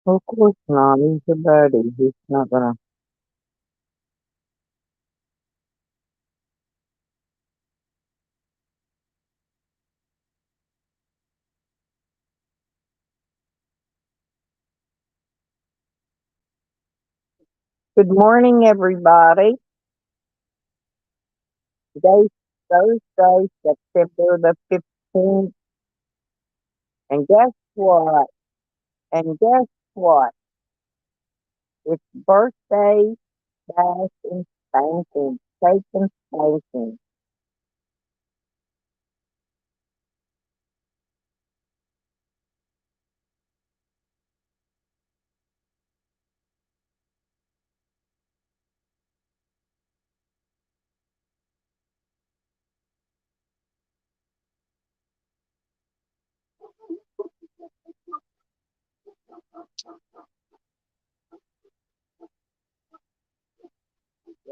Of course not. He's a buddy. He's not gonna. Good morning, everybody. Today's Thursday, September the 15th. And guess what? And guess what? It's birthday bash and spanking. Cake and spanking.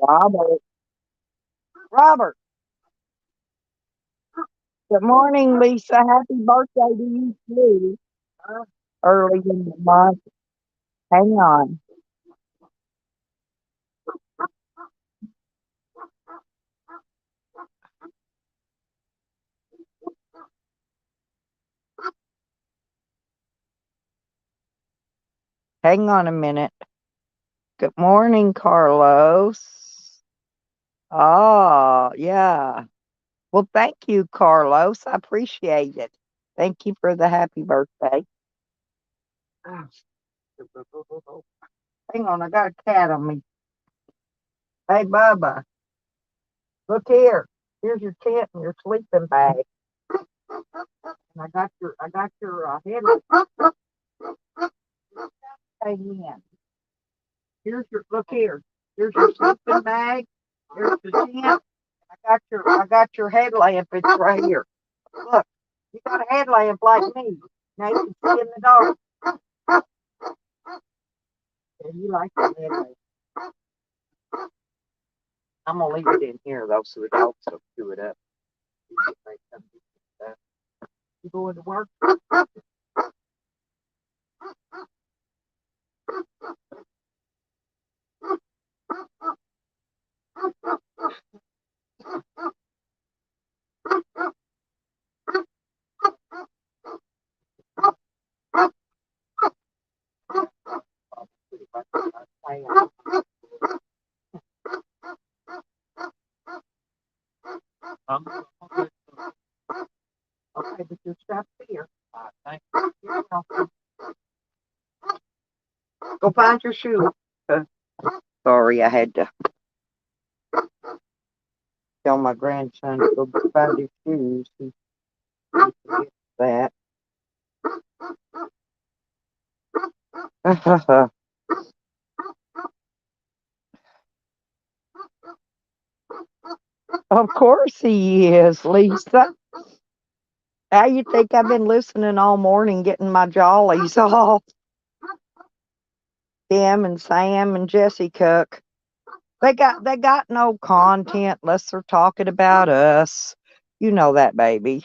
Robert. Robert. Good morning, Lisa. Happy birthday to you too. Early in the month. Hang on. Hang on a minute. Good morning, Carlos. Oh, yeah. Well, thank you, Carlos. I appreciate it. Thank you for the happy birthday. Ah, hang on, I got a cat on me. Hey, Bubba, look here. Here's your tent and your sleeping bag. And I got your headlight. Hey, in. Look here. Here's your sleeping bag. Here's the tent. I got your headlamp. It's right here. Look, you got a headlamp like me. Now you can see in the dark. And you like the headlamp. I'm gonna leave it in here though, so the dogs don't chew it up. You going to work? Okay, but you're strapped here. Thank you. Go find your shoe. Sorry, I had to tell my grandson to go find his shoes. He forgets that. Of course he is, Lisa. How you think I've been listening all morning, getting my jollies off? Him and Sam and Jesse Cook. They got no content unless they're talking about us. You know that, baby.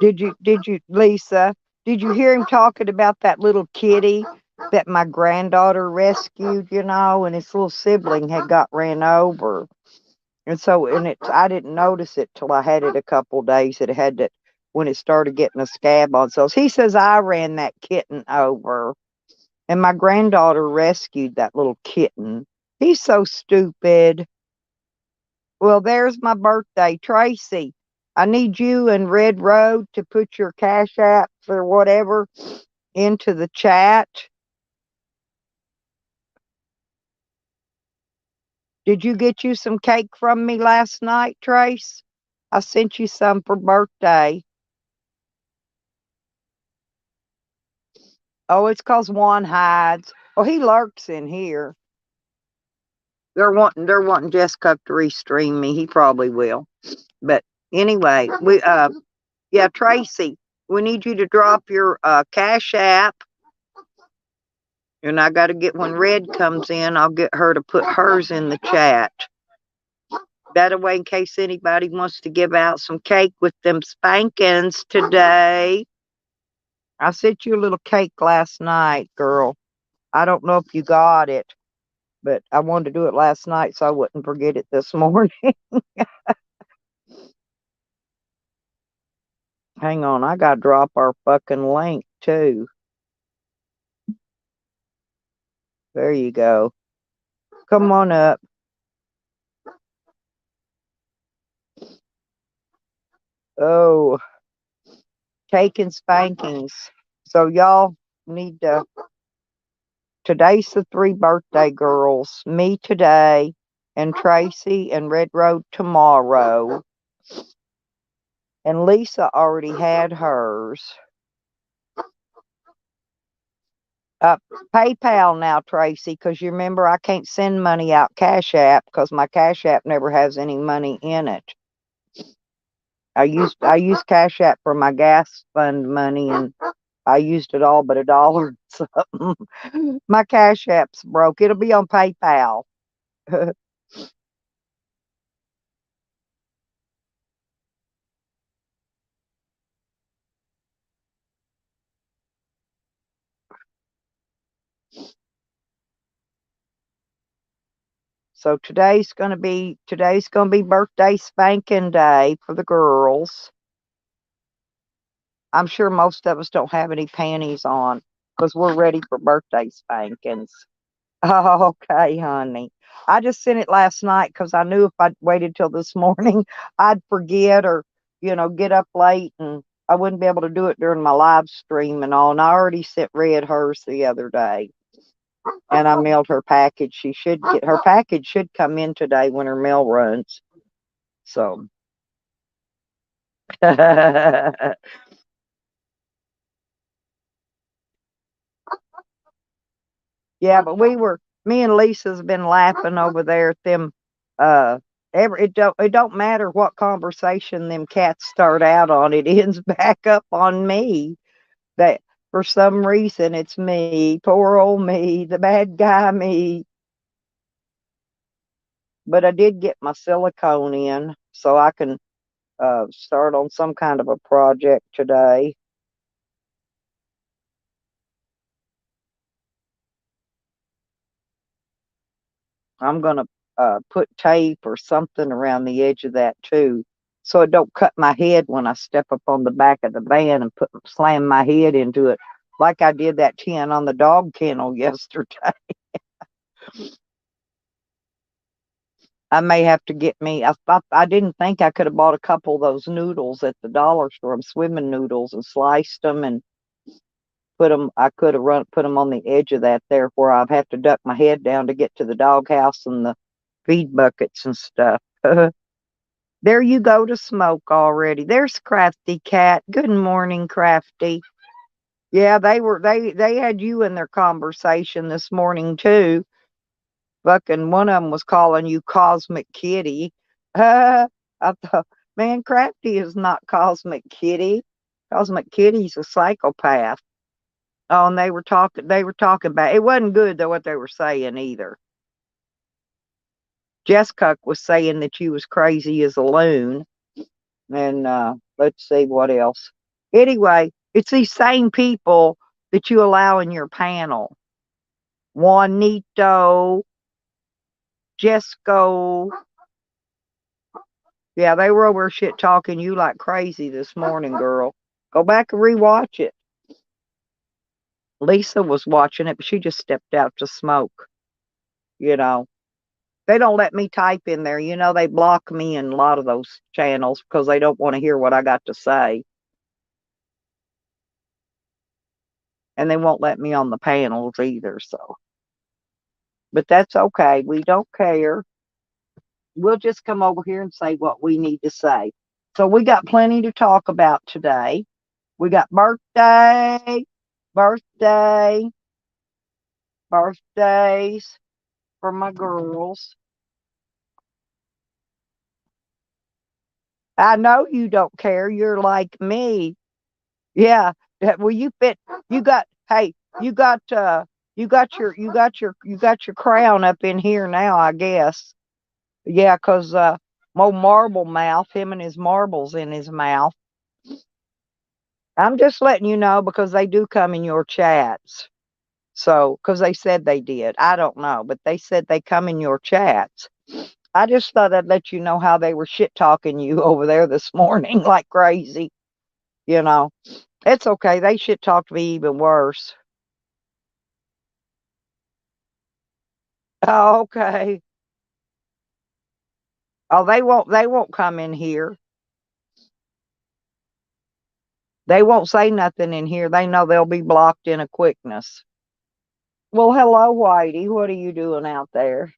Did you, Lisa? Did you hear him talking about that little kitty that my granddaughter rescued? And his little sibling had got ran over, and I didn't notice it till I had it a couple days. It had to when it started getting a scab on. So he says I ran that kitten over, and my granddaughter rescued that little kitten. He's so stupid. Well, there's my birthday, Tracey. I need you and Red Road to put your cash apps or whatever into the chat. Did you get you some cake from me last night, Trace? I sent you some for birthday. Oh, it's 'cause Juan hides. Oh, he lurks in here. They're wanting Jessica to restream me. He probably will. But anyway, yeah, Tracy, we need you to drop your Cash App, and I got to get when Red comes in. I'll get her to put hers in the chat. That way, in case anybody wants to give out some cake with them spankings today. I sent you a little cake last night, girl. I don't know if you got it, but I wanted to do it last night so I wouldn't forget it this morning. Hang on, I gotta drop our fucking link too. There you go. Come on up. Oh, taking spankings. So y'all need to. Today's the 3 birthday girls. Me today, and Tracy and Red Road tomorrow. And Lisa already had hers. Uh, PayPal now, Tracy, because you remember I can't send money out Cash App because my Cash App never has any money in it. I used Cash App for my gas fund money, and I used it all but $1 something. My Cash App's broke. It'll be on PayPal. So today's gonna be birthday spanking day for the girls. I'm sure most of us don't have any panties on because we're ready for birthday spankings. Oh, okay, honey. I just sent it last night because I knew if I waited till this morning, I'd forget or, get up late and I wouldn't be able to do it during my live stream and all. And I already sent Red hers the other day and I mailed her package. Her package should come in today when her mail runs. So, yeah, but me and Lisa's been laughing over there at them. Uh, it don't matter what conversation them cats start out on. It ends back up on me. That for some reason it's me, poor old me, the bad guy me. But I did get my silicone in, so I can start on some kind of a project today. I'm gonna put tape or something around the edge of that too, so it don't cut my head when I step up on the back of the van and slam my head into it, like I did that tin on the dog kennel yesterday. I may have to get me. I didn't think I could have bought a couple of those noodles at the dollar store, swimming noodles, and sliced them and put them. I could have put them on the edge of that there, where I'd have to duck my head down to get to the doghouse and the feed buckets and stuff. There you go to smoke already. There's Crafty Cat. Good morning, Crafty. Yeah, they had you in their conversation this morning too. Fucking one of them was calling you Cosmic Kitty. I thought, man, Crafty is not Cosmic Kitty. Cosmic Kitty's a psychopath. Oh, and they were talking about it wasn't good though what they were saying either. Jessica was saying that you was crazy as a loon. And let's see what else. Anyway, it's these same people that you allow in your panel. Juanito, Jesco. Yeah, they were over shit talking you like crazy this morning, girl. Go back and rewatch it. Lisa was watching it, but she just stepped out to smoke. You know, they don't let me type in there. They block me in a lot of those channels because they don't want to hear what I got to say. And they won't let me on the panels either. So, but that's okay. We don't care. We'll just come over here and say what we need to say. So we got plenty to talk about today. We got birthday, birthdays for my girls. I know you don't care. You're like me. Yeah. Well, you fit. You got. Hey, you got your crown up in here now. I guess. Yeah, 'cause Mo Marble Mouth, him and his marbles in his mouth. I'm just letting you know because they do come in your chats. So, because they said they did. I don't know, but they said they come in your chats. I just thought I'd let you know how they were shit talking you over there this morning like crazy. You know, it's okay. They shit talked me even worse. Oh, okay. Oh, they won't come in here. They won't say nothing in here. They know they'll be blocked in a quickness. Well, hello, Whitey. What are you doing out there?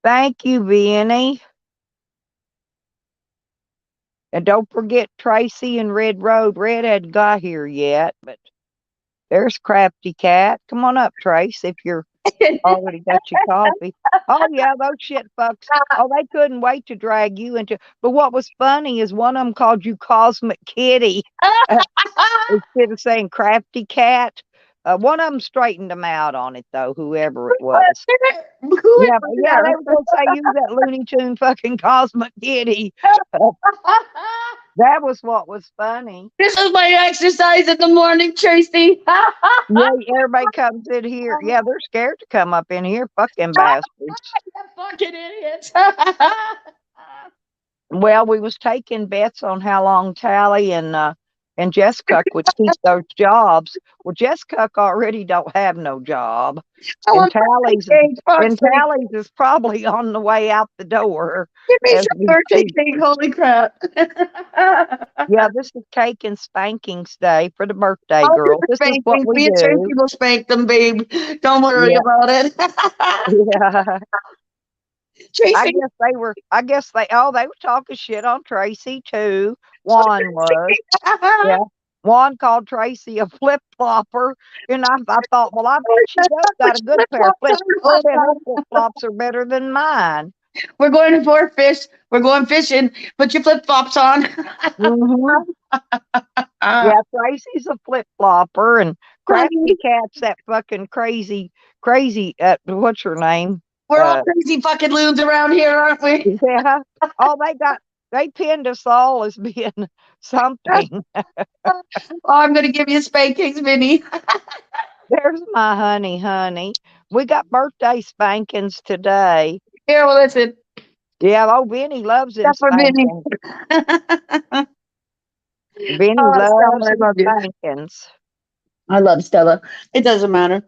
Thank you, Benny. And don't forget Tracey and Red Road. Red hadn't got here yet, but there's Crafty Cat. Come on up, Trace, if you're already got your coffee. Oh yeah, those shit fucks. Oh, they couldn't wait to drag you into. But what was funny is one of them called you Cosmic Kitty instead of saying Crafty Cat. One of them straightened them out on it though, whoever it was. Yeah, yeah, they were gonna say you was that Looney Tune fucking Cosmic Kitty. That was what was funny. This is my exercise in the morning, Tracey. Yeah, everybody comes in here. Yeah, they're scared to come up in here. Fucking bastards. Fucking idiots. Well, we was taking bets on how long Tally and Jessica would keep those jobs. Well, Jessica already don't have no job, I and want birthday Tally's cake. and Fuck's sake. Tally's is probably on the way out the door Give me as some we birthday speak. cake. Holy crap. Yeah, this is Cake and Spankings Day for the birthday I'll do girls. the This is what spanking. we Me and do. Tracey will spank them, babe. Don't worry Yeah, about it. yeah. Tracey. I guess they were talking shit on Tracey too. Juan was. Yeah. Juan called Tracey a flip flopper. And I thought, well, I bet she does Put got a your good flip pair of flops flip. on. I Hold bet her on. flip flops are better than mine. We're going for fish. We're going fishing. Put your flip flops on. Hmm. Yeah, Tracy's a flip flopper and Crafty Honey, Cat's that fucking crazy, what's her name? we're all Uh, crazy fucking loons around here, aren't we? yeah. Oh, they pinned us all as being something. Oh, I'm going to give you spankings, Vinny. There's my honey. We got birthday spankings today. Here, well, listen. Yeah, oh, Benny loves him That's for Vinny. spankings. Benny Oh, loves Stella, I him love you. spankings. I love Stella. It doesn't matter.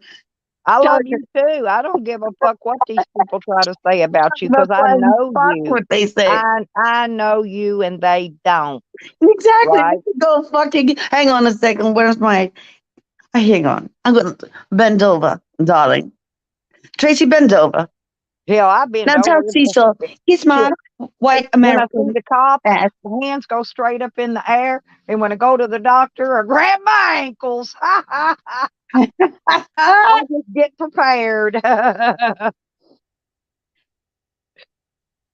I Stella love you too. I don't give a fuck what these people try to say about you can go because I flying. know Fuck you. what they say. I know you and they don't, Exactly. right? You can go fucking. Hang on a second. Where's my. Hang on. I'm going to bend over, darling. Tracy, bend over. Hell, I bend Now over. tell Cecil, he's Shit. my white When I see American the cops, ass. the hands go straight up in the air, and when I go to the doctor, I grab my ankles. I just get prepared.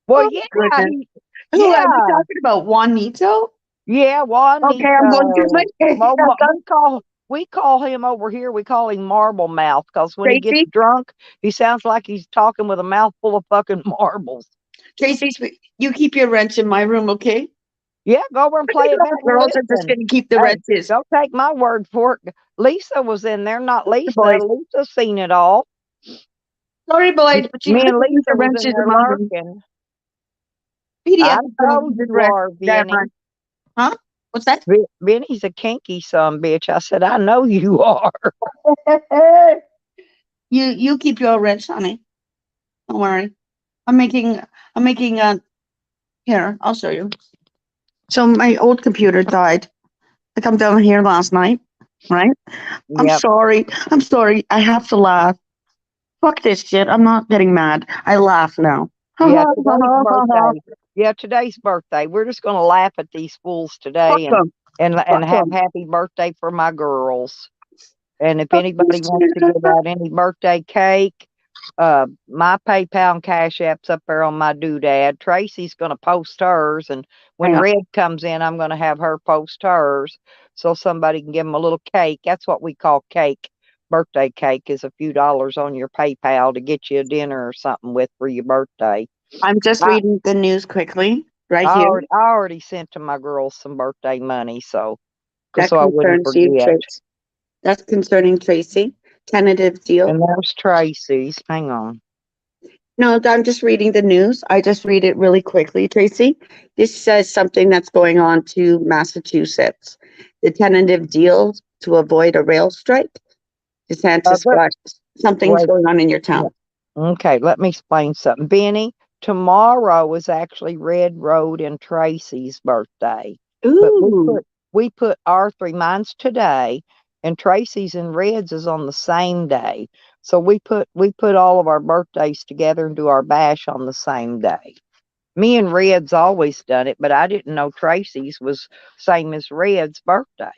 Well, Oh, yeah, goodness. he, Who are we yeah, talking about? Juanito? yeah. Okay, I'm going to Juanito. my. Well, we call him over here. We call him Marble Mouth because when he gets Tracy, drunk, he sounds like he's talking with a mouthful of fucking marbles. Tracy, you keep your wrench in my room, okay? Yeah, go over and play it back and Girls are just listen. going to keep the Hey, wrenches. don't take my word for it. Lisa was in there, not The Lisa. boys. Lisa seen it all. Sorry, boys, but you Me have and to keep the Lisa was in wrenches in there my room. lurking. Petey I has to put know in the you wrench. are, Damn Benny. right. Huh? What's that? Benny's a kinky son bitch. I said, I know you are. You keep your wrench, honey. Don't worry. I'm making here, I'll show you. So my old computer died. I come down here last night, right? I'm Yep. sorry. I'm sorry. I have to laugh. Fuck this shit. I'm not getting mad. I laugh now. Ha Yeah, ha ha today's ha ha ha. birthday. Yeah, today's birthday. We're just gonna laugh at these fools Fuck today and them. and Fuck have them. happy birthday for my girls. And if Fuck this anybody wants to shit. give out any birthday cake, my PayPal and Cash App's up there on my doodad. Tracy's gonna post hers, and when Hang on. Red comes in, I'm gonna have her post hers so somebody can give them a little cake. That's what we call cake. Birthday cake is a few dollars on your PayPal to get you a dinner or something with for your birthday. I'm just I, reading the news quickly right I here. already sent to my girls some birthday money, That so I wouldn't concerns you, forget. Trace. That's concerning Tracy. Tentative deal. And there's Tracy's. Hang on. No, I'm just reading the news. I just read it really quickly, Tracy. This says something that's going on to Massachusetts. The tentative deal to avoid a rail strike. DeSantis Look, got something's wait. going on in your Yeah. town. Okay, let me explain something. Benny, tomorrow is actually Red Road and Tracy's birthday. But Ooh, we put our three, mine's today, and Tracy's and Red's is on the same day. So we put all of our birthdays together and do our bash on the same day. Me and Red's always done it, but I didn't know Tracy's was same as Red's birthday.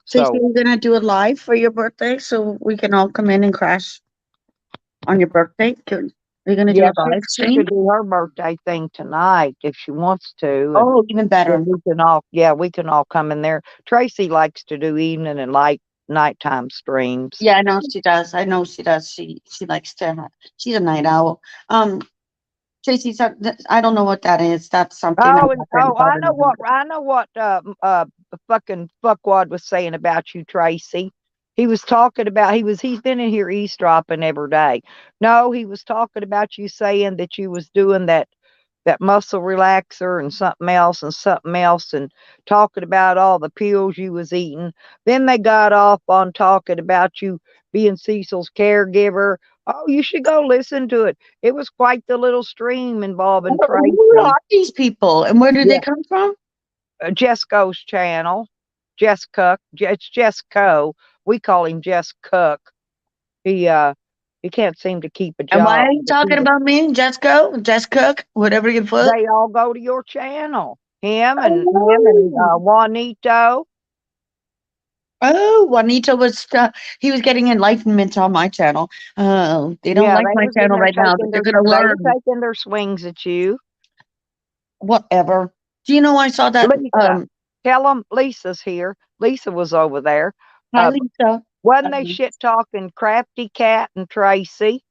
Tracy, So you're gonna do a live for your birthday so we can all come in and crash on your birthday. Are you gonna do yeah, a live she stream? could do her birthday thing tonight if she wants to, and Oh, even then better. we can all come in there. Tracy likes to do evening and light nighttime streams. Yeah, I know she does. I know she does. She likes to. She's a night owl. Tracy, I don't know what that is. That's something that Oh, my and grandfather knew. I know what the fucking fuckwad was saying about you, Tracy. He was talking about he's been in here eavesdropping every day. No, he was talking about you saying that you was doing that muscle relaxer and something else and talking about all the pills you was eating. Then they got off on talking about you being Cecil's caregiver. Oh, you should go listen to it. It was quite the little stream involving Who Tracy. are these people and where do they Yeah, come from? Jesco's channel. It's Jesco. We call him Jess Cook. He uh he can't seem to keep a And why job. are you talking about me? Jessica, Jess Cook, whatever you put. They all go to your channel. Oh, Juanito. oh, Juanito was he was getting enlightenment on my channel. Oh, they don't Yeah, like they my was in channel there right now, but taking they're gonna they were learn. taking their swings at you. Whatever. Do you know I saw that? Lisa, tell them Lisa's here. Lisa was over there. Hi, Uh, Lisa. wasn't they Um, shit talking Crafty Cat and Tracy?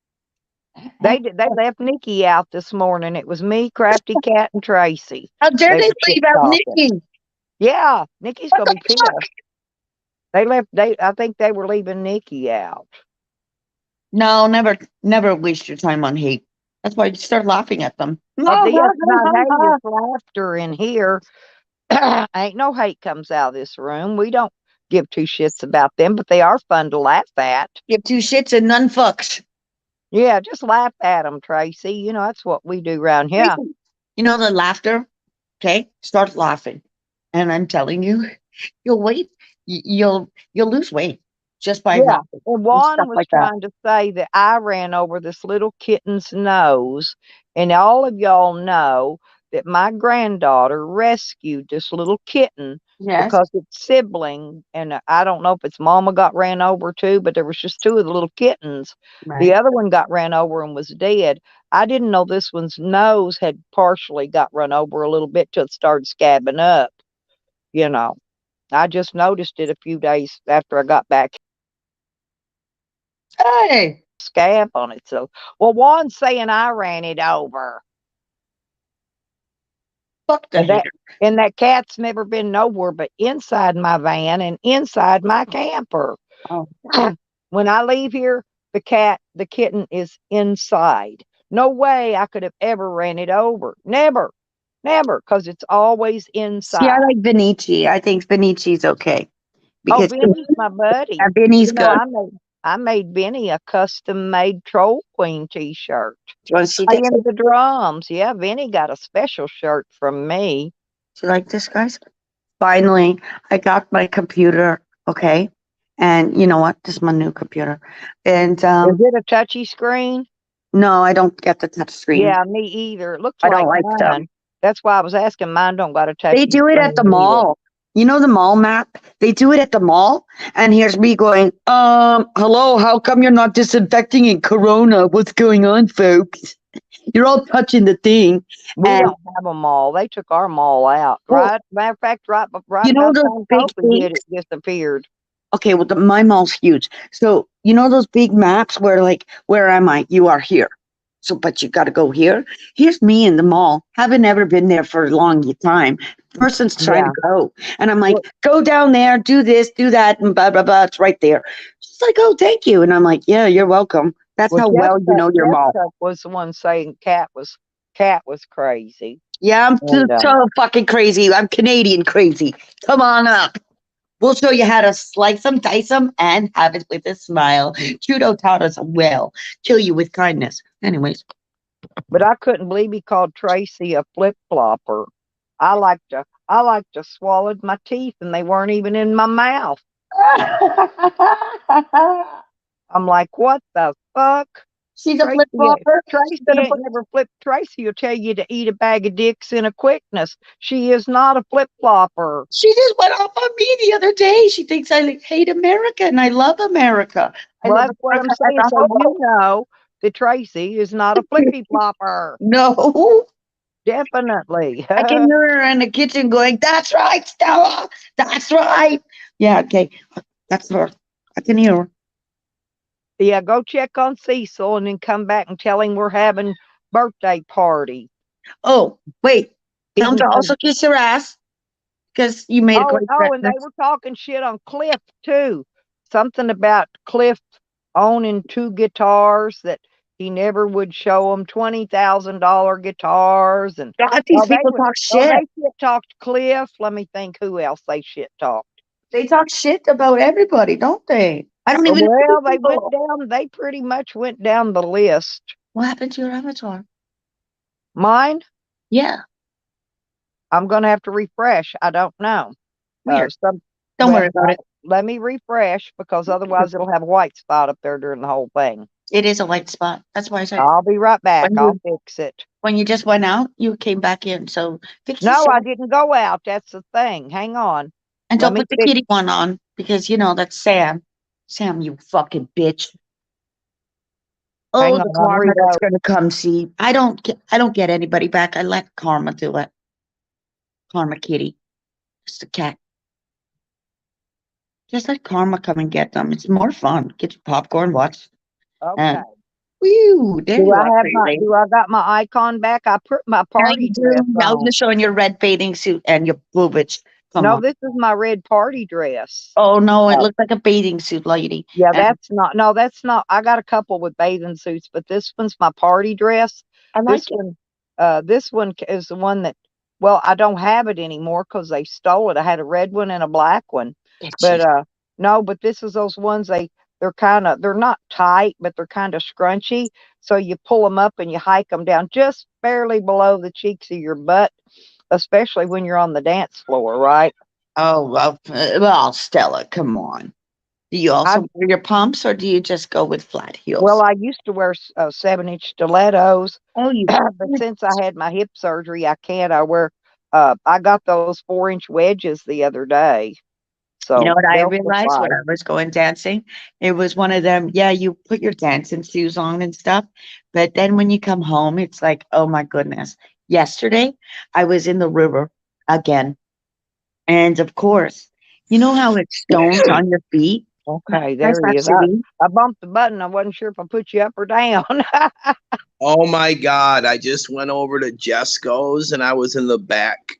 They left Nikki out this morning. It was me, Crafty Cat, and Tracy. How dare They they were shit leave out talking. Nikki? Yeah, Nikki's What gonna the be fuck? pissed. They left. I think they were leaving Nikki out. No, never, never waste your time on hate. That's why you start laughing at them. Yeah, it's not hate. It's laughter in here. Ain't no hate comes out of this room. We don't give two shits about them, but they are fun to laugh at. Give two shits and none fucks. Yeah, just laugh at them, Tracy. You know, that's what we do around here. Tracy, you know the laughter? Okay, start laughing, and I'm telling you, you'll wait. You'll lose weight just by Yeah. laughing And and Juan stuff was like that. trying to say that I ran over this little kitten's nose. And all of y'all know that my granddaughter rescued this little kitten Yes, because its sibling, and I don't know if its mama got ran over too, but there was just two of the little kittens. The right. other one got ran over and was dead. I didn't know this one's nose had partially got run over a little bit till it started scabbing up, you know. I just noticed it a few days after I got back Hey, scab on it. So, well, Juan's saying I ran it over, fuck the and hater. that cat's never been nowhere but inside my van and inside my camper. Oh, When I leave here, the kitten is inside. No way I could have ever ran it over. Never, never, because it's always see, I inside. like Vinici. I think Vinici's okay Oh, because Benny's my buddy. Vinny's You know, good. I made Benny a custom made Troll Queen T-shirt. Do you want to see this? Playing the drums. Yeah, Vinny got a special shirt from me. Do you like this, guys? Finally, I got my computer. Okay. And you know what? This is my new computer. And Is it a touchy screen? no, I don't get the touch screen. Yeah, me either. It looks I don't like like them. mine. That's why I was asking. Mine don't got a They touchy do it at the screen either. mall. You know the mall map? They do it at the mall. And here's me going, hello, how come you're not disinfecting in Corona? What's going on, folks? You're all touching the thing. We And don't have a mall. They took our mall out. well, Right. Matter of fact, right you know about the those time big COVID hit, things? it disappeared. Okay, well, my mall's huge. So, you know those big maps where, like, where am I? You are here. So, but you got to go here. Here's me in the mall. Haven't ever been there for a long time. Person's trying to Yeah. go. And I'm like, Well, go down there, do this, do that, and blah, blah, blah. It's right there. She's like, oh, thank you. And I'm like, yeah, you're welcome. That's well, how well you know your mall. Jessica was the one saying cat was crazy. Yeah, I'm And so fucking crazy. I'm Canadian crazy. Come on up. We'll show you how to slice them, dice them, and have it with a smile. Trudeau taught us well. Kill you with kindness. Anyways. but I couldn't believe he called Tracy a flip flopper. I like to swallow my teeth and they weren't even in my mouth. I'm like, what the fuck? She's a Tracy, flip flopper. Tracy ain't never flipped. Tracy will tell you to eat a bag of dicks in a quickness. She is not a flip flopper. She just went off on me the other day. She thinks I hate America, and I love America. I Well, love that's what I'm America as saying. a So whole. you know that Tracy is not a flippy flopper. No, Definitely. I can hear her in the kitchen going, "That's right, Stella. That's right." Yeah, okay, that's her. I can hear her. Yeah, go check on Cecil and then come back and tell him we're having birthday party. Oh, wait. He Tell him can to come. also kiss your ass because you made a great And they breakfast. were talking shit on Cliff too. Something about Cliff owning two guitars that he never would show them $20,000 guitars, and God, these people talk shit. they shit talked Cliff. Let me think who else they shit talked. They talk shit about everybody, don't they? I don't even know these Well, they went people. down. They pretty much went down the list. What happened to your avatar? Mine, Yeah, I'm gonna have to refresh. I don't know. weird. Some Don't worry about it. let me refresh because otherwise it'll have a white spot up there during the whole thing. It is a white spot. That's why I said I'll be right back. when I'll you fix it. when you just went out, you came back in. So fix No, yourself I didn't go out. That's the thing. Hang on. and Let don't me put the fix. kitty one on because you know that's Sam. Sam, you fucking bitch. Hang Oh, on. the I'm karma that's reloading. gonna come. See, I don't get anybody back. I let karma do it. Karma kitty, just a cat. Just let karma come and get them. It's more fun. Get your popcorn, watch, Okay. and woo, there you are, Tracey. Do I got my icon back? I put my Now you party dress do. Now on. you're showing your red bathing suit and your boobage. Come No, on. this is my red party dress. Oh no, it Oh, looks like a bathing suit, lady. yeah, And that's not. I got a couple with bathing suits, but this one's my party dress. I This like it. one, is the one that, well, I don't have it anymore because they stole it. I had a red one and a black one, but Bitches. no, but this is those ones they're not tight, but they're kind of scrunchy. So you pull them up and you hike them down just barely below the cheeks of your butt, especially when you're on the dance floor, right? Oh well, Stella, come on. Do you I also wear your pumps or do you just go with flat Well, heels? I used to wear 7-inch stilettos, Oh, you. but since I had my hip surgery, I can't. I got those 4-inch wedges the other day, You know so what I they'll realized when suffice. I was going dancing? It was one of them, yeah, you put your dancing shoes on and stuff, but then when you come home, it's like, oh my goodness. Yesterday, I was in the river again. And of course, you know how it stones on your feet? Okay, Nice there he is. actually. I bumped the button. I wasn't sure if I put you up or down. Oh my God. I just went over to Jesco's and I was in the back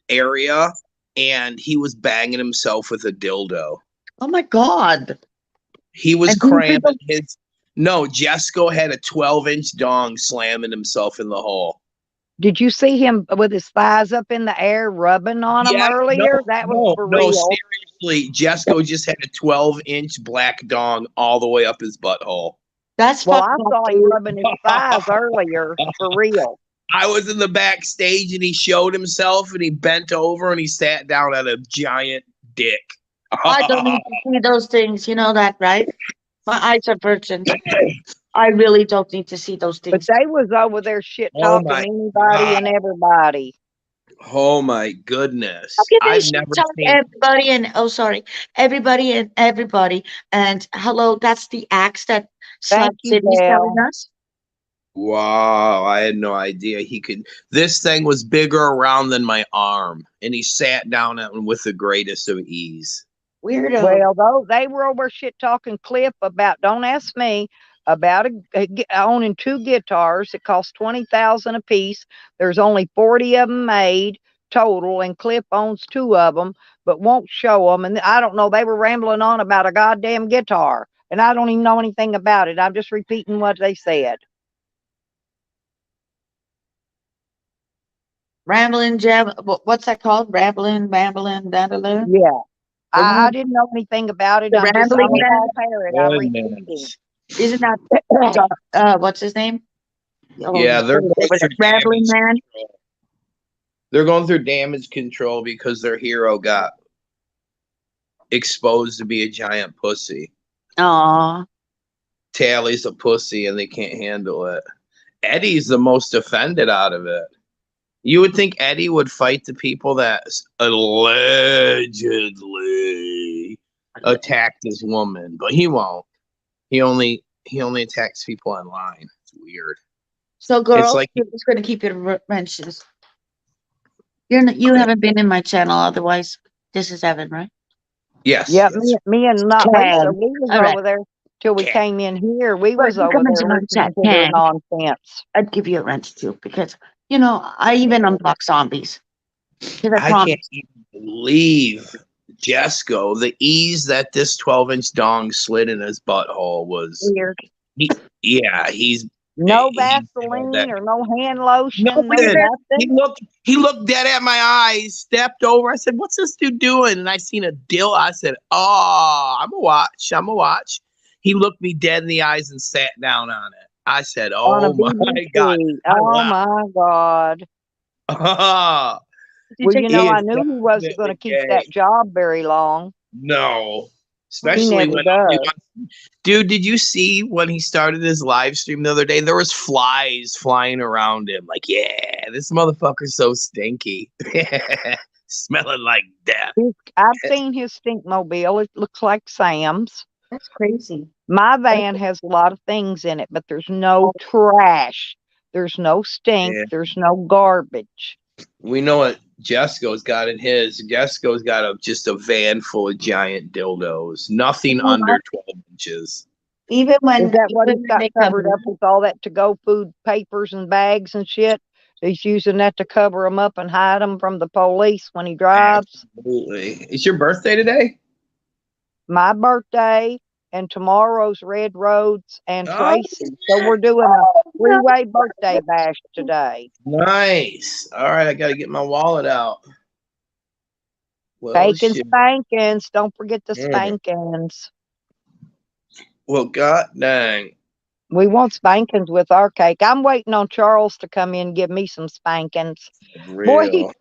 area and he was banging himself with a dildo. Oh my God. He was And these cramming people, his. No, Jesco had a 12-inch dong slamming himself in the hole. Did you see him with his thighs up in the air rubbing on them Yeah, no, earlier? That was no, for no, real. seriously. Jesco just had a 12-inch black dong all the way up his butthole. that's Well, fucked I up, saw him dude. rubbing his thighs earlier for real. I was in the backstage and he showed himself and he bent over and he sat down at a giant dick. I don't need to see those things. You know that, right? My eyes are virgin. I really don't need to see those But things. they was over there shit Oh talking my anybody God. and everybody. Oh my How goodness. can they I've shit never talk seen. everybody and everybody and everybody and hello? That's the axe that Slut Thank you, City's telling Belle. us. Wow, I had no idea he could. This thing was bigger around than my arm, and he sat down at with the greatest of ease. Weirdo. Well, though they were over shit talking Cliff about. Don't ask me about owning 2 guitars. It costs 20,000 a piece. There's only 40 of them made total, and Cliff owns 2 of them, but won't show them. And I don't know. They were rambling on about a goddamn guitar, and I don't even know anything about it. I'm just repeating what they said. Rambling jam. What's that called? Rambling, rambling, dandaloo. Yeah, I The didn't know anything about it. I'm rambling a man. Paul parrot. I'm repeating. Goodness. Isn't that what's his name? Oh, Yeah, they're going over through there. Rambling damage man. control. They're going through damage control because their hero got exposed to be a giant pussy. Aw. Tally's a pussy and they can't handle it. Eddie's the most offended out of it. You would think Eddie would fight the people that allegedly attacked his woman, but he won't. He only attacks people online. It's weird. So, It's girls, like we're just going to keep your mentions. You haven't been in my channel, otherwise. This is Evan, right? yes, Yep, yes. me and not Lisa, Can. we was All right. over there till we Can. came in here. We Well, was you over come there into my listening chat. to their Can. nonsense. I'd give you a rent too, because I even unblock zombies. Because I I can't promise. even believe Jesco, the ease that this 12-inch dong slid in his butthole was. Weird. He's No had that. Vaseline or no hand lotion, no Nothing. He nothing. looked dead at my eyes, stepped over. I said, "What's this dude doing?" And I seen a dill. I said, "Oh, I'm a watch. I'm a watch." He looked me dead in the eyes and sat down on it. I said, On a "Oh my God." BBC. I Oh laughed. my God. Did you Well, take He I is knew he wasn't going definitely to keep gay. that job very long. No. He Especially never when does. dude, did you see when he started his live stream the other day? There was flies flying around him. Like, yeah, this motherfucker's so stinky. Smelling like death. I've seen his stink mobile. It looks like Sam's. That's crazy. My van has a lot of things in it, but there's no trash. There's no stink. Yeah. There's no garbage. We know what Jesco's got in his. Jesco's got just a van full of giant dildos. Nothing You know under what? 12 inches. Even Is when that what even he's when got they come covered in, up with all that to-go food papers and bags and shit? He's using that to cover them up and hide them from the police when he drives. Absolutely. It's your birthday today? My birthday and tomorrow's Red Roads and Oh, Tracey. So we're doing a three-way birthday bash today. nice. All right, I got to get my wallet out. Well, Cake and shit. spankings. Don't forget the Mm. spankings. Well, god dang. We want spankings with our cake. I'm waiting on Charles to come in and give me some spankings. Boy, Real.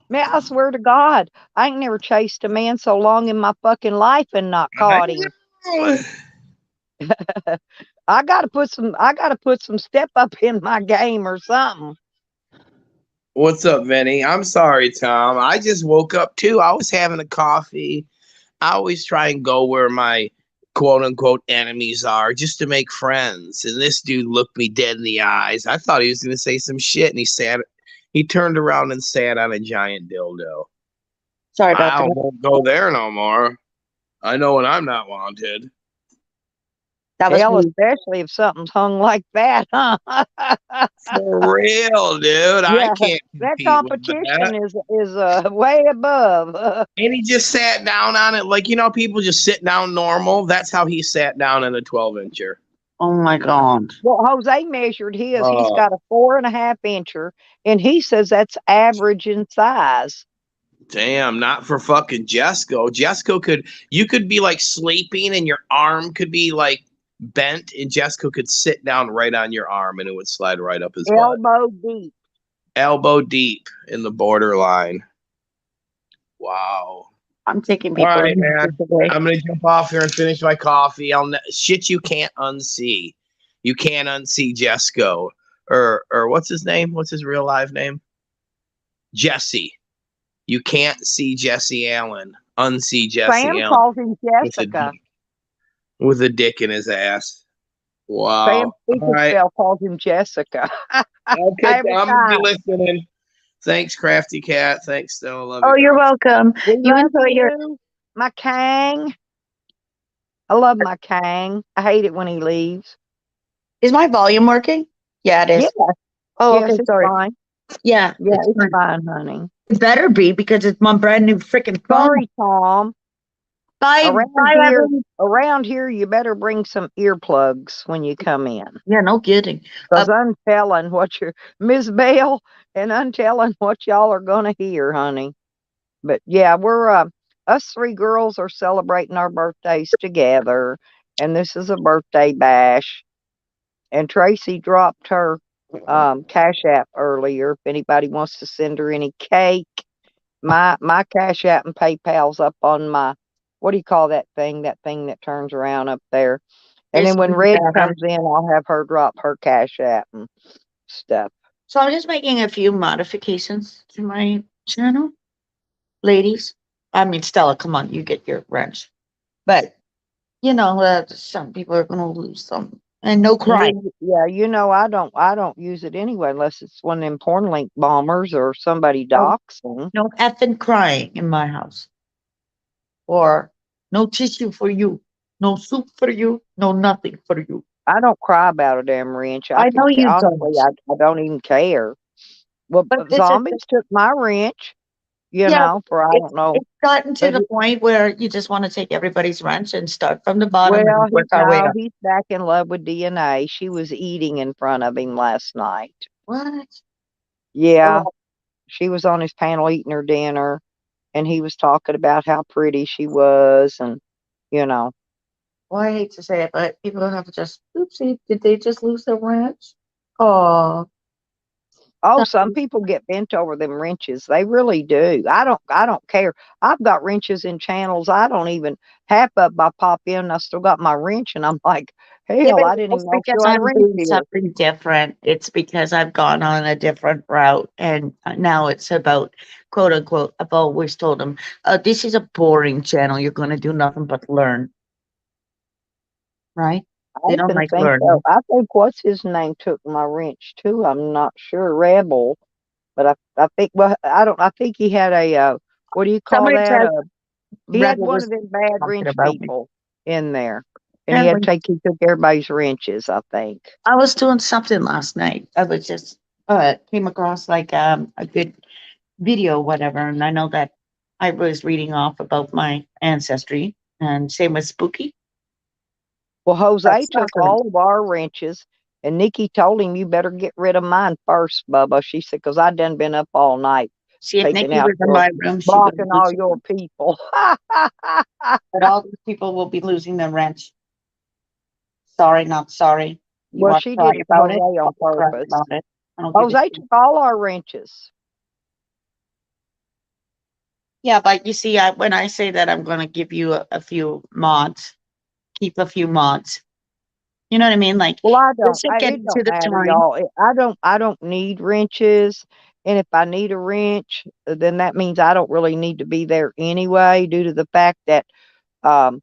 man, I swear to God, I ain't never chased a man so long in my fucking life and not caught him. I gotta put some step up in my game or something. What's up, Vinny? I'm sorry, Tom. I just woke up too. I was having a coffee. I always try and go where my quote unquote enemies are just to make friends. And this dude looked me dead in the eyes. I thought he was gonna say some shit, and he turned around and sat on a giant dildo. sorry about I that. won't go there no more. I know when I'm not wanted. That was Hell, me. especially if something's hung like that, huh? For real, dude. I Yeah, can't that compete with that. competition is way above. And he just sat down on it like, people just sit down normal. That's how he sat down in a 12-incher. Oh my God. Well, Jose measured his. He's Oh, got a 4.5 incher, and he says that's average in size. damn, not for fucking Jesco. You could be like sleeping and your arm could be like bent, and Jesco could sit down right on your arm and it would slide right up his butt. Elbow deep. elbow deep in the borderline. Wow. I'm taking All people right, man. away. I'm gonna jump off here and finish my coffee. Shit you can't unsee. You can't unsee Jesco or what's his name? What's his real live name? Jesse. You can't see Jesse Allen. Unsee Jesse Sam Allen calls him with a Jessica. dick, with a dick in his ass. Sam Wow. All right. Speakerspell calls him Jessica. Okay, Every I'm gonna be time. listening. Thanks, Crafty Cat. Thanks, Stella. Love Oh, you, you're girl. welcome. We You love enjoy your. you, my Kang. I love my Kang. I hate it when he leaves. Is my volume working? Yeah, it Yeah, is. Oh, yes, okay. it's Sorry. fine. Yeah, Yeah, it's it's fine. fine, honey. It better be because it's my brand new freaking phone. Sorry, Tom. Bye, bye, everyone. Around here, you better bring some earplugs when you come in. Yeah, no kidding. Because I'm telling what you're, Miss Bell, and I'm telling what y'all are going to hear, honey. But yeah, we're, us three girls are celebrating our birthdays together. And this is a birthday bash. And Tracey dropped her Cash App earlier. If anybody wants to send her any cake, my Cash App and PayPal's up on my, what do you call that thing? That thing that turns around up there. And then when Red comes in, I'll have her drop her Cash App and stuff. So I'm just making a few modifications to my channel. Ladies, I mean, Stella, come on, you get your wrench. But, some people are going to lose some. And no crying. Yeah, I don't use it anyway unless it's one of them porn link bombers or somebody doxing. No effing crying in my house. Or no tissue for you. No soup for you. No nothing for you. I don't cry about a damn wrench. I know you honestly, don't. I don't even care. Well, But this is zombies took my wrench, yeah, for I don't know. it's gotten to But the point where you just want to take everybody's wrench and start from the bottom well, and work our way up. he's back in love with DNA. She was eating in front of him last night. What? Yeah, Oh, she was on his panel eating her dinner, and he was talking about how pretty she was, and you know. well, I hate to say it, but people have to just oopsie. Did they just lose their wrench? Oh, Oh, some people get bent over them wrenches. They really do. I don't care. I've got wrenches in channels. I don't even half of I pop in and I still got my wrench and I'm like, yeah, hell, but I didn't it's even know because she had a I'm wrench doing here. something different. It's because I've gone on a different route, and now it's about quote unquote. I've always told them, "This is a boring channel. You're going to do nothing but learn." Right? I They don't even like think so. learning. I think what's his name took my wrench too. I'm not sure. Rebel. But I think I think he had a what do you call Somebody that? said He had Rebel one was of them bad talking wrench about me. people in there. And Apparently, he took everybody's wrenches, I think. I was doing something last night. I was just came across like a good video, whatever, and I know that I was reading off about my ancestry, and same with Spooky. Well, Jose That's not took good. all of our wrenches, and Nikki told him, "You better get rid of mine first, Bubba." She said, "Because I done been up all night See, if taking Nikki out was in my room, she would blocking all lose your it. people." But all these people will be losing their wrench. Sorry, not sorry. You Well, want to she cry did it about it? Jose on I'll cry purpose. about it. I don't give a Jose shit. took all our wrenches. Yeah, but you see, when I say that I'm going to give you a few mods, keep a few mods. You know what I mean? Like Well, this is it getting to don't the matter, time. y'all. I don't need wrenches. And if I need a wrench, then that means I don't really need to be there anyway, due to the fact that, um,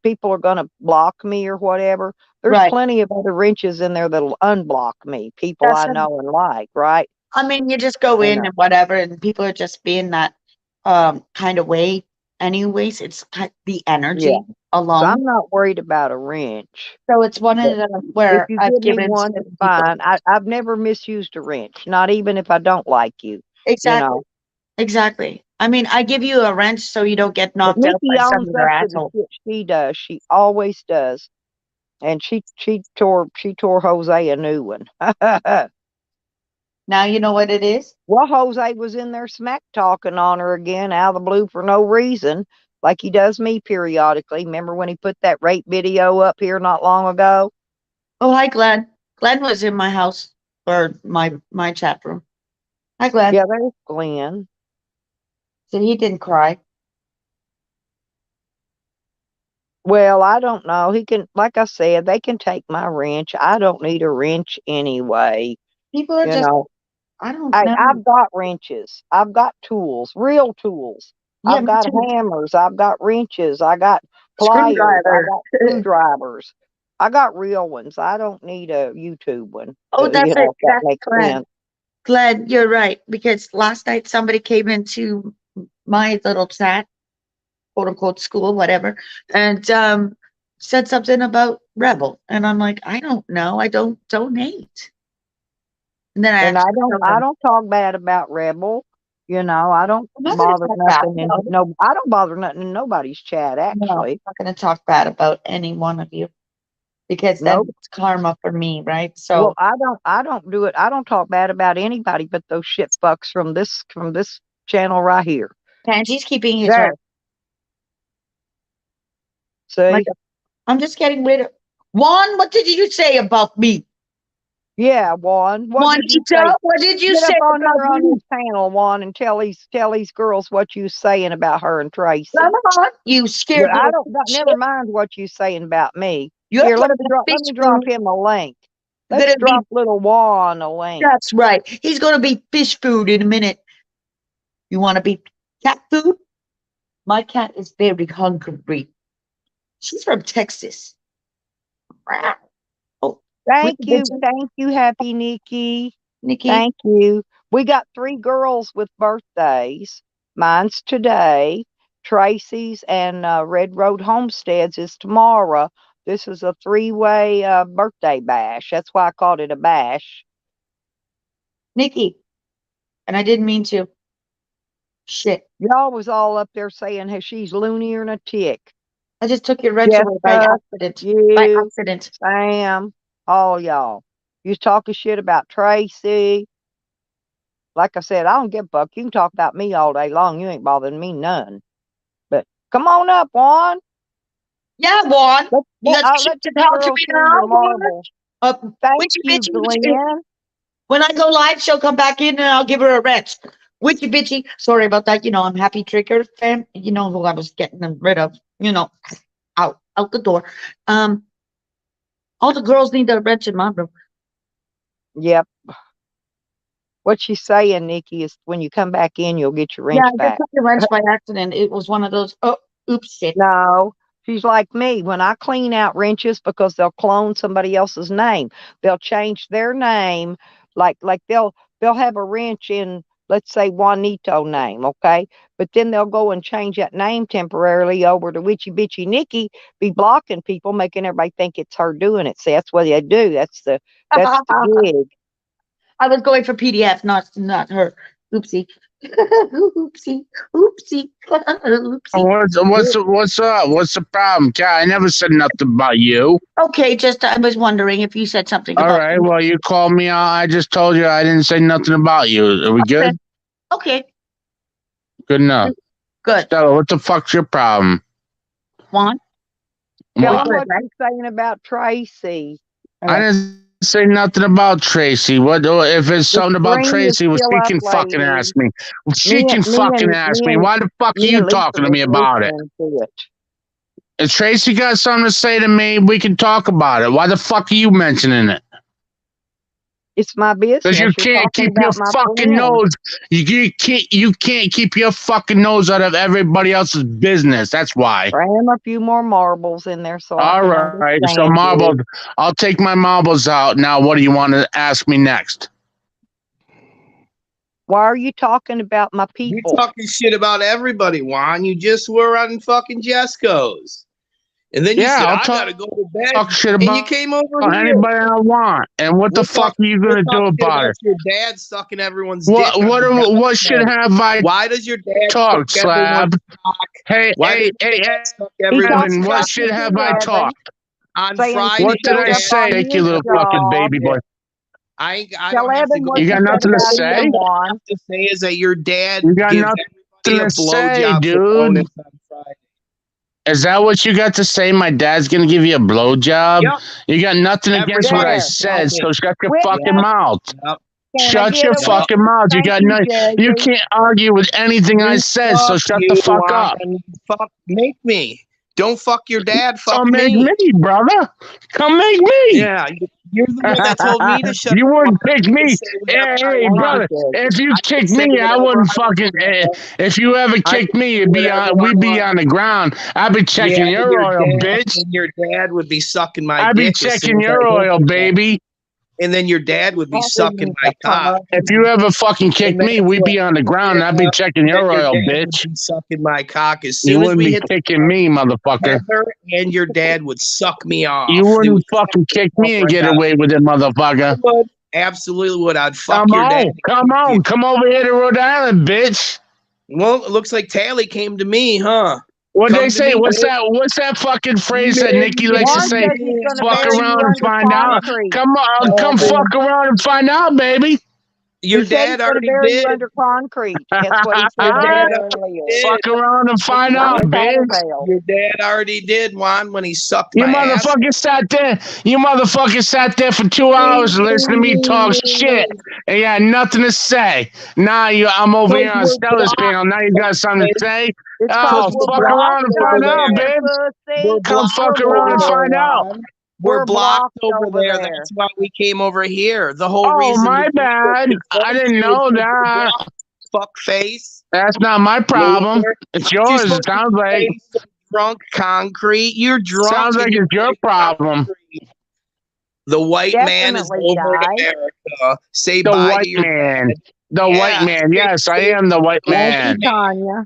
people are going to block me or whatever. There's Right. plenty of other wrenches in there that'll unblock me, people That's I know and like, right? I mean, you just go And in and whatever, and people are just being that kind of way. Anyways, it's the yeah. energy So alone. I'm not worried about a wrench. So it's one But of them if where you I've give me given one, that's certain people fine. I've never misused a wrench, not even if I don't like you, you exactly, know. exactly. I mean, I give you a wrench so you don't get But knocked out by Nikki some owns of their up to the assholes. shit she does. She always does. And she tore Jose a new one. Now you know what it is. Well, Jose was in there smack talking on her again out of the blue for no reason, like he does me periodically. Remember when he put that rape video up here not long ago? Oh, hi, Glenn. Glenn was in my house or my chat room. Hi, Glenn. Yeah, there's Glenn. So he didn't cry. Well, I don't know. He can, like I said, they can take my wrench. I don't need a wrench anyway. People are You just, know, I don't know. I've got wrenches. I've got tools, real tools. Yeah, I've me got too. hammers. I've got wrenches. I got pliers. I Screwdriver. got screwdrivers. I got real ones. I don't need a YouTube one. Oh, that's it. If that That's makes Glenn. sense. Glenn, you're right. Because last night somebody came into my little chat, quote unquote school, whatever, and said something about Rebel. And I'm like, I don't know. I don't donate. And then I And actually told I them, don't talk bad about Rebel. I don't I'm not going to bother talk bad. nothing in no I don't bother nothing in nobody's chat No, I'm actually. not going to talk bad about any one of you because then Nope. it's karma for me, right? Well, So, I don't do it. I don't talk bad about anybody but those shit fucks from this channel right here. Pansy's keeping his There. right. Like, See? I'm just getting rid of. Juan, what did you say about me? Yeah, Juan. What did you say? Juanita, what did you Get say up on about here on me? this panel, Juan, and tell these girls what you saying about her and Tracy. Come on, you But scared I little don't. Never shit. mind what you saying about me. You're Here, gonna be let fish me drop food. him a link. You're Let's gonna be. drop little Juan a link. That's right. He's gonna be fish food in a minute. You want to be cat food? My cat is very hungry. She's from Texas. Oh, with the bitches, Thank you, Happy Nikki. Nikki. Thank you. We got 3 girls with birthdays. Mine's today. Tracy's and Red Road Homesteads is tomorrow. This is a 3-way birthday bash. That's why I called it a bash. Nikki. And I didn't mean to. Shit. Y'all was all up there saying hey, she's loonier than a tick. I just took your wrench away by Jessica, accident. By you, accident. Sam, all y'all. You was talking shit about Tracy. Like I said, I don't give a fuck. You can talk about me all day long. You ain't bothering me none. But come on up, Juan. Yeah, Juan. You got shit Let to these talk to girls me see now, your Juan? marbles. Uh, Thank witchy you, bitchy, witchy. Glenn. When I go live, she'll come back in and I'll give her a wrench. Witchy bitchy. Sorry about that. I'm Happy Trigger fan. You know who I was getting them rid of. Out the door. Um, all the girls need a wrench in my room. Yep. What she's saying, Nikki, is when you come back in, you'll get your Yeah, wrench I just back. took the wrench by accident. It was one of those. Oh, oops, shit. No, she's like me. When I clean out wrenches because they'll clone somebody else's name, they'll change their name. Like they'll have a wrench in, let's say, Juanito name, okay? But then they'll go and change that name temporarily over to Witchy Bitchy Nikki, be blocking people, making everybody think it's her doing it. See, that's what they do. That's the gig. I was going for PDF, not her. Oopsie. Oopsie. Oopsie. Oopsie. What's up? What's the problem? Cat, I never said nothing about you. Okay, just I was wondering if you said something All about right. me. Well, you called me out. I just told you I didn't say nothing about you. Are we good? Okay, Good enough. good. Stella, what the fuck's your problem? Juan? Tell We them What? good, what right? she's saying about Tracy. All I right. didn't say nothing about Tracy. What if it's The something about screen is Tracy? Well, still she up, can fucking ladies. ask me. She can fucking ask me. Why the fuck are Me you and Lisa talking to was me about it? listening to it. If Tracy got something to say to me, we can talk about it. Why the fuck are you mentioning it? It's my Because you business. You're can't talking keep your about my fucking friend. nose. You can't keep your fucking nose out of everybody else's business. That's why. Cram a few more marbles in there so I All can right. So understand marbles. you. I'll take my marbles out now. What do you want to ask me next? Why are you talking about my You people? talking shit about everybody, Juan. You just were on fucking Jesco's. And then you said, I gotta go to bed. Talk shit And you about came over here. Oh, anybody I want. And what the fuck are you Oh, gonna oh, do oh, about oh, it? your dad sucking everyone's What dick on what the what should downstairs. have I Why does your dad talked, suck everyone's Slab? cock? Hey, Why hey, does hey, your dad hey, suck everyone's Evan, what cock? should have I Evan, talked? on saying Friday, What did your I dad say? on Thank you, his little fucking job. baby boy. I Tell don't have to Evan go. what you got You said nothing to about say? him, All I Juan. have to say is that your dad You got gives nothing everybody a to say, blowjob for dude. bonus on Friday. Is that what you got to say? My dad's gonna give you a blowjob? Yep. You got nothing Every against what I There. said, so shut your Quit fucking messing. mouth. Yep. Can I Shut get your a No, whoop? fucking mouth. You Thank got you, no. You Jazzy. can't argue with anything I said. So fuck shut the you, fuck up. Juan. Fuck, make me. Don't fuck your dad. Fuck Come make me. me, brother. Come make me. Yeah, you're the one that told me to shut You the fuck wouldn't up kick and me. say whatever Hey, I hey, brother. wanted. If you I could kick say me, I whatever wouldn't I fucking. wanted. If you ever I kicked could me, say it'd be whatever on. I We'd be wanted. on the ground. I'd be checking Yeah, your oil, bitch. and your dad would be sucking my I'd be dick as soon checking as I your hit oil, the bed. baby. And then your dad would be Talking sucking my about cock. If you ever fucking And kicked me, that's we'd what, be on the ground. I'd be yeah, checking and then your your oil, dad would bitch. be sucking my cock as You soon as wouldn't we be hit the kicking me, motherfucker. Heather and your dad would suck me You off. They would wouldn't suck fucking me kick off me and right get now. away with it, I motherfucker. would. Absolutely would. I'd fuck Come your dad. on, come and kick you. on, come over here to Rhode Island, bitch. Well, it looks like Tally came to me, huh? What'd Come they to say? me, What's bitch. that? What's that fucking phrase that Nikki likes to Juan say? says he's going to Fuck bury you around and under find out. concrete. Come on, come fuck around and find out, baby. Your He said he's dad going to already bury you did. under concrete. That's what he Your said to dad me already earlier. did. Fuck around and find On out, the bitch. tattletale. Your dad already did, Juan, when he sucked You my ass. motherfucker sat there. You motherfucker sat there for 2 hours and listened to me talk shit, and you had nothing to say. Now I'm over here Because on we're Stella's blocked. panel. Now you got something to say. It's Oh, because Because we're we're fuck blocked around blocked and over find out, over there. bitch. there, We're pussy. Come blocked fuck over around and there, find out. Juan. We're We're blocked blocked over over there. there. That's why we came over here. The whole Oh, reason my we came was bad. to I confront didn't you know because we're that. blocked, fuck face. That's not my problem. Loser. It's You're yours. It supposed to sounds like. say some drunk concrete. You're drunk Sounds like and you're it's your like problem. concrete. The white man is Definitely, over in guy. America. Say The bye to white your man. dad. The white Yeah. man. Yes, I am the white Thank man. you, Tanya.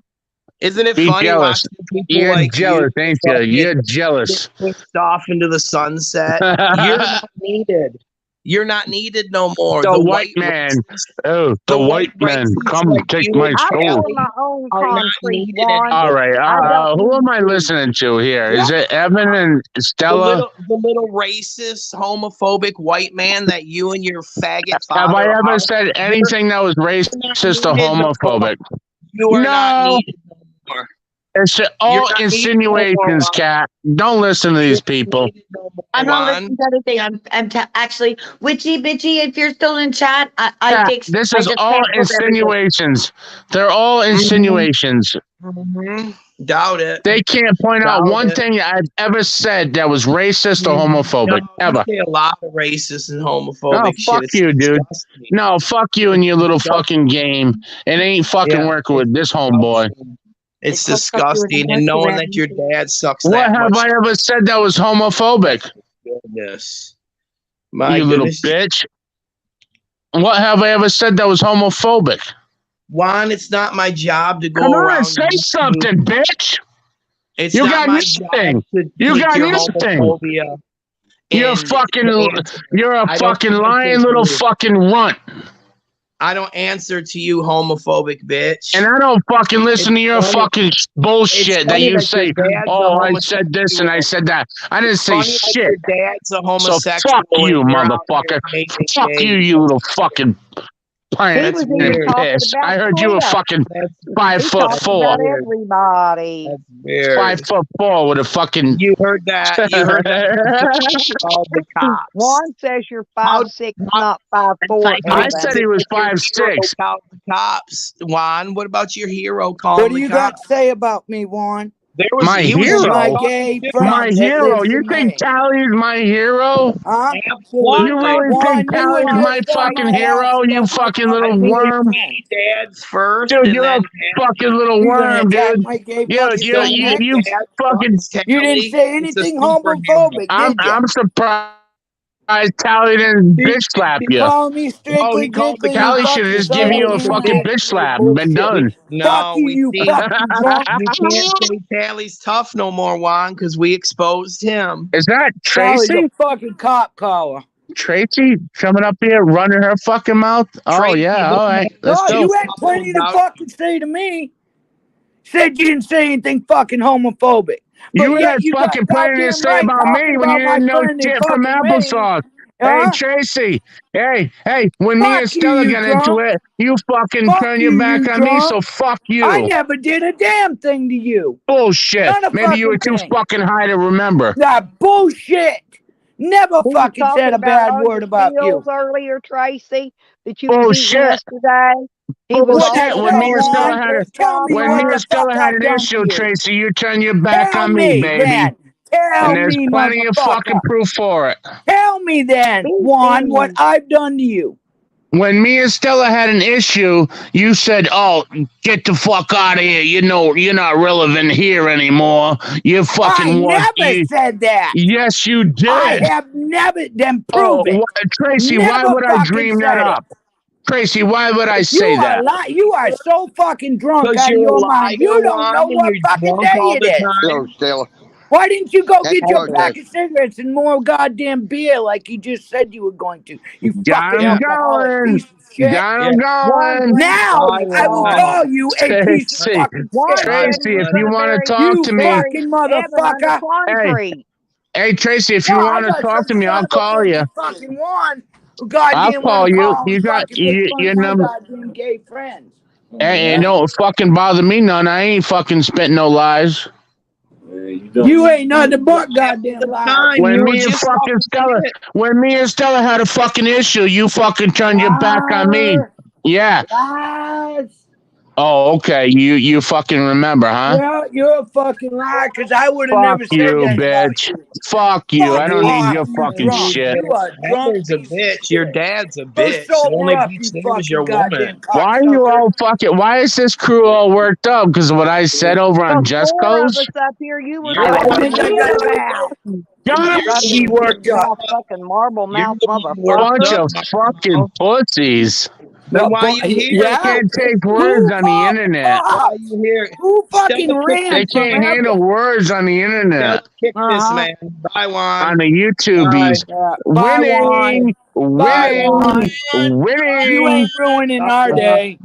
Isn't it Be funny jealous. watching people You're like you jealous, ain't you? fucking You're get jealous. pushed off into the sunset? You're not needed. You're not needed no more. The The white white man. racists, Oh, the the white white man. racists Come like take you my and I soul. pour Kelly my own are not concrete, needed Juan. All anymore. right. I don't Who am I need you. listening to here? Is it Evan and The Stella? little racist, homophobic white man that you and your faggot Have I father ever are. said You're anything that was not racist or needed no more. homophobic? You are not No. needed no more. It's You're all not needed no more, insinuations, Juan. Cat. Don't listen to You're these not people. needed no more, I'm not Juan. listening to anything. Actually, witchy bitchy. If you're still in chat, I Cat, fixed. this I is just all canceled everything. insinuations. They're all insinuations. Doubt it. They can't point out Doubt one it. thing I've ever said that was racist or homophobic. No, Ever. you say a lot of racist and No, homophobic shit. fuck It's you, dude. disgusting. No, fuck you and your little fucking game. It ain't fucking Yeah, working with it's this homeboy. disgusting. It's They called fuck you with a disgusting. And pussy, knowing that man. your dad sucks What that have much. I ever said that was homophobic? Goodness. My You little goodness. bitch. What have I ever said that was homophobic? Juan, it's not my job to go Come on, around. say YouTube. something, bitch. It's You not got my job nothing. to You take got your nothing. homophobia. You're and fucking. answer. You're a I don't fucking answer lying to little you. fucking runt. I don't answer to you, homophobic bitch. And I don't fucking listen to your funny. fucking bullshit It's that funny you that say. your dad's a Oh, I said this and I homosexual. said that. I didn't It's say funny that shit. your dad's a So homosexual. fuck you, and you're out motherfucker. there hating Fuck you, gays. you little fucking He planet was That's even weird. talking piss. about I heard you were Cliff. fucking That's 5'4". Talking about weird. everybody. That's weird. 5'4" with a fucking. You heard that? You heard that? Called the cops. Juan says you're How- 5'6", not 5'4". I said he was Your hero 5'6". called the cops. Juan, what about your hero What calling do the you got cops? to say about me, Juan? There was My he was hero? just My talking gay shit friend about My that hero? lives You in think Maine. Tally's my hero? Huh? absolutely. You really Juan, think you were Tally's my just at fucking my house hero? You about my fucking little fucking gay worm. friend. Dads first, Dude, and you're a then fucking little You gonna worm, attack dude. my gay You, fucking you, friend you, next? you fucking. You didn't say It's a anything superhero. homophobic, did you? I'm surprised Tally didn't bitch slap You you. call me Oh, strictly he called the dickly and Tally cops. should have fucking just given you a soberly and fucking bitch nasty and slap and been bullshit. done. Fuck No, you, we see. fucking drunk. You can't say Tally's tough no more, Juan, because we exposed him. Is that Sally's Tracy? a fucking cop caller. Tracy coming up here running her fucking mouth? Oh, Tracy, yeah. All right. Let's No, go. you had plenty to fucking say to me. Said you didn't say anything fucking homophobic. But You yet had you got fucking plenty to goddamn say right about me talking when you about my didn't know friend in shit from fucking Maine. applesauce. Hey, Huh? Tracy. Hey, when me and Fuck you, Stella you got into drunk. it, you fucking Fuck turn you, your back you on me, drunk. so fuck you. I never did a damn thing to you. Bullshit. Not a Maybe you were fucking too thing. fucking high to remember. That bullshit. Never He was fucking said talking a about bad all word your about you. skills earlier, Tracy, that you was eating Bullshit. yesterday. He was What Bullshit. you talking When say, me about and you Stella Juan? doing had a a good Tell job me when me what there. the and fuck Stella had I've an done to issue, you. Tracy, you turn your back Tell on me, me baby. then. Tell And there's me, plenty of fucking motherfucker. proof for it. Tell me then, He Juan, what seems I've done to you. When me and Stella had an issue, you said, "Oh, get the fuck out of here! You know, you're not relevant here anymore. You I fucking what? never said that. Yes, you I did. have never, then Oh, prove it. Tracy, why Never would I fucking dream that said it. up? Tracy, why would I You say are that? you are so fucking drunk Because out of you're a your mind. You liar, don't Juan, know and what you're fucking drunk day all it the is. Yo, time. Stella. Why didn't you go Hey, get your look, pack of cigarettes and more goddamn beer like you just said you were going to? You Got fucking him alcoholic going. piece of shit. Got Yeah. him Juan going. drinks Now very I will Juan. hard. call you a piece of Tracy, fucking Juan shit. said he Tracy, was if you gonna want to bury talk You to me, Terry's fucking heaven under motherfucker. hey, concrete. hey, Tracy, if you Well, I want to got talk some to me, I'll sons of call you. bitches fucking one who I'll goddamn want call to you. call You and got fucking make fun your of my number. goddamn gay friends. Hey, don't fucking bother me none. I ain't fucking spitting no lies. You ain't nothing but goddamn The liar. time When you were me and just fucking talking Stella, shit. had a fucking issue, you fucking turned your back on me. Liar. Yeah. Lies. Oh, okay. You fucking remember, huh? Yeah, you're a fucking liar because I would have Fuck never said you, that about bitch. you. Fuck you. I Fuck don't need off, your you fucking drunk. shit. You are a drunk Heather's a piece of bitch. Your shit. dad's a Go bitch. The sober only up, bitch you there is fucking your woman. goddamn Why are you cocksucker. all fucking? Why is this crew all worked up? Because of what I said over on The four of Jesco's? us up here, you was You're I the talking think I one. got shit a about. Got got to be Fucking big worked up. mouth, fucking marble You're mouth the one worked bunch motherfucker. up. of fucking pussies. Then why you here? Yeah. Can't take words Who on the called internet. Why cops? you here? Who Stella fucking kick They ran this from can't man. handle heaven? words on the Stella internet. kick this Uh-huh. man. Bye, Juan. On the YouTubies. Bye. Yeah. Bye, Juan. Winning, Bye, winning, Juan. You winning, ain't ruining our Bye. day.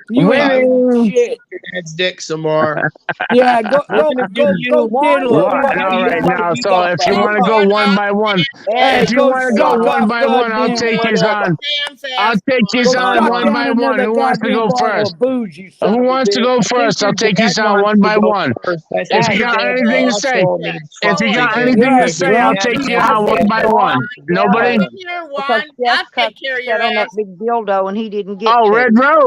You ain't Bye. doing winning. shit. Your dad's dick some more. Yeah, We're gonna give go you. Juan diddle We're a said gonna What? that give fucking All he you right, was what guy. now, you so got if you back. want to go one by one, hey, Hey, if you go want to go suck one off by one, I'll goddamn take his whatever. on. I'll take his Go on suck one down by one. another Who wants to goddamn go bottle first? of booze, you son Who of a wants to bitch. go I think first? your I'll take his dad on wants one to by go one. first. I If think you your got dad's anything to say, asshole needs if you fucking. got And anything to Yeah, say, your I'll drunk dad take piece you needs of to on one get shit. by his one. shit Nobody? together. because Jeff sat on that big dildo and he didn't get Oh, to.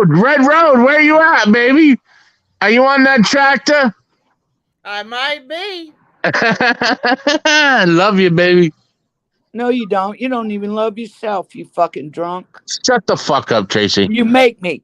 Red Road, where you at, baby? Are you on that tractor? I might be. Love you, baby. No, you don't. You don't even love yourself, you fucking drunk. Shut the fuck up, Tracy. You make me.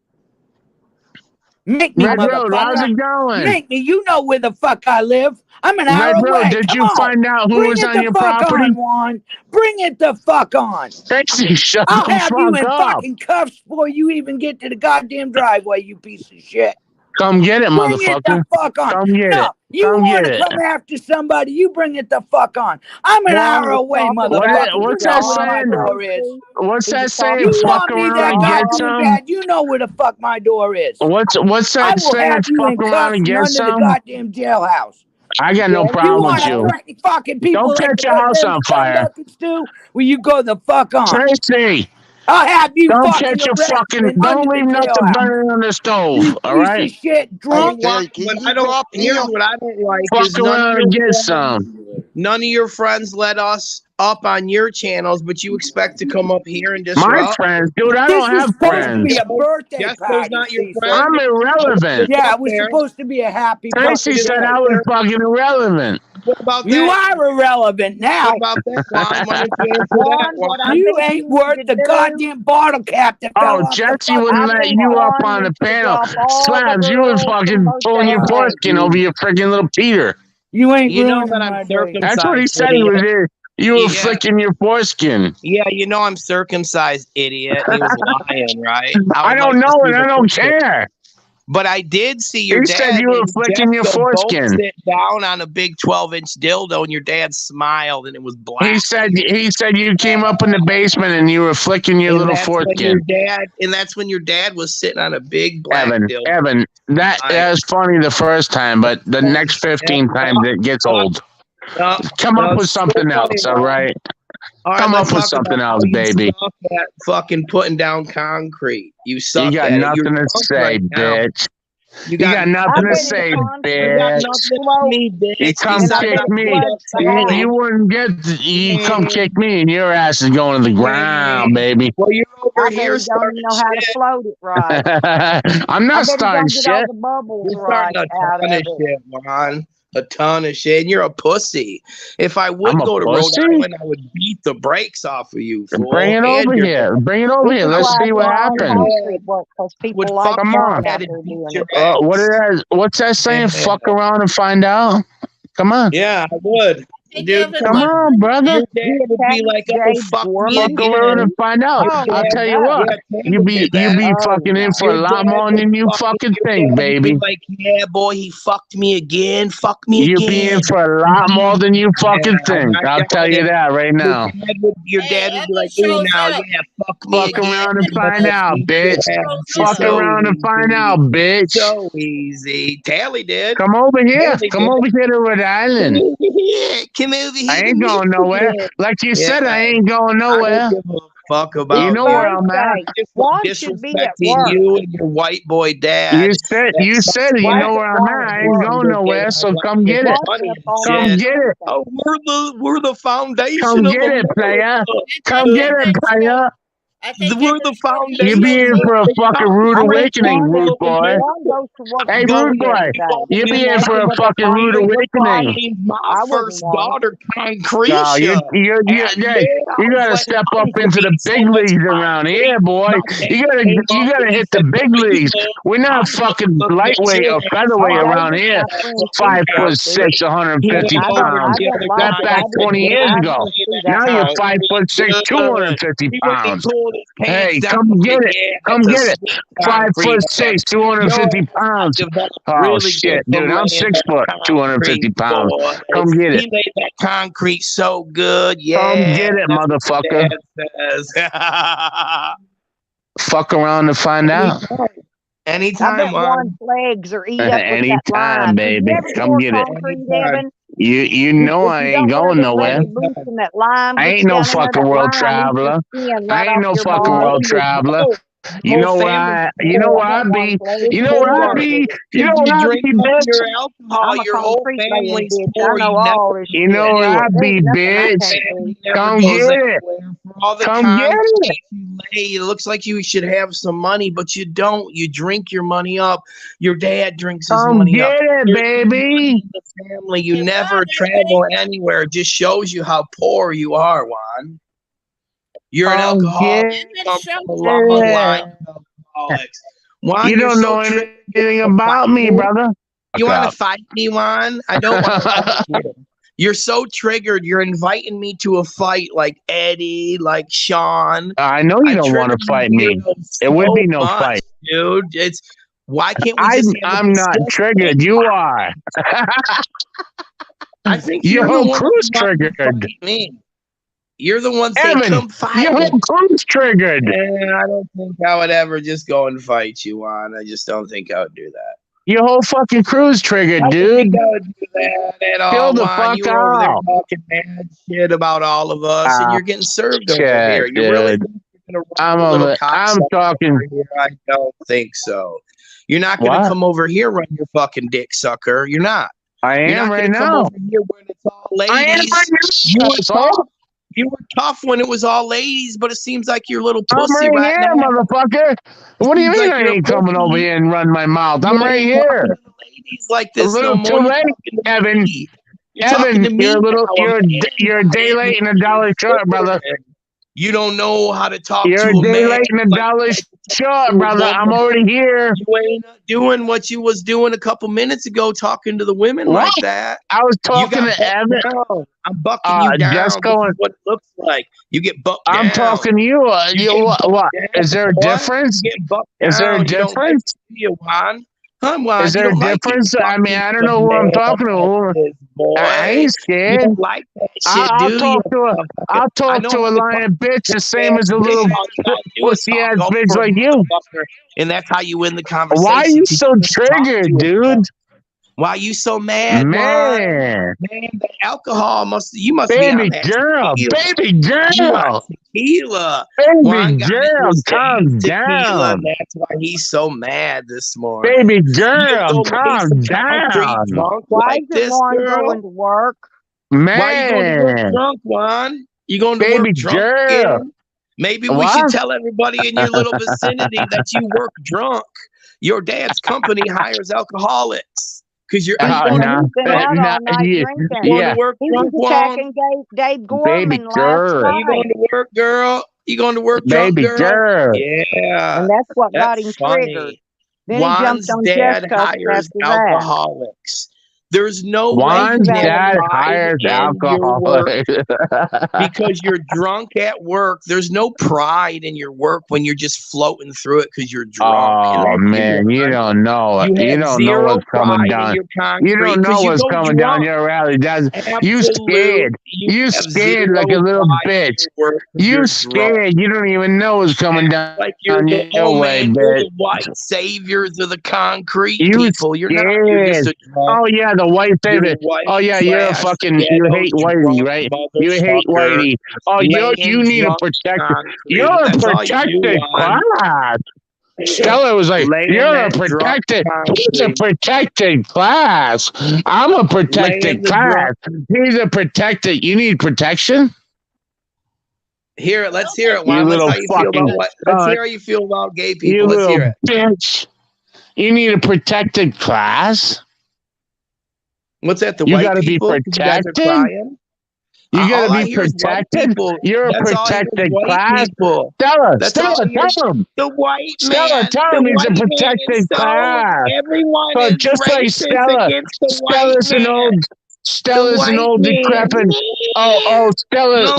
Make me, Red Road, how's motherfucker. it going? Make me. You know where the fuck I live. I'm an hour Red Road, away. did Come you on. find out who Bring was it on the your fuck property? on, Juan. Bring it the fuck on. Tracy, shut I'll the have you fuck in up. fucking cuffs before you even get to the goddamn driveway, you piece of shit. Come get it, Bring it motherfucker. the fuck on. Come get it. No, you Come want get to it. come after somebody, you bring it the fuck on. I'm an Juan hour was away, talking about motherfucker. his You What's know that where job, my saying? door is. Tracy. What's He that was saying? talking You about Fuck want his me around that and get job. goddamn some? bad, you know where the fuck my door is. What's I that will saying? have you Fuck in around cuffs and and get under the some? goddamn jailhouse. I got no Yes, You problem you with want to you. know. threaten fucking people Don't like catch the your house them on scum fire. buckets do? Will you go the fuck on? Tracy, I'll have you don't fucking catch your arrested fucking, and don't under the leave nothing jailhouse. burning on the stove, You all piece right? of shit, Hey, drunk. Juan, Terry, can but you I don't. drop Here's him? what I don't like Fuck is none of around your and get friends. some. None of your friends let us up on your channels, but you expect to come up here and My disrupt. friends, dude, I This don't was have supposed to be friends. a birthday Jesco's party, not your Cecil. friend. I'm irrelevant. Just Yeah, up it was there. supposed to be a happy Tracy fucking Just said up day. I was there. fucking irrelevant. What about You that? are irrelevant What now. about that, Juan? Why don't you answer that, Juan, what I Juan? You think ain't you need worth to the do, goddamn bottle cap that Oh, fell off the Jesse fucking I wouldn't let think you sidewalk. up Juan on the needs to panel. drop all the Slabs, you was girls from fucking pulling your Fuck Homestead. foreskin over you. your freaking little Peter. You ain't You know ruining that I'm my day. That's what he circumcised, said he was idiot. here. You were Yeah, flicking your foreskin. yeah. You know I'm circumcised, idiot. And he was lying, right? I I would don't like to know see and the I don't picture. care. But I did see your He said dad you were and flicking your Jessica both foreskin. sit down on a big 12-inch dildo, and your dad smiled, and it was black. He said you came up in the basement and you were flicking your And little that's when your foreskin. dad, and that's when your dad was sitting on a big black dildo. Evan, that was funny the first time, but the next 15 times it gets old. Come up with Still something funny, else, all Juan. right? All right, Come let's up with talk something about how else, you baby. suck at fucking putting down concrete. You You suck got at it. You're nothing to drunk say, right now. bitch. You got nothing I to bet say, it's constant You got bitch. nothing on me, bitch. You come and I kick bet it me. floods the You house. wouldn't get. You come kick me, and your ass is going to the ground, baby. Well, you're over I bet here he don't even starting know how to shit. float it right. I'm I not bet he starting don't get all shit. the bubbles You're right starting a out ton of of it. shit, Ron. A ton of shit. And you're a pussy. If I I'm would a go to Rhode pussy. Island, I would beat the brakes off of you, Bring fool. it And over your here. dad. Bring it over This here. is Let's why I see what do all the happens. concrete work, because Would people like fuck Come your on. John out dad and there beat doing your it. ass. What's that saying? Yeah. Fuck around and find out. Come on. Yeah, I would. They Dude, give him Come money. on, brother. Your dad He would be attacked like, oh, Jay fuck me Fuck around and again. Borman. find out. Your Oh I'll my dad, tell you God. what. yeah, Ted You would be do that. fucking in Oh for a Your lot dad more would than you fucking, fucking your think, dad would be baby. like, yeah, boy, he fucked me again. Fuck me You be in again. for a lot more than you fucking Yeah, think. I I'll doubt tell you it. that right now. Your Hey, dad would be Evan like, ooh, shows now, up. yeah, fuck me Fuck again. around and I'm find gonna out, beat bitch. your Shows ass. It's up. Fuck so around and find easy. out, bitch. So easy. Tally did. Come over here. Tally Come did. over here to Rhode Island. Come over I here to ain't going nowhere. Michigan. Like you Yeah, said, I ain't going I nowhere. don't give a fuck You about know where that. I'm at. Thursday. Juan should be at Disrespecting work. you and your white boy dad. You said you Why know isn't where I'm Juan at. at I ain't work? going nowhere, so come get it. Juan's up all Come day get it. Thursday. Oh, we're the foundation Come of get it, America. player. I Come think get it, Evan showed. player. I think We're Evan the showed You foundation. be in yesterday. for a fucking rude I think awakening, Juan rude boy. goes to work Hey, Go rude early in, boy. every day. You be And in that's for a what the fucking rude concrete awakening. named my I wouldn't first know. daughter, No, Concretia. hey, you gotta step up into the big leagues around here, boy. You gotta hit the big leagues. We're not fucking lightweight or I featherweight around dated here. my friend 5'6", Susie. 150 I pounds. don't like That it. back 20 years I ago. didn't see that Now you're much. 5'6", 250 pounds. Pulled his pants Hey, down. come get it. Yeah, Come that's a get it. sweet 5'6", 250 pounds. developed Oh really shit, good dude! from I'm laying 6 that foot, concrete, 250 pounds. boy. Come get it. He laid that concrete so good. Yeah, Come get it, that's what motherfucker. Dad says. Fuck around and find out. I Anytime, bet Juan's legs are eat up with that Anytime, lime. Did baby. you ever Come pour get it. concrete, Anytime. Evan? You know If I you ain't don't wear going them nowhere. leather boots and that lime I gets ain't no down in there, fucking that world lime eats traveler. the skin I right ain't off no your fucking body. world traveler. You Whole know where family. I bet Juan's legs You know are where eat I up be? with it. You know If where you I drink be, up bitch? your alcohol, I'm a your whole concrete laying family's bitch. I poor. know You never all this You shit. know where I There's be, nothing I bitch. can't do. family never Come goes get it. anywhere. For all the Come get concrete it. you lay, it looks like you should have some money, but you don't. You drink your money up. Your dad drinks his Come money up. get it, There's no money baby. in the family. You Hey, never Juan, travel anywhere. It just shows you how poor you are, Juan. You're an Come alcoholic. get You Evan come showed from a long line it. of alcoholics. Juan, You you're don't so know triggered. anything You wanna about fight me, me? brother. You want to Fuck fight me, Juan? I don't want to fight up. you. You're so triggered. You're inviting me to a fight like Eddie, like Sean. I know you I don't want to triggered your fight me. ego It would so be no much, fight. dude. It's why can't we just have a I'm not discussion? triggered. You are. I think Your you're the whole one crew's who wants to triggered. fight me. You're the one saying, Evan, "Come fight your me." whole crew's triggered. I don't think I would ever just go and fight you, Juan. I just don't think I would do that. Your whole fucking crew's triggered, I don't dude. think I would do that at Chill all, the Juan. fuck You were over there out. talking mad shit about all of us, and Ah, you're getting served over shit, here. You really dude. think you're gonna run a little I'm cocksucker talking. over here? I don't think so. You're not gonna What? come over here, run your fucking dick sucker. You're not. I You're am not right gonna come now. over here when it's all I am ladies. right You now, were asshole. tough. You were tough when it was all ladies, but it seems like you're a little I'm pussy right right here, now. motherfucker. What do you Seems mean like I you're a ain't coming over pussy. here and run my mouth? You I'm right ain't talking here. to the ladies like A this no little too more. You're late, talking to Evan. me. You're talking to Evan, me you're a little. now, a man, You're a not day late and a dollar short, brother. You don't know how to talk You're to a a day man late and a like dollar to short, a brother. I'm woman. already here. You ain't doing what you was doing a couple minutes ago, talking to the women What? like that. I was You talking got to bucked Evan. down. I'm bucking you down. Just This is going. what it looks like. You get bucked I'm down. talking to you. You You get what? bucked What? down. Is there a What? difference? You get bucked Is there a down. You don't like difference? to see you, Juan. Huh, Juan? Is You there a don't like it. difference? You're I mean, talking I to don't a know who I'm man talking like to. this, I boy. ain't You scared. don't like that shit, I'll do talk you? to a. I'll I talk know to how a to talk lying bitch to the a same as a bitch. little All you gotta do is pussy talk ass bitch over a like you. motherfucker, and that's how you win the Why are conversation. you 'Cause so you can't talk triggered, to a dude? Why you so mad, Juan? Man, Man, the alcohol you must be baby on that girl, tequila. baby You on girl, tequila. baby Juan got girl, into calm tequila, and down. that's why he's so mad this morning. Baby You girl, go lay calm some concrete down. drunk Why like isn't this, Juan girl? going to work? Why you going to work Man, drunk, Juan? You going to baby work drunk girl. again? Maybe we What? should tell everybody in your little vicinity that you work drunk. Your dad's company hires alcoholics because you're He's acting like No, he's been drunk. out no, all night You drinking. going to yeah, work He drunk, was Juan? attacking Dave baby Gorman last girl, You going night, to work, girl? You going to work drunk, baby girl? girl. Yeah, and that's what got that's him triggered. funny. Then he jumped Juan's on dad Jessica hires after that. alcoholics. There's no way Juan's you have dad pride hires in your alcohol. work because you're drunk at work. There's no pride in your work when you're just floating through it because you're drunk. And Oh that's you, man, you Juan. don't know it. You You have don't know zero what's coming pride in down. your You concrete don't know because you what's go coming down drunk. your alley. That's you Absolute. scared. You You have scared zero like a little pride bitch. in your work because You you're drunk. scared. You don't even know what's coming Act down like you're the your way, man, you're bitch. the white saviors of the concrete You people. You're not. You're just scared. a drunk. Oh yeah, the white You're favorite. white Oh yeah, you're a slash fucking. You ghetto hate Whitey, drunk right? You hate motherfucker Whitey. Oh, you laying need a drunk protector. You're concrete. a That's all you do, protected Juan. class. Stella was like, Laying "You're a that drunk protected. He's a concrete. protected class. I'm a protected Laying the class. drunk. He's a protected. You need protection. Hear it. Let's hear it, You Juan. Let's little how you feel fucking about what. Let's cunt. hear how you feel about gay You people. Let's little hear it. bitch. You need a protected class. What's that? The You white got to be people? 'Cause you guys are protected. crying. You got All to I be hear is white protected. people. You're a That's all I hear is protected white class. people. Stella, That's all Stella, I hear. tell him. The white Stella, man. tell The him he's a white man is protected so. class. Everyone So is just like racist Stella, against the white man. The Stella's an white old man. decrepit. Oh Stella's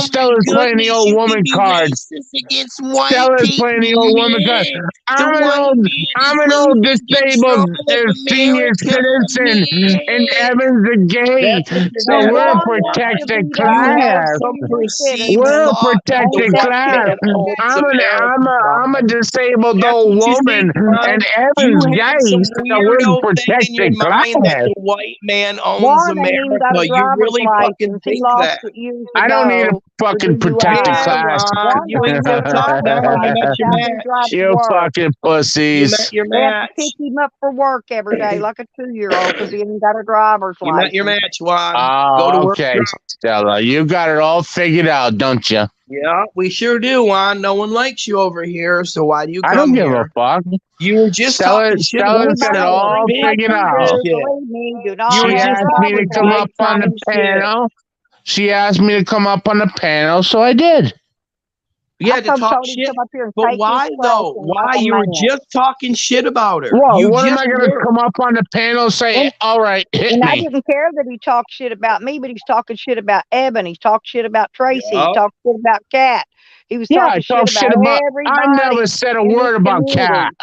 my playing the goodness, old you can woman be card. racist against white Stella's people. playing the old woman card. Man. The I'm white an man is old losing control disabled of senior America. citizen, and Man. Evan's a gay. That's what your So dad's we're a all Juan wants about. to protected be the You have class. some senior perceived citizen. We're a thought that the Ain't protected that white class. man stupid? owns I'm America. a disabled That's old what you woman, think, Juan. and You Evan's have gay. some So we're a weirdo thing in your protected mind that class. the white man owns Juan ain't even got a America. You driver's really fucking license. He think lost that. it years I don't need a ago for fucking protected Yeah, DUI. class. Juan. Juan You don't ain't even so have a tough driver's now. You met license. your How can he drive match. to You work? fucking You met pussies. your They have to pick match. him up for work every day like a 2-year-old because he ain't got a driver's You met your license. match, Juan. Go to Oh, work okay, drunk. Stella. You got it all figured out, don't you? Yeah, we sure do, Juan. No one likes you over here, so why do you I don't come give a here? fuck. You were just talking shit about Stella's got it Anybody that Stella. all thinks like Big figured you out. do, shit. believe me, do You not were She have a just asked me to driver's talking come up big on the license. time shit. panel. She asked me to come up on the panel, so I did. You I had to talk told him to shit. come up here and But take why his place though? and Why? like a You were man. just talking shit about her. Well, You what am just I going to were. come up on the panel and say, And, all right, hit and I me? didn't care that he talked shit about me, but he's talking shit about Evan. He's talking shit about Tracy. He Yeah. talked shit about Kat. He was Yeah, I talking shit talk about shit about. I everybody never said a in this word about Cat. community.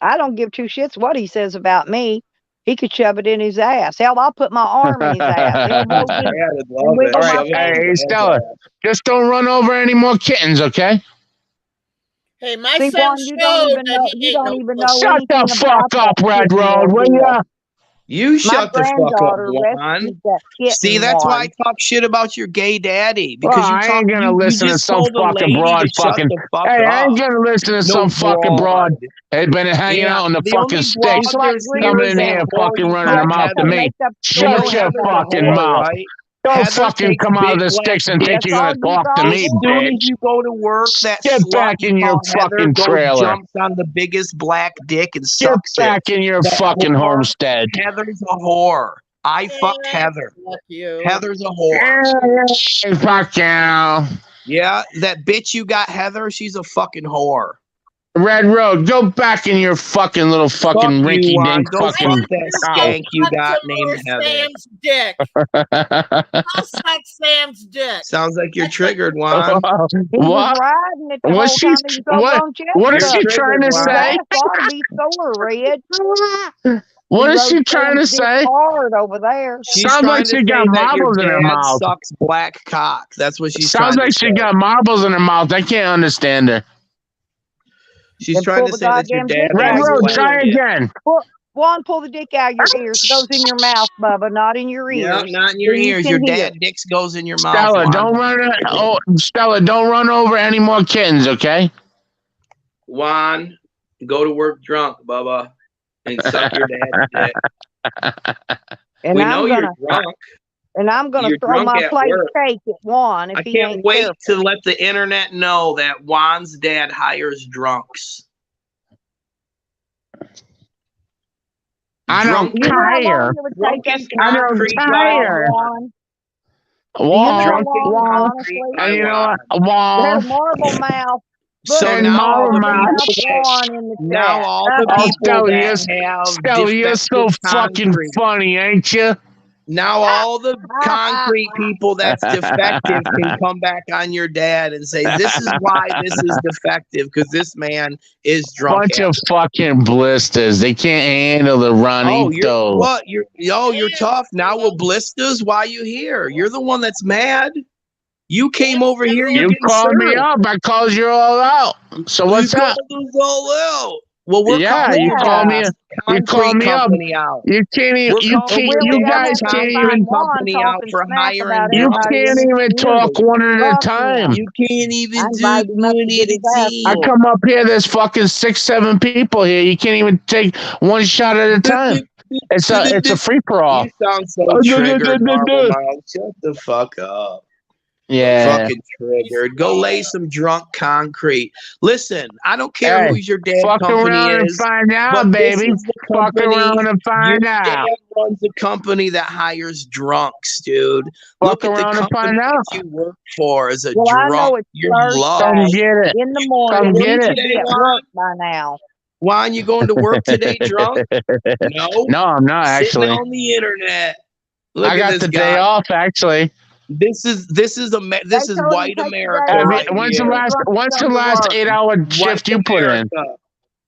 I don't give two shits what he says about me. He could shove it in his ass. Hell, I'll put my arm in his ass and Yeah, hold him I'd and love it. wiggle All my right, Shove it in finger. hey, his Stella, ass. just don't run over any more kittens, okay? Hey, my See, son Juan, you don't showed even that know. he You ain't don't no even know pussy. Shut the anything fuck about up, that Red kitten Road, will ordeal. ya? You My shut the fuck up, granddaughter Juan. rescued that kitten. See, that's why I Juan. talk shit about your gay daddy Well, because I ain't gonna you listen to just some told a fucking lady broad to shut fucking. the fuck Hey, I up. ain't gonna listen to No some fucking broad. broad. Hey, been hanging Yeah, out in the the fucking only sticks, She's broad like there's Grease here coming is in that here Mountain. whore fucking you running call her mouth to She'll Heather. me. make up You know Shut stories your Heather's about a fucking you. whore, mouth. right? Don't Heather fucking takes come out of big the black sticks and think dicks. That's you're all gonna you talk to thought me, As was. soon as bitch. you go to work, that Get slut back you in your call Heather fucking goes trailer. jumps on the biggest black dick and Get sucks it. back in your That fucking whore, homestead. Heather's a whore. I fucked Heather. Fuck you. Heather's a whore. Hey, fuck you. Yeah, that bitch you got, Heather, she's a fucking whore. Red Road, go back in your fucking little Fuck fucking you, rinky Juan. dink Go I fuck fucking want that you to cow. skank you suck got some named more Heather. Sam's dick. I'll suck Sam's dick. Sounds like you're triggered, Juan. He was What? riding it the What's whole she? time he was over on What is Jessica. she trying triggered, to His Juan. say? ass ought to be sore, Red. What He is she rode trying Sam's to dick say? hard over there. She's Sounds like trying to she got say that your marbles in her dad mouth. sucks black cock. That's what she's Sounds trying like to she say. got marbles in her mouth. I can't understand her. She's Then trying pull to the say that your goddamn dad dick Red out likes of Road, your black ear. try dick. again. Pull, Juan, pull the dick out of your ears. It goes in your mouth, Bubba, not in your Yeah, ears. not in your So you ears. can Your hear. dad dicks goes in your mouth. Stella, Juan. don't run. Stella, don't run over any more kittens, okay? Juan, go to work drunk, Bubba, and suck your dad's dick. And We I'm know gonna you're drunk. and I'm gonna You're throw drunk my at plate work. of cake at Juan if I he can't ain't wait careful. to let the internet know that Juan's dad hires drunks. I don't You know how care. long it would take us Drunken I don't concrete to care. Juan? Do you Wall, know how Drunken long, wall, concrete honestly? by and you know Juan. what? That Wall, marble mouth. So Look, and now all marble the marble mouth. mouth people Juan in the now chat. all the Oh, people that have Stella, you're so defective fucking concrete. funny, ain't you? Now all the concrete people that's defective can come back on your dad and say, this is why this is defective, because this man is drunk. Bunch of fucking blisters. They can't handle the Oh, you're Ranito. what? You're tough. Now with blisters, why you here? You're the one that's mad. You came over here, you're You getting called me served. up. I called you all out. So what's You up? called us all out. Well, we're Yeah, calling you the called me. You concrete called me up. company out. You can't even. We're You calling can't. Well, You Willie, I'm guys gonna have can't to find even. Juan company out talking for smack hiring about You everybody drunks. in can't this even talk community. one at a Fuck time. him. You can't I even invited him up to get his ass I whooped. come up here. There's fucking 6, 7 people here. You can't even take one shot at a time. It's a free for all. You sound so triggered, Marble Mouth. Shut the fuck up. Yeah. Fucking triggered. Go lay some drunk concrete. Listen, I don't care Hey, who's your dad fuck company around and is, find out, but this baby. is the Fuck company. around and Your find out. dad runs a company that hires drunks, dude. Look Fuck at the around and company find out. that you work for as a Well, I know drunk. it's You're Come loved. Thursday get it. in the You morning. Come going to get work You it. should today, be at Juan? work by now. Juan, you going to work today drunk? No. No, I'm not Sitting actually. on the internet. Look I at got this the guy. day off actually. This is They told white him take the America day off. right When's the here. last Drunk when's the come to last work. 8-hour White shift you put in? America.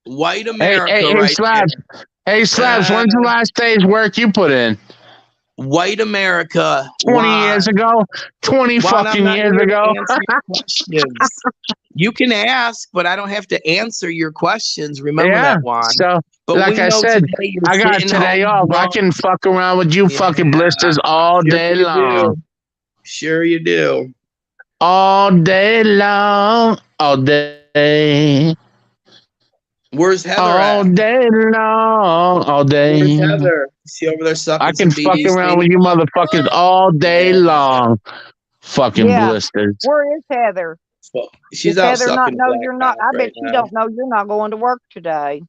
White Hey, America hey, right Slabs. here. Hey, Slabs, when's the last day's work you put in? White America. 20 years ago? 20 Juan, I'm fucking not years here to ago? answer your questions. You can ask, but I don't have to answer your questions. Remember Yeah. that, Juan. So, But like we I know said, today you're I got sitting today home off. I drunk. can fuck around with you fucking blisters all Sure day you long. do. Sure you do. All day long. All day. Where's Heather All at? day long. All day. Where's Heather? Is she over there sucking I can some fuck BDC? around with you motherfuckers all day long. Fucking Yeah. blisters. Where is Heather? She's Does out Heather not sucking know black you're not? cock I bet right she now. don't know you're not going to work today.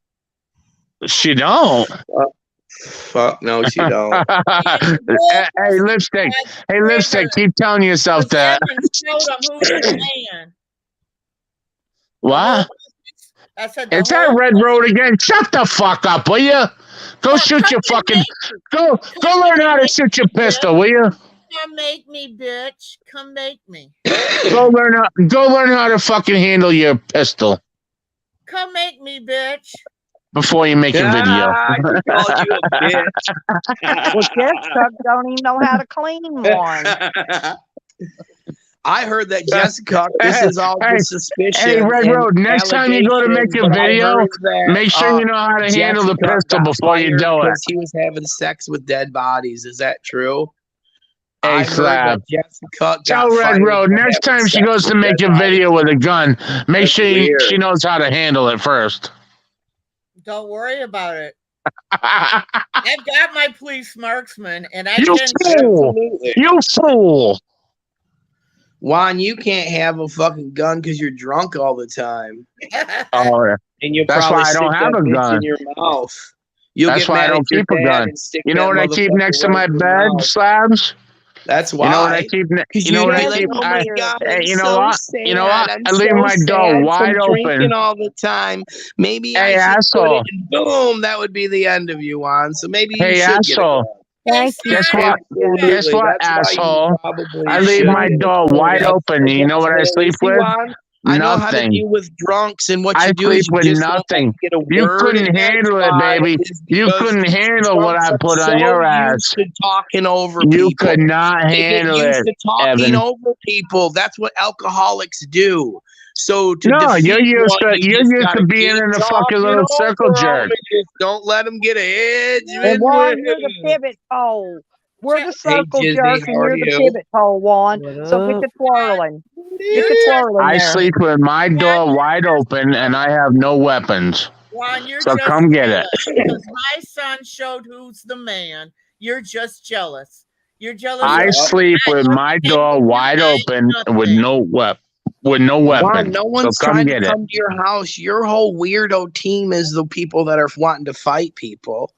She don't. Fuck no, she don't. Hey, lipstick. Hey, lipstick. Keep telling yourself that. Showed him who's the man. What? I said, Is that Red Road again? Shut the fuck up, will you? Go shoot your fucking. Go learn how to shoot your pistol, will you? Come make me, bitch. Come make me. Go learn how to fucking handle your pistol Come make me, bitch. before you make a video. He called you a bitch. Well, Jessica don't even know how to clean one. I heard that Jessica, this is all just suspicion. Hey, Red and Road, next time you go to make a allegations, but I video, heard that, make sure you know how to handle the Jessica pistol got before you fired do it. because he was having sex with dead bodies. Is that true? Hey, I heard that Slab. Jessica Tell got Red fired Road, for next having time she sex goes to with make dead a video bodies. with a gun, make That's sure weird. she knows how to handle it first. Don't worry about it. I've got my police marksman, and I You can. fool! Absolutely. You fool! Juan, you can't have a fucking gun because you're drunk all the time. Oh, yeah. And you'll That's probably why I don't stick have that a bitch gun. in your mouth. You'll That's get why I mad don't at your keep a dad gun. and stick You know that what I keep motherfucker next to right my in your bed, mouth. Slabs? That's why. You know what I keep? Because You know what I Yes, keep? oh my God, Hey, I'm you know so what? sad. You know what? I'm I leave so my door sad wide from drinking open. all the time. Maybe Hey, I should put asshole. it, and boom, that would be the end of you, Juan. So maybe you Hey, should get a asshole. gun. Thank you. Guess what? Absolutely. Guess what, That's why you asshole? probably I leave should my get a door gun. wide open. You know what I sleep See, with? Juan? I know how to Nothing. deal with drunks, and what I you do sleep is you with just won't let nothing. me get a You word in couldn't handle it, edgewise baby. is You because couldn't handle what drunks I are put on so your ass. used to talking over You people. could not They get handle used it, to talking Evan. over people. That's what alcoholics do. So to No, defeat you're used one, to you just gotta being in keep a fucking talking little circle over 'em jerk. and just don't let them get ahead. And Juan, you're the pivot pole. We're the Hey, circle Jizzy, jerk, how and are you're the you? pivot pole, Juan. What So get up? to twirling. Get You're to just twirling I there. sleep with my door wide open and I have no weapons. Juan, you're So just come get it. jealous because my son showed who's the man. You're just jealous. You're jealous. I Yeah. sleep with my door wide open with no Juan, weapons. no So one's come trying to get it. come to your house. Your whole weirdo team is the people that are wanting to fight people.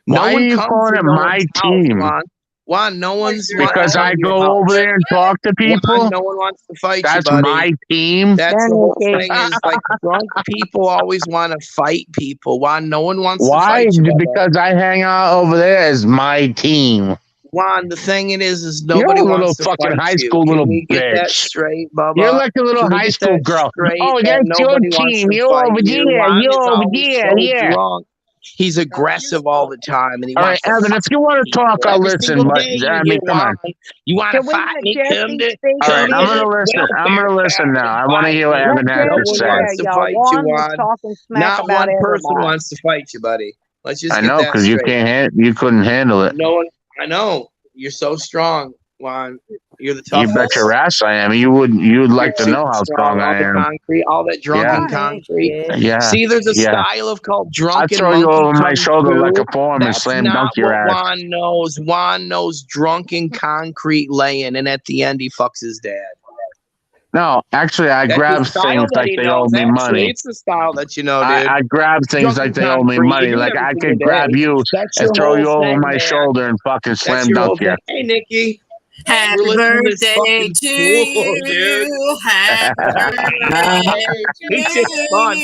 No Why are one you comes calling to it no my one's house, team? Juan. Juan, no one's wanting to Because come I to your go house. over there and talk to Juan, people? no one wants to fight you, That's buddy. my team? That's the Then whole okay. thing is like drunk people always want to fight people. Juan, no one wants to Why? fight you, brother. Because I hang out over there as my team. Juan, the thing it is You're nobody a little wants to fucking fight high you. school Can little we get that bitch. straight, Bubba? You're like a little Can we high get school that girl. straight Oh, that that's your nobody wants team. to You fight over you? there. Juan You is over always there. so Yeah. drunk. He's aggressive all the time, and he All right, wants to Evan, fight if you want to talk, people. I'll Every listen. single But day you I hear mean, come on. Juan. You want to Can we fight let me? Jesse speak All right, a I'm minute? gonna listen. I'm Welfare gonna listen pack now. and I want to fight hear what me. Let Evan has No to Jesse one say. wants tell to y'all. fight you, Juan was Juan. talking smack Not about one person everybody. wants to fight you, buddy. Let's just I get know, that because you straight. you couldn't handle it. No one. I know you're so strong, Juan. You're the You toughest. bet your ass I am. You'd like to Super know how strong all I the am. concrete, all that drunken Juan ain't concrete. shit. Yeah. See, there's a Yeah. style of called I'd drunken throw you monkey over my kung shoulder like fu. a form and That's slam not dunk your what ass. Juan knows. Juan knows drunken concrete laying, and at the end, he fucks his dad. No, actually, I That's grab the style things that like he they owe knows. me Actually, money. it's the style that you know, dude. I grab things like Drunken they owe me concrete. money. You do it Like every I single could grab day. you That's and your throw whole you over thing, my man. shoulder and fucking That's slam your dunk whole you. thing. Hey, Nikki. Happy We're listening to this birthday fucking to fool, dude. you. Happy birthday It's to just fun.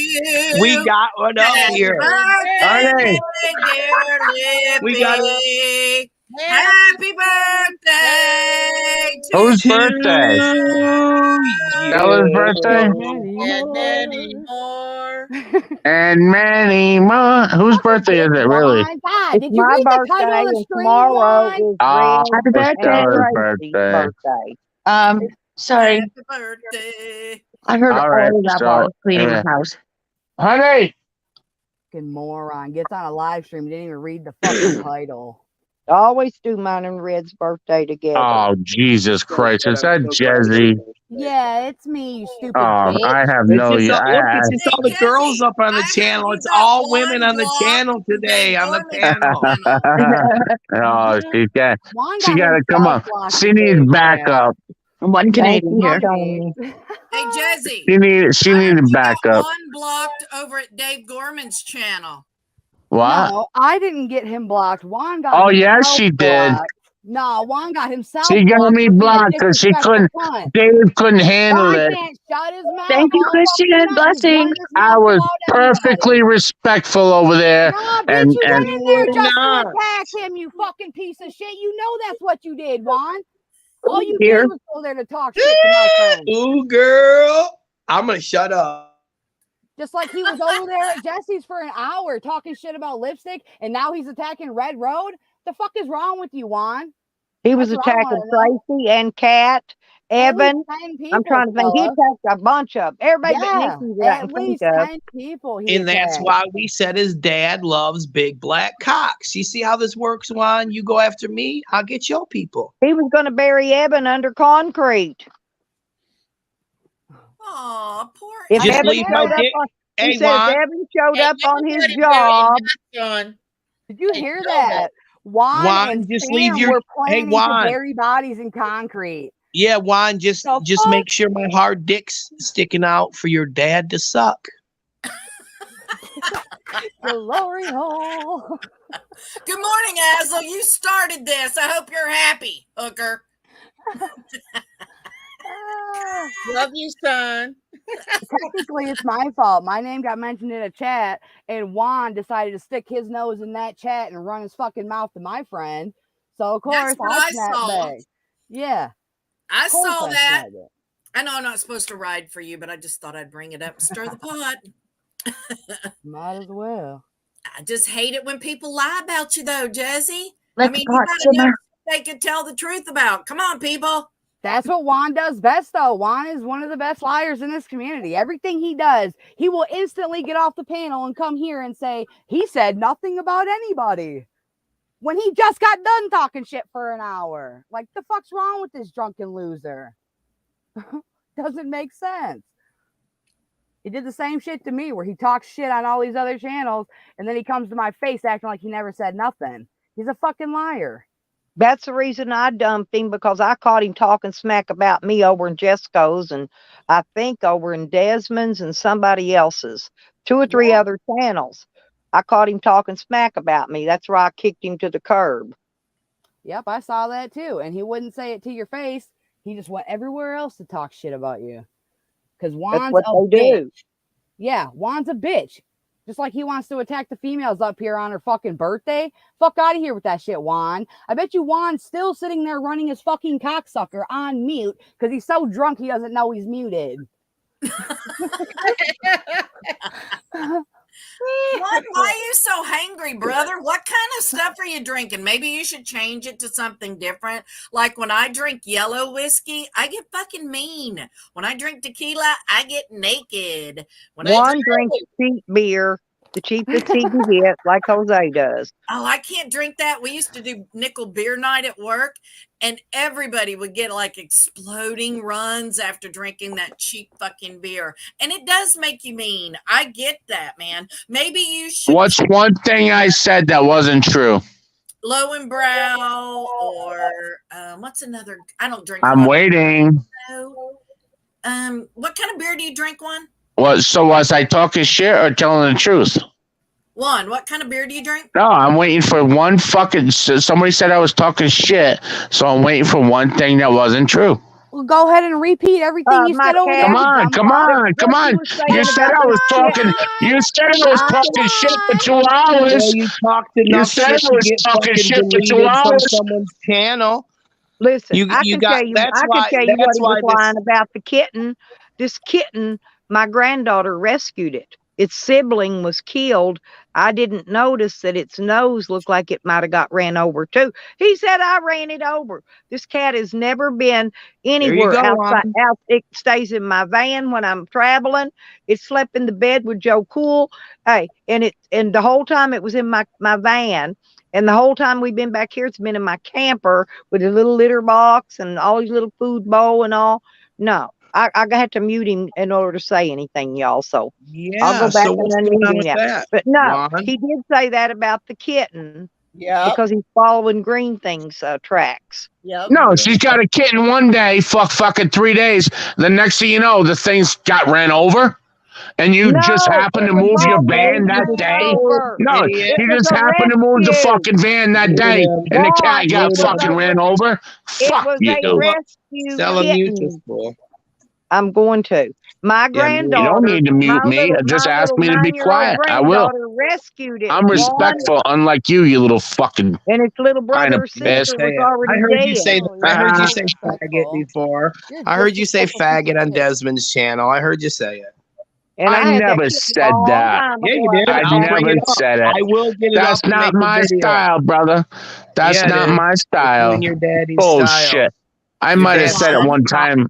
We you. got one up Happy here. birthday, Honey, dear We got Lippy. Happy birthday whose to birthday? Stella's birthday? and many more. And many more. Whose birthday is it, really? Juan, God, It's did you my read the title birthday, of the and stream, tomorrow Juan? is Oh, Red Happy and birthday. Stella's Tracy's birthday. birthday. Sorry. Happy birthday. I heard All all right, of that while I was cleaning the house. Honey, Fucking moron. Gets on a live stream, didn't even read the fucking title. Always do mine and Red's birthday together. oh, Jesus Christ. Is that Jezzy? Yeah, it's me, you stupid Oh, bitch. I have It's no. just all, look, it's I, just Hey, all the Jesse, girls up on the I heard channel. you It's got all one women on the blocked channel from today Dave on the Gorman's panel. oh, she got. Juan She got got to come himself on. blocked She from needs Dave's backup. One Thank Canadian you, here. Tony. Hey, Jesse, She I heard needed you got backup. one blocked over at Dave Gorman's channel. What? No, I didn't get him blocked. Juan got Oh, himself yes, she did. blocked. No, Juan got himself She got blocked me for being a blocked because she disrespectful couldn't. cunt. Dave couldn't handle Juan it. can't shut his mouth Thank you, all Christian. fucking night. Just Blessings. run his I mouth was about everybody. perfectly respectful over there, Nah, bitch, and you went in You there were just not. to attack him, you fucking piece of shit. You know that's what you did, Juan. All you Here. did was go there to talk shit to my friend. Ooh, girl. I'm going to shut up. Just like he was over there at Jesse's for an hour talking shit about lipstick, and now he's attacking Red Road. The fuck is wrong with you, Juan? He was That's what I attacking wanna know. Tracy and Kat, At least Evan. 10 people, I'm trying to think. He Stella. attacked a bunch of everybody but Yeah, Nikki that I at can think least of. 10 people he And that's attacked. why we said his dad loves big black cocks. You see how this works, Juan? You go after me, I'll get your people. He was going to bury Evan under concrete. Oh, poor If Just Evan leave my showed up dick. on, he Hey, said if Juan. Evan showed up on his nobody job, Son. Did you Hey, hear know that? Juan Juan, and just leave Sam your. were Hey, planning to Juan. bury bodies in concrete. Yeah, Juan, just The just fuck? make sure my hard dick's sticking out for your dad to suck. Glory hole. Good morning, Asel. You started this. I hope you're happy, hooker. Ah. Love you, son. Technically, it's my fault. My name got mentioned in a chat, and Juan decided to stick his nose in that chat and run his fucking mouth to my friend. So, of course, That's what I snapped saw. back. Yeah. I of course saw I that. snapped it. I know I'm not supposed to ride for you, but I just thought I'd bring it up and stir the pot. Might as well. I just hate it when people lie about you, though, Jesse. Let I mean, the you pot gotta know simmer. they could tell the truth about. Come on, people. That's what Juan does best, though. Juan is one of the best liars in this community. Everything he does, he will instantly get off the panel and come here and say, he said nothing about anybody. When he just got done talking shit for an hour. Like, the fuck's wrong with this drunken loser? Doesn't make sense. He did the same shit to me where he talks shit on all these other channels and then he comes to my face acting like he never said nothing. He's a fucking liar. That's the reason I dumped him, because I caught him talking smack about me over in Jesco's and I think over in Desmond's and somebody else's, 2 or 3 other channels. I caught him talking smack about me. That's why I kicked him to the curb. Yep, I saw that too. And he wouldn't say it to your face. He just went everywhere else to talk shit about you. Because Juan's what a they bitch. do. Yeah, Juan's a bitch. Just like he wants to attack the females up here on her fucking birthday. Fuck out of here with that shit, Juan. I bet you Juan's still sitting there running his fucking cocksucker on mute because he's so drunk he doesn't know he's muted. Why are you so hangry, brother? What kind of stuff are you drinking? Maybe you should change it to something different. Like when I drink yellow whiskey, I get fucking mean. When I drink tequila, I get naked. When Juan drinks cheap beer, the cheapest he can get, like Jose does. Oh, I can't drink that. We used to do nickel beer night at work, and everybody would get like exploding runs after drinking that cheap fucking beer. And it does make you mean. I get that, man. Maybe you should. What's one thing I said that wasn't true? Low and brow, or what's another? I don't drink. I'm waiting. What kind of beer do you drink, Juan? What? So was I talking shit or telling the truth? Juan, what kind of beer do you drink? No, I'm waiting for one fucking. Somebody said I was talking shit, so I'm waiting for one thing that wasn't true. Well, go ahead and repeat everything you said over there. Come on. You said I was talking. You said I was talking shit for 2 hours. You talked enough. You said I was talking shit for 2 from hours. someone's channel. Listen, You I can got- tell you, that's I why- can tell you what that's he was why this- lying about the kitten. This kitten, my granddaughter rescued it. Its sibling was killed. I didn't notice that its nose looked like it might have got ran over too. He said I ran it over. This cat has never been anywhere go, outside. Juan. It stays in my van when I'm traveling. It slept in the bed with Joe Cool. Hey, and the whole time it was in my van. And the whole time we've been back here, it's been in my camper with a little litter box and all these little food bowl and all. No, I had to mute him in order to say anything, y'all. So Yeah, I'll go back so and what's going unmute on him with now. that? But no, Juan? he did say that about the kitten Yeah. because he's following Green Thing's tracks. Yep. No, she's got a kitten one day, fucking 3 days. The next thing you know, the thing's got ran over. And you just happened to it was move your all van that moved day? over. No, Idiot. he It was just a happened to move the rescue. fucking van that day, and the cat got It was fucking a- ran over. It Fuck was you. a rescue Stella, mute kitten. this fool. I'm going to. My granddaughter. You don't need to mute my me. little- Just my ask little me to be 9-year-old quiet. I will. granddaughter rescued it. I'm respectful, unlike you, you little fucking. And its little brother Kinda or sister Say was it. already I heard you dead. say. Oh, I you're heard you say disrespectful. faggot before. You're I heard you say disrespectful faggot on piece of shit. Desmond's channel. I heard you say it. And I had that never kitten said a long that. time Yeah, you before did. I I got I'll back. bring never it up. said I it. will get it That's up and not make a my video. style, brother. That's Yeah, it not is. my It's you style. and your daddy's Bullshit. style. I Your might have dad's said it one time,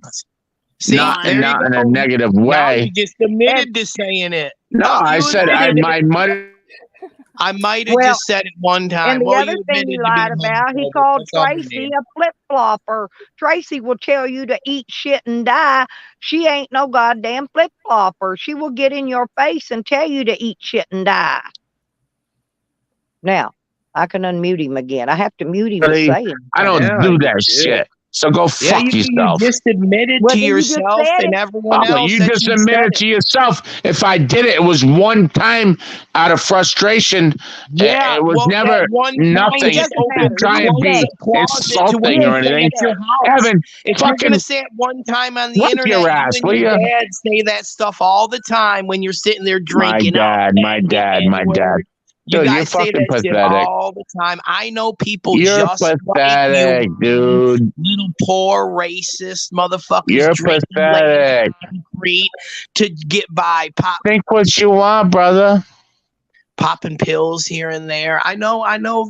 See, not there you in go. a negative Now way. you just admitted to saying it. No, I you said admitted it. I might. I might have Well, just said it one time. And the Well, other you thing admitted he to lied being about, he homophobic. called That's all we Tracey need. a flip flopper. Tracey will tell you to eat shit and die. She ain't no goddamn flip flopper. She will get in your face and tell you to eat shit and die. Now, I can unmute him again. I have to mute him to Really, say it. I don't Yeah, do you that do. shit. So go Yeah, fuck you yourself. just admitted Well, to then you just yourself said and it. everyone Oh, else you that just you admitted said to it. yourself. If I did it, it was one time out of frustration. Yeah, It was well, never that one nothing time It just doesn't to matter. opened try You and said be it. closet to insulting what You you or said anything. at your it. house. Evan, If you're fucking gonna say it one time on the wipe internet, your you ass, and will your you? dad say that stuff all the time when you're sitting there My drinking. dad, my The dad, my dad. N-word. You Dude, you're guys say fucking that shit pathetic. all the time. I know people You're just like pathetic, you, dude. little poor racist motherfuckers You're drinking laying pathetic. concrete to get by. Pop. Think what you want, brother. popping pills here and there. I know.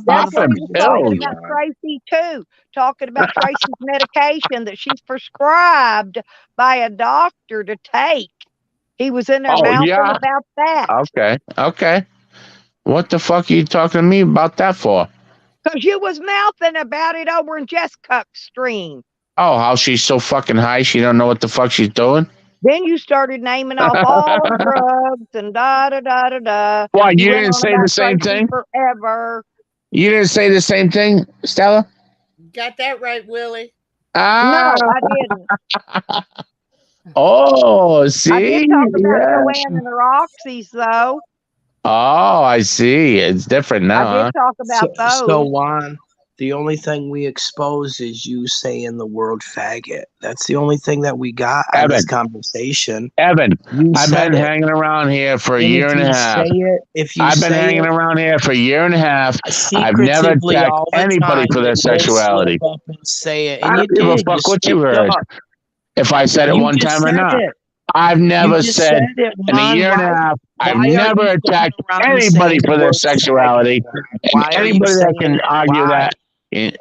That's what he motherfuckers was just talking like pills. about you, Tracy too. Talking about Tracy's medication that she's prescribed by a doctor to take. He was in there Oh mouthing yeah. about that. Okay. What the fuck are you talking to me about that for? Because you was mouthing about it over in Jessica's stream. Oh, how she's so fucking high she don't know what the fuck she's doing? Then you started naming off all the drugs and da da da da da. Why, you went didn't on say about the same Tracy thing? forever. You didn't say the same thing, Stella? Got that right, Willie. Ah, No, I didn't. oh, I see? did talk about Yeah. Joanne and the Roxys, though. Oh, I see. It's different I now, huh? did talk about So those. Juan, the only thing we expose is you saying the word faggot. That's the only thing that we got out of this conversation. Evan, You I've said been it. hanging around here for a And year if and a you half. say it, if you I've been say hanging it around here for a year and a half. I've never secretively attacked all the anybody time, for you their will slip sexuality. up and say it. I And you don't give a did. You fuck what you slipped heard. up. If I said it You one just time or said not. it. I've You never just said said it, in a Juan. year and a half, I've Why are never you going attacked around anybody saying the for their word sexuality. faggot, Juan? And Why are you anybody that saying can it? argue Why? that,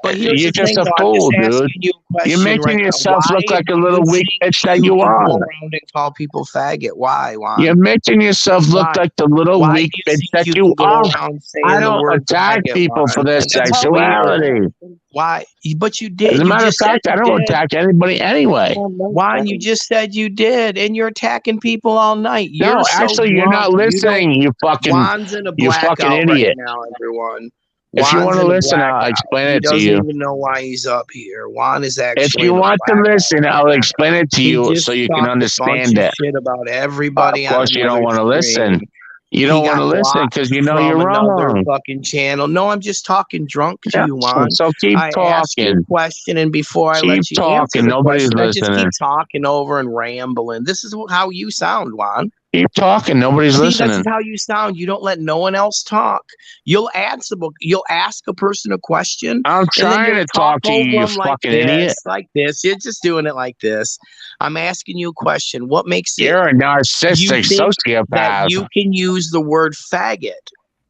But here's you're the just thing, a though. I'm fool, just dude. asking you a You're question making right now. yourself Why look like a do little you weak think bitch that you you can go are. around and call people faggot? Why, Juan? You're making yourself look Why? like the little Why weak do you bitch think that you you can go are. around I saying the don't word attack faggot, people for Juan? their And that's weird. sexuality. Why? But you As did. a You matter of just said fact, I you don't did. attack anybody anyway. Juan, you just said you did, and you're attacking people all night. You're No, so actually, you're drunk. not You don't. listening, Juan's in a you fucking blackout right idiot. now, everyone. If you want Juan's to in a listen, I'll blackout. explain He it to doesn't you. even know why he's up here. Juan is If actually you in a want to blackout listen, right I'll now. explain it to He you just so you can talked a bunch understand of it. shit about Of everybody on course, you don't another want to listen. stream. You He don't want got to listen because blocked you know you're from another wrong. fucking channel. No, I'm just talking drunk to Yeah, you, Juan. so keep I asked you a talking. question, and before I Keep let you answer talking. the Nobody's question, I just listening. keep talking over and rambling. This is how you sound, Juan. Keep talking. Nobody's See, this listening. is how you sound. You don't let no one else talk. You'll ask a person a question, I'm and then trying you'll to talk talk to over you, you them like fucking idiot. this. You're just doing it like this. I'm asking you a question. What makes it You're a you narcissistic think that sociopath. you can use the word faggot?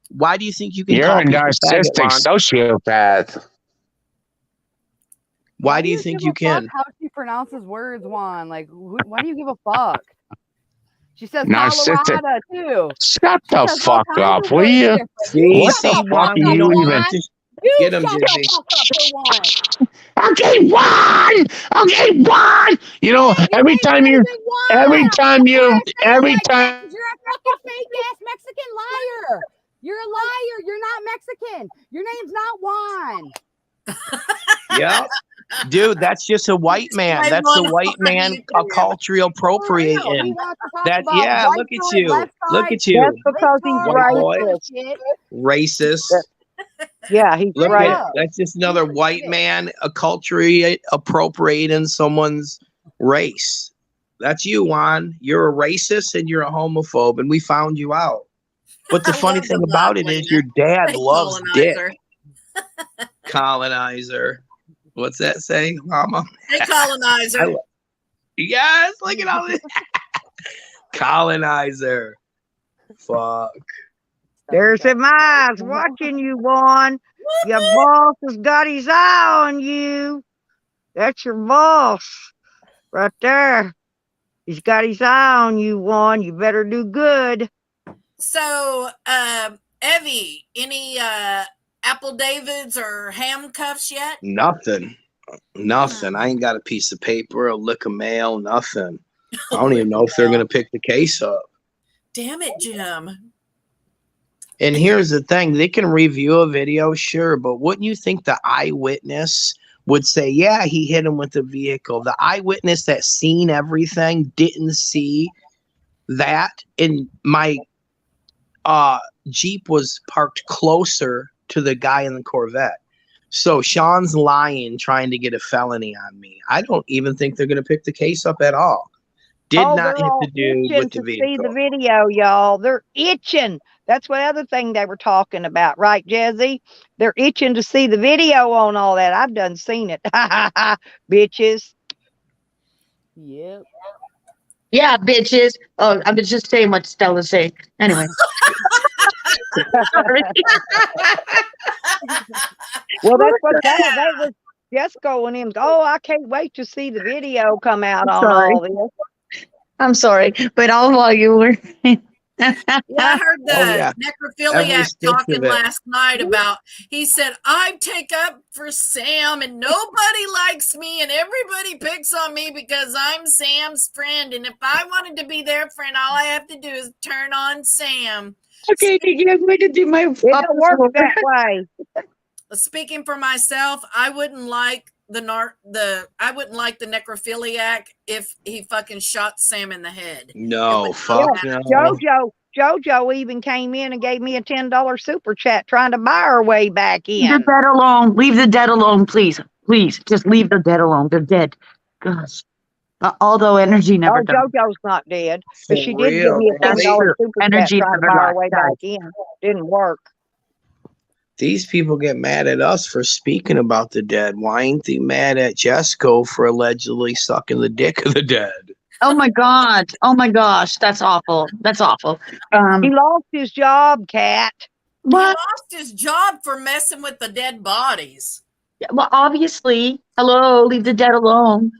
Why do you think you can You're call a people faggot, narcissistic Juan? sociopath. Why do you think you can? How she pronounces words, Juan? Like, why do you give a fuck? She says Narcissistic. Colorado too. Shut She the says all fuck kinds up, of will words you? different. See, Shut the What the fuck fuck up, are you Juan. even? You Get him, shut Jimmy. the fuck up for one. Okay, one. Okay, one. You know, Hey, your name's not even Juan. every time You're a fucking fake ass Mexican liar. You're a liar. You're not Mexican. Your name's not Juan. Yeah. Dude, that's just a white man. That's a white man cultural appropriating. Yeah, look at you. Look at you. That's because he's White boy. racist. Racist. Yeah, he's Look racist. at it. That's just another white man appropriating someone's race. That's you, Juan. You're a racist and you're a homophobe, and we found you out. But the funny thing about it is your dad loves dick. Colonizer. What's that say, Mama? Hey, colonizer. Yes, look at all this. Colonizer. Fuck. There's him eyes watching you, Juan. Your boss has got his eye on you. That's your boss right there. He's got his eye on you, Juan. You better do good. So, Evie, any Apple Davids or handcuffs yet? Nothing. I ain't got a piece of paper, a lick of mail, nothing. I don't even know if they're going to pick the case up. Damn it, Jim. And here's the thing. They can review a video, sure, but wouldn't you think the eyewitness would say, yeah, he hit him with the vehicle? The eyewitness that seen everything didn't see that. And my Jeep was parked closer to the guy in the Corvette. So Sean's lying, trying to get a felony on me. I don't even think they're going to pick the case up at all. Did not hit the dude with the vehicle. See the video, y'all. They're itching. That's what other thing they were talking about, right, Jezzy? They're itching to see the video on all that. I've done seen it. Bitches. Yep. Yeah, bitches. Oh, I was just saying what Stella's saying. Anyway. Sorry. Well, that's what they was just going in. Oh, I can't wait to see the video come out on Sorry. all this. I'm sorry, but all while you were. Yeah, I heard the Oh, yeah. Every necrophiliac stitch of talking it. last night about, he said, I take up for Sam and nobody likes me and everybody picks on me because I'm Sam's friend. And if I wanted to be their friend, all I have to do is turn on Sam. Okay, Nikki, I'm going to do my. It don't work that way. Speaking for myself, I wouldn't like I wouldn't like the necrophiliac if he fucking shot Sam in the head. No, fuck no. Jojo even came in and gave me a $10 super chat trying to buy her way back Leave the in. dead alone. Leave the dead alone, please. Please, just leave the dead alone. They're dead. Gosh. Although energy never dies. Jojo's not dead, but For she did give real. me a $10 That's true. super Energy chat trying to never buy her way dies. back in. Didn't work. These people get mad at us for speaking about the dead. Why ain't they mad at Jesco for allegedly sucking the dick of the dead? Oh my God. Oh my gosh. That's awful. That's awful. He lost his job, Kat. He What? lost his job for messing with the dead bodies. Well, obviously. Hello, leave the dead alone.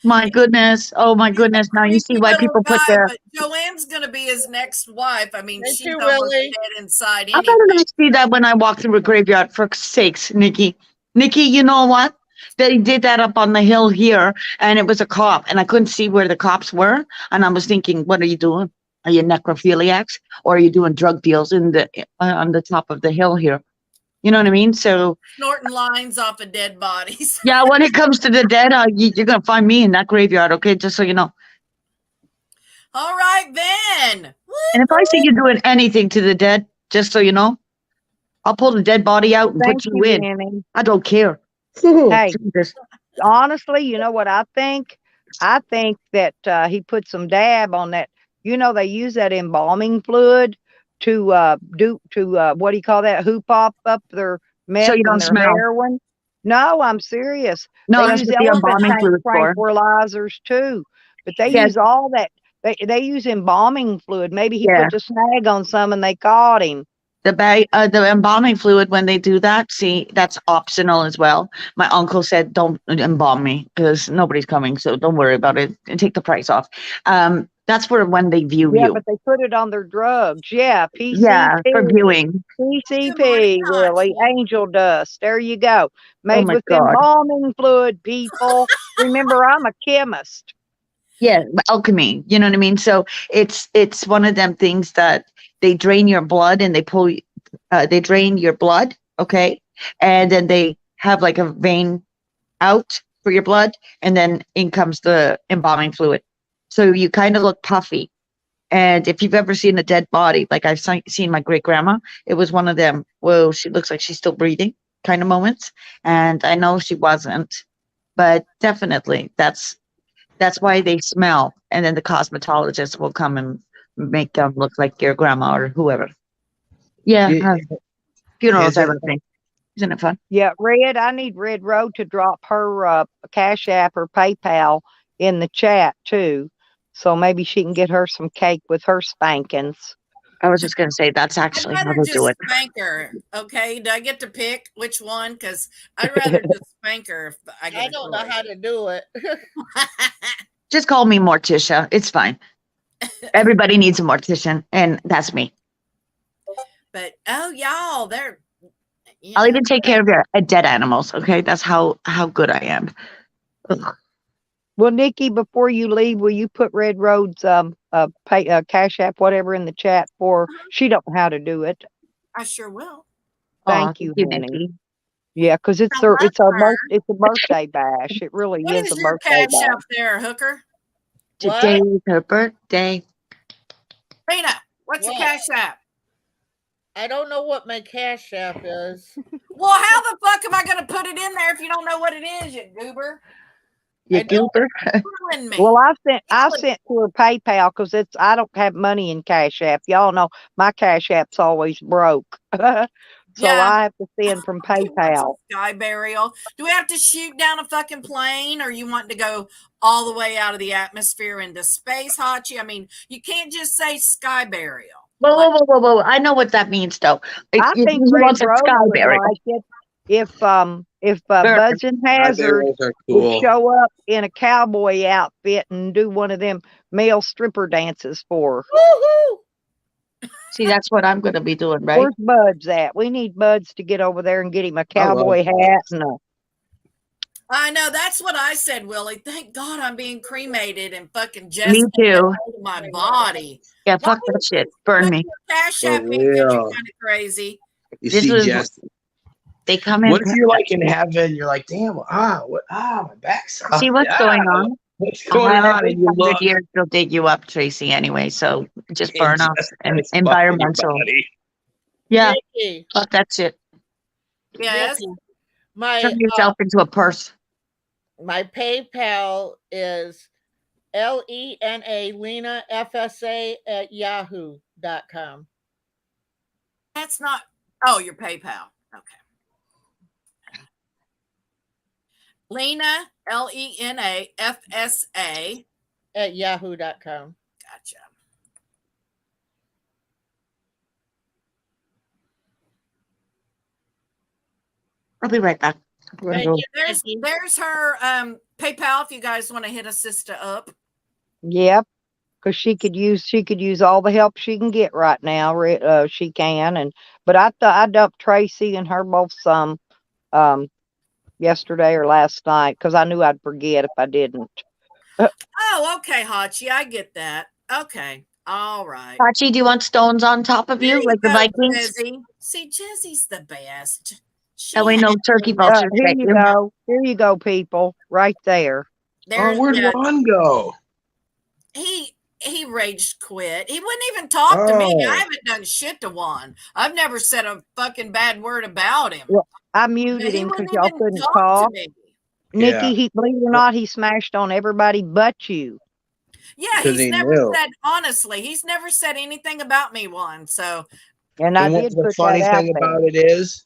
My goodness. Oh my goodness. Now you see why Creepy people little put guy, their. but Joanne's gonna be his next wife. I mean, Ain't she's you almost really? dead inside I anyway. better not see that when I walk through a graveyard, for sakes, Nikki. Nikki, you know what? They did that up on the hill here, and it was a cop, and I couldn't see where the cops were. And I was thinking, what are you doing? Are you necrophiliacs, or are you doing drug deals in the on the top of the hill here? You know what I mean? So Snorting lines off of dead bodies. yeah, when it comes to the dead, you're gonna find me in that graveyard, okay? Just so you know. All right, then. And if I see you doing anything to the dead, just so you know, I'll pull the dead body out and Thank put you you, in. Annie. I don't care. Hey, Jesus. honestly, you know what I think? I think that he put some dab on that. You know, they use that embalming fluid to what do you call that? Hoop up their meth So you and don't their smell. heroin. No, I'm serious. No, They that's use what the elephant embalming tank fluid's for. tranquilizers too, but they Yes. use all that. They use embalming fluid. Maybe he Yeah. put the snag on some and they caught him. The embalming fluid, when they do that, see, that's optional as well. My uncle said, don't embalm me because nobody's coming, so don't worry about it and take the price off. That's for when they view Yeah, you. but they put it on their drugs. Yeah, PCP. Yeah, for viewing. PCP, really. Angel dust. There you go. Made my with God. embalming fluid, people. Remember, I'm a chemist. Yeah, alchemy. You know what I mean? So it's one of them things that they drain your blood and they drain your blood, okay? And then they have like a vein out for your blood, and then in comes the embalming fluid. So you kind of look puffy. And if you've ever seen a dead body, like I've seen my great grandma, it was one of them, whoa, she looks like she's still breathing kind of moments. And I know she wasn't, but definitely that's why they smell. And then the cosmetologist will come and make them look like your grandma or whoever. Yeah, funerals, Is it- everything. Isn't it fun? Yeah, Red, I need Red Road to drop her Cash App or PayPal in the chat too. So maybe she can get her some cake with her spankings. I was just going to say that's I'd actually how rather they do just it. spank her. Okay, do I get to pick which one? Because I'd rather just spank her if I get I a don't know choice. how to do it. Just call me Morticia. It's fine. Everybody needs a mortician, and that's me. But oh, y'all, they're. I'll even take care of your dead animals. Okay, that's how good I am. Ugh. Well, Nikki, before you leave, will you put Red Road's Cash App, whatever, in the chat for? She don't know how to do it. I sure will. Thank Aw, you, thank honey. Nikki. Yeah, because it's I love it's her. it's a birthday bash. It really What is is a your birthday cash bash. up there, Hooker? Today is her birthday. Rena, what's your What? cash app? I don't know what my Cash App is. Well, how the fuck am I going to put it in there if you don't know what it is, you goober? You I don't- goober. Ruin me. Well, I sent to her PayPal because I don't have money in Cash App. Y'all know my Cash App's always broke. So Yeah. I have to send from PayPal. Sky burial. Do we have to shoot down a fucking plane, or you want to go all the way out of the atmosphere into space, Hachi? I mean, you can't just say sky burial. Whoa. I know what that means, though. I think He Red wants a Rose sky would burial. like it if Sure. Buzz and Hazard Those are would cool. show up in a cowboy outfit and do one of them male stripper dances for her. Woohoo! See, that's what I'm going to be doing, right? Where's Buds at? We need Buds to get over there and get him a I love cowboy hat and a I know that's what I said, Willie. Thank God I'm being cremated and fucking Me Jessica too. my body. Yeah, Why fuck that shit. Burn me. Cash For at me because you're real. kind of crazy. You This see, was Jess. they come in. What if you're like in heaven? You're like, damn, my back's up. See what's going on? What's going on? Every And you 100 look, years they'll dig you up, Tracy. Anyway, so just and burn off Jessica and is fucking your environmental. body. Yeah, Nikki, fuck that shit. Yes. Nikki, my Turn yourself into a purse. my PayPal is Lena FSA at yahoo.com. That's not. Oh, your PayPal. Okay. Lena LENA FSA at yahoo.com. Gotcha. I'll be right back. Thank you. There's her PayPal if you guys want to hit a sister up. yep, because she could use all the help she can get right now. She can, but I thought I dumped Tracy and her both some yesterday or last night because I knew I'd forget if I didn't. Oh, okay, Hachi. I get that. Okay. All right. Pachi, do you want stones on top of you like the Vikings? Jesse. See, Jesse's the best. That way no turkey vultures Here get you you. go. Here you go, people. Right there. There's Where'd Ron go? he raged quit. He wouldn't even talk to me. Oh. I haven't done shit to Juan. I've never said a fucking bad word about him. Well, I muted He him because wouldn't y'all even couldn't talk talk. to me. Nikki, believe it or not, he smashed on everybody but you. Yeah, 'Cause he's he never knew. said, honestly, he's never said anything about me, Juan. So And I And did the put funny that out thing there. about it is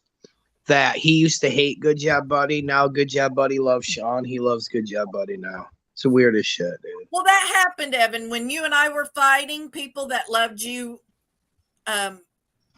that he used to hate Good Job Buddy. Now Good Job Buddy loves Sean. He loves Good Job Buddy now. It's the weirdest shit, dude. well, that happened, Evan, when you and I were fighting. People that loved you,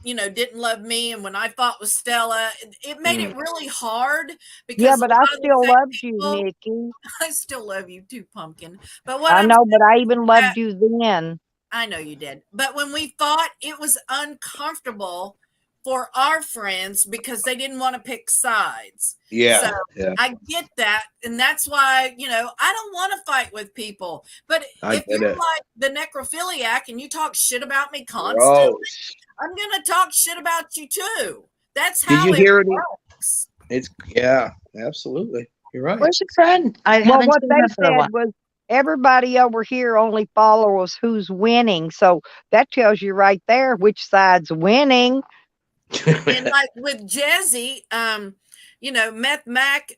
didn't love me, and when I fought with Stella, it made it really hard because Yeah, but a I lot of the still same loved you, people- Nikki. I still love you too, Pumpkin. But what I I'm know, but I saying even is loved that- you then. I know you did. But when we fought, it was uncomfortable for our friends because they didn't want to pick sides. Yeah. So yeah. I get that. And that's why, I don't want to fight with people. But I if get you're it. like the necrophiliac and you talk shit about me constantly, Gross. I'm going to talk shit about you too. That's Did how you it hear it? works. Yeah, absolutely. You're right. Where's your friend? I Well, haven't what seen they her for a while. said was everybody over here only follows who's winning. So that tells you right there which side's winning. And like with Jezzy, Meth Mac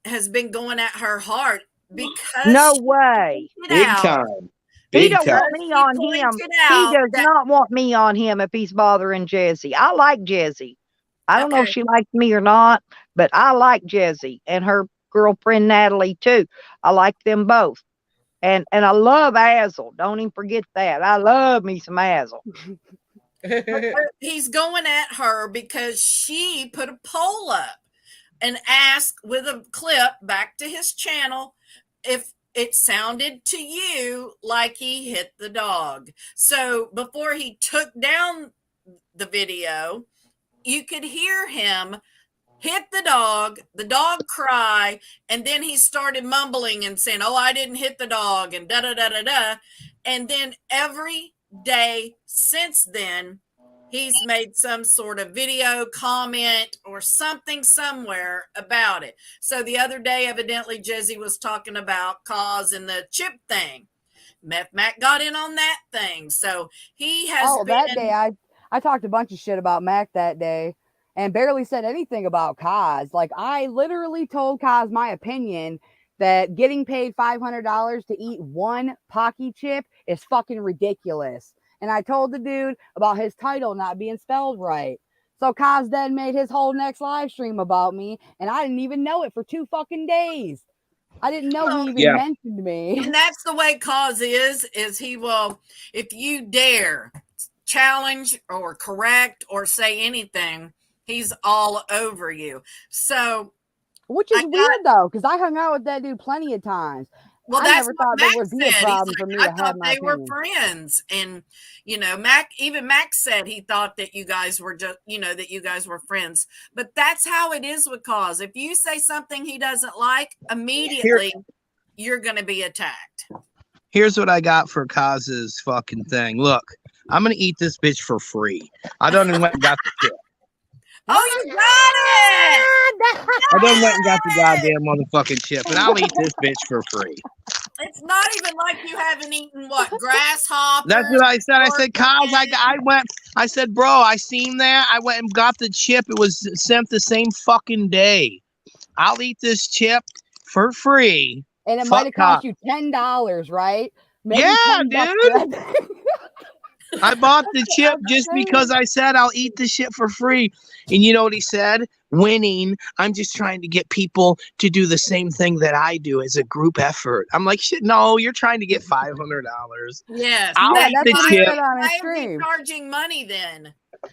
has been going at her hard because No she way. pointed Big out- time. He Big don't time. want me She on him. pointed He out does that- not want me on him if he's bothering Jezzy. I like Jezzy. I don't know if Okay. she likes me or not, but I like Jezzy and her girlfriend Natalie too. I like them both. And I love Azel. Don't even forget that. I love me some Azel. He's going at her because she put a poll up and asked with a clip back to his channel if it sounded to you like he hit the dog. So before he took down the video, you could hear him hit the dog cry, and then he started mumbling and saying, "Oh, I didn't hit the dog," and da da da da da. And then every day since then, he's made some sort of video comment or something somewhere about it. So the other day, evidently, Jezzy was talking about cause and the chip thing. Meth Mac got in on that thing. So he has been. That day I talked a bunch of shit about Mac that day and barely said anything about Kaz. Like, I literally told Kaz my opinion that getting paid $500 to eat one Pocky chip is fucking ridiculous. And I told the dude about his title not being spelled right. So Kaz then made his whole next live stream about me, and I didn't even know it for 2 fucking days. I didn't know he even mentioned me. And that's the way Cause is he will, if you dare challenge or correct or say anything, he's all over you. So, which is weird though, because I hung out with that dude plenty of times. well, I that's never what thought there Mac would be a said. problem He's for like, me I to have thought my they were opinion. friends, and Mac said he thought that you guys were just, that you guys were friends. But that's how it is with Cause. If you say something he doesn't like, immediately you're going to be attacked. Here's what I got for Kaz's fucking thing. Look, I'm gonna eat this bitch for free. I done went and got the chip. Oh, you got it! I done went and got the goddamn motherfucking chip, and I'll eat this bitch for free. It's not even like you haven't eaten what, grasshoppers. That's what I said. I said, Kaz, I went. I said, bro, I seen that. I went and got the chip. It was sent the same fucking day. I'll eat this chip for free. And it might have cost you $10, right? Maybe yeah, $10 dude. I bought the chip just because I said I'll eat the shit for free. And you know what he said? Winning. I'm just trying to get people to do the same thing that I do as a group effort. I'm like, shit, no, you're trying to get $500. Yes. I'll eat that's the what he chip. said on his Why is he stream. charging money then?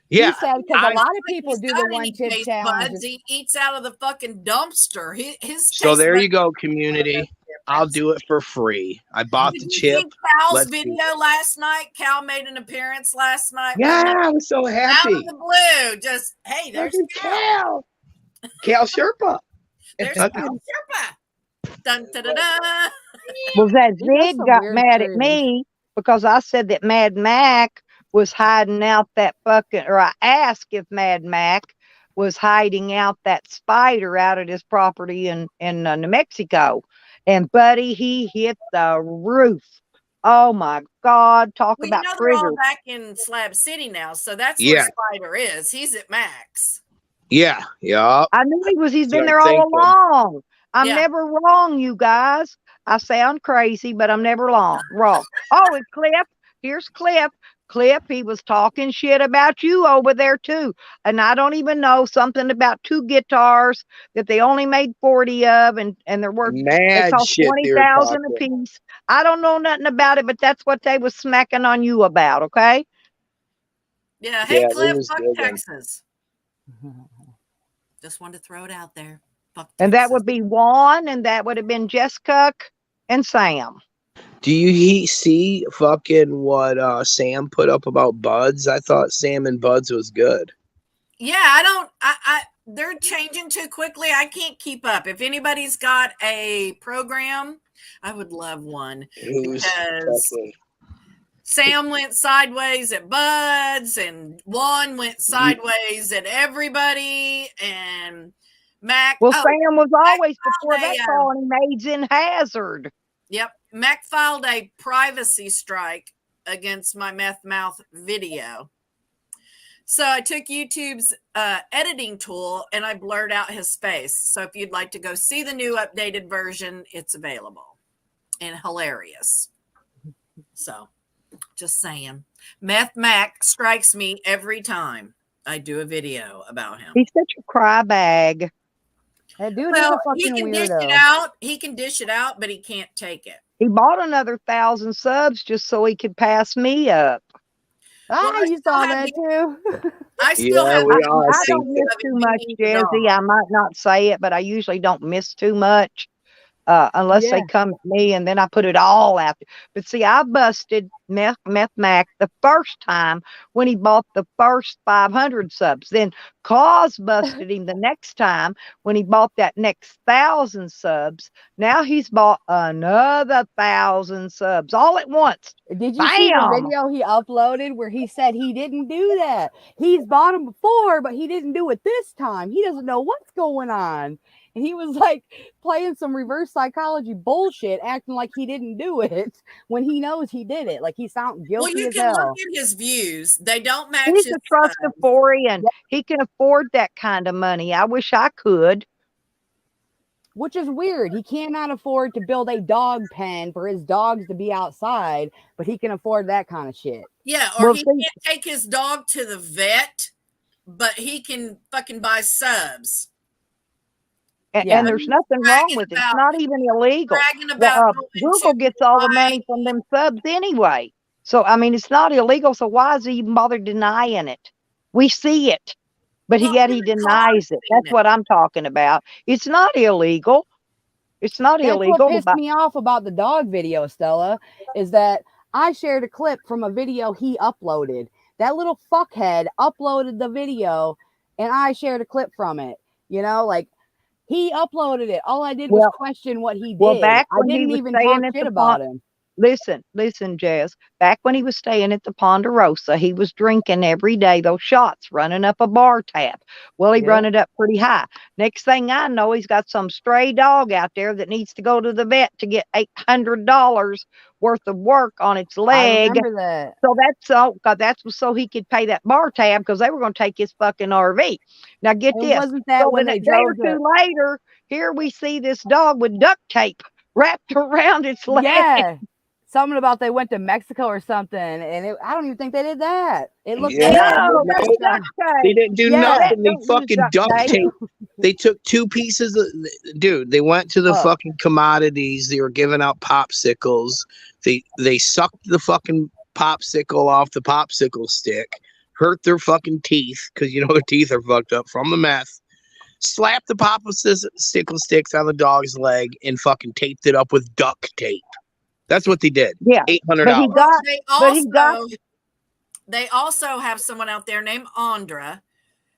Yeah. He said because a lot of people He's do got the any one chip taste challenge. buds. He eats out of the fucking dumpster. His So taste there buds- you go, community. I'll do it for free. I bought Did the you chip. see Cal's Let's do video last night? Cal made an appearance last night. Yeah, I was so Out happy. of the blue. Just, hey, there's Cal. Cal Sherpa. There's Cal Sherpa. Dun, da, da, da. Well, that He does Zig some got weird mad at streams. me because I said that Mad Mac was hiding out that fucking, or I asked if Mad Mac was hiding out that spider out at his property in New Mexico. And buddy, he hit the roof. Oh my God! Talk Well, about they're all triggers. back in Slab City now, so that's Yeah. where Spider is. He's at Max. Yeah. Yup. I knew he was. He's That's been what there I'm all thinking. along. I'm Yeah. never wrong, you guys. I sound crazy, but I'm never wrong. Oh, it's Cliff. Here's Cliff. Cliff, he was talking shit about you over there too. And I don't even know something about 2 guitars that they only made 40 of, and they're worth they Mad cost shit they were 20,000 a talking. piece. I don't know nothing about it, but that's what they was smacking on you about, okay? Yeah. Hey, Yeah, they Cliff, was fuck digging. Texas. Just wanted to throw it out there. Fuck And that Texas. would be Juan, and that would have been Jessica and Sam. Do you see fucking what Sam put up about Buds? I thought Sam and Buds was good. Yeah, I they're changing too quickly. I can't keep up. If anybody's got a program, I would love one. Who's Because fucking- Sam went sideways at Buds, and Juan went sideways at everybody, and Mac. Well, oh, Sam was always before they, that calling Maids in Hazard. Yep. Mac filed a privacy strike against my meth mouth video. So I took YouTube's editing tool and I blurred out his face. So if you'd like to go see the new updated version, it's available and hilarious. So just saying. Meth Mac strikes me every time I do a video about him. He's such a cry bag. That dude Well, is a he fucking can dish it weirdo. out. He can dish it out, but he can't take it. He bought another 1,000 subs just so he could pass me up. Well, I you still saw have that too. I still Yeah, have. we the- all I seen don't miss it. too much, Jesse. I might not say it, but I usually don't miss too much unless Yeah. they come at me, and then I put it all out there. But see, I busted Meth Mac the first time when he bought the first 500 subs. Then Cause busted him the next time when he bought that next 1,000 subs. Now he's bought another 1,000 subs all at once. Did you see the Bam! video he uploaded where he said he didn't do that? He's bought them before, but he didn't do it this time. He doesn't know what's going on. And he was like playing some reverse psychology bullshit, acting like he didn't do it when he knows he did it. Like he sounds Well, guilty you as can hell. look at his views. They don't match He's his a trustaforian. He can afford that kind of money. I wish I could. Which is weird. He cannot afford to build a dog pen for his dogs to be outside, but he can afford that kind of shit. Yeah, or Well, he see- can't take his dog to the vet, but he can fucking buy subs. Yeah. And there's nothing wrong with it. It's not even illegal. Bragging about going Google to gets all the Hawaii. money from them subs anyway. So, I mean, it's not illegal. So why is he even bothered denying it? We see it, but Well, yet he even cars denies it. seen That's it. what I'm talking about. It's not illegal. It's not That's what illegal. pissed me off about the dog video, Stella, is that I shared a clip from a video he uploaded. That little fuckhead uploaded the video and I shared a clip from it. You know, like he uploaded it. All I did was Well, question what he well, did. back I when he didn't was even staying talk at shit the about him. listen, Jazz. Back when he was staying at the Ponderosa, he was drinking every day those shots, running up a bar tab. Well, he Yeah. run it up pretty high. Next thing I know, he's got some stray dog out there that needs to go to the vet to get $800 worth of work on its I leg. remember that. So that's so he could pay that bar tab because they were going to take his fucking RV. Now get And this. wasn't that So when then a they day or drove to two later, here we see this dog with duct tape wrapped around its leg. Yeah. Something about they went to Mexico or something, and I don't even think they did that. It looked Yeah, bad. No, no, that's duct they tape. didn't do Yeah. nothing. They Don't use fucking duct duct tape. tape. They took two pieces of, dude. They went to the Look. fucking commodities. They were giving out popsicles. They sucked the fucking popsicle off the popsicle stick, hurt their fucking teeth because you know their teeth are fucked up from the meth. Slapped the popsicle sticks on the dog's leg and fucking taped it up with duct tape. That's what they did. Yeah, $800. but he Well, got, but he got. they also have someone out there named Andra,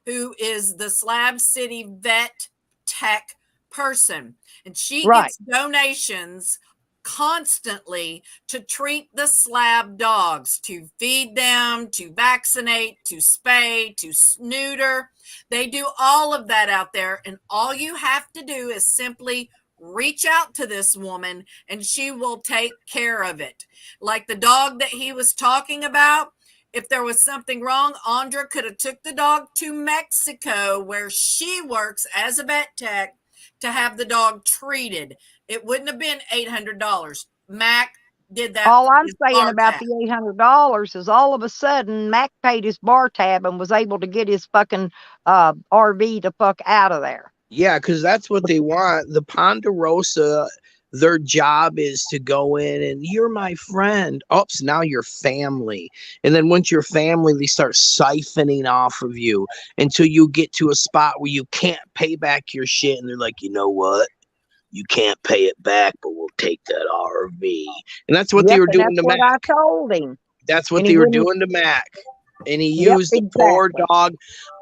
who is the Slab City vet tech person, and she Right. gets donations constantly to treat the slab dogs, to feed them, to vaccinate, to spay, to neuter. They do all of that out there, and all you have to do is simply reach out to this woman and she will take care of it. Like the dog that he was talking about, if there was something wrong, Andra could have took the dog to Mexico where she works as a vet tech to have the dog treated. It wouldn't have been $800. Mac did that. All for I'm his saying bar about tab. the $800 is all of a sudden Mac paid his bar tab and was able to get his fucking RV to fuck out of there. Yeah, because that's what they want. The Ponderosa, their job is to go in and you're my friend. Oops, now you're family. And then once you're family, they start siphoning off of you until you get to a spot where you can't pay back your shit. And they're like, you know what? You can't pay it back, but we'll take that RV. And that's what they were and doing that's to what Mac. I told him. That's what And he they were wouldn't. doing to Mac. And he Yep, used the poor exactly. dog.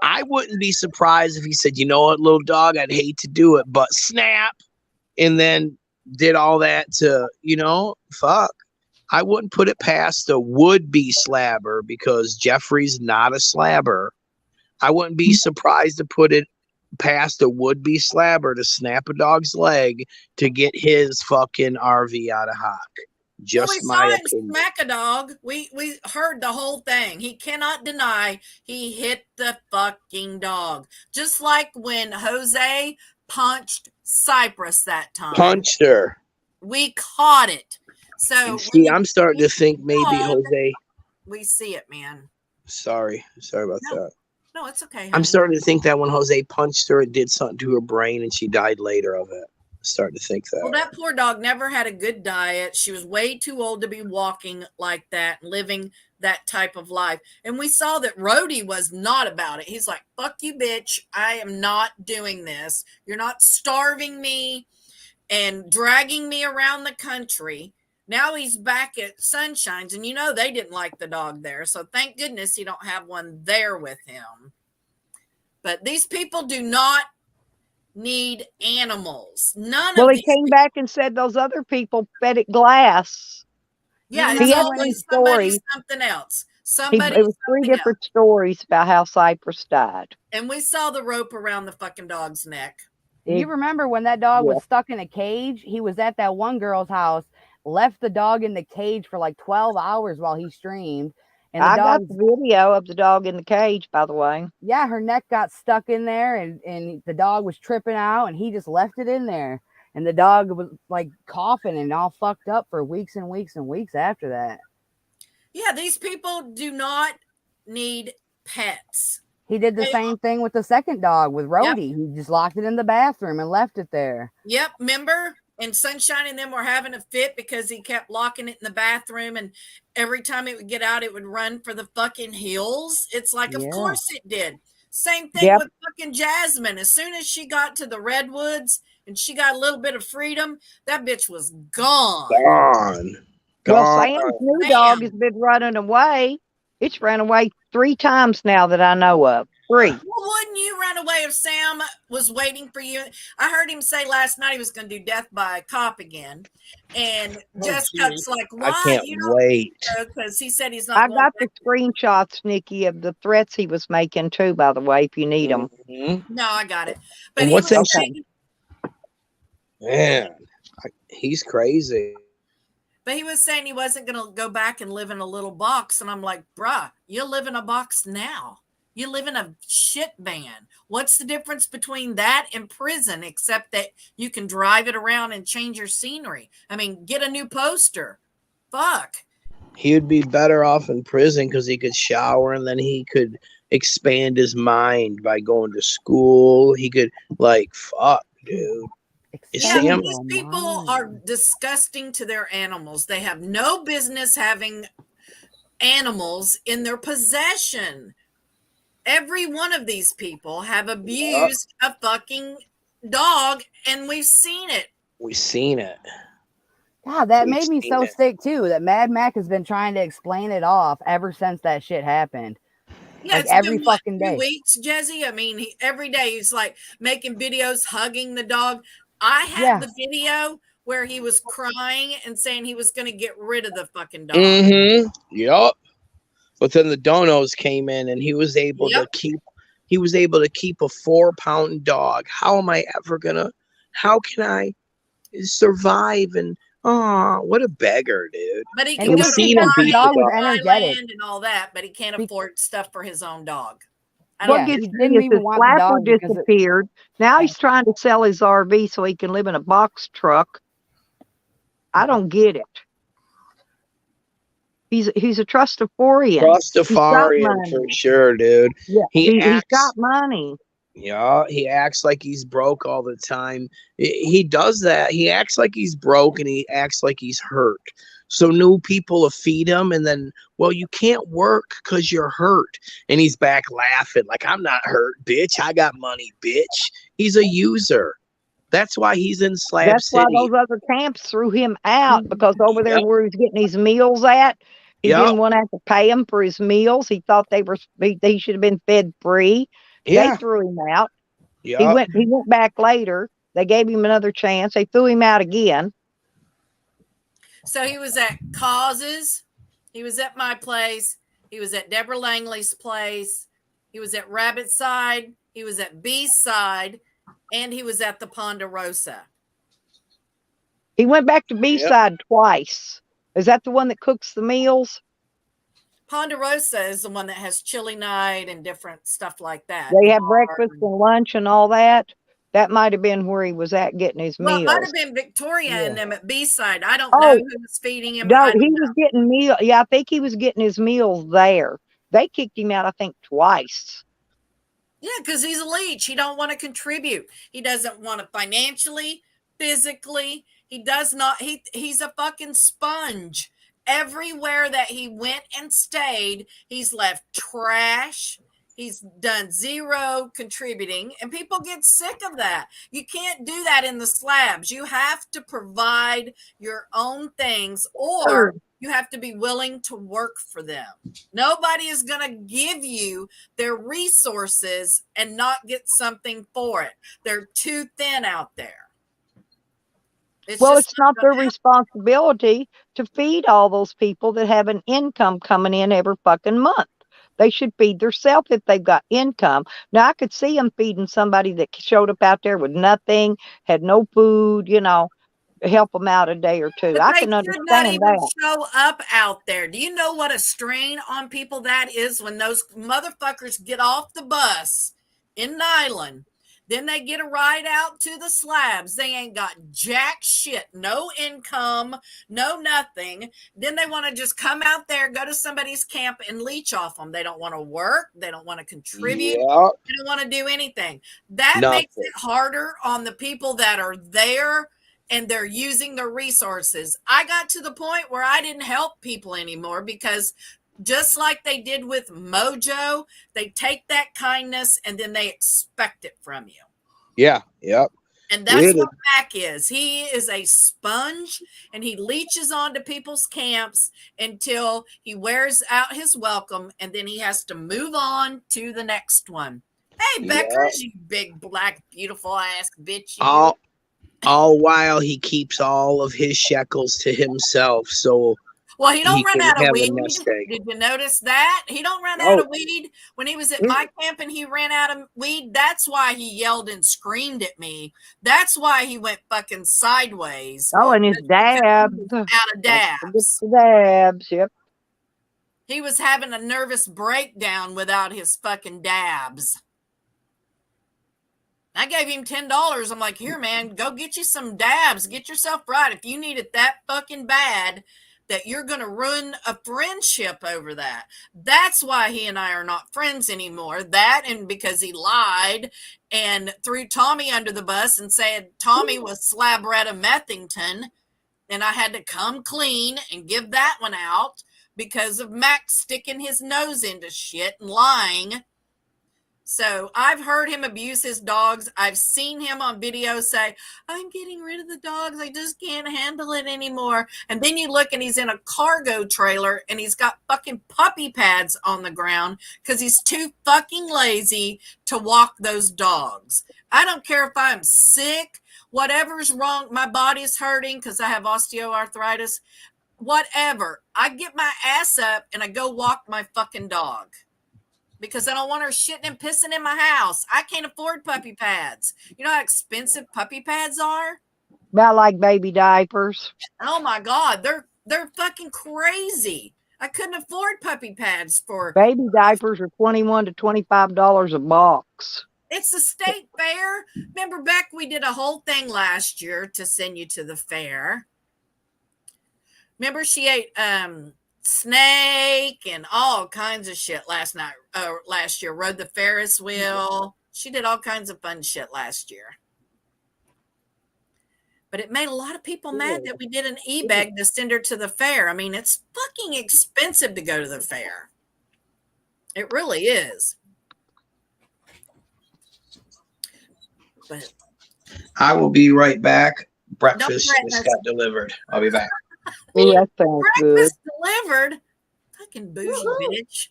I wouldn't be surprised if he said, you know what, little dog, I'd hate to do it, but snap. And then did all that to, fuck. I wouldn't put it past a would-be slabber because Jeffrey's not a slabber. I wouldn't be surprised to put it past a would-be slabber to snap a dog's leg to get his fucking RV out of hock. Well, we Just saw my him opinion. smack a dog. We heard the whole thing. He cannot deny he hit the fucking dog. Just like when Jose punched Cypress that time. Punched her. We caught it. So And see, I'm starting to think maybe dog, Jose. we see it, man. Sorry about that. No, it's okay. Honey. I'm starting to think that when Jose punched her, it did something to her brain and she died later of it. I'm starting to think that. Well, that poor dog never had a good diet. She was way too old to be walking like that, living that type of life. And we saw that Rhodey was not about it. He's like, fuck you, bitch. I am not doing this. You're not starving me and dragging me around the country. Now he's back at Sunshine's, and they didn't like the dog there. So thank goodness he don't have one there with him. But these people do not need animals. None Well, of he came back and said those other people fed it glass. Yeah, He it's had always three somebody stories. something else. It Somebody was three something else. different stories about how Cypress died. And we saw the rope around the fucking dog's neck. You remember when that dog was stuck in a cage? He was at that one girl's house, left the dog in the cage for like 12 hours while he streamed. And I got the video of the dog in the cage, by the way. Yeah, her neck got stuck in there and the dog was tripping out and he just left it in there. And the dog was like coughing and all fucked up for weeks and weeks and weeks after that. Yeah, these people do not need pets. He did the same thing with the second dog with Rhodey. He just locked it in the bathroom and left it there. Yep. Remember And Sunshine and them were having a fit because he kept locking it in the bathroom, and every time it would get out, it would run for the fucking hills. It's like, of Yeah. course it did. Same thing Yep. with fucking Jasmine. As soon as she got to the redwoods and she got a little bit of freedom, that bitch was gone. Gone. Well, Gone. Sam's new dog has been running away. It's ran away 3 times now that I know of. 3. Well, wouldn't you run away if Sam was waiting for you? I heard him say last night he was going to do death by a cop again. And Jessica's like, I why? can't You don't wait. because he said he's not I going got back. the screenshots, Nikki, of the threats he was making too, by the way, if you need them. Mhm. No, I got it. But And he what's was that saying, Man, he's crazy. but he was saying he wasn't going to go back and live in a little box. And I'm like, bruh, you live in a box now. You live in a shit van. What's the difference between that and prison, except that you can drive it around and change your scenery? I mean, get a new poster. Fuck. He would be better off in prison because he could shower and then he could expand his mind by going to school. He could, like, fuck, dude. Is Yeah, Sam? these people are disgusting to their animals. They have no business having animals in their possession. Every one of these people have abused a fucking dog, and we've seen it. We've seen it. God, that We've made me seen so it. sick too. That Mad Mac has been trying to explain it off ever since that shit happened. Yeah, Like it's every been what, fucking 2 day. weeks, Jesse. I mean, every day he's like making videos hugging the dog. I have Yeah. the video where he was crying and saying he was going to get rid of the fucking dog. Mm-hmm. Yup. But then the donos came in and he was able Yep. to keep a 4-pound dog. How am I ever gonna can I survive? And what a beggar, dude. But he And can it go was to because the beat dog the was dog. energetic. Thailand and all that, but he can't Be- afford stuff for his own dog. I What don't Yeah, gets he me didn't is even his want the flapper dog because it, disappeared. Now he's trying to sell his RV so he can live in a box truck. I don't get it. He's a trustafarian. Rastafarian for sure, dude. Yeah, He he's acts. got money. Yeah, he acts like he's broke all the time. He does that. He acts like he's broke and he acts like he's hurt. So new people will feed him, and then, well, you can't work because you're hurt. And he's back laughing like, I'm not hurt, bitch. I got money, bitch. He's a user. That's why he's in Slab That's why City. those other camps threw him out, because over there Yep. where he's getting his meals at, he Yep. didn't want to have to pay him for his meals. He thought he should have been fed free. Yeah. They threw him out. Yeah. He went back later. They gave him another chance. They threw him out again. So he was at Causes. He was at my place. He was at Deborah Langley's place. He was at Rabbit Side. He was at B's Side. And he was at the Ponderosa. He went back to B-side twice. Is that the one that cooks the meals? Ponderosa is the one that has chili night and different stuff like that. They have breakfast and lunch and all that. That might have been where he was at getting his Well, it meals. might have been Victoria and them at B-side. I don't Oh, know who was feeding him. No, I don't he know. was getting meal. Yeah, I think he was getting his meals there. They kicked him out, I think, twice. Yeah, because he's a leech. He don't want to contribute. He doesn't want to financially, physically. He does not. He's a fucking sponge. Everywhere that he went and stayed, he's left trash. He's done zero contributing, and people get sick of that. You can't do that in the slabs. You have to provide your own things, or you have to be willing to work for them. Nobody is going to give you their resources and not get something for it. They're too thin out there. It's not their responsibility to feed all those people that have an income coming in every fucking month. They should feed themselves if they've got income. Now, I could see them feeding somebody that showed up out there with nothing, had no food, help them out a day or two. But I they can should understand not even that. show up out there. Do you know what a strain on people that is when those motherfuckers get off the bus in Nyland? Then they get a ride out to the slabs. They ain't got jack shit, no income, no nothing. Then they want to just come out there, go to somebody's camp and leech off them. They don't want to work. They don't want to contribute. Yeah. They don't want to do anything. That Nothing. makes it harder on the people that are there and they're using their resources. I got to the point where I didn't help people anymore because just like they did with Mojo, they take that kindness and then they expect it from you. Yeah. Yep. And that's what Mac is. He is a sponge and he leeches onto people's camps until he wears out his welcome and then he has to move on to the next one. Hey, Beckers, you big, black, beautiful ass bitch. All while he keeps all of his shekels to himself. So well, he don't run out of weed. Did you notice that? He don't run out of weed. When he was at my camp and he ran out of weed, that's why he yelled and screamed at me. That's why he went fucking sideways. Oh, and his dabs. Out of dabs. Dabs, yep. He was having a nervous breakdown without his fucking dabs. I gave him $10. I'm like, here, man, go get you some dabs. Get yourself right. If you need it that fucking bad that you're going to ruin a friendship over that. That's why he and I are not friends anymore. That and because he lied and threw Tommy under the bus and said Tommy was Slabretta Methington. And I had to come clean and give that one out because of Max sticking his nose into shit and lying. So I've heard him abuse his dogs. I've seen him on video say, I'm getting rid of the dogs. I just can't handle it anymore. And then you look and he's in a cargo trailer and he's got fucking puppy pads on the ground because he's too fucking lazy to walk those dogs. I don't care if I'm sick, whatever's wrong, my body's hurting because I have osteoarthritis, whatever. I get my ass up and I go walk my fucking dog. Because I don't want her shitting and pissing in my house. I can't afford puppy pads. You know how expensive puppy pads are? About like baby diapers. Oh my God, they're fucking crazy. I couldn't afford puppy pads for baby diapers are $21 to $25 a box. It's the state fair. Remember, Beck, we did a whole thing last year to send you to the fair. Remember, she ate snake and all kinds of shit last year. Rode the Ferris wheel. She did all kinds of fun shit last year. But it made a lot of people mad that we did an e-bag to send her to the fair. I mean, it's fucking expensive to go to the fair. It really is. But I will be right back. Breakfast just got delivered. I'll be back. Oh, that sounds breakfast good. delivered. Fucking bougie bitch.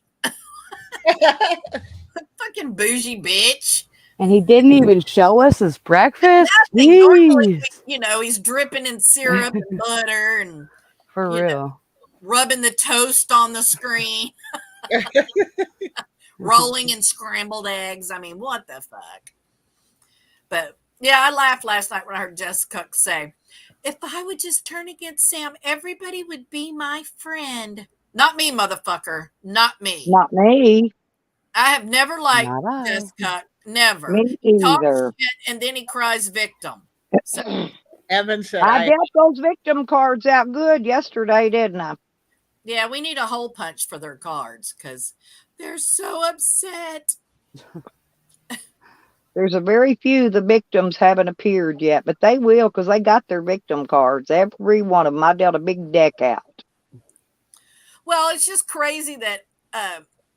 Fucking bougie bitch. And he didn't even show us his breakfast. Normally, you know, he's dripping in syrup and butter and for real, rubbing the toast on the screen, rolling in scrambled eggs. I mean, what the fuck? But yeah, I laughed last night when I heard Jessica say, if I would just turn against Sam, everybody would be my friend. Not me, motherfucker. Not me. Not me. I have never liked Jessica. Never. Me He talks either. shit and then he cries victim. So, Evan said, I dealt those victim cards out good yesterday, didn't I? yeah, we need a hole punch for their cards because they're so upset. There's a very few the victims haven't appeared yet, but they will because they got their victim cards. Every one of them. I dealt a big deck out. Well, it's just crazy that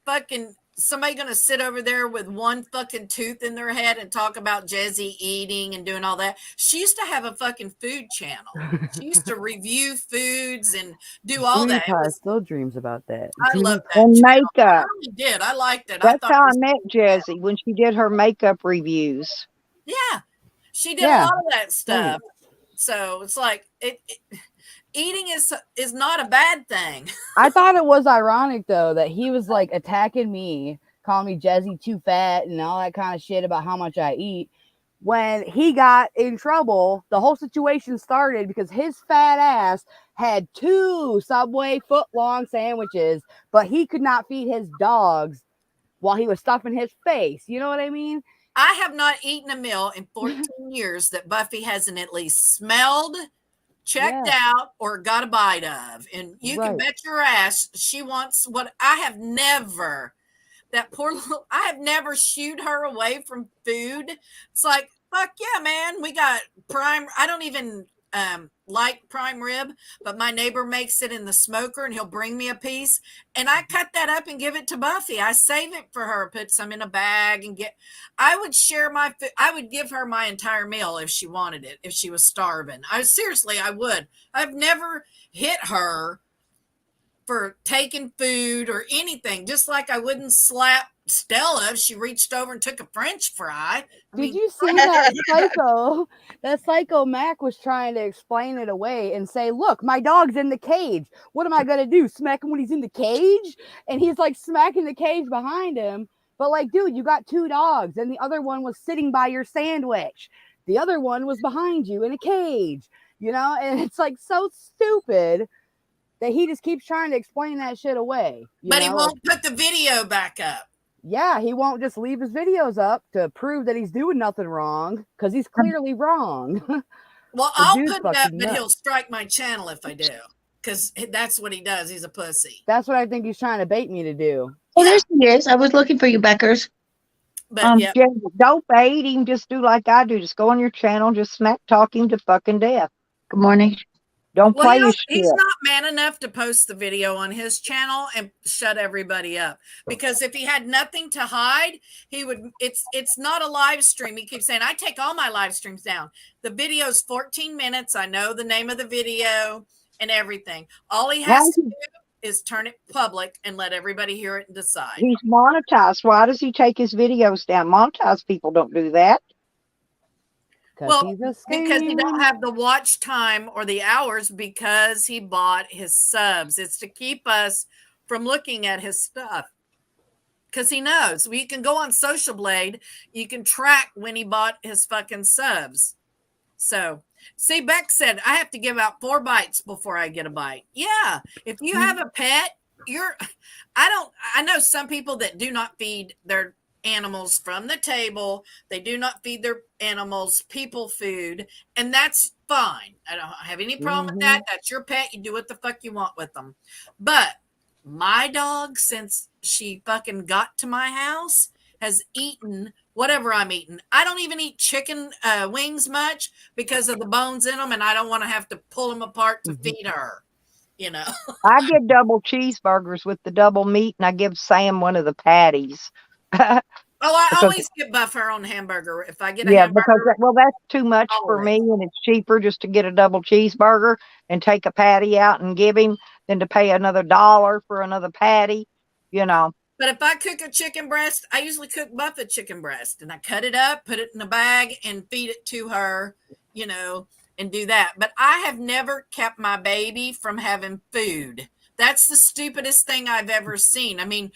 fucking somebody going to sit over there with one fucking tooth in their head and talk about Jezzy eating and doing all that. She used to have a fucking food channel. She used to review foods and do all that. Still dreams about that. I love that. And channel. makeup. I really did. I liked it. That's how I met Jezzy, when she did her makeup reviews. Yeah. She did a lot of that stuff. So it's like eating is not a bad thing. I thought it was ironic though that he was like attacking me, calling me Jezzy too fat and all that kind of shit about how much I eat. When he got in trouble, the whole situation started because his fat ass had 2 Subway foot-long sandwiches, but he could not feed his dogs while he was stuffing his face. You know what I mean? I have not eaten a meal in 14 years that Buffy hasn't at least smelled, checked out, or got a bite of. And you can bet your ass she wants what I have never. That poor little, I have never shooed her away from food. It's like, fuck yeah, man. We got prime. I don't even like prime rib, but my neighbor makes it in the smoker and he'll bring me a piece. And I cut that up and give it to Buffy. I save it for her, put some in a bag and I would share my food. I would give her my entire meal if she wanted it, if she was starving. I would. I've never hit her for taking food or anything, just like I wouldn't slap Stella if she reached over and took a French fry. Did you see that psycho? That psycho Mac was trying to explain it away and say, look, my dog's in the cage. What am I going to do? Smack him when he's in the cage? And he's like smacking the cage behind him. But like, dude, you got 2 dogs and the other one was sitting by your sandwich. The other one was behind you in a cage, you know? And it's like so stupid that he just keeps trying to explain that shit away. But he won't put the video back up. Yeah, he won't just leave his videos up to prove that he's doing nothing wrong, because he's clearly wrong. Well, I'll put it up, but he'll strike my channel if I do, because that's what he does. He's a pussy. That's what I think he's trying to bait me to do. Oh, there she is. I was looking for you, Beckers. But yeah, don't bait him. Just do like I do. Just go on your channel. Just smack talk him to fucking death. Good morning. Don't play his shit. He's not man enough to post the video on his channel and shut everybody up. Because if he had nothing to hide, he would. It's not a live stream. He keeps saying, "I take all my live streams down." The video's 14 minutes. I know the name of the video and everything. All he has to do is turn it public and let everybody hear it and decide. He's monetized. Why does he take his videos down? Monetized people don't do that. Well, because he don't have the watch time or the hours because he bought his subs. It's to keep us from looking at his stuff. Because he knows. You can go on Social Blade. You can track when he bought his fucking subs. So, see, Beck said, I have to give out 4 bites before I get a bite. Yeah. If you have a pet, I know some people that do not feed their animals from the table. They do not feed their animals people food, and that's fine. I don't have any problem with that. That's your pet. You do what the fuck you want with them. But my dog, since she fucking got to my house, has eaten whatever I'm eating. I don't even eat chicken wings much because of the bones in them, and I don't want to have to pull them apart to feed her. You know, I get double cheeseburgers with the double meat, and I give Sam one of the patties. I always get buffer on hamburger if I get a hamburger. Because that's too much for me, and it's cheaper just to get a double cheeseburger and take a patty out and give him than to pay another $1 for another patty, you know. But if I cook a chicken breast, I usually cook buffet chicken breast, and I cut it up, put it in a bag, and feed it to her, you know, and do that. But I have never kept my baby from having food. That's the stupidest thing I've ever seen. I mean,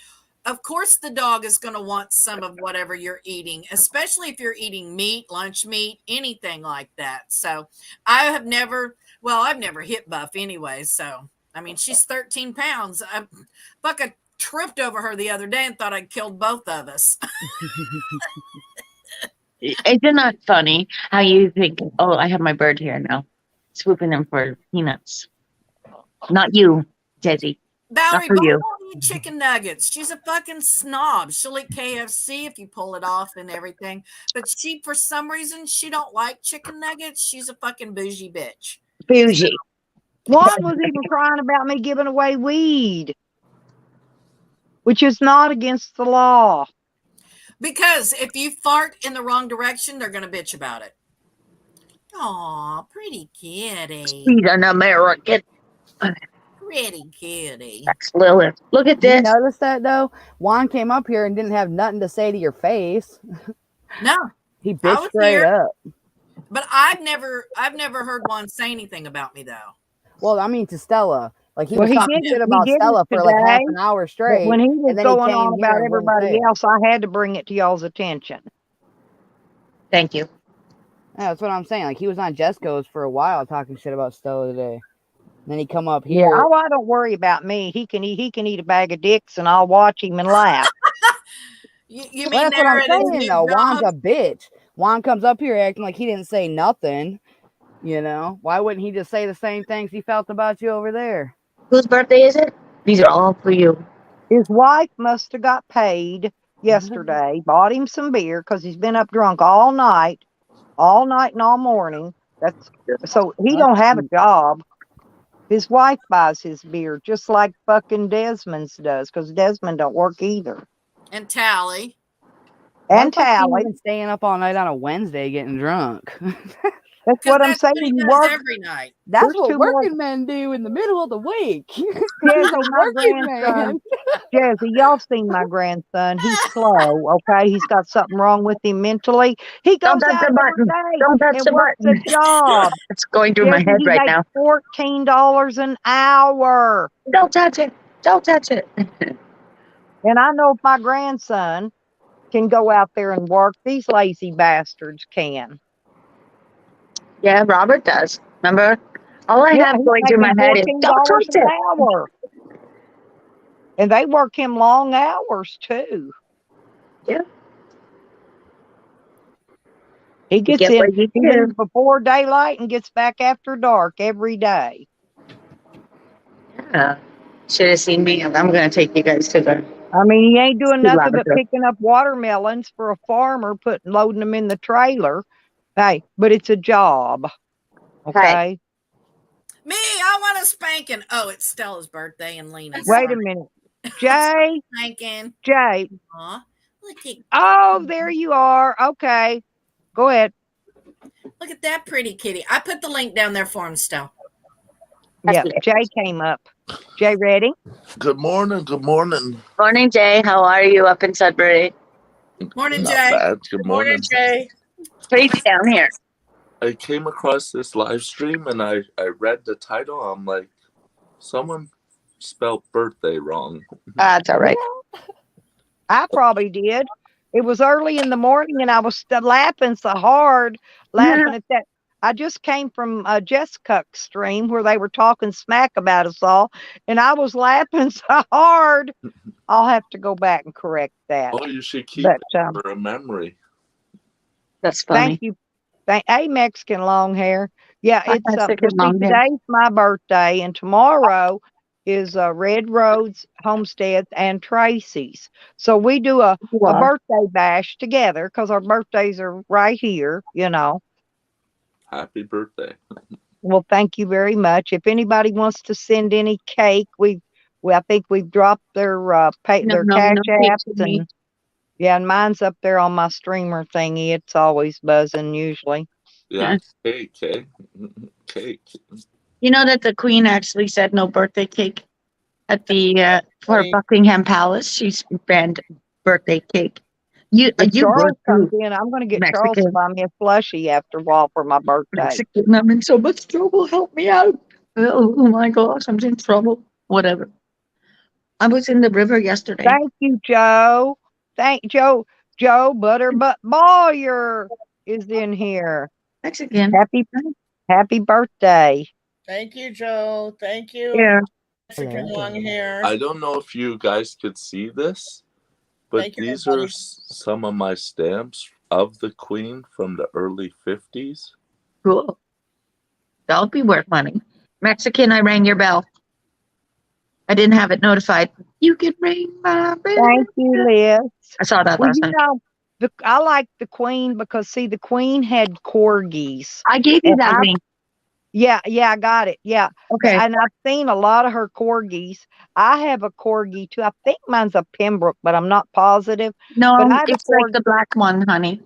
of course, the dog is going to want some of whatever you're eating, especially if you're eating meat, lunch meat, anything like that. So I've never hit Buff anyway. So, I mean, she's 13 pounds. I fucking tripped over her the other day and thought I'd killed both of us. Isn't that funny how you think, oh, I have my bird here now, swooping in for peanuts. Not you, Desi. Valerie won't eat chicken nuggets. She's a fucking snob. She'll eat KFC if you pull it off and everything. But she, for some reason, she don't like chicken nuggets. She's a fucking bougie bitch. Bougie. One was even crying about me giving away weed, which is not against the law. Because if you fart in the wrong direction, they're going to bitch about it. Aw, pretty kitty. She's an American. Pretty kitty. That's Lilith. Look at this. You notice that though? Juan came up here and didn't have nothing to say to your face. No. He bitched straight up. But I've never heard Juan say anything about me though. Well, I mean to Stella. Like he was talking shit about Stella for like half an hour straight. When he was going on about everybody else, I had to bring it to y'all's attention. Thank you. Yeah, that's what I'm saying. Like he was on Jesco's for a while talking shit about Stella today. And then he come up here. Yeah, I don't worry about me. He can eat a bag of dicks, and I'll watch him and laugh. you mean that's what I'm saying, though. Juan's a bitch. Juan comes up here acting like he didn't say nothing. You know, why wouldn't he just say the same things he felt about you over there? Whose birthday is it? These are all for you. His wife must have got paid yesterday. Bought him some beer because he's been up drunk all night and all morning. That's so he don't have a job. His wife buys his beer, just like fucking Desmond's does, because Desmond don't work either. And Tally. And Why was he Tally. even staying up all night on a Wednesday getting drunk? That's Because what I'm that's saying. what he He does works. every night. That's There's what two more. working men do in the middle of the week. He's Jazzy, a my working grandson. man. Jazzy, y'all seen my grandson. He's slow, okay? He's got something wrong with him mentally. He Don't goes touch out the every button. day Don't touch and the works a button. job. It's going through my Jazzy, head he right makes now. $14 an hour. Don't touch it. Don't touch it. And I know if my grandson can go out there and work, these lazy bastards can. Yeah, Robert does. Remember? All I Yeah, have he's going through my making head is don't $14 touch an it. hour. And they work him long hours too. Yeah. He You gets get what you in do. before daylight and gets back after dark every day. Yeah. Should have seen me. I'm going to take you guys to the I mean, he ain't doing nothing but lavender. picking up watermelons for a farmer, loading them in the trailer. Hey, but it's a job. Okay. Me, I want a spanking. Oh, it's Stella's birthday and Lena's. Wait a minute. Jay, Spanking. Jay. Aw, look at Oh, there you are. Okay. Go ahead. that pretty kitty. I put the link down there for him, Stella. Yeah, Jay came up. Jay, ready? Good morning. Good morning. Morning, Jay. How are you up in Sudbury? Morning, Not Jay. bad. Good morning. Jay. Tracy down here. I came across this live stream and I read the title. I'm like, someone spelled birthday wrong. That's all right. I probably did. It was early in the morning and I was laughing so hard, laughing at that. I just came from Jessica's stream where they were talking smack about us all, and I was laughing so hard. I'll have to go back and correct that. Oh, you should keep But it for a memory. That's funny. thank you. Hey, Mexican long hair. Yeah, it's Mexican see, long hair. today's my birthday, and tomorrow is Red Road's, Homestead, and Tracey's. So we do a birthday bash together because our birthdays are right here, you know. Happy birthday. Well, thank you very much. If anybody wants to send any cake, I think we've dropped their their cash apps, and yeah, and mine's up there on my streamer thingy. It's always buzzing usually. Yeah, cake, eh? Cake. You know that the Queen actually said no birthday cake at the for Buckingham Palace. She's banned birthday cake. You Charles comes too. in. I'm going to get Mexican. Charles to buy me a slushie after a while for my birthday. Mexican, I'm in so much trouble. Help me out. Oh my gosh, I'm in trouble. Whatever. I was in the river yesterday. Thank you, Joe. Thank Joe. Joe Butterbutt Boyer is in here. Mexican. Happy birthday. Thank you, Joe. Thank you. Yeah. Mexican long hair. I don't know if you guys could see this, but these are some of my stamps of the Queen from the early 50s. Cool. That'll be worth money. Mexican, I rang your bell. I didn't have it notified. You can ring my bell. Thank you, Liz. I saw that last night. I like the Queen because, see, the Queen had corgis. I gave you that link. Yeah, I got it. Yeah. Okay. And I've seen a lot of her corgis. I have a corgi too. I think mine's a Pembroke, but I'm not positive. No, but it's like the black one, honey.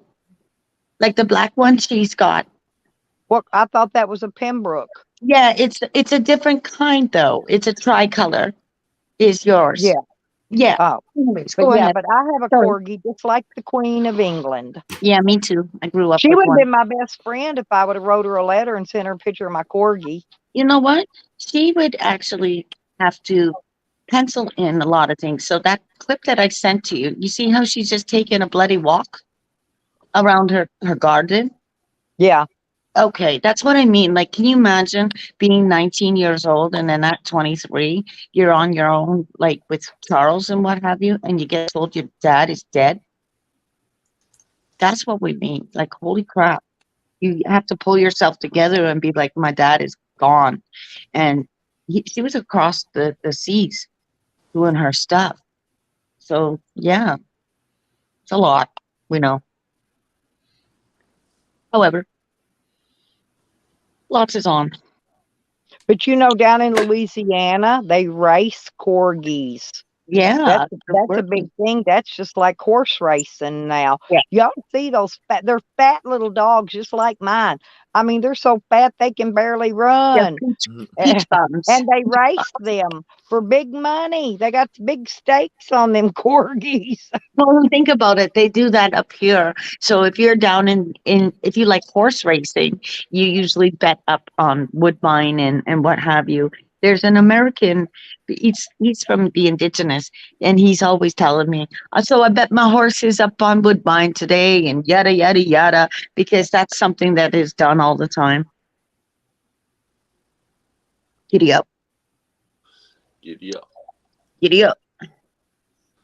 Like the black one she's got. What? I thought that was a Pembroke. Yeah, it's a different kind though. It's a tricolor. Is yours? Yeah. Yeah. Oh, anyways, but go yeah, ahead. but I have a corgi just like the Queen of England. Yeah, me too. I grew up. She with would have one. been my best friend if I would have wrote her a letter and sent her a picture of my corgi. You know what? She would actually have to pencil in a lot of things. So that clip that I sent to you, you see how she's just taking a bloody walk around her garden? Yeah. Okay, that's what I mean. Like, can you imagine being 19 years old and then at 23, you're on your own, like with Charles and what have you, and you get told your dad is dead? That's what we mean. Like, holy crap. You have to pull yourself together and be like, my dad is gone. And she was across the seas doing her stuff. So, yeah, it's a lot, we know. However, Lots is on. But down in Louisiana, they race corgis. Yeah. That's a big thing. That's just like horse racing now. Yeah. Y'all see those they're fat little dogs just like mine. I mean, they're so fat they can barely run. Peach bums. And they race them for big money. They got big stakes on them corgis. Well, think about it. They do that up here. So if you're down if you like horse racing, you usually bet up on Woodbine and what have you. There's an American, he's from the indigenous, and he's always telling me, so I bet my horses up on Woodbine today, and yada, yada, yada, because that's something that is done all the time. Giddy up. Giddy up. Giddy up.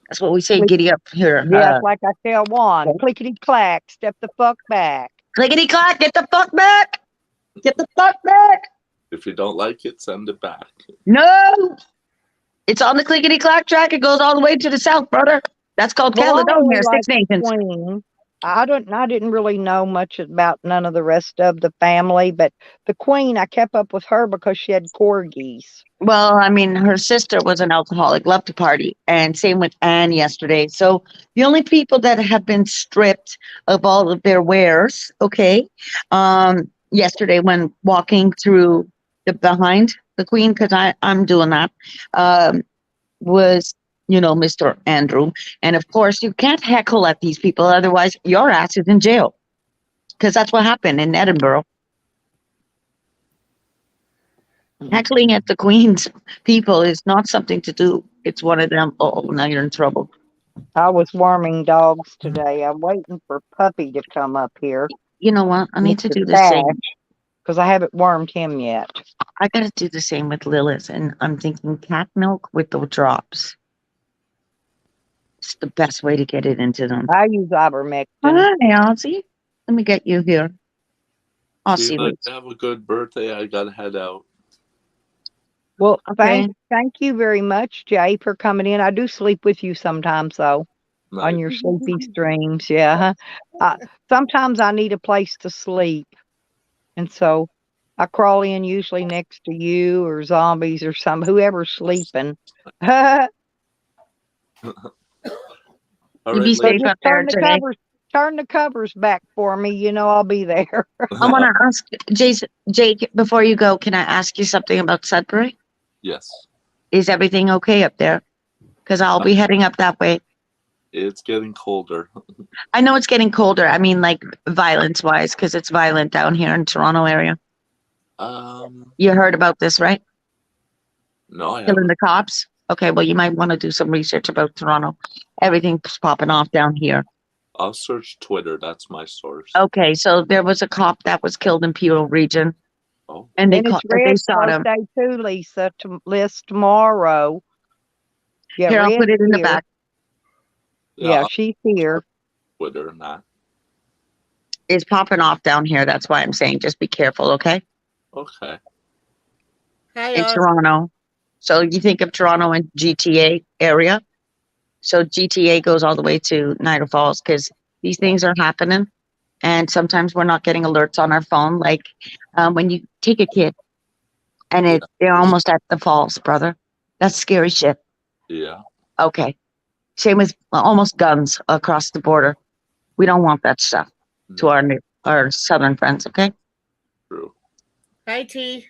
That's what we say, giddy up here. Yeah, like I tell Juan, clickety clack, step the fuck back. Clickety clack, get the fuck back. Get the fuck back. If you don't like it, send it back. No. It's on the clickety clack track. It goes all the way to the south, brother. That's called Caledonia, Six Nations. Queen. I didn't really know much about none of the rest of the family, but the Queen, I kept up with her because she had corgis. Well, I mean, her sister was an alcoholic, loved to party, and same with Anne yesterday. So the only people that have been stripped of all of their wares, okay, yesterday when walking through behind the Queen, because I'm doing that, was Mr. Andrew. And of course, you can't heckle at these people, otherwise your ass is in jail. Because that's what happened in Edinburgh. Heckling at the Queen's people is not something to do. It's one of them. Oh, now you're in trouble. I was warming dogs today. I'm waiting for Puppy to come up here. You know what? I need to do the same. Because I haven't warmed him yet. I got to do the same with Lilith. And I'm thinking cat milk with the drops. It's the best way to get it into them. I use ivermectin. Hi, Ozzy. Let me get you here. See, have a good birthday. I got to head out. Well, thank you very much, Jay, for coming in. I do sleep with you sometimes, though, on your sleepy streams. Yeah. Sometimes I need a place to sleep. And so I crawl in usually next to you or zombies or whoever's sleeping. You be safe up there, Jay. Turn the covers back for me. I'll be there. I want to ask Jake, before you go, can I ask you something about Sudbury? Yes. Is everything okay up there? Because I'll be heading up that way. It's getting colder. I know it's getting colder. I mean, like violence-wise, because it's violent down here in Toronto area. You heard about this, right? No, I haven't. Killing the cops? Okay, well, you might want to do some research about Toronto. Everything's popping off down here. I'll search Twitter. That's my source. Okay, so there was a cop that was killed in Peel Region. Oh. And they Red's shot him. birthday too, Lisa, to list tomorrow. Yeah, here, I'll put it in the back. Yeah, she's here. Twitter and that. It's popping off down here. That's why I'm saying just be careful, okay? Okay. In Toronto. So you think of Toronto and GTA area. So GTA goes all the way to Niagara Falls because these things are happening. And sometimes we're not getting alerts on our phone. Like when you take a kid and they're almost at the falls, brother. That's scary shit. Yeah. Okay. Same with almost guns across the border. We don't want that stuff to our southern friends, okay? True. Hi, T.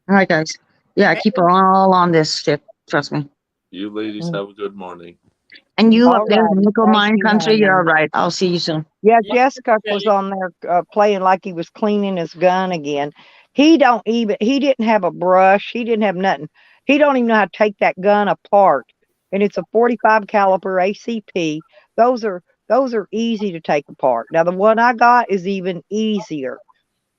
All right, guys. Yeah, keep her all on this shit. Trust me. You ladies have a good morning. And you up there in Nickel Mine Country, you're all right. I'll see you soon. Yeah, Jessica was on there playing like he was cleaning his gun again. He didn't have a brush. He didn't have nothing. He don't even know how to take that gun apart. And it's a 45 caliber ACP. Those are easy to take apart. Now the one I got is even easier.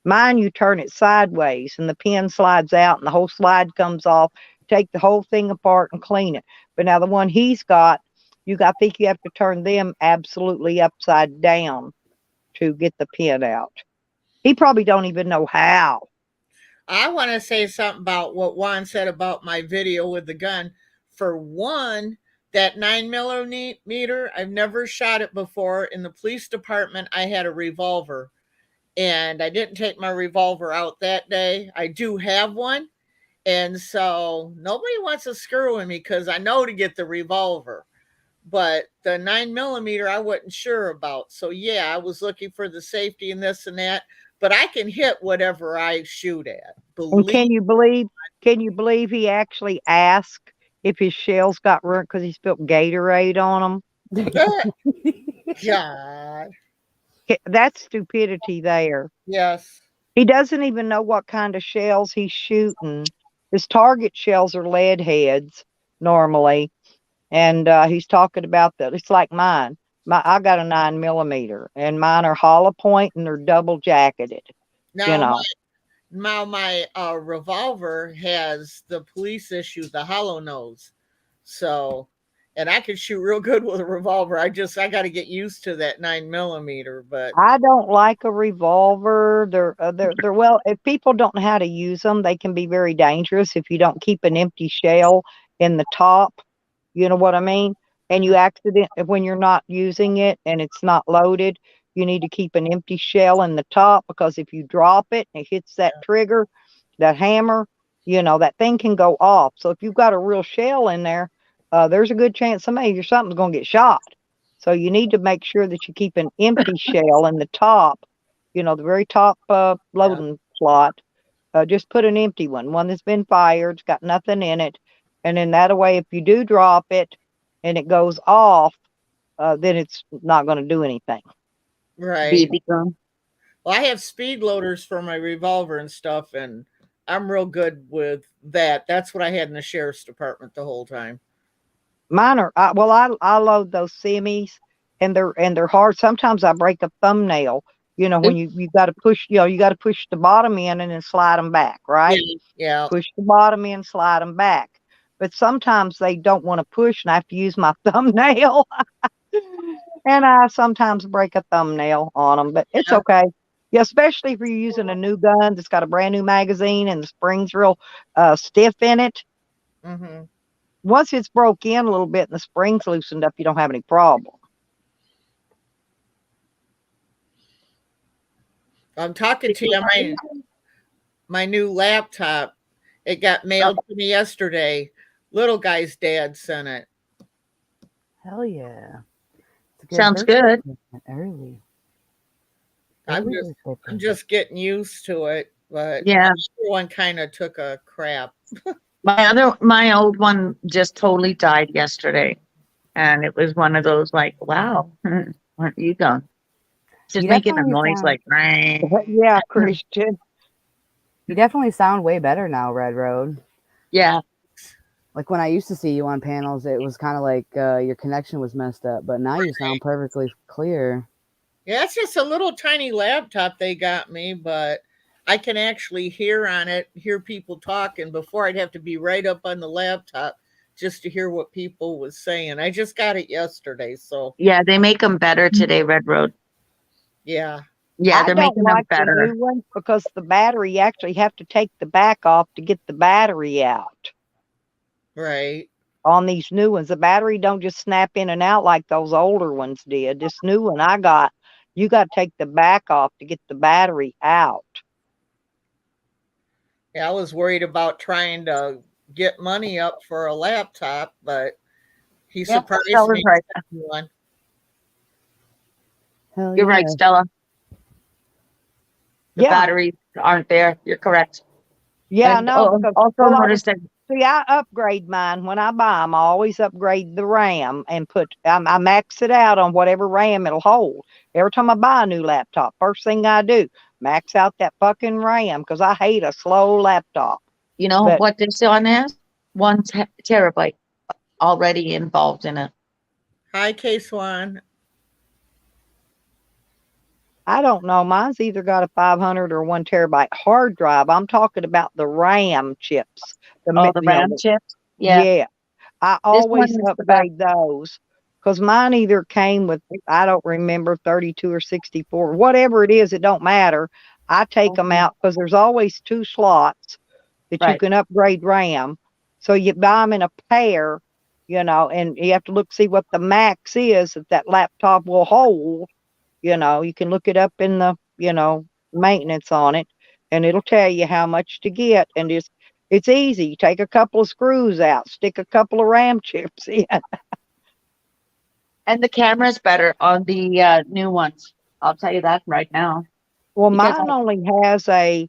Mine, you turn it sideways and the pin slides out and the whole slide comes off. Take the whole thing apart and clean it. But now the one he's got, I think you have to turn them absolutely upside down to get the pin out. He probably don't even know how. I want to say something about what Juan said about my video with the gun. For one, that 9mm, I've never shot it before. In the police department, I had a revolver. and I didn't take my revolver out that day. I do have one. And so nobody wants to screw with me because I know to get the revolver. But the 9mm I wasn't sure about. So yeah, I was looking for the safety and this and that. But I can hit whatever I shoot at. And Believe can you believe he actually asked if his shells got ruined because he spilled Gatorade on that. God. them? That's stupidity there. Yes. He doesn't even know what kind of shells he's shooting. His target shells are lead heads normally, and he's talking about that. It's like mine. I got a 9mm, and mine are hollow point and they're double jacketed. You Now know, my revolver has the police issue, the hollow nose. So, and I can shoot real good with a revolver. I got to get used to that 9mm. But I don't like a revolver. They're well. If people don't know how to use them, they can be very dangerous if you don't keep an empty shell in the top. You know what I mean? And you when you're not using it and it's not loaded, you need to keep an empty shell in the top because if you drop it and it hits that trigger, that hammer, that thing can go off. So if you've got a real shell in there, there's a good chance something's going to get shot. So you need to make sure that you keep an empty shell in the top, the very top loading slot. Just put an empty one that's been fired, it's got nothing in it. And then that way, if you do drop it and it goes off, then it's not going to do anything. right. BB gun. Well, I have speed loaders for my revolver and stuff, and I'm real good with that. That's what I had in the sheriff's department the whole time. Mine are I load those semis, and they're hard. Sometimes I break a thumbnail. When you got to push, you got to push the bottom in and then slide them back, right? Yeah. Push the bottom in, slide them back. But sometimes they don't want to push, and I have to use my thumbnail. And I sometimes break a thumbnail on them, but it's okay. Yeah, especially if you're using a new gun that's got a brand new magazine and the spring's real stiff in it. Mm-hmm. Once it's broke in a little bit and the spring's loosened up, you don't have any problem. I'm talking to you. My new laptop. It got mailed to me yesterday. Little guy's dad sent it. Hell yeah. Sounds good. Early. I'm just getting used to it, but Yeah. the other one kind of took a crap. My old one just totally died yesterday, and it was one of those like, wow, aren't you done? Just You making a definitely noise sound- like, Yeah, Christian. You definitely sound way better now, Red Road. yeah. Like when I used to see you on panels, it was kind of like your connection was messed up, but now you sound perfectly clear. Yeah, it's just a little tiny laptop they got me, but I can actually hear people talking. Before I'd have to be right up on the laptop just to hear what people was saying. I just got it yesterday, so Yeah, they make them better today, Red Road. yeah. Yeah, I they're don't making them like the better. new ones because the battery, you actually have to take the back off to get the battery out. Right. On these new ones, the battery don't just snap in and out like those older ones did. This new one I got, you got to take the back off to get the battery out. Yeah, I was worried about trying to get money up for a laptop, but he surprised me. Right. One. Hell You're right, Stella. The batteries aren't there. You're correct. Yeah, And no. Because, also notice that. See, I upgrade mine when I buy them. I always upgrade the RAM and I max it out on whatever RAM it'll hold. Every time I buy a new laptop, first thing I do, max out that fucking RAM because I hate a slow laptop. You know what this one has? 1 terabyte already involved in it. Hi, K-Swan. I don't know. Mine's either got a 500 or 1 terabyte hard drive. I'm talking about the RAM chips. The RAM chips? Yeah. I always upgrade those because mine either came with, I don't remember, 32 or 64. Whatever it is, it don't matter. I take them out because there's always 2 slots that you can upgrade RAM. So you buy them in a pair, and you have to see what the max is that laptop will hold. You can look it up in the, maintenance on it, and it'll tell you how much to get. And it's easy. You take a couple of screws out, stick a couple of RAM chips in. And the camera's better on the new ones. I'll tell you that right now. Well, Because mine only has a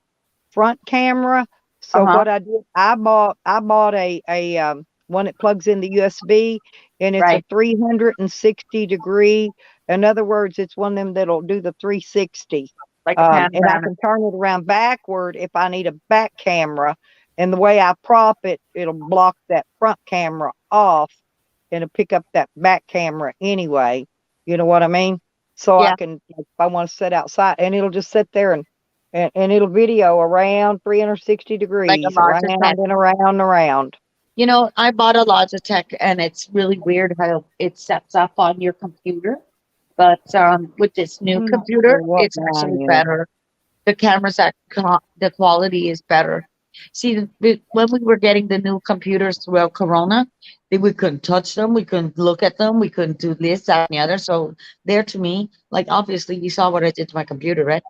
front camera. So uh-huh, what I did, I bought a one that plugs in the USB, and it's a right. 360 degree. In other words, it's one of them that'll do the 360. Like a And I panoramic. can turn it around backward if I need a back camera. And the way I prop it, it'll block that front camera off, and it'll pick up that back camera anyway. You know what I mean? So I Yeah, can, if I want to sit outside, and it'll just sit there and it'll video around 360 like a degrees, around Logitech. and around and around. You know, I bought a Logitech and it's really weird how it sets up on your computer. But with this new I'm not sure computer, what it's actually mine is. better. The cameras, the quality is better. See, when we were getting the new computers throughout Corona, we couldn't touch them, we couldn't look at them, we couldn't do this, that, and the other. So there, to me, like obviously, you saw what I did to my computer, right?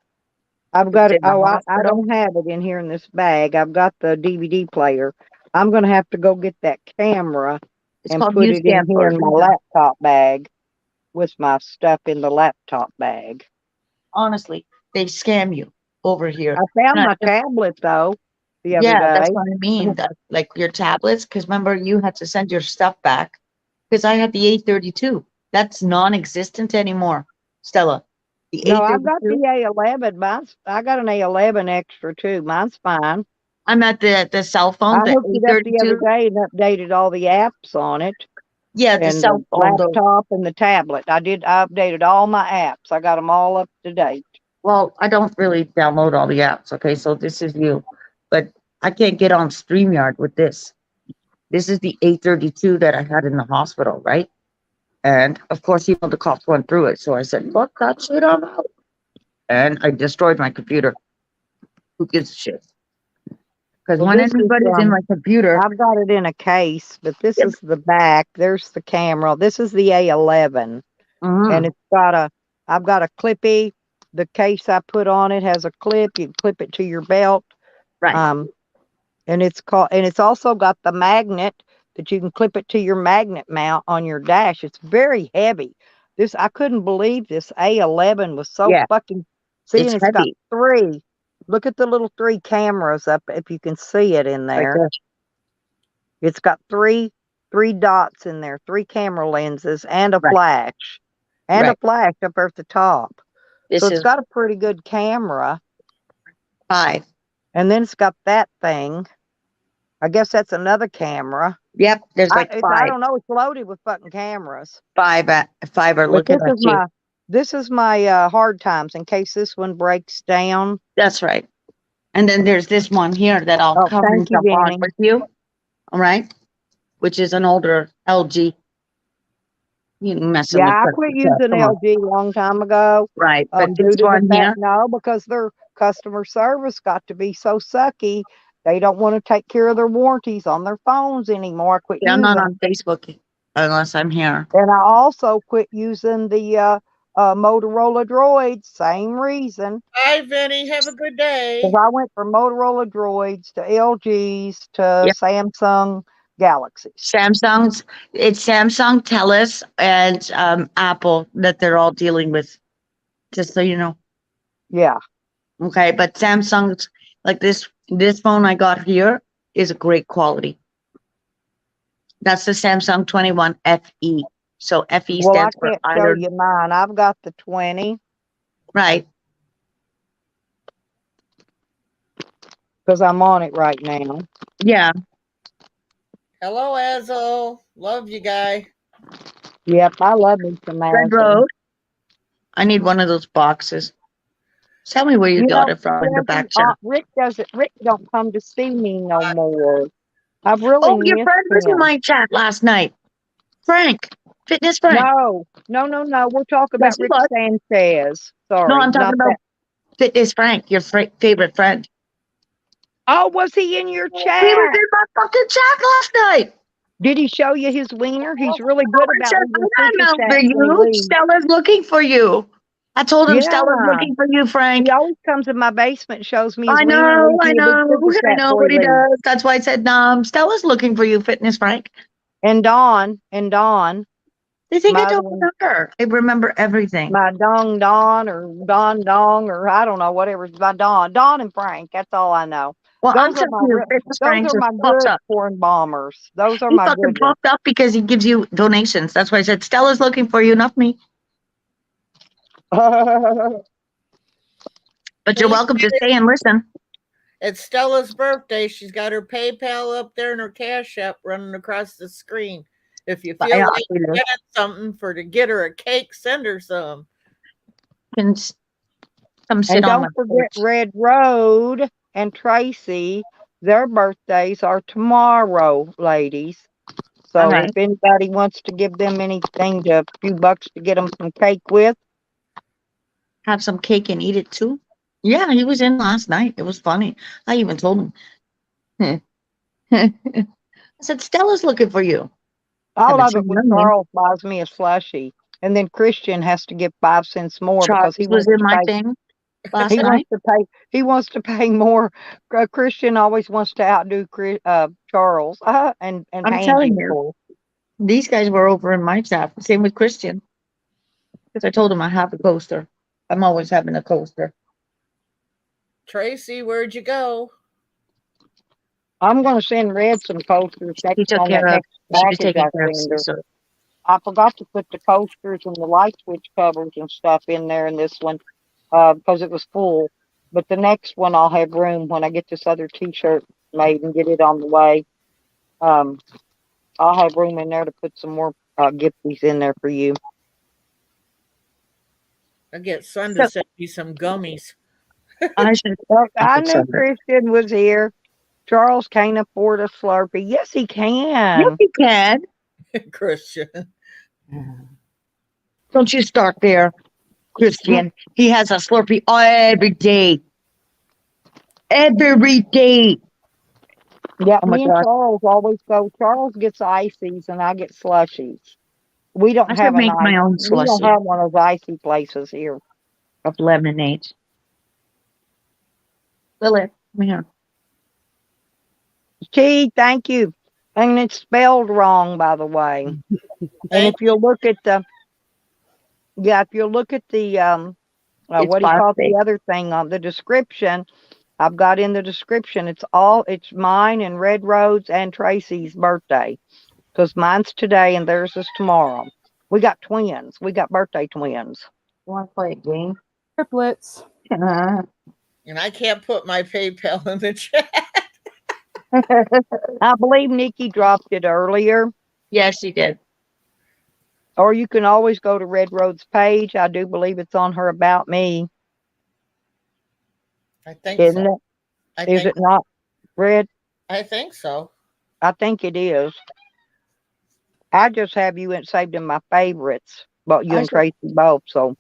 I've It was got it. in the Oh, I hospital. don't have it in here in this bag. I've got the DVD player. I'm going to have to go get that camera It's and called put New it in here in Stanford. my laptop bag with my stuff in the laptop bag. Honestly, they scam you over here. I found And my tablet though the other yeah, day. that's what I mean. That like your tablets, because remember you had to send your stuff back. Because I had the 832. That's non-existent anymore, Stella. The No, I've got the 832. A11. I got an A11 extra too. Mine's fine. I'm at the cell phone, I the hooked it up the other 832. day and updated all the apps on it, Yeah, the and cell the phone though. laptop and the tablet. I updated all my apps. I got them all up to date. Well, I don't really download all the apps. Okay, so this is you, but I can't get on StreamYard with this. This is the 832 that I had in the hospital, right? And of course, the cops went through it. So I said, fuck that shit, I'm out. And I destroyed my computer. Who gives a shit? Because Well, when this is anybody's in my computer, I've got it in a case, but this yep, is the back. There's the camera. This is the A11, and mhm, I've got a clippy. The case I put on it has a clip. You can clip it to your belt. right, Um, and it's also got the magnet that you can clip it to your magnet mount on your dash. It's very heavy. I couldn't believe this A11 was so yeah, fucking. See, it's and it's got heavy three. Look at the little three cameras up if you can see it in right there. there, It's got three dots in there, three camera lenses, and a right, flash. And a right. flash up at the top. So This it's is got a pretty good camera. 5. And then it's got that thing. I guess that's another camera. Yep, there's like I 5. don't know. It's loaded with fucking cameras. 5 are But looking at you. this is my hard times in case this one breaks down. That's right. And then there's this one here that I'll Oh, cover and thank you, jump on Benny. with you. All right, which is an older LG. You messing Yeah, with I the quit using come on, LG a long time ago. right? But Due this to the one fact, here, no, because their customer service got to be so sucky. They don't want to take care of their warranties on their phones anymore. I quit I'm not using, on Facebook unless I'm here. and I also quit using the Motorola Droids. Same reason. Bye, Vinny. Have a good Because day. I went from Motorola Droids to LGs to Yep. Samsung Galaxies. Samsung's, it's Samsung, TELUS, and Apple that they're all dealing with. Just so you know, Yeah. okay. But Samsung's like this phone I got here is a great quality. That's the Samsung 21 FE. So FE Well, I stands for can't show iron, you mine. I've got the 20 right? because I'm on it right now. Yeah. Hello, Azzo. Love you, guy. Yep, I love me some Red Amazon. Road. I need one of those boxes. Tell me where you You got know, it from in the Jesse, back chat. Rick don't come to see me no more. I've really Oh, your missed friend was in him. my chat last night. Frank, Fitness Frank. No. We're talking Yes, about he Rick was. Sanchez. No, Sorry, I'm talking not about that. Fitness Frank, your favorite friend. Oh, was he in your He was chat? in my fucking chat last night. Did he show you his wiener? He's really No, good I about said, leaving I super don't know chats for when he you. leaves. Stella's looking for you. I told him Yeah. Stella's looking for you, Frank. He always comes in my basement and shows me his I wiener and know, leaves I me a big know, cookie I cat know before what he leaves. does. That's why I said, Stella's looking for you, Fitness Frank. And Dawn, They think I my don't remember. I remember everything. my Don or Don Dong or I don't know, whatever's my Don and Frank. That's all I know. Well, I'm Those are telling you, Fitness Frank just my pops good up. corn bombers. Those are He my fucking good ones. popped up because he gives you donations. That's why I said Stella's looking for you, not me. But you're welcome to stay and listen. It's Stella's birthday. She's got her PayPal up there and her Cash App running across the screen. If you feel like getting something to get her a cake, send her some. Can come sit And on my don't forget Red Road and Tracey. Their birthdays are tomorrow, ladies. So right. if anybody wants to give them anything, a few bucks to get them some cake with. Have some cake and eat it too. Yeah, he was in last night. It was funny. I even told him. I said, Stella's looking for you. I love it when Charles buys me a slushie. And then Christian has to give 5 cents more Charles because he was wants in to my pay. thing last He night. wants to pay more. Christian always wants to outdo Charles and I'm hand telling him you, more. these guys were over in my staff. Same with Christian. Because I told him I have a coaster. I'm always having a coaster. Tracey, where'd you go? I'm going to send Red some posters He took on that care of. next She was package taking I care of send her. Caesar. I forgot to put the coasters and the light switch covers and stuff in there in this one because it was full. But the next one I'll have room when I get this other T-shirt made and get it on the way. I'll have room in there to put some more gifties in there for you. I get Son to send me some gummies. I should. I knew Christian was here. Charles can't afford a Slurpee. Yes, he can. Yes, he can. Christian. Don't you start there, Christian. He has a Slurpee every day. Every day. Yeah, me and Charles always go. Charles gets ices and I get slushies. We don't have make my own we don't slushie. have one of those icy places here. Of lemonade. Lily, come here. Gee, thank you. And it's spelled wrong, by the way. And if you look at the what do you call the other thing on the description? I've got in the description. It's mine and Red Road's and Tracey's birthday. Because mine's today and theirs is tomorrow. We got twins. We got birthday twins. You want to play a game? Triplets. And I can't put my PayPal in the chat. I believe Nikki dropped it earlier. Yes, she did. Or you can always go to Red Road's page. I do believe it's on her About Me. I think Isn't so. it? Is it not, Red? I think so. I think it is. I just have you saved in my favorites. But you and Tracey both, so.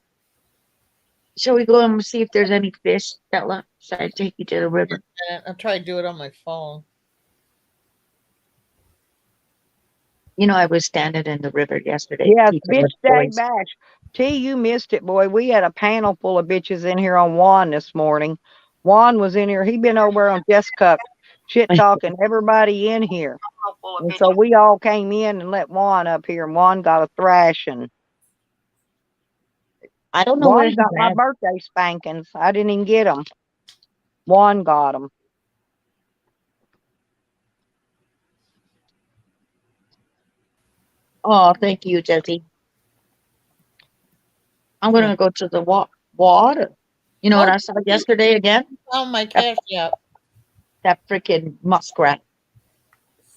Shall we go and see if there's any fish that left? Should I take you to the river? I'll try to do it on my phone. You know, I was standing in the river yesterday. Yeah, Bitch Day Bash. T, you missed it, boy. We had a panel full of bitches in here on Juan this morning. Juan was in here. He been over on Jessica shit talking everybody in here. And so we all came in and let Juan up here, and Juan got a thrashing. I don't know Juan where got my birthday spankings. I didn't even get them. Juan got them. Oh, thank you, Jesse. I'm going to go to the water. You know what I saw yesterday again? Oh, my Cash App. That freaking muskrat.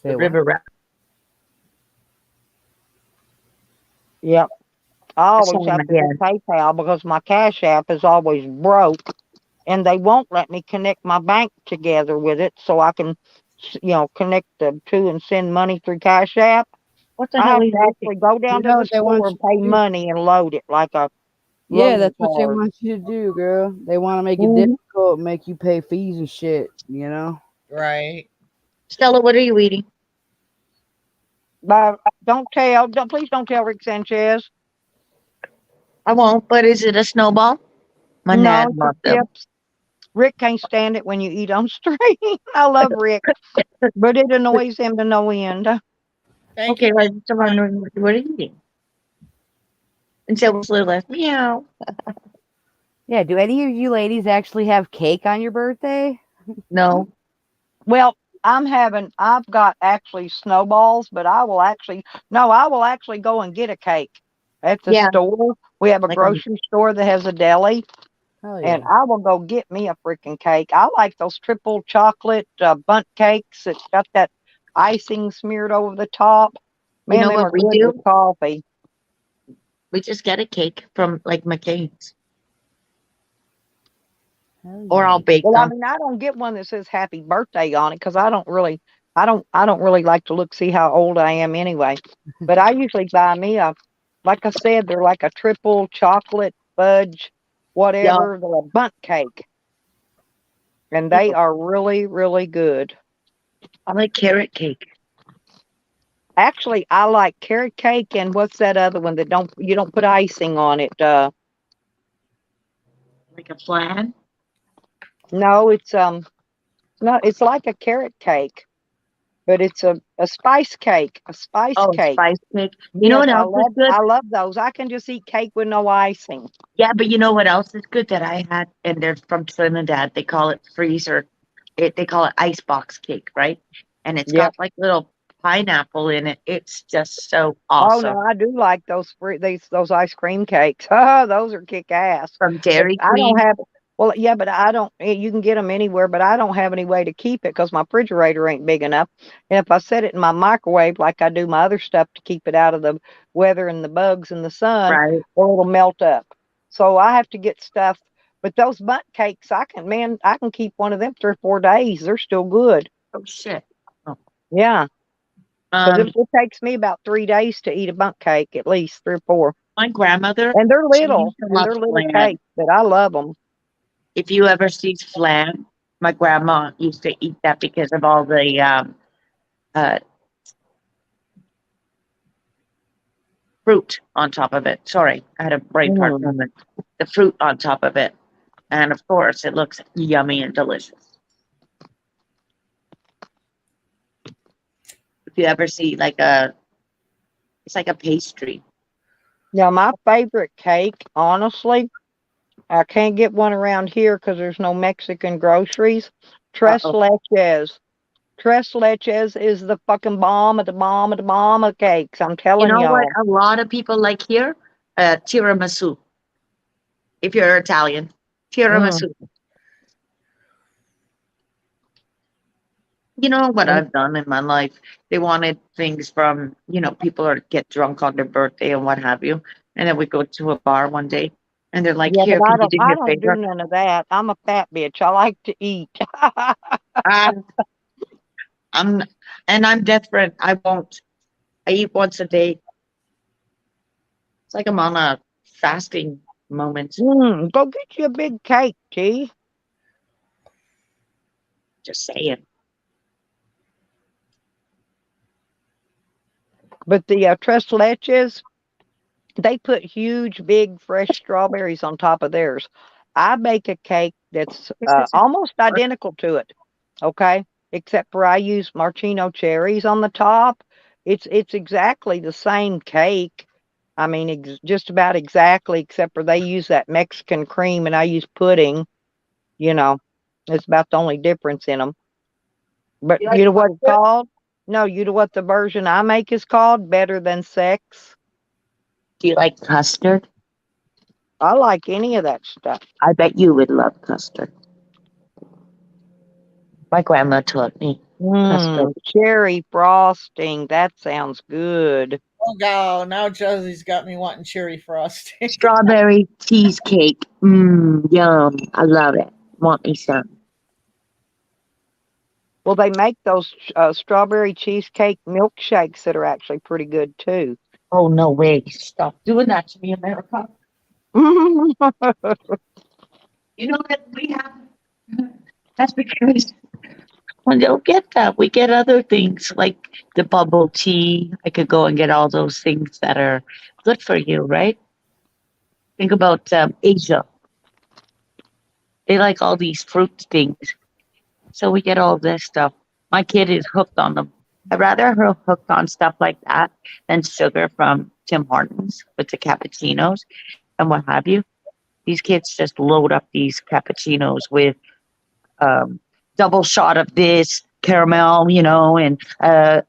The river rat. Yep. I always have to do PayPal because my Cash App is always broke. And they won't let me connect my bank together with it so I can, connect the two and send money through Cash App. What the I hell have are you to actually go down to the store and pay money and load it like a Yeah, that's what they want you to do, girl. They want to make it difficult, make you pay fees and shit, you know? Right. Stella, what are you eating? Please don't tell Rick Sanchez. I won't, but is it a snowball? My No, dad it's bought the them. chips. Rick can't stand it when you eat on stream. I love Rick, but it annoys him to no end. Thank Okay, you. like so I'm wondering what you're eating. And so was little left meow. Yeah, do any of you ladies actually have cake on your birthday? No. Well, I've got actually snowballs, but I will actually go and get a cake at the Yeah. store. We have a Like grocery store that has a deli, Hell and yeah. I will go get me a freaking cake. I like those triple chocolate bundt cakes. It's got that icing smeared over the top. you Man, know them what are we good do? with coffee. We just get a cake from like McCain's. Hell Or yeah. I'll bake Well, I them. mean, I don't get one that says happy birthday on it because I don't really like to see how old I am anyway. But I usually buy me like I said, they're like a triple chocolate fudge, Yeah. whatever, they're a bundt cake. And they are really, really good. I like carrot cake. Actually, I like carrot cake and what's that other one that you don't put icing on it? Like a flan. No, it's like a carrot cake, but it's a spice cake, a spice Oh, cake. spice cake. You know Yes, what else is good? I love those. I can just eat cake with no icing. Yeah, but you know what else is good that I had? And they're from Trinidad. They call it freezer. They call it icebox cake, right? And it's Yep. got like little pineapple in it. It's just so Oh awesome. no, I do like those ice cream cakes. Those are kick ass. From But Dairy I don't Queen. have. Well, yeah, but I don't. You can get them anywhere, but I don't have any way to keep it because my refrigerator ain't big enough. And if I set it in my microwave like I do my other stuff to keep it out of the weather and the bugs and the sun, Right. well, it'll melt up. So I have to get stuff. But those bundt cakes, I can keep one of them 3 or 4 days. They're still good. Oh shit. Oh. Yeah. Because Um, it takes me about 3 days to eat a bundt cake, at least 3 or 4. my grandmother, And they're she used little, to and love they're little flan. cakes, but I love them. If you ever see flan, my grandma used to eat that because of all the uh, fruit on top of it. Sorry, I had a brain fart moment. The fruit on top of it. And of course, it looks yummy and delicious. If you ever see it's like a pastry. Now, my favorite cake, honestly, I can't get one around here because there's no Mexican groceries. Tres Uh-oh. leches. Tres leches is the fucking bomb of the bomb of the bomb of cakes. I'm You telling know what y'all. a lot of people like here? Tiramisu. If you're Italian, tiramisu. You know what And I've done in my life? They wanted things from, people are get drunk on their birthday and what have you. And then we go to a bar one day and they're like, yeah, but here, can you do me I a don't do favor? none of that. I'm a fat bitch. I like to eat. Um, I'm different. I won't. I eat once a day. It's like I'm on a fasting moment. Go get you a big cake, T. Just saying. But the tres leches, they put huge, big, fresh strawberries on top of theirs. I bake a cake that's This is almost identical to it, okay? Except for I use maraschino cherries on the top. It's exactly the same cake. I mean, just about exactly, except for they use that Mexican cream and I use pudding. You know, it's about the only difference in them. But You you like know what it's custard? called? No, you know what the version I make is called? Better Than Sex. Do you like custard? I like any of that stuff. I bet you would love custard. My grandma taught me custard. Cherry frosting. That sounds good. Oh God, now Josie's got me wanting cherry frosting. Strawberry cheesecake. Yum. I love it. Want me some? Well, they make those strawberry cheesecake milkshakes that are actually pretty good too. Oh, no way. Stop doing that to me, America. You know that we have. That's because we don't get that. We get other things like the bubble tea. I could go and get all those things that are good for you, right? Think about Asia. They like all these fruit things. So we get all this stuff. My kid is hooked on them. I'd rather her hooked on stuff like that than sugar from Tim Hortons with the cappuccinos and what have you. These kids just load up these cappuccinos with um, double shot of this caramel, and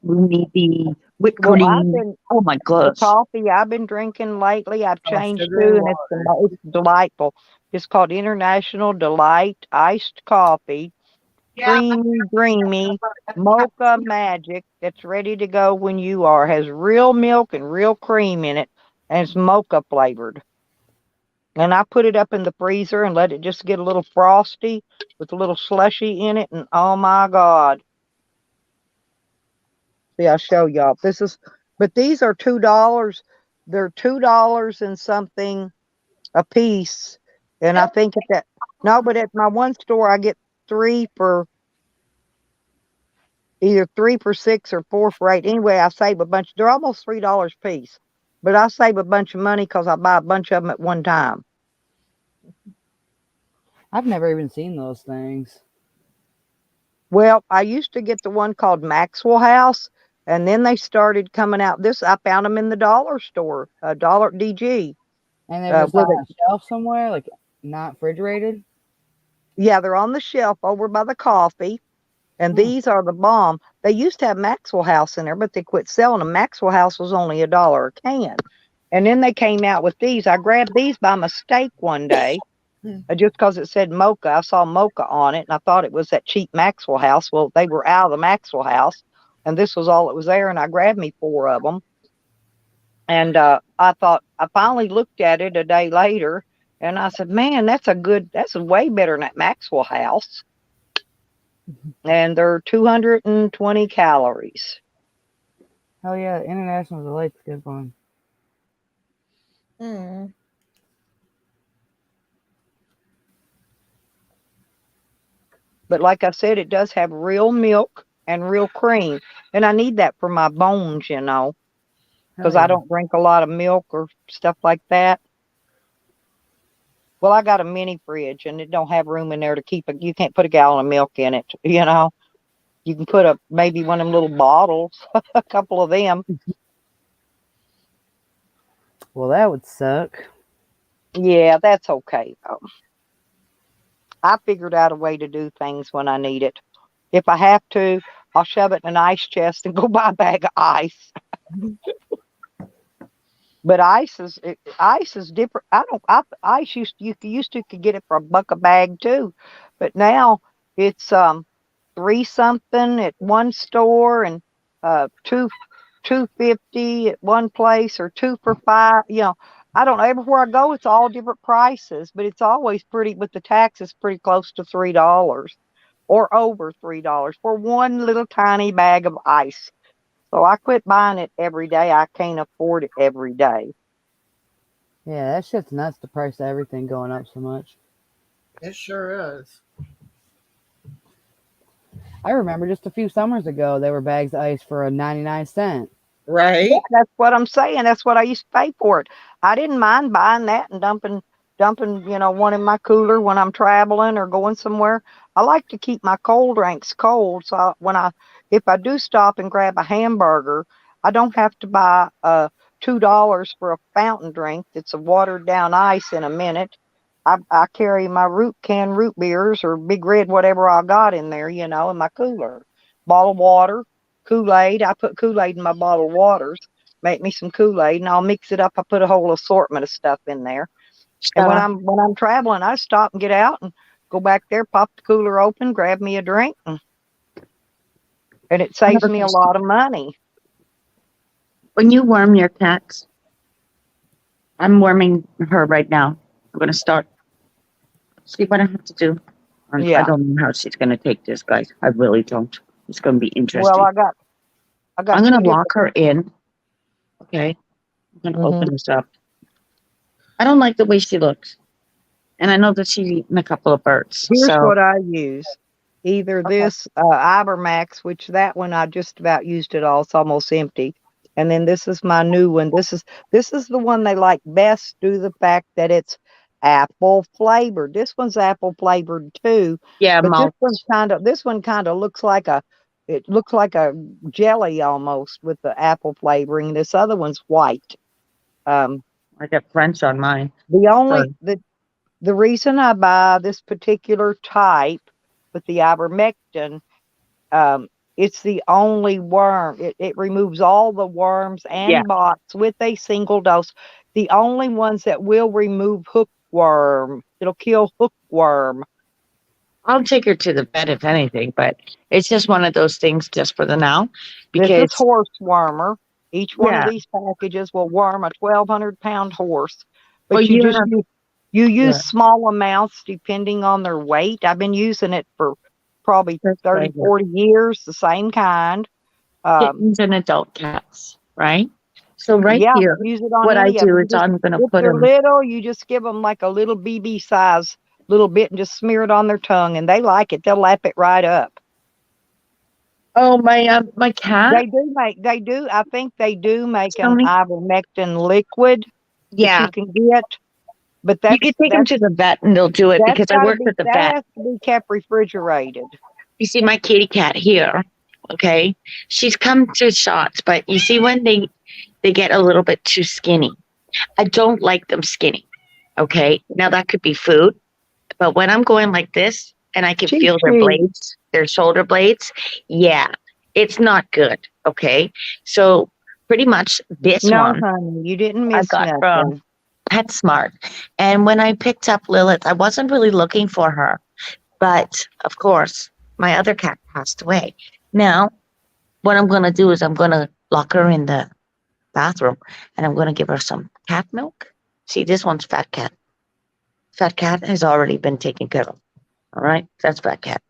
we need the whipped Well, I've cream. been Oh my the gosh. coffee I've been drinking lately. I've Oh, changed sugar to, and and water. it's delightful. It's called International Delight Iced Coffee, creamy, dreamy, mocha magic. That's ready to go when you are. Has real milk and real cream in it, and it's mocha flavored. And I put it up in the freezer and let it just get a little frosty with a little slushy in it. And oh my God. See, I'll show y'all. But these are $2. They're $2 and something a piece. And I think no, but at my one store, I get either 3 for $6 or 4 for $8. Anyway, I save a bunch. They're almost $3 a piece. But I save a bunch of money because I buy a bunch of them at one time. I've never even seen those things. Well, I used to get the one called Maxwell House, and then they started coming out. I found them in the dollar store, Dollar DG. And they're just With on a shelf somewhere, like not refrigerated. Yeah, they're on the shelf over by the coffee, and Hmm. these are the bomb. They used to have Maxwell House in there, but they quit selling them. Maxwell House was only $1 a can, and then they came out with these. I grabbed these by mistake one day. Just because it said mocha, I saw mocha on it, and I thought it was that cheap Maxwell House. Well, they were out of the Maxwell House, and this was all that was there, and I grabbed me 4 of them. And I finally looked at it a day later, and I said, man, that's way better than that Maxwell House. And they're 220 calories. Hell yeah, International Delight's a good one. Mm. But like I said, it does have real milk and real cream. And I need that for my bones, because I don't drink a lot of milk or stuff like that. Well, I got a mini fridge, and it don't have room in there to keep it. You can't put a gallon of milk in it, You can put maybe one of them little bottles, a couple of them. Well, that would suck. Yeah, that's okay, though. I figured out a way to do things when I need it. If I have to, I'll shove it in an ice chest and go buy a bag of ice. But ice is different. Ice you used to could get it for $1 a bag too, but now it's 3 something at one store and $2.50 at one place, or 2 for $5. I don't know. Everywhere I go, it's all different prices, but it's always with the taxes pretty close to $3 or over $3 for one little tiny bag of ice. So I quit buying it every day. I can't afford it every day. Yeah, that shit's nuts, the price of everything going up so much. It sure is. I remember just a few summers ago, there were bags of ice for 99¢. Right? Yeah, that's what I'm saying. That's what I used to pay for it. I didn't mind buying that and dumping, one in my cooler when I'm traveling or going somewhere. I like to keep my cold drinks cold. So if I do stop and grab a hamburger, I don't have to buy $2 for a fountain drink that's a watered down ice in a minute. I carry my root beers or Big Red, whatever I got in there, in my cooler. Bottled water, Kool-Aid. I put Kool-Aid in my bottled waters. Make me some Kool-Aid, and I'll mix it up. I put a whole assortment of stuff in there. And when I'm traveling, I stop and get out and go back there, pop the cooler open, grab me a drink, and it saves me a lot of money. When you worm your cats, I'm worming her right now. I'm going to start. See what I have to do. Yeah. I don't know how she's going to take this, guys. I really don't. It's going to be interesting. Well, I got. I'm going to lock her in. Okay. I'm going to open this up. I don't like the way she looks. And I know that she's eaten a couple of birds. Here's what I use. Either this Ibermax, which that one I just about used it all. It's almost empty. And then this is my new one. This is the one they like best due to the fact that it's apple flavored. This one's apple flavored too, Yeah, but malt. this one kind of looks like a jelly almost with the apple flavoring. This other one's white. Um, I got French on mine. the only Sorry. the reason I buy this particular type with the ivermectin, um, it's the only worm. It removes all the worms Yeah, and bots with a single dose. The only ones that will remove hookworm. It'll kill hookworm. I'll take her to the vet if anything, but it's just one of those things just for the now This is because horse wormer. Each one of yeah. these packages will worm a 1,200-pound horse, Well, but you have you use yeah, small amounts depending on their weight. I've been using it for probably that's 30, right here. 40 years, the same kind. Kittens and adult cats, right? So right Yeah, here, use it on what I any of do them. is I'm gonna If put they're them. little, you just give them like a little BB size little bit and just smear it on their tongue, and they like it. They'll lap it right up. Oh, my cat, I think they do make an Tony. ivermectin liquid that you Yeah, can get, but you can take them that's to the vet and they'll do it because I worked at the that vet. has to be kept refrigerated. You see my kitty cat here, okay? She's come to shots, but you see when they get a little bit too skinny. I don't like them skinny. Okay. Now that could be food, but when I'm going like this and I can Cheap feel their cheap. blades, their shoulder blades, yeah, it's not good. Okay. So pretty much this No, one honey, you didn't I miss got from nothing. PetSmart. And when I picked up Lilith, I wasn't really looking for her. But of course, my other cat passed away. Now, what I'm going to do is I'm going to lock her in the bathroom and I'm going to give her some cat milk. See, this one's Fat Cat. Fat Cat has already been taken care of. All right, that's Fat Cat.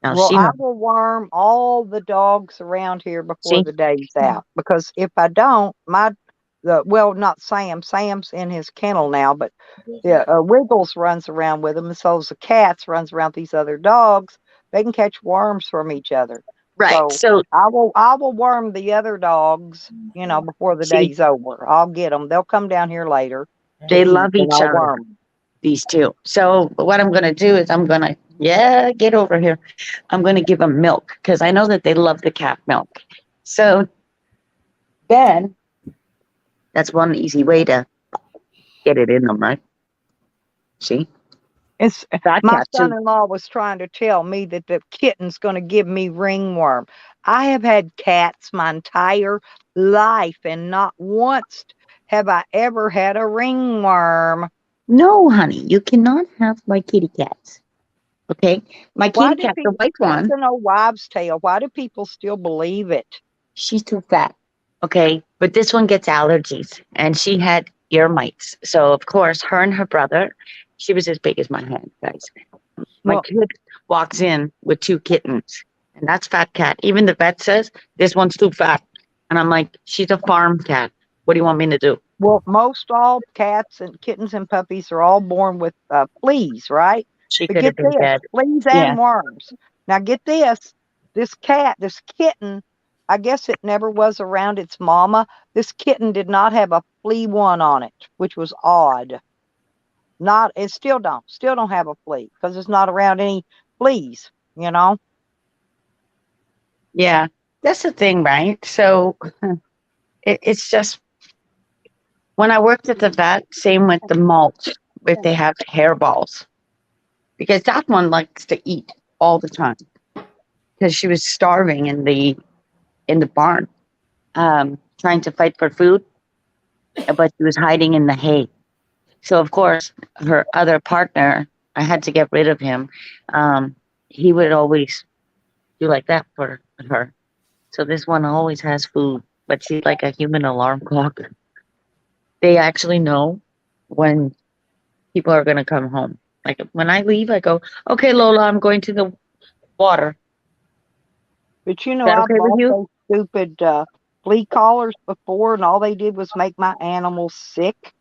Now Well, she I knows. will worm all the dogs around here before See, the day's out because if I don't, not Sam. Sam's in his kennel now, but yeah, Wiggles runs around with them, and so the cats runs around these other dogs. They can catch worms from each other. right? So So I will worm the other dogs, before the see, day's over. I'll get them. They'll come down here later to they eat, love and each I'll other. worm 'em. These two. So what I'm going to do is I'm going to get over here. I'm going to give them milk because I know that they love the cat milk. So then that's one easy way to get it in them, right? See, It's fat my cat too. son-in-law was trying to tell me that the kitten's going to give me ringworm. I have had cats my entire life, and not once have I ever had a ringworm. No, honey, you cannot have my kitty cats. Okay, my Why kitty do cat, the people? white That's one, an old wives' tale. Why do people still believe it? she's too fat. Okay, but this one gets allergies, and she had ear mites. So of course, her and her brother, she was as big as my hand, guys. My Well, kid walks in with two kittens, and that's Fat Cat. Even the vet says this one's too fat, and I'm like, she's a farm cat. What do you want me to do? most all cats and kittens and puppies are all born with fleas, right? She But could get have been this, dead. fleas Yeah, and worms. Now get this, this kitten, I guess it never was around its mama. This kitten did not have a flea one on it, which was odd. Not, it still don't have a flea because it's not around any fleas, you know? yeah. That's the thing, right? So it's just when I worked at the vet, same with the mulch, if they have hairballs, because that one likes to eat all the time because she was starving in the barn, trying to fight for food, but she was hiding in the hay. So of course, her other partner, I had to get rid of him. Um, he would always do like that for her. So this one always has food, but she's like a human alarm clock. They actually know when people are gonna come home. Like when I leave, I go, "Okay, Lola, I'm going to the water. But Is that I okay with bought you?" those stupid flea collars before, and all they did was make my animals sick.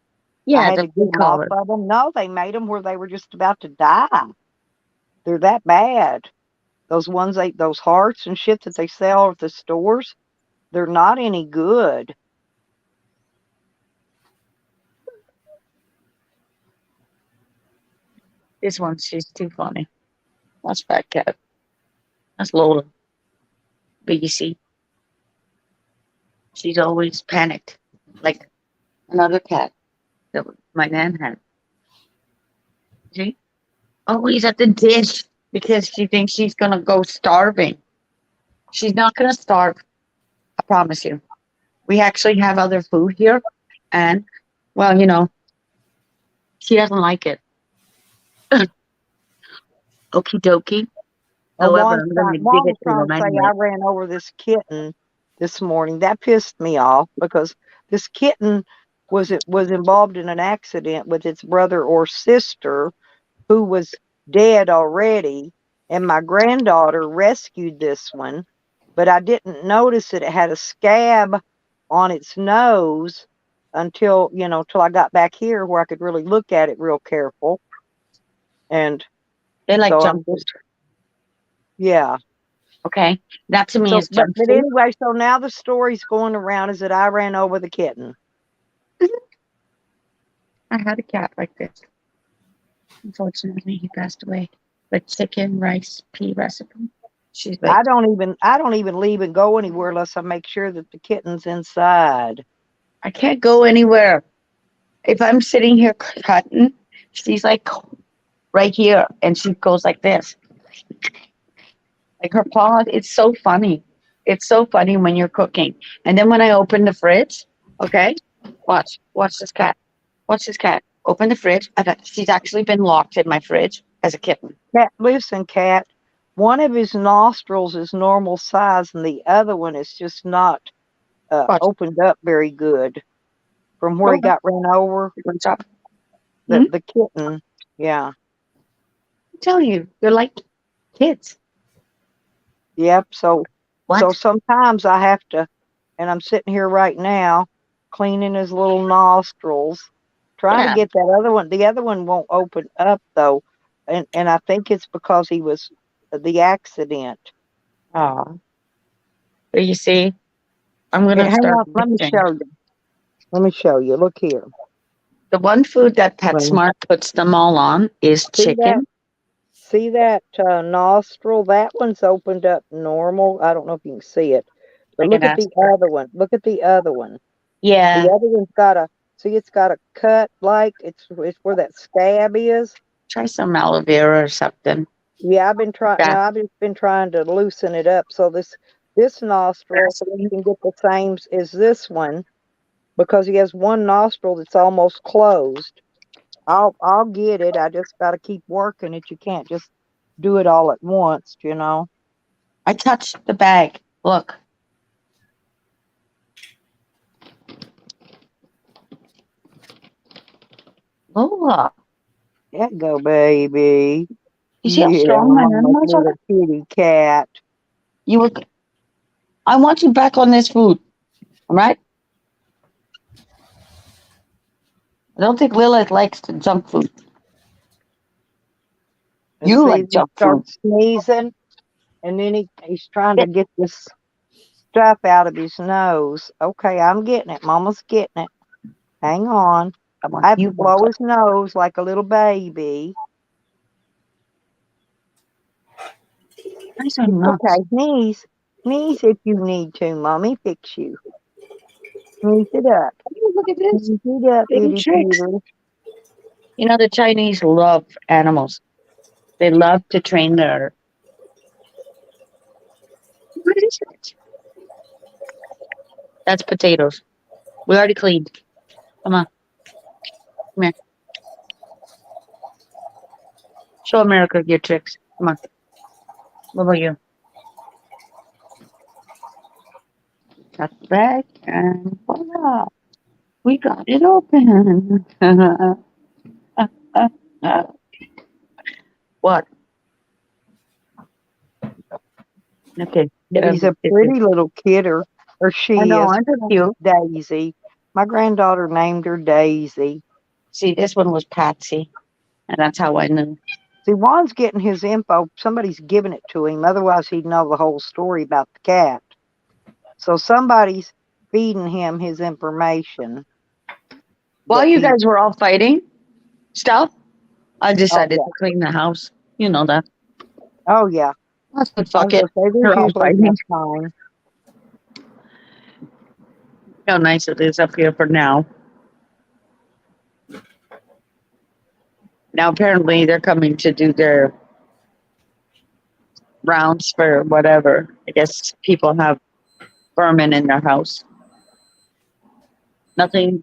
I Yeah, had the to get flea them off collar. of them. No, they made them where they were just about to die. They're that bad. Those hearts and shit that they sell at the stores, they're not any good. This one, she's too funny. That's Fat Cat. That's Lola. But you see, she's always panicked, like another cat that my nan had. See? Always at the dish because she thinks she's gonna go starving. She's not gonna starve. I promise you. We actually have other food here, and well, she doesn't like it. Okie dokie. Well, However, I'm gonna dig Juan it was through trying them to say I anyway. ran over this kitten this morning. That pissed me off because this kitten was involved in an accident with its brother or sister who was dead already, and my granddaughter rescued this one, but I didn't notice that it had a scab on its nose until till I got back here where I could really look at it real careful. And They like so junk I'm food. just yeah. Okay, that to me So, is junk but food. anyway, so now the story's going around is that I ran over the kitten. I had a cat like this. Unfortunately, he passed away. The chicken rice pea recipe. She's like, I don't even leave and go anywhere unless I make sure that the kitten's inside. I can't go anywhere. If I'm sitting here cutting, she's like right here, and she goes like this. Like her paw, it's so funny. It's so funny when you're cooking. And then when I open the fridge, okay, watch this cat. Watch this cat. Open the fridge. She's actually been locked in my fridge as a kitten. Listen, Cat, one of his nostrils is normal size and the other one is just not Watch. opened up very good from where Go he got ran over. What's up? The kitten, yeah. I tell you, they're like kids. Yep. So What? sometimes I have to, and I'm sitting here right now cleaning his little nostrils, trying to Yeah. get that other one. The other one won't open up though, and I think it's because he was the accident. Oh. But you see, I'm Here, gonna hang start on, let me mixing. show you. Let me show you. Look here. The one food that When- PetSmart puts them all on is chicken. See that nostril? That one's opened up normal. I don't know if you can see it, but I look can at the ask her. other one. Look at the other one. Yeah. The other one's got a it's got a cut like it's where that scab is. Try some aloe vera or something. Yeah, I've been trying. Yeah. No, I've just been trying to loosen it up so this nostril Vaseline. can get the same as this one because he has one nostril that's almost closed. I'll get it. I just got to keep working it. You can't just do it all at once, I touched the bag. Look. Lola. There you go, baby. You see how Yeah, strong my mama's animals are? little kitty cat. I want you back on this food. All right? I don't think Lilith likes the junk food. And You see, like he junk food. starts sneezing, and then he's trying to get this stuff out of his nose. Okay, I'm getting it. Mama's getting it. Hang on. I want I have you to back blow on. his nose like a little baby. Nice and nuts. Okay, sneeze. Sneeze if you need to, Mommy. Fix you. Sneeze it up. Look at this. Sneeze it up, Little itty tricks. Peter. You know, the Chinese love animals. They love to train their. What is it? That's potatoes. We already cleaned. Come on. Come here. Show America your tricks. Come on. What about you? Got the bag and voila. We got it open. What? Okay. But he's a pretty little kidder, or she I know, is. aren't they cute? Daisy. My granddaughter named her Daisy. See, this one was Patsy, and that's how I knew. See, Juan's getting his info. Somebody's giving it to him. Otherwise, he'd know the whole story about the cat. So somebody's feeding him his information. While you guys were all fighting stuff, I decided yeah. to clean the house. You know that. Oh yeah. I said, I fuck was it. gonna say there's They're all usually fighting. enough time. How nice it is up here for now. Now apparently they're coming to do their rounds for whatever. I guess people have vermin in their house. Nothing.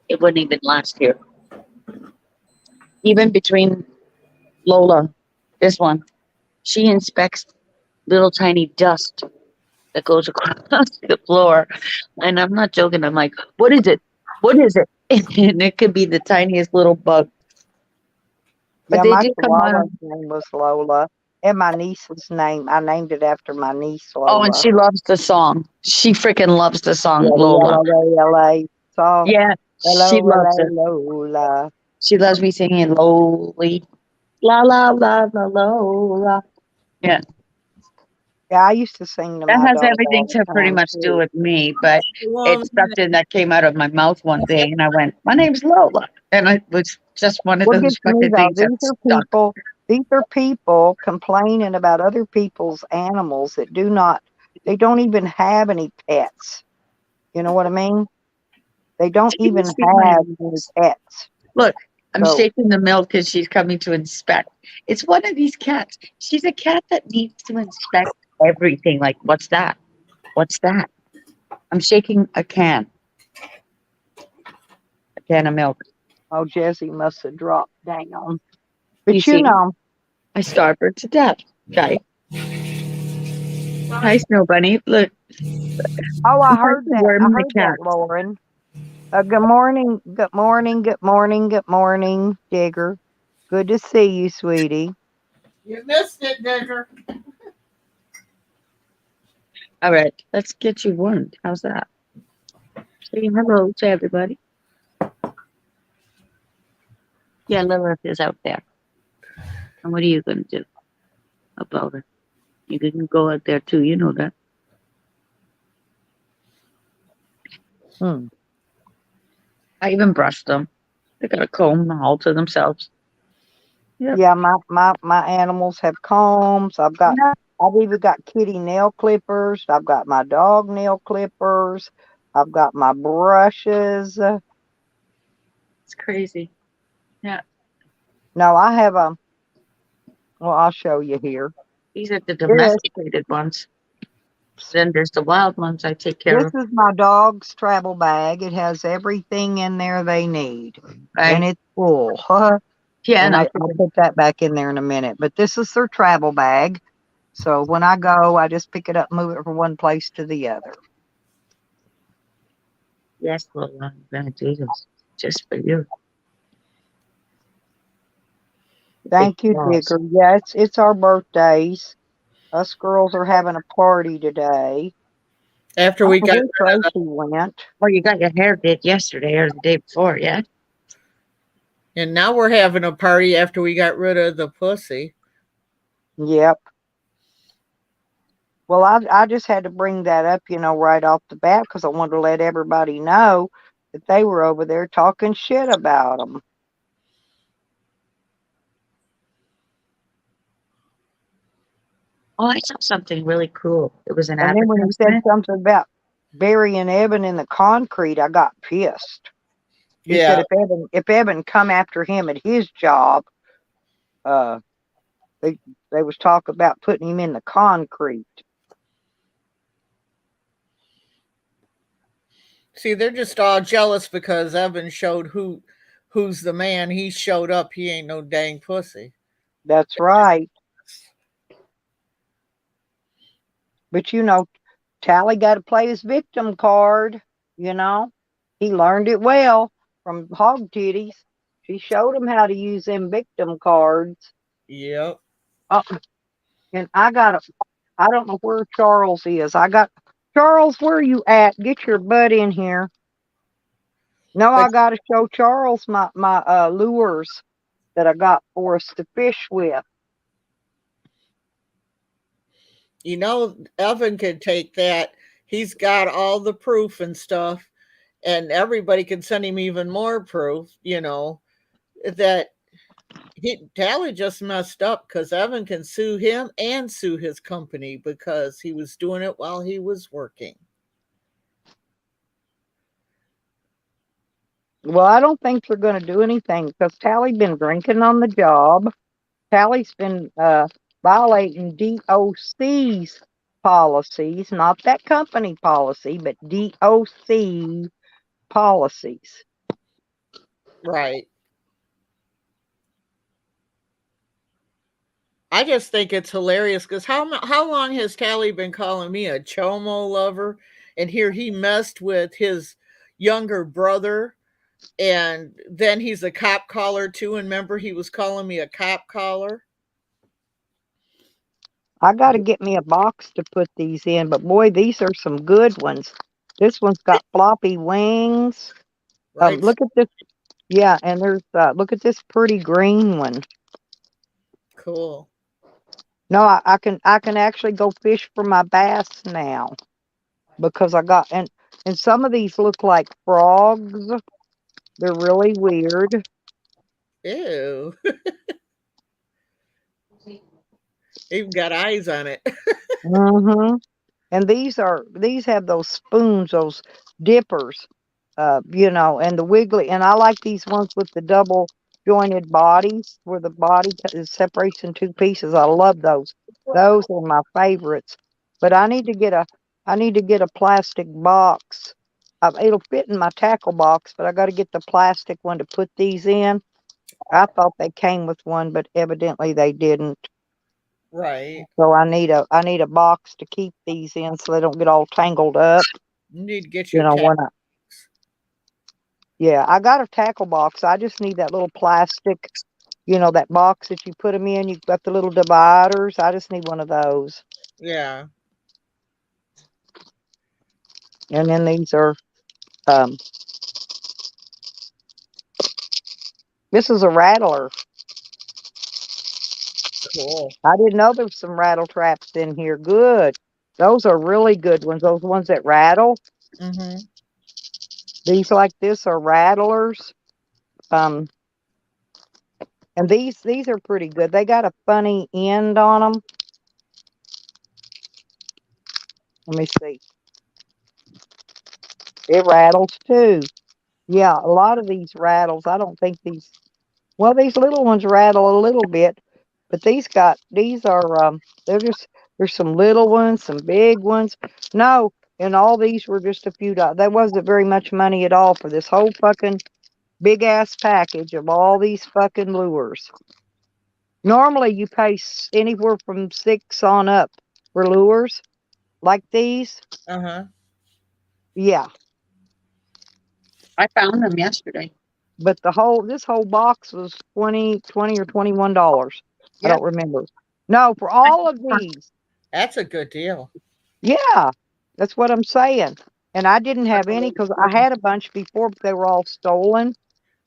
It wouldn't even last here. Even between Lola, this one, she inspects little tiny dust that goes across the floor. And I'm not joking. I'm like, what is it? What is it? And it could be the tiniest little bug. But Yeah, they my do come chihuahua's on. name was Lola. And my niece's name, I named it after my niece Oh, and Lola. she loves the song. She freaking loves the song, Yeah, the Lola. L-O-A-L-A song. Yeah, she loves L-O-L-A it. Lola. She loves me singing lowly. La la la la la. Yeah. Yeah, I used to sing to That my has dog everything all to the pretty time much do too. with me, but Woman, it's something that came out of my mouth one day and I went, my name's Lola. And it was just one of What those gets me fucking though, things that stuck. these are people complaining about other people's animals that they don't even have any pets. You know what I mean? They don't Can you even see my have any nails? pets. Look, I'm So, shaking the milk because she's coming to inspect. It's one of these cats. She's a cat that needs to inspect everything. Like, what's that? What's that? I'm shaking a can of milk. oh, Jessie must have dropped down. You But you see, know, I starved her to death. Okay. Hi, Snow Bunny. Look, oh, I'm I trying heard to that. I worm the heard that, cat. Lauren. Good morning, good morning, good morning, good morning, Digger. Good to see you, sweetie. you missed it, Digger. All right, let's get you warmed. How's that? Say hello to everybody. Yeah, Lilith is out there. And what are you going to do about it? You can go out there too. You know that. Hmm. I even brushed them. They got a comb all to themselves. Yep. Yeah, my animals have combs. I've even got kitty nail clippers. I've got my dog nail clippers. I've got my brushes. It's crazy. Yeah. No, I have well, I'll show you here. These are the This domesticated ones. Then there's the wild ones I take care this of. is my dog's travel bag. It has everything in there they need. And Right. it's full. Yeah, And and I I'll put that back in there in a minute. But this is their travel bag. So when I go, I just pick it up, move it from one place to the other. yes, Lola, I'm gonna do this just for you. Big Thank you, balls. Digger. Yeah, it's our birthdays. Us girls are having a party today. After I we don't know got where Tracy went. Well, you got your hair did yesterday or the day before, yeah? and now we're having a party after we got rid of the pussy. Yep. Well, I just had to bring that up, right off the bat because I wanted to let everybody know that they were over there talking shit about them. Oh, I saw something really cool. It was an And then when he said advertisement. something about burying Evan in the concrete, I got pissed. He said Yeah. if Evan come after him at his job, uh, they was talk about putting him in the concrete. See, they're just all jealous because Evan showed who's the man. He showed up. He ain't no dang pussy. That's right. But Tally got to play his victim card. He learned it well from Hog Titties. She showed him how to use them victim cards. Yep. And I don't know where Charles is. Charles, where are you at? Get your butt in here. No, I got to show Charles my lures that I got for us to fish with. Evan could take that. He's got all the proof and stuff, and everybody can send him even more proof, that Tally just messed up because Evan can sue him and sue his company because he was doing it while he was working. Well, I don't think they're going to do anything because Tally's been drinking on the job. Tally's been violating DOC's policies, not that company policy, but DOC policies. Right. I just think it's hilarious because how long has Tally been calling me a chomo lover? And here he messed with his younger brother, and then he's a cop caller too. And remember, he was calling me a cop caller. I got to get me a box to put these in, but boy, these are some good ones. This one's got floppy wings. Right? Look at this. Yeah, and there's look at this pretty green one. Cool. No, I can actually go fish for my bass now because I got and some of these look like frogs. They're really weird. Ew. Even got eyes on it. Mm-hmm. And these have those spoons, those dippers, and the wiggly. And I like these ones with the double jointed bodies, where the body separates in two pieces. I love those. Those are my favorites. But I need to get a plastic box. It'll fit in my tackle box, but I got to get the plastic one to put these in. I thought they came with one, but evidently they didn't. Right. So I need a box to keep these in so they don't get all tangled up. You need to get You your know, tax. yeah, I got a tackle box. I just need that little plastic, that box that you put them in. You've got the little dividers. I just need one of those. Yeah. And then these are, um, this is a rattler. Cool. I didn't know there was some rattle traps in here. Good. Those are really good ones. Those ones that rattle. Mm-hmm. These like this are rattlers. Um, and these are pretty good. They got a funny end on them. Let me see. It rattles too. Yeah, a lot of these rattles. I don't think these little ones rattle a little bit, but these are, there's some little ones, some big ones. No, and all these were just a few dollars. That wasn't very much money at all for this whole fucking big ass package of all these fucking lures. Normally you pay anywhere from 6 on up for lures like these. Uh-huh. Yeah. I found them yesterday. But this whole box was $20 or $21. I Yep. don't remember. No, for all of these. That's a good deal. Yeah, that's what I'm saying. And I didn't have any because I had a bunch before, but they were all stolen.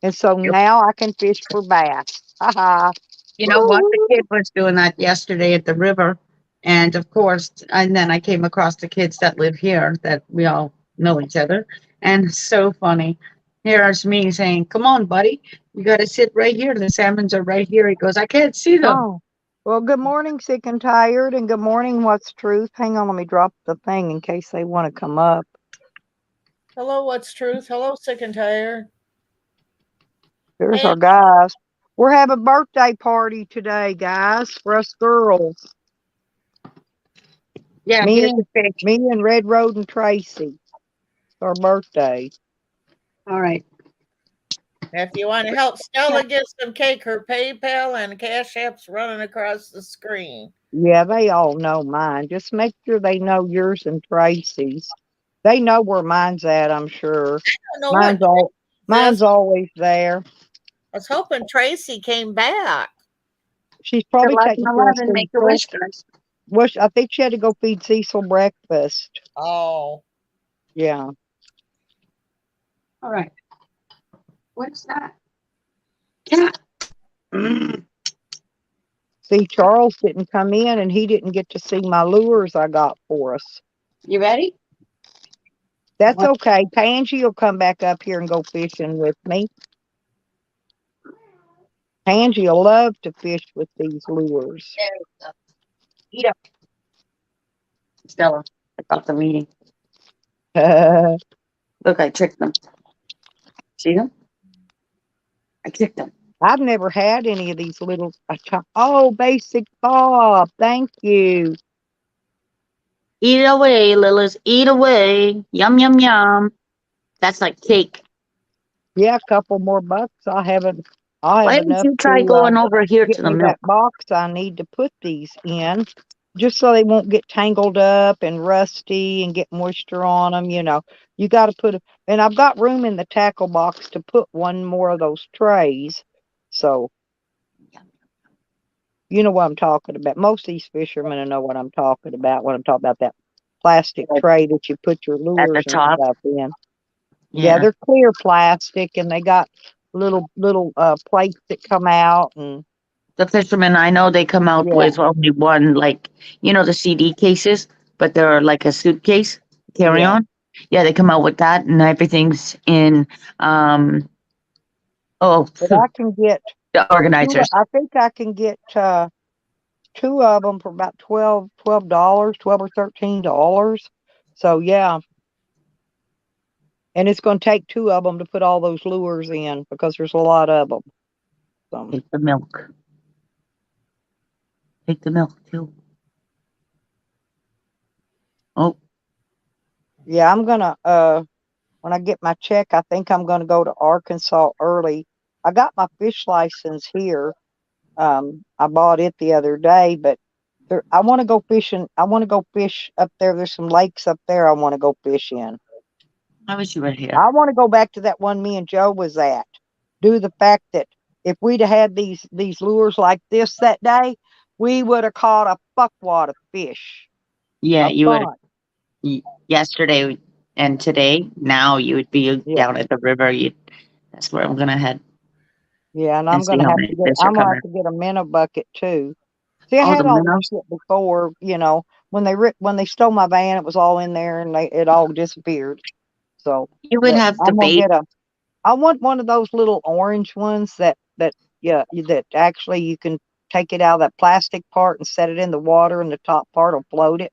And so now I can fish for bass. Ha You know what? The kid was doing that yesterday at the river. And of course, and then I came across the kids that live here that we all know each other. And it's so funny. Here's me saying, "Come on, buddy. You got to sit right here. The salmons are right here." He goes, "I can't see them." Oh, well, good morning, sick and tired. And good morning, what's truth? Hang on, let me drop the thing in case they want to come up. Hello, what's truth? Hello, sick and tired. There's Hey. our guys. We're having a birthday party today, guys, for us girls. Yeah, Me here's and, the fish. me and Red Road and Tracey. It's our birthday. All right. If you want to help Stella get some cake, her PayPal and Cash App's running across the screen. Yeah, they all know mine. Just make sure they know yours and Tracy's. They know where mine's at, I'm sure. I don't know Mine's always there. I was hoping Tracey came back. She's probably taking care of 11, make a Cecil. wish, guys. I think she had to go feed Cecil breakfast. Oh. Yeah. All right. What's that? Cat. See, Charles didn't come in and he didn't get to see my lures I got for us. You ready? That's okay. Pansy will come back up here and go fishing with me. Angie will love to fish with these lures. Eat up. Stella, I got the meeting. I've Look, I tricked them. See them? I tricked them. never had any of these little. Oh, Basic Bob, thank you. Eat away, Lilith. Eat away. Yum, yum, yum. That's like cake. Yeah, a couple more bucks. I'll have Why don't enough you try to going over here get to the me milk? that box I need to put these in, just so they won't get tangled up and rusty and get moisture on them. You got to and I've got room in the tackle box to put one more of those trays. So, you know what I'm talking about. Most of these fishermen will know what I'm talking about when I'm talking about that plastic tray that you put your At the lures and top. stuff in. Yeah, Yeah. they're clear plastic and they got little plates that come out and The fishermen I know, they come out yeah, with only one, like, the CD cases, but they're like a suitcase carry yeah. on. Yeah, they come out with that and everything's in, But I can get the organizers. I think I can get two of them for about $12, $12 or $13. So yeah, and it's going to take two of them to put all those lures in because there's a lot of them. So. Take the milk. Take the milk too. Oh. Yeah, I'm gonna when I get my check, I think I'm gonna go to Arkansas early. I got my fish license here. I bought it the other day, but I want to go fishing. I want to go fish up there. There's some lakes up there I want to go fish in. I wish you were here. I want to go back to that one me and Joe was at. Due to the fact that if we'd have had these lures like this that day, we would have caught a fuckwad of fish. Yeah, A you would. bunch. Yesterday and today, now you would be Yeah. down at the river. That's where I'm gonna head Yeah, and and see how many fish are I'm gonna coming. have to get a minnow bucket too. See, I Oh, the had all this minnows. shit before, when they stole my van, it was all in there and it all disappeared. So, You would but have the I'm gonna bait. I want one of those little orange ones that actually you can take it out of that plastic part and set it in the water and the top part will float it.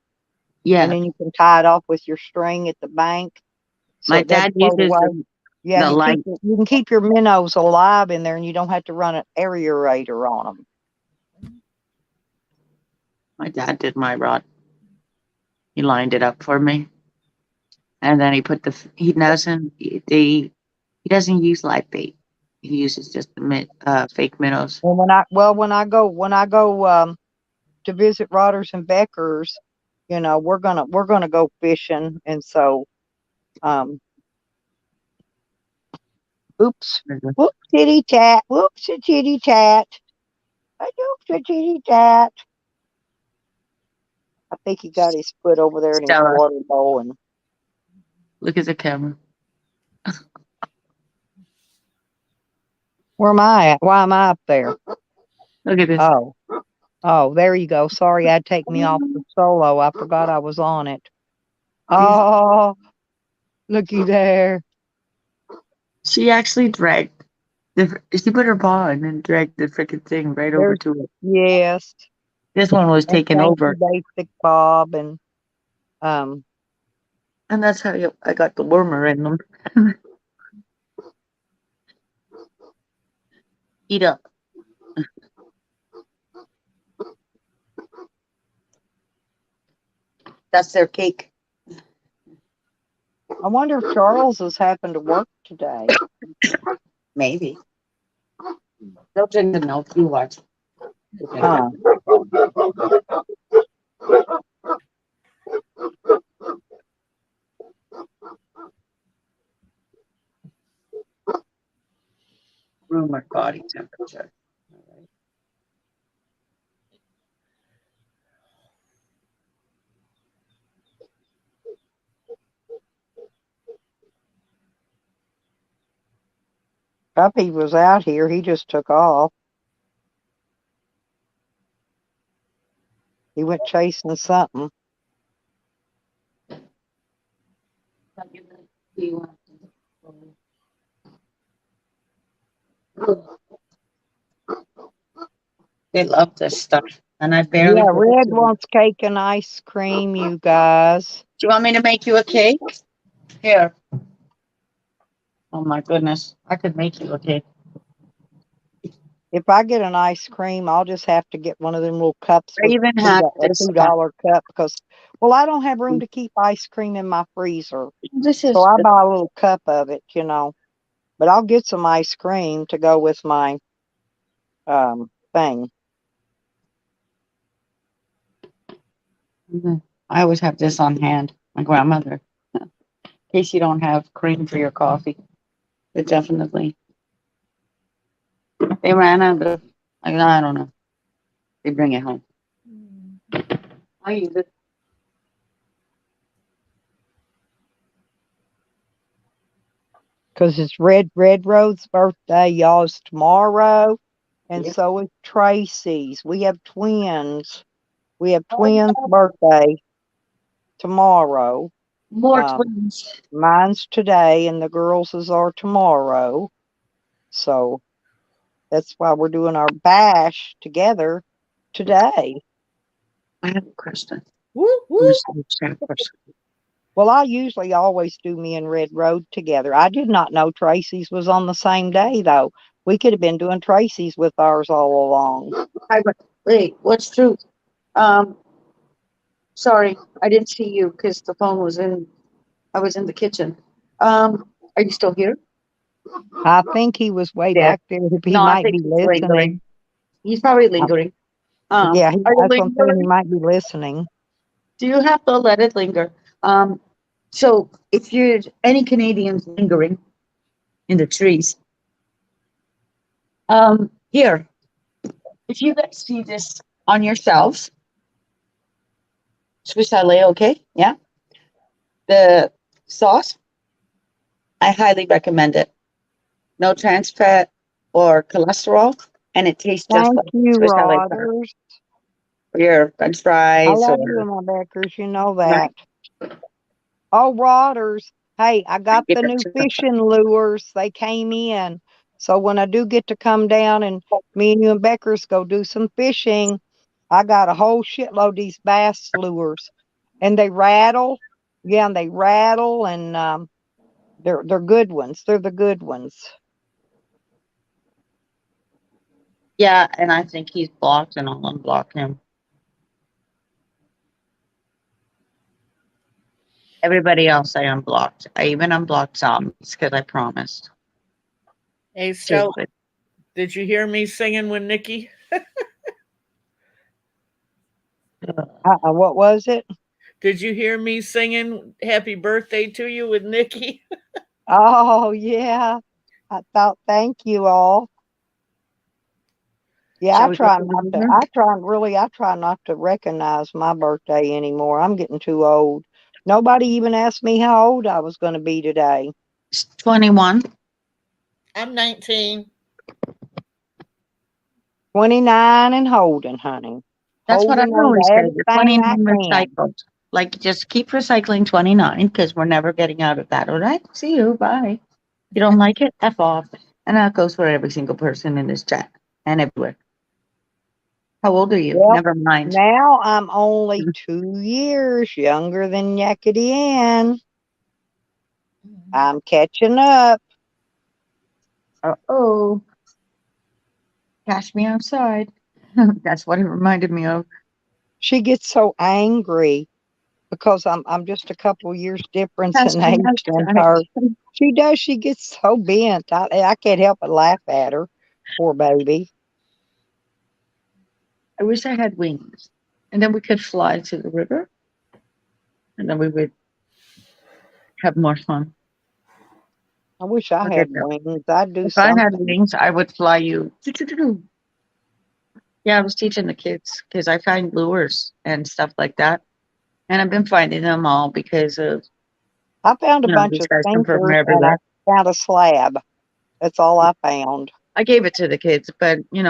Yeah, And then you can tie it off with your string at the bank so my it doesn't dad float uses away. Yeah, the light. you can keep your minnows alive in there and you don't have to run an aerator on them. My dad did my rod. He lined it up for me, and then he put he doesn't use live bait. He uses just the fake minnows. And when I go to visit Rodders and Beckers, we're gonna go fishing, and so oops, whoops, titty tat, whoops, a titty tat, whoops, a titty tat. I think he got his foot over there in his Stella, water bowl, and look at the camera. where am I at? Why am I up there? Look at this. Oh, there you go. Sorry, I'd take me off the solo. I forgot I was on it. Oh, looky there. She actually dragged. She put her paw in and dragged the freaking thing right over to it. Yes. This one was And taken thank over. you, Basic Bob, and um. And that's how I got the wormer in them. Eat up. That's their cake. I wonder if Charles has happened to work today. Maybe. They'll drink the milk. You watch. Huh. Room or body temperature. Puppy was out here. He just took off. He went chasing something. They love this stuff. And I barely Yeah, give it Red to them. wants cake and ice cream, you guys. Do you want me to make you a cake? Here. Oh my goodness. I could make you a cake. If I get an ice cream, I'll just have to get one of them little cups I with even had a this. $2 cup because, well, I don't have room to keep ice cream in my freezer. This So is I buy a little cup of it, But I'll get some ice cream to go with my thing. I always have this on hand. My grandmother. In case you don't have cream for your coffee. But definitely. They ran out of, I don't know. They bring it home. I use it. Because it's Red Road's birthday, y'all's tomorrow. And Yeah. so is Tracey's. We have twins. We have twins' birthday tomorrow. More twins. Mine's today, and the girls' are tomorrow. So that's why we're doing our bash together today. I have a question. Woo, I'm woo. just gonna check first. Well, I usually always do me and Red Road together. I did not know Tracy's was on the same day, though. We could have been doing Tracy's with ours all along. Wait, what's true? Sorry, I didn't see you because the phone was in. I was in the kitchen. Are you still here? I think he was way Yeah. back there. He No, I might think be he's listening. lingering. He's probably lingering. Yeah, Are you that's what I'm saying. He lingering? might be listening. Do you have to let it linger? So if you're any Canadians lingering in the trees, here, if you guys see this on yourselves, Swiss chalet, okay? Yeah. The sauce, I highly recommend it. No trans fat or cholesterol, and it tastes just Thank like you, Swiss chalet sauce. Rodders. For your French I fries love or you, my Beckers. You know right. that. Oh, Rodders. Hey, I I got give the it new to them. fishing lures. They came in. So when I do get to come down and me and you and Beckers go do some fishing, I got a whole shitload of these bass lures. And they rattle. Yeah, and they rattle and they're good ones. They're the good ones. Yeah, and I think he's blocked, and I'll unblock him. Everybody else I unblocked. I even unblocked zombies because I promised. Hey, Stella, did you hear me singing with Nikki? What was it? Did you hear me singing happy birthday to you with Nikki? Oh, yeah. I thought, thank you all. Yeah, Shall I we go try to not the to, river? I try not to recognize my birthday anymore. I'm getting too old. Nobody even asked me how old I was going to be today. It's 21. I'm 19. 29 and holding, honey. That's what I Holding on always to say. You're everything I 29 can. recycled. Like, just keep recycling 29 because we're never getting out of that. All right. See you. Bye. You don't like it? F off. And that goes for every single person in this chat and everywhere. How old are you? Well, Never mind. now I'm only 2 years younger than Yakety Ann. I'm catching up. Uh-oh. Cash me outside. That's what it reminded me of. She gets so angry because I'm just a couple years difference Cash in me age than outside. her. She does. She gets so bent. I can't help but laugh at her. Poor baby. I wish I had wings. And then we could fly to the river. And then we would have more fun. I wish I I'll had get that. wings. I'd do If I had something. wings, I would fly you. Yeah, I was teaching the kids because I find lures and stuff like that. And I've been finding them all because of, I found a bunch these of guys come from sinkers and I everywhere. found a slab. That's all I found. I gave it to the kids, but you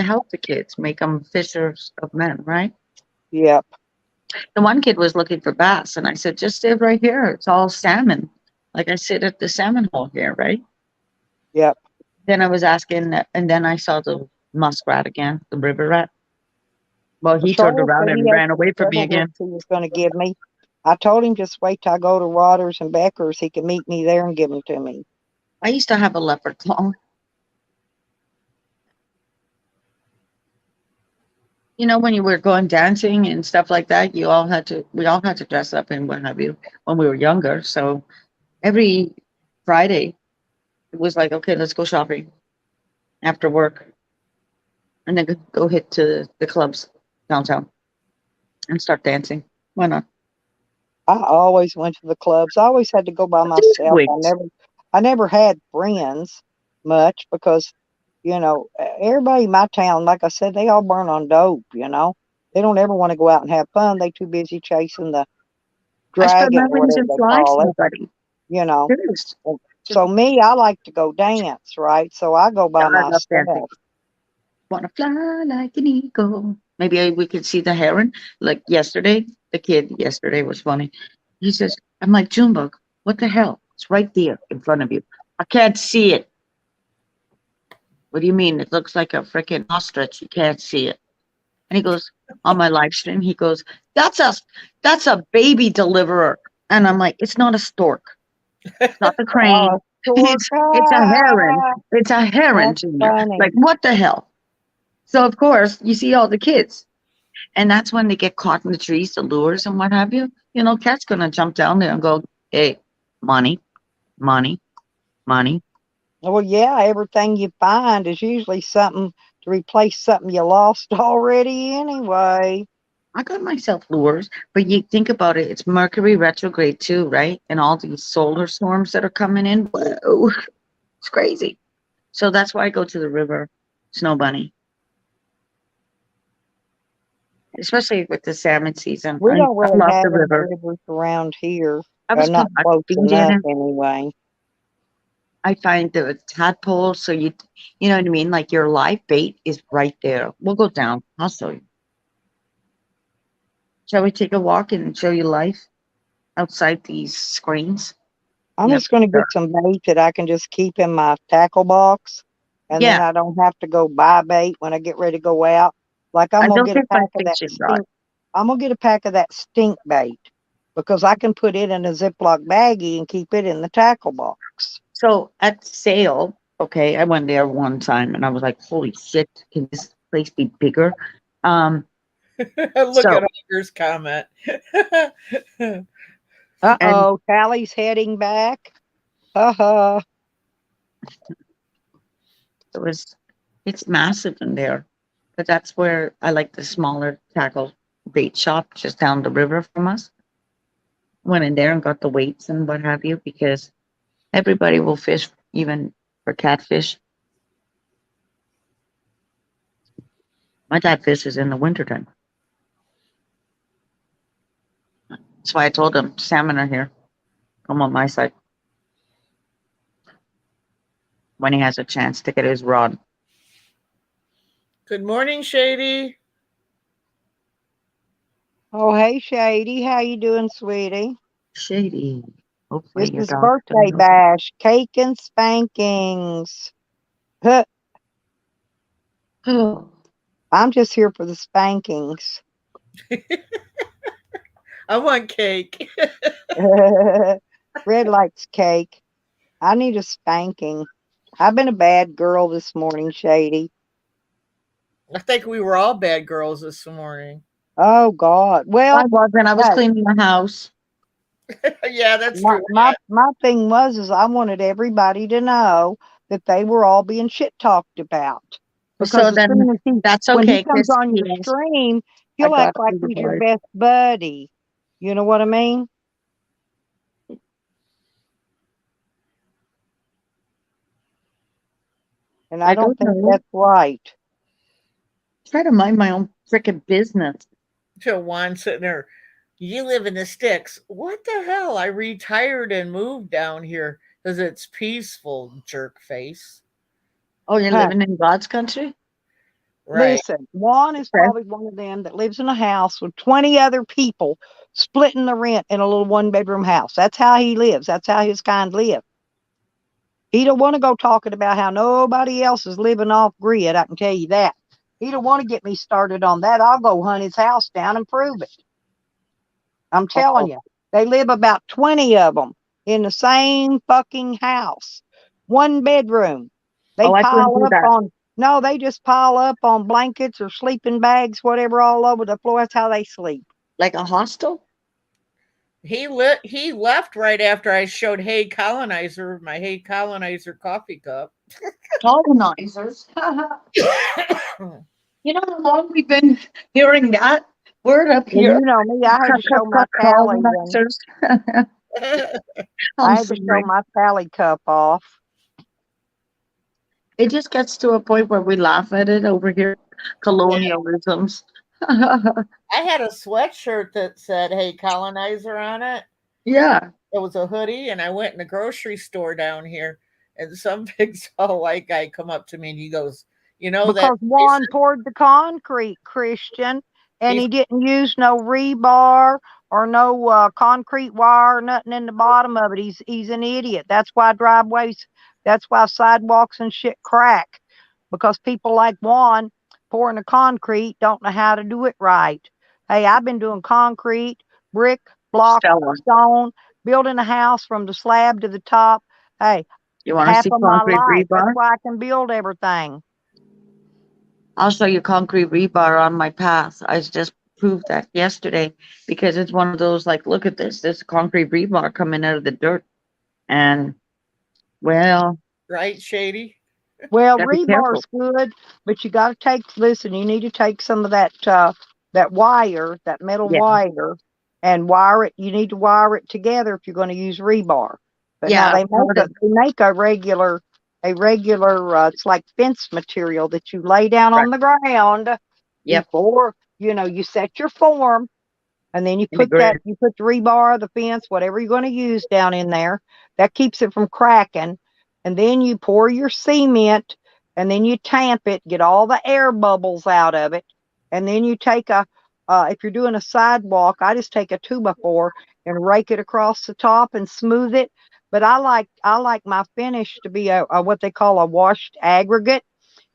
help the kids make them fishers of men, right? Yep. The one kid was looking for bass, and I said, just sit right here. It's all salmon. Like I sit at the salmon hole here, right? Yep. Then I was asking, and then I saw the muskrat again, the river rat. Well, I he turned told around him and he had ran some away from me pebble again. he was going to give me. I told him just wait till I go to Waters and Becker's. He can meet me there and give them to me. I used to have a leopard claw. You know, when you were going dancing and stuff like that, we all had to dress up and what have you when we were younger. So every Friday, it was like, okay, let's go shopping after work and then go hit to the clubs downtown and start dancing. Why not? I always went to the clubs. I always had to go by myself. I never had friends much because, everybody in my town, like I said, they all burn on dope, They don't ever want to go out and have fun. They too busy chasing the I spread dragon my or wings whatever and they fly, call it, somebody. you know. Serious. So me, I like to go dance, right? So I go by I love dancing. myself. Wanna fly like an eagle. Maybe we could see the heron. Like yesterday, the kid yesterday was funny. He says, I'm like, Junebug, what the hell? It's right there in front of you. I can't see it. What do you mean? It looks like a freaking ostrich. You can't see it. And he goes, on my live stream, he goes, that's a baby deliverer. And I'm like, it's not a stork. It's not the crane. Oh, stork. It's a heron. It's a heron, That's Junior. funny. Like, what the hell? So of course you see all the kids. And that's when they get caught in the trees, the lures and what have you. Cat's gonna jump down there and go, hey, money, money, money. Well, yeah, everything you find is usually something to replace something you lost already anyway. I got myself lures, but you think about it, it's Mercury retrograde too, right? And all these solar storms that are coming in. Whoa, it's crazy. So that's why I go to the river, Snow Bunny. Especially with the salmon season. We I don't really love have the any river. rivers around here. I was Not putting my close feet in enough it. anyway. I find the tadpoles, so you know what I mean? Like your live bait is right there. We'll go down. I'll show you. Shall we take a walk and show you life outside these screens? I'm Yep. just going to get some bait that I can just keep in my tackle box, and then Yeah. I don't have to go buy bait when I get ready to go out. Like I'm I gonna don't get a think my pack of that fishing rod. stink. I'm gonna get a pack of that stink bait because I can put it in a Ziploc baggie and keep it in the tackle box. So at sale, okay, I went there one time and I was like, holy shit, can this place be bigger? Look So at Hunter's comment. Uh-oh, Tally's heading back. Ha it's massive in there. But that's where I like the smaller tackle bait shop just down the river from us. Went in there and got the weights and what have you because everybody will fish, even for catfish. My dad fishes in the wintertime. That's why I told him salmon are here. Come on my side. When he has a chance to get his rod. Good morning, Shady. Oh, hey, Shady. How you doing, sweetie? Shady. Hopefully This your is dog's birthday doing okay. bash. Cake and spankings. Huh, Oh, I'm just here for the spankings. I want cake. Red likes cake. I need a spanking. I've been a bad girl this morning, Shady. I think we were all bad girls this morning. Oh, God. I Well, wasn't. I was hey, cleaning the house. Yeah, that's my, true. my, my thing is I wanted everybody to know that they were all being shit talked about. Because So as soon then as that's when he okay comes because on your yes, stream, I he'll got act like on the he's your board. best buddy. You know what I mean? And I I don't don't think know. that's right. Try to mind my own freaking business. To Juan sitting there. You live in the sticks. What the hell? I retired and moved down here because it's peaceful, jerk face. Oh, you're Huh. living in God's country? Right. Listen, Juan is Okay. probably one of them that lives in a house with 20 other people splitting the rent in a little one-bedroom house. That's how he lives. That's how his kind live. He don't want to go talking about how nobody else is living off grid. I can tell you that. He don't want to get me started on that. I'll go hunt his house down and prove it. I'm telling you, they live about 20 of them in the same fucking house, 1 bedroom. They I couldn't pile do up that. on, no, they just pile up on blankets or sleeping bags, whatever, all over the floor. That's how they sleep. Like a hostel? He left right after I showed Hey Colonizer, my Hey Colonizer coffee cup. Colonizers. You know how long we've been hearing that word up Well, here? you know me, I had to show my tally one. Colonizers. I had to show my tally cup off. It just gets to a point where we laugh at it over here. Colonialisms. I had a sweatshirt that said Hey Colonizer on it. Yeah. It was a hoodie, and I went in the grocery store down here, and some big tall white guy come up to me and he goes, "You know that?" Because Juan poured the concrete, Christian, and He's- he didn't use no rebar or no concrete wire or nothing in the bottom of it. He's an idiot. That's why sidewalks and shit crack, because people like Juan pouring the concrete don't know how to do it right. Hey, I've been doing concrete, brick, block, Stella, stone, building a house from the slab to the top. Hey, you want to half see of my concrete life. That's rebar? why I can build everything. I'll show you concrete rebar on my path. I just proved that yesterday because it's one of those like, look at this. This concrete rebar coming out of the dirt. And well, right, Shady. Well, gotta be careful. rebar's good, but you got to listen, you need to take some of that wire, that metal Yeah. wire, and wire it. You need to wire it together if you're going to use rebar. But now Yeah. they make a regular it's like fence material that you lay down Right. on the ground Yep. before, you set your form. And then you In the put the grid. rebar, the fence, whatever you're going to use down in there. That keeps it from cracking. And then you pour your cement, and then you tamp it, get all the air bubbles out of it. And then you take if you're doing a sidewalk, I just take a 2x4 and rake it across the top and smooth it. But I like my finish to be a what they call a washed aggregate.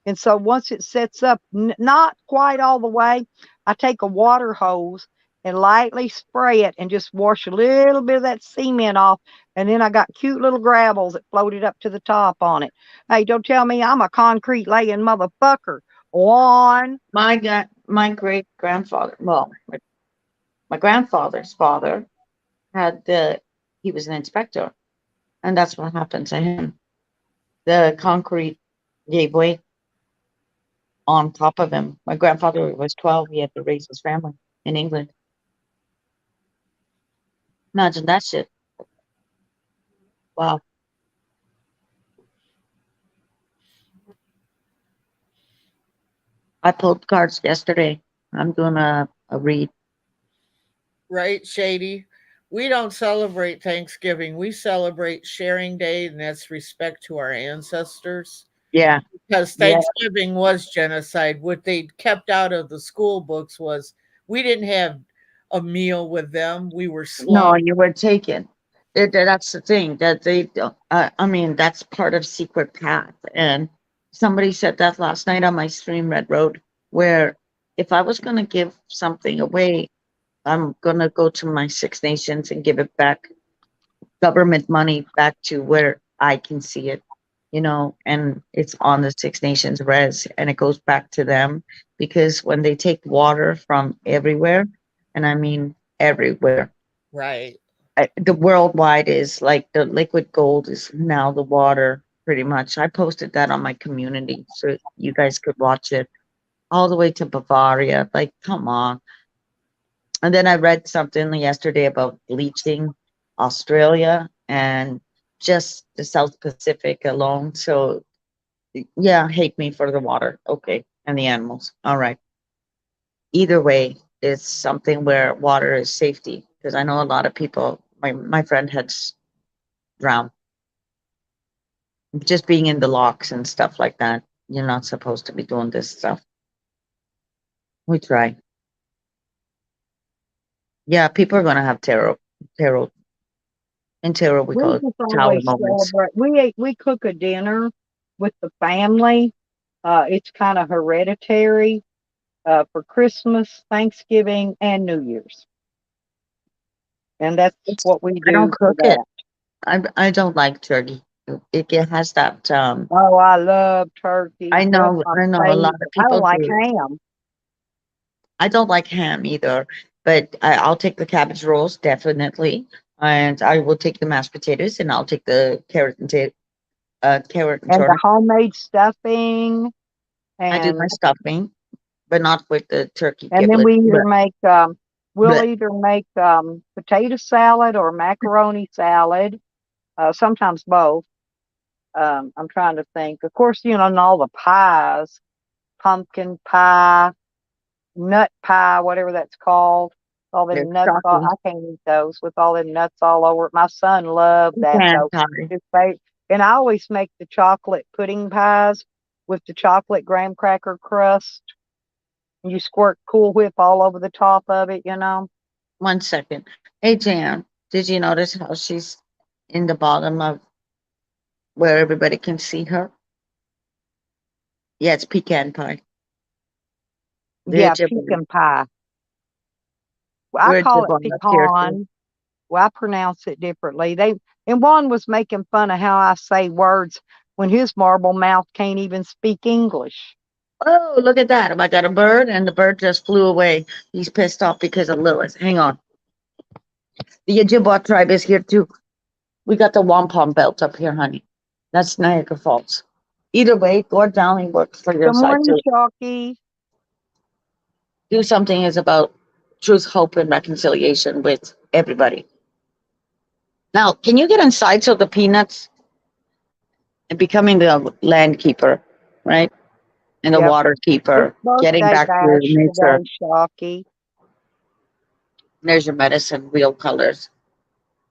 And so once it sets up, not quite all the way, I take a water hose and lightly spray it and just wash a little bit of that cement off. And then I got cute little gravels that floated up to the top on it. Hey, don't tell me I'm a concrete laying motherfucker. One. My great grandfather, well, my grandfather's father he was an inspector, and that's what happened to him. The concrete gave way on top of him. My grandfather was 12. He had to raise his family in England. Imagine that shit. Wow. I pulled cards yesterday. I'm doing a read. Right, Shady. We don't celebrate Thanksgiving. We celebrate Sharing Day, and that's respect to our ancestors. Yeah. Because Yeah. Thanksgiving was genocide. What they kept out of the school books was we didn't have a meal with them. We were No, slaughtered. you were taken. That's the thing that they don't. I mean, that's part of Secret Path. And somebody said that last night on my stream, Red Road, where if I was going to give something away, I'm going to go to my Six Nations and give it back, government money back to where I can see it, and it's on the Six Nations res and it goes back to them because when they take water from everywhere, and I mean everywhere, Right. the worldwide is like the liquid gold is now the water pretty much. I posted that on my community so you guys could watch it all the way to Bavaria. Like, come on. And then I read something yesterday about bleaching Australia and just the South Pacific alone. So yeah, hate me for the water. Okay. And the animals. All right. Either way, it's something where water is safety because I know a lot of people, my friend had drowned just being in the locks and stuff like that. You're not supposed to be doing this stuff. We try. Yeah, people are gonna have tarot In Terra, we We call it just tower always moments. celebrate. We cook a dinner with the family. It's kind of hereditary for Christmas, Thanksgiving, and New Year's, and that's what we I don't do for cook it. that. I don't like turkey. It has that. Oh, I love turkey. That's my I know a lot favorite. of I don't people like do. ham. I don't like ham either, but I'll take the cabbage rolls definitely, and I will take the mashed potatoes, and I'll take the carrot and And the turnip. homemade stuffing, I do my and stuffing, but not with the turkey then giblet. we either But make bleh. potato salad or macaroni salad. Sometimes both. I'm trying to think. Of course, and all the pies, pumpkin pie, nut pie, whatever that's called. All They're them nuts. shocking. I can't eat those with all them nuts all over it. My son loved that Pecan though. pie. His favorite. And I always make the chocolate pudding pies with the chocolate graham cracker crust. You squirt Cool Whip all over the top of it. 1 second. Hey Jan, did you notice how she's in the bottom of where everybody can see her? Yeah, it's pecan pie. We're Yeah, gibbering. pecan pie. Well, I We're call it gibbering up here too. pecan. Well, I pronounce it differently. And Juan was making fun of how I say words when his marble mouth can't even speak English. Oh, look at that. I got a bird and the bird just flew away. He's pissed off because of Lewis. Hang on. The Ojibwa tribe is here too. We got the wampum belt up here, honey. That's Niagara Falls. Either way, Lord Dowling works for your Good side morning, too. Shocky. Do something is about truth, hope, and reconciliation with everybody. Now, can you get inside so the peanuts and becoming the land keeper, right? And the Yep. water It's keeper, getting birthday back to bash nature. today, Shocky. There's your medicine, real colors.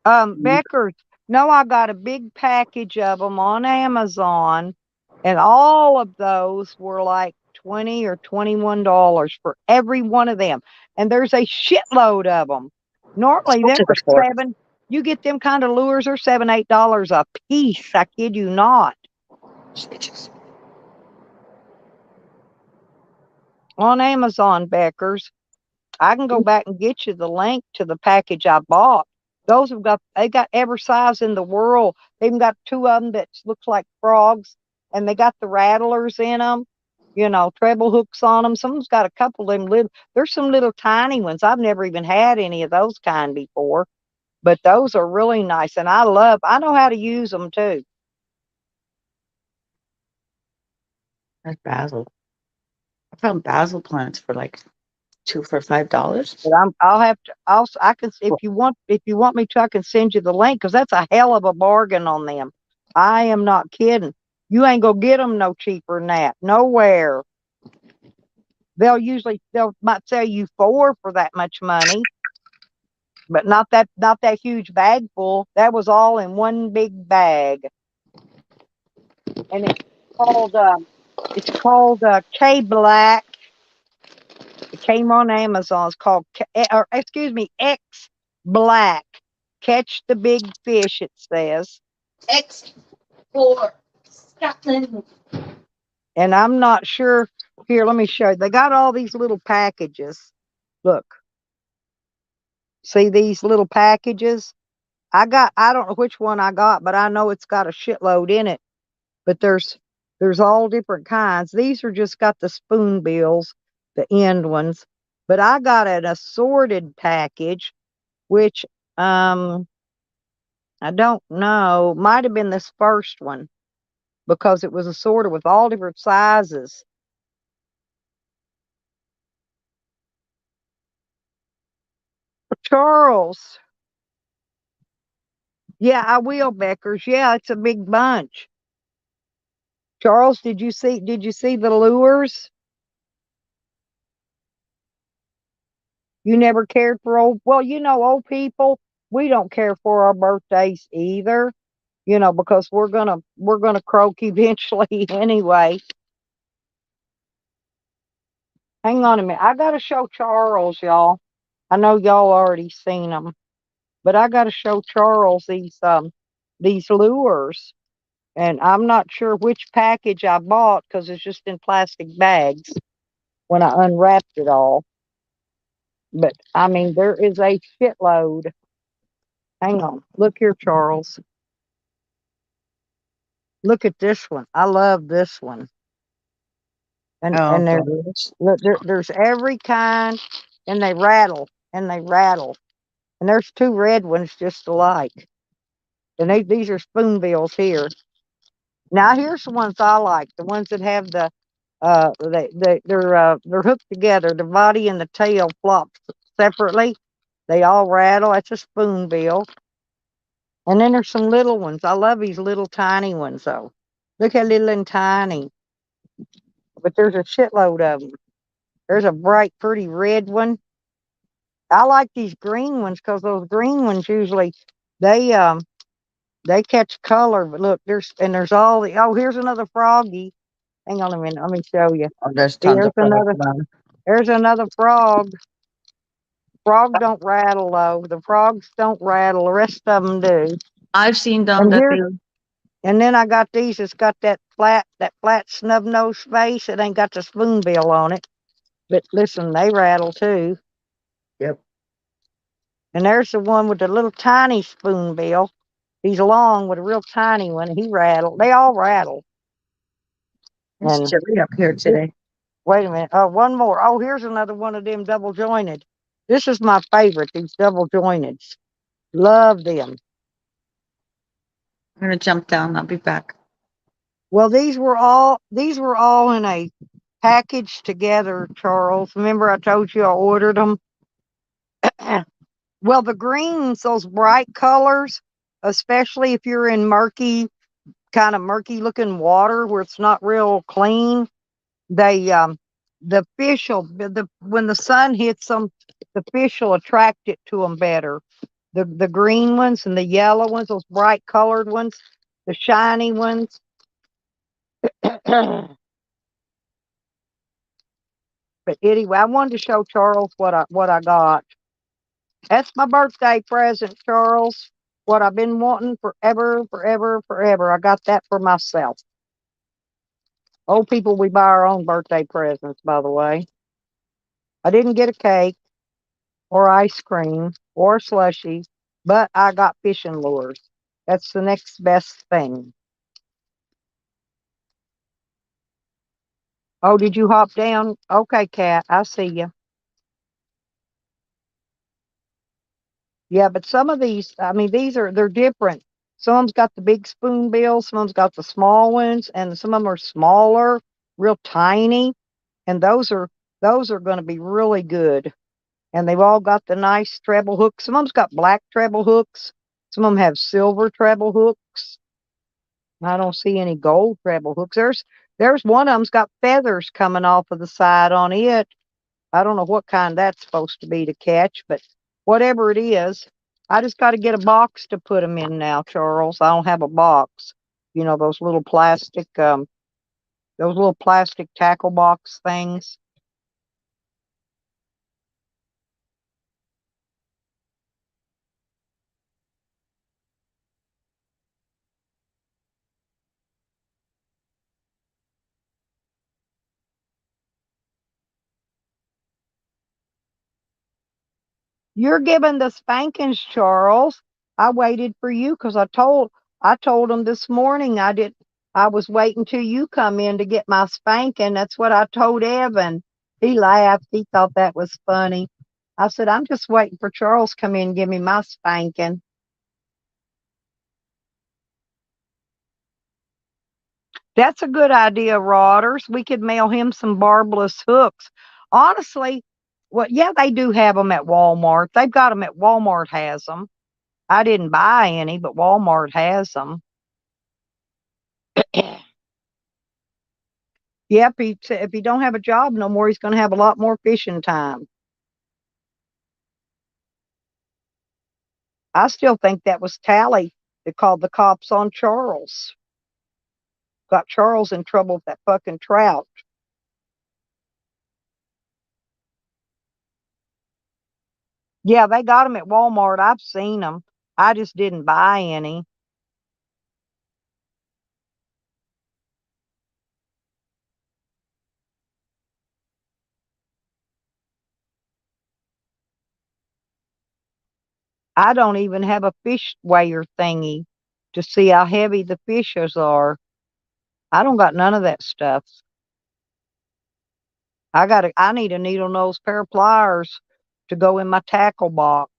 Becker's. No, I got a big package of them on Amazon, and all of those were like $20 or $21 for every one of them. And there's a shitload of them. Normally, Go them to are the store. seven. You get them kind of lures are $7, $8 a piece. I kid you not. On Amazon, Becker's. I can go back and get you the link to the package I bought. They got every size in the world. They even got two of them that looks like frogs, and they got the rattlers in them. Treble hooks on them. Someone's got a couple of them little. There's some little tiny ones. I've never even had any of those kind before, but those are really nice, and I know how to use them too. That's basil. I found basil plants for like 2 for $5. But I'll have to also I can if you want me to I can send you the link because that's a hell of a bargain on them. I am not kidding. You ain't gonna get them no cheaper than that. Nowhere. They'll might sell you four for that much money, but not that huge bag full. That was all in one big bag, and it's called K Black. It came on Amazon. It's called, or excuse me, X Black. Catch the big fish, it says. X for Scotland. And I'm not sure. Here, let me show you. They got all these little packages. Look. See these little packages? I don't know which one I got, but I know it's got a shitload in it. But there's all different kinds. These are just got the spoon bills, the end ones. But I got an assorted package, which I don't know. Might have been this first one because it was assorted with all different sizes. Charles. Yeah, I will, Beckers. Yeah, it's a big bunch. Charles, did you see the lures? You never cared for old people, we don't care for our birthdays either, because we're gonna croak eventually anyway. Hang on a minute. I gotta show Charles, y'all. I know y'all already seen them. But I got to show Charles these lures, and I'm not sure which package I bought because it's just in plastic bags when I unwrapped it all. But I mean, there is a shitload. Hang on, look here, Charles. Look at this one. I love this one. Oh, And there's gosh. look, there's every kind, and they rattle and they rattle. And there's two red ones just alike. And these are spoonbills here. Now here's the ones I like. The ones that have they're hooked together. The body and the tail flop separately. They all rattle. That's a spoonbill. And then there's some little ones. I love these little tiny ones though. Look how little and tiny. But there's a shitload of them. There's a bright, pretty red one. I like these green ones because those green ones usually they um they catch color. But look, there's all the here's another froggy. Hang on a minute, let me show you. Oh, there's See, tons of frogs. there's another frog. Frog don't rattle though. The frogs don't rattle. The rest of them do. I've seen them And that here, they. and then I got these. It's got that flat snub nose face. It ain't got the spoonbill on it. But listen, they rattle too. Yep. And there's the one with the little tiny spoonbill. He's long with a real tiny one. He rattled. They all rattle. It's And chilly up here today. wait a minute. Oh, one more. Oh, here's another one of them double jointed. This is my favorite. These double jointed. Love them. I'm gonna jump down. I'll be back. Well, these were all in a package together, Charles. Remember I told you I ordered them? Well, the greens, those bright colors, especially if you're in kind of murky looking water where it's not real clean, they the fish will when the sun hits them, the fish will attract it to them better. The green ones and the yellow ones, those bright colored ones, the shiny ones. But anyway, I wanted to show Charles what I got. That's my birthday present, Charles. What I've been wanting forever, forever, forever. I got that for myself. Old people, we buy our own birthday presents, by the way. I didn't get a cake or ice cream or a slushie, but I got fishing lures. That's the next best thing. Oh, did you hop down? Okay, Kat, I see you. Yeah, but some of these, I mean, they're different. Some of them's got the big spoon bills, some of them's got the small ones, and some of them are smaller, real tiny, and those are going to be really good. And they've all got the nice treble hooks. Some of them's got black treble hooks. Some of them have silver treble hooks. I don't see any gold treble hooks. There's one of them's got feathers coming off of the side on it. I don't know what kind that's supposed to be to catch, but whatever it is, I just got to get a box to put them in now, Charles. I don't have a box. You know those little plastic tackle box things. You're giving the spankings, Charles. I waited for you because I told him this morning I was waiting till you come in to get my spanking. That's what I told Evan. He laughed. He thought that was funny. I said, I'm just waiting for Charles to come in and give me my spanking. That's a good idea, Rodders. We could mail him some barbless hooks. Honestly, well, yeah, they do have them at Walmart. They've got them at Walmart has them. I didn't buy any, but Walmart has them. Yep, if he don't have a job no more, he's going to have a lot more fishing time. I still think that was Tally that called the cops on Charles. Got Charles in trouble with that fucking trout. Yeah, they got them at Walmart. I've seen them. I just didn't buy any. I don't even have a fish weigher thingy to see how heavy the fishes are. I don't got none of that stuff. I need a needle nose pair of pliers to go in my tackle box.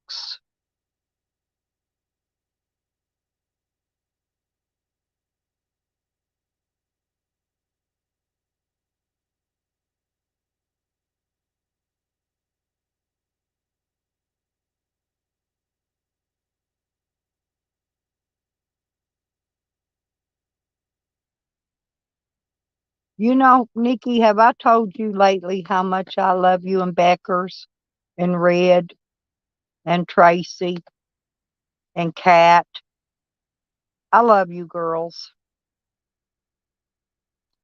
You know, Nikki, have I told you lately how much I love you and Beckers and Red and Tracey and Kat? I love you girls.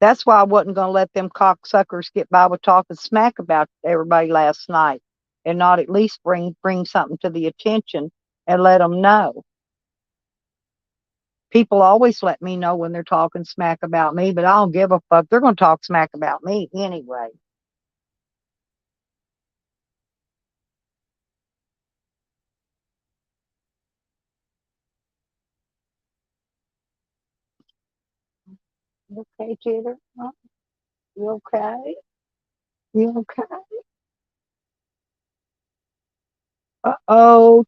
That's why I wasn't going to let them cocksuckers get by with talking smack about everybody last night and not at least bring something to the attention and let them know. People always let me know when they're talking smack about me, but I don't give a fuck. They're going to talk smack about me anyway. You okay, Jitter? Huh? You okay? You okay? Uh-oh.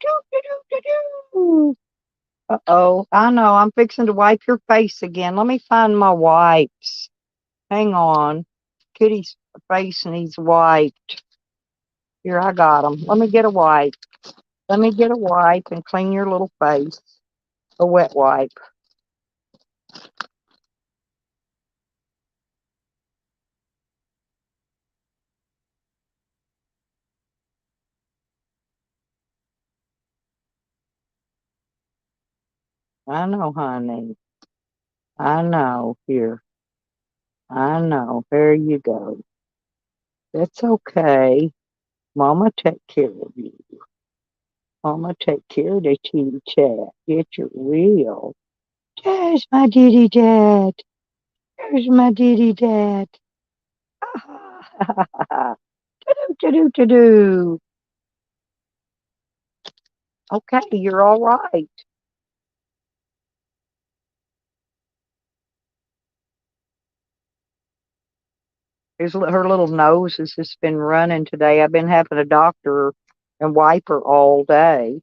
Uh-oh. I know. I'm fixing to wipe your face again. Let me find my wipes. Hang on. Kitty's face needs wiped. Here, I got them. Let me get a wipe. Let me get a wipe and clean your little face. A wet wipe. I know, honey. I know. Here. I know. There you go. That's okay. Mama take care of you. Mama take care of the kitty cat. Get your wheel. There's my ditty dad. There's my ditty dad. Do. Okay, you're all right. Her little nose has just been running today. I've been having a doctor and wipe her all day.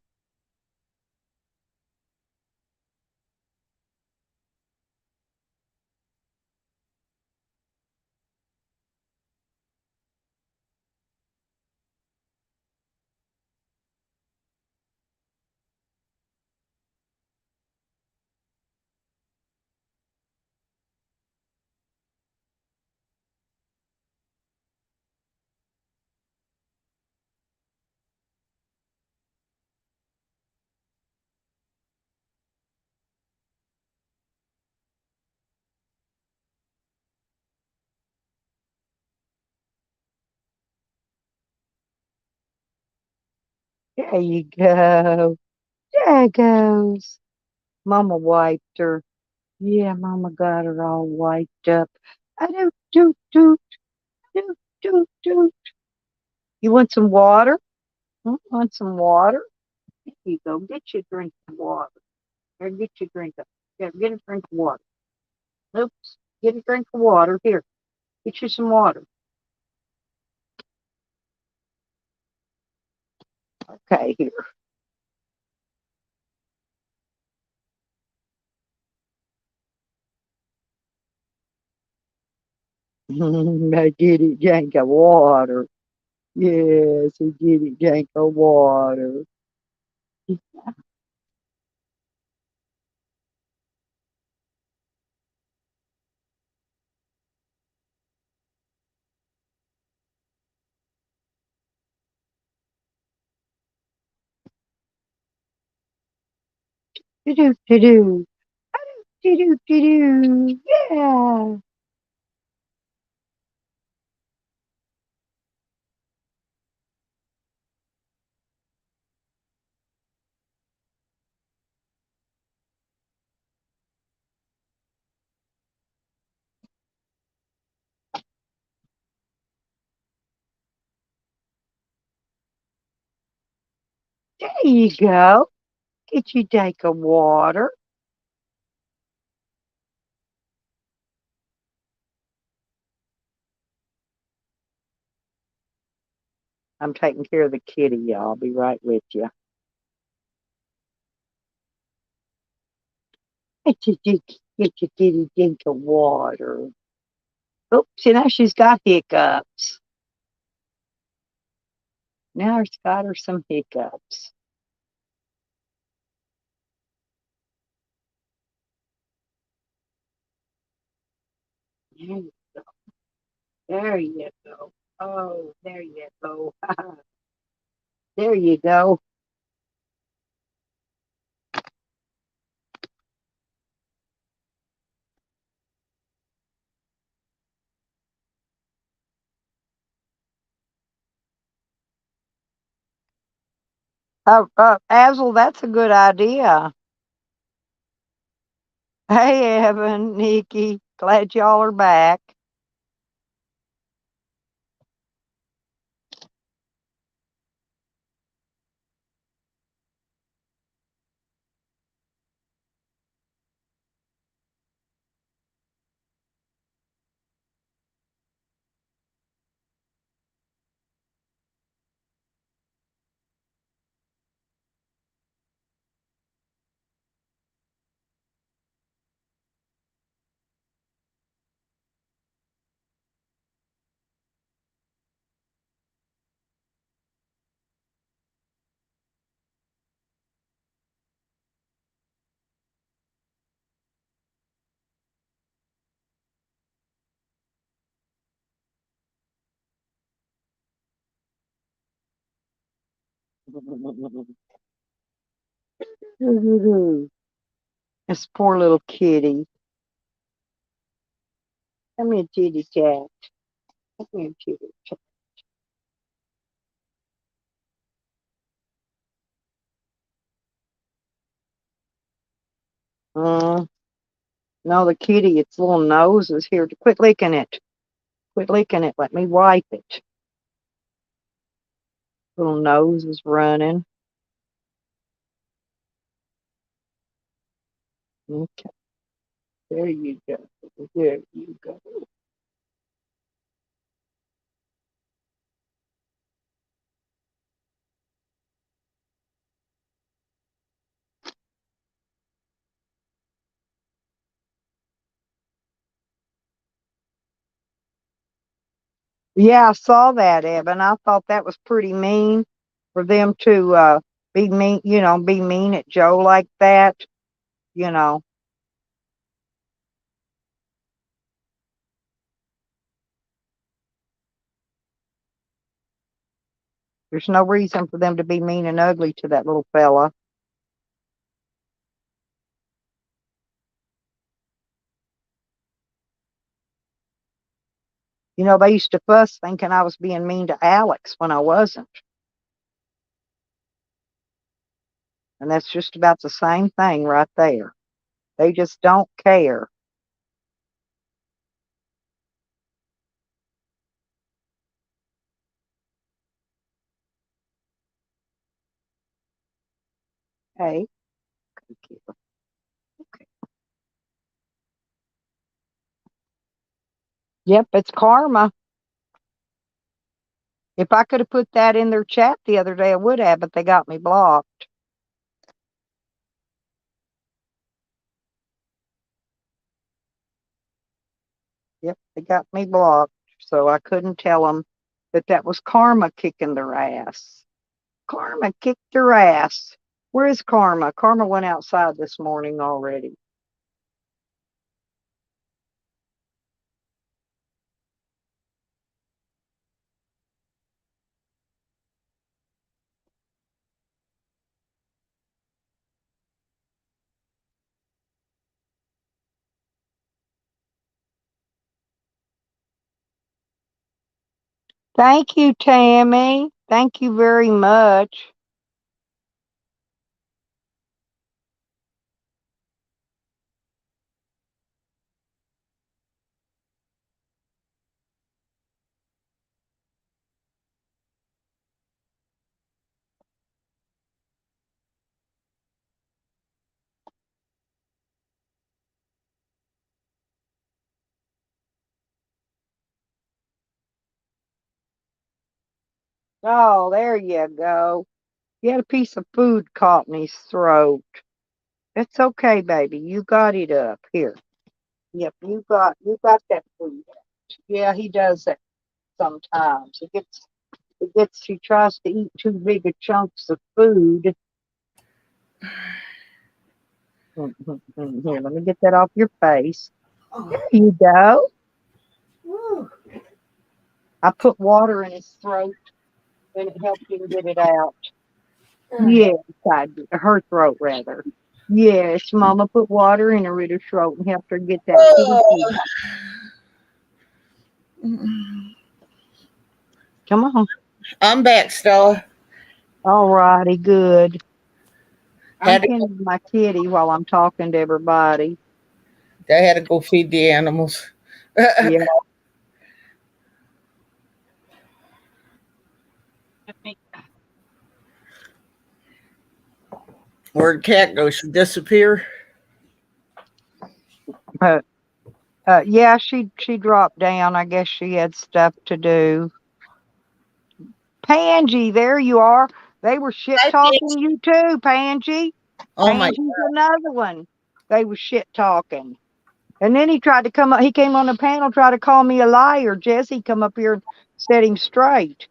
There you go. There it goes. Mama wiped her. Yeah, Mama got her all wiped up. I do. Do, do. You want some water? Want some water? Here you go. Get you a drink of water. Here, get you a drink of. Here, get a drink of water. Oops. Get a drink of water. Here, get you some water. Okay, here. I get a drink of water. Yes, I get a drink of water. Do. Do. Yeah. There you go. Get you take a water. I'm taking care of the kitty, y'all. I'll be right with you. Get your kitty drink of water. Oops, see now she's got hiccups. Now she's got her some hiccups. There you go. There you go. Oh, there you go. There you go. Azel, that's a good idea. Hey, Evan, Nikki, glad y'all are back. This poor little kitty. Come here, kitty cat. Come here, kitty cat. No, the kitty, its little nose is here. Quit licking it. Quit licking it. Let me wipe it. Little nose is running. Okay. There you go. There you go. Yeah, I saw that, Evan. I thought that was pretty mean for them to be mean, be mean at Joe like that. You know, there's no reason for them to be mean and ugly to that little fella. They used to fuss thinking I was being mean to Alex when I wasn't. And that's just about the same thing right there. They just don't care. Hey, okay. Yep, it's karma. If I could have put that in their chat the other day, I would have, but they got me blocked. Yep, they got me blocked, so I couldn't tell them that was karma kicking their ass. Karma kicked their ass. Where is Karma? Karma went outside this morning already. Thank you, Tammy. Thank you very much. Oh, there you go. He had a piece of food caught in his throat. It's okay, baby. You got it up here. Yep, you got that food. Yeah, he does that sometimes. He tries to eat too big of chunks of food. Here, let me get that off your face. There you go. I put water in his throat and it helped him get it out. Yes, her throat rather. Yes, Mama put water in her throat and helped her get that pee. Come on. I'm back, Stella. All righty, good. I'm Had to, tending my kitty while I'm talking to everybody. I had to go feed the animals. Yeah. Where'd cat go? She disappear? Yeah, she dropped down. I guess she had stuff to do. Pangie, there you are. They were shit talking you too, Pangie. Oh my Pangie's another one. They were shit talking. And then he tried to come up. He came on the panel, tried to call me a liar. Jesse come up here and set him straight.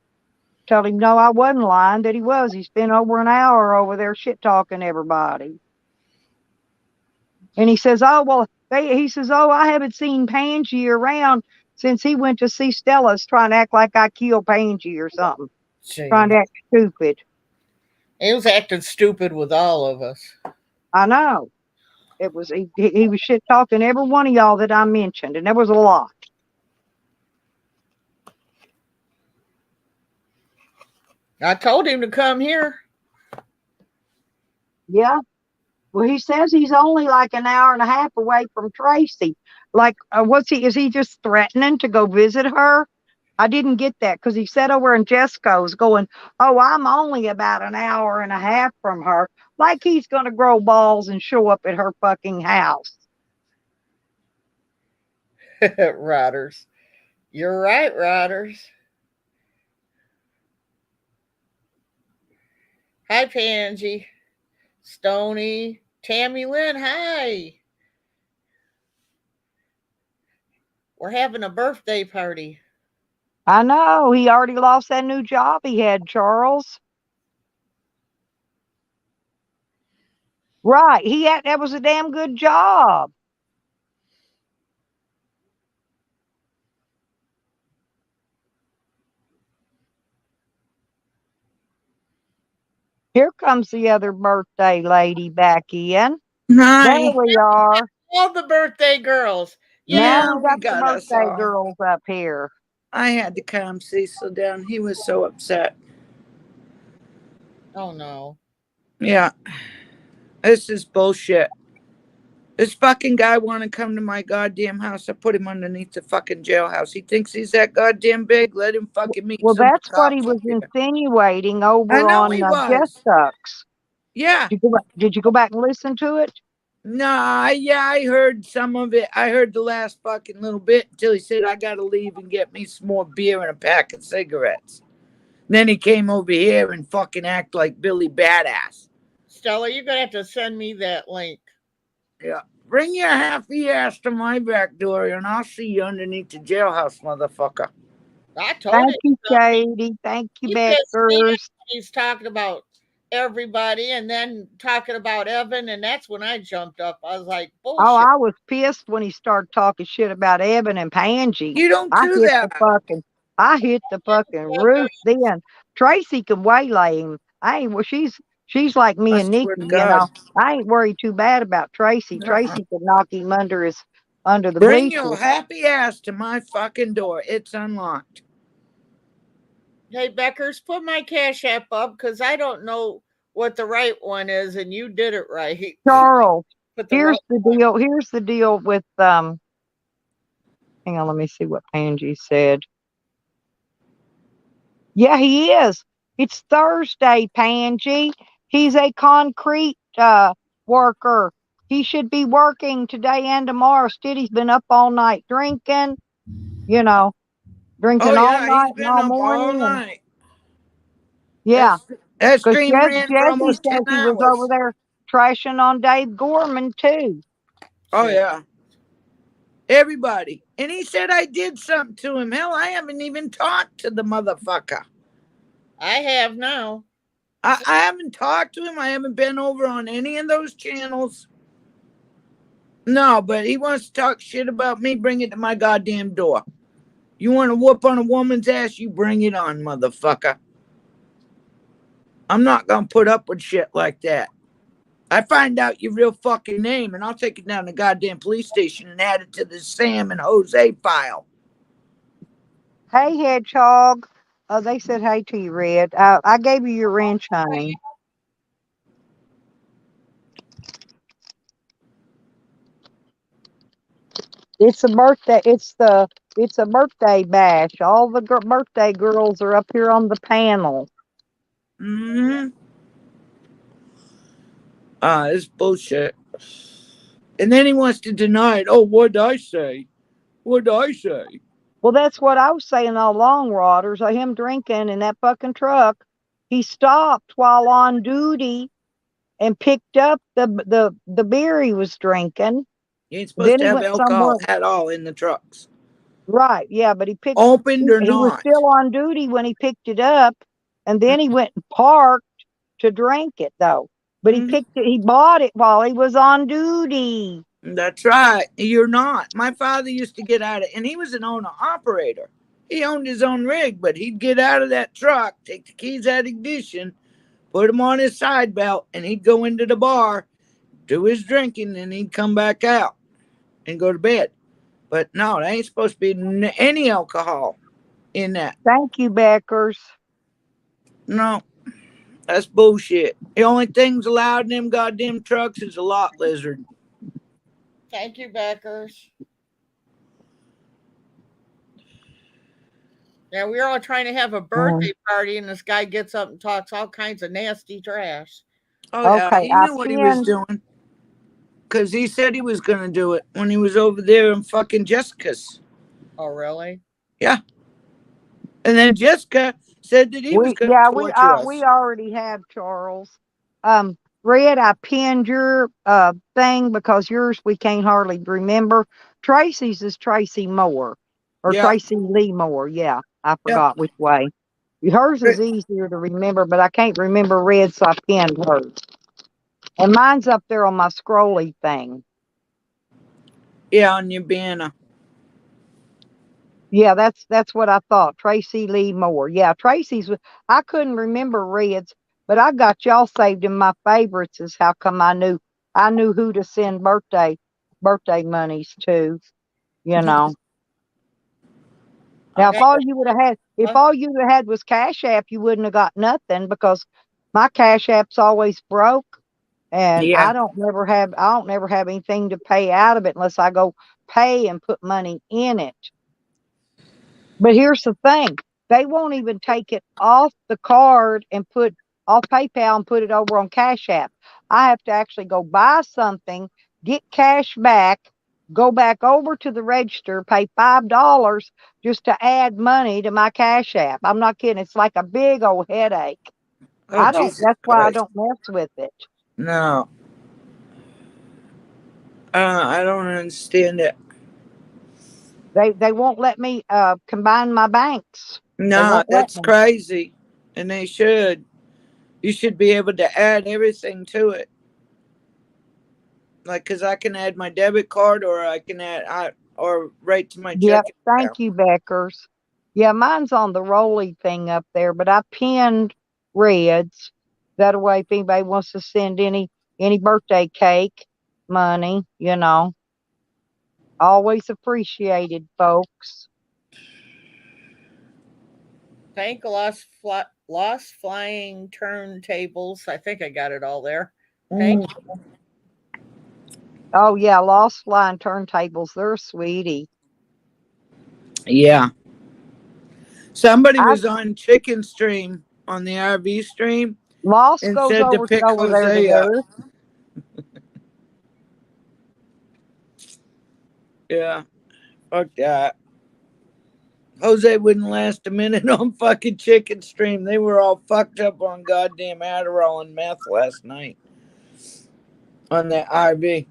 Told him no, I wasn't lying. That he was. He spent over an hour over there shit talking everybody. And he says, "Oh well." He says, "Oh, I haven't seen Pangie around since he went to see Stella's, trying to act like I killed Pangie or something. Trying to act stupid." He was acting stupid with all of us. I know. It was he was shit talking every one of y'all that I mentioned, and there was a lot. I told him to come here. Yeah. Well, he says he's only like an hour and a half away from Tracey. Like, is he just threatening to go visit her? I didn't get that because he said over in Jesco's going, "Oh, I'm only about an hour and a half from her." Like he's going to grow balls and show up at her fucking house. Riders. You're right, Riders. Hi, Pangie. Stony. Tammy Lynn, hi. We're having a birthday party. I know. He already lost that new job he had, Charles. Right. That was a damn good job. Here comes the other birthday lady back in. Hi. There we are. All the birthday girls. Now Yeah, we got the got us birthday all. girls up here. I had to calm Cecil down. He was so upset. Oh no. Yeah. This is bullshit. This fucking guy want to come to my goddamn house. I put him underneath the fucking jailhouse. He thinks he's that goddamn big. Let him fucking meet Well, some that's what he cops was up here. insinuating I over know on he was. Jessucks. Yeah. Did you go back and listen to it? Nah, yeah, I heard some of it. I heard the last fucking little bit until he said, I gotta leave and get me some more beer and a pack of cigarettes. Then he came over here and fucking act like Billy Badass. Stella, you're going to have to send me that link. Yeah. Bring your happy ass to my back door and I'll see you underneath the jailhouse, motherfucker. I told Thank him. you, Shady. Thank you, He pissed me off. Beckers. He's talking about everybody and then talking about Evan, and that's when I jumped up. I was like, Oh, bullshit. I was pissed when he started talking shit about Evan and Pangie. You don't do that. I hit the fucking roof then. Tracey can waylay him. She's like me I and Nikki, swear to you God. know. I ain't worried too bad about Tracey. Tracey could knock him under the Bring bleachers. your happy ass to my fucking door. It's unlocked. Hey, Beckers, put my Cash App up because I don't know what the right one is, and you did it right. Charles, But the here's right the deal. Here's the deal with hang on, let me see what Pangie said. Yeah, he is. It's Thursday, Pangie. He's a concrete worker. He should be working today and tomorrow. Instead, he's been up all night drinking, drinking all Oh, yeah, night he's and been all up all morning. night. Yeah, That because stream ran for Jesse almost 10 says he was over hours. there trashing on Dave Gorman too. Oh, yeah. Everybody. And he said I did something to him. Hell, I haven't even talked to the motherfucker. I have now. I haven't talked to him. I haven't been over on any of those channels. No, but he wants to talk shit about me. Bring it to my goddamn door. You want to whoop on a woman's ass? You bring it on, motherfucker. I'm not going to put up with shit like that. I find out your real fucking name and I'll take it down to the goddamn police station and add it to the Sam and Jose file. Hey, Hedgehog. Oh, they said hey to you, Red. I gave you your wrench, honey. It's a birthday. It's a birthday bash. All the birthday girls are up here on the panel. Mm-hmm. It's bullshit. And then he wants to deny it. Oh, what'd I say? What'd I say? Well, that's what I was saying all along, Rodgers. Him drinking in that fucking truck. He stopped while on duty and picked up the beer he was drinking. You ain't supposed Then to he have went alcohol somewhere. at all in the trucks. Right, yeah, but he Opened or he was not. still on duty when he picked it up, and then he went and parked to drink it though. But he bought it while he was on duty. That's right. You're not. My father used to get out of, and he was an owner operator. He owned his own rig, but he'd get out of that truck, take the keys out of ignition, put them on his side belt, and he'd go into the bar, do his drinking, and he'd come back out and go to bed. But no, there ain't supposed to be any alcohol in that. Thank you, Beckers. No, that's bullshit. The only thing's allowed in them goddamn trucks is a lot lizard. Thank you, Beckers. Yeah, we were all trying to have a birthday party, and this guy gets up and talks all kinds of nasty trash. Oh, yeah. Okay, He knew what he was doing. Because he said he was going to do it when he was over there in fucking Jessica's. Oh, really? Yeah. And then Jessica said that he was going to torture us. We already have, Charles. Red, I pinned your thing because yours we can't hardly remember. Tracy's is Tracy Moore or Tracy Lee Moore. Yeah, I forgot which way. Hers is easier to remember, but I can't remember Red, so I pinned hers. And mine's up there on my scrolly thing. Yeah, on your banner. Yeah, that's what I thought. Tracy Lee Moore. Yeah, Tracy's. I couldn't remember Red's, but I got y'all saved in my favorites. Is how come I knew who to send birthday monies to. You know. Now, if all you would have had was Cash App, you wouldn't have got nothing because my Cash App's always broke, and I don't never have anything to pay out of it unless I go pay and put money in it. But here's the thing. They won't even take it off the card and put off PayPal and put it over on Cash App. I have to actually go buy something, get cash back, go back over to the register, pay $5 just to add money to my Cash App. I'm not kidding. It's like a big old headache. Oh, That's why I don't mess with it. No. I don't understand it. They won't let me combine my banks. No, that's crazy. And they should. You should be able to add everything to it. Like, because I can add my debit card or I can add, or right to my checking account. Thank you, Beckers. Yeah, mine's on the Rolly thing up there, but I pinned Red's. That way, if anybody wants to send any birthday cake money, always appreciated, folks. Thank Lost Flying Turntables. I think I got it all there. Thank you. Oh, yeah, Lost Flying Turntables. They're a sweetie. Yeah. Somebody was on Chicken Stream on the RV stream. Lost and goes said over to pick Jose there. up. Yeah. Fuck that. Jose wouldn't last a minute on fucking Chicken Stream. They were all fucked up on goddamn Adderall and meth last night on that IV.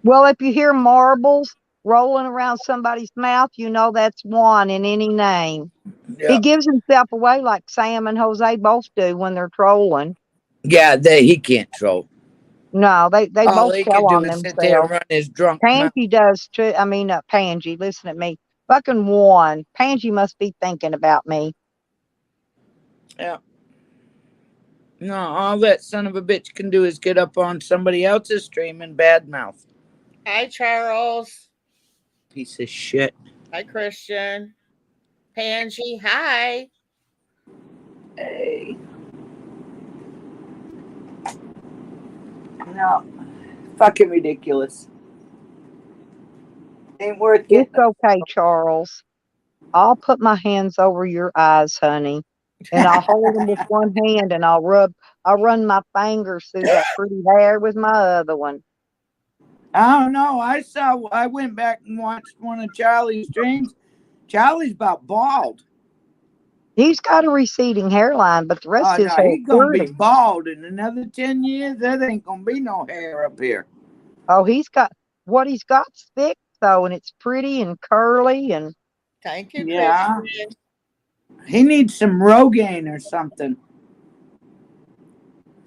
Well, if you hear marbles rolling around somebody's mouth, you know that's Juan in any name. He Yeah, gives himself away like Sam and Jose both do when they're trolling. yeah. He can't troll. No, they All both he tell can do on is sit there and themselves. run his drunk mouth. Pansy does too. I mean, Pansy, listen at me. Fucking Juan. Pansy must be thinking about me. Yeah. No, all that son of a bitch can do is get up on somebody else's stream and badmouth. Hi, Charles. Piece of shit. Hi, Christian. Pansy, hi. Hey. No. Fucking ridiculous. Ain't worth getting. It's okay, Charles. I'll put my hands over your eyes, honey, and I'll hold them with one hand, and I'll run my fingers through that pretty hair with my other one. I don't know. I went back and watched one of Charlie's streams. Charlie's about bald. He's got a receding hairline, but the rest Oh of his no, hair he's gonna be pretty. bald in another 10 years. There ain't gonna be no hair up here. Oh, he's got's thick though, and it's pretty and curly and. Thank you, Yeah. Christian. He needs some Rogaine or something.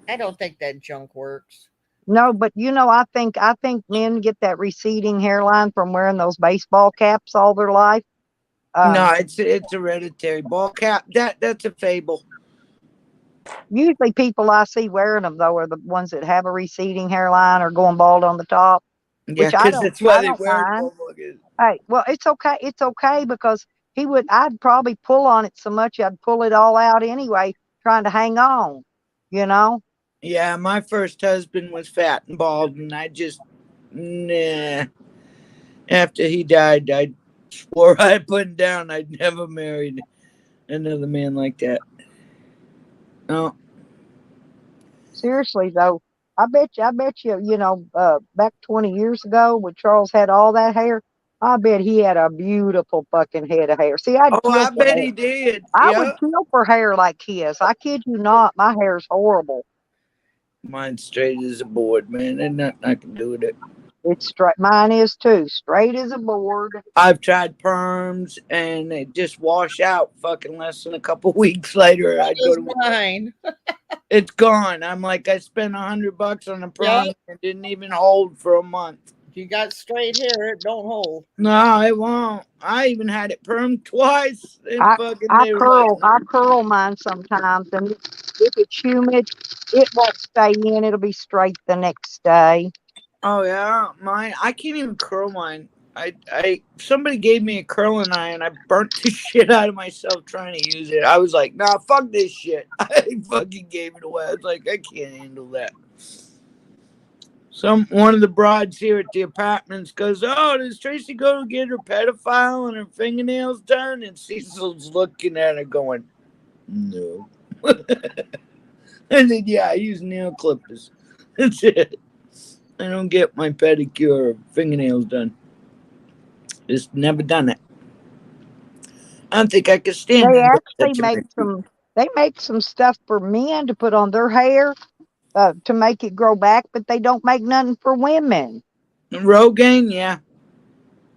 I don't think that junk works. No, but I think men get that receding hairline from wearing those baseball caps all their life. No, it's hereditary. Ball cap. That's a fable. Usually, people I see wearing them though are the ones that have a receding hairline or going bald on the top. Yeah, Which I because don't. that's why I they don't wear mind. motherfuckers. Hey, well, it's okay. It's okay because I'd probably pull on it so much I'd pull it all out anyway, trying to hang on. You know. Yeah, my first husband was fat and bald, and I just nah. After he died, I swore I put him down. I'd never married another man like that. No. Seriously though, I bet you, back 20 years ago when Charles had all that hair, I bet he had a beautiful fucking head of hair. See, I'd Oh, kill I for bet hair. he did. I would Yeah. kill for hair like his. I kid you not, my hair's horrible. Mine's straight as a board, man. There's nothing I can do with it. It's straight. Mine is too, straight as a board. I've tried perms and they just wash out fucking less than a couple weeks later. I'd go to mine. It's gone. I'm like, I spent $100 on a perm Yep. and didn't even hold for a month. If you got straight hair, it don't hold. No, it won't. I even had it permed twice. And I they were like, I curl mine sometimes, and if it's humid, it won't stay in. It'll be straight the next day. oh yeah, mine. I can't even curl mine. Somebody gave me a curling iron. I burnt the shit out of myself trying to use it. I was like, nah, fuck this shit. I fucking gave it away. I was like, I can't handle that. One of the broads here at the apartments goes, oh, does Tracey go to get her pedophile and her fingernails done? And Cecil's looking at her going, no. I said, yeah, I use nail clippers. That's it. I don't get my pedicure or fingernails done. Just never done it. I don't think I could stand They it. actually make some stuff for men to put on their hair to make it grow back, but they don't make nothing for women. Rogaine, yeah.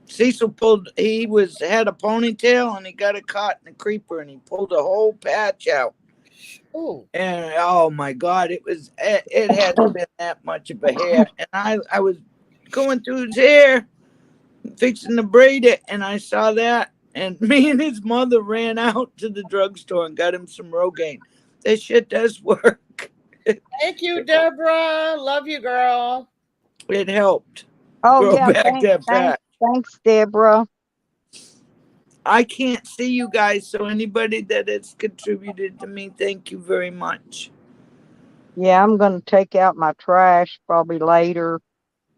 Cecil had a ponytail and he got it caught in a creeper and he pulled a whole patch out. Ooh. And oh my God, it hadn't been that much of a hair. And I was going through his hair, fixing to braid it, and I saw that. And me and his mother ran out to the drugstore and got him some Rogaine. That shit does work. Thank you, Deborah. Love you, girl. It helped. Oh grow yeah, back that fat. thanks, Deborah. I can't see you guys, so anybody that has contributed to me, thank you very much. Yeah, I'm gonna take out my trash probably later,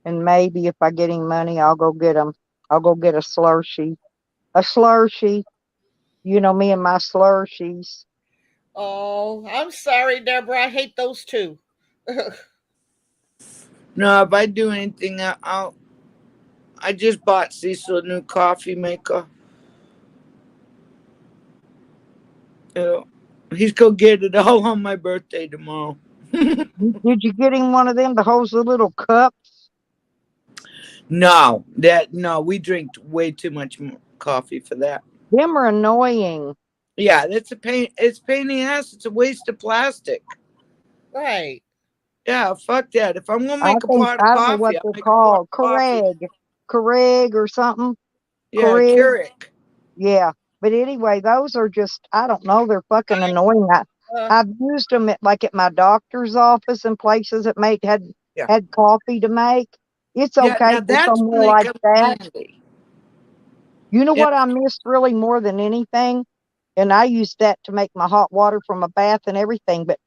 and maybe if I get any money, I'll go get them. I'll go get a slurshie. A slurshie. You know me and my slurshies. Oh, I'm sorry, Deborah. I hate those too. No, if I do anything, I just bought Cecil a new coffee maker. Yeah. He's gonna get it all on my birthday tomorrow. Did you get him one of them, the holds the little cups? No, we drink way too much coffee for that. Them are annoying. Yeah, that's a pain. It's a pain in the ass. It's a waste of plastic. Right. Yeah, fuck that. If I'm gonna I make a think, pot of I don't know what coffee, I'll they're make a pot called. of coffee. Keurig or something. Yeah, Keurig. Keurig. Yeah. But anyway, those are just, I don't know, they're fucking annoying. Uh, I've used them at my doctor's office and places that Yeah. had coffee to make. It's Yeah, okay now for that's when somewhere they like come that. handy. You know Yeah, what I missed really more than anything? And I used that to make my hot water from a bath and everything, but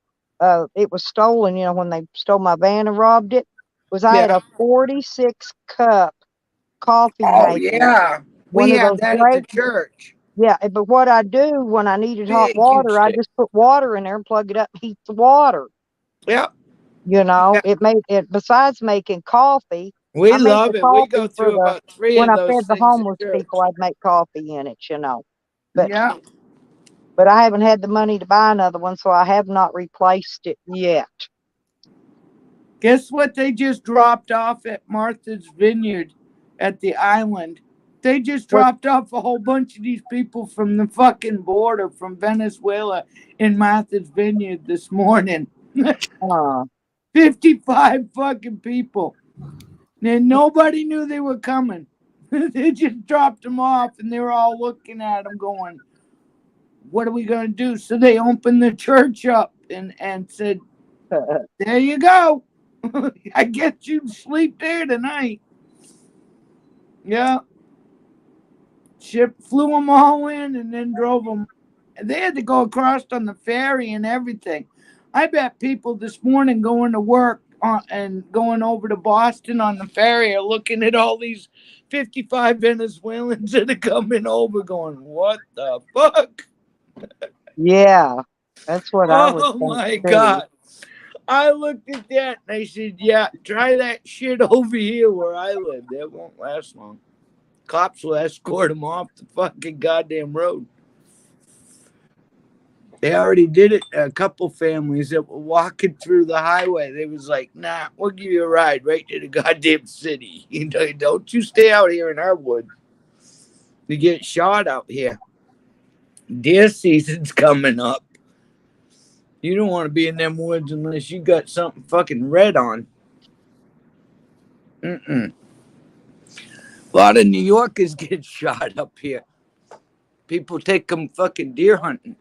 it was stolen, when they stole my van and robbed it, was I had yeah. a 46 cup coffee Oh maker, yeah. one We of had those that at the great. church. Yeah, but what I do when I needed hot Big huge water, I thing. just put water in there and plug it up and heat the water. Yeah. It made it, besides making coffee, We I made the love it. We go coffee for through about 3 when of I those fed the things homeless at people, church. I'd make coffee in it. But Yeah. but I haven't had the money to buy another one, so I have not replaced it yet. Guess what they just dropped off at Martha's Vineyard at the island? They just What? dropped off a whole bunch of these people from the fucking border from Venezuela in Martha's Vineyard this morning. Uh, 55 fucking people. And nobody knew they were coming. They just dropped them off and they were all looking at them going, what are we going to do? So they opened the church up and said, there you go. I guess you sleep there tonight. Yeah. Ship flew them all in and then drove them. And they had to go across on the ferry and everything. I bet people this morning going to work and going over to Boston on the ferry are looking at all these 55 Venezuelans that are coming over going, what the fuck? yeah, that's what I would Oh think my too. God. I looked at that and I said, yeah, try that shit over here where I live. That won't last long. Cops will escort them off the fucking goddamn road. They already did it. A couple families that were walking through the highway. They was like, nah, we'll give you a ride right to the goddamn city. Don't you stay out here in our woods. You get shot out here. Deer season's coming up. You don't want to be in them woods unless you got something fucking red on. A lot of New Yorkers get shot up here. People take them fucking deer hunting.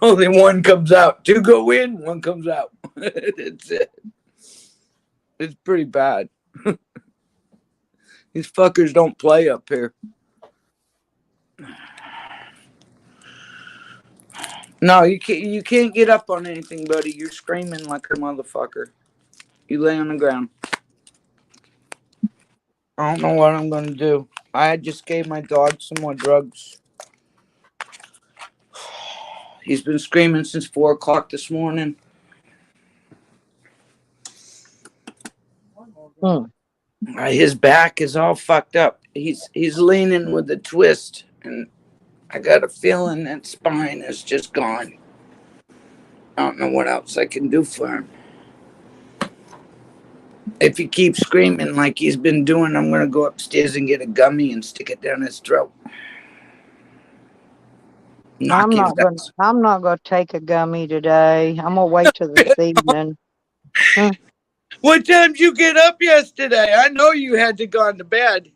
Only one comes out. Two go in, one comes out. That's it. It's pretty bad. These fuckers don't play up here. No, you can't get up on anything, buddy. You're screaming like a motherfucker. You lay on the ground. I don't know what I'm gonna do. I just gave my dog some more drugs. He's been screaming since 4 o'clock this morning. Hmm. His back is all fucked up. He's leaning with a twist, and I got a feeling that spine is just gone. I don't know what else I can do for him. If he keeps screaming like he's been doing, I'm gonna go upstairs and get a gummy and stick it down his throat. Knock his ass. I'm not gonna take a gummy today. I'm gonna wait till this evening. What time did you get up yesterday? I know you had to go to bed.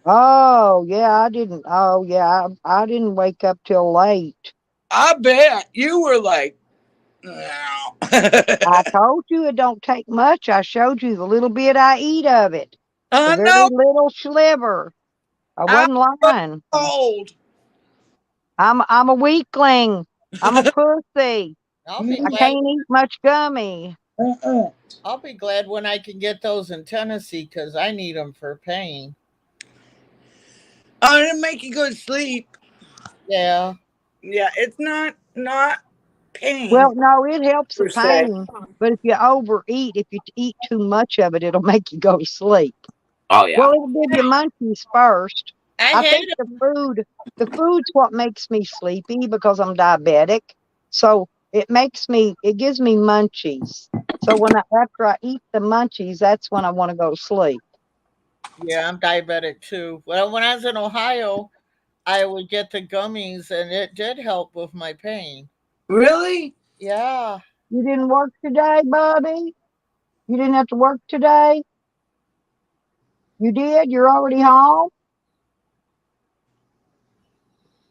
Oh yeah, I didn't. Oh yeah, I didn't wake up till late. I bet you were like, I told you it don't take much. I showed you the little bit I eat of it. A I very know. little sliver. I wasn't lying. Old. I'm a weakling. I'm a pussy. I'll be I glad. can't eat much gummy. I'll be glad when I can get those in Tennessee because I need them for pain. Oh, it'll make you go to sleep. Yeah. Yeah, it's not pain. Well, no, it helps the per se. pain. But if you overeat, if you eat too much of it, it'll make you go to sleep. Oh yeah. Well, it'll give you munchies first. I think the food's what makes me sleepy because I'm diabetic. So it gives me munchies. So after I eat the munchies, that's when I want to go to sleep. Yeah, I'm diabetic too. Well, when I was in Ohio, I would get the gummies, and it did help with my pain. Really? Yeah. You didn't work today, Bobby? You didn't have to work today? You did? You're already home?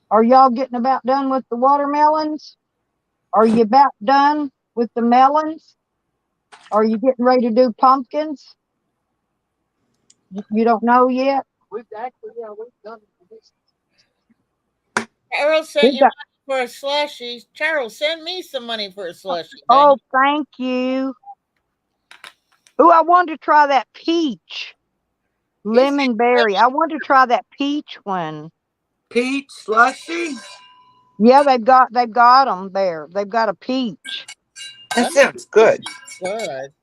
Are y'all getting about done with the watermelons? Are you about done with the melons? Are you getting ready to do pumpkins? You don't know yet? We've done this. Charles sent We you got, money for a slushie. Charles, send me some money for a slushie. oh, thank you. Ooh, I wanted to try that peach. Lemon berry. I want to try that peach one. Peach slushy? Yeah, they've got them there. They've got a peach. That sounds good. Good.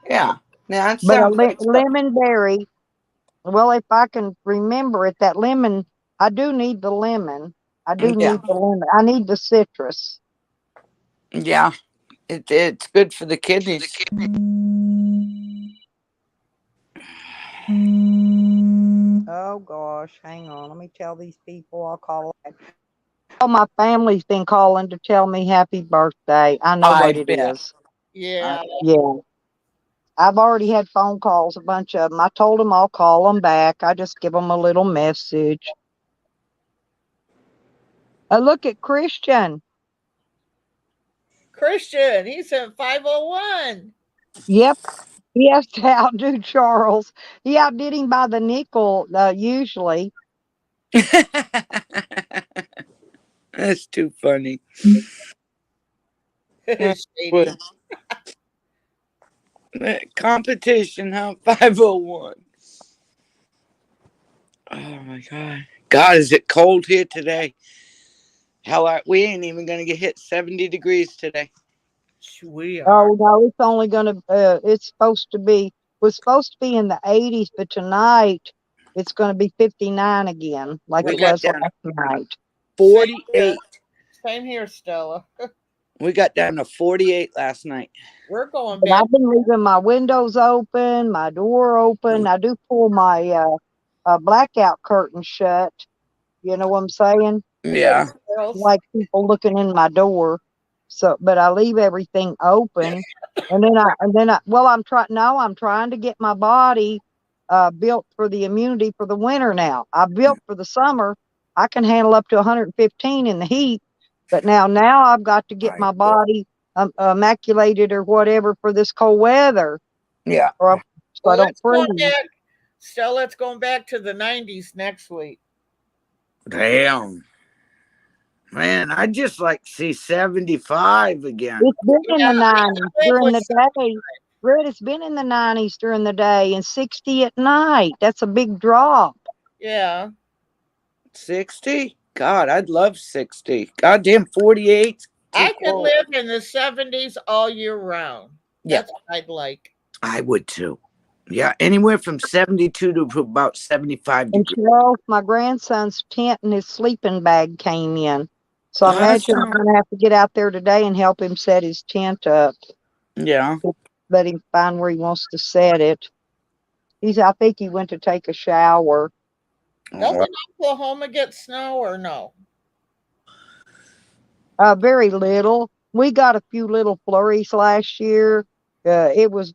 Yeah. Now that But sounds like lemon berry. Well, if I can remember it, that lemon, I do need the lemon. I do Yeah. need the lemon. I need the citrus. Yeah. It's good for the kidneys. Oh gosh, hang on. Let me tell these people I'll call back. All my family's been calling to tell me happy birthday. I know what it bet. is. Yeah. Yeah. I've already had phone calls, a bunch of them. I told them I'll call them back. I just give them a little message. Look at Christian. Christian, he's at 501. Yep. He has to outdo Charles. He outdid him by the nickel, usually. That's too funny. Shady. Competition, huh? 501. Oh my God. God, is it cold here today? Hell, we ain't even going to get hit 70 degrees today. We are. Oh, no, it's only going to, was supposed to be in the 80s, but tonight it's going to be 59 again, like it was last night. 48. Same here, Stella. We got down to 48 last night. We're going But back. I've been leaving my windows open, my door open. I do pull my blackout curtain shut. You know what I'm saying? Yeah. Like people looking in my door. So, but I leave everything open, and then I. Well, I'm trying to get my body built for the immunity for the winter. Now I built for the summer. I can handle up to 115 in the heat, but now I've got to get my body immaculated or whatever for this cold weather. Yeah. So I don't freeze. Stella, let's go back to the 90s next week. Damn. Man, I just like to see 75 again. It's been in the 90s during the day. Red, it's been in the 90s during the day and 60 at night. That's a big drop. Yeah. 60? God, I'd love 60. Goddamn 48. I could live in the 70s all year round. That's what I'd like. I would too. Yeah, anywhere from 72 to about 75 degrees. And Charles, my grandson's tent and his sleeping bag came in. So I imagine I'm going to have to get out there today and help him set his tent up. Yeah. Let him find where he wants to set it. I think he went to take a shower. Doesn't Oklahoma get snow or no? Very little. We got a few little flurries last year. It was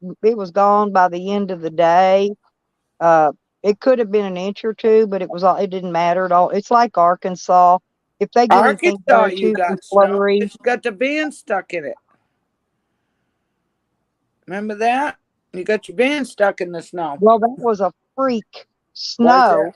gone by the end of the day. It could have been an inch or two, but it didn't matter at all. It's like Arkansas. If they get anything you got flurry, it's got the band stuck in it. Remember that? You got your band stuck in the snow. Well, that was a freak snow.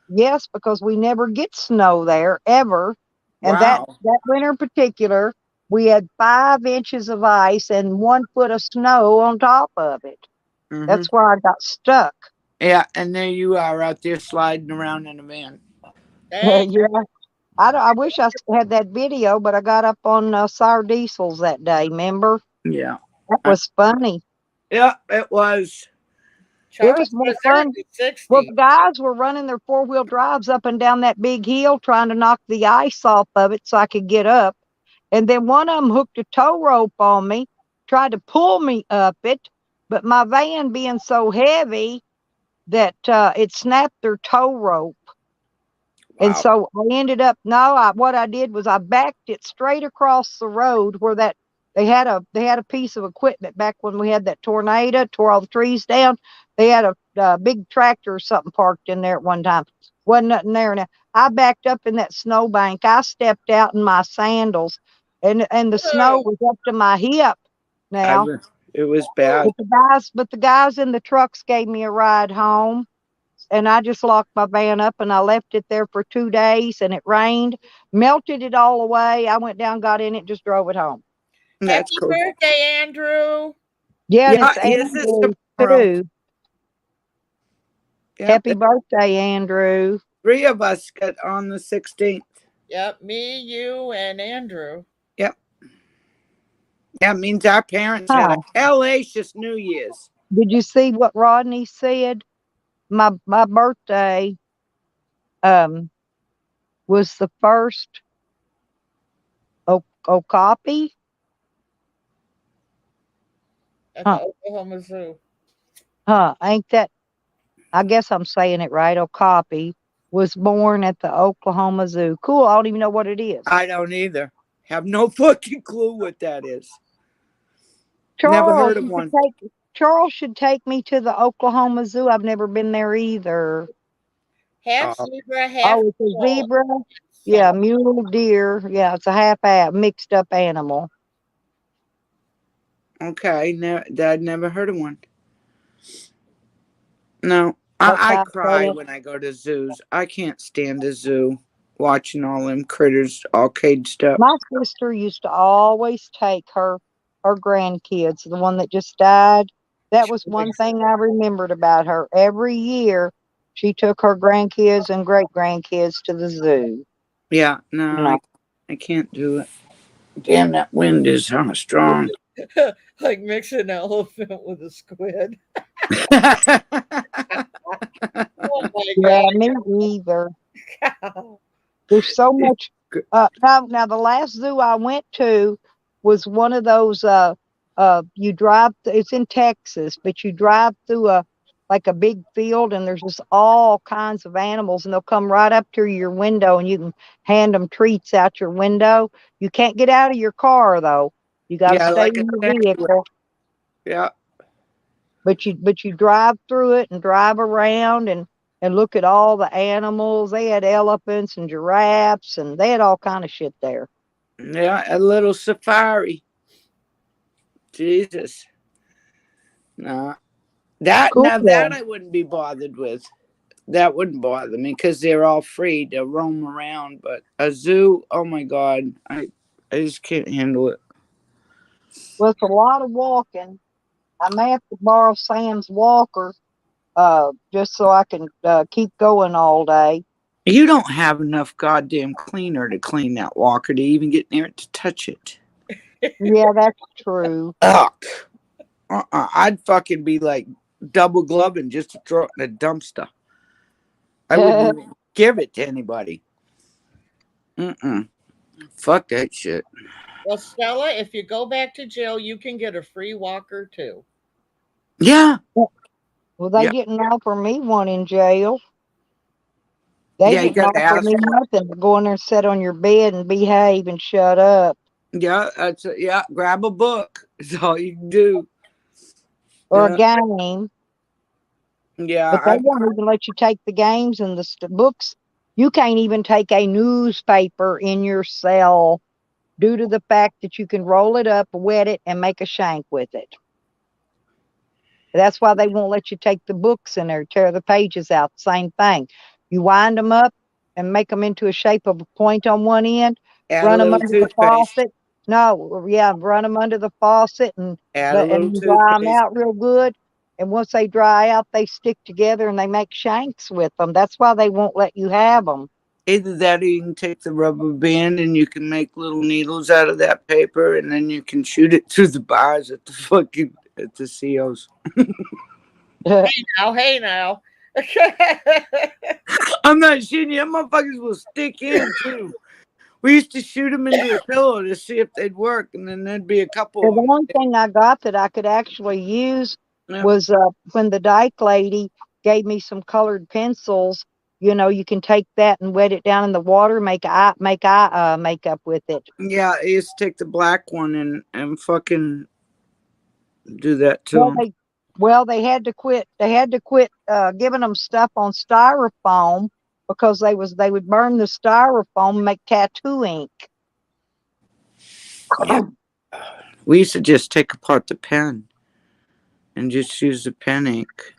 Yes, because we never get snow there ever. And that winter in particular, we had 5 inches of ice and 1 foot of snow on top of it. Mm-hmm. That's where I got stuck. Yeah, and there you are out there sliding around in a van. Yeah. I wish I had that video, but I got up on sour diesels that day, remember? Yeah. That was funny. Yeah, it was. It was Charles more was there in fun. the Well, 60s. the guys were running their four-wheel drives up and down that big hill trying to knock the ice off of it so I could get up. And then one of them hooked a tow rope on me, tried to pull me up it, but my van being so heavy that it snapped their tow rope. And Wow. so I ended up, what I did was I backed it straight across the road where that they had a piece of equipment back when we had that tornado, tore all the trees down. They had a big tractor or something parked in there at one time. Wasn't nothing there now. I backed up in that snowbank. I stepped out in my sandals, and the snow was up to my hip now. It was bad. But the guys in the trucks gave me a ride home. And I just locked my van up and I left it there for 2 days and it rained, melted it all away. I went down, got in it, just drove it home. That's Happy cool. birthday, Andrew. Yeah, and Yeah, it's his is Andrew tomorrow. too. Yep, Happy birthday, Andrew. 3 of us got on the 16th. Yep, me, you, and Andrew. Yep. That means our parents had a hellacious New Year's. Did you see what Rodney said? My birthday was the first Okapi. At the Oklahoma Zoo. Ain't that, I guess I'm saying it right, Okapi was born at the Oklahoma Zoo. Cool, I don't even know what it is. I don't either. Have no fucking clue what that is. Charles, Never heard of one. Charles should take me to the Oklahoma Zoo. I've never been there either. Half zebra, half it's a zebra. Yeah, mule deer. Yeah, it's a half mixed up animal. Okay, I'd never heard of one. No, I cry when I go to zoos. I can't stand a zoo watching all them critters all caged up. My sister used to always take her grandkids, the one that just died. That was one thing I remembered about her. Every year, she took her grandkids and great grandkids to the zoo. Yeah, no. I can't do it. Damn, that wind is strong. Like mixing an elephant with a squid. Oh my God. Me either. There's so much. Now the last zoo I went to was one of those. You drive. It's in Texas, but you drive through a big field, and there's just all kinds of animals, and they'll come right up to your window, and you can hand them treats out your window. You can't get out of your car though. You got to stay in your vehicle. Yeah. But you drive through it and drive around and look at all the animals. They had elephants and giraffes and they had all kind of shit there. Yeah, a little safari. Jesus. No. That I wouldn't be bothered with. That wouldn't bother me because they're all free to roam around. But a zoo, oh my God, I just can't handle it. Well, it's a lot of walking. I may have to borrow Sam's walker just so I can keep going all day. You don't have enough goddamn cleaner to clean that walker to even get near it to touch it. Yeah, that's true. Ugh. I'd fucking be like double gloving just to throw it in a dumpster. I wouldn't even give it to anybody. Fuck that shit. Well, Stella, if you go back to jail, you can get a free walker too. Yeah. Well, they didn't offer me one in jail. They didn't offer me nothing but go in there and sit on your bed and behave and shut up. Yeah, grab a book. That's all you can do. Or a game. Yeah. But they won't even let you take the games and the books. You can't even take a newspaper in your cell due to the fact that you can roll it up, wet it, and make a shank with it. That's why they won't let you take the books in there, tear the pages out. Same thing. You wind them up and make them into a shape of a point on one end. Run them under the faucet. Run them under the faucet and dry them out real good. And once they dry out, they stick together and they make shanks with them. That's why they won't let you have them. Either that or you can take the rubber band and you can make little needles out of that paper and then you can shoot it through the bars at the COs. Hey now. I'm not shitting you. Them motherfuckers will stick in too. We used to shoot them into a pillow to see if they'd work, and then there'd be a couple The of them. one thing I got that I could actually use Yeah. was when the dyke lady gave me some colored pencils. You know, you can take that and wet it down in the water, make eye makeup with it. Yeah, I used to take the black one and fucking do that to Well, them. they had to quit. They had to quit giving them stuff on styrofoam because they would burn the styrofoam and make tattoo ink. Yeah. We used to just take apart the pen and just use the pen ink.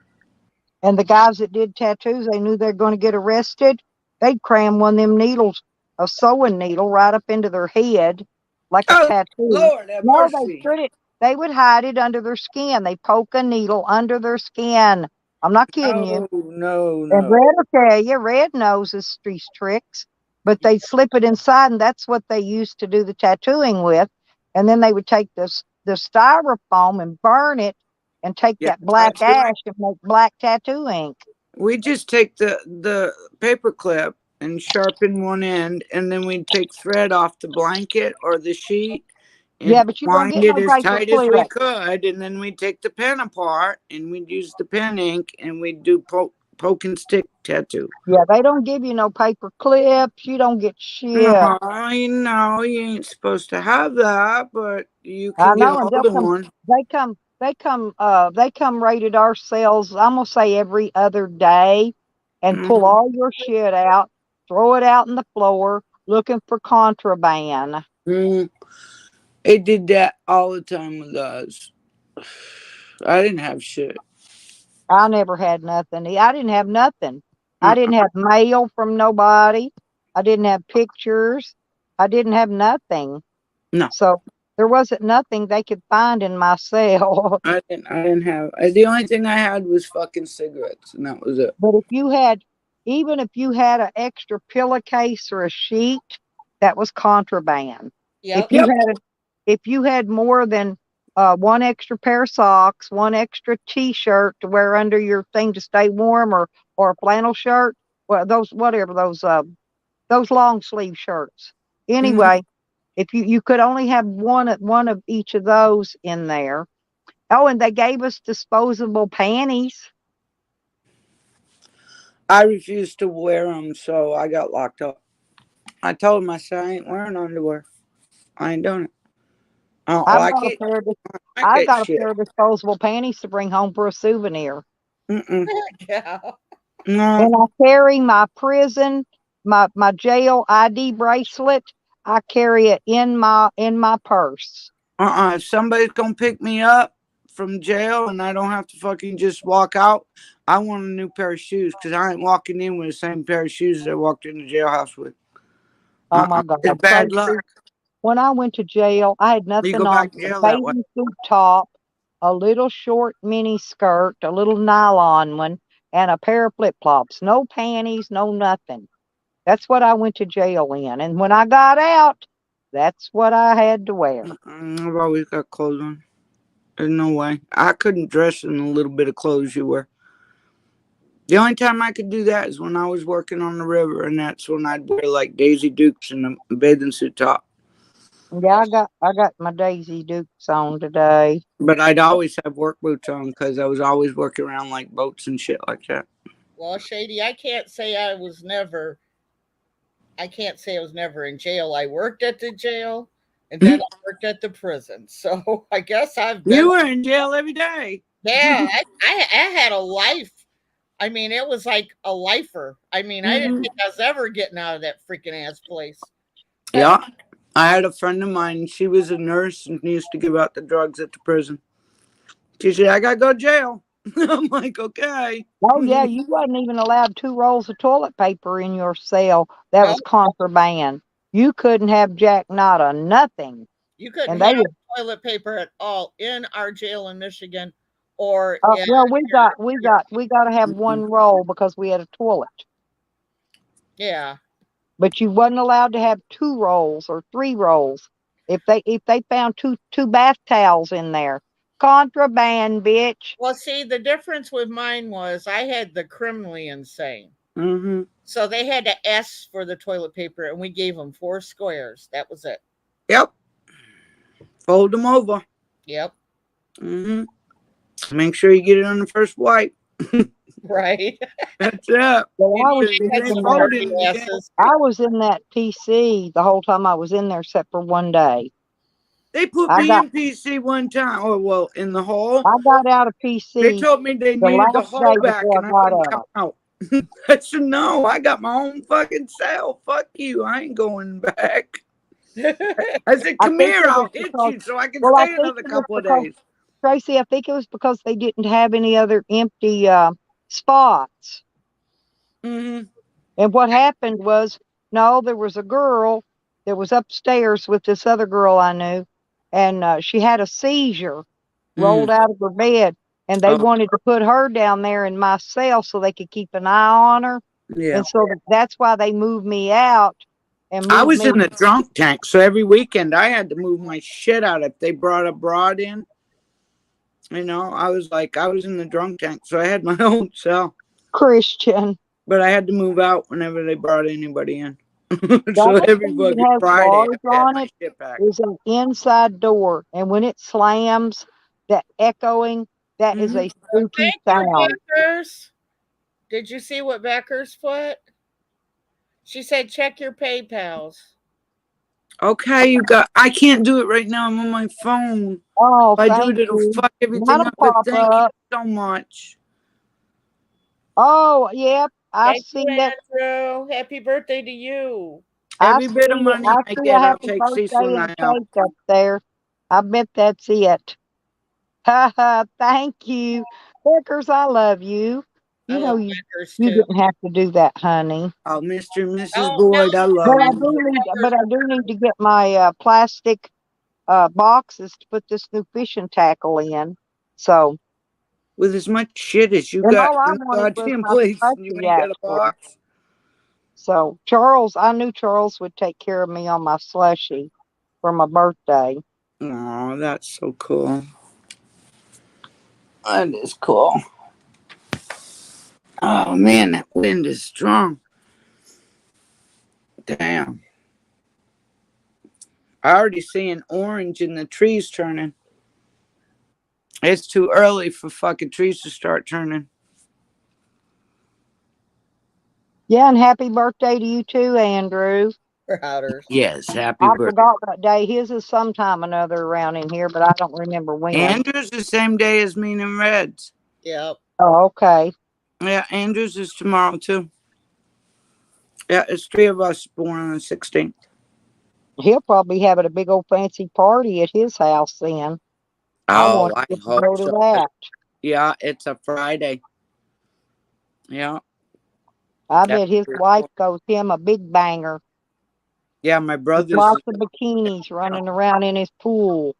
And the guys that did tattoos, they knew they're going to get arrested. They'd cram one of them needles, a sewing needle, right up into their head like a Oh, tattoo. Lord have No, they mercy. put it. They would hide it under their skin. They poke a needle under their skin. I'm not kidding you. Oh, no, And no. Red will tell you, Red knows these tricks, but they slip it inside, and that's what they used to do the tattooing with. And then they would take the styrofoam and burn it and take Yeah, that black tattoo ink. ash and make black tattoo ink. We just take the paper clip and sharpen one end, and then we'd take thread off the blanket or the sheet and Yeah, but you don't wind get it no as paper tight as we clip. could, and then we'd take the pen apart and we'd use the pen ink and we'd do poke and stick tattoo. Yeah, they don't give you no paper clips. You don't get shit. No, you know you ain't supposed to have that, but you I can get know, and hold of one. they come rated our cells, I'm gonna say every other day, and pull Mhm. all your shit out, throw it out in the floor, looking for contraband. It did that all the time with us. I didn't have shit. I never had nothing. I didn't have nothing. I Uh-uh. didn't have mail from nobody. I didn't have pictures. I didn't have nothing. No, So there wasn't nothing they could find in my cell. I didn't. I didn't have. The only thing I had was fucking cigarettes, and that was it. But even if you had an extra pillowcase or a sheet, that was contraband. If Yep. you had if you had more than one extra pair of socks, one extra T-shirt to wear under your thing to stay warm, or a flannel shirt, well, those long sleeve shirts. Anyway, if you could only have one of each of those in there. Oh, and they gave us disposable panties. I refused to wear them, so I got locked up. I told him, I said, I ain't wearing underwear. I ain't doing it. I don't I've like got a it. pair of I I've like that got a shit. pair of disposable panties to bring home for a souvenir. Mm-mm. Yeah. No. And I carry my my jail ID bracelet. I carry it in my purse. If somebody's gonna pick me up from jail and I don't have to fucking just walk out, I want a new pair of shoes because I ain't walking in with the same pair of shoes that I walked in the jailhouse with. Oh my God. It's bad Tracy, luck. when I went to jail, I had You nothing go on back to but a jail that way. bathing suit top, a little short mini skirt, a little nylon one, and a pair of flip flops. No panties, no nothing. That's what I went to jail in. And when I got out, that's what I had to wear. I've always got clothes on. There's no way. I couldn't dress in a little bit of clothes you wear. The only time I could do that is when I was working on the river, and that's when I'd wear like Daisy Dukes and a bathing suit top. Yeah, I got my Daisy Dukes on today. But I'd always have work boots on because I was always working around like boats and shit like that. Well, Shady, I can't say I was never in jail. I worked at the jail and then I worked at the prison. So I guess I've been. You were in jail every day. Yeah, I had a life. I mean, it was like a lifer. I mean, I didn't think I was ever getting out of that freaking ass place. Yeah. I had a friend of mine. She was a nurse and used to give out the drugs at the prison. She said, I got to go to jail. I'm like, okay. Oh yeah, you wasn't even allowed 2 rolls of toilet paper in your cell. That No, was contraband. You couldn't have Jack Nada nothing. you couldn't And they have would toilet paper at all in our jail in Michigan or in. well, we got to have 1 roll because we had a toilet. Yeah. But you wasn't allowed to have 2 rolls or 3 rolls. If they found two bath towels in there, contraband, bitch. Well, see, the difference with mine was I had the criminally insane. Mm-hmm. So they had to ask for the toilet paper, and we gave them 4 squares. That was it. Yep. Fold them over. Yep. Mm-hmm. Make sure you get it on the first wipe. Right. That's it. Well, I was You just had in some that, dirty asses. I was in that PC the whole time I was in there, except for one day. They put I me got in PC one time. Oh, well, in the hole. I got out of They PC told me they the needed the last hole day back before and I I got couldn't come out. out. I said, no, I got my own fucking cell. Fuck you. I ain't going back. I said, I come think here. it I'll was hit because, you so I can well, I stay think another it was couple of because, days. Tracy, I think it was because they didn't have any other empty spots. Mm-hmm. And what happened was, no, there was a girl that was upstairs with this other girl I knew, and she had a seizure, rolled out of her bed, and they Oh, wanted to put her down there in my cell so they could keep an eye on her. yeah. And so that's why they moved me out and I moved was me. in the drunk tank, so every weekend I had to move my shit out. If they brought a broad in, you know, I was in the drunk tank, so I had my own cell. Christian. But I had to move out whenever they brought anybody in. The So only every thing fucking that has Friday bars I had on my it shit back. is an inside door, and when it slams, that echoing, that is a spooky Thank you, sound. Beckers. Did you see what Beckers put? She said, check your PayPals. Okay, I can't do it right now. I'm on my phone. Oh, If I do thank it, it'll you. fuck everything Not a up. But pop thank you up. so much. Oh, yep, I Thank see you, it. Andrew. Happy birthday to you. Every bit of money I I see get, a I'll happy take birthday Cecil and and I a out. cake up there. I bet that's it. Ha ha, thank you. Beckers, I love you. I You love know Beckers you too. didn't have to do that, honey. Oh, Mr. and Mrs. Oh, no. Boyd, I love you. But I do need to get my plastic boxes to put this new fishing tackle in. So, With as much shit as you and got all I in the wanted was goddamn my place, and you slushy, ain't got a actually. box. So Charles, I knew Charles would take care of me on my slushy for my birthday. Oh, that's so cool. That is cool. Oh man, that wind is strong. Damn. I already seeing orange in the trees turning. It's too early for fucking trees to start turning. Yeah, and happy birthday to you too, Andrew. Routers. Yes, happy I birthday. forgot what day. His is sometime or another around in here, but I don't remember when. Andrew's the same day as me and Red's. Yep. Oh, okay. Yeah, Andrew's is tomorrow too. Yeah, it's 3 of us born on the 16th. He'll probably having a big old fancy party at his house then. I want I to go hope to so. that. Yeah, it's a Friday. Yeah. I That's bet his pretty wife cool. goes him a big banger. Yeah, my With brother's. lots of bikinis running around in his pool.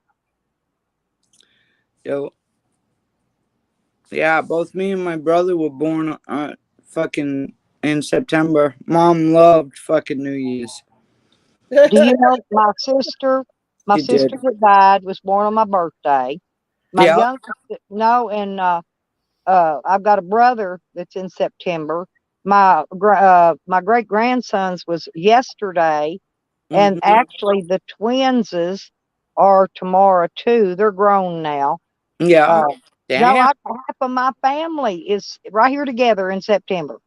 Yo. Yeah, both me and my brother were born fucking in September. Mom loved fucking New Year's. Do you know my sister She did. that died was born on my birthday. My Yeah. youngest, no, and I've got a brother that's in September. My great grandson's was yesterday, and Mm-hmm. actually the twinses are tomorrow too. They're grown now. Yeah. No, Damn. half of my family is right here together in September.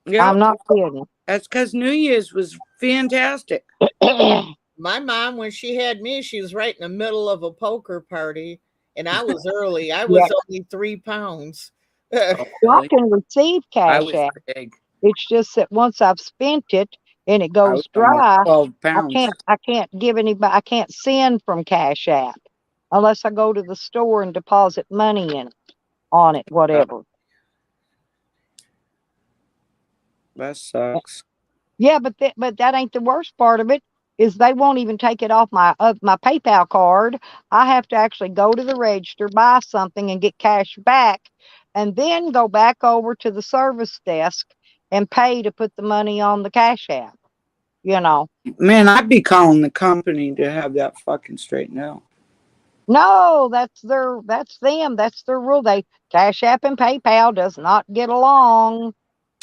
Yeah. I'm not kidding. That's because New Year's was fantastic. My mom, when she had me, she was right in the middle of a poker party, and I was early. I was only 3 pounds. Oh, Well, I really? can receive I Cash was App. big. It's just that once I've spent it and it I goes was almost dry, 12 pounds. I can't give anybody. I can't send from Cash App unless I go to the store and deposit money in it, on it, whatever. That sucks. Yeah, but that ain't the worst part of it. Is they won't even take it off my PayPal card. I have to actually go to the register, buy something, and get cash back, and then go back over to the service desk and pay to put the money on the Cash App. You know. Man, I'd be calling the company to have that fucking straightened out. No, that's them. That's their rule. They Cash App and PayPal does not get along.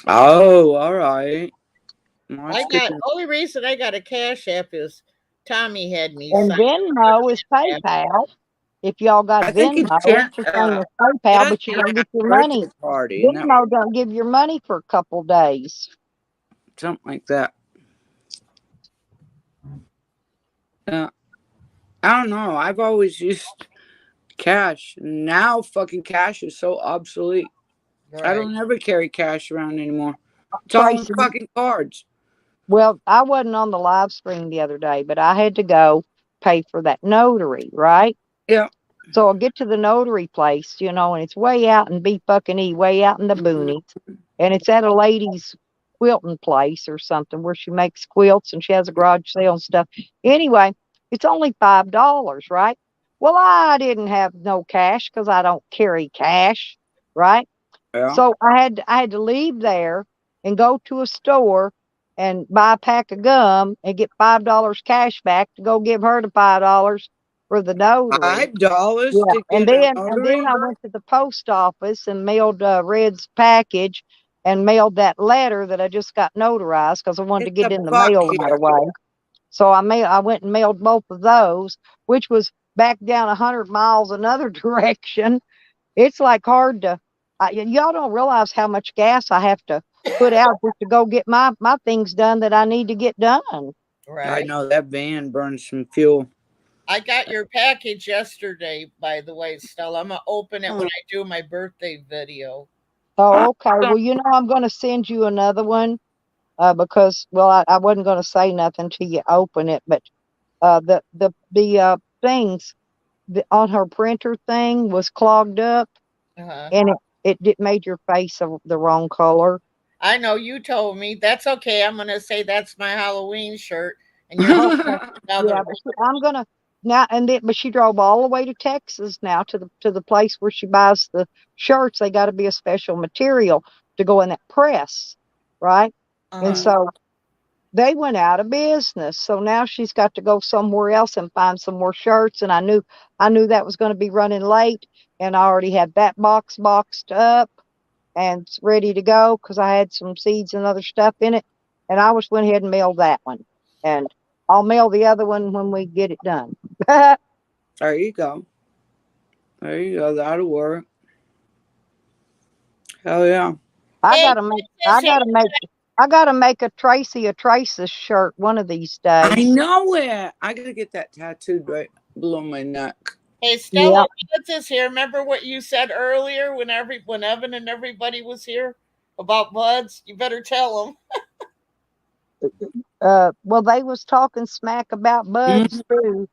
Oh, all right. Well, I that's good got to know. only reason I got a Cash App is Tommy had me And sign up Venmo is for Cash App. PayPal. If y'all got I think it's Venmo, it's the same as it PayPal, has but to you be don't a get your money. birthday party, and that Venmo don't give your money for a couple days. something like that. I don't know. I've always used cash. Now fucking cash is so obsolete. I Right. don't ever carry cash around anymore. It's all in Tracy, fucking cards. well, I wasn't on the live stream the other day, but I had to go pay for that notary, right? Yeah. So I'll get to the notary place, and it's way out in B fucking E, way out in the boonies. And it's at a lady's quilting place or something where she makes quilts and she has a garage sale and stuff. Anyway, it's only $5, right? Well, I didn't have no cash because I don't carry cash, right? Yeah. So I had to leave there and go to a store and buy a pack of gum and get $5 cash back to go give her the $5 for the notary. $5 Yeah, to and get a then notary? I went to the post office and mailed Red's package and mailed that letter that I just got notarized because I wanted to Get get the it in the fuck mail right here. away. So I went and mailed both of those, which was back down 100 miles another direction. It's like hard to. Y'all don't realize how much gas I have to put out just to go get my things done that I need to get done. I Right. know that van burns some fuel. I got your package yesterday, by the way, Stella. I'm gonna open it when I do my birthday video. Oh, okay. Well, I'm going to send you another one because, well, I wasn't going to say nothing till you open it, but the things on her printer thing was clogged up, Uh-huh. and it made your face the wrong color. I know you told me. That's okay. I'm gonna say that's my Halloween shirt, and you're Okay. another Yeah, one. but I'm gonna now and then. But she drove all the way to Texas now to the place where she buys the shirts. They got to be a special material to go in that press, right? And Uh-huh. so they went out of business. So now she's got to go somewhere else and find some more shirts. And I knew that was going to be running late, and I already had that box boxed up and ready to go because I had some seeds and other stuff in it. And I just went ahead and mailed that one. And I'll mail the other one when we get it done. There you go. There you go. That'll work. Hell yeah. I Hey, gotta make I Princess, gotta make I gotta make a Tracy's shirt one of these I days. know it. I gotta get that tattooed right below my neck. hey, Yeah. Stella, what's this here? Remember what you said earlier when Evan and everybody was here about buds? You better tell them. Well, they was talking smack about Mhm. buds too.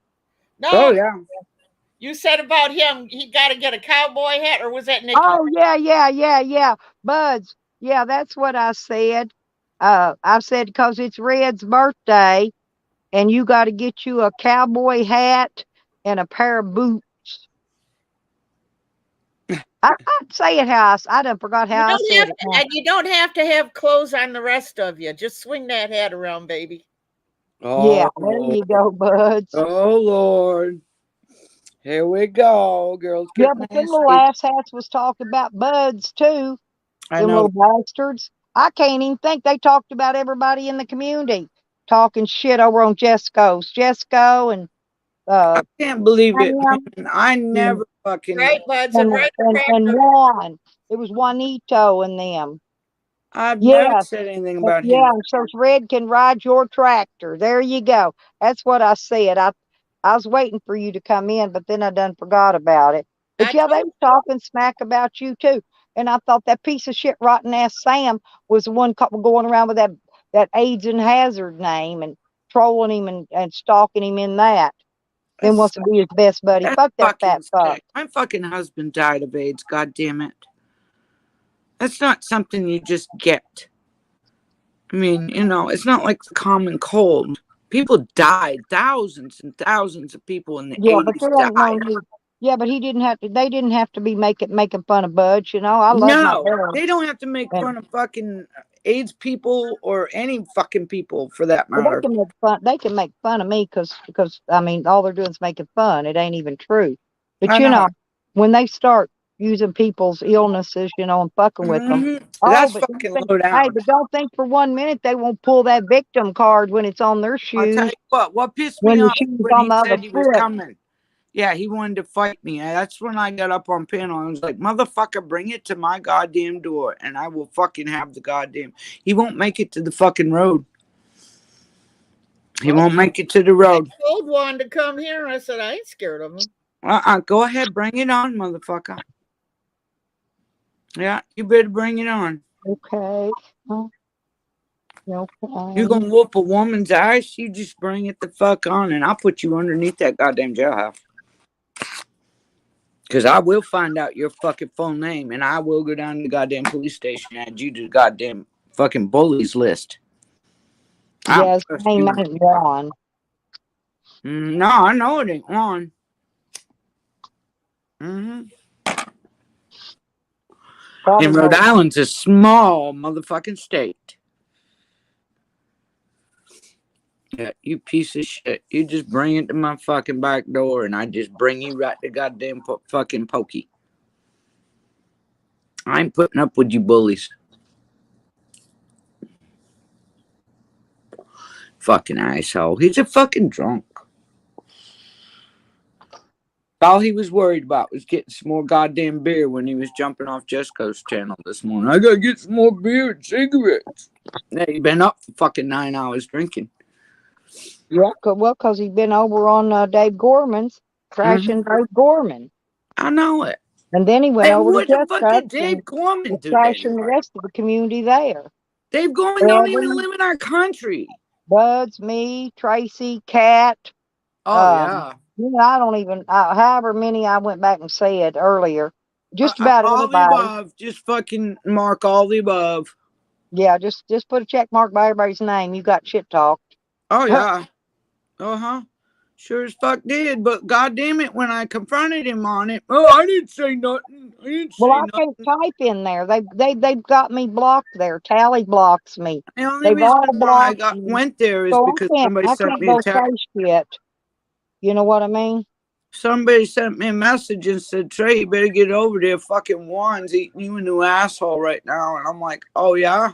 Oh No, yeah. you said about him. He got to get a cowboy hat, or was that Nikki? Oh yeah. Buds. Yeah, that's what I said. I said because it's Red's birthday and you got to get you a cowboy hat and a pair of boots. I'd say it how I done forgot You how I don't said have it to, now. and you don't have to have clothes on the rest of you. Just swing that hat around, baby. Yeah, Oh there Lord. you go, buds. Oh Lord. Here we go. Girls Yeah, get but them little nasty. ass hats was talking about buds too. I Them know. little bastards. I can't even think they talked about everybody in the community talking shit over on Jesco and I uh can't believe it, Sam man. I and never fucking. Right, buds, and right and across. Juan. It was Juanito and them. I've never Yes. said anything about Yeah, him. so Red can ride your tractor. There you go. That's what I said. I was waiting for you to come in, but then I done forgot about it. But I yeah, they told was talking smack about you too. And I thought that piece of shit rotten ass Sam was the one going around with that AIDS and Hazard name and trolling him and stalking him in that. Then That's wants to be his best buddy. that's Fuck that fat fucking fuck. sick. My fucking husband died of AIDS. God damn it. That's not something you just get. I mean, it's not like the common cold. People died. Thousands and thousands of people in the Yeah, but 80s there ain't no died. need. Yeah, but he didn't have to. They didn't have to be making fun of Budge. I love my No, dad. they don't have to make And fun of fucking AIDS people or any fucking people for that Well, matter. they can make fun. They can make fun of me because I mean, all they're doing is making fun. It ain't even true. But I know. when they start using people's illnesses, and fucking with them. That's But fucking low down. hey, but don't think for 1 minute they won't pull that victim card when it's on their I'll tell shoes. you what pissed When me the off shoes when on he the said other he was foot. coming. Yeah, he wanted to fight me. That's when I got up on panel. I was like, motherfucker, bring it to my goddamn door and I will fucking have the goddamn. He won't make it to the fucking road. He won't make it to the road. I told Juan to come here. I said, I ain't scared of him. Go ahead, bring it on, motherfucker. Yeah, you better bring it on. Okay. You're gonna whoop a woman's ass, you just bring it the fuck on and I'll put you underneath that goddamn jailhouse. Because I will find out your fucking full name and I will go down to the goddamn police station and add you to the goddamn fucking bullies list. Yes, name ain't Juan. No, I know it ain't Juan. And Rhode Island's a small motherfucking state. Yeah, you piece of shit. You just bring it to my fucking back door and I just bring you right to goddamn fucking pokey. I ain't putting up with you bullies. Fucking asshole. He's a fucking drunk. All he was worried about was getting some more goddamn beer when he was jumping off Jesco's channel this morning. I gotta get some more beer and cigarettes. Yeah, he been up for fucking 9 hours drinking. Yeah, because he's been over on Dave Gorman's, trashing Dave Gorman. I know it. And then he went over to what the fuck Jesco's did Dave Gorman do? Trashing the rest of the community there. Dave Gorman don't even live in our country. Buds, me, Tracey, Cat. Oh, yeah. I don't even, however many I went back and said earlier, just about all everybody. the above. Just fucking mark all the above. Yeah, just put a check mark by everybody's name. You got shit talked. Oh, yeah. Sure as fuck did. But goddamn it, when I confronted him on it, I didn't say nothing. I can't type in there. They've got me blocked there. Tally blocks me. The only reason why I went there is because somebody sent me a text. Shit. You know what I mean? Somebody sent me a message and said, Trey, you better get over there. Fucking Juan's eating you a new asshole right now. And I'm like, oh, yeah?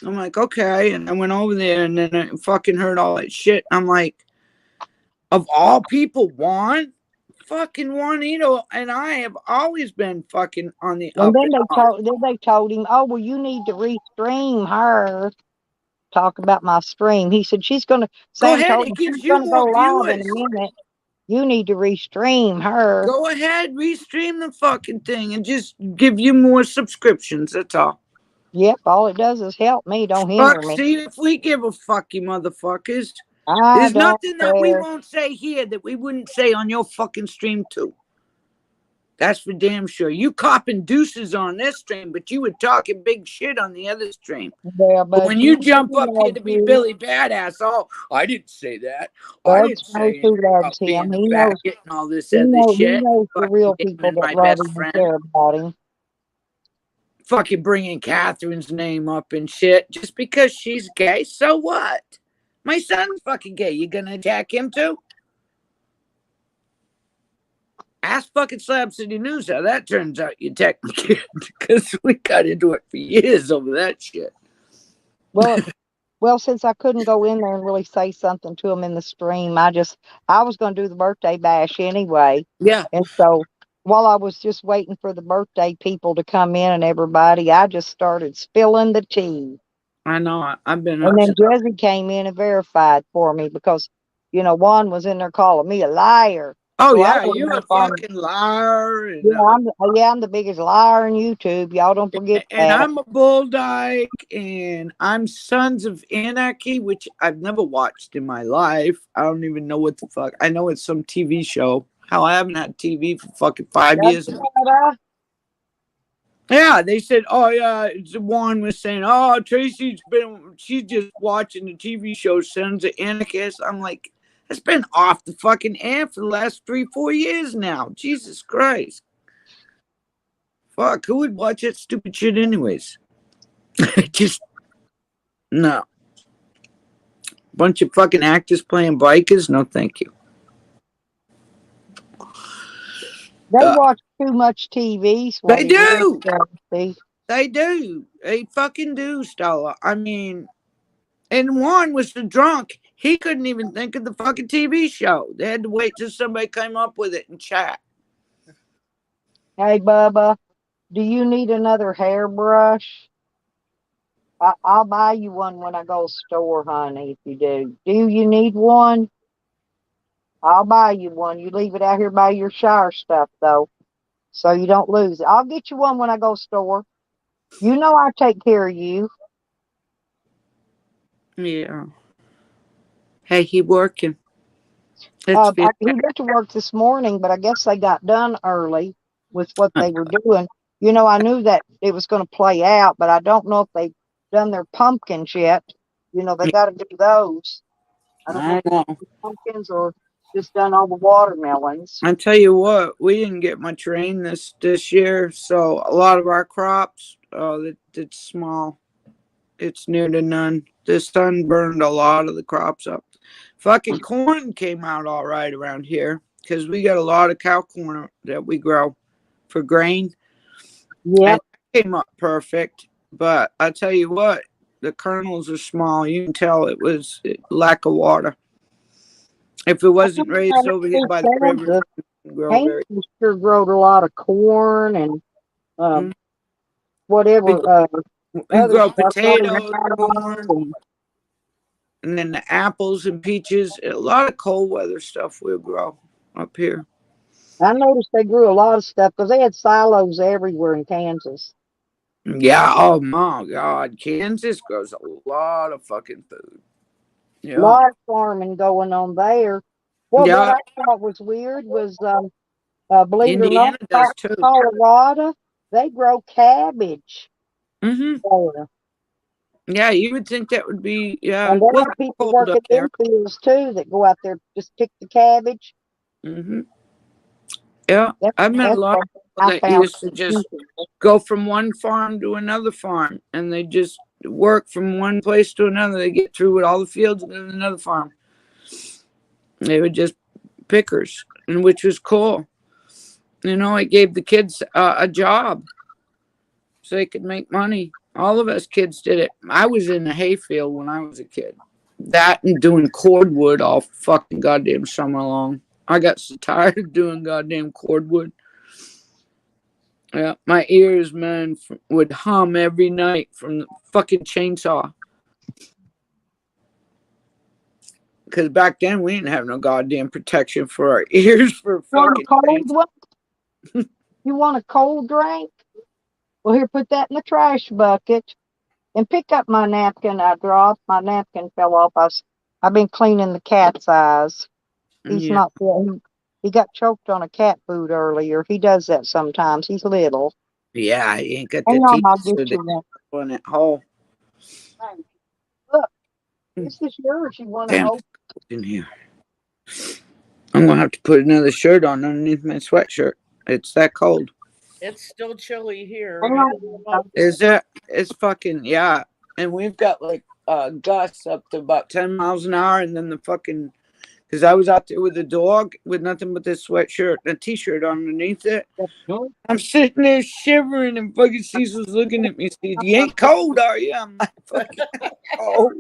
I'm like, okay. And I went over there and then I fucking heard all that shit. I'm like, of all people, Juan? Fucking Juanito and I have always been fucking on the and up. And they told him, oh, well, you need to restream her. Talk about my stream. He said, she's going to, Sam told him she's going to go live in a minute. You need to restream her. Go ahead, restream the fucking thing and just give you more subscriptions. That's all. Yep, all it does is help me. Don't hinder me. See, if we give a fuck, you motherfuckers. There's nothing that we won't say here that we wouldn't say on your fucking stream too. That's for damn sure. You copping deuces on this stream, but you were talking big shit on the other stream. Yeah, but when you jump up here to be Billy Badass, I didn't say that. I didn't say about being the fat, getting all this other shit. He knows the real people that love him and care about him. Fucking bringing Catherine's name up and shit just because she's gay. So what? My son's fucking gay. You gonna attack him too? Ask fucking Slab City News how that turns out you technically because we got into it for years over that shit. Well, since I couldn't go in there and really say something to him in the stream, I was going to do the birthday bash anyway. Yeah. And so while I was just waiting for the birthday people to come in and everybody, I just started spilling the tea. I know. I've been. And then Jesse came in and verified for me because, Juan was in there calling me a liar. Oh, so yeah, you're a fucking liar. And, I'm the biggest liar on YouTube. Y'all don't forget that. And I'm a Bulldyke, and I'm Sons of Anarchy, which I've never watched in my life. I don't even know what the fuck. I know it's some TV show. Hell, I haven't had TV for fucking 5 years now. Yeah, they said, oh, yeah, Juan was saying, oh, she's just watching the TV show Sons of Anarchists. I'm like, it's been off the fucking air for the last 3-4 years now. Jesus Christ. Fuck, who would watch that stupid shit anyways? Just No. Bunch of fucking actors playing bikers? No, thank you. They watch too much TV. They do. They They do. They fucking do, Stella. I mean, and Juan was so drunk, he couldn't even think of the fucking TV show. They had to wait till somebody came up with it and chat. Hey, Bubba, do you need another hairbrush? I'll buy you one when I go store, honey, if you do. Do you need one? I'll buy you one. You leave it out here by your shower stuff, though, so you don't lose it. I'll get you one when I go store. You know I take care of you. Yeah. Hey, he working. He went to work this morning, but I guess they got done early with what they were doing. You know, I knew that it was going to play out, but I don't know if they've done their pumpkins yet. You know, they got to do those. I don't know if pumpkins or just done all the watermelons. I tell you what, we didn't get much rain this year, so a lot of our crops, it's small. It's near to none. The sun burned a lot of the crops up. Fucking corn came out all right around here because we got a lot of cow corn that we grow for grain. Yeah, and it came up perfect. But I tell you what, the kernels are small. You can tell it was lack of water. If it wasn't raised over here by the river, it would grow very. Sure growed a lot of corn and whatever. We grow potatoes, corn, and then the apples and peaches. A lot of cold weather stuff we'll grow up here. I noticed they grew a lot of stuff because they had silos everywhere in Kansas. Yeah, oh my God. Kansas grows a lot of fucking food. Yeah. A lot of farming going on there. Well, what I thought was weird was, believe it or not, Colorado, they grow cabbage. Mm-hmm. Yeah, you would think that would be, yeah. And there are people working in fields too that go out there just pick the cabbage. Mm-hmm. Yeah, I've met a lot of people that used to just go from one farm to another farm, and they just work from one place to another. They get through with all the fields and then another farm. They were just pickers, and which was cool. You know, it gave the kids a job so they could make money. All of us kids did it. I was in the hayfield when I was a kid. That and doing cordwood all fucking goddamn summer long. I got so tired of doing goddamn cordwood. Yeah, my ears, man, would hum every night from the fucking chainsaw. Because back then we didn't have no goddamn protection for our ears for fucking chainsaw. You want a cold drink? Well, here, put that in the trash bucket. And pick up my napkin I dropped. My napkin fell off. I've been cleaning the cat's eyes. He's not there. He got choked on a cat food earlier. He does that sometimes. He's little. Yeah, he ain't got the teeth on that hole. Look, this is yours. You want to open in here? I'm gonna have to put another shirt on underneath my sweatshirt. It's that cold. It's still chilly here. Is it? It's fucking, yeah. And we've got like gusts up to about 10 miles an hour, and then the fucking, because I was out there with the dog with nothing but this sweatshirt and a t-shirt underneath it. I'm sitting there shivering, and fucking Cecil's looking at me. Says, "You ain't cold, are you?" I'm like, fucking cold.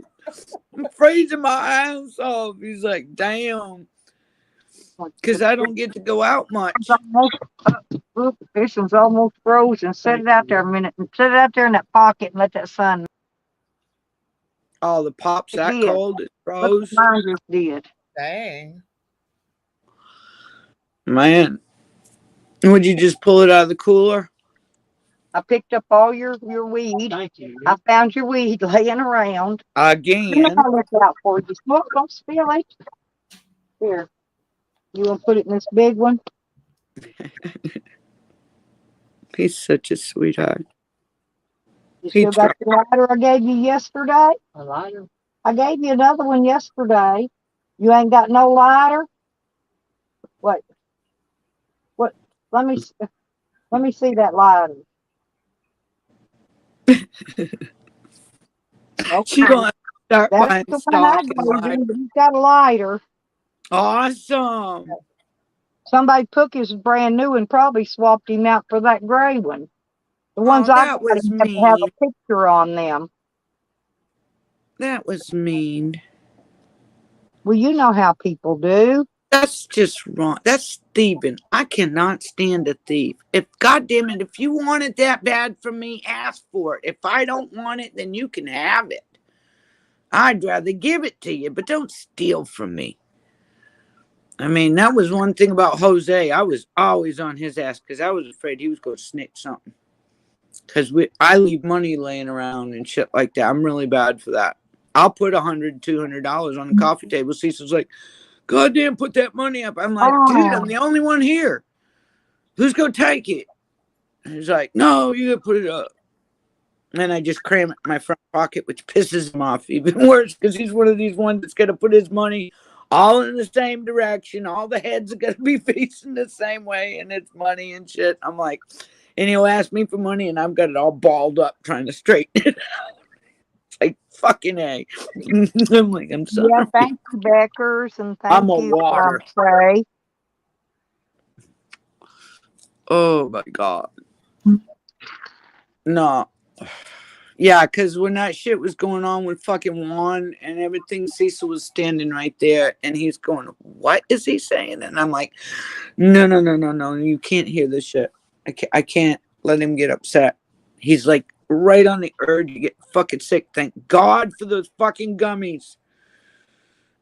I'm freezing my ass off. He's like, damn. Because I don't get to go out much. This one's almost frozen. Set it out there a minute and set it out there in that pocket and let that sun. Oh, the pop's that cold? It froze? Mine just did. Dang. Man. Would you just pull it out of the cooler? I picked up all your weed. Thank you. I found your weed laying around. Again. I'll look out for you. Look, don't spill it. Here. You want to put it in this big one? He's such a sweetheart. You still got the lighter I gave you yesterday? A lighter? I gave you another one yesterday. You ain't got no lighter? Wait. What? Let me see that lighter. She Okay. gonna have to start That's buying the one I stock and gave light. him. He's got a lighter. Awesome. Somebody took his brand new and probably swapped him out for that gray one. The ones Oh, I that got was him have to have mean. a picture on them. That was mean. Well, you know how people do. That's just wrong. That's thieving. I cannot stand a thief. If goddamn it, if you want it that bad from me, ask for it. If I don't want it, then you can have it. I'd rather give it to you, but don't steal from me. I mean, that was one thing about Jose. I was always on his ass because I was afraid he was going to snitch something. Because I leave money laying around and shit like that. I'm really bad for that. I'll put $100, $200 on the coffee table. Cecil's like, goddamn, put that money up. I'm like, dude, I'm the only one here. Who's going to take it? And he's like, no, you got to put it up. And I just cram it in my front pocket, which pisses him off even worse because he's one of these ones that's going to put his money all in the same direction. All the heads are going to be facing the same way, and it's money and shit. I'm like, and he'll ask me for money, and I've got it all balled up trying to straighten it out. It's like, fucking A. I'm like, I'm sorry. Yeah, thank you, Beckers, and I'm thank a you, water. Trey. Oh, my God. No. Yeah, because when that shit was going on with fucking Juan and everything, Cecil was standing right there and he's going, what is he saying? And I'm like, no, you can't hear this shit. I can't let him get upset. He's like right on the urge to get fucking sick. Thank God for those fucking gummies.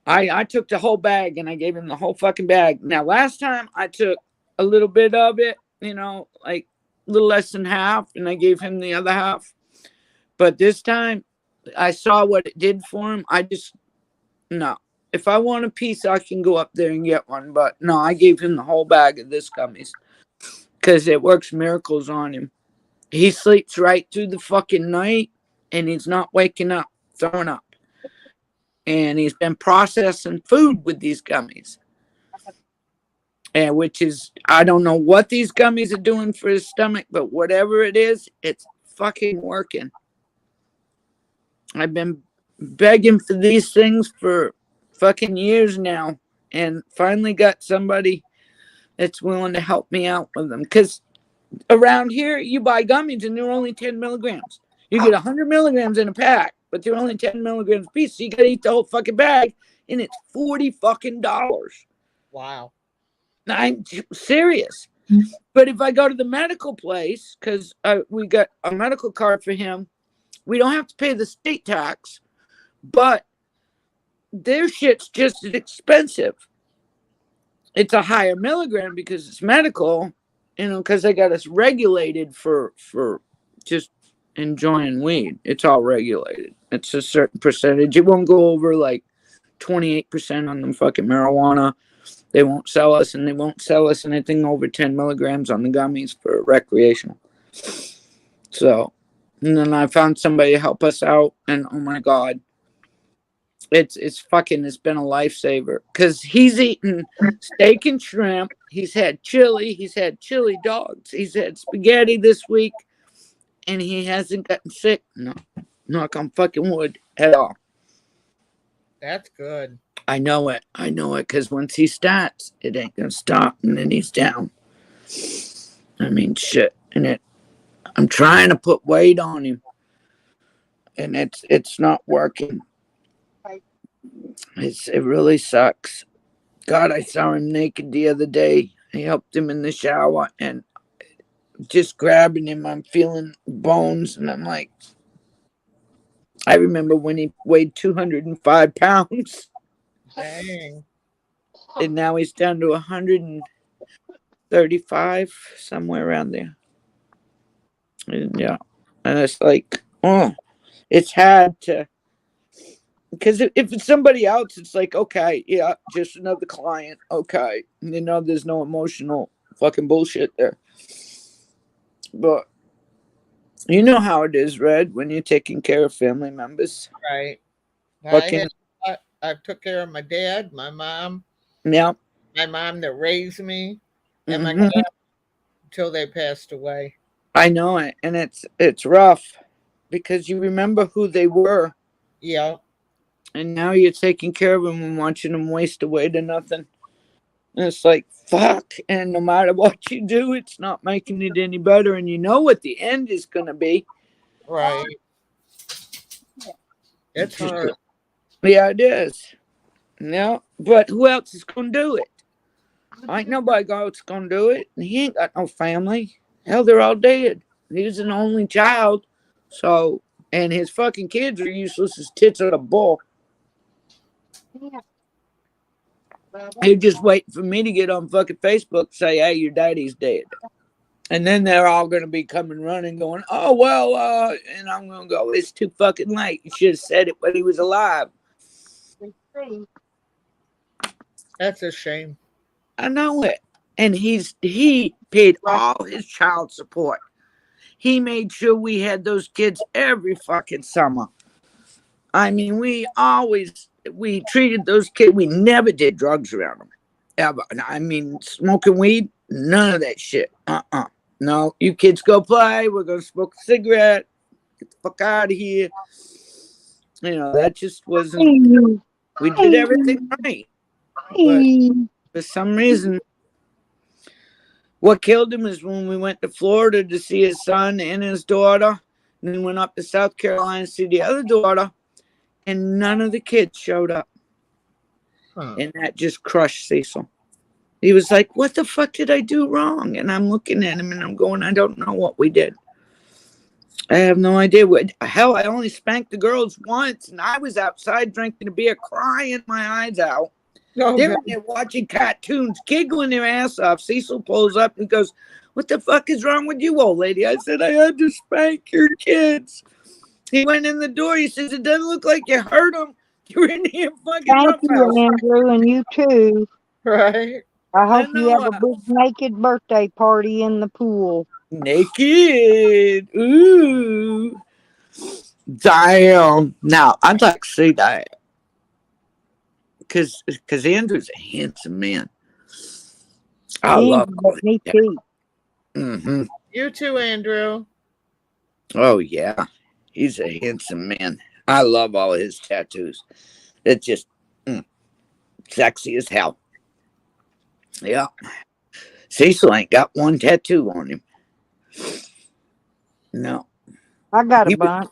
I took the whole bag and I gave him the whole fucking bag. Now, last time I took a little bit of it, like a little less than half, and I gave him the other half. But this time, I saw what it did for him. No. If I want a piece, I can go up there and get one. But no, I gave him the whole bag of this gummies because it works miracles on him. He sleeps right through the fucking night, and he's not waking up, throwing up. And he's been processing food with these gummies. And which is, I don't know what these gummies are doing for his stomach, but whatever it is, it's fucking working. I've been begging for these things for fucking years now, and finally got somebody that's willing to help me out with them. Because around here, you buy gummies and they're only 10 milligrams. You get 100 milligrams in a pack, but they're only 10 milligrams a piece. So you gotta eat the whole fucking bag, and it's $40 fucking dollars. Wow. I'm serious. But if I go to the medical place, because we got a medical card for him, we don't have to pay the state tax, but their shit's just as expensive. It's a higher milligram because it's medical, because they got us regulated for just enjoying weed. It's all regulated. It's a certain percentage. It won't go over like 28% on them fucking marijuana. They won't sell us, and they won't sell us anything over 10 milligrams on the gummies for recreational. So, and then I found somebody to help us out, and oh my God, it's been a lifesaver because he's eaten steak and shrimp. He's had chili. He's had chili dogs. He's had spaghetti this week, and he hasn't gotten sick. No, knock on fucking wood at all. That's good. I know it, because once he starts, it ain't gonna stop, and then he's down. I mean, shit, and I'm trying to put weight on him, and it's not working. It really sucks. God, I saw him naked the other day. I helped him in the shower, and just grabbing him, I'm feeling bones, and I'm like, I remember when he weighed 205 pounds. Dang. And now he's down to 135, somewhere around there. And yeah. And it's like, it's had to, because if it's somebody else, it's like, okay, yeah, just another client. Okay. And there's no emotional fucking bullshit there. But you know how it is, Red, when you're taking care of family members. Right. Fucking, I took care of my dad, my mom. yeah. My mom that raised me, and my dad until they passed away. I know it, and it's rough because you remember who they were, Yeah. And now you're taking care of them and watching them waste away to nothing. And it's like, fuck. And no matter what you do, it's not making it any better. And you know what the end is going to be. Right. It's hard. Yeah, it is. No, but who else is going to do it? Ain't nobody else going to do it. And he ain't got no family. Hell, they're all dead. He's an only child. So, and his fucking kids are useless as tits on a bull. They're just waiting for me to get on fucking Facebook and say, hey, your daddy's dead. And then they're all going to be coming running going, oh, well, and I'm going to go, it's too fucking late. You should have said it when he was alive. That's a shame. I know it. And he paid all his child support. He made sure we had those kids every fucking summer. I mean, we treated those kids. We never did drugs around them. Ever. I mean, smoking weed, none of that shit. No, you kids go play. We're going to smoke a cigarette. Get the fuck out of here. You know, that just wasn't. We did everything right. But for some reason, what killed him is when we went to Florida to see his son and his daughter, and then went up to South Carolina to see the other daughter, and none of the kids showed up. And that just crushed Cecil. He was like, what the fuck did I do wrong? And I'm looking at him and I'm going, I don't know what we did. I have no idea. Hell, I only spanked the girls once, and I was outside drinking a beer, crying my eyes out. They're in there watching cartoons, giggling their ass off. Cecil pulls up and goes, what the fuck is wrong with you, old lady? I said, I had to spank your kids. He went in the door. He says, it doesn't look like you hurt them. You're in here fucking Thank you, Andrew, and you too. Right. I hope you have a big naked birthday party in the pool. Naked. Ooh. Damn. Now, I'd like to see that. Because Andrew's a handsome man. I love me too. Mm-hmm. You too, Andrew. Oh, yeah. He's a handsome man. I love all his tattoos. It's just sexy as hell. Yeah. Cecil ain't got one tattoo on him. No. I got a bunch.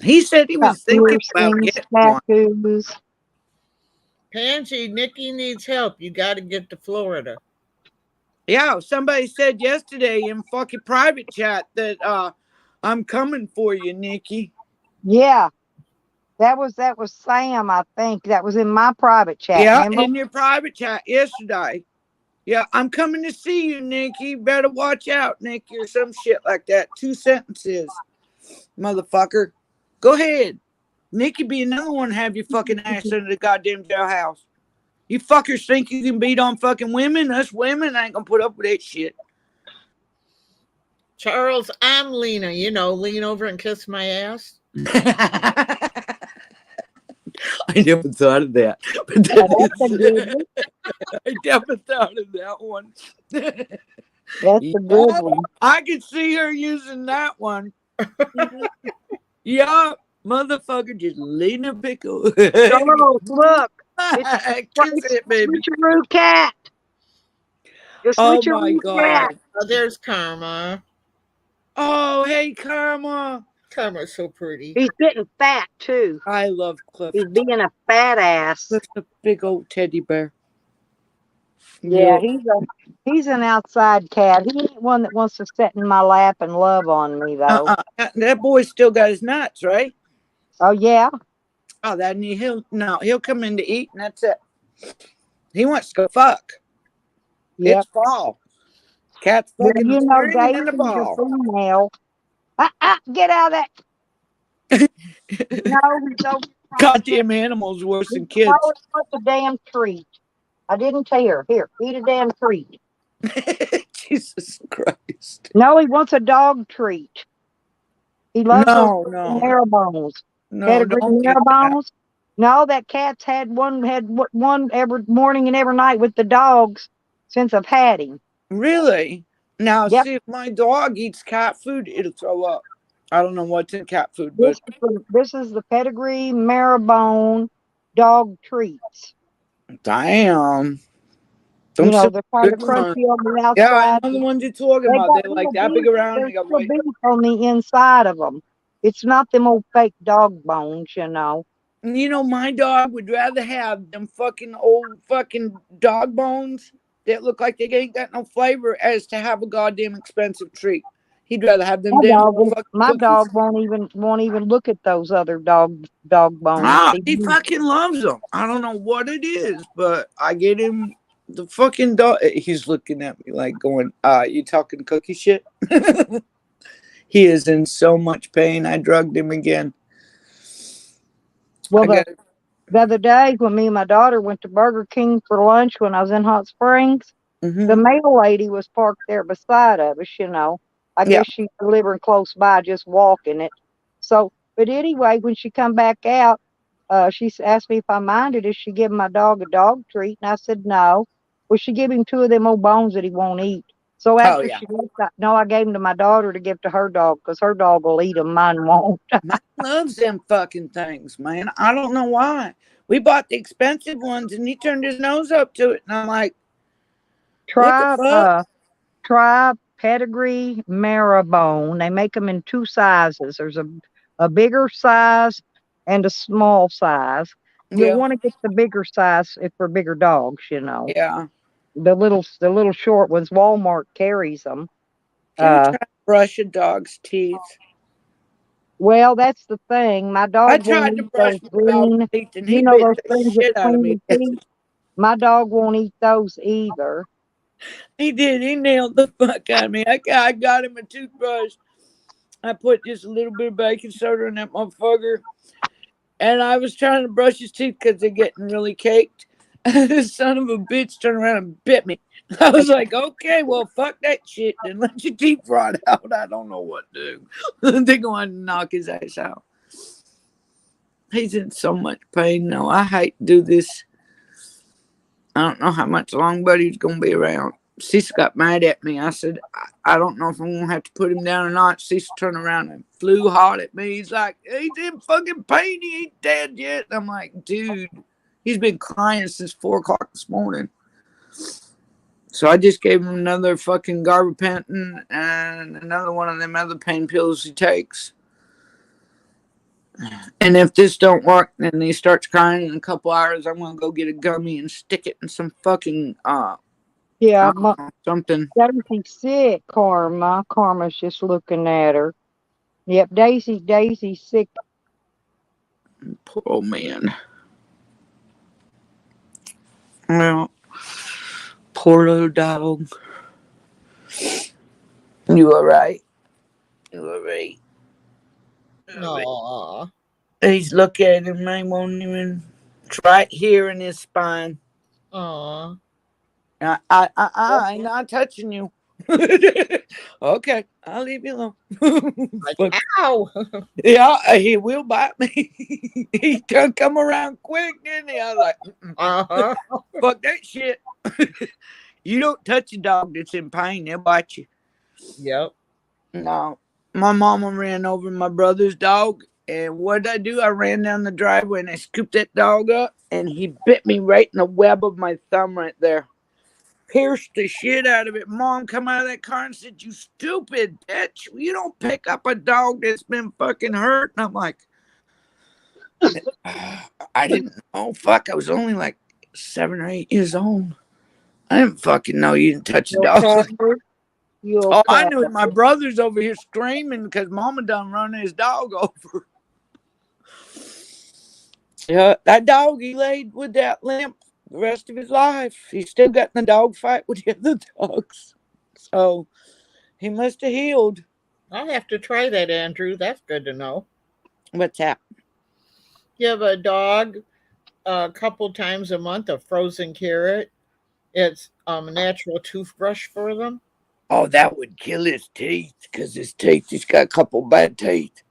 He said he was thinking about getting tattoos. Pansy, Nikki needs help. You got to get to Florida. Yeah, somebody said yesterday in fucking private chat that I'm coming for you, Nikki. Yeah. That was Sam, I think. That was in my private chat. Yeah, remember? in your private chat yesterday. Yeah, I'm coming to see you, Nikki. Better watch out, Nikki, or some shit like that. 2 sentences, motherfucker. Go ahead. Nikki be another one have your fucking ass into the goddamn jailhouse. You fuckers think you can beat on fucking women? Us women ain't gonna put up with that shit. Charles, I'm Lena. You know, lean over and kiss my ass. I never thought of that. But that I never thought of that one. That's a good one. I could see her using that one. Yeah, motherfucker, just lean a pickle. Charles, look. Kiss it, baby. Switcheroo cat. Oh my God. Oh, there's Karma. Oh, hey, Karma. Karma's so pretty. He's getting fat, too. I love Cliff. He's being a fat ass. Cliff's a big old teddy bear. Yeah, he's an outside cat. He ain't one that wants to sit in my lap and love on me, though. That boy's still got his nuts, right? Oh, yeah? Oh, he'll come in to eat, and that's it. He wants to go fuck. Yep. It's fall. Cat's fucking you know, in the ball. Female. Get out of that. No, goddamn animals worse than kids. I always want a damn treat. I didn't tell her. Here, eat a damn treat. Jesus Christ. No, he wants a dog treat. He loves those marrow bones. Marrow bones. No, that cat's had one every morning and every night with the dogs since I've had him. Really? Now, see, if my dog eats cat food, it'll throw up. I don't know what's in cat food, This but this is the pedigree marabone dog treats. damn. You Them know, some they're kind of good ones. crunchy on the Yeah, I outside. know the ones you're talking They about. got They're like little that big beef. around and There's they got little white. beef on the inside of them. It's not them old fake dog bones, you know. You know, my dog would rather have them fucking old fucking dog bones that look like they ain't got no flavor as to have a goddamn expensive treat. He'd rather have them damn fucking My cookies. dog won't even look at those other dog bones. Ah, he fucking loves them. I don't know what it is, but I get him the fucking dog. He's looking at me like going, you talking cookie shit? He is in so much pain. I drugged him again. Well, I got the other day when me and my daughter went to Burger King for lunch when I was in Hot Springs, the mail lady was parked there beside of us, you know. I Yeah. guess she's delivering close by, just walking it. So, but anyway, when she come back out, she asked me if I minded if she give my dog a dog treat, and I said no. Well, she give him two of them old bones that he won't eat. So Oh after yeah. she left, no, I gave them to my daughter to give to her dog because her dog will eat them, mine won't. Mine loves them fucking things, man. I don't know why. We bought the expensive ones and he turned his nose up to it. And I'm like, what the Try, fuck? try pedigree marabone. They make them in two sizes. There's a bigger size and a small size. You'll Yeah. want to get the bigger size if for bigger dogs, you know. Yeah. The little short ones, Walmart carries them. Did you ever try to brush a dog's teeth? Well, that's the thing. My I dog won't tried to eat brush those my dog's green, teeth and he you know, bit those the things that shit out of me. clean your teeth. My dog won't eat those either. He did. He nailed the fuck out of me. I got him a toothbrush. I put just a little bit of baking soda in that motherfucker. And I was trying to brush his teeth because they're getting really caked. This son of a bitch turned around and bit me. I was like, okay, well, fuck that shit. Then let your teeth rot out. I don't know what to do. They're going to knock his ass out. He's in so much pain now. I hate to do this. I don't know how much longer he's going to be around. Cecil got mad at me. I said, I don't know if I'm going to have to put him down or not. Cecil turned around and flew hard at me. He's like, he's in fucking pain. He ain't dead yet. And I'm like, dude, he's been crying since 4 o'clock this morning. So I just gave him another fucking gabapentin and another one of them other pain pills he takes. And if this don't work, then he starts crying in a couple hours. I'm gonna go get a gummy and stick it in some fucking Yeah, something. Daisy's sick, Karma. Karma's just looking at her. Yep, Daisy's sick. Poor old man. Well, poor little dog. You alright? You alright? No. He's looking at him. I won't even. It's right here in his spine. Aw. I'm not touching you. Okay, I'll leave you alone. Like, ow! Yeah, he will bite me. He can come around quick, didn't he? I was like, Uh-huh. fuck that shit. You don't touch a dog that's in pain, they'll bite you. Yep. No, my mama ran over my brother's dog, and what did I do? I ran down the driveway and I scooped that dog up, and he bit me right in the web of my thumb right there. Pierced the shit out of it. Mom come out of that car and said, you stupid bitch. You don't pick up a dog that's been fucking hurt. And I'm like, I didn't know. Fuck, I was only like 7 or 8 years old. I didn't fucking know you didn't touch a dog. Oh, I knew it. My brother's over here screaming because mama done run his dog over. Yeah, that dog, he laid with that limp the rest of his life. He's still got in the dog fight with the other dogs. So he must have healed. I'll have to try that, Andrew. That's good to know. What's that? Give a dog a couple times a month a frozen carrot. It's a natural toothbrush for them. Oh, that would kill his teeth because he's got a couple bad teeth.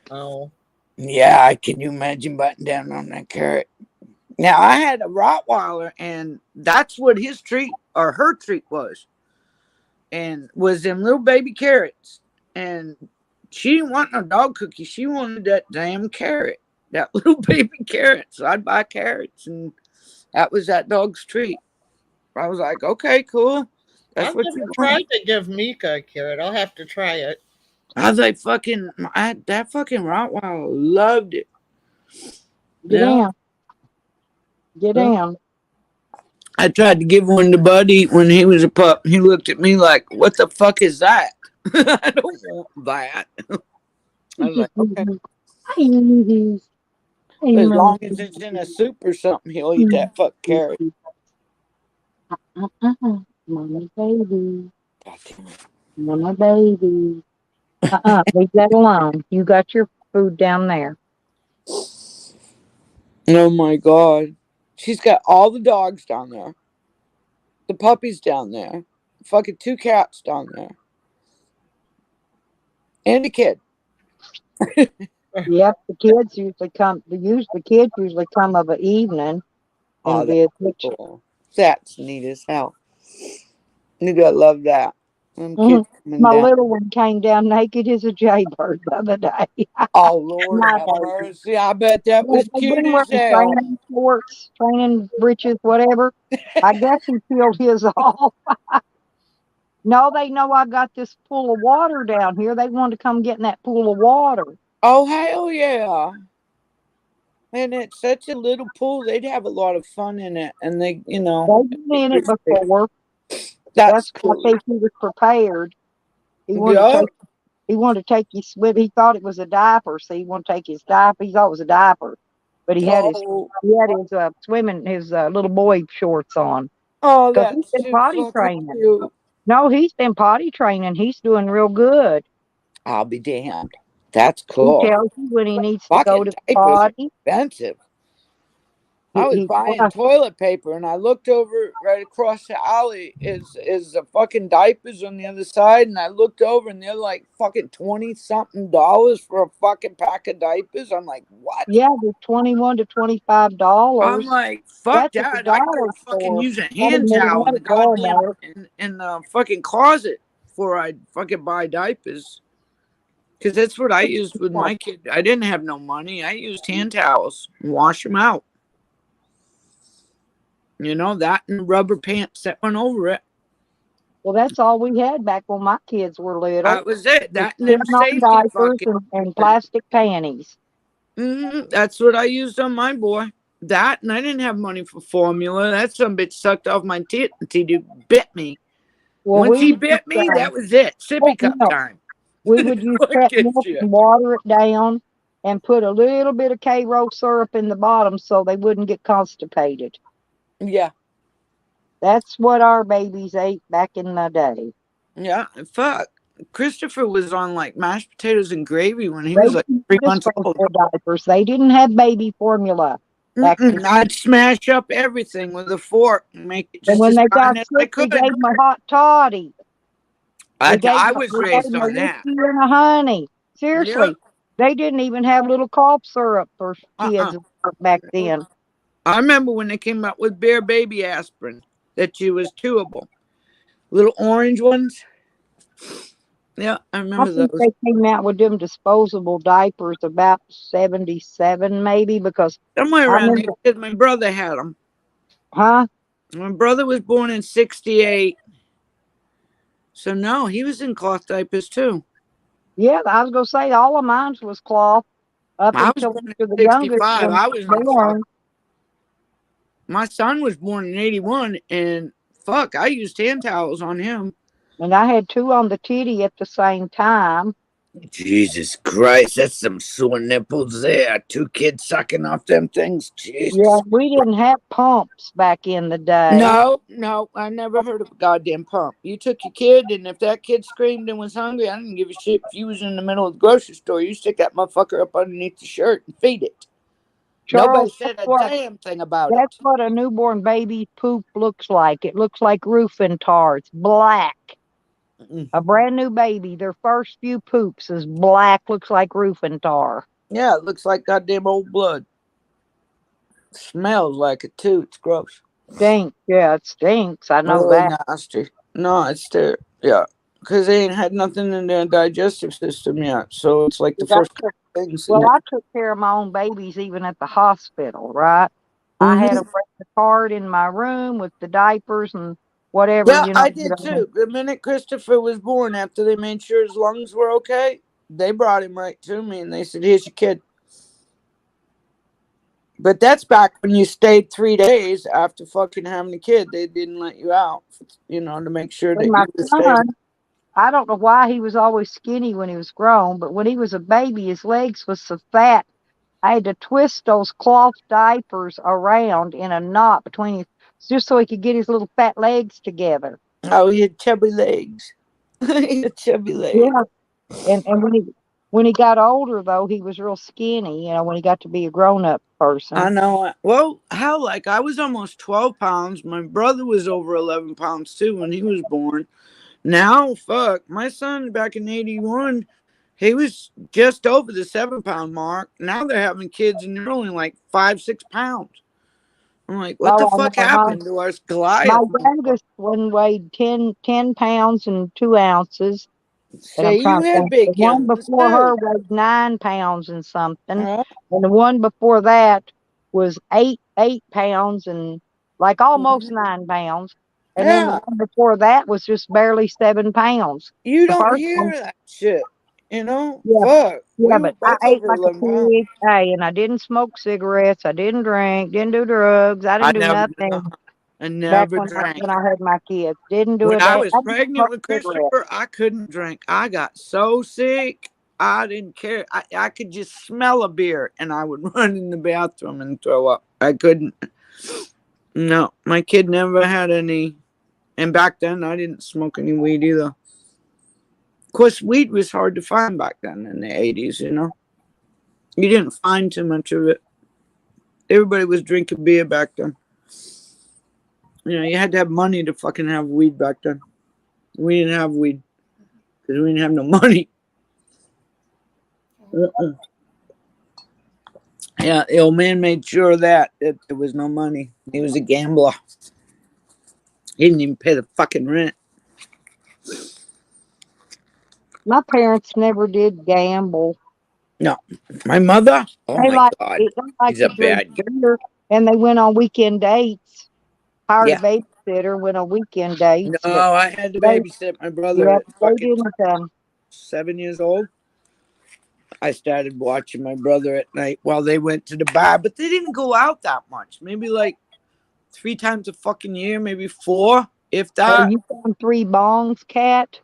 Oh. Yeah, can you imagine biting down on that carrot? Now, I had a Rottweiler, and that's what his treat or her treat was. And was them little baby carrots. And She didn't want no dog cookie. She wanted that damn carrot, that little baby carrot. So I'd buy carrots, and that was that dog's treat. I was like, okay, cool. That's I've what never you want. tried to give Mika a carrot. I'll have to try it. I was like, that fucking Rottweiler loved it. Get down. Get down. I tried to give one to Buddy when he was a pup. He looked at me like, what the fuck is that? I don't want that. I was like, okay. As long as it's in a soup or something, he'll eat that fuck carrot. Mama baby. Mama baby. Leave that alone. You got your food down there. Oh my God. She's got all the dogs down there. The puppies down there. Fucking 2 cats down there. And a kid. Yep, the kids usually come. The kids usually come of an evening and visit. Cool. That's neat as hell. You gotta love that. Them kids coming My down. little one came down naked as a jaybird the other day. Oh Lord have mercy! I bet that was They've cute been as wearing hell. training shorts, training breeches, whatever. I guess he peeled his off. No, they know I got this pool of water down here. They want to come get in that pool of water. Oh hell yeah! And it's such a little pool. They'd have a lot of fun in it, and they, They've been in it before. That's I cool. think he was prepared. He wanted to take his swim. He thought it was a diaper, so he wanted to take his diaper. He thought it was a diaper, but he had his swimming, his little boy shorts on. Oh, Because that's he's been potty fucking training. cute. No, he's been potty training. He's doing real good. I'll be damned. That's cool. He tells you when he needs to go to the Diapers are potty. expensive. I was buying toilet paper, and I looked over right across the alley. Is the fucking diapers on the other side? And I looked over, and they're like fucking $20-something for a fucking pack of diapers. I'm like, what? Yeah, they're $21 to $25. I'm like, fuck That's at that. the I dollar could fucking store. use a hand towel in the goddamn in the fucking closet before I fucking buy diapers. Because that's what I used with my kid. I didn't have no money. I used hand towels and wash them out. You know, that and rubber pants that went over it. Well, that's all we had back when my kids were little. That was it. That and them safety diapers fucking and plastic panties. That's what I used on my boy. That, and I didn't have money for formula. That some bitch sucked off my tit until he bit me. Well, Once he bit me, that was it. Sippy cup time. We would use pet milk and water it down and put a little bit of K-Roll syrup in the bottom so they wouldn't get constipated. Yeah. That's what our babies ate back in the day. Yeah, fuck. Christopher was on like mashed potatoes and gravy when he was like 3 months old. Diapers. They didn't have baby formula. I'd smash up everything with a fork and make it just and when as they fine got as I sick, we could. gave them a hot toddy. I was raised on that. And a honey. Seriously, they didn't even have little cough syrup for kids back then. I remember when they came out with Bear Baby aspirin that you was chewable. Little orange ones. Yeah, I remember those. They came out with them disposable diapers about 77 maybe because somewhere around there because my brother had them. Huh? My brother was born in 68. So no, he was in cloth diapers too. Yeah, I was gonna say all of mine was cloth up until the youngest. I was born. My son was born in 81, and fuck, I used hand towels on him. And I had 2 on the titty at the same time. Jesus Christ, that's some sore nipples there. 2 kids sucking off them things. Jesus. Yeah, we didn't have pumps back in the day. No, I never heard of a goddamn pump. You took your kid, and if that kid screamed and was hungry, I didn't give a shit. If you was in the middle of the grocery store, you stick that motherfucker up underneath the shirt and feed it. Nobody said a damn thing about it. That's what a newborn baby poop looks like. It looks like roofing tar. It's black. A brand new baby, their first few poops is black, looks like roofing tar. Yeah, it looks like goddamn old blood. Smells like it too. It's gross. Stinks. Yeah, it stinks. I know that. Nasty. No, it's there. Yeah. because they ain't had nothing in their digestive system yet. So it's like the I first took, things. well, I took care of my own babies even at the hospital, right? I had Mhm. a breakfast card in my room with the diapers and whatever, Yeah, you know. I did too. The minute Christopher was born, after they made sure his lungs were okay, they brought him right to me and they said, "Here's your kid." But that's back when you stayed 3 days after fucking having a kid. They didn't let you out, to make sure And that my you were safe. son, I don't know why he was always skinny when he was grown, but when he was a baby, his legs was so fat. I had to twist those cloth diapers around in a knot between his, just so he could get his little fat legs together. Oh, he had chubby legs. He had chubby legs. Yeah. And when he got older though, he was real skinny, when he got to be a grown up I person. know. Well, hell, like I was almost 12 pounds. My brother was over 11 pounds too when he was born. Now, fuck, my son back in 81, he was just over the 7 pound mark. Now they're having kids and they're only like 5, 6 pounds. I'm like, what the Oh, I fuck know. My happened to us my Goliath? youngest one weighed 10 pounds and 2 ounces. And I'm Say you trying to had think. The big one youngins before too. her was 9 pounds and something, Oh, and the one before that was eight pounds and like almost 9 pounds, and then the yeah, one before that was just barely 7 pounds. you The don't first one, hear that shit. yeah, Fuck. yeah, We were but I both ate over like a 11 pounds. pig. Hey, and I didn't smoke cigarettes. I didn't drink. Didn't do drugs. I I didn't do never, nothing I back never when drank. I had my kids. Didn't do When a I day. was I didn't pregnant smoke with cigarettes. Christopher, I couldn't drink. I got so sick. I didn't care. I could just smell a beer and I would run in the bathroom and throw up. I couldn't. No, my kid never had any. And back then, I didn't smoke any weed either. Of course, weed was hard to find back then in the 80s, You didn't find too much of it. Everybody was drinking beer back then. You had to have money to fucking have weed back then. We didn't have weed because we didn't have no money. Yeah, the old man made sure that there was no money. He was a gambler. He didn't even pay the fucking rent. My parents never did gamble. No, my mother. Oh They my like God, they like he's to a drink bad guy. beer, and they went on weekend dates. Hired a Yeah. babysitter, went on weekend No, dates, but I had to they, babysit my brother yeah, at they fucking didn't. 7 years old. I started watching my brother at night while they went to the bar, but they didn't go out that much. Maybe like 3 times a fucking year, maybe 4, if Oh, that. you found 3 bongs, cat?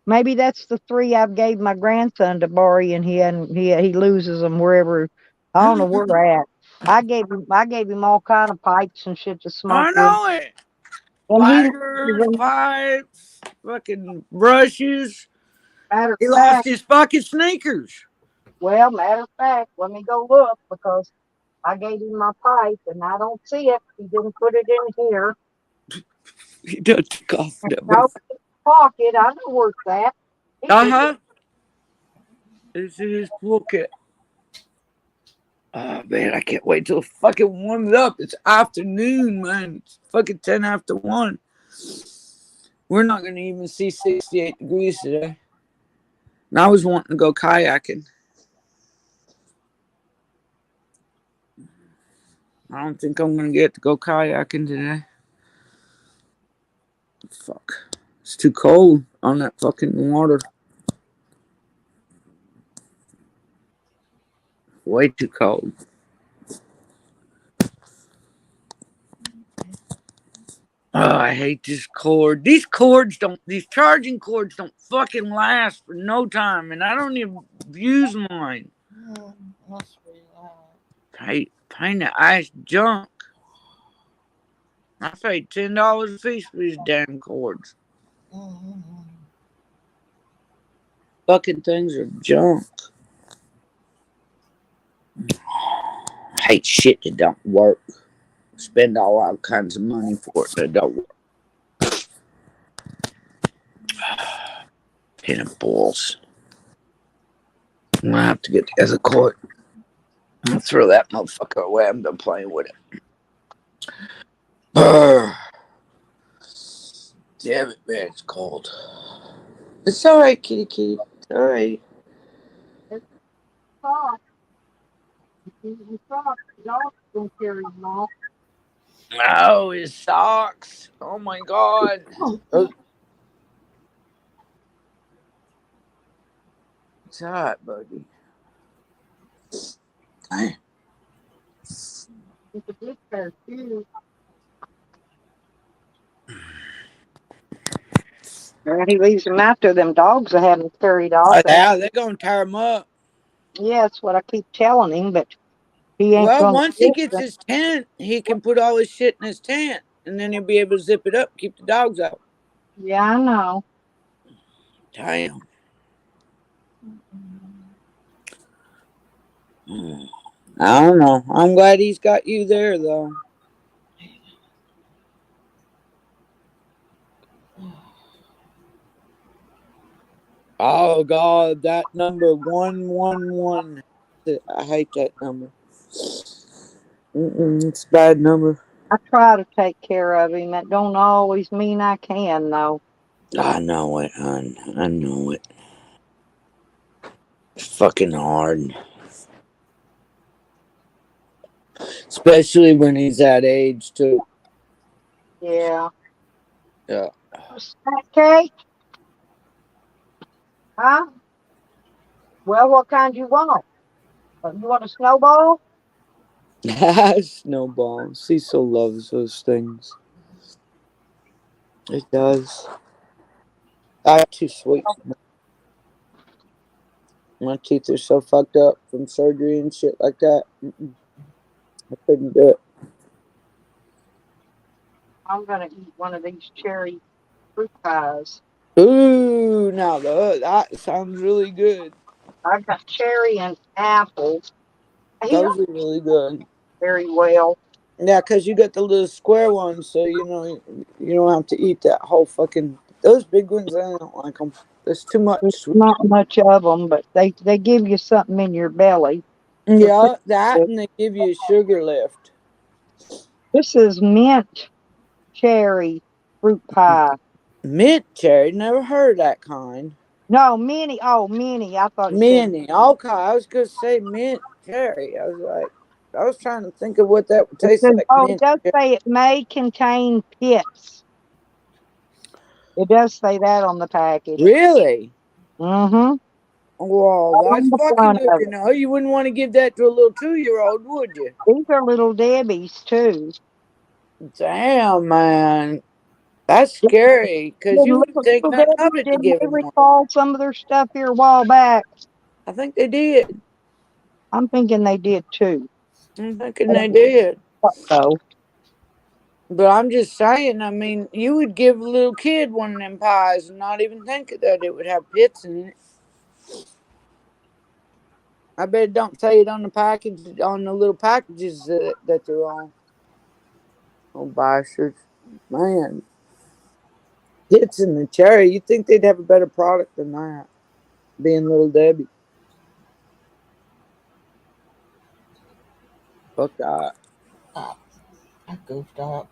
Maybe that's the 3 I've gave my grandson to Barry, and he loses them wherever. I don't know where they're at. I gave him all kind of pipes and shit to smoke I with, know it. and he loses Lighters, them. pipes, fucking brushes. Matter of He lost fact, his fucking sneakers. let me go look because I gave him my pipe and I don't see it. He didn't put it in here. He done took off that. No, it's in his pocket. I know where it's at. He Uh didn't. huh. It's in his pocket. Oh man, I can't wait till it fucking warms up. It's afternoon, man. It's fucking 10 after 1. We're not gonna even see 68 degrees today. And I was wanting to go kayaking. I don't think I'm gonna get to go kayaking today. Fuck. It's too cold on that fucking water. Way too cold. Oh, I hate this cord. These charging cords don't fucking last for no time, and I don't even use mine. Pain the ass junk. I paid $10 a piece for these damn cords. Fucking things are junk. I hate shit that don't work. Spend all kinds of money for it that don't work. Pin and balls. I'm gonna have to get the other cord. I'm gonna throw that motherfucker away. I'm done playing with it. Damn it, man, it's cold. It's all right, kitty, kitty. It's all right. Oh, his socks. Oh my God. Oh, it's all right, buddy. Damn. It's a big pair of shoes. And he leaves them out there. Them dogs are having carried off. Yeah, they're gonna tear him up. Yeah, that's what I keep telling him, but he ain't Well, gonna once he gets listen. his tent, he can put all his shit in his tent, and then he'll be able to zip it up, keep the dogs out. Yeah, I know. Damn. I don't know. I'm glad he's got you there, though. Oh God, that number 111. I hate that number. It's a bad number. I try to take care of him. That don't always mean I can, though. I know it, hon. I know it. It's fucking hard. Especially when he's that age, too. Yeah. Yeah. Snack cake? Huh? Well, what kind you want? You want a snowball? Snowball. Cecil loves those things. It does. I'm too sweet. My teeth are so fucked up from surgery and shit like that. I couldn't do it. I'm gonna eat one of these cherry fruit pies. Ooh, now that sounds really good. I've got cherry and apple. He Those don't are really good. very well. Yeah, because you got the little square ones, so you don't have to eat that whole fucking. Those big ones, I don't like them. There's too much There's sweet. not much of them, but they give you something in your belly. Yeah, that and they give you a sugar lift. This is mint cherry fruit pie. Mint cherry, never heard of that kind. No, mini. Oh, mini. I thought it said. Mini, okay. I was gonna say mint cherry. I was trying to think of what that would It taste says, like. oh, it Mint does cherry. say it may contain pits. It does say that on the package. Really? Mm-hmm. Well, On that's the fucking front good of to it. know. You wouldn't want to give that to a little 2-year-old, would you? These are little Debbie's too. Damn, man. That's scary because you wouldn't think Little nothing of Debbie's, it to didn't give they him one. recall some of their stuff here a while back? I think they did. I'm thinking they did too. I'm thinking they did. So But I'm just saying, I mean, you would give a little kid one of them pies and not even think that it would have pits in it. I bet it don't say it on the package, on the little packages that they're on. Oh, bastards. Man. Pits in the cherry. You'd think they'd have a better product than that. Being Little Debbie. Fuck that. I goofed up.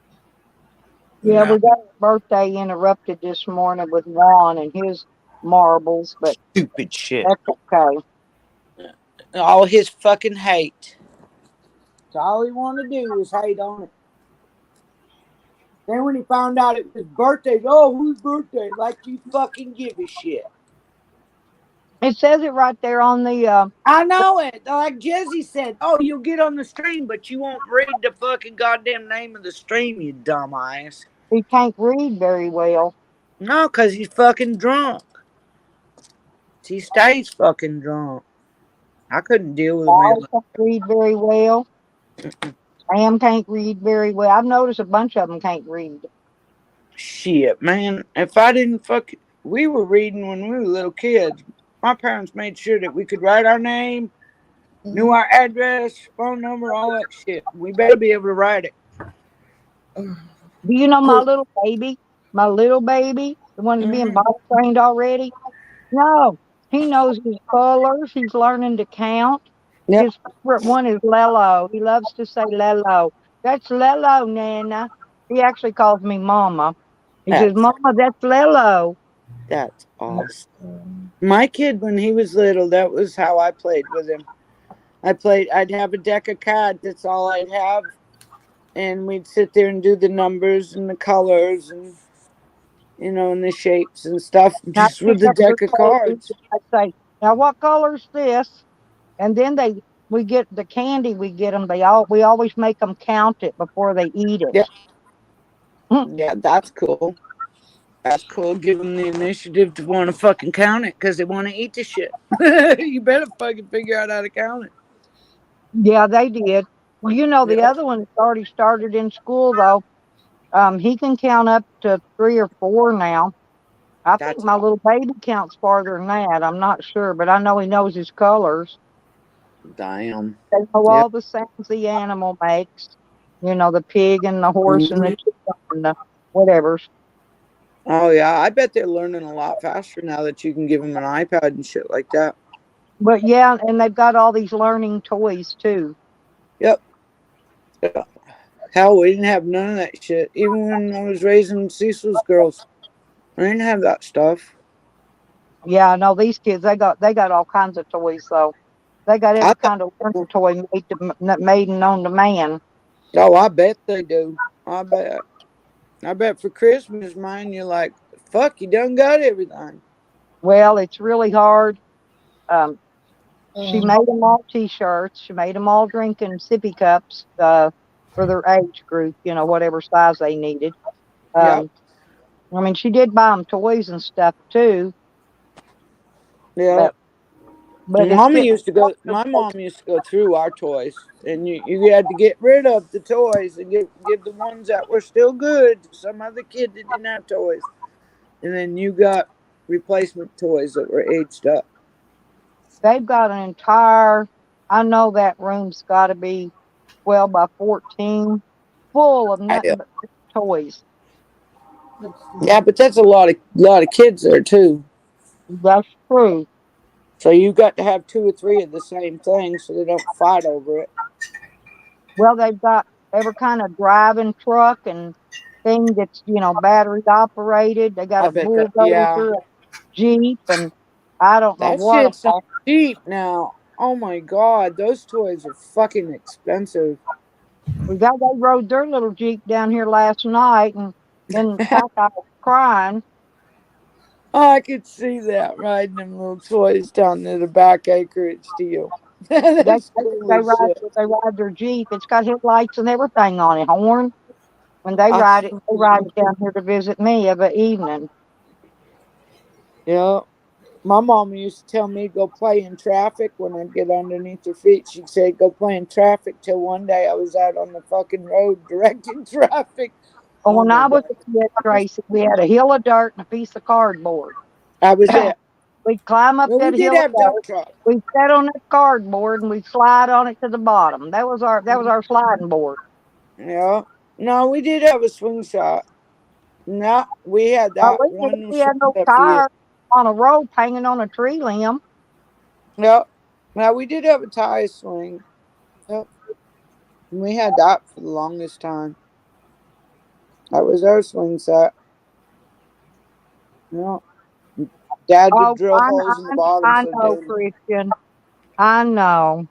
yeah, No. we got his birthday interrupted this morning with Juan and his marbles, but Stupid shit. that's okay. All his fucking hate. That's all he wanted to do was hate on it. Then when he found out it was birthday, oh, whose birthday? Like you fucking give a shit. It says it right there on the. I know it. Like Jesse said, oh, you'll get on the stream, but you won't read the fucking goddamn name of the stream, you dumbass. He can't read very well. No, because he's fucking drunk. He stays fucking drunk. I couldn't deal with him. Paul can't read very well. Sam can't read very well. I've noticed a bunch of them can't read. Shit, man. If I didn't we were reading when we were little kids. My parents made sure that we could write our name, knew our address, phone number, all that shit. We better be able to write it. Do you know my little baby? My little baby, the one that's being body trained already? No, he knows his colors. He's learning to count. Yep. His favorite one is Lelo. He loves to say Lelo. That's Lelo, Nana. He actually calls me Mama. He says, Mama, that's Lelo. That's awesome. My kid, when he was little, that was how I played with him. I'd have a deck of cards. That's all I'd have. And we'd sit there and do the numbers and the colors and, and the shapes and stuff Now just pick with the up your deck of toys. cards. I say, now what color's this? And then we get the candy. We get them. We always make them count it before they eat it. Yeah. Yeah, that's cool. That's cool. Give them the initiative to want to fucking count it because they want to eat the shit. You better fucking figure out how to count it. Yeah, they did. Well, the Yeah, other one that's already started in school though. He can count up to 3 or 4 now. I think that's my little baby counts farther than that. I'm not sure, but I know he knows his colors. damn. They know Yeah. all the sounds the animal makes. The pig and the horse and the Mhm. chicken and the whatever. Oh yeah, I bet they're learning a lot faster now that you can give them an iPad and shit like that. But yeah, and they've got all these learning toys too. Yep. Yeah. Hell, we didn't have none of that shit. Even when I was raising Cecil's girls, I didn't have that stuff. Yeah, I know these kids. They got all kinds of toys. So they got I every thought, kind of learning toy made and known to man. oh, I bet they do. I bet. I bet for Christmas, mine, you're like, fuck, you done got everything. Well, it's really hard. Um, she made them all T-shirts. She made them all drinking sippy cups for their age group. Whatever size they needed. Yep. Um, I mean, she did buy them toys and stuff too, Yeah. but it's getting My mom used to go through our toys, and you had to get rid of the toys and give the ones that were still good to some other kid that didn't have toys. And then you got replacement toys that were aged up. they've got an entire. I know that room's got to be 12 by 14, full of Yeah, nothing but toys. yeah, but that's a lot of kids there too. That's true. So you got to have 2 or 3 of the same thing so they don't fight over it. Well, they've got every kind of driving truck and thing that's battery operated. They got I a bet that. Yeah, bulldozer, a jeep, and I don't know that what shit's not all. cheap now. Oh my god, those toys are fucking expensive. They rode their little jeep down here last night, and in fact I was crying. Oh, I could see that riding them little toys down to the back acreage to you. They That's they, cool they as ride shit. they ride their jeep. It's got headlights and everything on it, horn. When they I, ride it, they ride it down here to visit me of an evening. yeah. My mom used to tell me to go play in traffic when I'd get underneath her feet. She'd say, go play in traffic till one day I was out on the fucking road directing traffic. But Oh when my I was God. a kid, Tracy, we had a hill of dirt and a piece of cardboard. That was it. We'd climb up Well, we that did hill of have dump dirt. truck. We'd sit on that cardboard and we'd slide on it to the bottom. That was our sliding board. Yeah. No, we did have a swing shot. No, we had Oh, that one we swing had no set for you. tire on a rope hanging on a tree limb. Yep. Now we did have a tie swing. Yep. We had that for the longest time. That was our swing set. Yeah. Dad would Oh, drill holes in the bottom I so know, Dad. Christian. I know.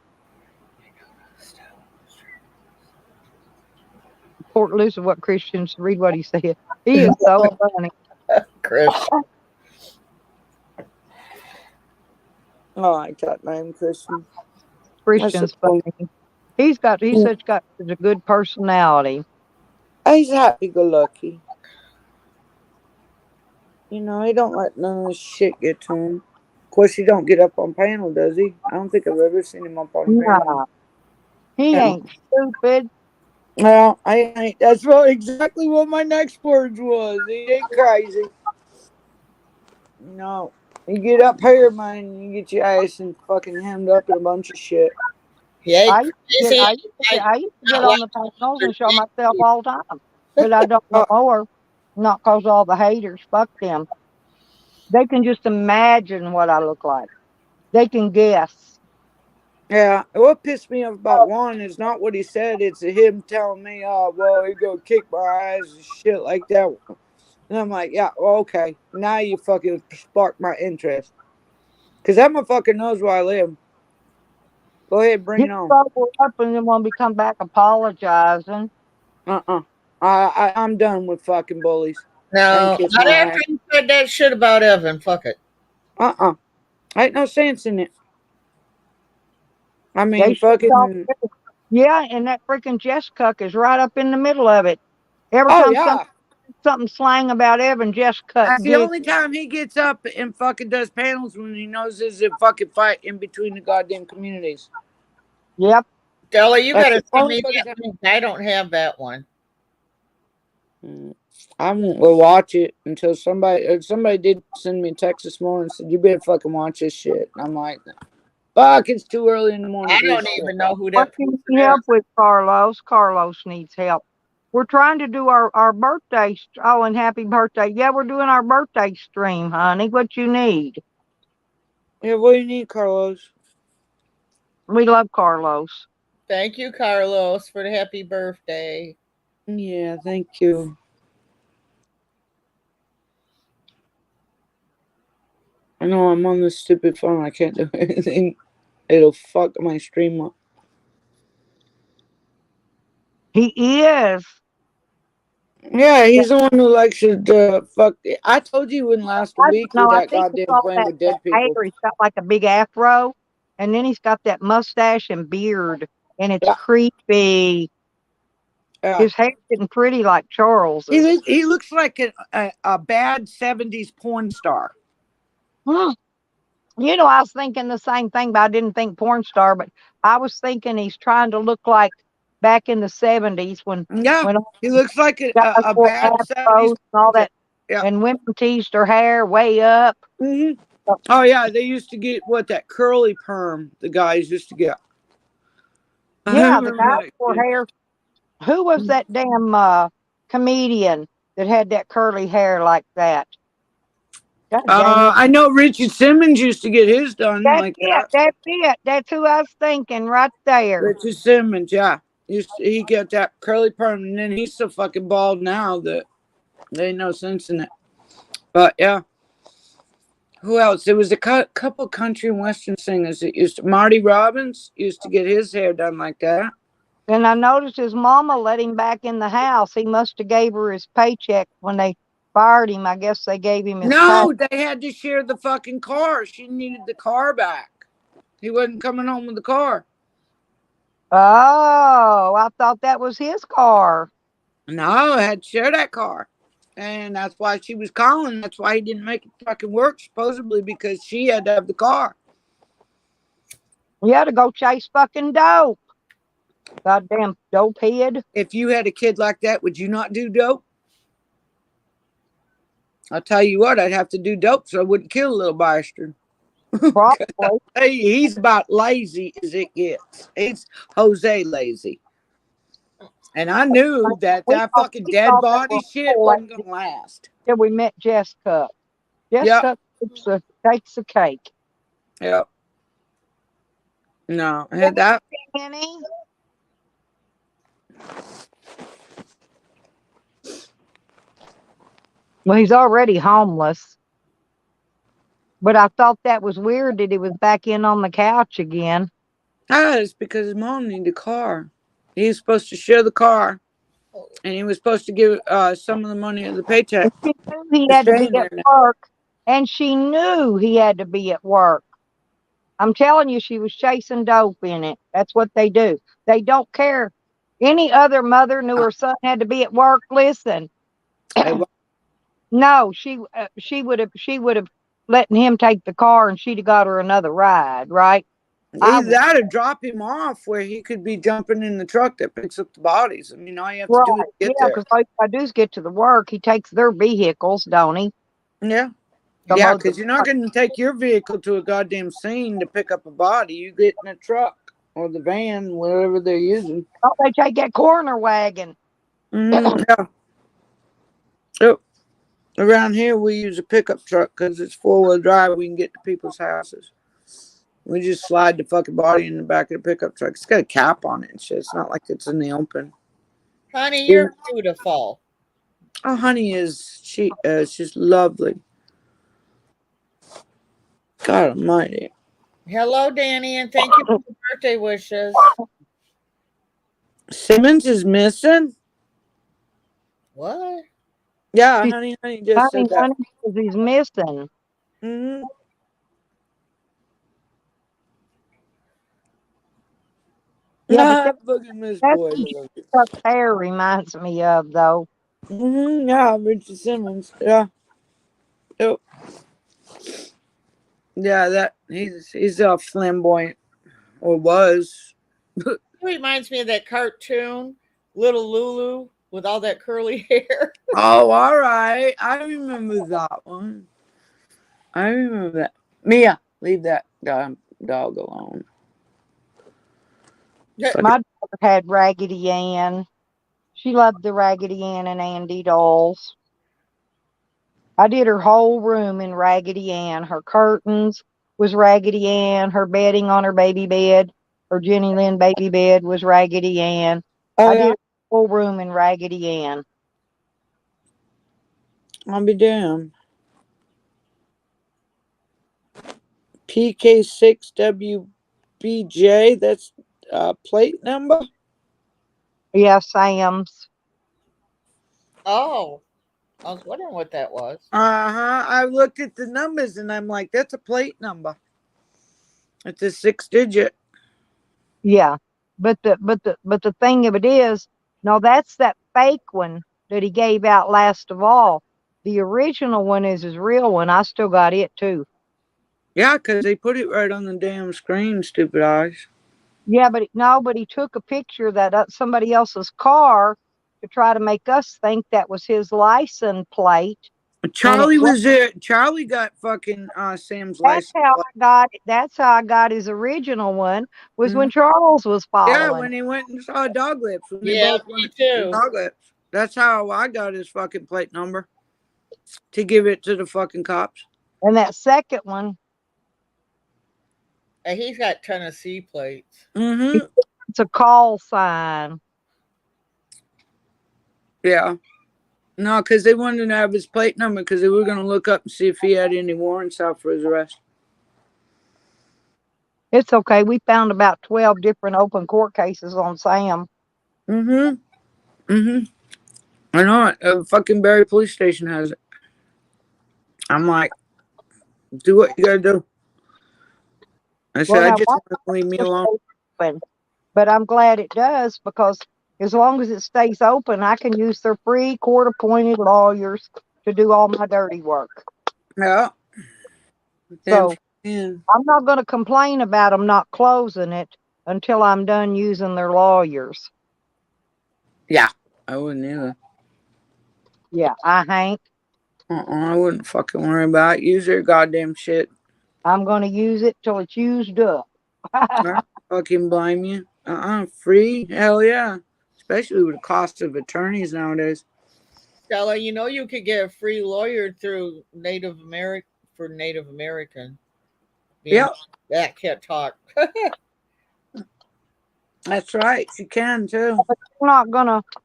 Port listen what Christians read what he said. He is so funny. Chris. Oh, I like that name, Christian. That's a Christian's cool. funny. He's got such a good personality. He's happy go lucky. He don't let none of this shit get to him. Of course, he don't get up on panel, does he? I don't think I've ever seen him up on panel. Nah, he No. ain't stupid. Well, I ain't. That's exactly what my next words was. He ain't crazy. No. You get up here, man, you get your ass and fucking hemmed up in a bunch of shit. He ain't I used to get, crazy. I used to get Not on the like panels and show myself all the time, but I don't no Oh, more. Not cause all the haters. Fuck them. They can just imagine what I look like. They can guess. yeah. What pissed me off about Juan is not what he said. It's him telling me, oh, well, he gonna kick my ass and shit like that. And I'm like, yeah, well, okay. Now you fucking sparked my interest. Because that motherfucker knows where I live. Go ahead, bring He'll it on. sober up and then when we come back apologizing. I'm done with fucking bullies. And No, kiss not my after ass. you said that shit about Evan. Fuck it. Ain't no sense in it. I They mean, should talk. fucking. Yeah, and that freaking Jess Cuck is right up in the middle of it. Every Oh, time yeah. something slang about Evan, Jess Cuck That's the dig. only time he gets up and fucking does panels when he knows there's a fucking fight in between the goddamn communities. Yep. Stella, you That's gotta the send only me fucking that time. link. I don't have that one. I won't go watch it until somebody did send me a text this morning and said, you better fucking watch this shit. And I'm like, fuck, it's too early in the morning I for this don't shit. even know who What that do you person need is. help with, Carlos? Carlos needs help. We're trying to do our birthday. Oh, and happy birthday. Yeah, we're doing our birthday stream, honey. What you need? Yeah, what do you need, Carlos? We love Carlos. Thank you, Carlos, for the happy birthday. Yeah, thank you. I know I'm on this stupid phone. I can't do anything. It'll fuck my stream up. He is. Yeah, he's the one who likes to fuck. I told you in last week No, with I that think it's goddamn all playing that, with that dead people. hair. He's got like a big afro, and then he's got that mustache and beard, and it's Yeah, creepy. yeah. His hair's getting pretty like Charles's. He looks like a bad 70s porn star. Hmm. You know, I was thinking the same thing, but I didn't think porn star. But I was thinking he's trying to look like back in the 70s Yeah, when he looks like guys a wore bad 70s afros and all porn star. that, Yeah. and women teased her hair way up. Oh, yeah, they used to get that curly perm the guys used to get. I Yeah, the remember guys that wore shit. hair. Who was that damn comedian that had that curly hair like that? God dang it. I know Richard Simmons used to get his done That's like it. that. That's it. That's who I was thinking right there. Richard Simmons, yeah. He got that curly perm, and then he's so fucking bald now that there ain't no sense in it. But yeah. Who else? There was a couple country and western singers that Marty Robbins used to get his hair done like that. And I noticed his mama let him back in the house. He must have gave her his paycheck when they fired him. I guess they gave him his pay. No, they had to share the fucking car. She needed the car back. He wasn't coming home with the car. Oh, I thought that was his car. No, I had to share that car. And that's why she was calling. That's why he didn't make it fucking work, supposedly, because she had to have the car. He had to go chase fucking dope. Goddamn dope head. If you had a kid like that, would you not do dope? I'll tell you what, I'd have to do dope so I wouldn't kill a little bastard. Probably. Hey, he's about lazy as it gets. He's Jose lazy. And I knew that fucking dead body shit wasn't going to last. Yeah, we met Jess Cup. Jess Cup takes the cake. Yep. No, I had that. Penny? Well, he's already homeless. But I thought that was weird that he was back in on the couch again. It's because his mom needed a car. He was supposed to share the car, and he was supposed to give some of the money of the paycheck. She knew he had to be at work, and she knew he had to be at work. I'm telling you, she was chasing dope in it. That's what they do. They don't care. Any other mother knew her son had to be at work. Listen, no, she would have letting him take the car, and she'd have got her another ride, right? Either that or drop him off where he could be jumping in the truck that picks up the bodies. I mean, all you have to do is get there. Because all you gotta do is get to the work. He takes their vehicles, don't he? Yeah. Yeah, because you're not going to take your vehicle to a goddamn scene to pick up a body. You get in a truck or the van, whatever they're using. Oh, they take that corner wagon. Yeah. So, around here, we use a pickup truck because it's four-wheel drive. We can get to people's houses. We just slide the fucking body in the back of the pickup truck. It's got a cap on it and shit. It's not like it's in the open. Honey, you're beautiful. Oh, honey is she's lovely. God Almighty. Hello, Danny, and thank you for the birthday wishes. Simmons is missing. What? Yeah, She's honey just said that. honey, because he's missing. Mm-hmm. Yeah, but Look at Miss that's Boyd. who Chuck's hair reminds me of, though. Mm-hmm. Yeah, Richard Simmons. Yeah. Yep. Yeah, that he's flamboyant, or was. It reminds me of that cartoon, Little Lulu, with all that curly hair. Oh, all right. I remember that one. I remember that. Mia, leave that dog alone. My daughter had Raggedy Ann. She loved the Raggedy Ann and Andy dolls. I did her whole room in Raggedy Ann. Her curtains was Raggedy Ann. Her bedding on her baby bed, her Jenny Lynn baby bed was Raggedy Ann. Oh, I yeah? did her whole room in Raggedy Ann. I'll be damned. PK6WBJ, that's plate number? Yeah, Sam's. Oh, I was wondering what that was. Uh-huh. I looked at the numbers and I'm like, that's a plate number. It's a 6-digit. Yeah. But the thing of it is, no, that's that fake one that he gave out last of all. The original one is his real one. I still got it too. Yeah, because they put it right on the damn screen, stupid eyes. Yeah, but he took a picture of that somebody else's car to try to make us think that was his license plate. Charlie was there. Charlie got fucking Sam's license. That's how I got his original one. Was when Charles was following. Yeah, when he went and saw Dog Lips. When they Yeah, both me went too. to Dog Lips. That's how I got his fucking plate number, to give it to the fucking cops. And that second one, And he's got Tennessee plates. Mm-hmm. It's a call sign. Yeah. No, because they wanted to have his plate number because they were going to look up and see if he had any warrants out for his arrest. It's okay. We found about 12 different open court cases on Sam. Mm-hmm. Mm-hmm. I know it. Fucking Barry Police Station has it. I'm like, do what you got to do. I said, I just want to leave me alone. But I'm glad it does, because as long as it stays open, I can use their free court-appointed lawyers to do all my dirty work. Yeah. So I'm not going to complain about them not closing it until I'm done using their lawyers. Yeah, I wouldn't either. Yeah, I ain't. I wouldn't fucking worry about it. Use their goddamn shit. I'm going to use it till it's used up. I don't fucking blame you. Free? Hell yeah. Especially with the cost of attorneys nowadays. Stella, you know you could get a free lawyer through Native American. Yeah. That can't talk. That's right. You can too. But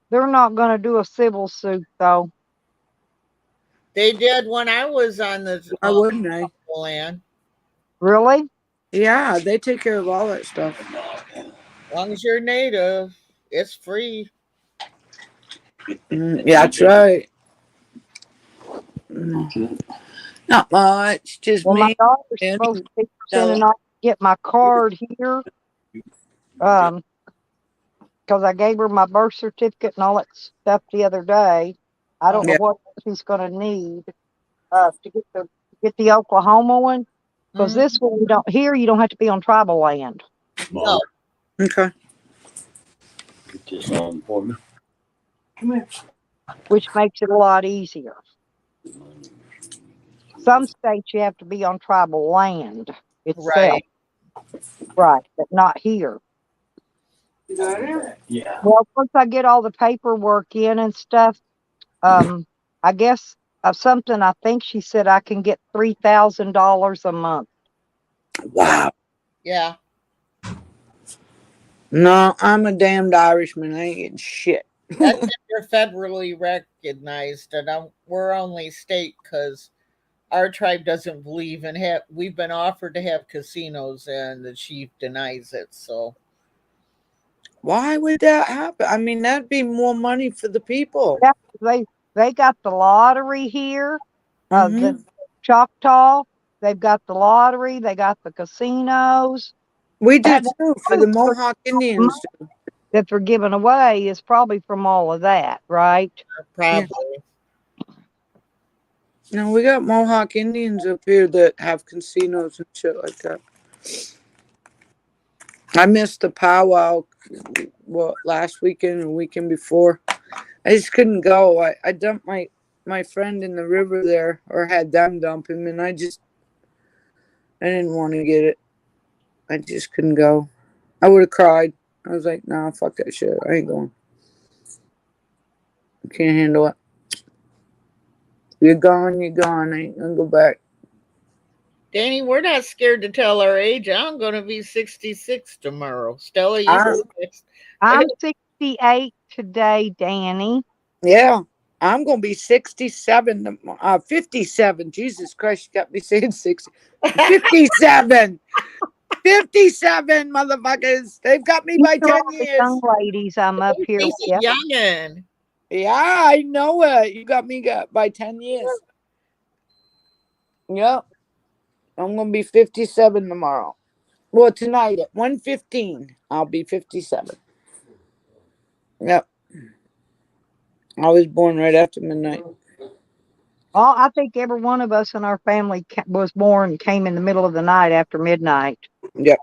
they're not gonna do a civil suit though. They did when I was on the Why wouldn't they? land. Really? Yeah, they take care of all that stuff. As long as you're native, it's free. Yeah, that's right. Not much. Just well, me. my daughter's supposed to be sending off to get my card here. Because I gave her my birth certificate and all that stuff the other day. I don't know what she's going to need to get the Oklahoma one. Because this one, you don't have to be on tribal land. No. Okay. Get this on for me. Come here. Which makes it a lot easier. Some states you have to be on tribal land itself. Right, but not here. Yeah. Well, once I get all the paperwork in and stuff, I guess something I think she said I can get $3,000 a month. Wow. Yeah. No, I'm a damned Irishman. I ain't getting shit. That's if you're federally recognized, and we're only state because our tribe doesn't believe in have. We've been offered to have casinos, and the chief denies it. So Why would that happen? I mean, that'd be more money for the people. Yeah, they got the lottery here. The Hmm. Choctaw, they've got the lottery. They got the casinos. We do That too for the Mohawk Indians. that they're giving away is probably from all of that, right? Yeah. probably. No, we got Mohawk Indians up here that have casinos and shit like that. I missed the powwow, last weekend and weekend before. I just couldn't go. I dumped my friend in the river there, or had them dump him, and I didn't want to get it. I just couldn't go. I would have cried. I was like, nah, fuck that shit. I ain't going. I can't handle it. You're gone, you're gone. I ain't gonna go back. Danny, we're not scared to tell our age. I'm going to be 66 tomorrow. Stella, you I, 66? I'm 68 today, Danny. yeah, I'm gonna be 67, 57. Jesus Christ, you got me saying 60. 57. 57, motherfuckers. They've got me by 10 All the years. young ladies I'm up here He's a with. youngin'. Yeah, I know it. You got me by 10 years. Yep. I'm going to be 57 tomorrow. Well, tonight at 1:15, I'll be 57. Yep. I was born right after midnight. Well, I think every one of us in our family was born, came in the middle of the night after midnight. Yep.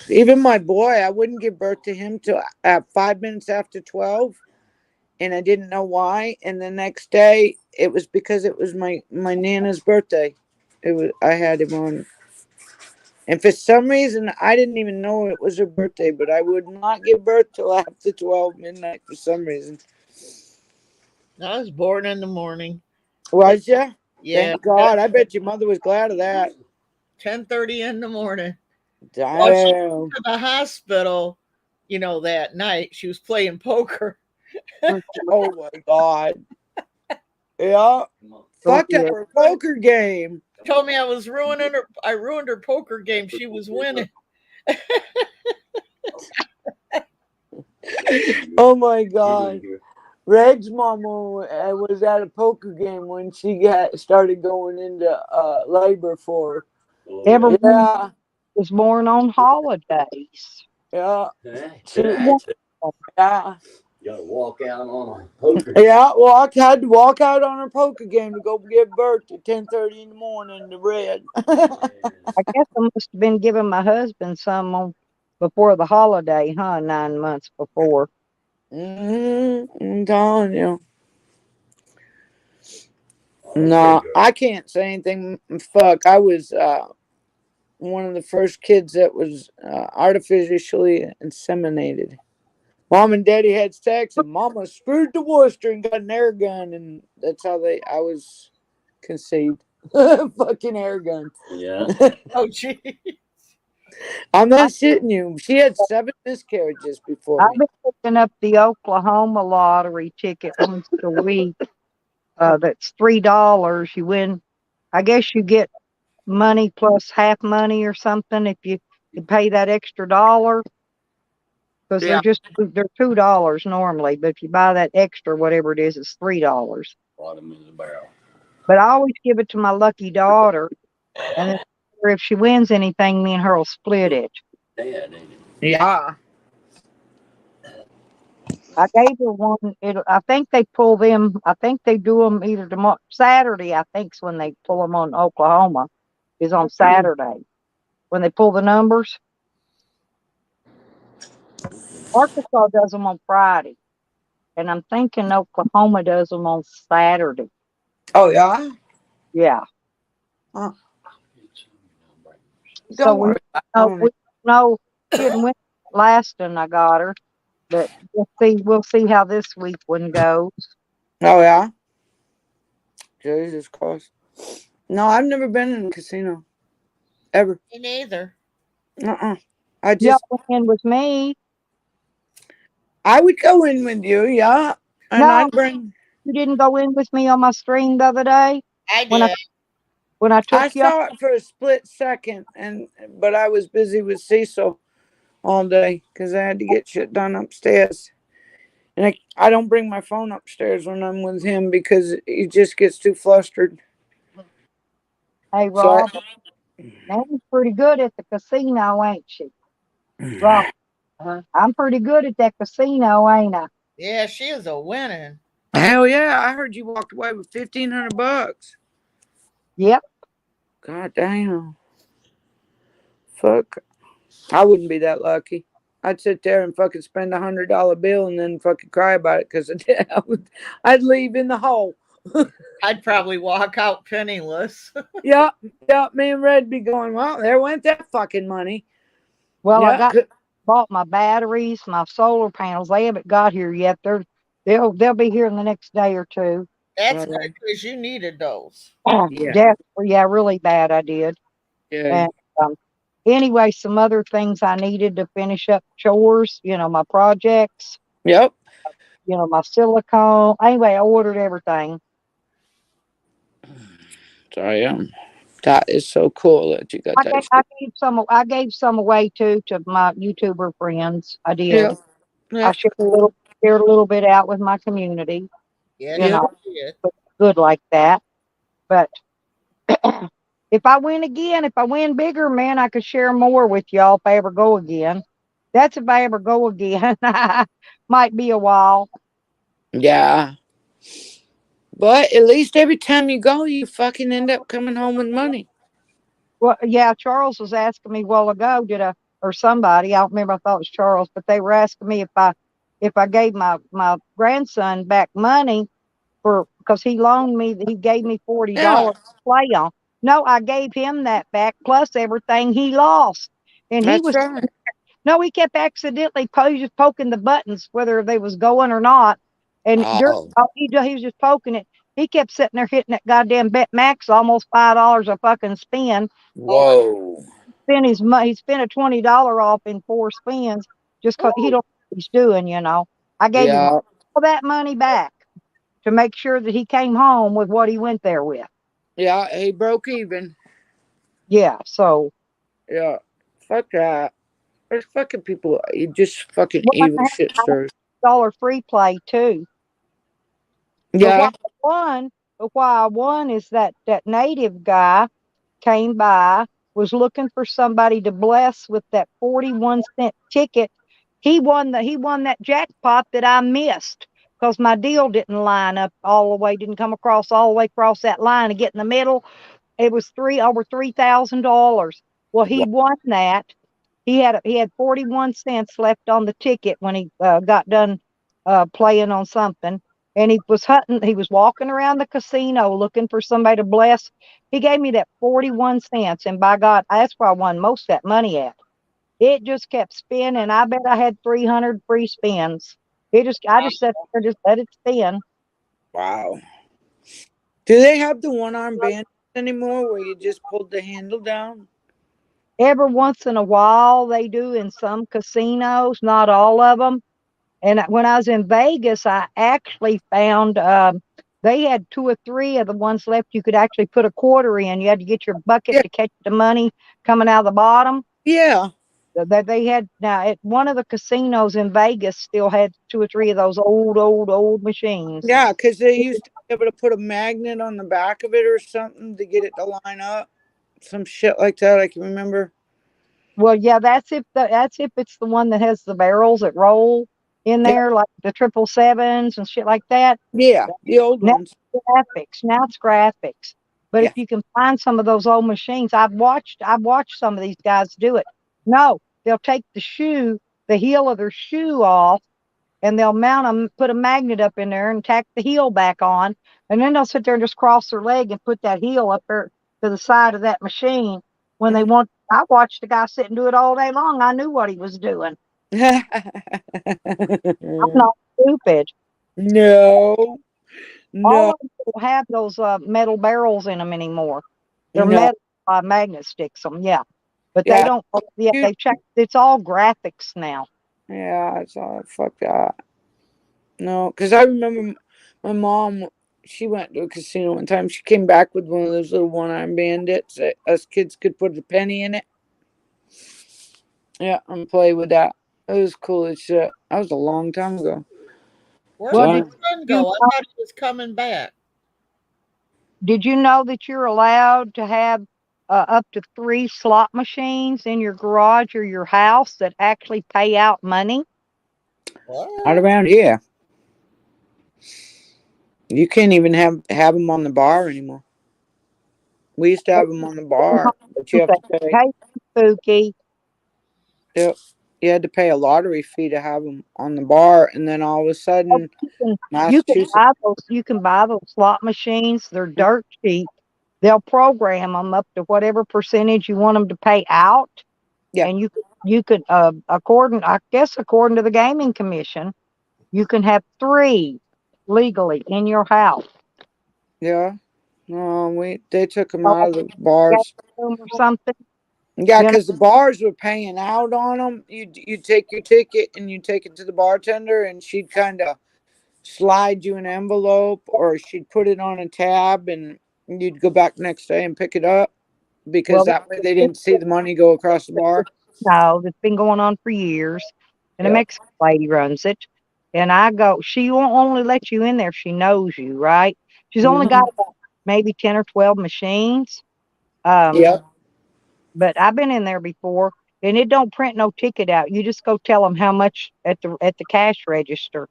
Even my boy, I wouldn't give birth to him till at 5 minutes after 12. And I didn't know why. And the next day, it was because it was my Nana's birthday. I had him on. And for some reason, I didn't even know it was her birthday, but I would not give birth till after 12 midnight for some reason. I was born in the morning. Was ya? Yeah. Thank God. I bet your mother was glad of that. 10:30 in the morning. Damn. Well, she went to the hospital, that night. She was playing poker. Oh my God. Yeah. Fucked up her poker game. Told me I ruined her poker game. She was winning. Oh my God. Reg's mama was at a poker game when she started going into labor for her. Everyone Yeah. was born on holidays. Yeah. Yeah. You gotta walk out on a poker game. Yeah, had to walk out on her poker game to go give birth at 10:30 in the morning to Red. I guess I must have been giving my husband some before the holiday, 9 months before. I'm telling you. No, I can't say anything. Fuck, I was one of the first kids that was artificially inseminated. Mom and Daddy had sex, and Mama screwed the Worcester and got an air gun, and that's how I was conceived. Fucking air gun. Yeah. Oh, gee. I'm not shitting you. She had 7 miscarriages before I've me. been picking up the Oklahoma lottery ticket once a week. That's $3. You win. I guess you get money plus half money or something if you pay that extra dollar. Because they're $2 normally, but if you buy that extra, whatever it is, it's $3. Bottom of the barrel. But I always give it to my lucky daughter, and then if she wins anything, me and her will split it. Yeah. I gave her one. I think they pull them. I think they do them either tomorrow, Saturday. I think's when they pull them on Oklahoma. Is on Saturday when they pull the numbers. Arkansas does them on Friday, and I'm thinking Oklahoma does them on Saturday. Oh yeah. Yeah. Huh. So we know she didn't win last, and I got her. But we'll see how this week one goes. Oh yeah. Jesus Christ. No, I've never been in a casino. Ever. Me neither. I just went in with me. I would go in with you, yeah. And No, I'd bring. you didn't go in with me on my stream the other day I when I did. when I I took you. saw it for a split second, but I was busy with Cecil all day because I had to get shit done upstairs. And I don't bring my phone upstairs when I'm with him because he just gets too flustered. Hey, So Rob, Nanny's pretty good at the casino, ain't she? Rob, I'm pretty good at that casino, ain't I? Yeah, she is a winner. hell yeah, I heard you walked away with $1,500. Yep. God damn. Fuck. I wouldn't be that lucky. I'd sit there and fucking spend $100 bill and then fucking cry about it because I'd leave in the hole. I'd probably walk out penniless. Yeah, yeah. Me and Red be going. Well, there went that fucking money. Well, I Yeah, bought my batteries, my solar panels. They haven't got here yet. They'll be here in the next day or two. That's good because you needed those. yeah, Definitely, yeah, really bad. I did. yeah. And anyway, some other things I needed to finish up chores. My projects. Yep. My silicone. Anyway, I ordered everything. So yeah, that is so cool that you got that. I gave some away too to my YouTuber friends. I did. Yeah, I that's cool. shared a little bit out with my community. Yeah, You Yeah, know, she did. good like that. But if I win bigger, man, I could share more with y'all if I ever go again. That's if I ever go again. Might be a while. yeah. But at least every time you go, you fucking end up coming home with money. Well, yeah, Charles was asking me a while ago, or somebody, I don't remember, I thought it was Charles, but they were asking me if I gave my grandson back money because he gave me Yeah, $40 to play on. No, I gave him that back plus everything he lost. And that's right. he kept accidentally just poking the buttons, whether they was going or not. And Oh, he was just poking it. He kept sitting there hitting that goddamn Bet Max almost $5 a fucking spin. whoa. He spent a $20 off in 4 spins just because he don't know what he's doing. I gave him Yeah, all that money back to make sure that he came home with what he went there with. yeah. He broke even. Yeah, so Yeah, fuck that. There's fucking people. You just fucking well, evil I shit had stirs. $1 free play too. But Yeah, why I won is that native guy came by, was looking for somebody to bless with that 41-cent ticket. He won that jackpot that I missed because my deal didn't line up all the way, didn't come across all the way across that line to get in the middle. It was over $3,000. Well, he won that. He had 41 cents left on the ticket when he got done playing on something, and he was walking around the casino looking for somebody to bless. He gave me that 41 cents, and by God, that's where I won most of that money at. It just kept spinning. I bet I had 300 free spins. I just sat there, just let it spin. wow. Do they have the one arm band anymore where you just pulled the handle down? Every once in a while, they do in some casinos, not all of them. And when I was in Vegas, I actually found they had two or three of the ones left. You could actually put a quarter in. You had to get your bucket Yeah, to catch the money coming out of the bottom. yeah, That they had now at one of the casinos in Vegas still had two or three of those old machines. yeah. Because they used to be able to put a magnet on the back of it or something to get it to line up. Some shit like that. I can remember. Well, yeah, that's if it's the one that has the barrels that roll in Yeah, there, like the 777s and shit like that. yeah. The old Now ones. it's graphics. Now it's graphics. But if Yeah. you can find some of those old machines, I've watched some of these guys do it. No, they'll take the heel of their shoe off, and they'll mount them, put a magnet up in there, and tack the heel back on, and then they'll sit there and just cross their leg and put that heel up there to the side of that machine when they want. I watched the guy sit and do it all day long. I knew what he was doing. I'm not stupid. No, All no, of them don't have those metal barrels in them anymore. They're no. metal magnet sticks them, yeah. But they Yeah, don't. Yeah, dude. they've checked. It's all graphics now. Yeah, it's all fuck that. No, because I remember my mom. She went to a casino one time. She came back with one of those little one-armed bandits that us kids could put a penny in it. Yeah, and play with that. It was cool as shit. That was a long time ago. Where Well, did did my son you go? I thought he was coming back. did you know that you're allowed to have up to 3 slot machines in your garage or your house that actually pay out money? Not What? around here. You can't even have them on the bar anymore. We used to have them on the bar, but you have to pay. Hey, Spooky. Yep, you had to pay a lottery fee to have them on the bar, and then all of a Oh, sudden, you can Massachusetts. buy those. You can buy those slot machines. They're dirt cheap. They'll program them up to whatever percentage you want them to pay out, Yeah, and you could according according to the gaming commission, you can have 3 legally in your house. yeah. No, they took them Oh, out of the bars. or something. Yeah, You know, because the bars were paying out on them. You take your ticket and you take it to the bartender, and she'd kind of slide you an envelope, or she'd put it on a tab, and you'd go back next day and pick it up because well, that way they didn't see the money go across the bar. no, that's been going on for years, and a Yep. Mexican lady runs it. And I go, she won't only let you in there if she knows you, right? She's only got Hmm. about maybe 10 or 12 machines. Um, Yep. but I've been in there before, and it don't print no ticket out. You just go tell them how much at the cash register,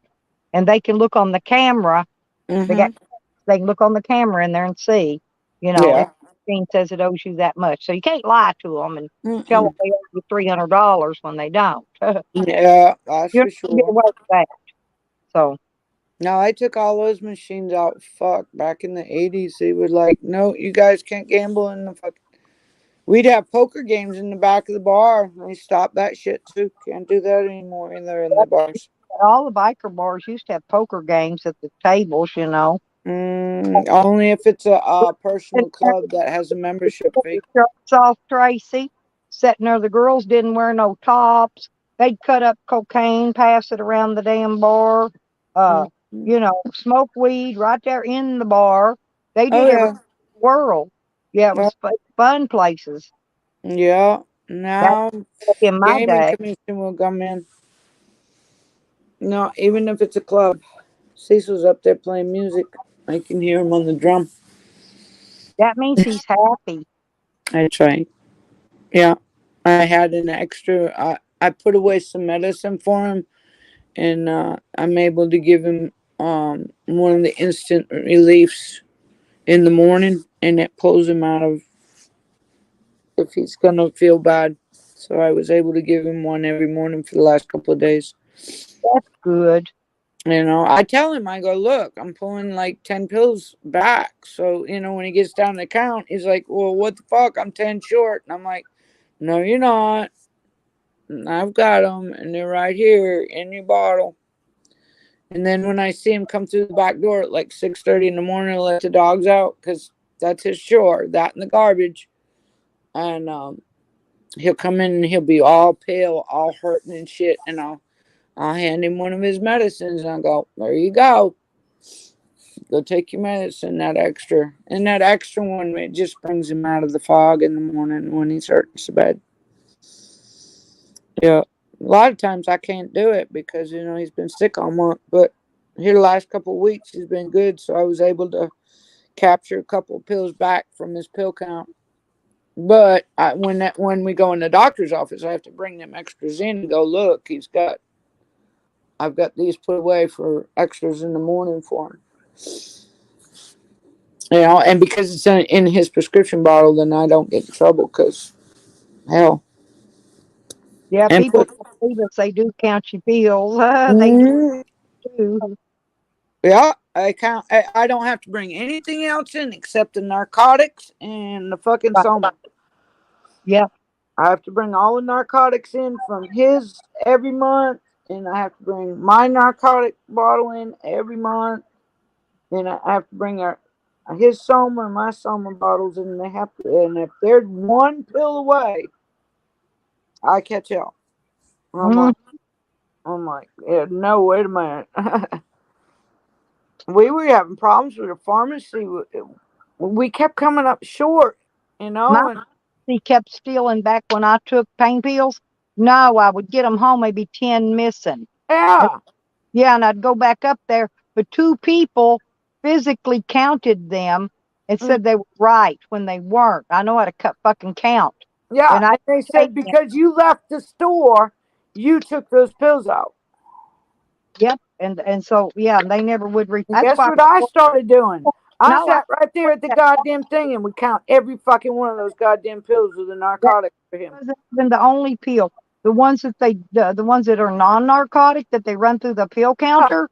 and they can look on the camera. They Hmm. got they can look on the camera in there and see, if Yeah. the screen says it owes you that much. So you can't lie to them and tell them Mm-mm. they owe you $300 when they don't. Yeah, that's You're for not gonna get sure. away with that. So No, I took all those machines out. Fuck, back in the 80s, they were like, no, you guys can't gamble in the fuck. We'd have poker games in the back of the bar. They stopped that shit too. Can't do that anymore in there in the bars. all the biker bars used to have poker games at the tables. Only if it's a And personal club that has a membership fee. shirts off, Tracy. Sitting there, the girls didn't wear no tops. They'd cut up cocaine, pass it around the damn bar. Uh, Mhm. smoke weed right there in the bar. They Oh did everything yeah, in the world. Yeah, it well, was fun places yeah. back Now in my gaming day. commission will come in. No, even if it's a club. Cecil's up there playing music. I can hear him on the drum. That means he's happy. That's right. Yeah, I had an extra. I put away some medicine for him, and I'm able to give him one of the instant reliefs in the morning, and it pulls him out of if he's gonna feel bad. So I was able to give him one every morning for the last couple of days. That's good. I tell him, I go, look, I'm pulling like 10 pills back. So, when he gets down to count, he's like, well, what the fuck? I'm 10 short. And I'm like, no, you're not. I've got them, and they're right here in your bottle. And then when I see him come through the back door at like 6:30 in the morning to let the dogs out, because that's his chore, that and the garbage. And he'll come in and he'll be all pale, all hurting and shit. And I'll hand him one of his medicines, and I'll go, there you go. Go take your medicine, that extra. And that extra one, it just brings him out of the fog in the morning when he's hurting so bad. Yeah. A lot of times I can't do it because, he's been sick all month. But here the last couple of weeks, he's been good. So I was able to capture a couple of pills back from his pill count. But when we go in the doctor's office, I have to bring them extras in and go, look, I've got these put away for extras in the morning for him. And because it's in his prescription bottle, then I don't get in trouble because, hell. Yeah, And people put, don't believe us. They do count your bills. They mm, do. yeah, I don't have to bring anything else in except the narcotics and the fucking soma. Yeah. I have to bring all the narcotics in from his every month, and I have to bring my narcotic bottle in every month, and I have to bring his soma and my soma bottles, and they have to. And if they're one pill away, I catch up. I'm Mm, like, I'm like, yeah, no, wait a minute. We were having problems with the pharmacy. We kept coming up short, you know. My And he kept stealing back when I took pain pills. No, I would get them home, maybe 10 missing. And, yeah, yeah, and I'd go back up there, but two people physically counted them and mm, said they were right when they weren't. I know how to fucking count. yeah. And I And they take said them. because you left the store, you took those pills out. Yep. And so, yeah, they never would reach. And That's guess why. what I started doing? I No, I sat right there at the goddamn thing and would count every fucking one of those goddamn pills with a that narcotic for him. wasn't even the only pill. The ones that the ones that are non-narcotic that they run through the pill Huh. counter.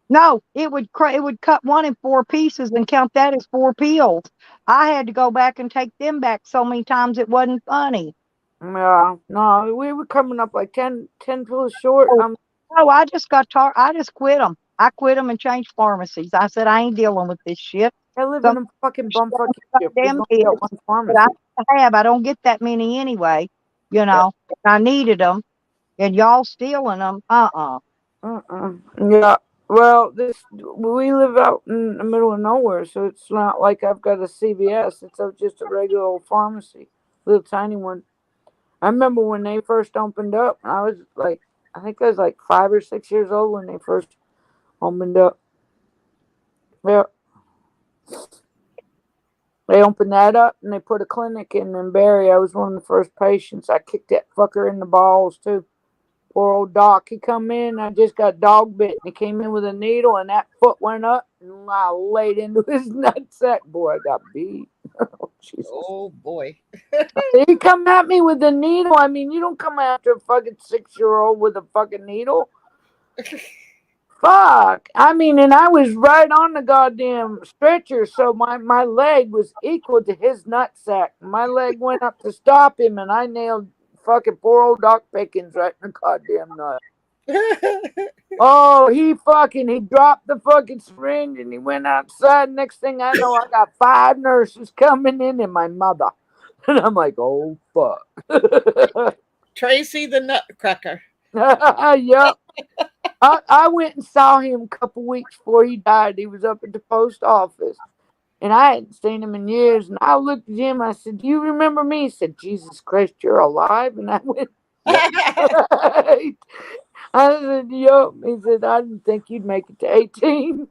No, it would cut one in four pieces and count that as four pills. I had to go back and take them back so many times it wasn't funny. Yeah, no, we were coming up like 10 pills short. Oh, no, I just got tired. I just quit them. I quit them and changed pharmacies. I said I ain't dealing with this shit. I live in Some a fucking bumfuck ship. We've damn only got pills one that pharmacy. I don't get that many anyway. You Yeah. know, I needed them, and y'all stealing them. Yeah. Well, we live out in the middle of nowhere, so it's not like I've got a CVS. It's just a regular old pharmacy, little tiny one. I remember when they first opened up. I was like, I think I was like 5 or 6 years old when they first opened up. Yeah. They opened that up and they put a clinic in Barry. I was one of the first patients. I kicked that fucker in the balls too. Poor old doc. He come in. I just got dog bit. And he came in with a needle, and that foot went up, and I laid into his nutsack. Boy, I got beat. Oh, Jesus. Oh boy. He come at me with a needle. I mean, you don't come after a fucking 6-year-old with a fucking needle. Fuck. I mean, and I was right on the goddamn stretcher, so my leg was equal to his nutsack. My leg went up to stop him, and I nailed fucking poor old Doc Pickens right in the goddamn nut. Oh, he dropped the fucking syringe and he went outside. Next thing I know, I got 5 nurses coming in and my mother. And I'm like, oh, fuck. Tracey the Nutcracker. Yep. I went and saw him a couple weeks before he died. He was up at the post office. And I hadn't seen him in years. And I looked at him. I said, do you remember me? He said, Jesus Christ, you're alive? And I went, yep. I said, yup. He said, I didn't think you'd make it to 18.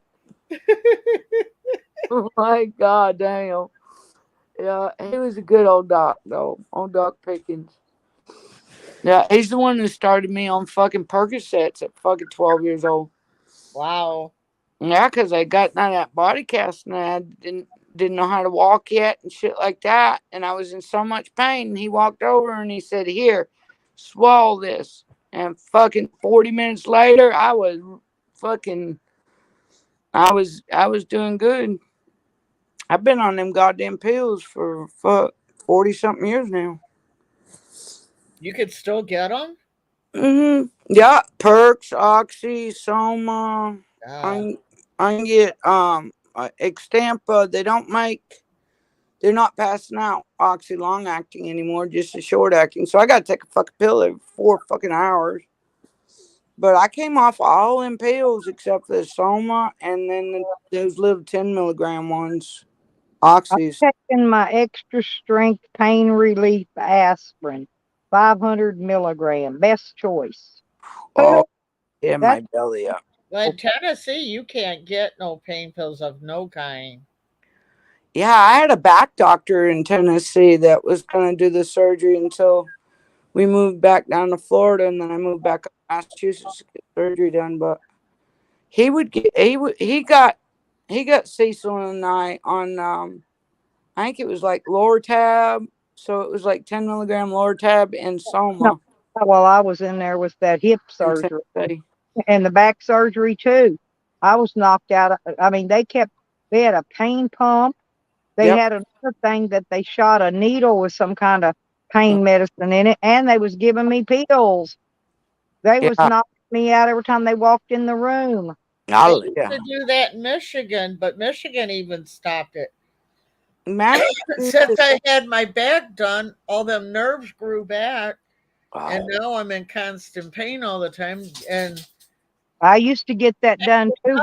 Oh, my God, damn. Yeah, he was a good old doc, though. Old Doc Pickens. Yeah, he's the one who started me on fucking Percocets at fucking 12 years old. Wow. Yeah, because I got out of that body cast and I didn't know how to walk yet and shit like that. And I was in so much pain. And he walked over and he said, here, swallow this. And fucking 40 minutes later, I was doing good. I've been on them goddamn pills for 40 something years now. You could still get them? Yeah, Perks, Oxy, Soma. I can get Extampa. They're not passing out Oxy long acting anymore, just a short acting. So I gotta take a fucking pill every 4 fucking hours. But I came off all them pills except for the Soma and then those little 10 milligram ones. Oxys. I'm taking my extra strength pain relief aspirin, 500 milligram, best choice. Oh, yeah, my That's belly up. Well, in Tennessee, you can't get no pain pills of no kind. Yeah, I had a back doctor in Tennessee that was going to do the surgery until we moved back down to Florida, and then I moved back up to Massachusetts to get surgery done. But he got Cecil and I on I think it was like lower tab, so it was like 10 milligram lower tab and no. Soma. Well, I was in there with that hip surgery and the back surgery too. I was knocked out. I mean, they had a pain pump. They had another thing that they shot a needle with some kind of pain medicine in it, and they was giving me pills. They was knocking me out every time they walked in the room. They used to do that in Michigan, but Michigan even stopped it. Since I had my back done, all them nerves grew back. And now I'm in constant pain all the time. And I used to get that done too,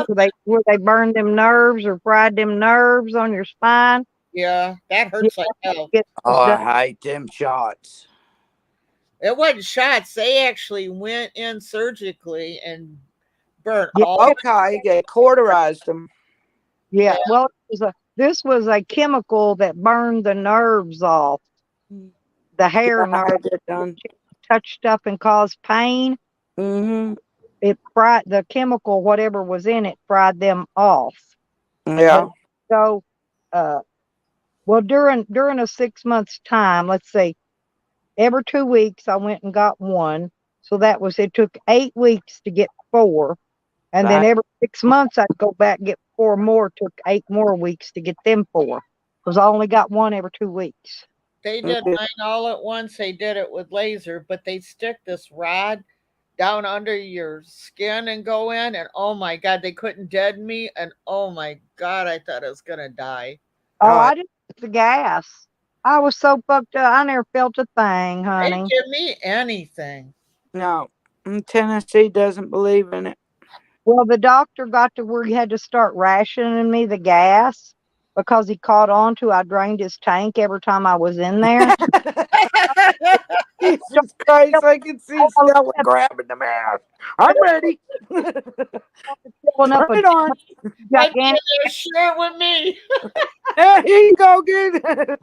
where they burned them nerves or fried them nerves on your spine. yeah, that hurts like hell. Get Oh, those done. I hate them shots. It wasn't shots. They actually went in surgically and burnt Yeah. all. Okay, they cauterized them. Yeah, Yeah. well, this was a chemical that burned the nerves off, the hair Yeah, I nerves, had that done. touch stuff and cause pain. Mm-hmm. It fried the chemical, whatever was in it, fried them off. Yeah. So, well, during a 6 months time, let's see, every 2 weeks I went and got one. So it took 8 weeks to get four. And then Right. every 6 months I'd go back and get four more. Took 8 more weeks to get them four. Because I only got one every 2 weeks. They did mine all at once. They did it with laser, but they stick this rod down under your skin and go in. And oh my God, they couldn't deaden me. And oh my God, I thought I was going to die. Oh, I didn't get the gas. I was so fucked up. I never felt a thing, They honey. didn't give me anything. No. Tennessee doesn't believe in it. Well, the doctor got to where he had to start rationing me the gas because he caught on to I drained his tank every time I was in there. Jesus Christ, I can see Stella grabbing the mask. I'm ready. Filling up Turn it on. Like, gigantic. share it with me. Yeah, here you go, kid.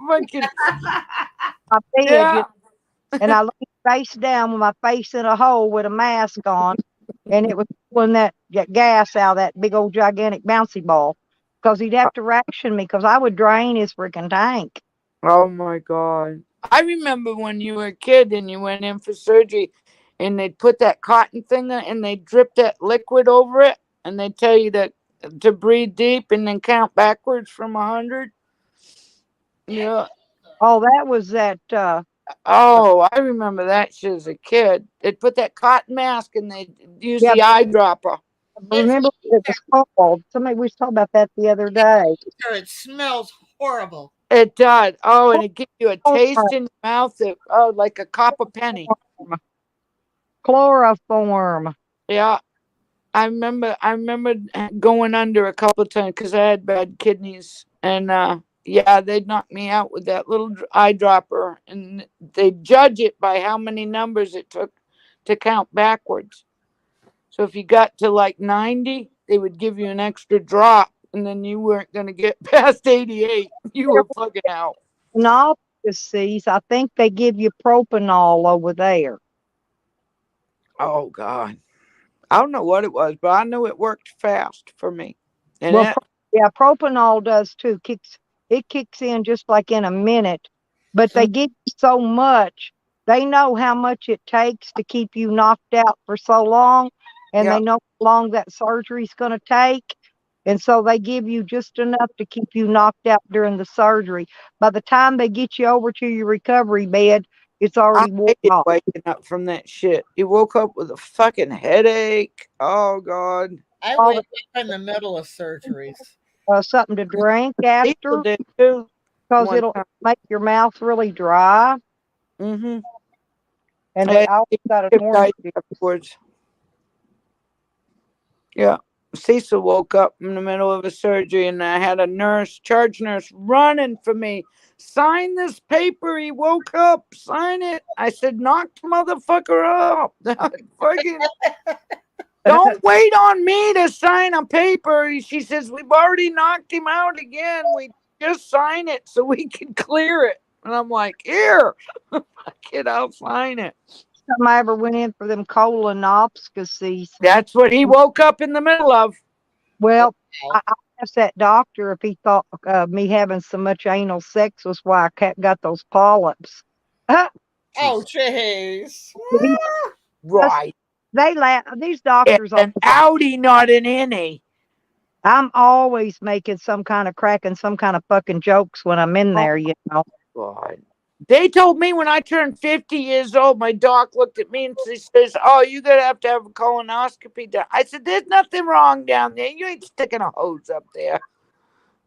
Fucking, I fed yeah. you, and I laid face down with my face in a hole with a mask on, and it was pulling that gas out of that big old gigantic bouncy ball because he'd have to ration me because I would drain his freaking tank. Oh my God. I remember when you were a kid and you went in for surgery and they'd put that cotton thing and they'd drip that liquid over it and they'd tell you to breathe deep and then count backwards from 100. Yeah. Oh, that was that. Oh, I remember that shit as a kid. They'd put that cotton mask and they'd use Yeah, the eyedropper. remember what it was called? Somebody we was talking about that the other day. It smells horrible. It does. Oh, and it gives you a taste in your mouth of like a copper penny. Chloroform. Yeah. I remember going under a couple of times because I had bad kidneys, and yeah, they'd knock me out with that little eyedropper, and they judge it by how many numbers it took to count backwards. So if you got to like 90, they would give you an extra drop, and then you weren't going to get past 88. You were fucking out. In all disease, I think they give you propanol over there. Oh God. I don't know what it was, but I knew it worked fast for me. And Well, yeah, propanol does too. It kicks in just like in a minute, but they give you so much. They know how much it takes to keep you knocked out for so long, and they know how long that surgery's going to take. And so they give you just enough to keep you knocked out during the surgery. By the time they get you over to your recovery bed, it's already worn off. Waking up from that shit. You woke up with a fucking headache. Oh God. I wake up in the middle of surgeries. Something to drink after, because it'll make your mouth really dry. Mm-hmm. And they always got an orange afterwards. Yeah. Cecil woke up in the middle of a surgery and I had a charge nurse running for me. Sign this paper. He woke up. Sign it. I said, knock the motherfucker up. Fucking don't wait on me to sign a paper. She says, we've already knocked him out again. We just sign it so we can clear it. And I'm like, here, kid, I'll sign it. Time I ever went in for them colonoscopies. That's what he woke up in the middle of. Well, I asked that doctor if he thought me having so much anal sex was why I got those polyps. Oh, jeez. Right. They laugh. These doctors are an outie, not an innie. I'm always making some kind of cracking some kind of fucking jokes when I'm in there, you know. God. They told me when I turned 50 years old, my doc looked at me and she says, oh, you're going to have a colonoscopy done. I said, there's nothing wrong down there. You ain't sticking a hose up there.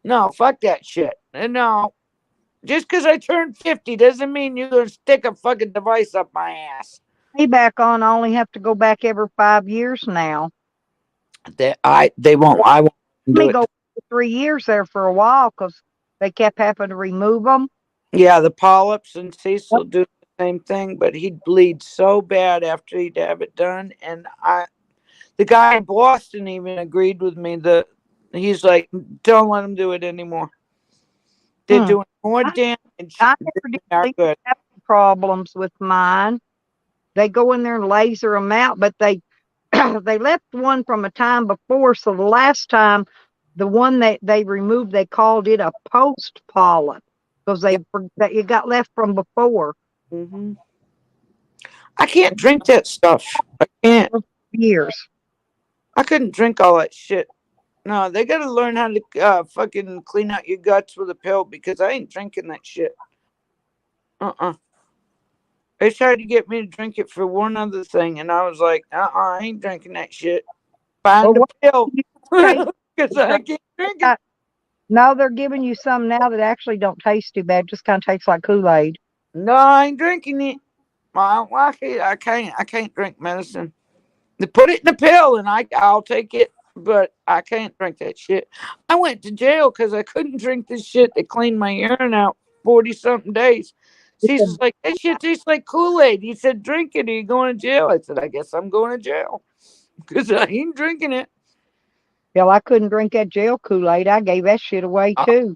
No, fuck that shit. No. Just because I turned 50 doesn't mean you're going to stick a fucking device up my ass. me back on, I only have to go back every 5 years now. They won't. I won't Let do me it. go 3 years there for a while because they kept having to remove them. Yeah, the polyps, and Cecil do the same thing, but he'd bleed so bad after he'd have it done. And the guy in Boston even agreed with me that he's like, don't let him do it anymore. They're doing more damage I than never they are did good. have problems with mine. They go in there and laser them out, but they they left one from a time before. So the last time, the one they removed, they called it a post pollen because that it got left from before. Hmm. I can't drink that stuff. I can't. Years. I couldn't drink all that shit. No, they got to learn how to fucking clean out your guts with a pill because I ain't drinking that shit. They tried to get me to drink it for one other thing, and I was like, I ain't drinking that shit. Find Well, a pill what because I can't drink it. No, they're giving you some now that actually don't taste too bad. Just kind of tastes like Kool-Aid. No, I ain't drinking it. I don't like it. I can't drink medicine. They put it in a pill, and I'll take it, but I can't drink that shit. I went to jail because I couldn't drink this shit. They cleaned my urine out 40-something days. Caesar's like, that shit tastes like Kool-Aid. He said, drink it or you're going to jail. I said, I guess I'm going to jail because I ain't drinking it. Hell, I couldn't drink that jail Kool-Aid. I gave that shit away too.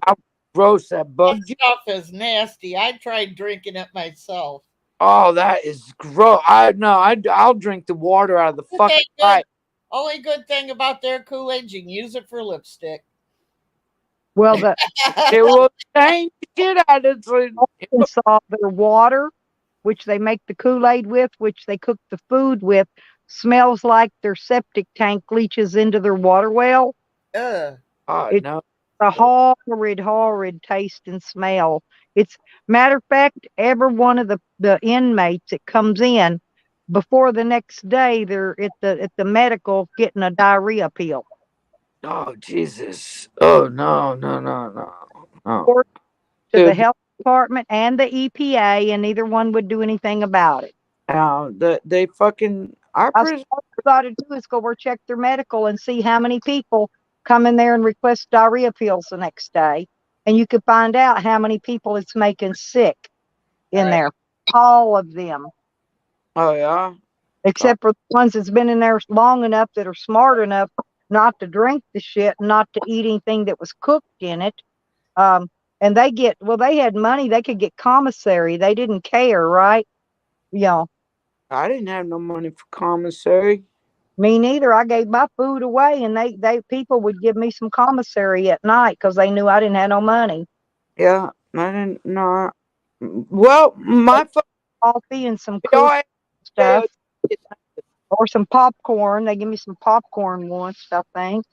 Gross, that bug. That stuff is nasty. I tried drinking it myself. Oh, that is gross. I'll drink the water out of the fucking pipe. Only good thing about their Kool-Aid, you can use it for lipstick. Well, it will change shit out of it. Saw their water, which they make the Kool-Aid with, which they cook the food with, smells like their septic tank leaches into their water well. Oh, it's no. a horrid taste and smell. It's matter of fact, every one of the inmates that comes in before the next day, they're at the medical getting a diarrhea pill. Oh Jesus! Oh no! To the health department and the EPA, and neither one would do anything about it. They fucking our prison. All you got to do is go over check their medical and see how many people come in there and request diarrhea pills the next day, and you can find out how many people it's making sick in there. All of them. Oh yeah. Except for the ones that's been in there long enough that are smart enough not to drink the shit, not to eat anything that was cooked in it. And they had money, they could get commissary. They didn't care, right? I didn't have no money for commissary. Me neither. I gave my food away, and they people would give me some commissary at night because they knew I didn't have no money. Yeah, I didn't know. Well, my coffee and some cool stuff, or some popcorn. They give me some popcorn once, I think.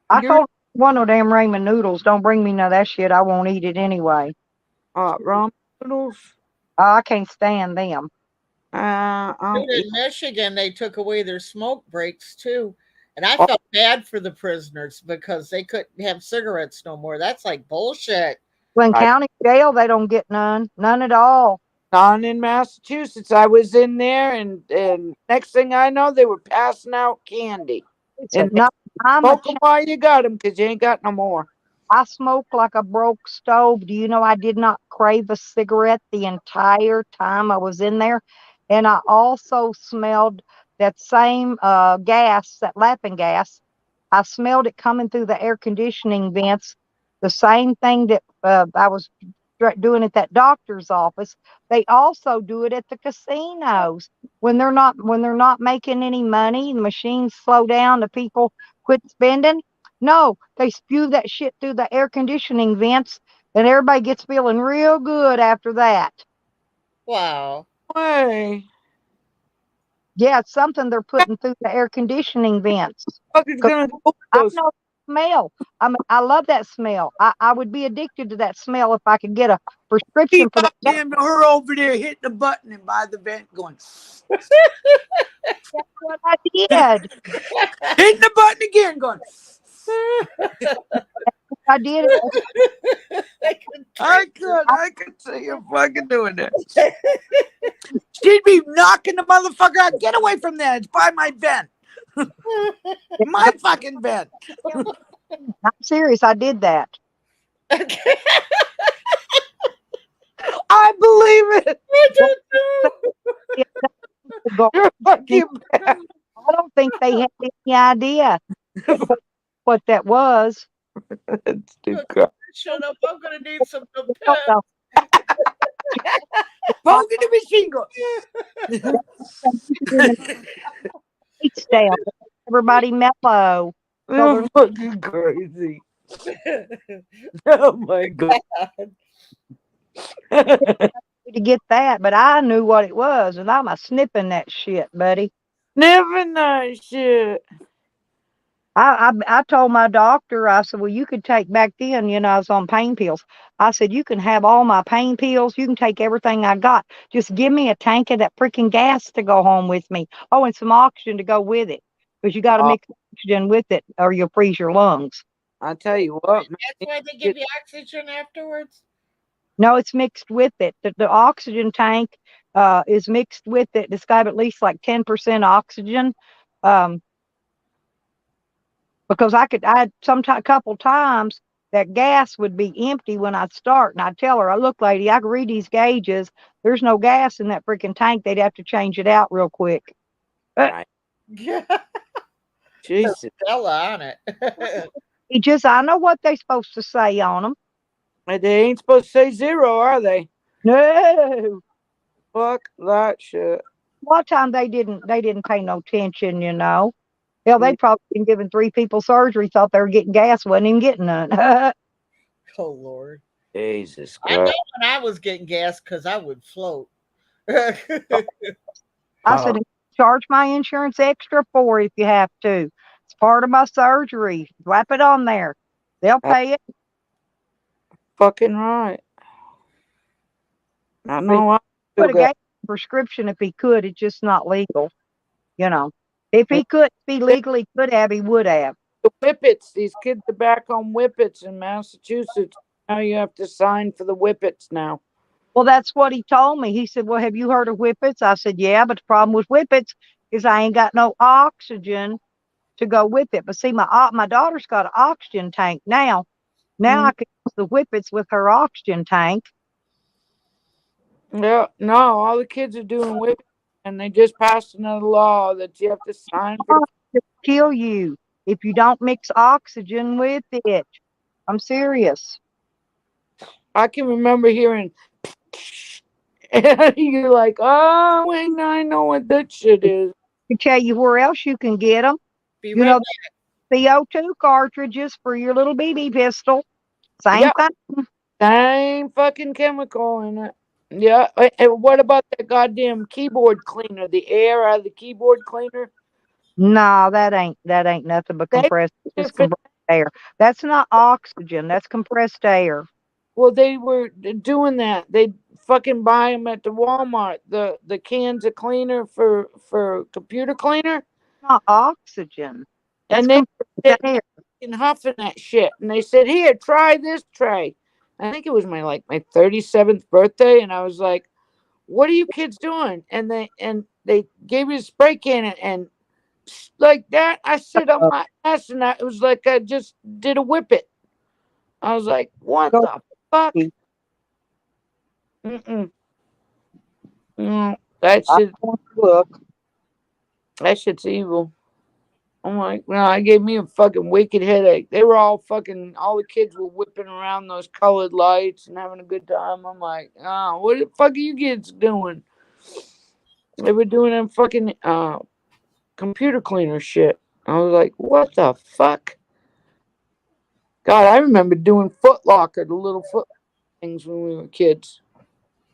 I told one of them ramen noodles, don't bring me none of that shit. I won't eat it anyway. Ramen noodles? I can't stand them. In Michigan, they took away their smoke breaks too. And I felt bad for the prisoners because they couldn't have cigarettes no more. That's like bullshit. Glen County Jail, they don't get none at all. None in Massachusetts. I was in there, and next thing I know, they were passing out candy. And smoke them while you got them because you ain't got no more. I smoke like a broke stove. Do you know I did not crave a cigarette the entire time I was in there? And I also smelled that same gas, that laughing gas. I smelled it coming through the air conditioning vents. The same thing that I was doing at that doctor's office. They also do it at the casinos when they're not making any money. The machines slow down. The people quit spending. No, they spew that shit through the air conditioning vents, and everybody gets feeling real good after that. Wow. Way. Yeah, it's something they're putting through the air conditioning vents. I know smell. I love that smell. I would be addicted to that smell if I could get a prescription for that. Damn, her over there hitting the button and by the vent going. That's what I did. Hitting the button again, going. I did it. I could see you fucking doing that. She'd be knocking the motherfucker out. Get away from there. It's by my vent. My fucking vent. I'm serious. I did that. I believe it. You're fucking bad. I don't think they had any idea what that was. Shut up. I'm going to need some Pep. Poking the machine gun. It's down. Everybody mellow. You're fucking crazy. Oh my God. To get that, but I knew what it was, and I'm a sniffing that shit, buddy. Sniffing that shit. I told my doctor, I said, well, you could take back then, I was on pain pills. I said, you can have all my pain pills. You can take everything I got. Just give me a tank of that freaking gas to go home with me. Oh, and some oxygen to go with it. Because you got to mix oxygen with it or you'll freeze your lungs. I tell you what. That's why they give you oxygen afterwards? No, it's mixed with it. The oxygen tank is mixed with it. It's got at least like 10% oxygen. Because I had a couple times that gas would be empty when I'd start. And I'd tell her, look, lady, I can read these gauges. There's no gas in that freaking tank. They'd have to change it out real quick. Yeah. Jesus. Stella on it. I know what they're supposed to say on them. They ain't supposed to say zero, are they? No. Fuck that shit. A lot of times they didn't pay no attention, Hell, they'd probably been giving 3 people surgery, thought they were getting gas, wasn't even getting none. Oh, Lord. Jesus Christ. I know when I was getting gas because I would float. I said, charge my insurance extra for it if you have to. It's part of my surgery. Slap it on there. They'll pay it. Fucking right. I know. I would have got a prescription if he could. It's just not legal. If he could, if he legally could have, he would have. The whippets. These kids are back on whippets in Massachusetts. Now you have to sign for the whippets now. Well, that's what he told me. He said, well, have you heard of whippets? I said, yeah, but the problem with whippets is I ain't got no oxygen to go with it. But see, my daughter's got an oxygen tank now. Now I can use the whippets with her oxygen tank. Yeah, no, all the kids are doing whippets, and they just passed another law that you have to sign for. To kill you if you don't mix oxygen with it. I'm serious. I can remember hearing, and you're like, oh, wait, no, I know what that shit is. I can tell you where else you can get them. CO2 cartridges for your little BB pistol. Same thing. Same fucking chemical in it. Yeah. And what about that goddamn keyboard cleaner? The air out of the keyboard cleaner? No, that ain't nothing but compressed air. That's not oxygen. That's compressed air. Well, they were doing that. They fucking buy them at the Walmart. The cans of cleaner for computer cleaner. Not oxygen. That's and they air. And huffing that shit. And they said, here, try this tray. I think it was my 37th birthday. And I was like, what are you kids doing? And they gave me a spray can and like that. I sit on my ass and it was like I just did a whippet. I was like, what the fuck? That shit's evil. I'm like, no, it gave me a fucking wicked headache. They were all the kids were whipping around those colored lights and having a good time. I'm like, oh, what the fuck are you kids doing? They were doing them fucking computer cleaner shit. I was like, what the fuck? God, I remember doing Foot Locker, the little foot things when we were kids.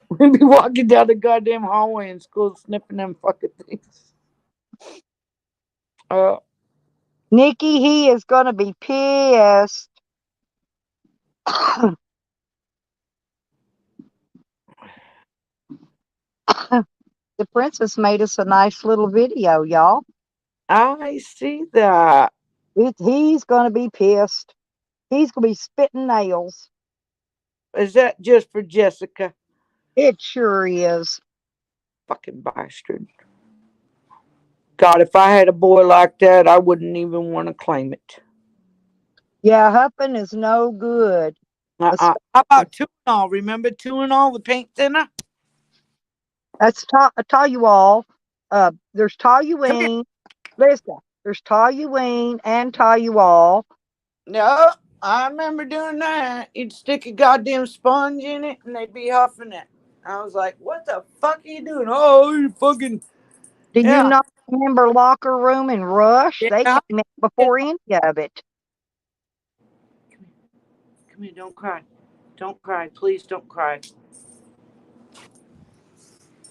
We'd be walking down the goddamn hallway in school sniffing them fucking things. Nikki, he is going to be pissed. The princess made us a nice little video, y'all. I see that. He's going to be pissed. He's going to be spitting nails. Is that just for Jessica? It sure is. Fucking bastard. God, if I had a boy like that, I wouldn't even want to claim it. Yeah, huffing is no good. How about Tuinol? Remember Tuinol, the paint thinner? That's Toluol. There's Come here. Toluene. Listen, there's Toluene and Toluol. No, I remember doing that. You'd stick a goddamn sponge in it and they'd be huffing it. I was like, what the fuck are you doing? Oh, you fucking. Do you Yeah. not remember Locker Room and Rush? They Yeah. came out before any of it. Come here, don't cry. Don't cry. Please don't cry.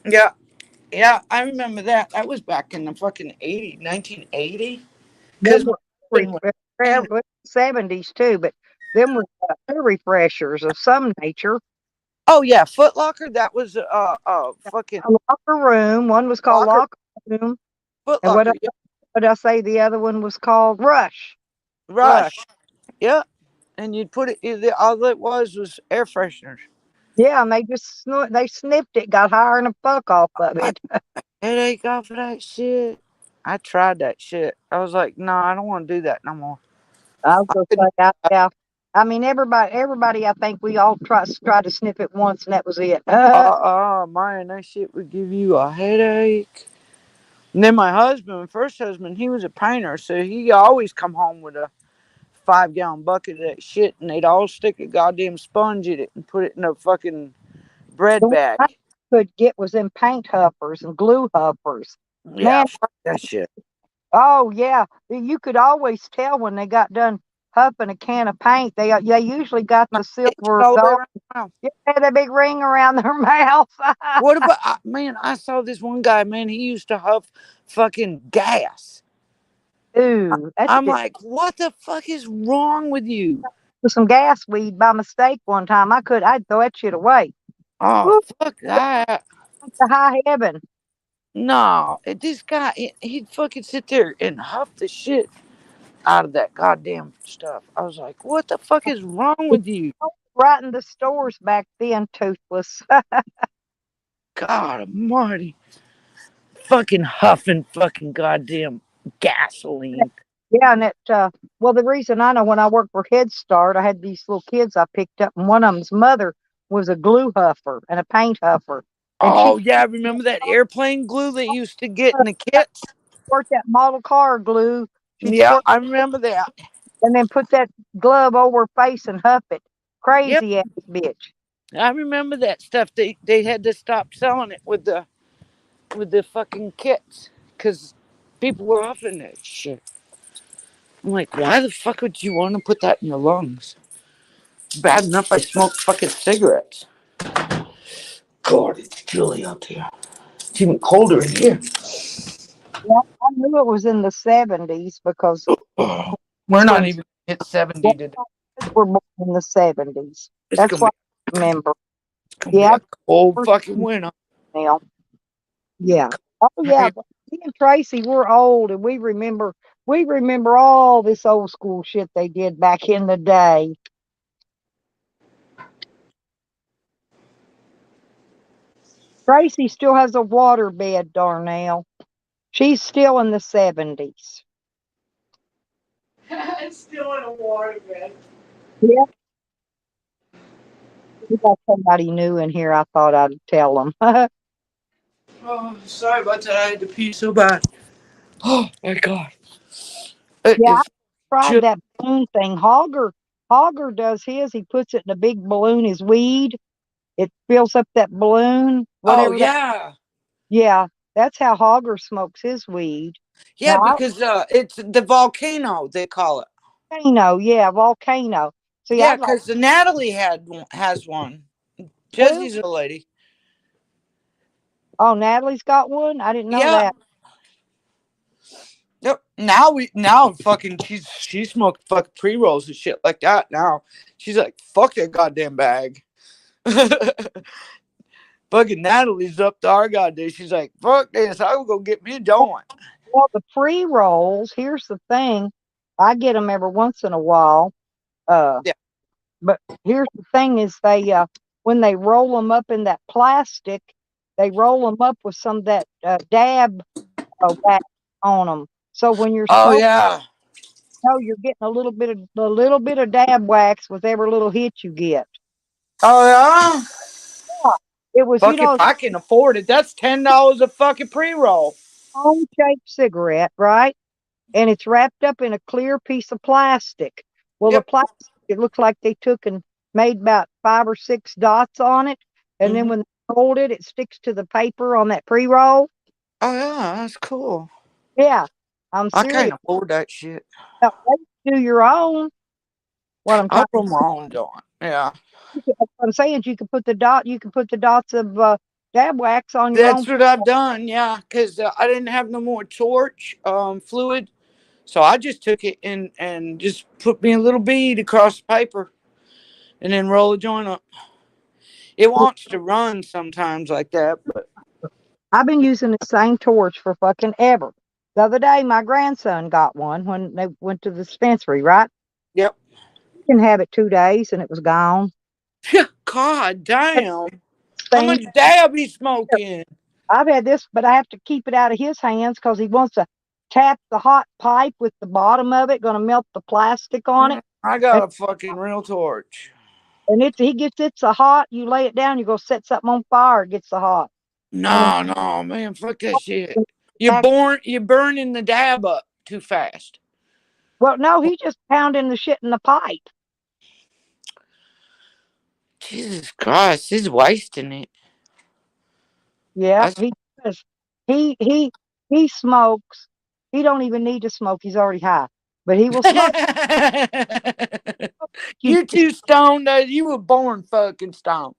Yeah. Yeah, I remember that. That was back in the fucking 1980. Because my husband was. 70s too, but them were air refreshers of some nature. Oh, yeah, Foot Locker. That was fucking. A Locker Room. One was called Locker Room. Foot And Locker. Yeah. what did I say? The other one was called Rush. Rush. Yeah. And you'd put it, all it was air fresheners. Yeah, and they just they sniffed it, got higher than a fuck off of it. Headache off of that shit. I tried that shit. I was like, no, I don't want to do that no more. I was gonna say, yeah. I mean, everybody. I think we all try to sniff it once, and that was it. Man, that shit would give you a headache. And then my first husband, he was a painter, so he always come home with a 5-gallon bucket of that shit, and they'd all stick a goddamn sponge in it and put it in a fucking bread The one bag. I could get was in paint huffers and glue huffers. Yeah, Man, fuck that shit. oh yeah, you could always tell when they got done huffing a can of paint. They usually got the silver All the way gold. around. Yeah, the big ring around their mouth. What about, man, I saw this one guy, man, he used to huff fucking gas. Ooh, I'm like, what the fuck is wrong with you? with some gas weed by mistake one time. I'd throw that shit away. Oh, Woo, fuck that. to high heaven. No, this guy, he'd fucking sit there and huff the shit out of that goddamn stuff. I was like, what the fuck is wrong with you? Right in the stores back then, toothless. God almighty. Fucking huffing fucking goddamn gasoline. Yeah, and well, the reason I know, when I worked for Head Start, I had these little kids I picked up, and one of them's mother was a glue huffer and a paint huffer. And Oh, yeah, remember that airplane glue that used to get in the kits? Squirt that model car glue. Yeah, I remember that. And then put that glove over her face and huff it. Crazy Yep. ass bitch. I remember that stuff. They had to stop selling it with the fucking kits because people were huffing that shit. I'm like, why the fuck would you want to put that in your lungs? Bad enough I smoke fucking cigarettes. God, it's chilly out there. It's even colder in here. Yeah, I knew it was in the 70s because We're not even hit 70 today. We're born in the 70s. That's what I remember. It's gonna be a cold fucking winter. Now. Yeah. Oh yeah. But me and Tracey, we're old, and we remember all this old school shit they did back in the day. Tracey still has a water bed, Darnell. She's still in the 70s. Still in a water bed. Yeah. We got somebody new in here. I thought I'd tell them. Oh, sorry about that. I had to pee so bad. Oh my god. Yeah, I tried that balloon thing. Hogger does his. He puts it in a big balloon, his weed. It fills up that balloon. Whatever. Oh yeah. Yeah, that's how Hogger smokes his weed. Yeah, because it's the volcano, they call it. Volcano, yeah, volcano. So yeah, because Natalie has one. Jesse's a lady. Oh, Natalie's got one? I didn't know that. Yep. Now fucking she smoked fucking pre-rolls and shit like that now. She's like, fuck that goddamn bag. Fucking Natalie's up to our goddamn. She's like, fuck this, I will go get me a joint. Well, the pre-rolls, here's the thing. I get them every once in a while. Yeah. But here's the thing is when they roll them up in that plastic, they roll them up with some of that dab wax on them. So when you're Oh smoking, yeah. you're getting a little bit of dab wax with every little hit you get. Oh yeah. It was, Fuck if I can afford it. That's $10 a fucking pre-roll. cone-shaped cigarette, right? And it's wrapped up in a clear piece of plastic. Well, the Yep. plastic, it looks like they took and made about 5 or 6 dots on it. And then Mhm. when they fold it, it sticks to the paper on that pre-roll. Oh yeah, that's cool. Yeah, I'm I serious. can't afford that shit. Now, do your own. What I'm I'll trying put my own joint. Yeah. what I'm saying is you can put the dots of dab wax on your own. That's what I've done, yeah, because I didn't have no more torch fluid, so I just took it and just put me a little bead across the paper, and then roll a joint up. It wants to run sometimes like that, but I've been using the same torch for fucking ever. The other day, my grandson got one when they went to the dispensary, right? yep. You can have it 2 days and it was gone. God damn, how Thing. much dab he smoking? I've had this, but I have to keep it out of his hands because he wants to tap the hot pipe with the bottom of it, going to melt the plastic on it. I got a fucking real torch. And he gets it so hot, you lay it down, you go set something on fire, it gets so hot. No, man, fuck that shit. You're burning the dab up too fast. Well, no, he just pounding the shit in the pipe. Jesus Christ, he's wasting it. Yeah, he does. He smokes. He don't even need to smoke. He's already high, but he will smoke. You're too stoned. You were born fucking stoned.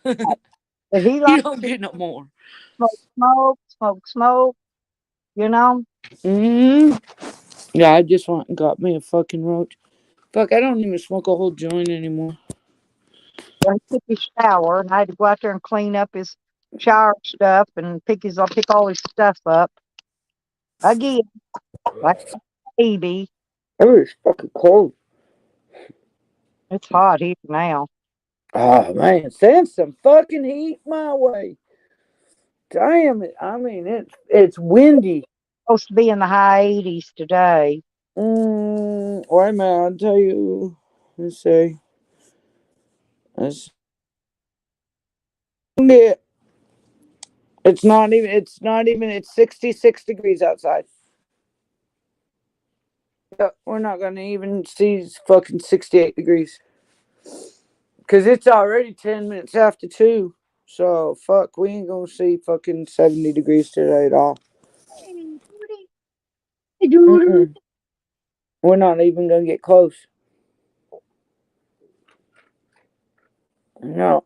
But he You likes don't to get no more. smoke. You know. Mm-hmm. Yeah, I just went and got me a fucking roach. Fuck, I don't even smoke a whole joint anymore. Well, he took his shower, and I had to go out there and clean up his shower stuff and I'll pick all his stuff up again, like a baby. Oh, it's fucking cold. It's hot here now. Oh man, send some fucking heat my way. Damn it! I mean, it's windy. Supposed to be in the high 80s today. Wait a minute, I'll tell you. Let's see. Let's it. It's not even. It's not even. It's 66 degrees outside. We're not gonna even see fucking 68 degrees. Cause it's already 10 minutes after 2. So fuck, we ain't gonna see fucking 70 degrees today at all. Mm-mm. We're not even gonna get close. No.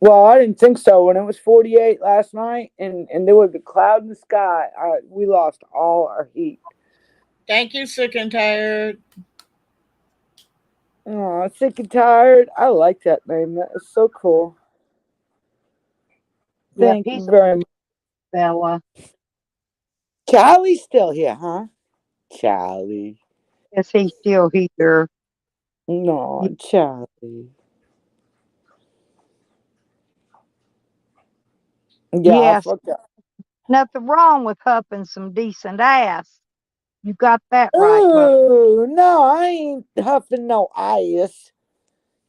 Well, I didn't think so. When it was 48 last night and there was a cloud in the sky, we lost all our heat. Thank you, Sick and Tired. Oh, Sick and Tired. I like that name. That is so cool. Yeah, Thank you very much. Stella. Charlie's still here, huh? Charlie. Yes, he's still here. No, Charlie. Yeah, Yes, fuck that. nothing wrong with huffing some decent ass. You got that right, but Oh, no, I ain't huffing no ice.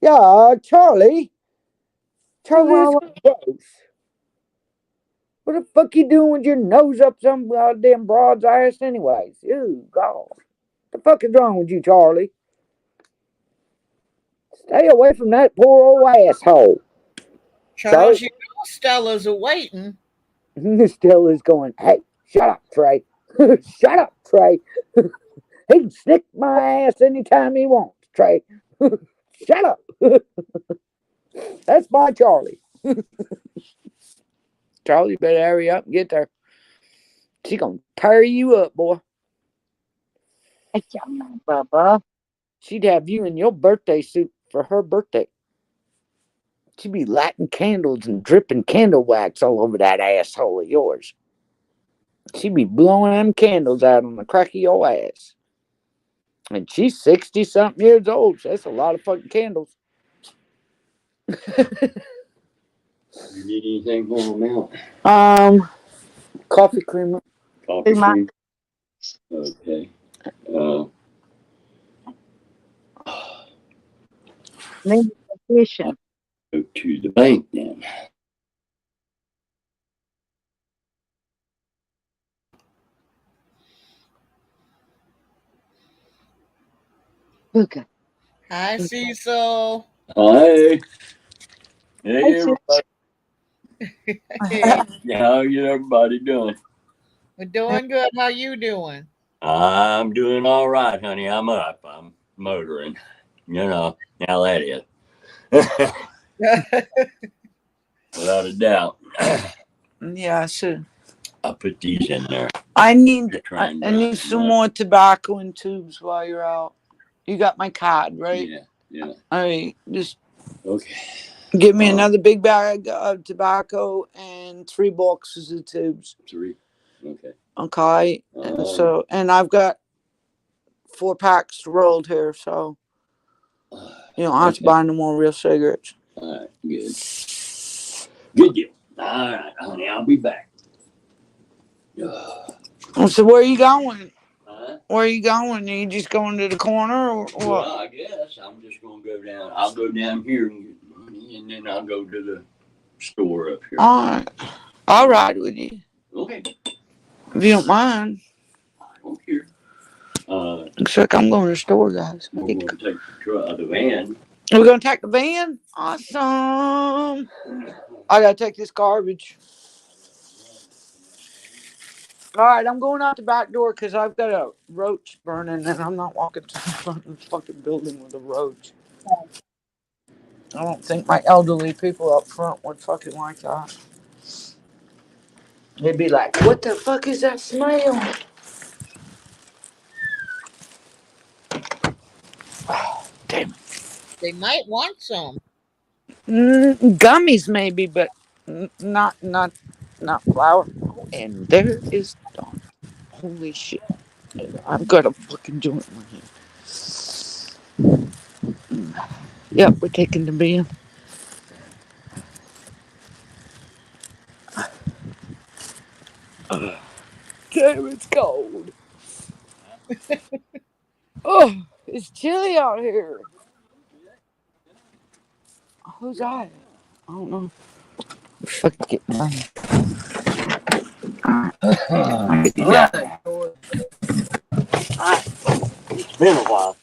Yeah, Charlie. Charlie, well, it's gross. What the fuck you doing with your nose up some goddamn broad's ass anyways? Ew, God. The fuck is wrong with you, Charlie? Stay away from that poor old asshole. Charles, you know Stella's a waiting. Stella's going, hey, shut up, Trey. Shut up, Trey. He can snick my ass anytime he wants, Trey. Shut up. That's my Charlie. Charlie, better hurry up and get there. She gonna tear you up, boy. Bubba. She'd have you in your birthday suit for her birthday. She'd be lighting candles and dripping candle wax all over that asshole of yours. She'd be blowing them candles out on the crack of your ass. And she's 60 something years old. So that's a lot of fucking candles. Need anything for them out? Coffee creamer. Coffee my- cream? Okay. Need fishing. Go to the bank then. Okay. Hi, Cecil. Hi. Hey, Hey, everybody. Hey, How you everybody doing? we're doing good. How you doing? I'm doing all right, honey. I'm up. I'm motoring. You know, now that is. Without a doubt. Yeah, sure. I'll put these in there. I need Try and I need some more tobacco and tubes while you're out. You got my card, right? Yeah. All right, just Okay. give me another big bag of tobacco and 3 boxes of tubes. 3. Okay. Okay. And I've got 4 packs rolled here, so you don't have to buy no more real cigarettes. All right, good. Good deal. All right, honey, I'll be back. So where are you going? Huh? Where are you going? Are you just going to the corner or what? Well, I guess I'm just gonna go down. I'll go down here and get money, and then I'll go to the store up here. All right. I'll ride with you. Okay. If you don't mind. I don't care. Looks like I'm going to the store, guys. We're gonna take the van. We're going to take the van? Awesome. I got to take this garbage. All right, I'm going out the back door because I've got a roach burning and I'm not walking to the front of the fucking building with a roach. I don't think my elderly people up front would fucking like that. They'd be like, what the fuck is that smell? Oh, damn it. They might want some. Gummies maybe, but not flour. And there is Dawn. Holy shit. I've got a fucking joint in my hand. Yep, we're taking the van. Damn, it's cold. Oh, it's chilly out here. Who's that? I don't know. Fucking get money. It's been a while.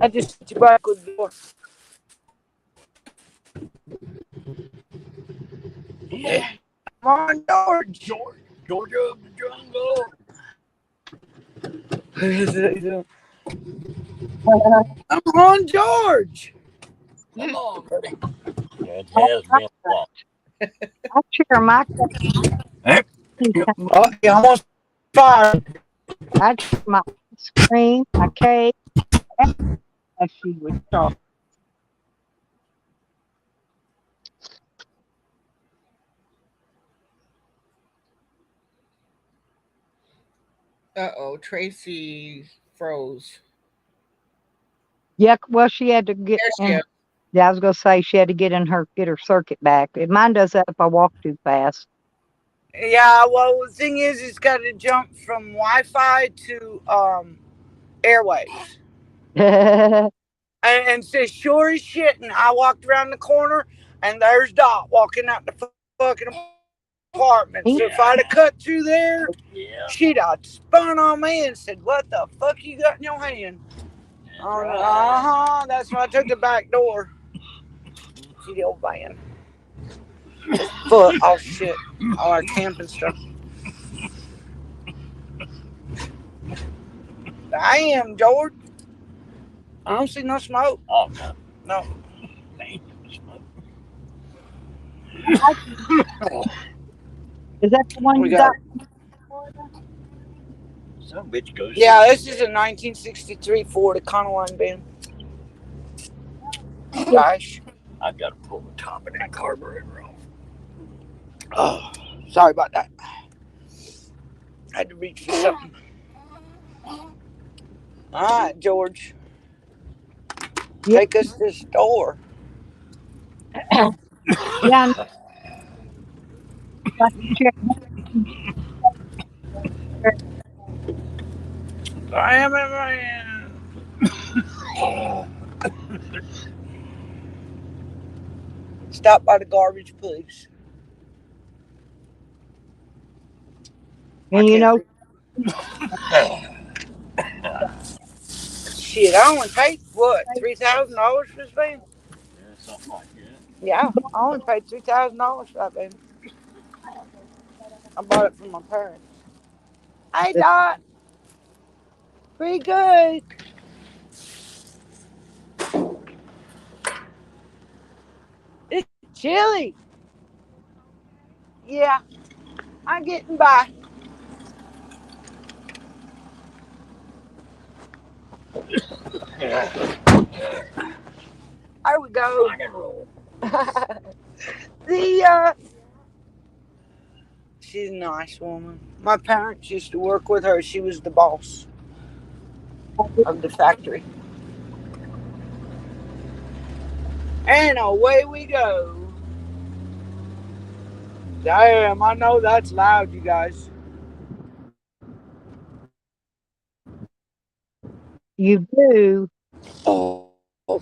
I just hit you back with the door. Yeah. Come on, George. Georgia of the jungle. Come on, George. Come on, buddy. It has been a while. I'll share my Oh, you almost fired. I'd share my ice cream, my cake, as she would start. Tracey froze. Yeah, well, she had to get There she in. is. Yeah, I was gonna say she had to get her circuit back. Mine does that if I walk too fast. Yeah, well, the thing is, it's got to jump from Wi-Fi to airwaves. And so sure as shit, and I walked around the corner, and there's Dot walking out the fucking apartment. So if I'd have cut through there, she'd have spun on me and said, "What the fuck you got in your hand?" That's why I took the back door. See the old van. It's full of shit. All our camping stuff. Damn, George. I don't see no smoke. Oh, No. Is that the one We you got got? some bitch goes. Yeah, this is a 1963 Ford Econoline van. Gosh. I've got to pull the top of that carburetor off. Oh, sorry about that. I had to reach for something. All right, George. Take us to the store. Yeah, I check. I am in my. Stop by the garbage, please. I And you can't know, read. Shit, I only paid what, $3,000 for this van? Yeah, something like that. Yeah, I only paid $3,000 for that van. I bought it from my parents. Hey, Dot, pretty good. It's chilly. Yeah, I'm getting by. There we go. Rock and roll. the She's a nice woman. My parents used to work with her. She was the boss of the factory. And away we go. Damn, I know that's loud, you guys. you do. Oh,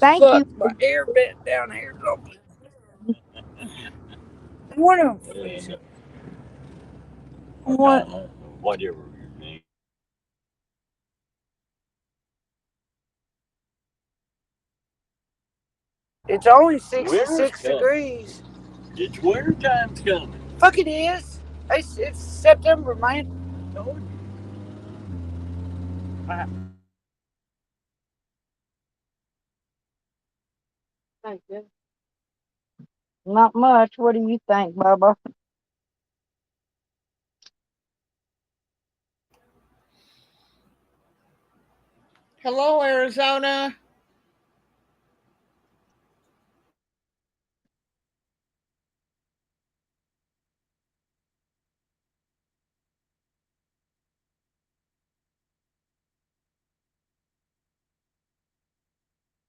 Thank fuck. you. My ear bent down here. One of Yeah, them. or What? Donna, or whatever your name. It's only Winter's 66 coming. degrees. It's winter time's coming. Fuck it is. It's September, man. Told you. Thank you. Not much. What do you think, Bubba? Hello, Arizona.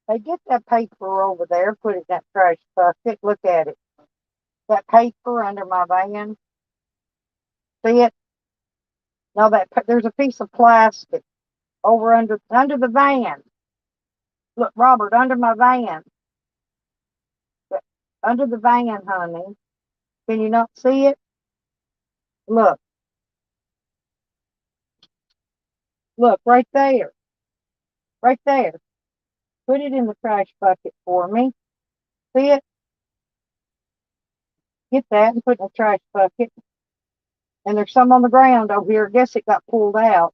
Hey, get that paper over there. Put it in that trash bucket. Look at it. That paper under my van. See it? No, there's a piece of plastic over under the van. Look, Robert, under my van. Under the van, honey. Can you not see it? Look, look, right there. Right there. Put it in the trash bucket for me. See it? Get that and put it in the trash bucket. And there's some on the ground over here. I guess it got pulled out.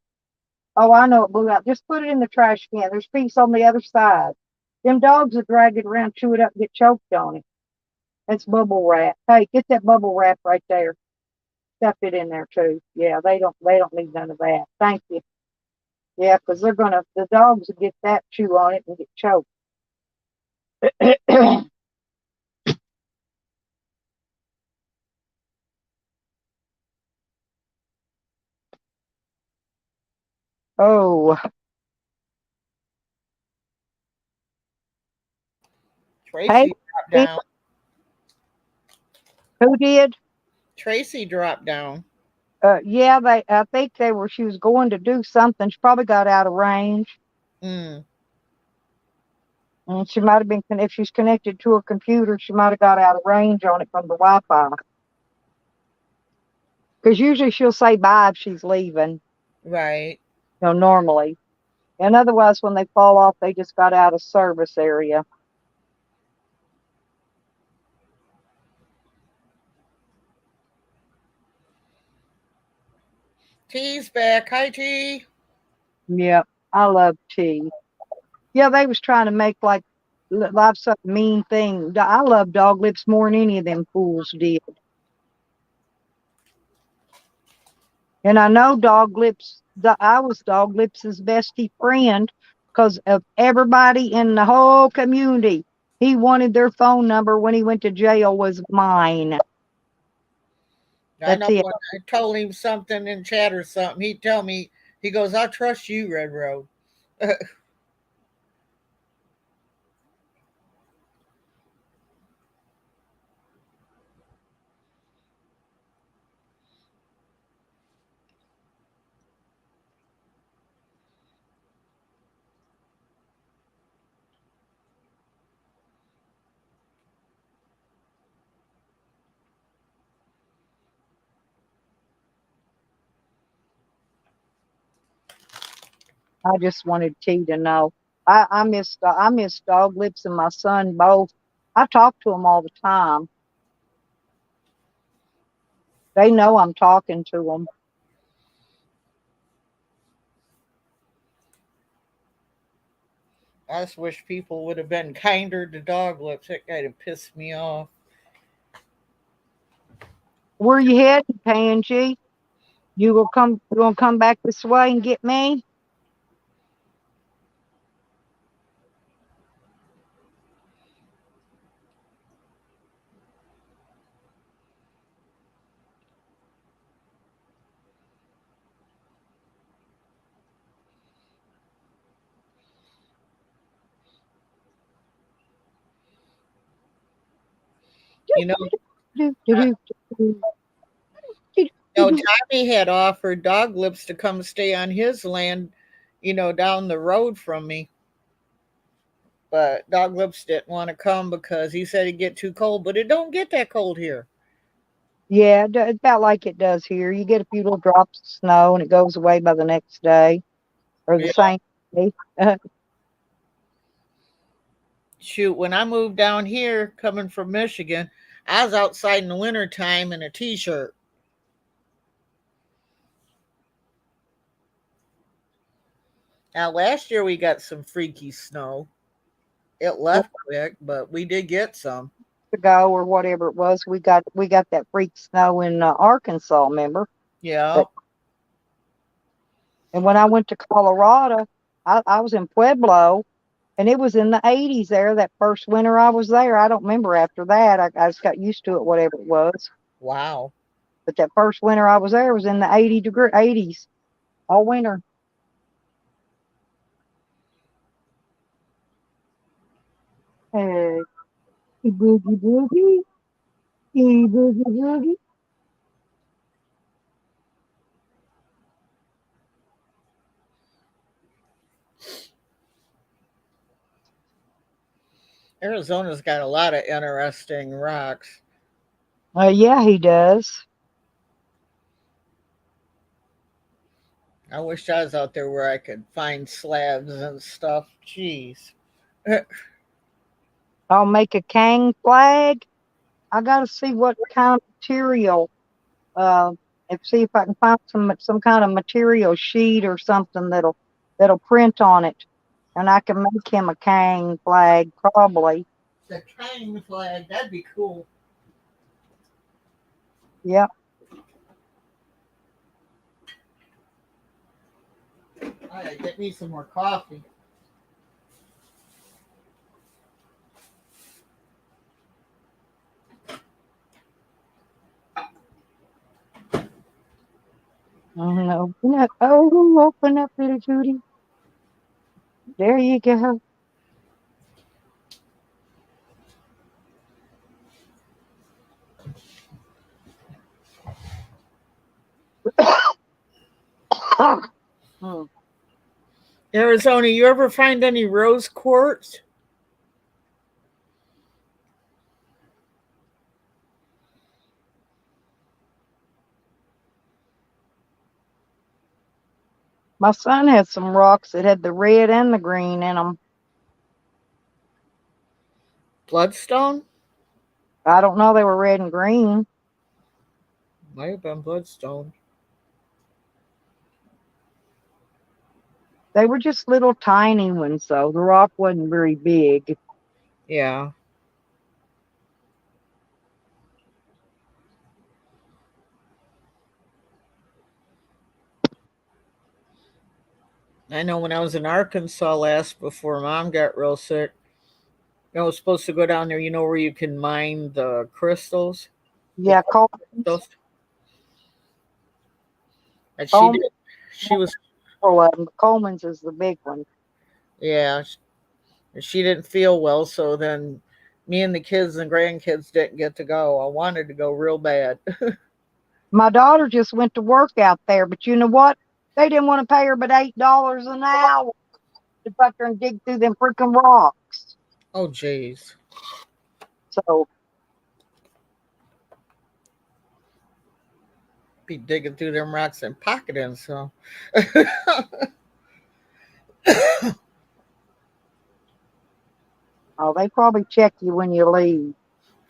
Oh, I know it blew out. Just put it in the trash can. There's a piece on the other side. Them dogs will drag it around, chew it up, and get choked on it. That's bubble wrap. Hey, get that bubble wrap right there. Stuff it in there too. Yeah, they don't need none of that. Thank you. Yeah, because the dogs will get that, chew on it, and get choked. Oh, hey, Tracy dropped down. who did? Tracy dropped down. Yeah, I think she was going to do something. She probably got out of range. Mm. And she might have been, if she's connected to her computer, she might have got out of range on it from the Wi-Fi. Because usually she'll say bye if she's leaving, Right. normally. And otherwise, when they fall off, they just got out of service area. T's back. Hi, T. Yep, I love tea. Yeah, they was trying to make like live some mean thing. I love dog lips more than any of them fools did. And I know dog lips. I was dog lips' bestie friend because of everybody in the whole community. He wanted their phone number when he went to jail was mine. I That's know it. when I told him something in chat or something, he'd tell me, he goes, I trust you, Red Road. I just wanted T to know. I miss Dog Lips and my son both. I talk to them all the time. They know I'm talking to them. I just wish people would have been kinder to Dog Lips. That guy would piss me off. Where you heading, Pansy? You gonna come back this way and get me? You know, Tommy had offered Dog Lips to come stay on his land, down the road from me. But Dog Lips didn't want to come because he said it'd get too cold, but it don't get that cold here. Yeah, it's about like it does here. You get a few little drops of snow and it goes away by the next day or the Yeah. same day. Shoot, when I moved down here coming from Michigan, I was outside in the wintertime in a t-shirt. Now last year we got some freaky snow. It left quick, but we did get some. Ago or whatever it was, we got that freak snow in Arkansas, remember? Yeah. And when I went to Colorado, I was in Pueblo, and it was in the 80s there. That first winter I was there, I don't remember after that. I just got used to it, whatever it was. Wow. But that first winter I was there was in the 80s all winter. Hey, boogie boogie, boogie boogie. Arizona's got a lot of interesting rocks. Yeah, he does. I wish I was out there where I could find slabs and stuff. Jeez. I'll make a Kang flag. I gotta see what kind of material. And see if I can find some kind of material sheet or something that'll print on it, and I can make him a Kang flag probably. The Kang flag, that'd be cool. Yeah. I gotta get me some more coffee. Open up. Oh, open up, little Judy. There you go. Hmm. Arizona, you ever find any rose quartz? My son had some rocks that had the red and the green in them. Bloodstone? I don't know. They were red and green. Might have been bloodstone. They were just little tiny ones, though. The rock wasn't very big. Yeah. I know when I was in Arkansas last before Mom got real sick, I was supposed to go down there, where you can mine the crystals? Yeah, Those. And she was, Coleman's is the big one. yeah, she didn't feel well, so then me and the kids and grandkids didn't get to go. I wanted to go real bad. My daughter just went to work out there, but you know what? They didn't want to pay her but $8 an hour to fuck her and dig through them freaking rocks. Oh, jeez. So be digging through them rocks and pocketing, so. Oh, they probably check you when you leave.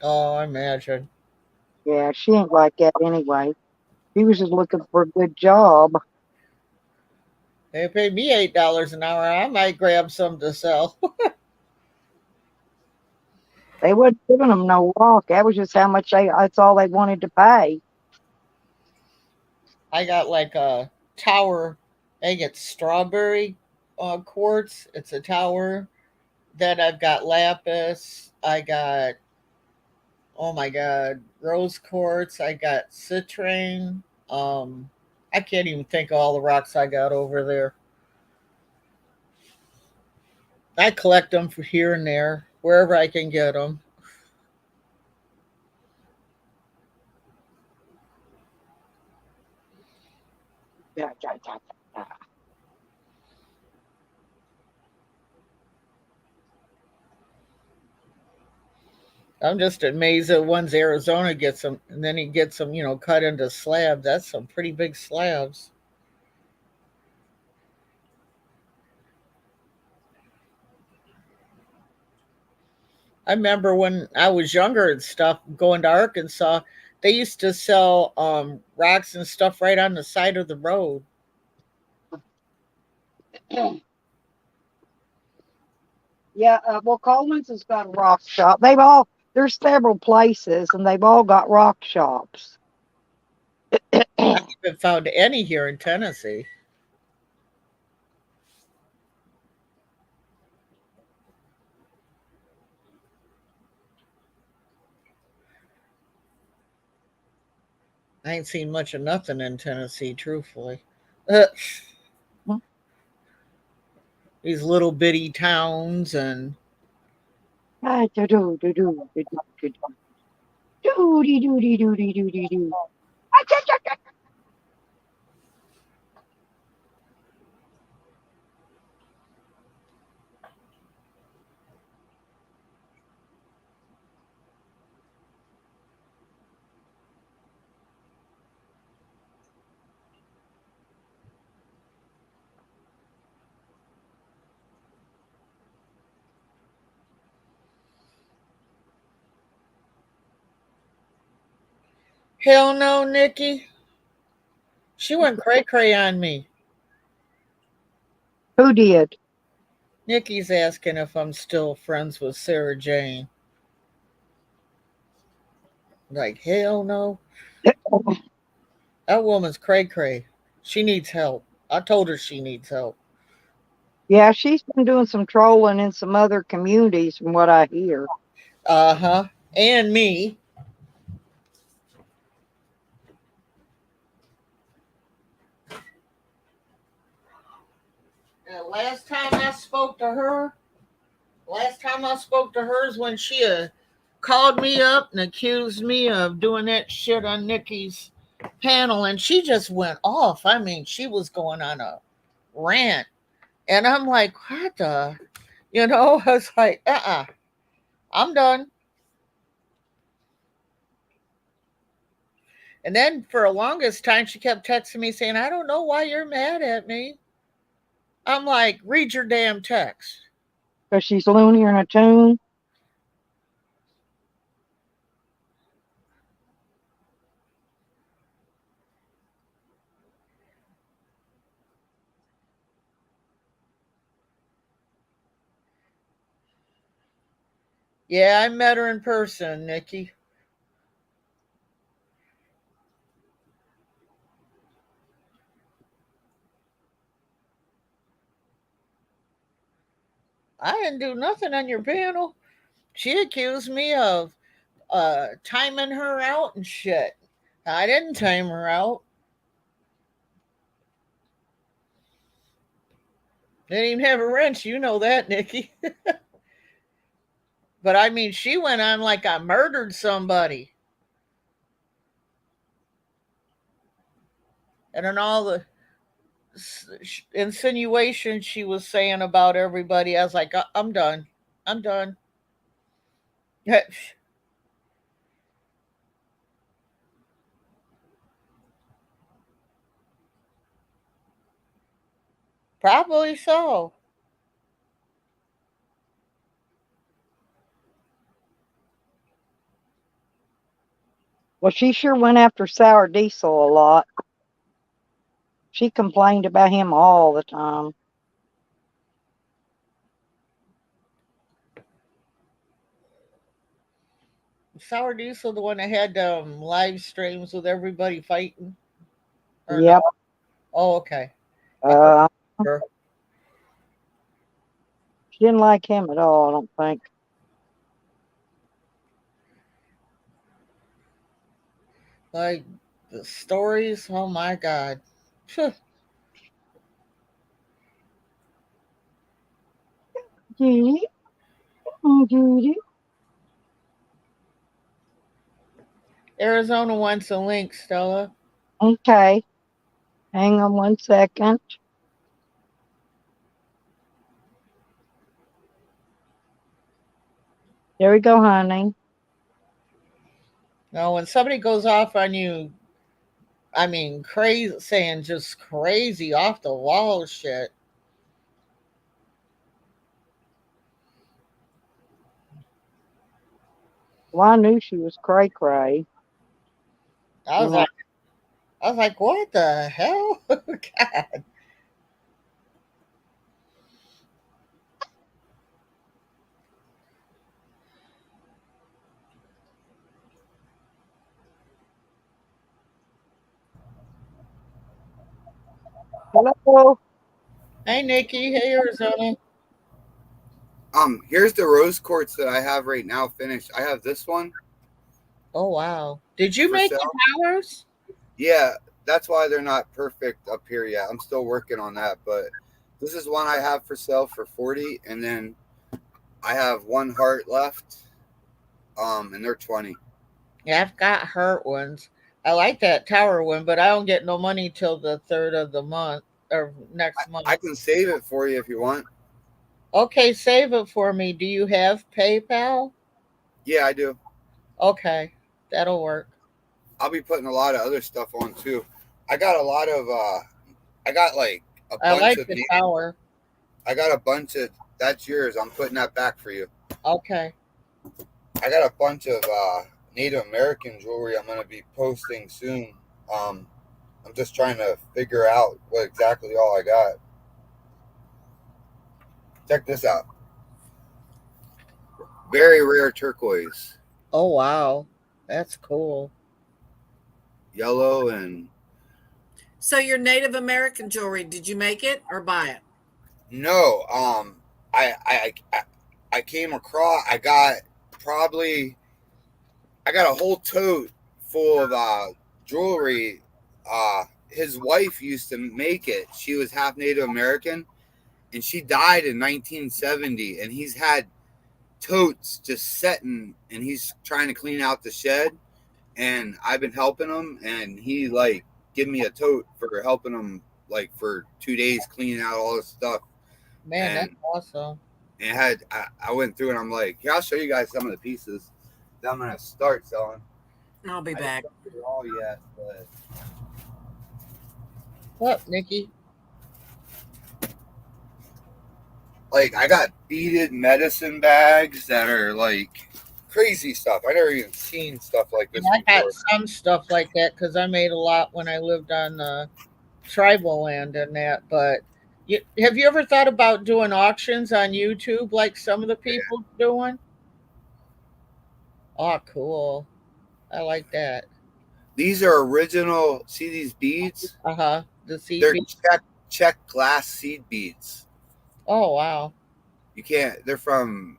Oh, I imagine. Yeah, she ain't like that anyway. She was just looking for a good job. They paid me $8 an hour. I might grab some to sell. They wasn't giving them no rock. That was just how much that's all they wanted to pay. I got like a tower. I think it's strawberry quartz. It's a tower. Then I've got lapis. I got, oh my god, rose quartz. I got citrine. I can't even think of all the rocks I got over there. I collect them for here and there, wherever I can get them. Yeah, yeah, yeah, yeah. I'm just amazed that once Arizona gets them, and then he gets them, cut into slabs. That's some pretty big slabs. I remember when I was younger and stuff, going to Arkansas, they used to sell rocks and stuff right on the side of the road. Yeah, well, Coleman's has got a rock shop. There's several places, and they've all got rock shops. I haven't found any here in Tennessee. I ain't seen much of nothing in Tennessee, truthfully. These little bitty towns and Ah, do do do do do do do do do do do do do do. hell no, Nikki. She went cray cray on me. Who did? Nikki's asking if I'm still friends with Sarah Jane. Like, hell no. That woman's cray cray. She needs help. I told her she needs help. Yeah, she's been doing some trolling in some other communities, from what I hear. Uh huh. And me. Last time I spoke to her, is when she called me up and accused me of doing that shit on Nikki's panel, and she just went off. I mean, she was going on a rant, and I'm like, what the, I was like, I'm done. And then for the longest time, she kept texting me saying, I don't know why you're mad at me. I'm like, read your damn text. Because she's loonier in a tune. Yeah, I met her in person, Nikki. I didn't do nothing on your panel. She accused me of timing her out and shit. I didn't time her out. Didn't even have a wrench. You know that, Nikki. But I mean, she went on like I murdered somebody. And then all the insinuations she was saying about everybody, I was like, I'm done. I'm done. Probably so. Well, she sure went after Sour Diesel a lot. She complained about him all the time. Sour Diesel, the one that had live streams with everybody fighting, or no? Yep. Oh, okay. Uh, Sure. she didn't like him at all, I don't think. Like the stories, oh my god. Phew. Judy? Oh, Judy? Arizona wants a link, Stella. Okay. Hang on 1 second. There we go, honey. Now, when somebody goes off on you, I mean, crazy, saying just crazy off the wall shit. Well, I knew she was cray cray. I was like, what the hell? God. Hello. Hey, Nikki. Hey, Arizona. Here's the rose quartz that I have right now finished. I have this one Oh, wow. Did you for make sale. the towers? Yeah, that's why they're not perfect up here yet. I'm still working on that, but this is one I have for sale for 40, and then I have one heart left. And they're 20. Yeah, I've got hurt ones. I like that tower one, but I don't get no money till the 3rd of the month or next month. I can save it for you if you want. Okay, save it for me. Do you have PayPal? Yeah, I do. Okay, that'll work. I'll be putting a lot of other stuff on too. I got a lot of I got like a I bunch like of the tower. I got a bunch of that's yours. I'm putting that back for you. Okay. I got a bunch of Native American jewelry I'm gonna be posting soon. I'm just trying to figure out what exactly all I got. Check this out. Very rare turquoise. Oh wow, that's cool. Yellow and So your Native American jewelry, did you make it or buy it? no, I came across I got a whole tote full of jewelry. His wife used to make it. She was half Native American and she died in 1970, and he's had totes just setting, and he's trying to clean out the shed, and I've been helping him, and he like give me a tote for helping him like for 2 days cleaning out all this stuff. Man, And that's awesome. and I went through and I'm like, here, I'll show you guys some of the pieces that I'm gonna start selling. I'll be back. I didn't all yet, but What, Nikki? like I got beaded medicine bags that are like crazy stuff. I never even seen stuff like this I got before. some stuff like that because I made a lot when I lived on tribal land and that. But have you ever thought about doing auctions on YouTube like some of the people doing? Oh, cool. I like that. These are original. See these beads? Uh-huh. The seed They're beads. check glass seed beads. Oh, wow. You can't. They're from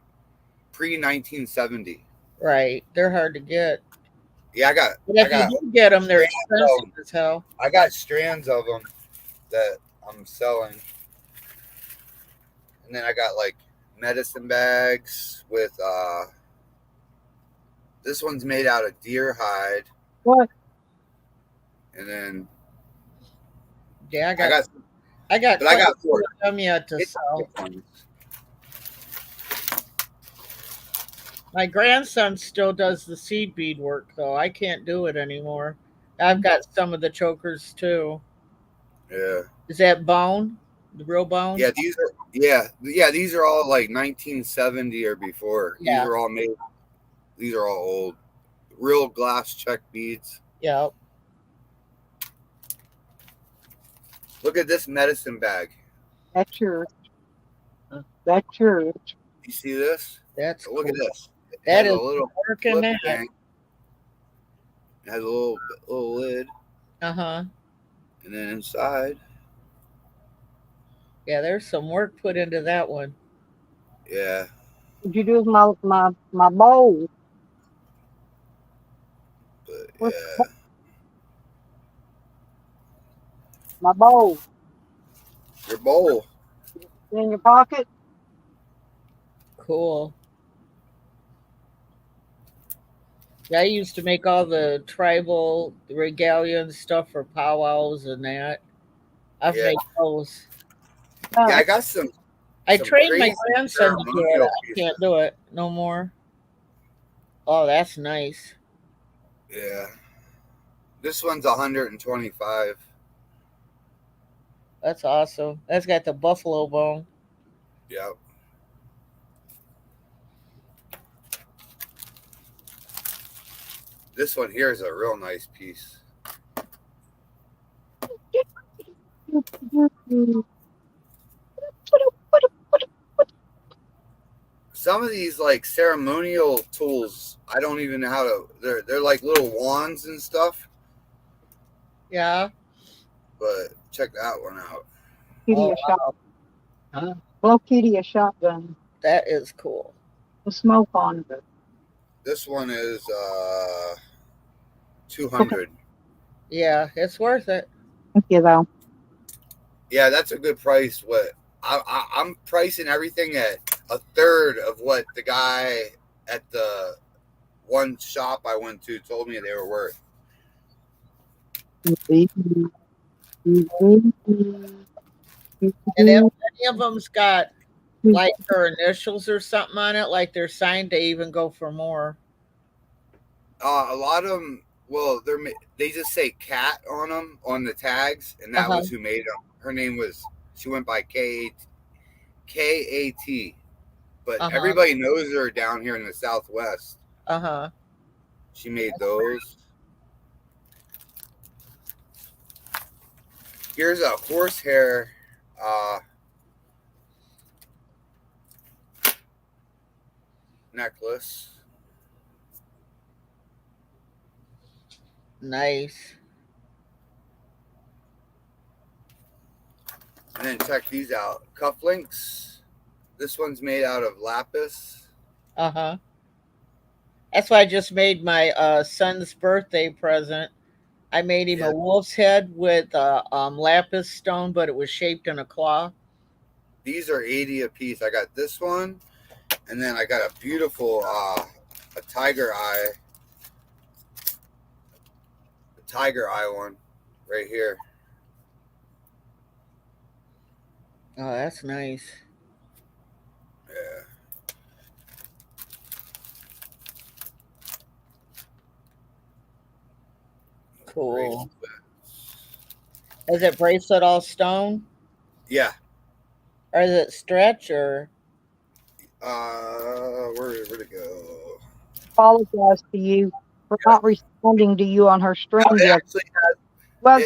pre 1970. Right. They're hard to get. Yeah, I got. But if I got you do get them, they're strands of expensive them. as hell. I got strands of them that I'm selling, and then I got like medicine bags with. This one's made out of deer hide. What? And then Yeah, I got I got but I got four four. of them yet to sell. My grandson still does the seed bead work, though. I can't do it anymore. I've got some of the chokers too. Yeah. Is that bone? The real bone? Yeah, these are all like 1970 or before. Yeah. These are all old. real glass check beads. Yep. Look at this medicine bag. That's yours. That's yours. You see this? That's Look cool. at this. It That has is a little working flip that. thing. It has a little lid, Uh-huh. and then inside, Yeah, there's some work put into that one. yeah. What'd you do with my bowl? But What's yeah, my bowl? your bowl. In your pocket? Cool. Yeah, I used to make all the tribal regalia and stuff for powwows and that. I've Yeah, made those. yeah. No. I got some I trained my crazy grandson to do it. ceremonial I pieces. can't do it no more. Oh, that's nice. Yeah, this one's 125. That's awesome. That's got the buffalo bone. Yep. This one here is a real nice piece. Some of these like ceremonial tools, I don't even know how to. They're like little wands and stuff. Yeah. But check that one out. Kitty Oh, a shot. wow. Huh? Blow Kitty a shotgun. That is cool. The smoke on it. This one is 200. Yeah, it's worth it. Thank you, though. Yeah, that's a good price. What I'm pricing everything at a third of what the guy at the one shop I went to told me they were worth. And if any of them's got like her initials or something on it, like they're signed, they even go for more. A lot of them, well, they just say cat on them on the tags, and that was who made them. Her name was, she went by K-A-T, but everybody knows her down here in the Southwest. She made those. Here's a horsehair necklace. Nice. And then check these out. Cufflinks. This one's made out of lapis. That's why I just made my son's birthday present. I made him a wolf's head with lapis stone, but it was shaped in a claw. These are 80 a piece. I got this one, and then I got a beautiful a tiger eye one right here. Oh, that's nice. Yeah. Cool. Is it bracelet all stone? Yeah. Or is it stretch or? Where'd it go? Apologize to you for not responding to you on her stream. No, it actually has,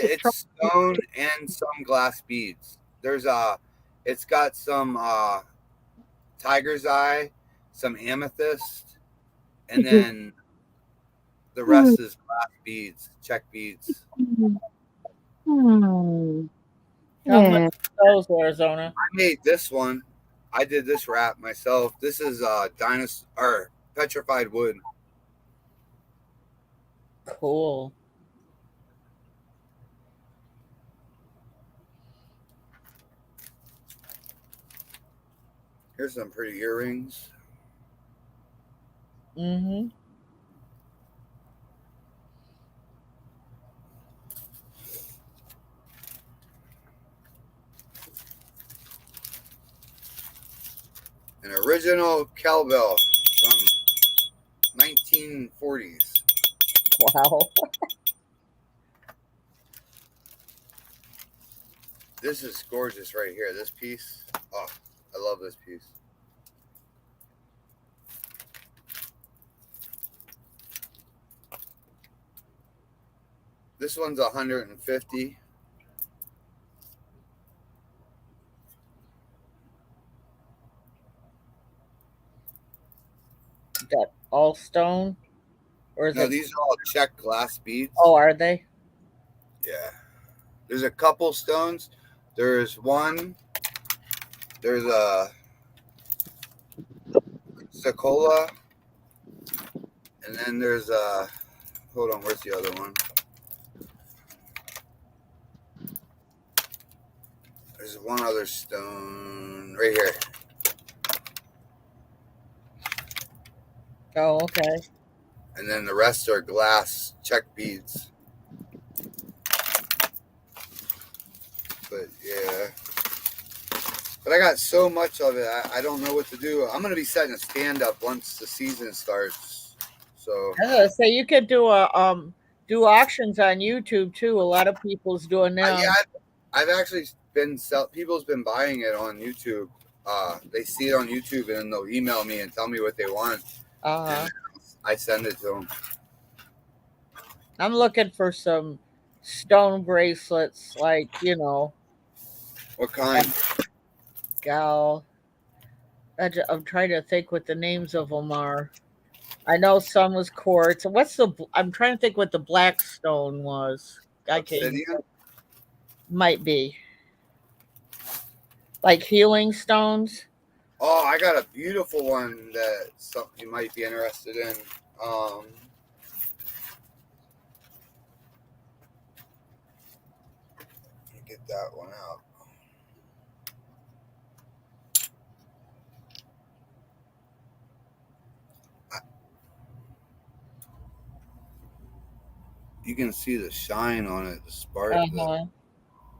it's stone and some glass beads. There's it's got some tiger's eye, some amethyst, and then the rest is glass beads, check beads. How much are those, Arizona? I made this one. I did this wrap myself. This is petrified wood. Cool. Here's some pretty earrings. Mm-hmm. An original cowbell from 1940s. Wow. This is gorgeous right here. This piece. Oh, I love this piece. This one's 150. That all stone, or is No, it? these are all check glass beads. Oh, are they? Yeah. There's a couple stones. There's one. There's a Secola. And then there's a. Hold on, where's the other one? There's one other stone right here. Oh, okay. And then the rest are glass check beads. But yeah. But I got so much of it, I don't know what to do. I'm going to be setting a stand up once the season starts. So I was gonna say you could do auctions on YouTube too. A lot of people's doing them. yeah, I've actually been people's been buying it on YouTube. They see it on YouTube and then they'll email me and tell me what they want. Uh-huh. I send it to them. I'm looking for some stone bracelets, like What kind? gal. I'm trying to think what the names of them are. I know some was quartz. I'm trying to think what the black stone was. I can't. Obsidian? Might be like healing stones. Oh, I got a beautiful one that you might be interested in. Let me get that one out. You can see the shine on it, the spark. Uh-huh.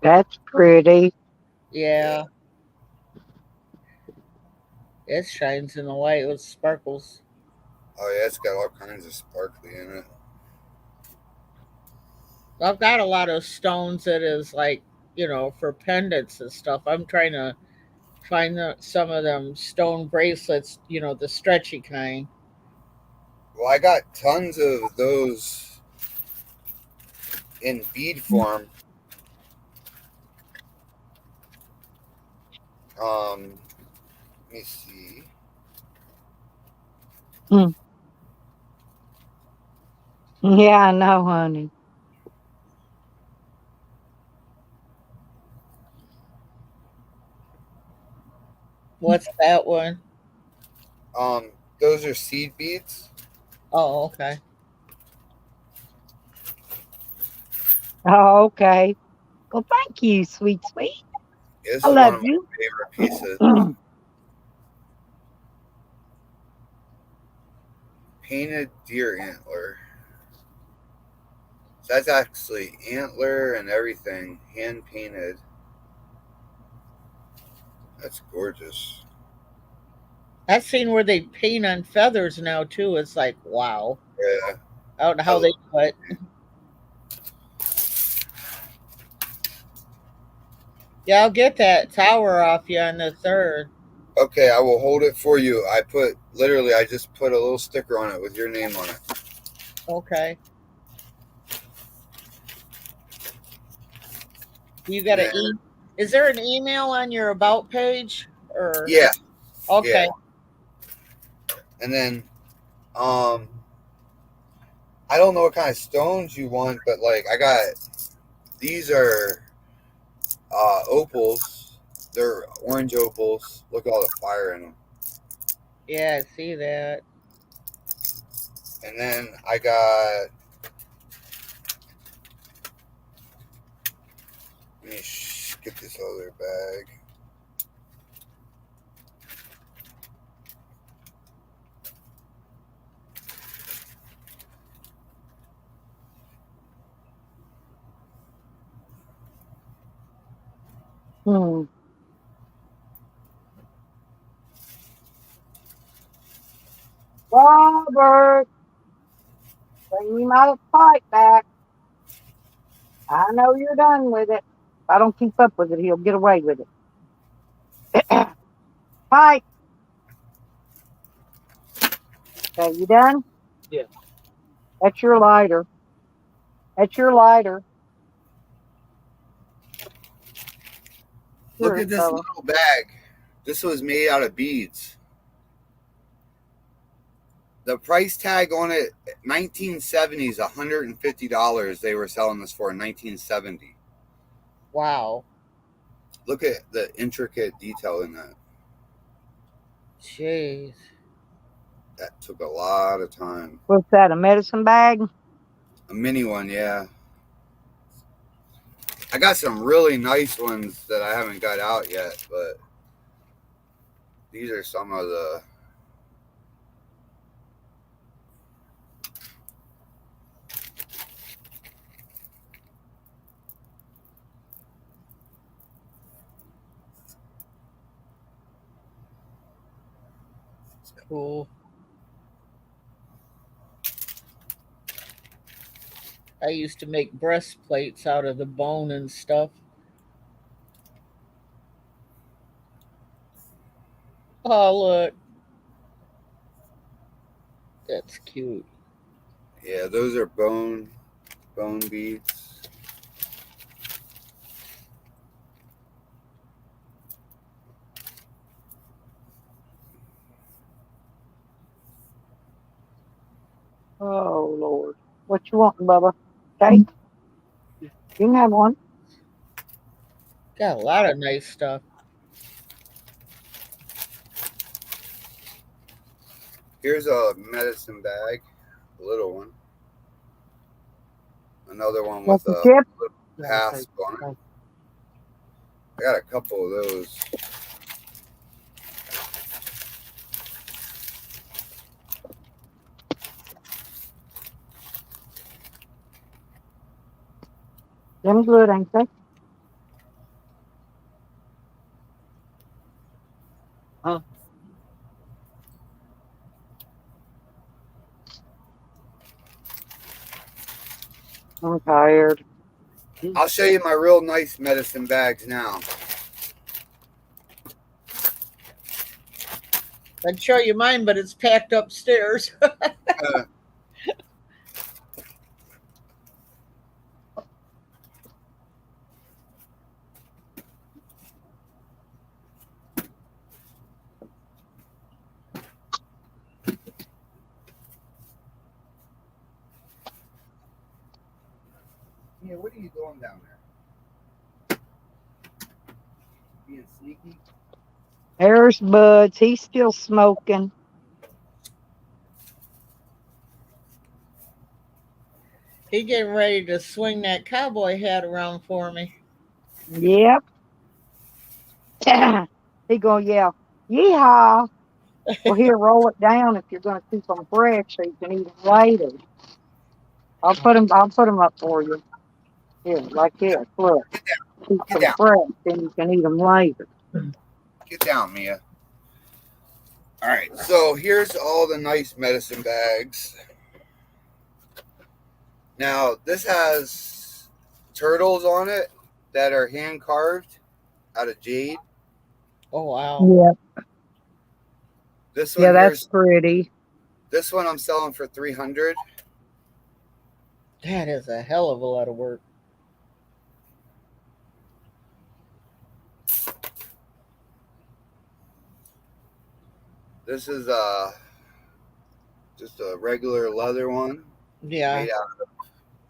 That's pretty. Yeah. It shines in the light with sparkles. Oh yeah, it's got all kinds of sparkly in it. I've got a lot of stones that is like, for pendants and stuff. I'm trying to find some of them stone bracelets, the stretchy kind. Well, I got tons of those in bead form. Let me see. Yeah, I know, honey. What's that one? Those are seed beads. Oh, okay. Oh, okay. Well, thank you, sweet. This I is one love of my you. favorite pieces. Painted deer antler. So that's actually antler and everything, hand painted. That's gorgeous. I've seen where they paint on feathers now too. It's like, wow. Yeah. I don't know how they do it. Yeah, I'll get that tower off you on the 3rd. Okay, I will hold it for you. I just put a little sticker on it with your name on it. Okay. You got is there an email on your about page or? Yeah. Okay. Yeah. And then, I don't know what kind of stones you want, but like these are opals. They're orange opals. Look at all the fire in them. Yeah, I see that. And then I got. Let me get this other bag. Robert, bring me my pipe back. I know you're done with it. If I don't keep up with it, he'll get away with it. Pipe. Okay, you done? Yeah. That's your lighter. That's your lighter. Look Sure, at this fella. little bag. This was made out of beads. The price tag on it, 1970s, $150. They were selling this for in 1970. Wow. Look at the intricate detail in that. Jeez. That took a lot of time. What's that? A medicine bag? A mini one, yeah. I got some really nice ones that I haven't got out yet, but these are some of the. Cool. I used to make breastplates out of the bone and stuff. Oh, look. That's cute. Yeah, those are bone beads. Oh, Lord. What you want, Bubba? Okay. You can have one. Got a lot of nice stuff. Here's a medicine bag, a little one. Another one Want with some a chips? little hasp on it. I got a couple of those. Them good, ain't they? Huh? I'm tired. I'll show you my real nice medicine bags now. I'd show you mine, but it's packed upstairs. Yeah, what are you doing down there? Being sneaky? There's Buds. He's still smoking. He getting ready to swing that cowboy hat around for me. Yep. He gonna yell, yeehaw. Well, here, roll it down if you're gonna keep them fresh so you can eat them later. I'll put them up for you. Here, like this. Look, keep Get them down. fresh, then you can eat them later. Get down, Mia. All right, so here's all the nice medicine bags. Now, this has turtles on it that are hand carved out of jade. Oh, wow. Yeah, This yeah, one that's here's pretty. this one I'm selling for $300. That is a hell of a lot of work. This is just a regular leather one Yeah. made out of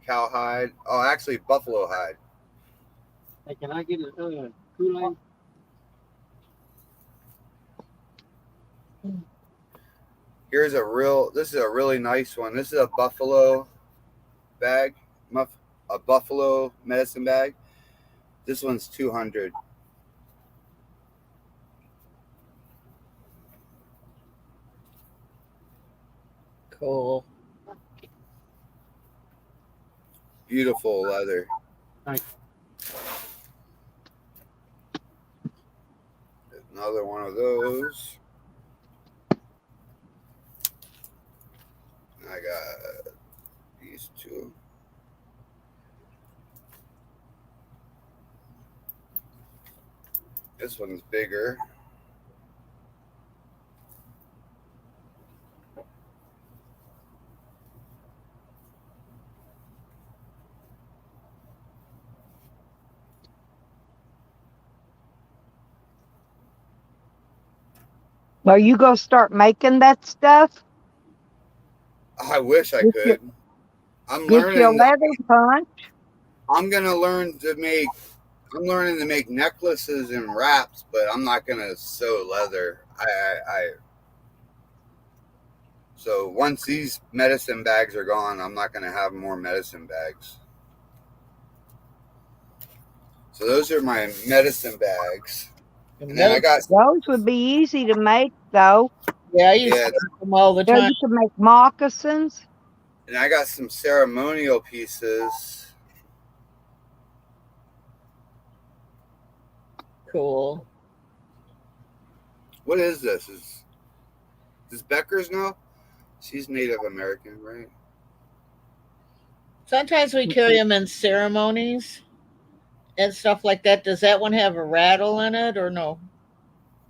cowhide. Oh, actually buffalo hide. Hey, can I get a Kool-Aid? This is a really nice one. This is a buffalo bag, a buffalo medicine bag. This one's $200. Cool. Beautiful leather. Thanks. Another one of those. I got these two. This one's bigger. Are you gonna start making that stuff? I wish I Get your, could. I'm get your learning. leather punch. I'm gonna learn to make. I'm learning to make necklaces and wraps, but I'm not gonna sew leather. So once these medicine bags are gone, I'm not gonna have more medicine bags. So those are my medicine bags. And then I got Those would be easy to make, though. Yeah, I used yeah, to make them all the So time. you can make moccasins. and I got some ceremonial pieces. Cool. What is this? Does Becker's know? She's Native American, right? Sometimes we carry them in ceremonies and stuff like that. Does that one have a rattle in it or no?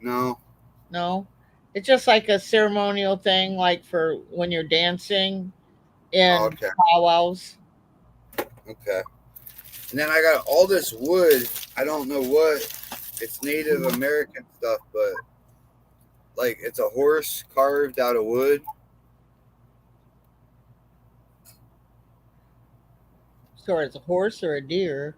No. No. It's just like a ceremonial thing, like for when you're dancing in Okay. powwows. Okay. And then I got all this wood. I don't know what. It's Native American stuff, but like it's a horse carved out of wood. So it's a horse or a deer.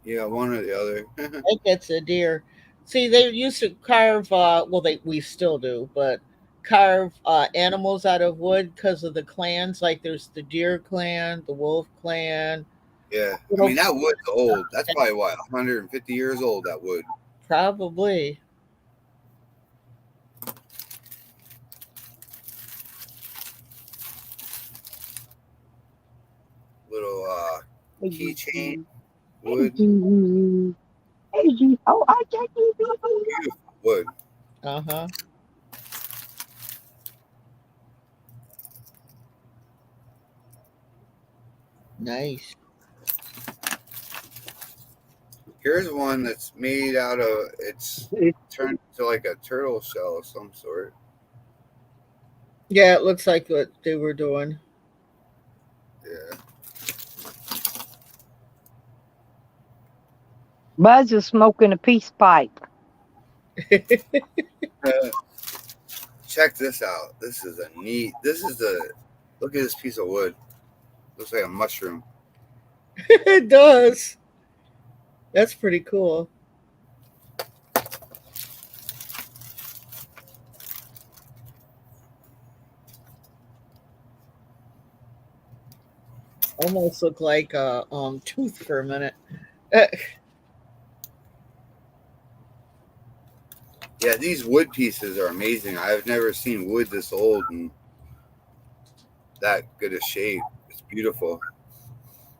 Yeah, one or the other. I think it's a deer. See, they used to carve. Well, we still do, but carve animals out of wood because of the clans. Like there's the deer clan, the wolf clan. Yeah. I mean, that wood's old. That's probably what, 150 years old, that wood. Probably. Little keychain wood. Oh, I can't Beautiful wood. Uh-huh. Nice. Here's one that's made out of, it's turned to like a turtle shell of some sort. Yeah, it looks like what they were doing. Yeah. Buzz is smoking a peace pipe. Check this out. This is look at this piece of wood. Looks like a mushroom. It does. That's pretty cool. Almost looked like a tooth for a minute. Yeah, these wood pieces are amazing. I've never seen wood this old and that good a shape. It's beautiful.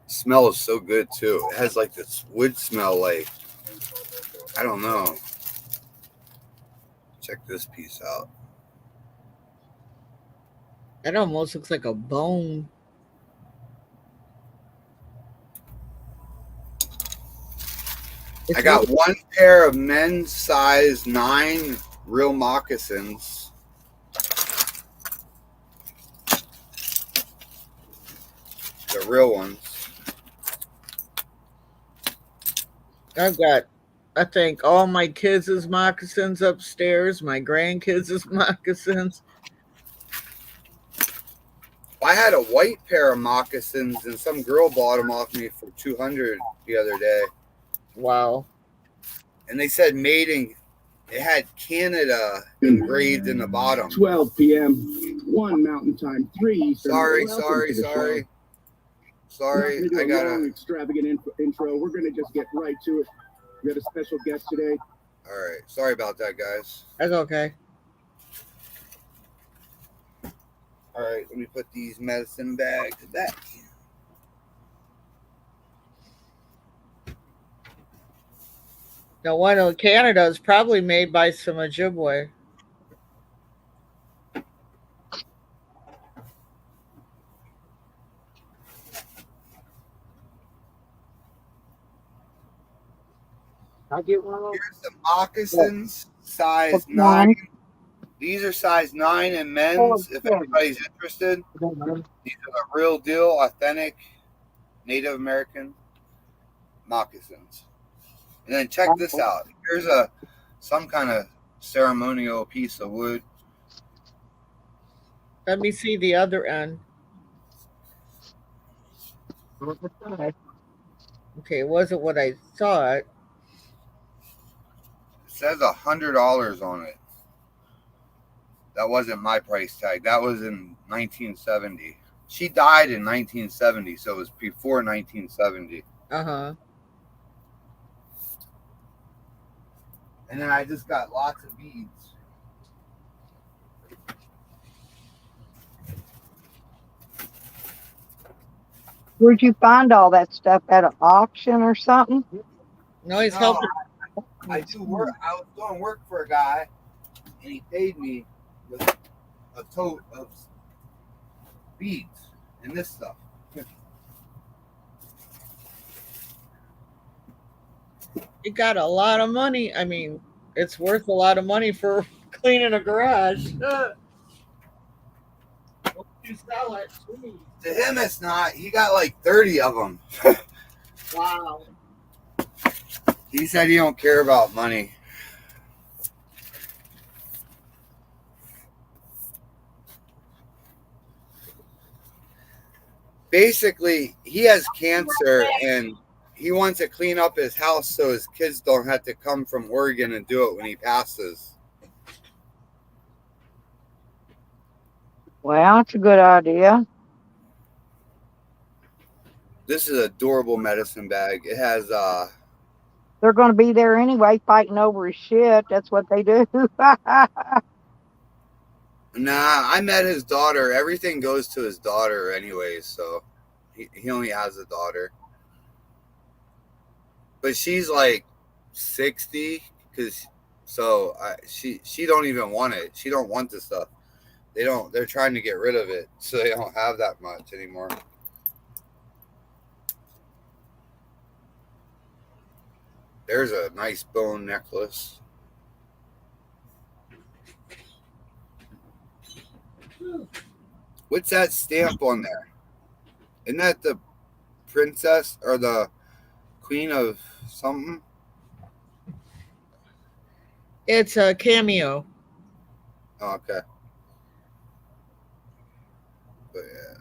It smells so good too. It has like this wood smell, like I don't know. Check this piece out. That almost looks like a bone. I got one pair of men's size 9 real moccasins. The real ones. I've got, I think, all my kids' moccasins upstairs, my grandkids' moccasins. I had a white pair of moccasins and some girl bought them off me for $200 the other day. Wow. And they said it had Canada engraved in the bottom. 12 p.m., 1 Mountain Time, 3. Sorry. I got a extravagant intro. We're going to just get right to it. We got a special guest today. All right. Sorry about that, guys. That's okay. All right. Let me put these medicine bags back. Now, one in Canada is probably made by some Ojibwe. I'll get one of those. Here's the moccasins, size 9. These are size 9 in men's, if anybody's interested. These are the real deal, authentic Native American moccasins. And then check this out. Here's some kind of ceremonial piece of wood. Let me see the other end. Okay, it wasn't what I thought. It says $100 on it. That wasn't my price tag. That was in 1970. She died in 1970, so it was before 1970. Uh-huh. And then I just got lots of beads. Where'd you find all that stuff at an auction or something? No, he's helping. I do work. I was doing work for a guy, and he paid me with a tote of beads and this stuff. You got a lot of money. I mean, it's worth a lot of money for cleaning a garage. You sell it. Jeez. To him, it's not. He got like 30 of them. Wow. He said he don't care about money. Basically, he has cancer and he wants to clean up his house so his kids don't have to come from Oregon and do it when he passes. Well, it's a good idea. This is an adorable medicine bag. It has They're going to be there anyway, fighting over his shit. That's what they do. Nah, I met his daughter. Everything goes to his daughter anyways, so he only has a daughter. But she's like 60, she don't even want it. She don't want the stuff. They're trying to get rid of it, so they don't have that much anymore. There's a nice bone necklace. What's that stamp on there? Isn't that the princess or the queen of something? It's a cameo. Oh, okay. But yeah.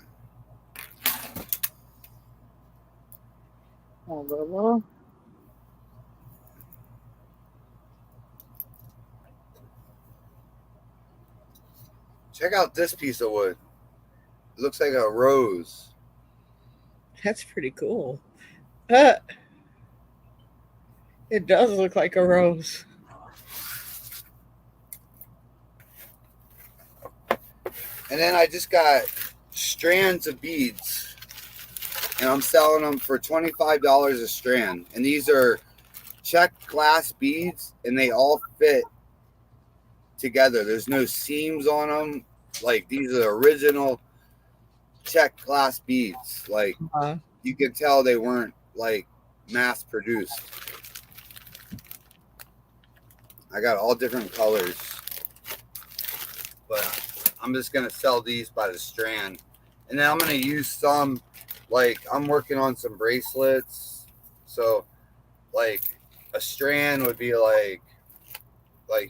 Check out this piece of wood. It looks like a rose. That's pretty cool. It does look like a rose. And then I just got strands of beads. And I'm selling them for $25 a strand. And these are checked glass beads. And they all fit together. There's no seams on them. Like, these are original checked glass beads. Like, you could tell they weren't, like, mass produced. I got all different colors. But I'm just going to sell these by the strand. And then I'm going to use some, like, I'm working on some bracelets. So, like, a strand would be like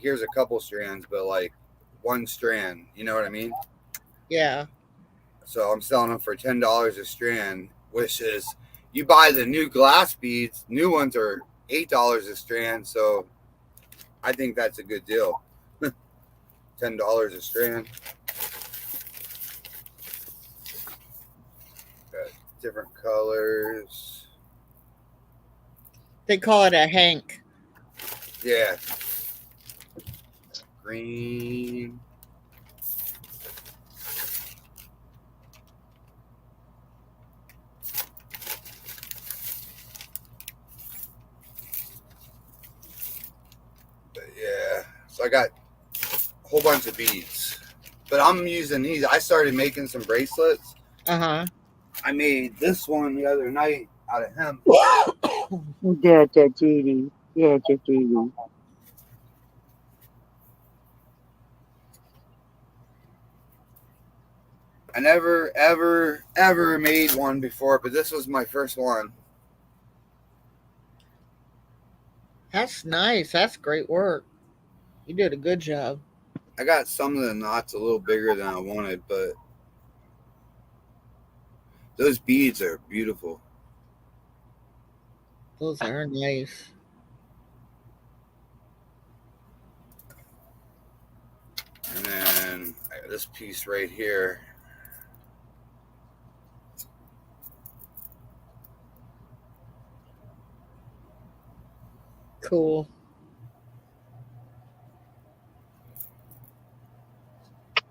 here's a couple strands, but like one strand, you know what I mean? Yeah. So I'm selling them for $10 a strand, which is, you buy the new glass beads, new ones are $8 a strand. So I think that's a good deal. $10 a strand. Got different colors. They call it a hank. Yeah. Green. But yeah. So I got a whole bunch of beads. But I'm using these. I started making some bracelets. Uh-huh. I made this one the other night out of hemp. Yeah, Judy. Yeah, Judy. I never, ever, ever made one before, but this was my first one. That's nice. That's great work. You did a good job. I got some of the knots a little bigger than I wanted, but those beads are beautiful. Those are nice. And then I got this piece right here. Cool.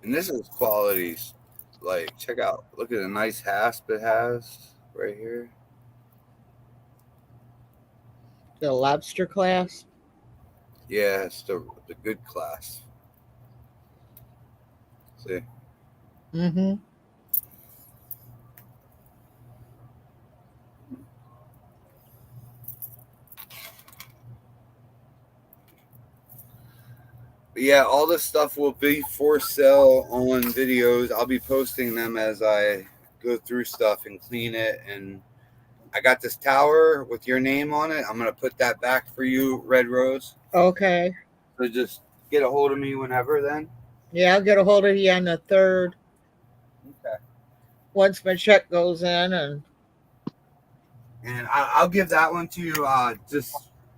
And this is qualities. Like, check out. Look at the nice hasp it has right here. The lobster class. Yeah, it's the good class. See? Mm-hmm. But yeah, all this stuff will be for sale on videos. I'll be posting them as I go through stuff and clean it. And I got this tower with your name on it. I'm going to put that back for you, Red Rose. Okay. So just get a hold of me whenever then. Yeah, I'll get a hold of you on the 3rd. Okay. Once my check goes in, and I'll give that one to you. Just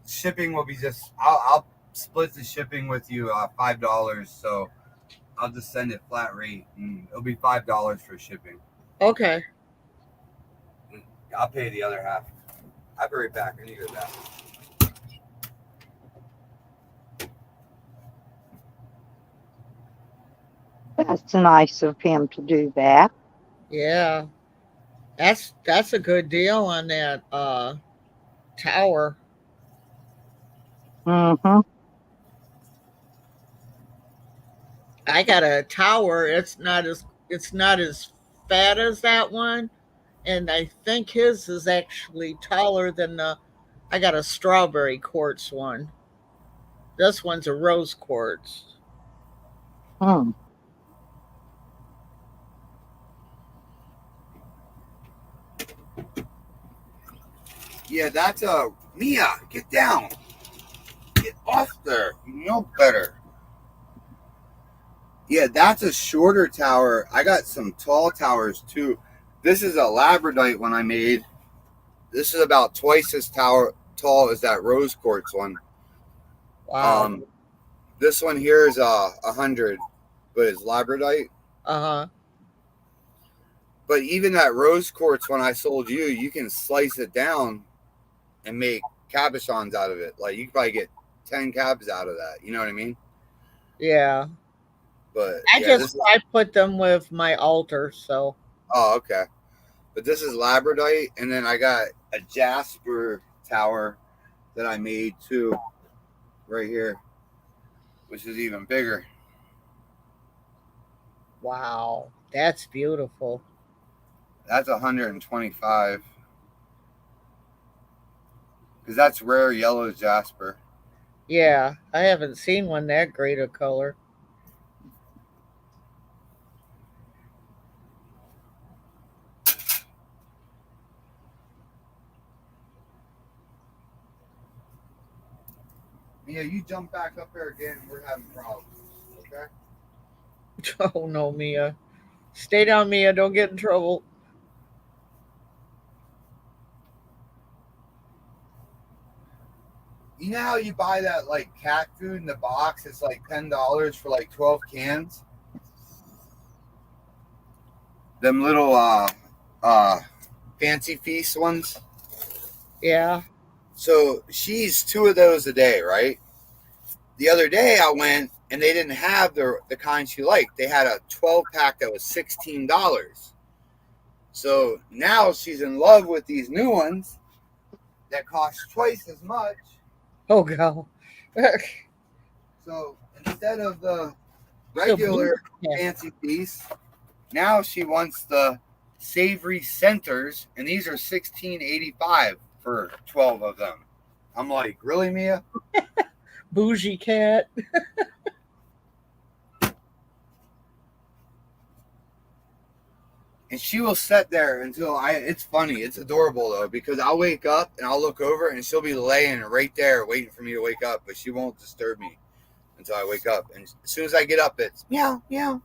shipping will be I'll split the shipping with you, $5. So I'll just send it flat rate, and it'll be $5 for shipping. okay. I'll pay the other half. I'll be right back. I need to go back. That's nice of him to do that. Yeah. That's a good deal on that tower. Mm-hmm. I got a tower. It's not as fat as that one, and I think his is actually taller than I got a strawberry quartz one. This one's a rose quartz. Hmm. Yeah, that's Mia. Get down. Get off there. You know better. Yeah, that's a shorter tower. I got some tall towers too. This is a labradorite one I made. This is about twice as tall as that rose quartz one. Wow. This one here is 100, but it's labradorite. Uh-huh. But even that rose quartz one I sold you, you can slice it down and make cabochons out of it. Like, you could probably get 10 cabs out of that. You know what I mean? Yeah. But I put them with my altar, so. Oh, okay. But this is labradorite, and then I got a jasper tower that I made too, right here, which is even bigger. Wow, that's beautiful. That's 125. Because that's rare yellow jasper. Yeah, I haven't seen one that great a color. Mia, you jump back up there again, we're having problems. Okay? Oh no, Mia. Stay down, Mia. Don't get in trouble. You know how you buy that like cat food in the box? It's like $10 for like 12 cans. Them little fancy feast ones. Yeah. So she's 2 of those a day, right? The other day I went and they didn't have the kind she liked. They had a 12-pack that was $16. So now she's in love with these new ones that cost twice as much. Oh god. So instead of the regular fancy piece, now she wants the savory centers, and these are $16.85 for 12 of them. I'm like, really, Mia? Bougie cat. And she will sit there until it's funny. It's adorable, though, because I'll wake up and I'll look over and she'll be laying right there waiting for me to wake up, but she won't disturb me. until I wake up. And as soon as I get up, it's meow, meow.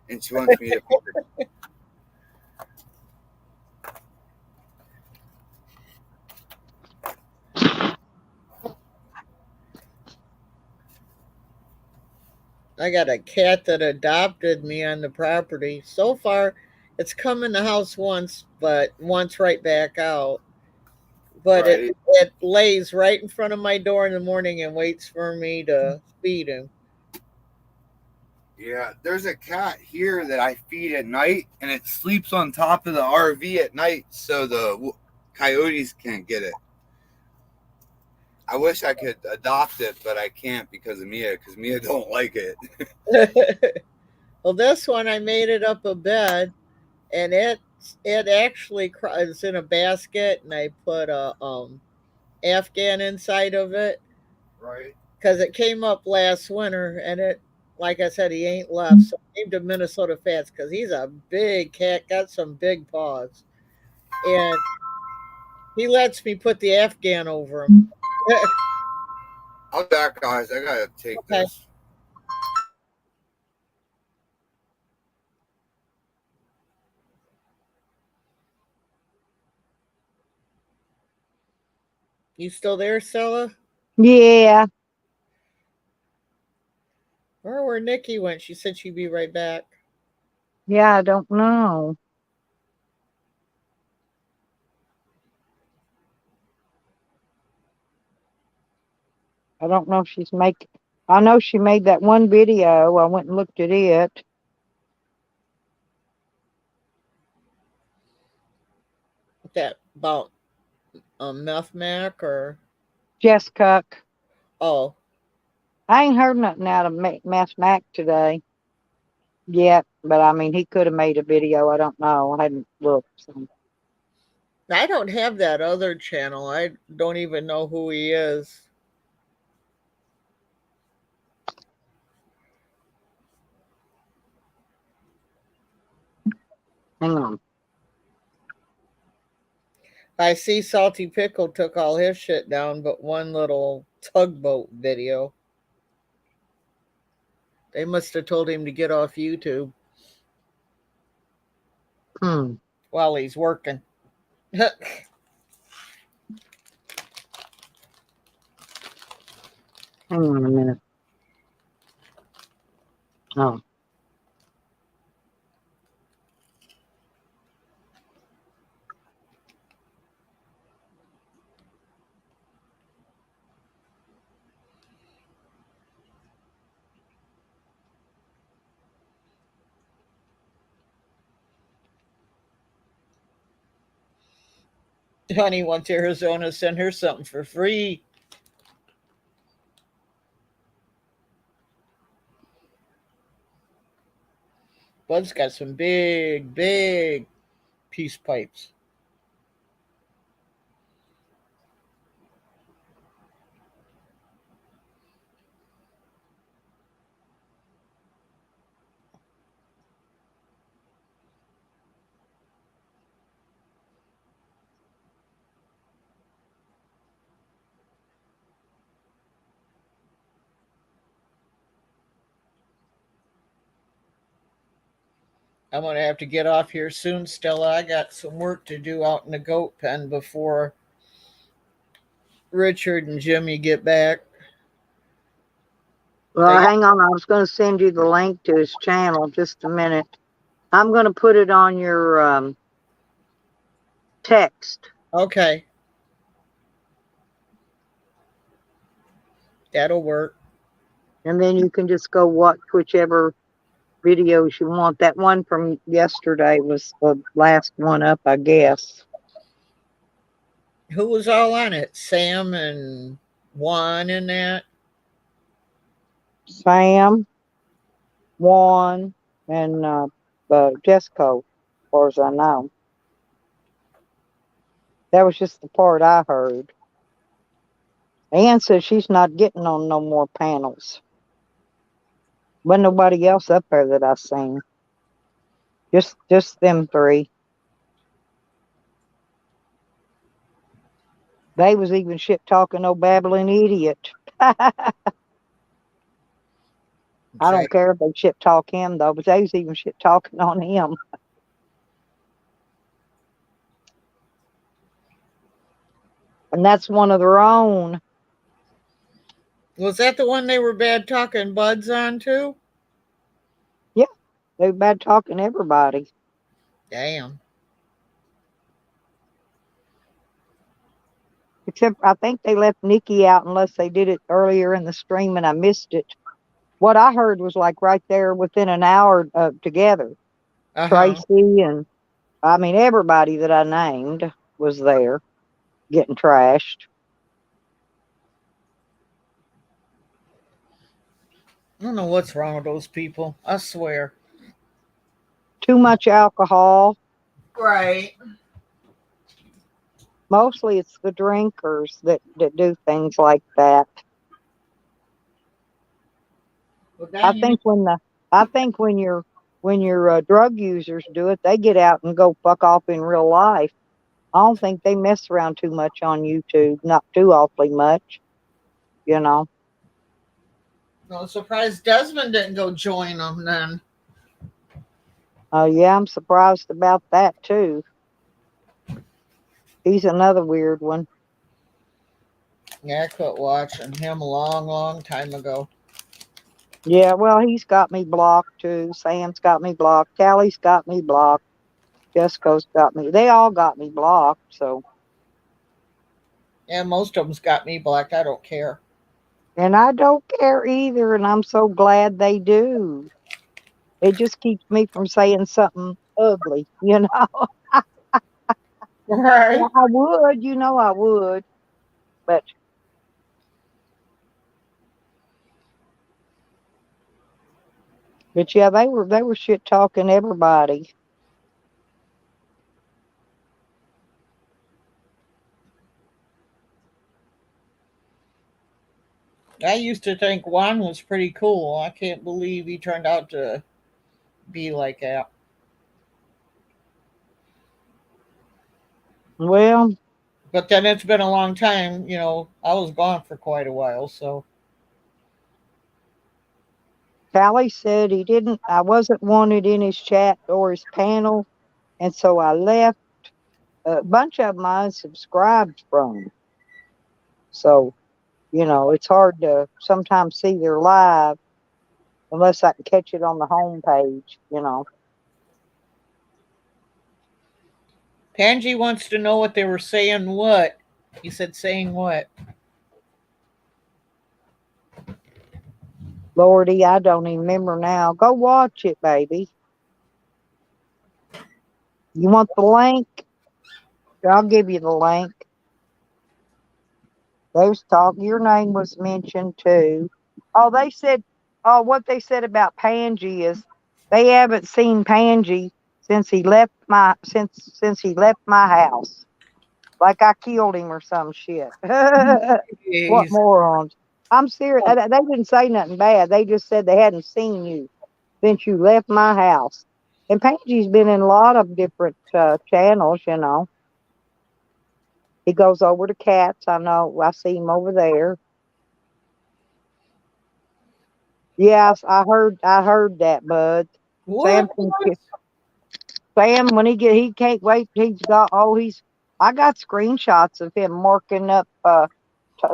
And she wants me to feed her. I got a cat that adopted me on the property. So far, it's come in the house once, but once right back out. But Right. it lays right in front of my door in the morning and waits for me to feed him. Yeah, there's a cat here that I feed at night, and it sleeps on top of the RV at night so the coyotes can't get it. I wish I could adopt it, but I can't because of Mia, because Mia don't like it. Well, this one I made it up a bed, and it actually is in a basket, and I put a Afghan inside of it Right. because it came up last winter, and it, like I said, he ain't left. So I named him Minnesota Fats because he's a big cat, got some big paws, and he lets me put the Afghan over him. I'll be back, guys. I gotta take Okay. this. You still there, Stella? Yeah. Where Nikki went? She said she'd be right back. Yeah, I don't know. I don't know if she's making. I know she made that one video. I went and looked at it. That about Meth Mac or Jess Cook. oh, I ain't heard nothing out of Mass Mac today yet, but I mean, he could have made a video. I don't know. I hadn't looked. So. I don't have that other channel. I don't even know who he is. Hang on. I see Salty Pickle took all his shit down, but one little tugboat video. They must have told him to get off YouTube while he's working. Hang on a minute. Oh. Honey wants Arizona send her something for free. Bud's got some big, big peace pipes. I'm going to have to get off here soon, Stella. I got some work to do out in the goat pen before Richard and Jimmy get back. Well, hang on. I was going to send you the link to his channel. Just a minute. I'm going to put it on your text. Okay. That'll work. And then you can just go watch whichever videos you want. That one from yesterday was the last one up, I guess. Who was all on it? Sam and Juan and that? Sam, Juan, and Jessica, as far as I know. That was just the part I heard. Ann says she's not getting on no more panels. Wasn't nobody else up there that I seen. Just them three. They was even shit talking no babbling idiot. I don't care if they shit talk him though, but they was even shit talking on him. And that's one of their own. Was that the one they were bad talking Buds on too? Yeah, they bad talking everybody. Damn. Except I think they left Nikki out unless they did it earlier in the stream and I missed it. What I heard was like right there within an hour together. Tracey and I mean everybody that I named was there getting trashed. I don't know what's wrong with those people. I swear. Too much alcohol. Right. Mostly it's the drinkers that do things like that. Well, I think when your drug users do it, they get out and go fuck off in real life. I don't think they mess around too much on YouTube, not too awfully much, you know. I'm surprised Desmond didn't go join them then. Yeah, I'm surprised about that too. He's another weird one. Yeah, I quit watching him a long, long time ago. Yeah, well, he's got me blocked too. Sam's got me blocked. Callie's got me blocked. Jessica's got me. They all got me blocked, so. Yeah, most of them's got me blocked. I don't care. And I don't care either, and I'm so glad they do. It just keeps me from saying something ugly, you know. Right. I would, you know, I would, but yeah, they were shit talking everybody. I used to think Juan was pretty cool. I can't believe he turned out to be like that. Well, but then it's been a long time. You know, I was gone for quite a while, so. Callie said I wasn't wanted in his chat or his panel, and so I left. A bunch of them I unsubscribed from. So, you know, it's hard to sometimes see their live unless I can catch it on the home page, you know. Panji wants to know what they were saying. What? He said saying what? Lordy, I don't even remember now. Go watch it, baby. You want the link? I'll give you the link. They was talking. Your name was mentioned too. Oh, they said. Oh, what they said about Panji is they haven't seen Panji since he left my house. Like I killed him or some shit. What morons! I'm serious. They didn't say nothing bad. They just said they hadn't seen you since you left my house. And Panji's been in a lot of different channels, you know. He goes over to Cats. I know. I see him over there. Yes, I heard that, Bud. Sam, when he can't wait. I got screenshots of him marking up,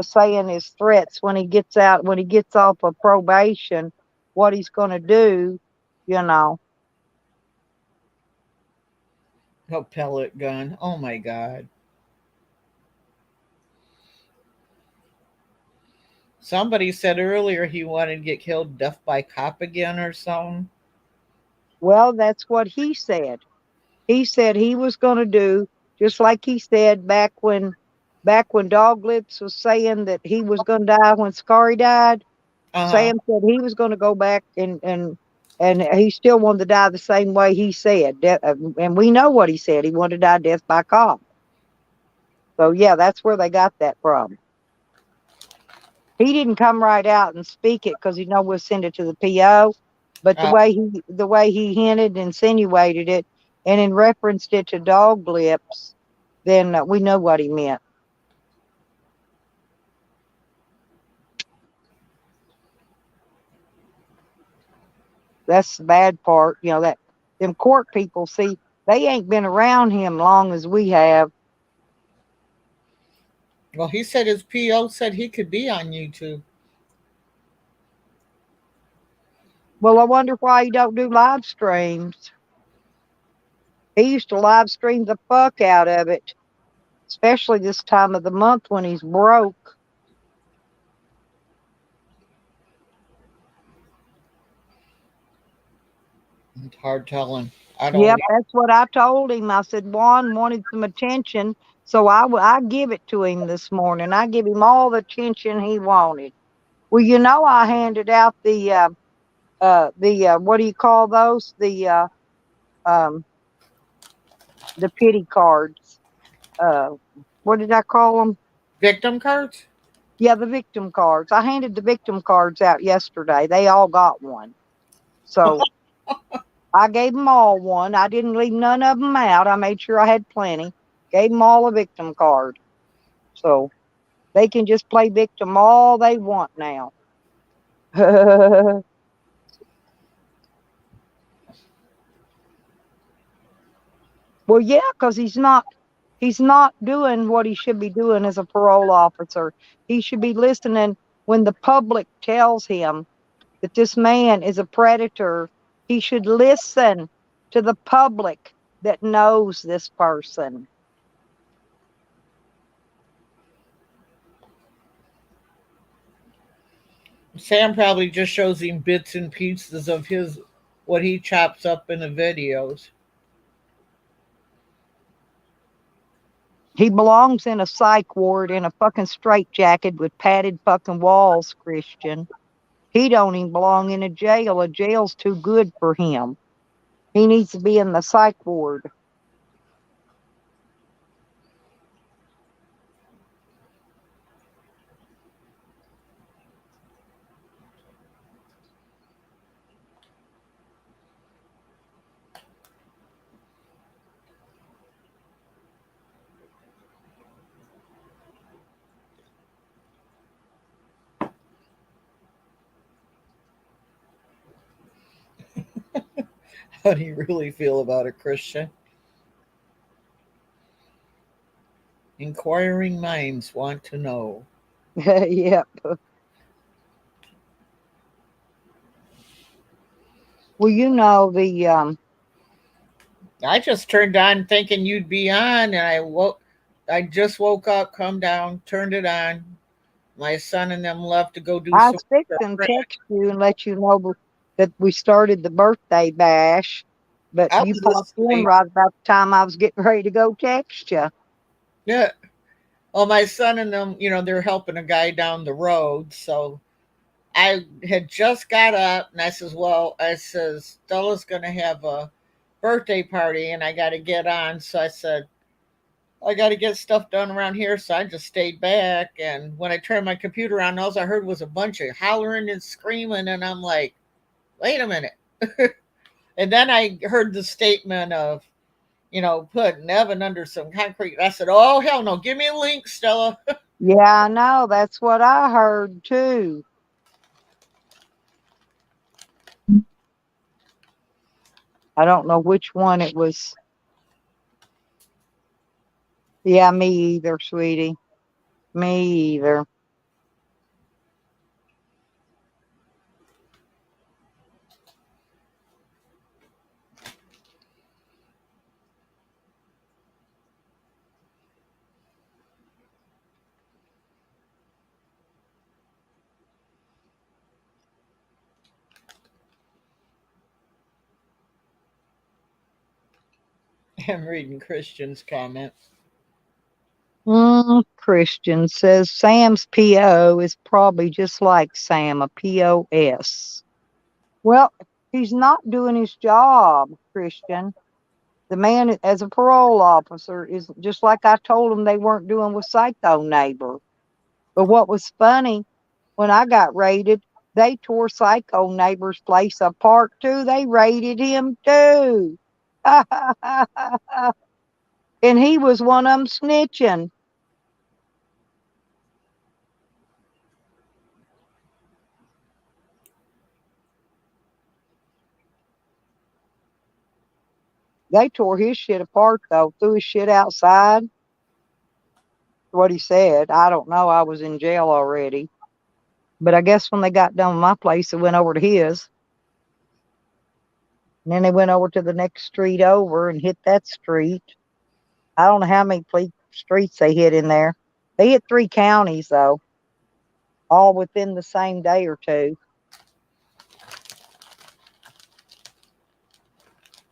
saying his threats when he gets off of probation, what he's going to do, you know. A pellet gun. Oh my God. Somebody said earlier he wanted to get killed death by cop again or something. Well, that's what he said. He said he was going to do just like he said back when Dog Lips was saying that he was going to die when Scary died. Sam said he was going to go back and he still wanted to die the same way he said. And we know what he said. He wanted to die death by cop. So yeah, that's where they got that from. He didn't come right out and speak it because he know we'll send it to the PO. But the way he hinted, insinuated it, and in referenced it to Dog Lips, then we know what he meant. That's the bad part. That them court people, see, they ain't been around him long as we have. Well, he said his PO said he could be on YouTube. Well, I wonder why he don't do live streams. He used to live stream the fuck out of it, especially this time of the month when he's broke. It's hard telling. I don't. Yep, that's what I told him. I said Juan wanted some attention, so I give it to him this morning. I give him all the attention he wanted. Well, I handed out the what do you call those? Um the pity cards. Uh, what did I call them? Victim cards? Yeah, the victim cards. I handed the victim cards out yesterday. They all got one. So I gave them all one. I didn't leave none of them out. I made sure I had plenty. Gave them all a victim card. So they can just play victim all they want now. Well, yeah, because he's not doing what he should be doing as a parole officer. He should be listening when the public tells him that this man is a predator. He should listen to the public that knows this person. Sam probably just shows him bits and pieces of his what he chops up in the videos. He belongs in a psych ward in a fucking straitjacket with padded fucking walls, Christian. He don't even belong in a jail. A jail's too good for him. He needs to be in the psych ward. How do you really feel about it, Christian? Inquiring minds want to know. Yep. Well, I just turned on thinking you'd be on, and I just woke up, come down, turned it on. My son and them left to go do I some was fixing to text you and let you know that we started the birthday bash, but I you was popped in asleep. right about the time I was getting ready to go text you. Yeah. Well, my son and them, they're helping a guy down the road. So I had just got up and I says, Stella's going to have a birthday party and I got to get on. So I said, I got to get stuff done around here. So I just stayed back. And when I turned my computer on, all I heard was a bunch of hollering and screaming. And I'm like, wait a minute. And then I heard the statement of, putting Evan under some concrete. I said, oh, hell no. Give me a link, Stella. Yeah, I know. That's what I heard too. I don't know which one it was. Yeah, me either, sweetie. Me either. I'm reading Christian's comment. Christian says Sam's PO is probably just like Sam, a POS. Well, he's not doing his job, Christian. The man, as a parole officer, is just like I told him they weren't doing with Psycho Neighbor. But what was funny, when I got raided, they tore Psycho Neighbor's place apart too. They raided him too. And he was one of them snitching. They tore his shit apart, though, threw his shit outside. What he said. I don't know. I was in jail already. But I guess when they got done with my place, they went over to his. And then they went over to the next street over and hit that street. I don't know how many streets they hit in there. They hit 3 counties, though, all within the same day or two.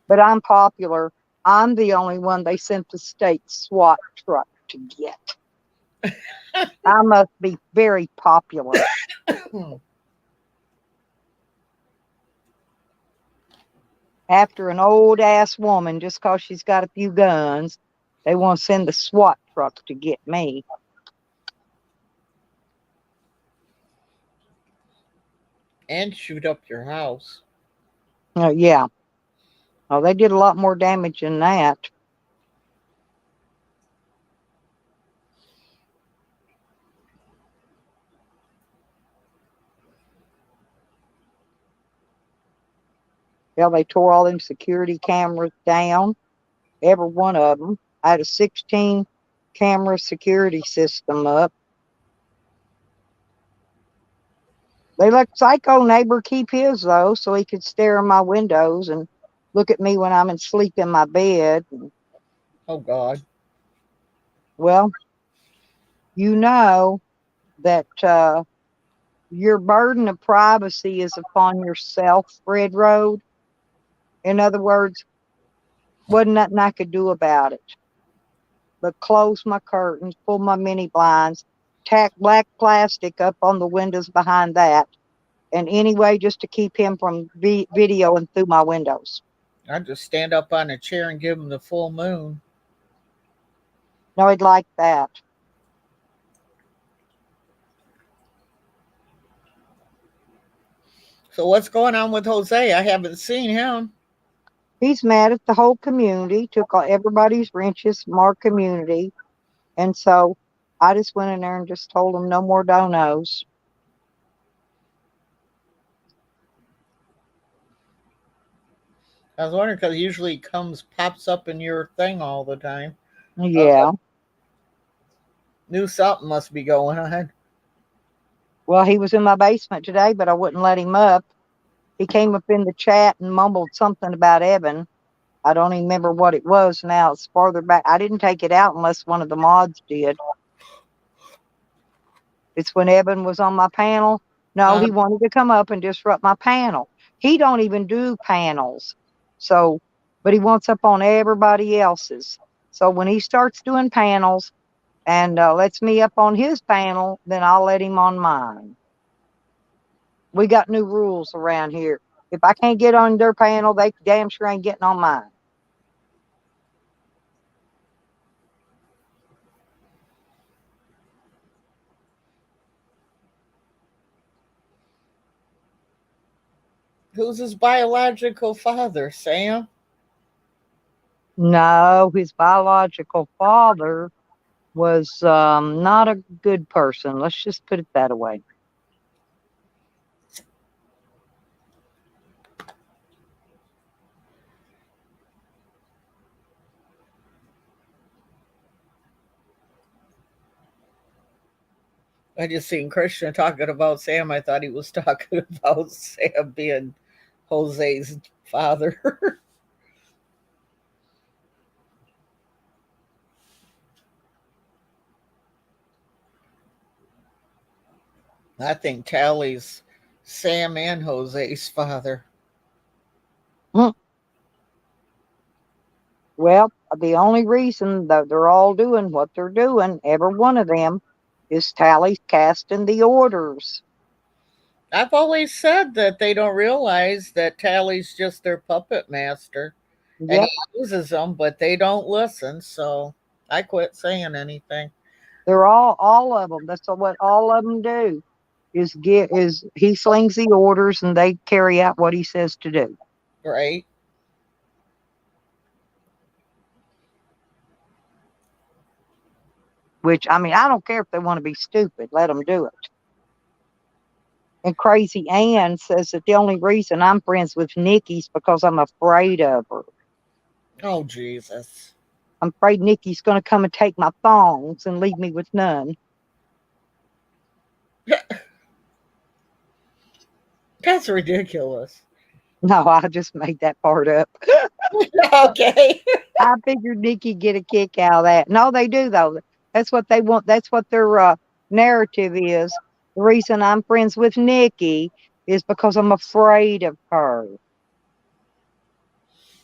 But I'm popular. I'm the only one they sent the state SWAT truck to get. I must be very popular. After an old ass woman, just because she's got a few guns, they want to send the SWAT truck to get me. And shoot up your house. Yeah. Oh, they did a lot more damage than that. Yeah, they tore all them security cameras down, every one of them. I had a 16 camera security system up. They let psycho neighbor keep his, though, so he could stare in my windows and look at me when I'm asleep in my bed. Oh, God. Well, you know that your burden of privacy is upon yourself, Fred Road. In other words, wasn't nothing I could do about it but close my curtains, pull my mini blinds, tack black plastic up on the windows behind that, and anyway, just to keep him from videoing through my windows. I'd just stand up on a chair and give him the full moon. No, he'd like that. So what's going on with Jose? I haven't seen him. He's mad at the whole community, took everybody's wrenches from our community. And so I just went in there and just told him no more donos. I was wondering because usually pops up in your thing all the time. Yeah. Knew something must be going on. Well, he was in my basement today, but I wouldn't let him up. He came up in the chat and mumbled something about Evan. I don't even remember what it was now. It's farther back. I didn't take it out unless one of the mods did. It's when Evan was on my panel. No, he wanted to come up and disrupt my panel. He don't even do panels. So, but he wants up on everybody else's. So when he starts doing panels and lets me up on his panel, then I'll let him on mine. We got new rules around here. If I can't get on their panel, they damn sure ain't getting on mine. Who's his biological father, Sam? No, his biological father was not a good person. Let's just put it that way. I just seen Christian talking about Sam. I thought he was talking about Sam being Jose's father. I think Tally's Sam and Jose's father. Well, the only reason that they're all doing what they're doing, every one of them, is Tally's casting the orders. I've always said that they don't realize that Tally's just their puppet master. Yep. And he uses them, but they don't listen. So I quit saying anything. They're all of them. That's what all of them do. Is he slings the orders and they carry out what he says to do. Right. Which, I mean, I don't care if they want to be stupid. Let them do it. And Crazy Ann says that the only reason I'm friends with Nikki's because I'm afraid of her. Oh, Jesus. I'm afraid Nikki's going to come and take my thongs and leave me with none. That's ridiculous. No, I just made that part up. Okay. I figured Nikki'd get a kick out of that. No, they do, though. That's what they want. That's what their narrative is. The reason I'm friends with Nikki is because I'm afraid of her.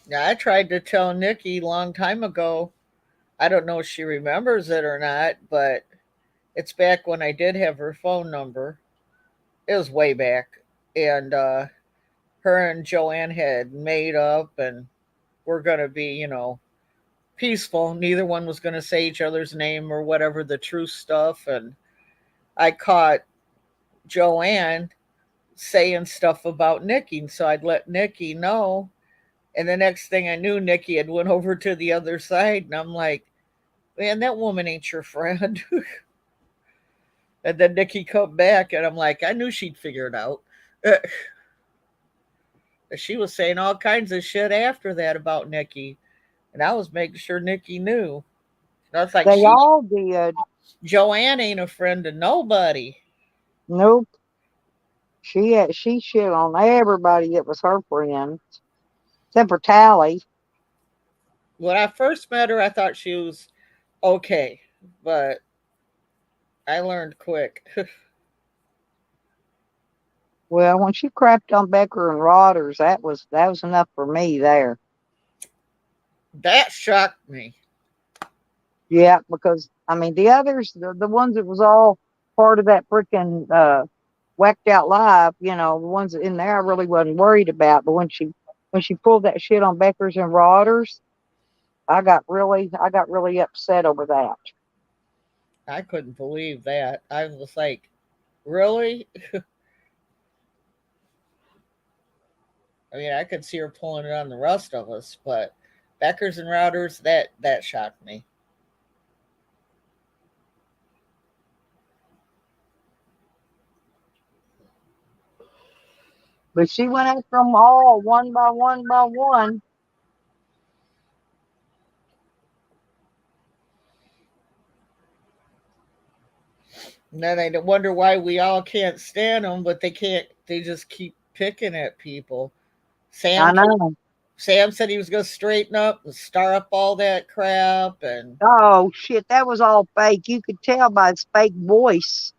Yeah, I tried to tell Nikki a long time ago. I don't know if she remembers it or not, but it's back when I did have her phone number. It was way back. And her and Joanne had made up and we're going to be, peaceful. Neither one was going to say each other's name or whatever the true stuff. And I caught Joanne saying stuff about Nikki. So I'd let Nikki know. And the next thing I knew, Nikki had went over to the other side. And I'm like, man, that woman ain't your friend. And then Nikki come back, and I'm like, I knew she'd figure it out. She was saying all kinds of shit after that about Nikki, and I was making sure Nikki knew. And I was like, They all did. Joanne ain't a friend to nobody. Nope. She shit on everybody that was her friend, except for Tally. When I first met her, I thought she was okay, but I learned quick. Well, when she crapped on Becker and Rodders, that was enough for me there. That shocked me. Yeah, because I mean the others, the ones that was all part of that freaking whacked out live, the ones in there I really wasn't worried about. But when she pulled that shit on Beckers and Rodders, I got really upset over that. I couldn't believe that. I was like, really? I mean, I could see her pulling it on the rest of us, but Beckers and Routers, that shocked me. But she went after them all one by one by one. And then I wonder why we all can't stand them, but they can't. They just keep picking at people. I know. Sam said he was going to straighten up and star up all that crap, and Oh shit, that was all fake. You could tell by his fake voice.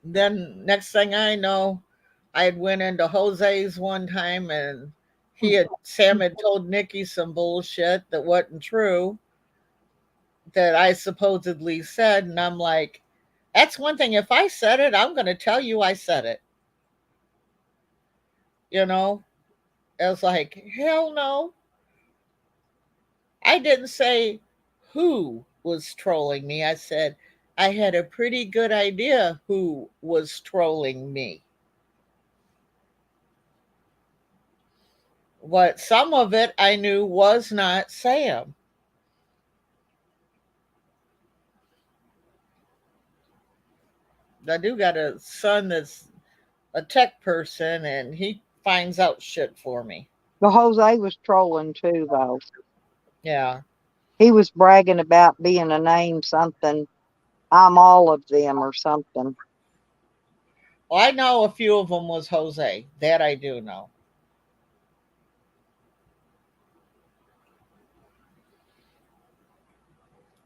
then next thing I know, I had went into Jose's one time, and Sam had told Nikki some bullshit that wasn't true that I supposedly said, and I'm like, that's one thing. If I said it, I'm going to tell you I said it. I was like, hell no. I didn't say who was trolling me. I said I had a pretty good idea who was trolling me. But some of it I knew was not Sam. I do got a son that's a tech person, and he finds out shit for me. Well, Jose was trolling too, though. Yeah. He was bragging about being a name something. I'm all of them or something. Well, I know a few of them was Jose. That I do know.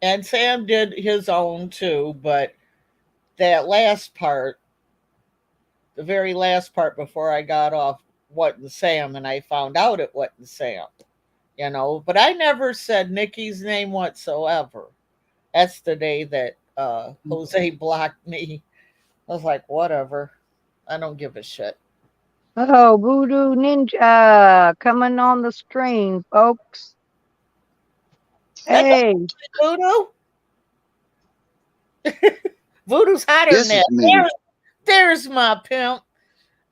And Sam did his own too, but that last part, the very last part before I got off wasn't Sam, and I found out it wasn't Sam. But I never said Nikki's name whatsoever. That's the day that Jose blocked me. I was like, whatever. I don't give a shit. Oh, Voodoo Ninja coming on the stream, folks. Hey. Voodoo? Voodoo's hotter This than is that. me. There's my pimp.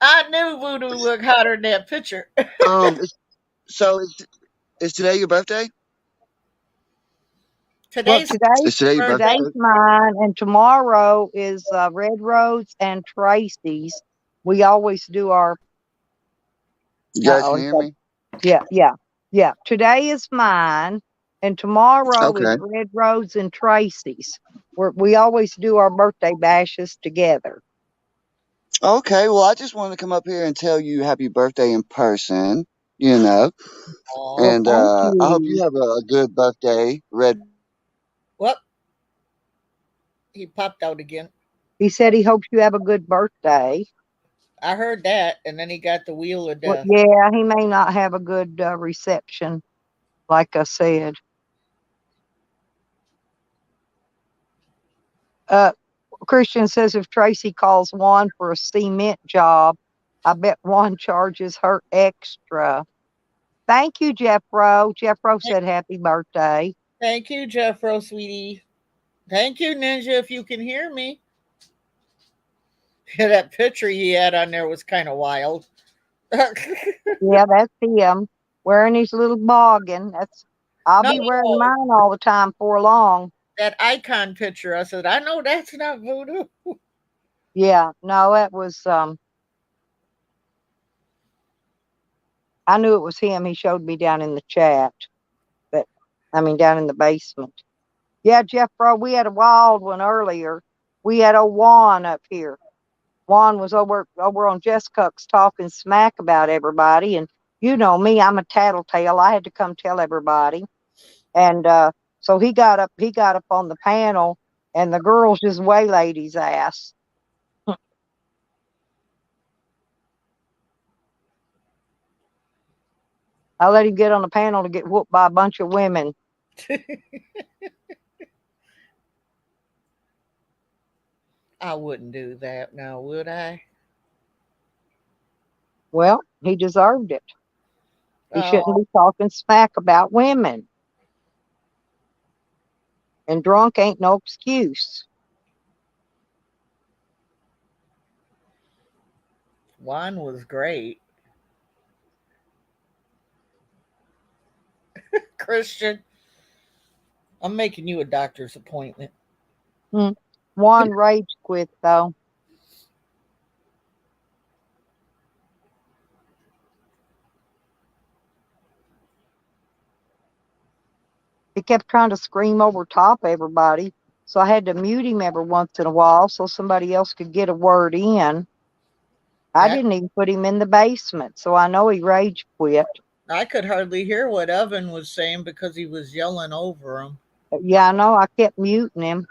I knew Voodoo looked hotter than that picture. So is today your birthday? Well, Today's Is today your birthday? today's mine, and tomorrow is Red Rose and Tracey's. We always do our. You guys can hear me? Yeah. Today is mine, and tomorrow is Okay. Red Rose and Tracy's. We always do our birthday bashes together. Okay. Well, I just wanted to come up here and tell you happy birthday in person. You know, Oh, Well, and thank I hope you you. have a good birthday, Red. whoop, he popped out again. He said he hopes you have a good birthday. I heard that, and then he got the wheel of Well, death. yeah, he may not have a good reception, like I said. Uh, Christian says if Tracy calls Juan for a cement job, I bet Juan charges her extra. Thank you, Jeffro. Jeffro said happy birthday. Thank you, Jeffro, sweetie. Thank you, Ninja, if you can hear me. That picture he had on there was kind of wild. Yeah, that's him wearing his little boggin. I'll No, be wearing mine all the time for long. that icon picture. I said, I know that's not voodoo. Yeah, no, it was I knew it was him. He showed me down in the chat. But down in the basement. Yeah, Jeff Bro, we had a wild one earlier. We had a Juan up here. Juan was over on Jess Cook's talking smack about everybody, and you know me, I'm a tattletale. I had to come tell everybody. And so he got up on the panel, and the girls just waylaid his ass. I let him get on the panel to get whooped by a bunch of women. I wouldn't do that now, would I? Well, he deserved it. He shouldn't Oh, be talking smack about women. And drunk ain't no excuse. Juan was great. Christian, I'm making you a doctor's appointment. One rage quit though. He kept trying to scream over top everybody, so I had to mute him every once in a while so somebody else could get a word in. I Yeah, didn't even put him in the basement, so I know he rage quit. I could hardly hear what Evan was saying because he was yelling over him. Yeah, I know. I kept muting him.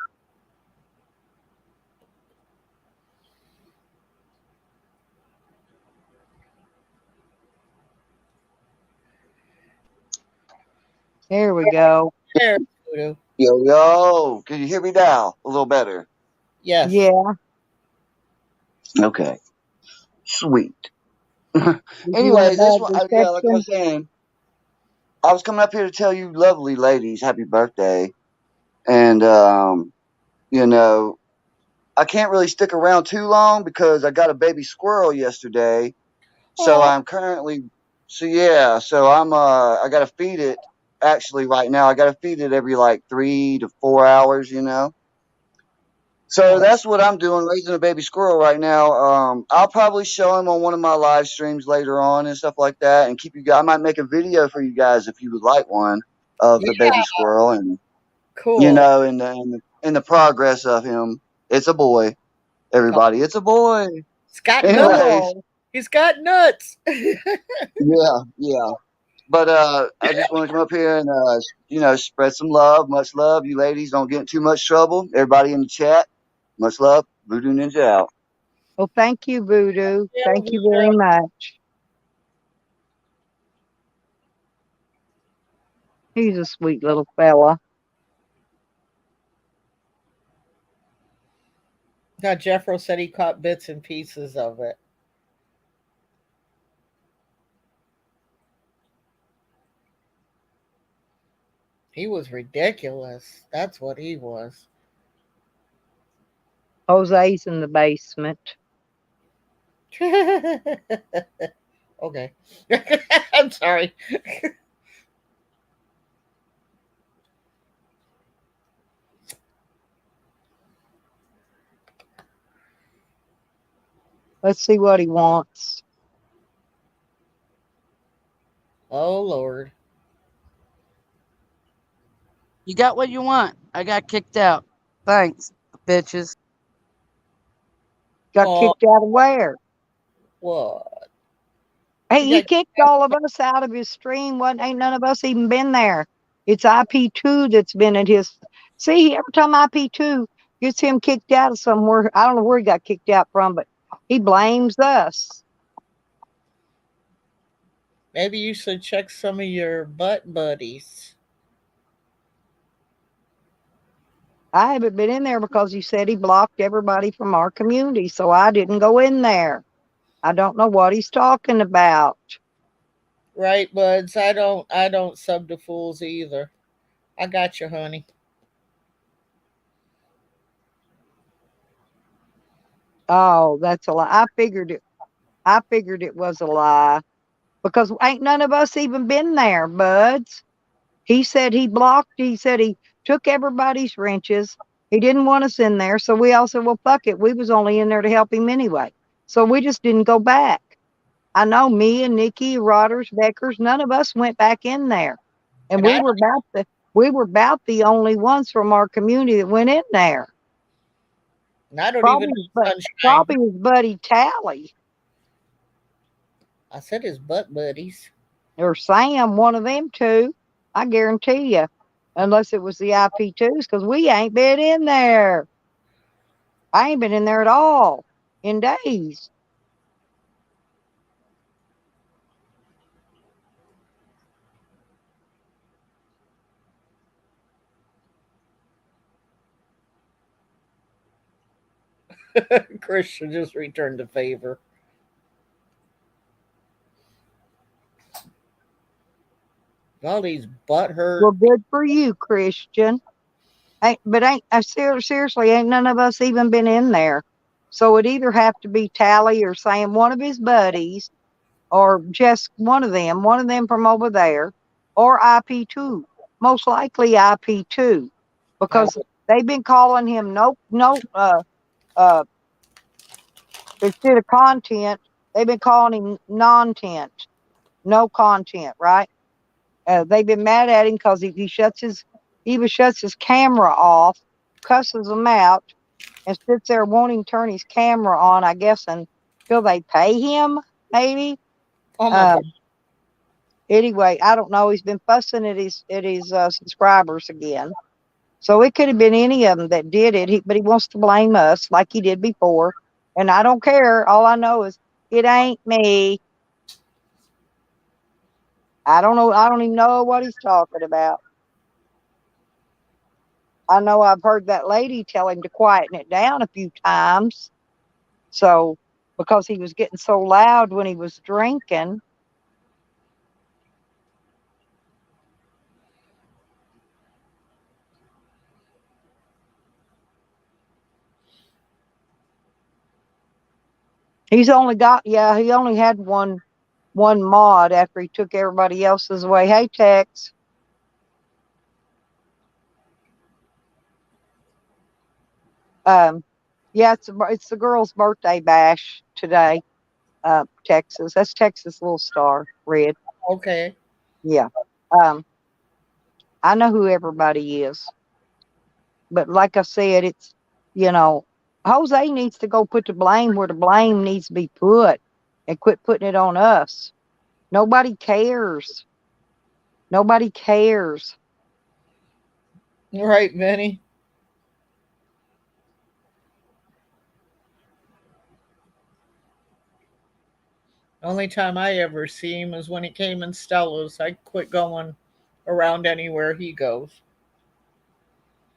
There we go. There, voodoo. Yo, yo, can you hear me now? A little better. Yes. Yeah. Okay, sweet. Did you want a Anyways, this bad one, yeah, like I reception? was saying, I was coming up here to tell you, lovely ladies, happy birthday. And you know, I can't really stick around too long because I got a baby squirrel yesterday. So Oh, I'm currently, so yeah, so I gotta feed it. Actually, right now, I gotta feed it every like 3 to 4 hours. So oh, that's what I'm doing, raising a baby squirrel right now. I'll probably show him on one of my live streams later on and stuff like that, and keep you guys. I might make a video for you guys if you would like one of the yeah, baby squirrel, and cool. in the progress of him. It's a boy, Oh, everybody. It's a boy. he's got nuts. Anyways, Oh, He's got nuts. yeah. But I just want to come up here and spread some love, much love. You ladies don't get in too much trouble. Everybody in the chat, much love. Voodoo Ninja out. well, thank you, Voodoo. Yeah, Thank you very much. He's a sweet little fella. now, Jeffro said he caught bits and pieces of it. He was ridiculous. That's what he was. Jose's in the basement. Okay. I'm sorry. Let's see what he wants. Lord. You got what you want. I got kicked out. Thanks, bitches. Got Oh, kicked out of where? what? Hey, You he got kicked all of us out of his stream. What? Ain't none of us even been there. It's IP2 that's been at his. See, every time IP2 gets him kicked out of somewhere, I don't know where he got kicked out from, but he blames us. maybe you should check some of your butt buddies. I haven't been in there because he said he blocked everybody from our community, so I didn't go in there. I don't know what he's talking about. Right, buds? I don't sub to fools either. I got you, honey. Oh, that's a lie. I figured it. I figured it was a lie because ain't none of us even been there, buds. He said he blocked. He said he took everybody's wrenches. He didn't want us in there, so we all said, "Well, fuck it." We was only in there to help him anyway, so we just didn't go back. I know me and Nikki, Rodders, Beckers, none of us went back in there, and And I we were about the only ones from our community that went in there. and I don't even Probably, know but Sunshine. probably his buddy Tally I said his butt buddies. or Sam, one of them two. I guarantee you, unless it was the IP2s, because we ain't been in there. I ain't been in there at all in days. Christian just returned the favor. All these butt hurt. Well, good for you, Christian. Ain't seriously, ain't none of us even been in there. So it either have to be Tally or Sam, one of his buddies, or just one of them from over there, or IP2. Most likely IP2, I, because they've been calling him uh, instead of content, they've been calling him non-tent, no content, right? They've been mad at him because he even shuts his camera off, cusses them out, and sits there wanting to turn his camera on, I guess, until they pay him, maybe. oh my Uh, God. anyway, I don't know. He's been fussing at his subscribers again. So it could have been any of them that did it, but he wants to blame us like he did before. And I don't care. All I know is it ain't me. I don't know. I don't even know what he's talking about. I know I've heard that lady tell him to quieten it down a few times. So, because he was getting so loud when he was drinking. He only had one mod after he took everybody else's away. Hey, Tex. Um, yeah, it's the girl's birthday bash today. Texas. That's Texas Little Star, Red. Okay. Yeah. Um, I know who everybody is, but like I said, it's you know, Jose needs to go put the blame where the blame needs to be put, and quit putting it on us. Nobody cares. Nobody cares. All right, Vinny. Only time I ever see him is when he came in Stella's. I quit going around anywhere he goes.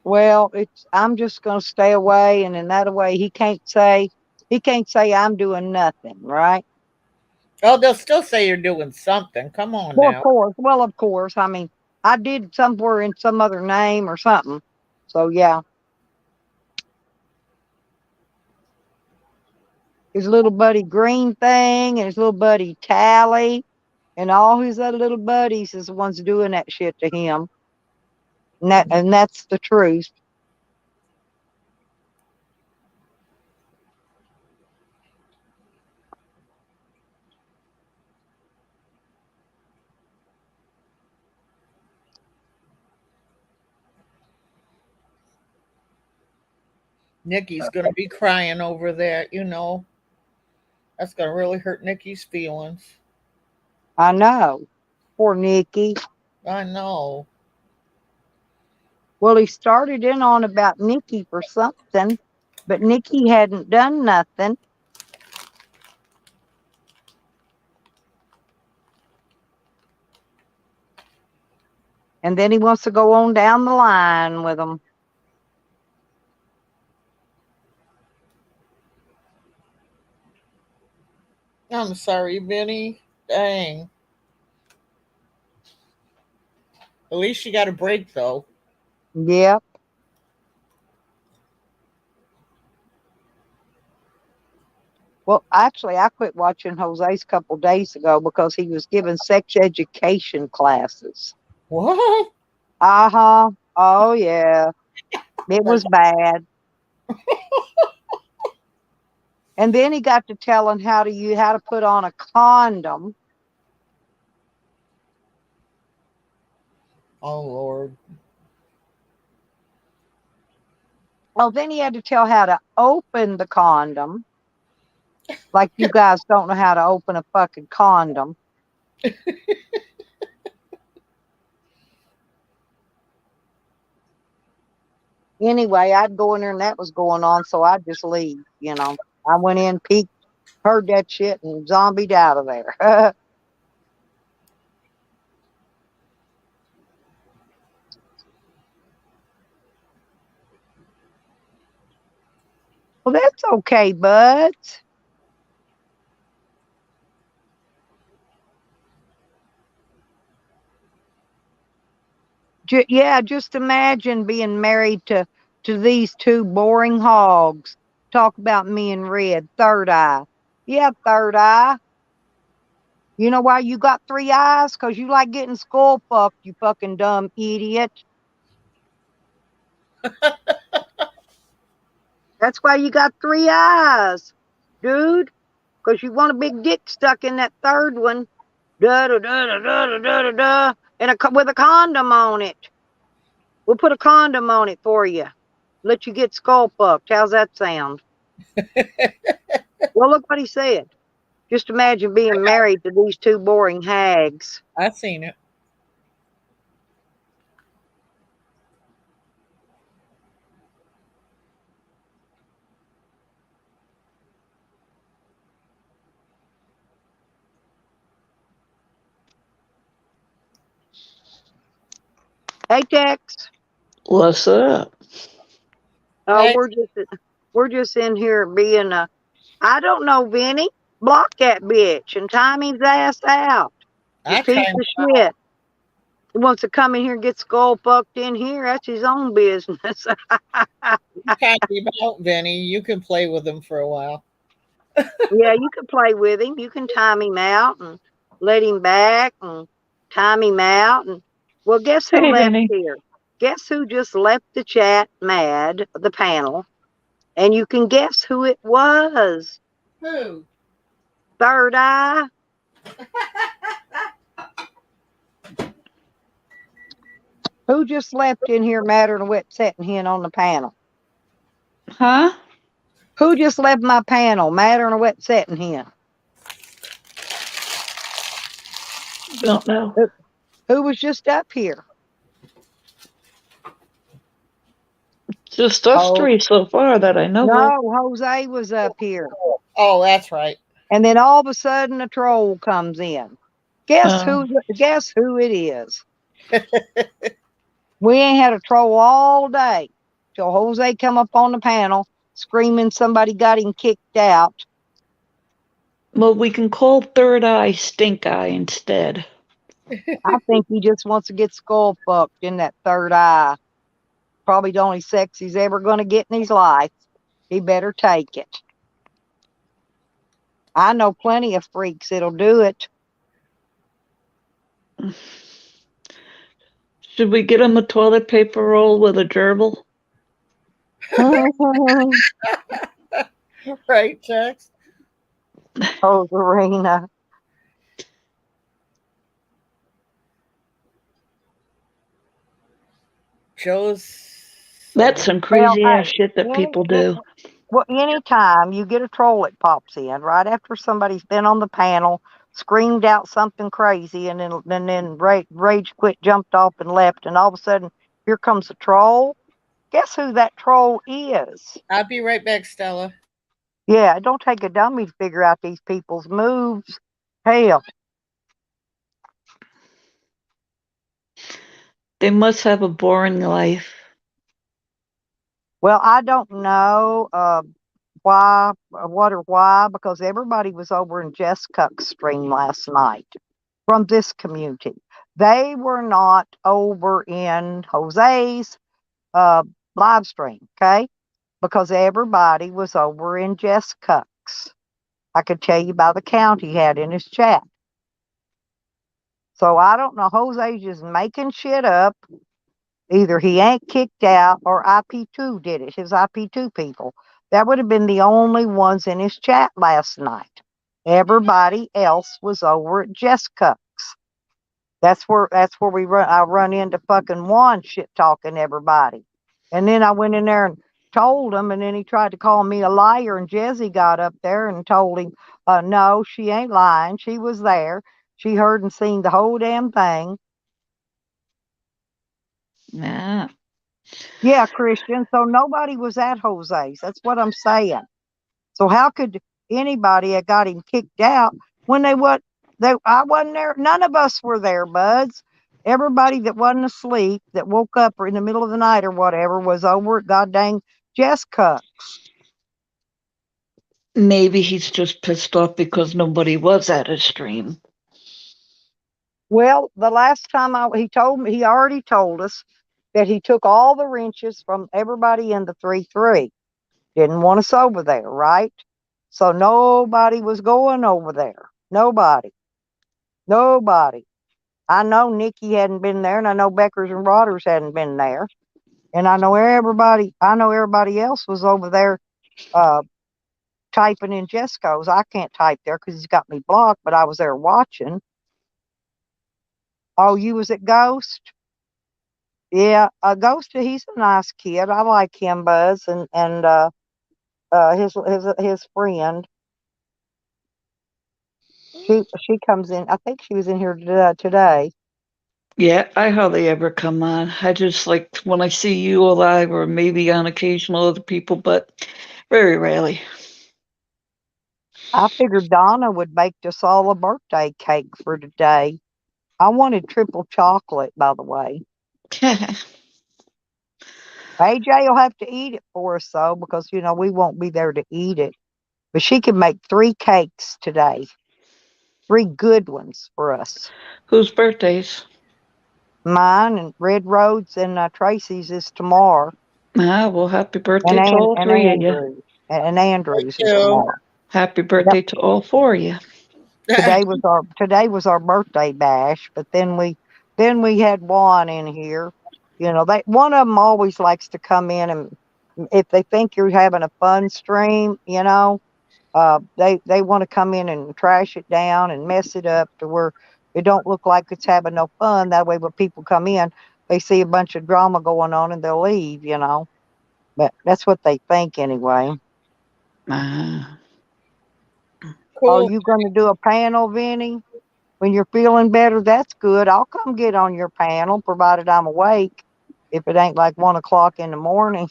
Well, it's I'm just gonna stay away, and in that way, he can't say I'm doing nothing, right? Oh, they'll still say you're doing something. Come on Well, of now. course. Well, of course. I mean, I did somewhere in some other name or something. So yeah, his little buddy Green thing and his little buddy Tally and all his other little buddies is the ones doing that shit to him. And that's the truth. Nikki's gonna be crying over that, That's gonna really hurt Nikki's feelings. I know. Poor Nikki. I know. Well, he started in on about Nikki for something, but Nikki hadn't done nothing. And then he wants to go on down the line with them. I'm sorry, Benny. Dang. At least you got a break, though. Yep. Well, actually, I quit watching Jose's a couple days ago because he was giving sex education classes. What? Uh-huh. Oh, yeah. It was bad. And then he got to telling how to put on a condom. Oh, Lord. Well, then he had to tell how to open the condom. Like you guys don't know how to open a fucking condom. Anyway, I'd go in there and that was going on, so I'd just leave, I went in, peeked, heard that shit, and zombied out of there. Well, that's okay, bud. Yeah, just imagine being married to these two boring hogs. Talk about me and Red, third eye. Yeah, third eye. You know why you got three eyes? Because you like getting skull fucked, you fucking dumb idiot. That's why you got three eyes, dude. Because you want a big dick stuck in that third one. Da da da da da da da da da. And with a condom on it. We'll put a condom on it for you. Let you get skull fucked. How's that sound? Well, look what he said. Just imagine being married to these two boring hags. I've seen it. Hey, Tex. What's up? Oh, Hey. we're just in here being I don't know, Vinny. Block that bitch and time his ass out. I Piece timed of shit. He wants to come in here and get skull fucked in here. That's his own business. You timed him out, Vinny. You can play with him for a while. Yeah, you can play with him. You can time him out and let him back and time him out. And well, guess who Hey, left Vinny. here? Guess who just left the chat mad, the panel? And you can guess who it was. Who? Third eye. Who just left in here madder than a wet setting hen on the panel? Huh? Who just left my panel madder than a wet setting hen? Don't know. Who was just up here? Just us three so far that I know of. No, Jose was up here. Oh, that's right. And then all of a sudden a troll comes in. Guess who it is? We ain't had a troll all day till Jose come up on the panel screaming somebody got him kicked out. Well, we can call Third Eye Stink Eye instead. I think he just wants to get skull fucked in that third eye. Probably the only sex he's ever going to get in his life. He better take it. I know plenty of freaks that'll do it. Should we get him a toilet paper roll with a gerbil? Right, Jax? Oh, Serena. That's some Well, crazy ass hey, shit that people do. well, anytime you get a troll that pops in right after somebody's been on the panel, screamed out something crazy, and then rage quit, jumped off, and left, and all of a sudden here comes a troll. Guess who that troll is? I'll be right back, Stella. Yeah, it don't take a dummy to figure out these people's moves. Hell, They must have a boring life. well, I don't know why, what or why, because everybody was over in Jess Cuck's stream last night from this community. They were not over in Jose's uh, live stream, okay? Because everybody was over in Jess Cuck's. I could tell you by the count he had in his chat. So I don't know. Jose's just making shit up. Either he ain't kicked out or IP2 did it, his IP2 people. That would have been the only ones in his chat last night. Everybody else was over at Jess Cuck's. That's where I run into fucking Juan shit talking everybody. And then I went in there and told him, and then he tried to call me a liar, and Jesse got up there and told him, no, she ain't lying. She was there. She heard and seen the whole damn thing. Yeah. Yeah, Christian. So nobody was at Jose's. That's what I'm saying. So how could anybody have got him kicked out when they what I wasn't there. None of us were there, buds. Everybody that wasn't asleep, that woke up or in the middle of the night or whatever, was over at goddamn Jess Cuck's. Maybe he's just pissed off because nobody was at his stream. Well, the last time he told me, he already told us that he took all the wrenches from everybody in the 3-3. Didn't want us over there, right? So nobody was going over there. Nobody. I know Nikki hadn't been there, and I know Beckers and Rodders hadn't been there. And I know everybody else was over there typing in Jesco's. I can't type there because he's got me blocked, but I was there watching. Oh, you was at Ghost? Yeah, Ghost, he's a nice kid. I like him, Buzz, and his friend. She comes in. I think she was in here today. Yeah, I hardly ever come on. I just like when I see you alive or maybe on occasional other people, but very rarely. I figured Donna would bake us all a birthday cake for today. I wanted triple chocolate, by the way. AJ will have to eat it for us, though, because, we won't be there to eat it. But she can make 3 cakes today. 3 good ones for us. Whose birthdays? Mine and Red Road's and Tracey's is tomorrow. Well, happy birthday to all 3 of you. And Andrew's is tomorrow. Happy birthday to all 4 of you. Today was our birthday bash, but then we had Juan in here. One of them always likes to come in, and if they think you're having a fun stream, they want to come in and trash it down and mess it up to where it don't look like it's having no fun. That way, when people come in, they see a bunch of drama going on and they'll leave. But that's what they think anyway. Cool. Are you going to do a panel, Vinny? When you're feeling better, that's good. I'll come get on your panel, provided I'm awake. If it ain't like 1 o'clock in the morning.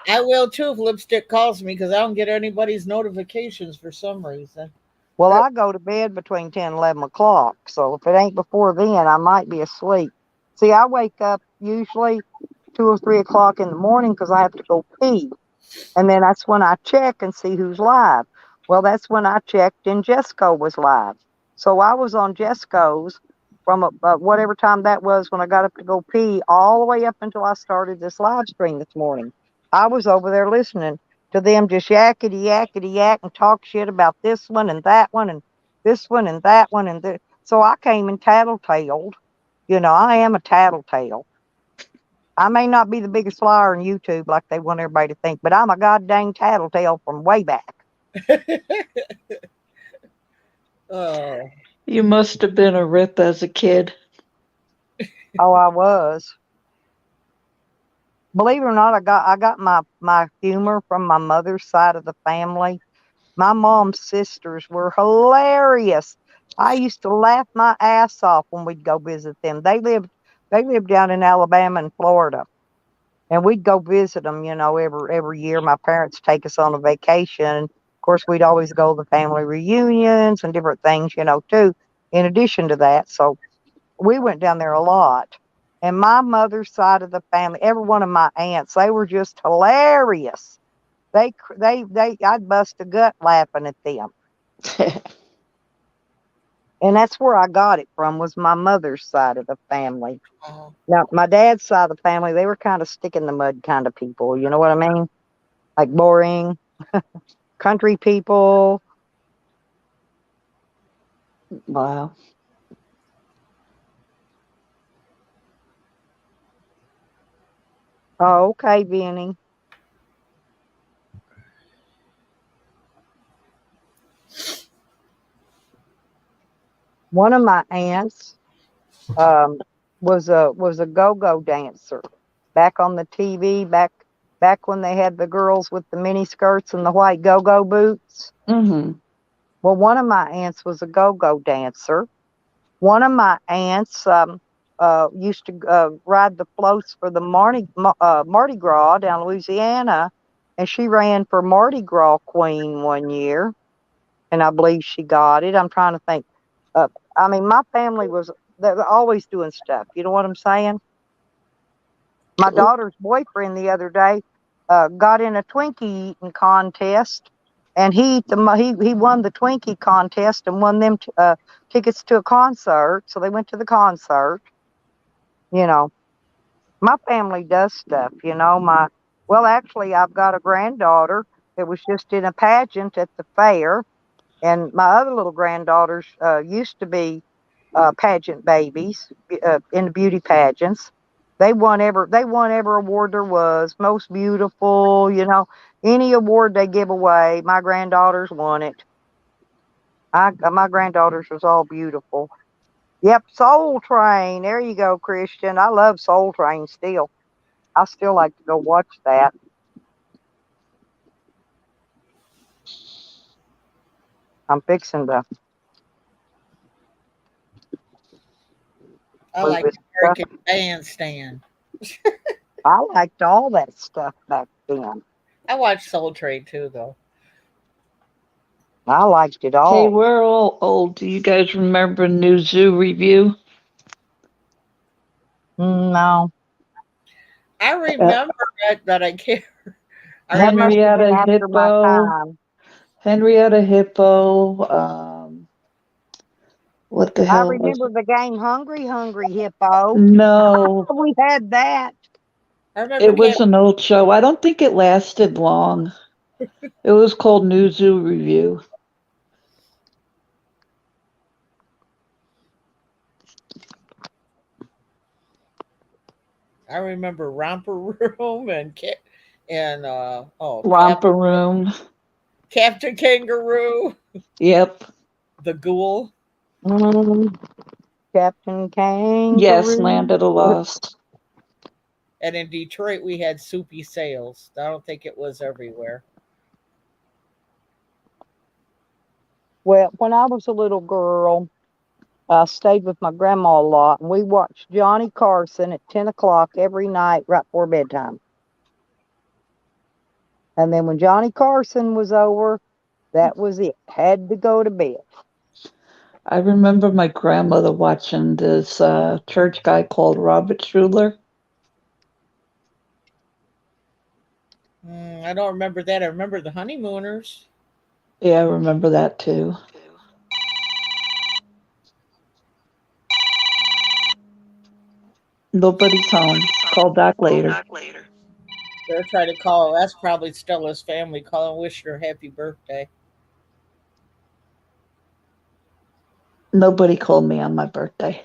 I will too if Lipstick calls me because I don't get anybody's notifications for some reason. Well, I go to bed between 10 and 11 o'clock. So if it ain't before then, I might be asleep. See, I wake up usually 2 or 3 o'clock in the morning because I have to go pee. And then that's when I check and see who's live. Well, that's when I checked and Jesco was live. So I was on Jesco's from whatever time that was when I got up to go pee all the way up until I started this live stream this morning. I was over there listening to them just yakety yak and talk shit about this one and that one and this one and that one. So I came and tattletaled. I am a tattletale. I may not be the biggest flyer on YouTube like they want everybody to think, but I'm a goddamn tattletale from way back. Oh. You must have been a rip as a kid. Oh, I was. Believe it or not, I got my humor from my mother's side of the family. My mom's sisters were hilarious. I used to laugh my ass off when we'd go visit them. They lived down in Alabama and Florida, and we'd go visit them. Every year my parents take us on a vacation. Of course, we'd always go to the family reunions and different things, too. In addition to that, so we went down there a lot. And my mother's side of the family, every one of my aunts, they were just hilarious. I'd bust a gut laughing at them. And that's where I got it from, was my mother's side of the family. Now, my dad's side of the family, they were kind of stick in the mud kind of people. You know what I mean? Like boring country people. Wow. Oh, okay, Vinny. One of my aunts um, was a go-go dancer back on the TV back when they had the girls with the mini skirts and the white go-go boots. Mm-hmm. Well, one of my aunts was a go-go dancer. One of my aunts used to ride the floats for the Mardi Gras down in Louisiana, and she ran for Mardi Gras Queen one year, and I believe she got it. I'm trying to think. Uh, I mean, my family they're always doing stuff. You know what I'm saying? My daughter's boyfriend the other day got in a Twinkie eating contest, and he won the Twinkie contest and won them tickets to a concert. So they went to the concert. You know, my family does stuff. Actually, I've got a granddaughter that was just in a pageant at the fair, and my other little granddaughters used to be pageant babies in the beauty pageants. They won every award there was, most beautiful, any award they give away. My granddaughters won it. My granddaughters was all beautiful. Yep, Soul Train. There you go, Christian. I love Soul Train still. I still like to go watch that. I'm fixing to I move like this stuff. American Bandstand. I liked all that stuff back then. I watched Soul Train too, though. I liked it Hey, all. we're all old. Do you guys remember New Zoo Review? No. I remember it, but I can't. I That remember. must have been Henrietta after my Hippo. time. Henrietta Hippo. What the I hell was remember it? the game Hungry Hungry Hippo. No, We had that. I remember it was Captain. an old show. I don't think it lasted long. It was called New Zoo Review. I remember Romper Room and Romper Room. Captain Kangaroo, Yep. the Ghoul. Mm, Captain Yes, Kangaroo. Land of the Lost. And in Detroit, we had Soupy Sales. I don't think it was everywhere. Well, when I was a little girl, I stayed with my grandma a lot, and we watched Johnny Carson at 10 o'clock every night right before bedtime. And then when Johnny Carson was over, that was it. Had to go to bed. I remember my grandmother watching this church guy called Robert Schuller. I don't remember that. I remember the Honeymooners. Yeah, I remember that too. Nobody's home. Call back later. They're trying to call. That's probably Stella's family calling, wishing her happy birthday. Nobody called me on my birthday.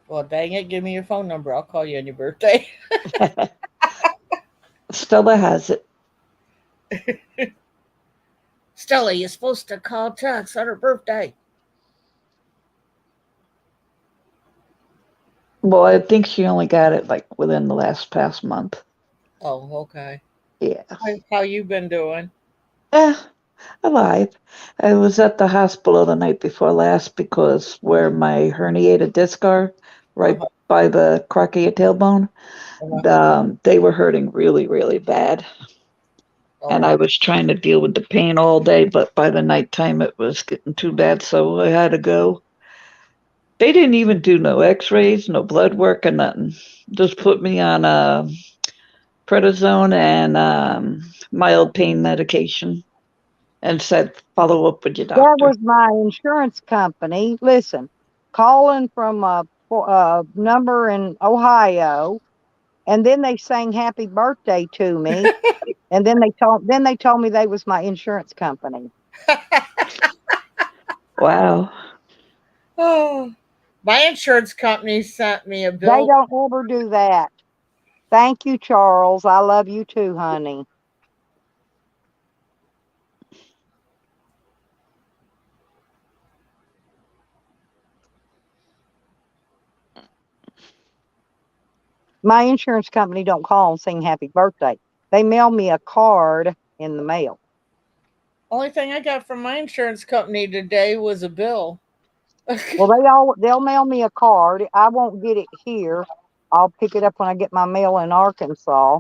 Well, dang it, give me your phone number. I'll call you on your birthday. Stella has it. Stella, you're supposed to call Tux on her birthday. Well, I think she only got it like within the past month. Oh, okay. Yeah. How you been doing? Eh, alive. I was at the hospital the night before last because where my herniated disc are, right Uh-huh. by the crack of your tailbone, Uh-huh. they were hurting really, really bad. And I Oh, was trying to deal with the pain all day, but by the nighttime it was getting too bad, so I had to go. They didn't even do no x-rays, no blood work or nothing. Just put me on prednisone and mild pain medication and said, follow up with your That doctor. was my insurance company. Listen, calling from a number in Ohio, and then they sang happy birthday to me, and then they told me they was my insurance company. Wow. oh. My insurance company sent me a They bill. don't ever do that. Thank you, Charles. I love you too, honey. My insurance company don't call and sing happy birthday. They mail me a card in the mail. Only thing I got from my insurance company today was a bill. Well, they'll mail me a card. I won't get it here. I'll pick it up when I get my mail in Arkansas.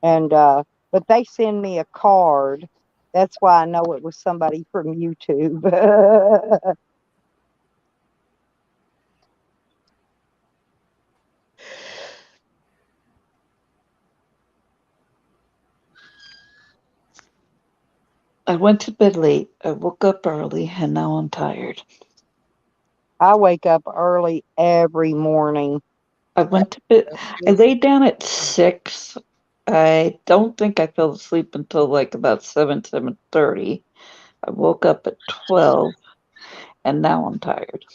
And but they send me a card. That's why I know it was somebody from YouTube. I went to bed late. I woke up early and now I'm tired. I wake up early every morning. I went to bed. I laid down at 6. I don't think I fell asleep until like about 7:30. I woke up at 12 and now I'm tired.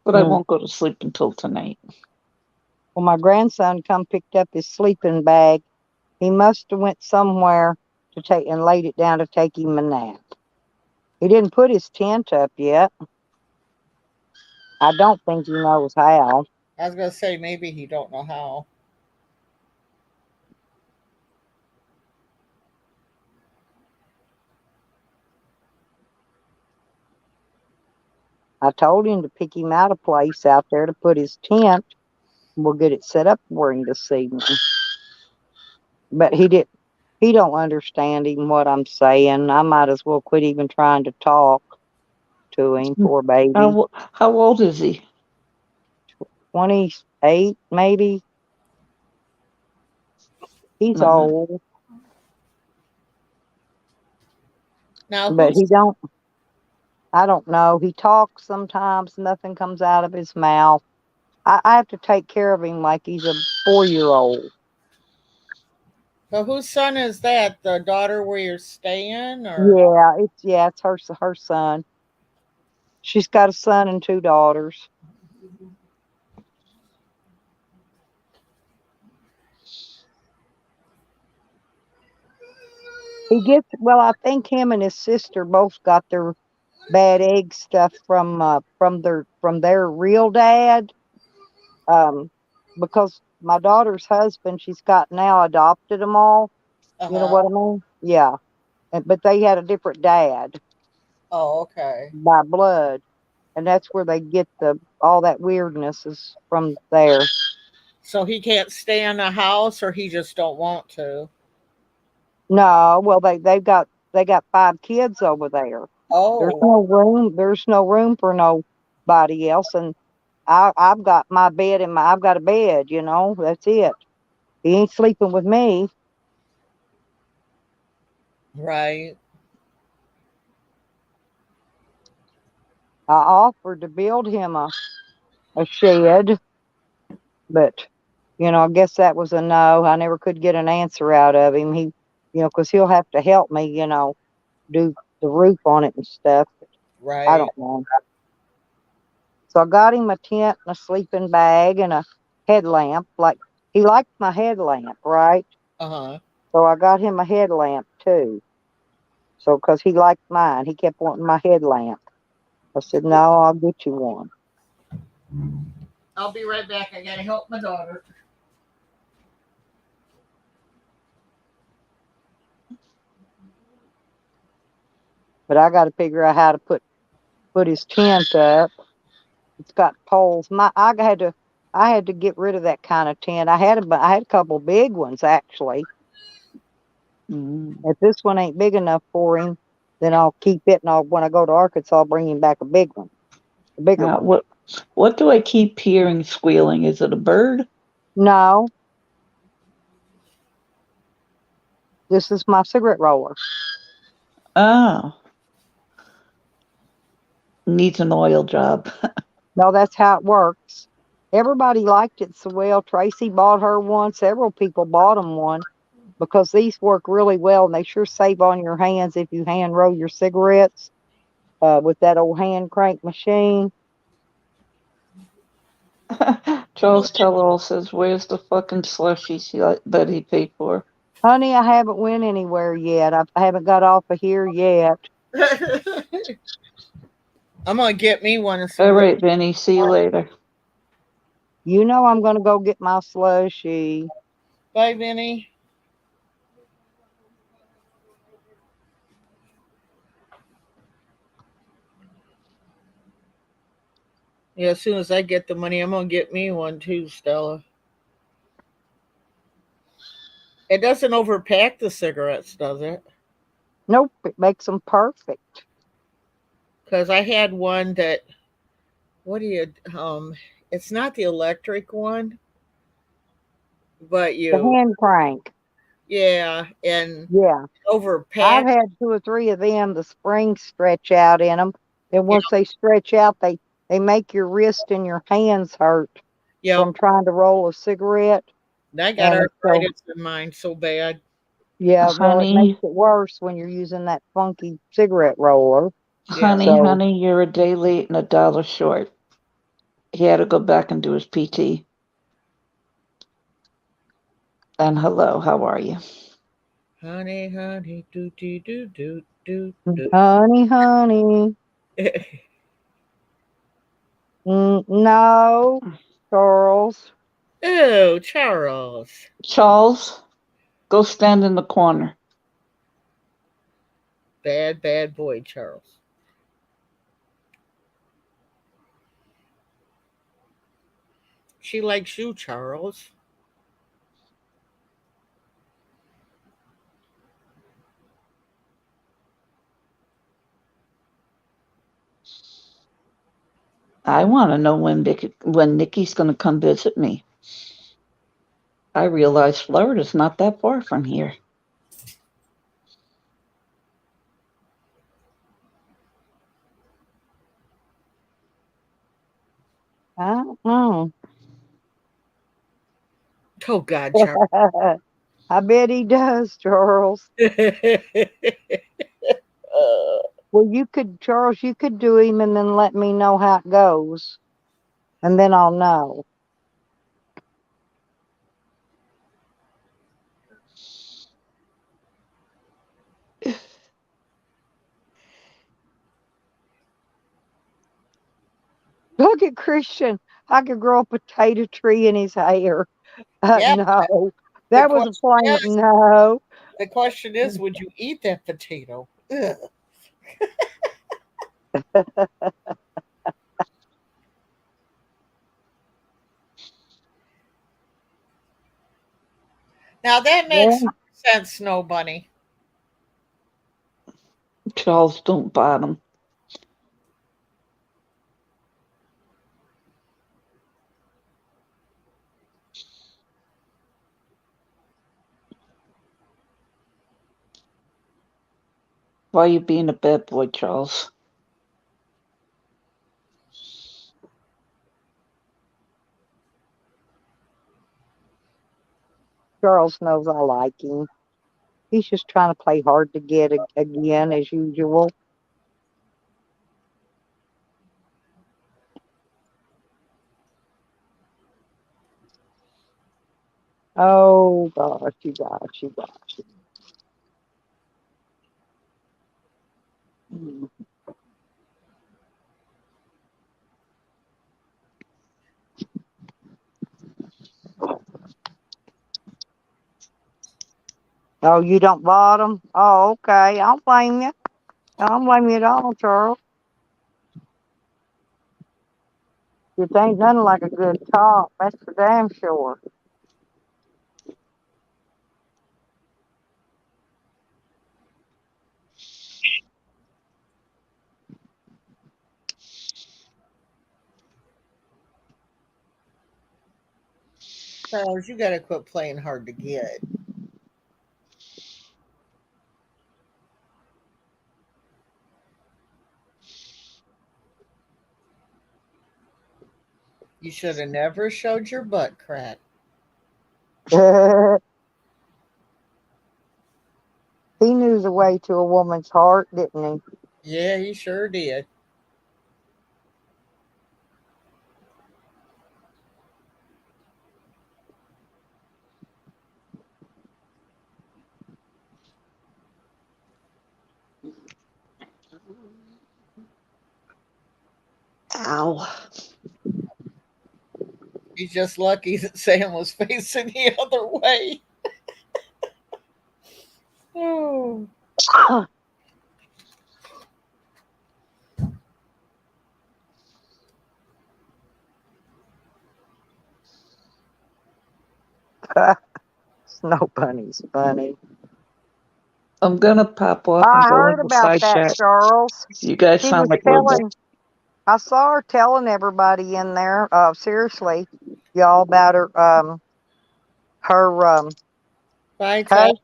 But I Mm. won't go to sleep until tonight. Well, my grandson come picked up his sleeping bag. He must have went somewhere to take and laid it down to take him a nap. He didn't put his tent up yet. I don't think he knows how. I was gonna say maybe he don't know how. I told him to pick him out a place out there to put his tent. We'll get it set up for him this evening. But he didn't. He don't understand even what I'm saying. I might as well quit even trying to talk to him, poor baby. How old is he? 28, maybe. He's Uh, old, Now but who's he don't. I don't know. He talks sometimes. Nothing comes out of his mouth. I have to take care of him like he's a 4-year-old. so whose son is that? The daughter where you're staying, or Yeah, it's her son. She's got a son and 2 daughters. I think him and his sister both got their bad egg stuff from their real dad. Um, because my daughter's husband, she's got now adopted them all. You know uh-huh. what I mean? Yeah. But they had a different dad Oh, okay. by blood, and that's where they get the all that weirdness is from there. So he can't stay in the house, or he just don't want to. No, well they got 5 kids over there. There's Oh, no room. There's no room for nobody else, and I've got my bed and I've got a bed. That's it. He ain't sleeping with me. right. I offered to build him a shed, but I guess that was a no. I never could get an answer out of him. Because he'll have to help me, do the roof on it and stuff. I Right. don't know. So I got him a tent and a sleeping bag and a headlamp. Like he liked my headlamp, right? Uh-huh. So I got him a headlamp too. So because he liked mine, he kept wanting my headlamp. I said, no, I'll get you one. I'll be right back. I gotta help my daughter. But I got to figure out how to put his tent up. It's got poles. I had to get rid of that kind of tent. I had a couple big ones actually. If this one ain't big enough for him, then I'll keep it, and when I go to Arkansas, I'll bring him back a big one, a bigger one. What do I keep hearing squealing? Is it a bird? No, this is my cigarette roller. Oh, needs an oil job. No, that's how it works. Everybody liked it so well. Tracey bought her one. Several people bought them one because these work really well, and they sure save on your hands if you hand roll your cigarettes with that old hand crank machine. Charles Tellall says, "Where's the fucking slushies that he paid for?" Honey, I haven't went anywhere yet. I haven't got off of here yet. I'm gonna get me one. All right, Vinny. See you later. You know I'm gonna go get my slushie. Bye, Vinny. Yeah, as soon as I get the money, I'm gonna get me one too, Stella. It doesn't overpack the cigarettes, does it? Nope, it makes them perfect. Because I had one that, what do you, it's not the electric one, but The you, hand crank. yeah, and Yeah. I've overpack. had 2 or 3 of them. The springs stretch out in them. Then once they stretch out, they make your wrist and your hands hurt Yep. from trying to roll a cigarette. I got And so, arthritis in mine so bad. yeah, well, it Honey, makes it worse when you're using that funky cigarette roller. honey, you're a day late and $1 short. He had to go back and do his PT. And hello, how are you? Honey, honey, do do do do do do. Honey, honey. No, Charles. Oh, Charles. Charles, go stand in the corner. Bad, bad boy, Charles. She likes you, Charles. I want to know when Nikki's going to come visit me. I realize Florida's not that far from here. Uh-uh. Oh, God, Charles. I bet he does, Charles. Well, Charles, you could do him and then let me know how it goes. And then I'll know. Look at Christian. I could grow a potato tree in his hair. Yeah. No. The That was a plain no. The question is, would you eat that potato? Ugh. Now that makes sense, Snow Bunny. Charles, don't bottom. Why are you being a bad boy, Charles? Charles knows I like him. He's just trying to play hard to get again, as usual. Oh, gosh, you gosh. Oh, you don't bottom? Oh, okay. I don't blame you. I don't blame you at all, Charles. It ain't nothing like a good top. That's for damn sure. Charles, you gotta quit playing hard to get. You should have never showed your butt crack. He knew the way to a woman's heart, didn't he? Yeah, he sure did. Ow. He's just lucky that Sam was facing the other way. Oh. Snow Bunny's funny. I'm gonna pop off and I go heard in the about side that, chat. Charles. You guys She sound was like little. telling, I saw her telling everybody in there, seriously, y'all, about her, Bye, Ted. hus-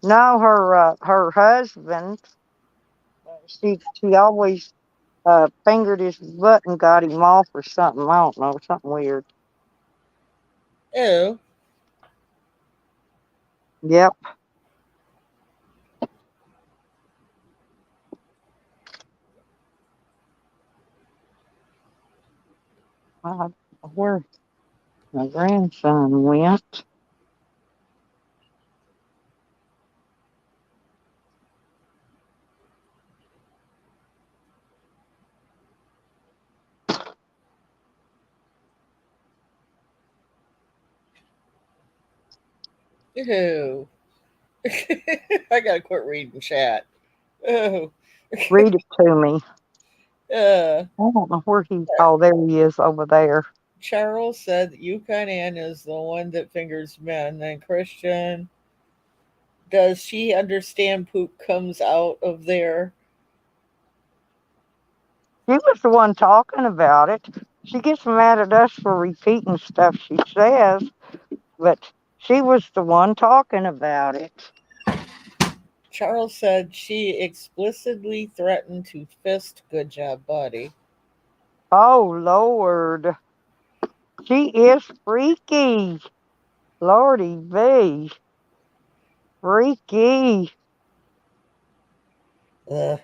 no, her husband. She always, fingered his butt and got him off or something. I don't know, something weird. Ew. Yep. Where my grandson went. Ew. I gotta quit reading chat. Oh. Read it to me. Uh, I don't know where he. Oh, there he is over there. Charles said that Yukon Ann is the one that fingers men, and Christian, does she understand poop comes out of there? She was the one talking about it. She gets mad at us for repeating stuff she says, but she was the one talking about it. Charles said she explicitly threatened to fist Good Job Buddy. Oh, Lord. She is freaky. Lordy V. Freaky. Ugh.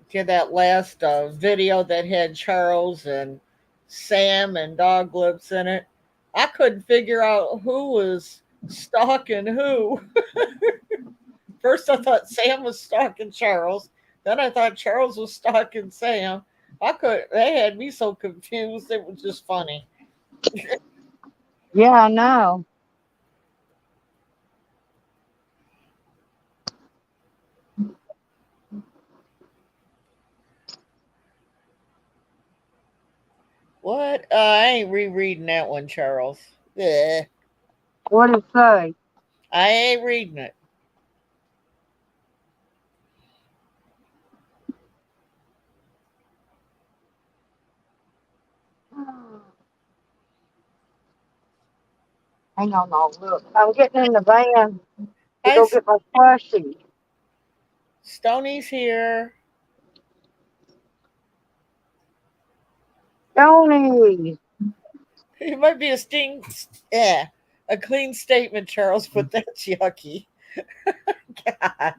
Yeah, that last video that had Charles and Sam and Dog Lips in it. I couldn't figure out who was stalking who. First, I thought Sam was stalking Charles. Then I thought Charles was stalking Sam. I could. They had me so confused. It was just funny. Yeah, I know. What? I ain't rereading that one, Charles. Yeah, What did it say? I ain't reading it. Hang on, I'll look. I'm getting in the van to Hi, go get my plushie. Stoney's here. Tony. It might be a yeah, a clean statement, Charles, but that's yucky. God.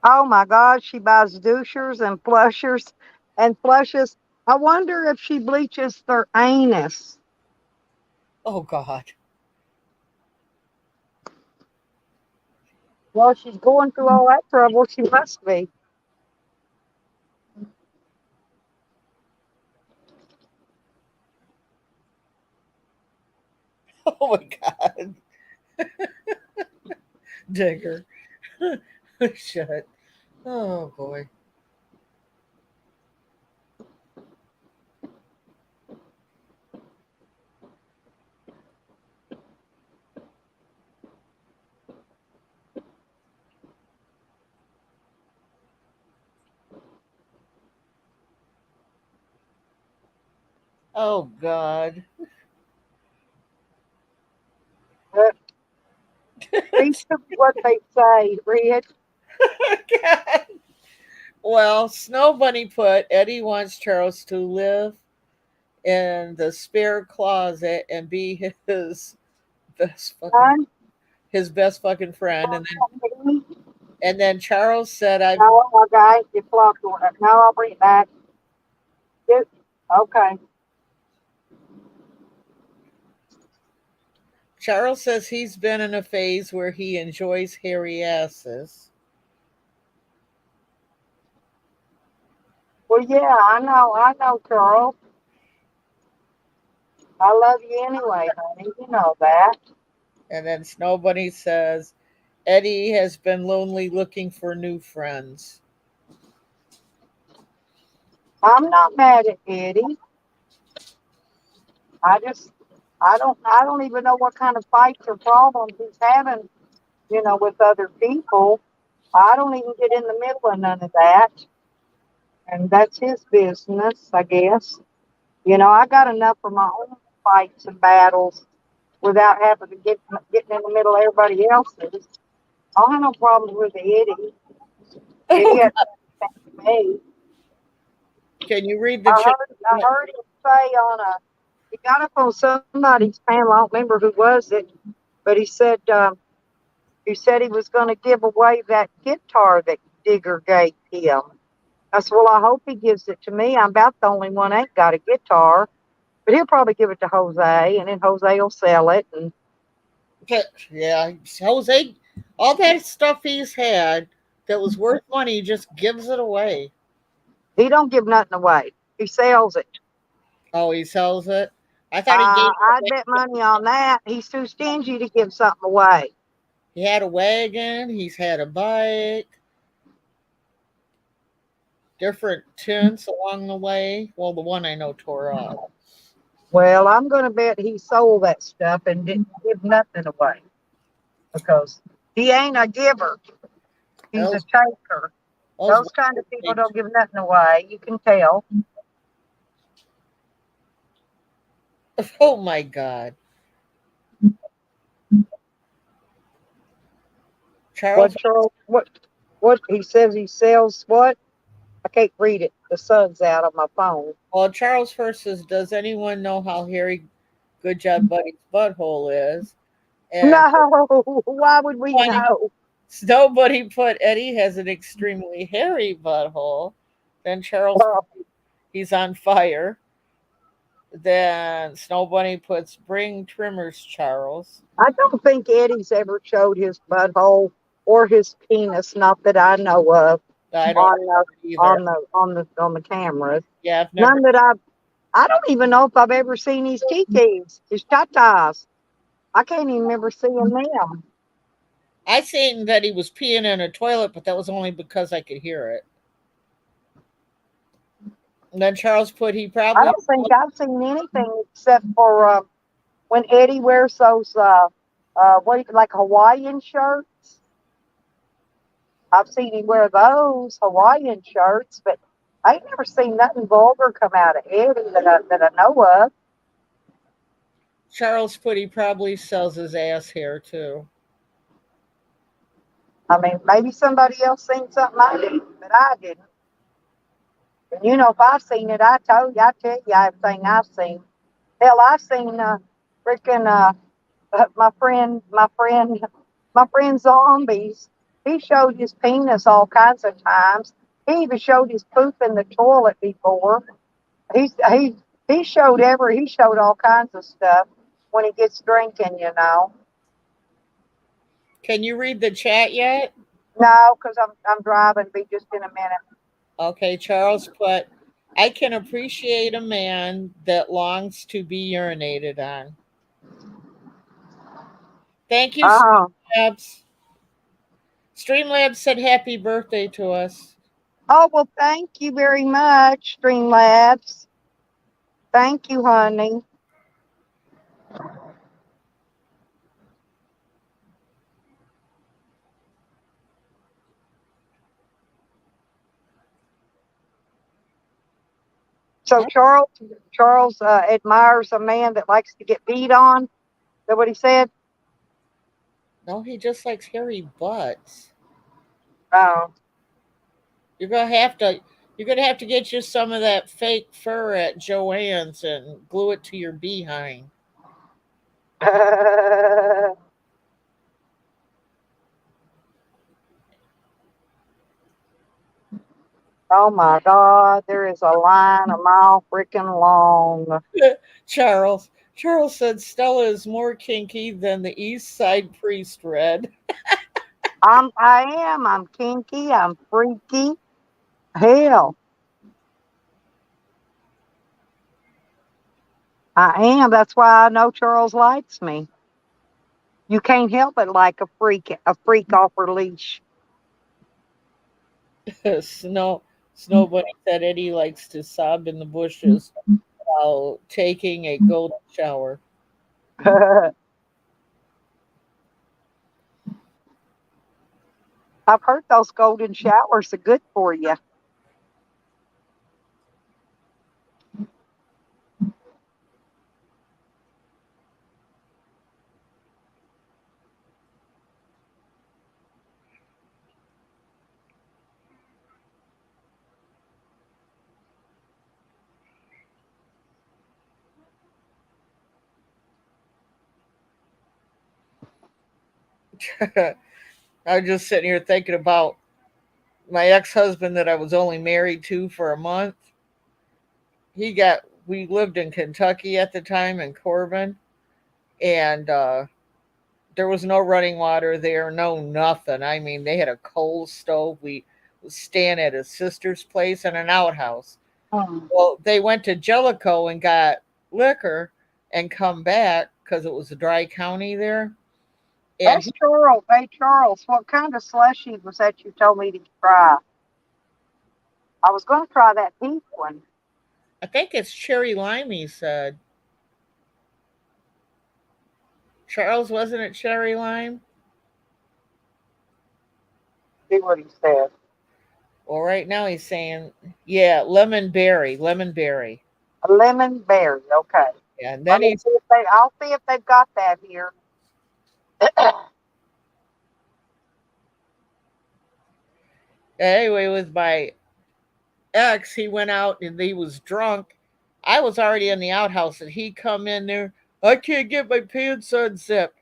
Oh my God, she buys douchers and flushers and flushes I wonder if she bleaches their anus. Oh God. Well, she's going through all that trouble. She must be. Oh my God. Digger. Shut. Oh boy. Oh God. But read what they say, Red. God. Well, Snow Bunny put Eddie wants Charles to live in the spare closet and be best fucking Son, his best fucking friend, and no, then Charles said, "I've." okay, you flopped on it. No, I'll bring it back. Yep. Okay. Charles says he's been in a phase where he enjoys hairy asses. Well, yeah, I know, Charles. I love you anyway, honey. You know that. And then Snow Bunny says Eddie has been lonely looking for new friends. I'm not mad at Eddie. I just, I don't even know what kind of fights or problems he's having, with other people. I don't even get in the middle of none of that. And that's his business, I guess. I got enough of my own fights and battles without having to getting in the middle of everybody else's. I don't have no problems with Eddie. Eddie has nothing to me. Can you read the chat? I heard him say he got up on somebody's panel. I don't remember who was it, but he said he was going to give away that guitar that Digger gave him. I said, well, I hope he gives it to me. I'm about the only one ain't got a guitar, but he'll probably give it to Jose, and then Jose will sell it. And Yeah, Jose, all that stuff he's had that was worth money, he just gives it away. he don't give nothing away. He sells it. Oh, he sells it. I thought he gave. I bet money on that. He's too stingy to give something away. He had a wagon. He's had a bike. Different tents along the way. Well, the one I know tore up. Well, I'm going to bet he sold that stuff and didn't give nothing away because he ain't a giver. He's a taker. Those kind of people don't give nothing away. You can tell. Oh my God. Charles. What he says he sells what? I can't read it. The sun's out on my phone. Well, Charles first says, "Does anyone know how hairy Good Job Buddy's butthole is?" And no, why would we know? Nobody put Eddie has an extremely hairy butthole. Then Charles, he's on fire. Then Snow Bunny puts bring trimmers, Charles. I don't think Eddie's ever showed his butthole or his penis, not that I know of. I don't know either. On the cameras. Yeah, I've never. None that I don't even know if I've ever seen his titis, his tatas. I can't even remember seeing them. I seen that he was peeing in a toilet, but that was only because I could hear it. And then Charles put he probably. I don't think I've seen anything except for when Eddie wears those like Hawaiian shirts. I've seen him wear those Hawaiian shirts, but I ain't never seen nothing vulgar come out of Eddie that I know of. Charles put he probably sells his ass hair too. I mean, maybe somebody else seen something I didn't, but I didn't. And if I've seen it, I tell you everything I've seen. Hell, I've seen freaking my friend Zombies. He showed his penis all kinds of times. He even showed his poop in the toilet before. He showed all kinds of stuff when he gets drinking, you know. Can you read the chat yet? No, because I'm driving. Be just in a minute. Okay, Charles put, I can appreciate a man that longs to be urinated on. Thank you, Oh, Streamlabs. Streamlabs said happy birthday to us. oh well, thank you very much, Streamlabs. Thank you, honey. So Charles admires a man that likes to get beat on. Is that what he said? No, he just likes hairy butts. Oh. You're gonna have to get you some of that fake fur at Joann's and glue it to your behind. Oh my God, there is a line a mile freaking long. Charles said Stella is more kinky than the East Side Priest Red. I'm kinky, I'm freaky. Hell, I am. That's why I know Charles likes me. You can't help but like a freak off her leash. Snow Bunny said Eddie likes to sob in the bushes while taking a golden shower. I've heard those golden showers are good for you. I was just sitting here thinking about my ex-husband that I was only married to for a month. We lived in Kentucky at the time in Corbin, and there was no running water there, no nothing. I mean, they had a coal stove. We was staying at his sister's place in an outhouse. Hmm. Well, they went to Jellicoe and got liquor and come back because it was a dry county there. And That's Charles. Hey, Charles, what kind of slushy was that you told me to try? I was going to try that pink one. I think it's cherry lime, he said. Charles, wasn't it cherry lime? See what he said. Well, right now he's saying, yeah, lemon berry, lemon berry. A lemon berry. Okay. Yeah, and then I'll see if they've got that here. anyway, with my ex, he went out and he was drunk. I was already in the outhouse and he come in there. I can't get my pants unzipped.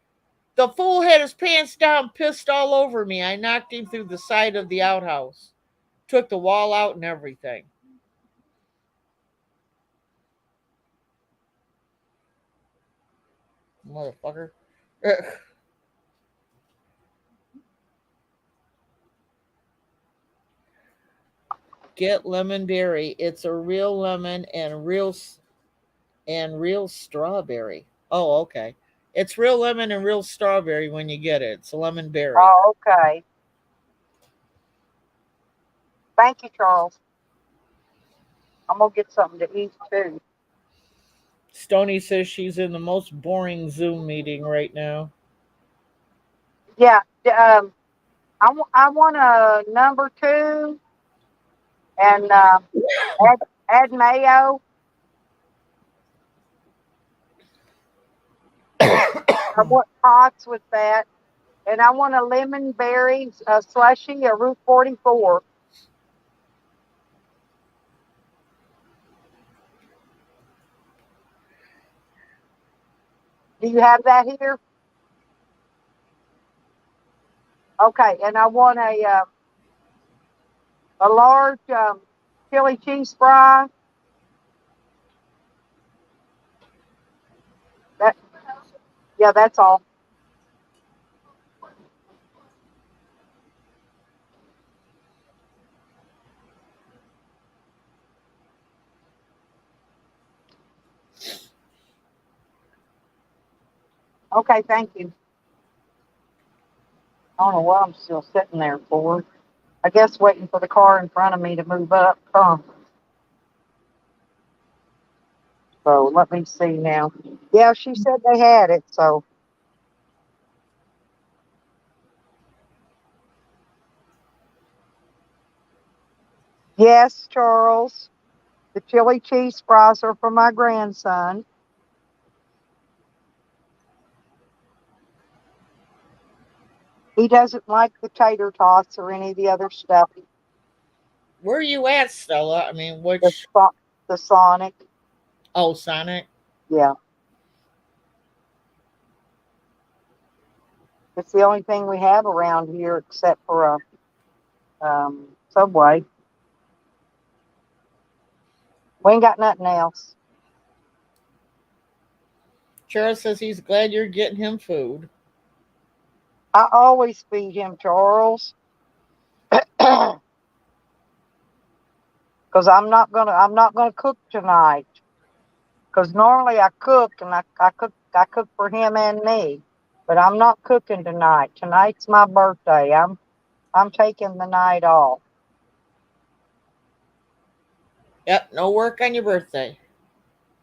The fool had his pants down, pissed all over me. I knocked him through the side of the outhouse, took the wall out and everything. Motherfucker. Get lemon berry. It's a real lemon and real strawberry. Oh, okay. It's real lemon and real strawberry when you get it. It's a lemon berry. Oh, okay. Thank you, Charles. I'm going to get something to eat, too. Stony says she's in the most boring Zoom meeting right now. Yeah. I want a number 2 and add mayo. I want pots with that. And I want a lemon berry slushy, a Route 44. Do you have that here? Okay, and I want a large chili cheese fry Yeah, that's all. Okay, thank you. I don't know what I'm still sitting there for. I guess waiting for the car in front of me to move up. So let me see now. Yeah, she said they had it. So yes, Charles, the chili cheese fries are for my grandson. He doesn't like the tater tots or any of the other stuff. Where are you at, Stella? I mean, The, which? the Sonic. Oh, Sonic. Yeah. It's the only thing we have around here except for a Subway. We ain't got nothing else. Charles says he's glad you're getting him food. I always feed him, Charles. Because I'm not gonna cook tonight. Because normally I cook and I cook for him and me. But I'm not cooking tonight. Tonight's my birthday. I'm taking the night off. Yep, no work on your birthday.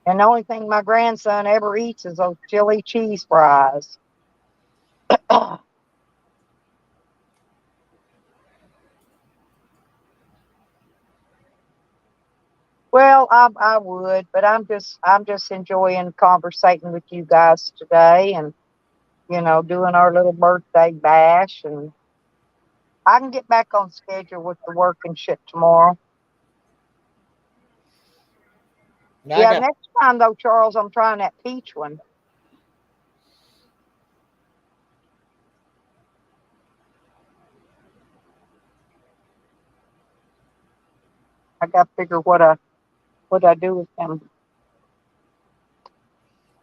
And the only thing my grandson ever eats is those chili cheese fries. Well, I would, but I'm just enjoying conversating with you guys today, and doing our little birthday bash, and I can get back on schedule with the work and shit tomorrow. Now I Yeah, got next time though, Charles, I'm trying that peach one. I got to figure what I do with them.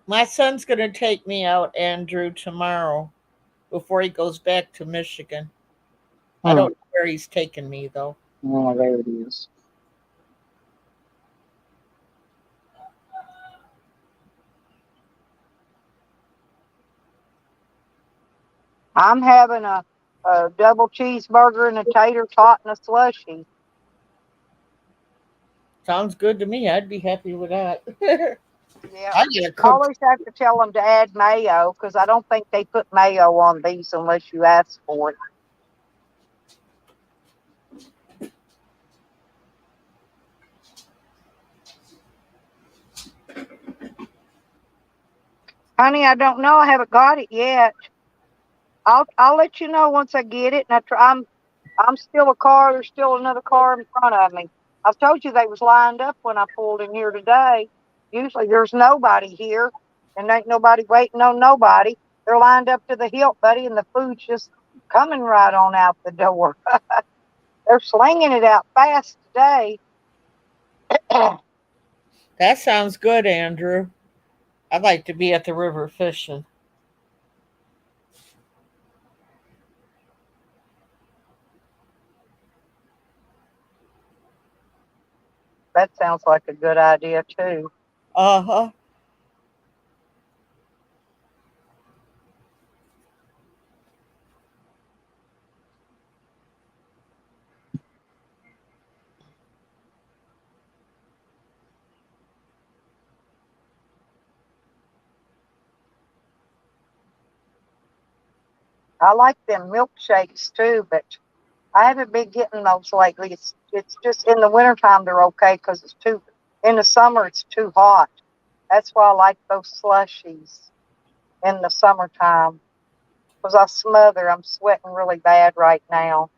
my son's gonna take me out, Andrew, tomorrow before he goes back to Michigan. I don't know where he's taking me though. Oh, there it is. I'm having a double cheeseburger and a tater tot and a slushie. Sounds good to me. I'd be happy with that. Yeah. I get a I cooked. always have to tell them to add mayo because I don't think they put mayo on these unless you ask for it. Honey, I don't know. I haven't got it yet. I'll let you know once I get it. And I'm still a car. There's still another car in front of me. I've told you they was lined up when I pulled in here today. Usually there's nobody here, and ain't nobody waiting on nobody. They're lined up to the hilt, buddy, and the food's just coming right on out the door. They're slinging it out fast today. That sounds good, Andrew. I'd like to be at the river fishing. That sounds like a good idea too. Uh huh. I like them milkshakes too, but I haven't been getting those lately. It's just in the wintertime they're okay because it's too in the summer it's too hot. That's why I like those slushies in the summertime because I smother. I'm sweating really bad right now.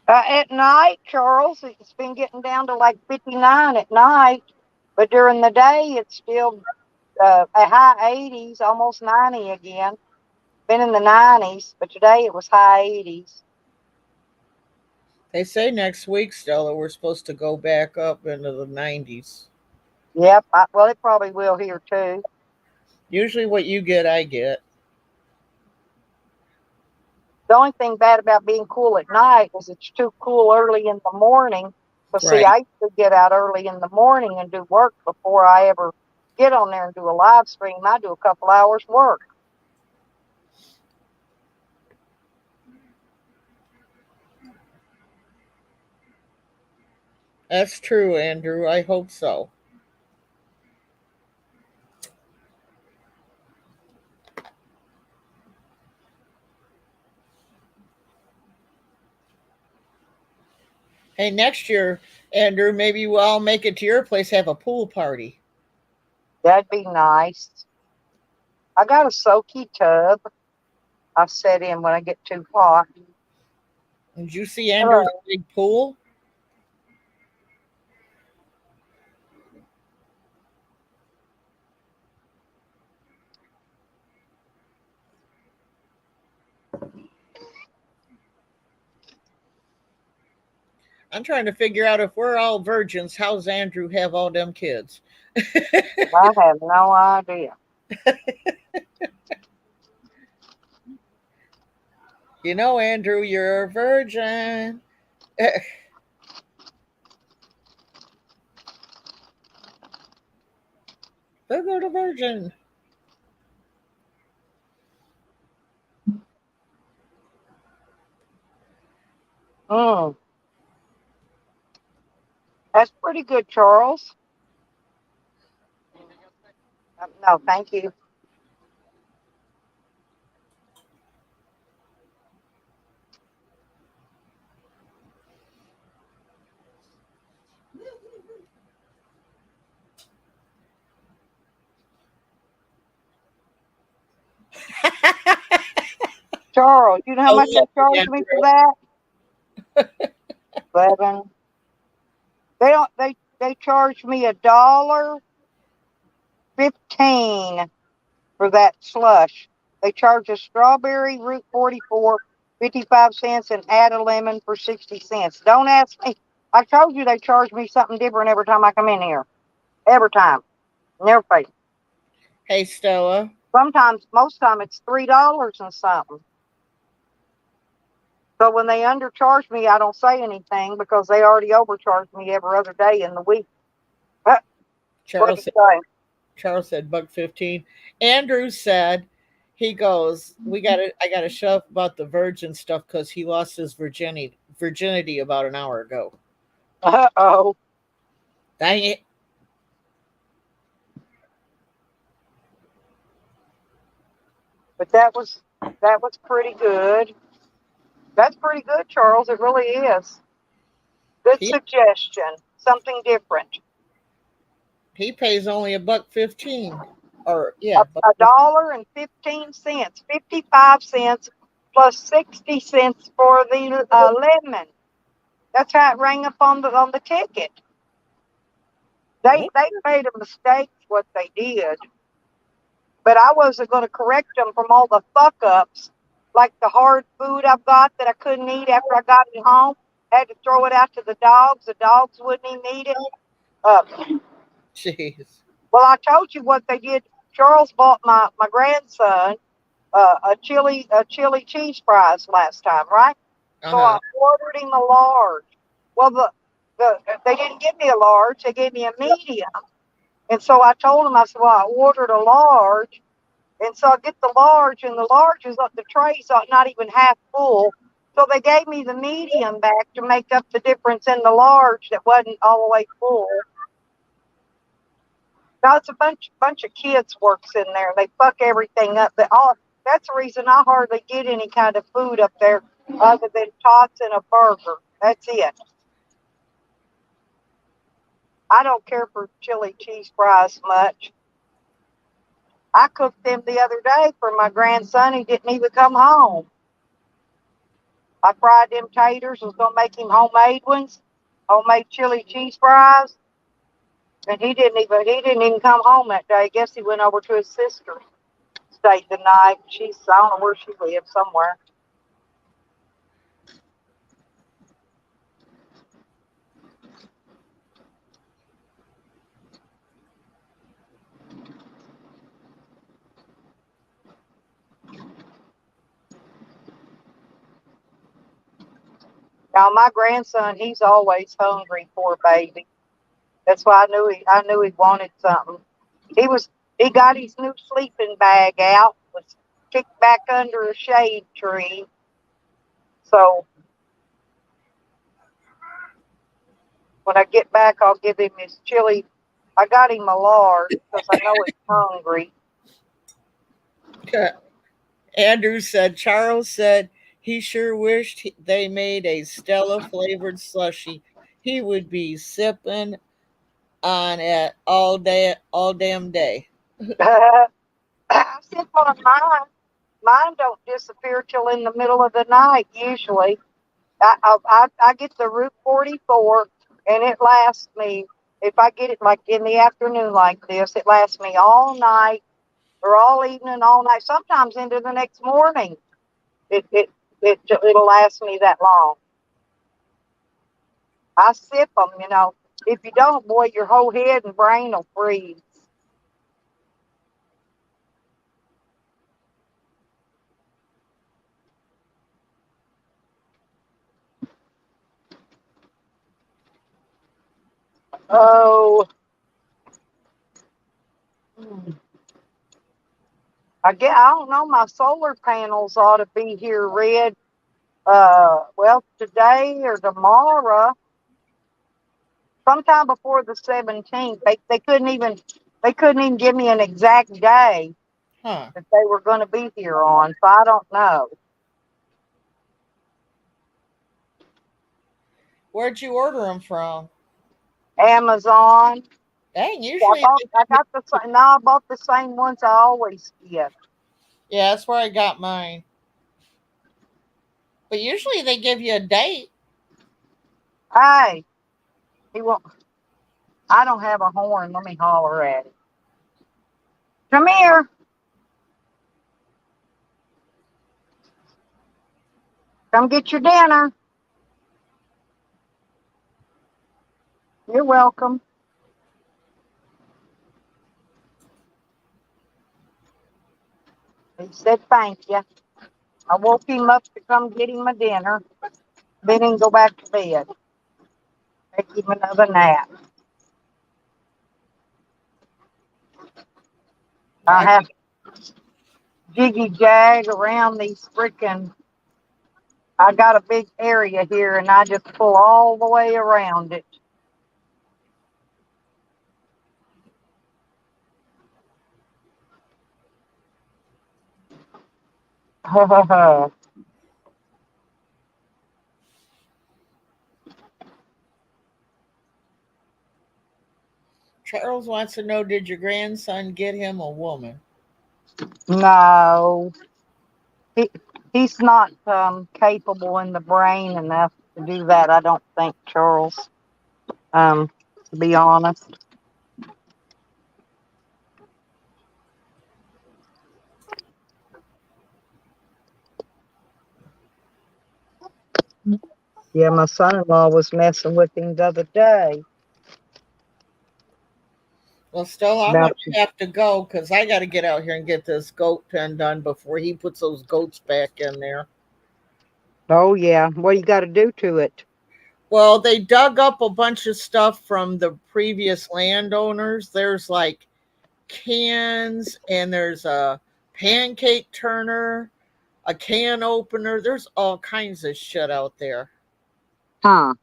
At night, Charles, it's been getting down to like 59 at night, but during the day, it's still a high 80s, almost 90 again. Been in the 90s, but today it was high 80s. They say next week, Stella, we're supposed to go back up into the 90s. Yep, well, it probably will here too. Usually what you get, I get. The only thing bad about being cool at night is it's too cool early in the morning. But see, Right. I used to get out early in the morning and do work before I ever get on there and do a live stream. I do a couple hours work. That's true, Andrew. I hope so. Hey, next year, Andrew, maybe I'll make it to your place, have a pool party. That'd be nice. I got a soaky tub I set in when I get too hot. Did you see Andrew's big pool? I'm trying to figure out if we're all virgins, how's Andrew have all them kids? I have no idea. You know, Andrew, you're a virgin. They're the virgin. Mm. That's pretty good, Charles. No, thank you. Charles, you know how much they charge me for that? 11. They charge me $1.15 for that slush. They charge a strawberry root 44, 55 cents, and add a lemon for 60 cents. Don't ask me. I told you they charge me something different every time I come in here. Every time. Never pay. Hey, Stella. Sometimes, most time, it's $3 and something. So when they undercharge me, I don't say anything because they already overcharge me every other day in the week. Charles said $1.15. Andrew said, he goes, I gotta shut up about the virgin stuff because he lost his virginity about an hour ago. Uh-oh. Dang it. But that was pretty good. That's pretty good, Charles. It really is. Good suggestion. Something different. He pays only $1.15. Or $1.15, 55 cents plus 60 cents for the lemon. That's how it rang up on the ticket. They made a mistake what they did, but I wasn't going to correct them from all the fuck ups, like the hard food I've got that I couldn't eat after I got it home. Had to throw it out to the dogs. The dogs wouldn't even eat it. Jeez. Well, I told you what they did. Charles bought my grandson a chili cheese fries last time, right? So I ordered him a large. Well, they didn't give me a large; they gave me a medium. And so I told him, I said, "Well, I ordered a large." And so I get the large, and the large is the tray's not even half full. So they gave me the medium back to make up the difference in the large that wasn't all the way full. Now it's a bunch of kids works in there. They fuck everything up. That's the reason I hardly get any kind of food up there other than tots and a burger. That's it. I don't care for chili cheese fries much. I cooked them the other day for my grandson. He didn't even come home. I fried them taters. Was gonna make him homemade ones, homemade chili cheese fries. And he didn't even come home that day. I guess he went over to his sister, stayed the night. I don't know where she lives, somewhere. Now my grandson, he's always hungry, poor baby. That's why I knew he wanted something. He got his new sleeping bag out, was kicked back under a shade tree. So when I get back, I'll give him his chili. I got him a large because I know he's hungry. Andrew said, Charles said he sure wished they made a Stella flavored slushy. He would be sipping on it all damn day. I sip on mine. Mine don't disappear till in the middle of the night usually. I get the Route 44, and it lasts me. If I get it like in the afternoon like this, it lasts me all night or all evening, all night. Sometimes into the next morning. It'll last me that long. I sip them. If you don't, boy, your whole head and brain will freeze. Oh, I don't know. My solar panels ought to be here, Red. Well, today or tomorrow, sometime before the 17th. They couldn't even give me an exact day that they were going to be here on. So I don't know. Where'd you order them from? Amazon. Dang, usually I bought the same ones I always get. yeah, that's where I got mine. But usually they give you a date. Hey, he won't. I don't have a horn. Let me holler at him. Come here. Come get your dinner. You're welcome. He said thank you. I woke him up to come get him a dinner. Then he can go back to bed. Take him another nap. I have jiggy jag around these freaking. I got a big area here and I just pull all the way around it. Ha ha ha. Charles wants to know, did your grandson get him a woman? No. He's not capable in the brain enough to do that, I don't think, Charles. To be honest. Yeah, my son-in-law was messing with him the other day. Well, Stella, I'm going to have to go because I got to get out here and get this goat pen done before he puts those goats back in there. Oh, yeah. What do you got to do to it? Well, they dug up a bunch of stuff from the previous landowners. There's like cans, and there's a pancake turner, a can opener. There's all kinds of shit out there. Huh.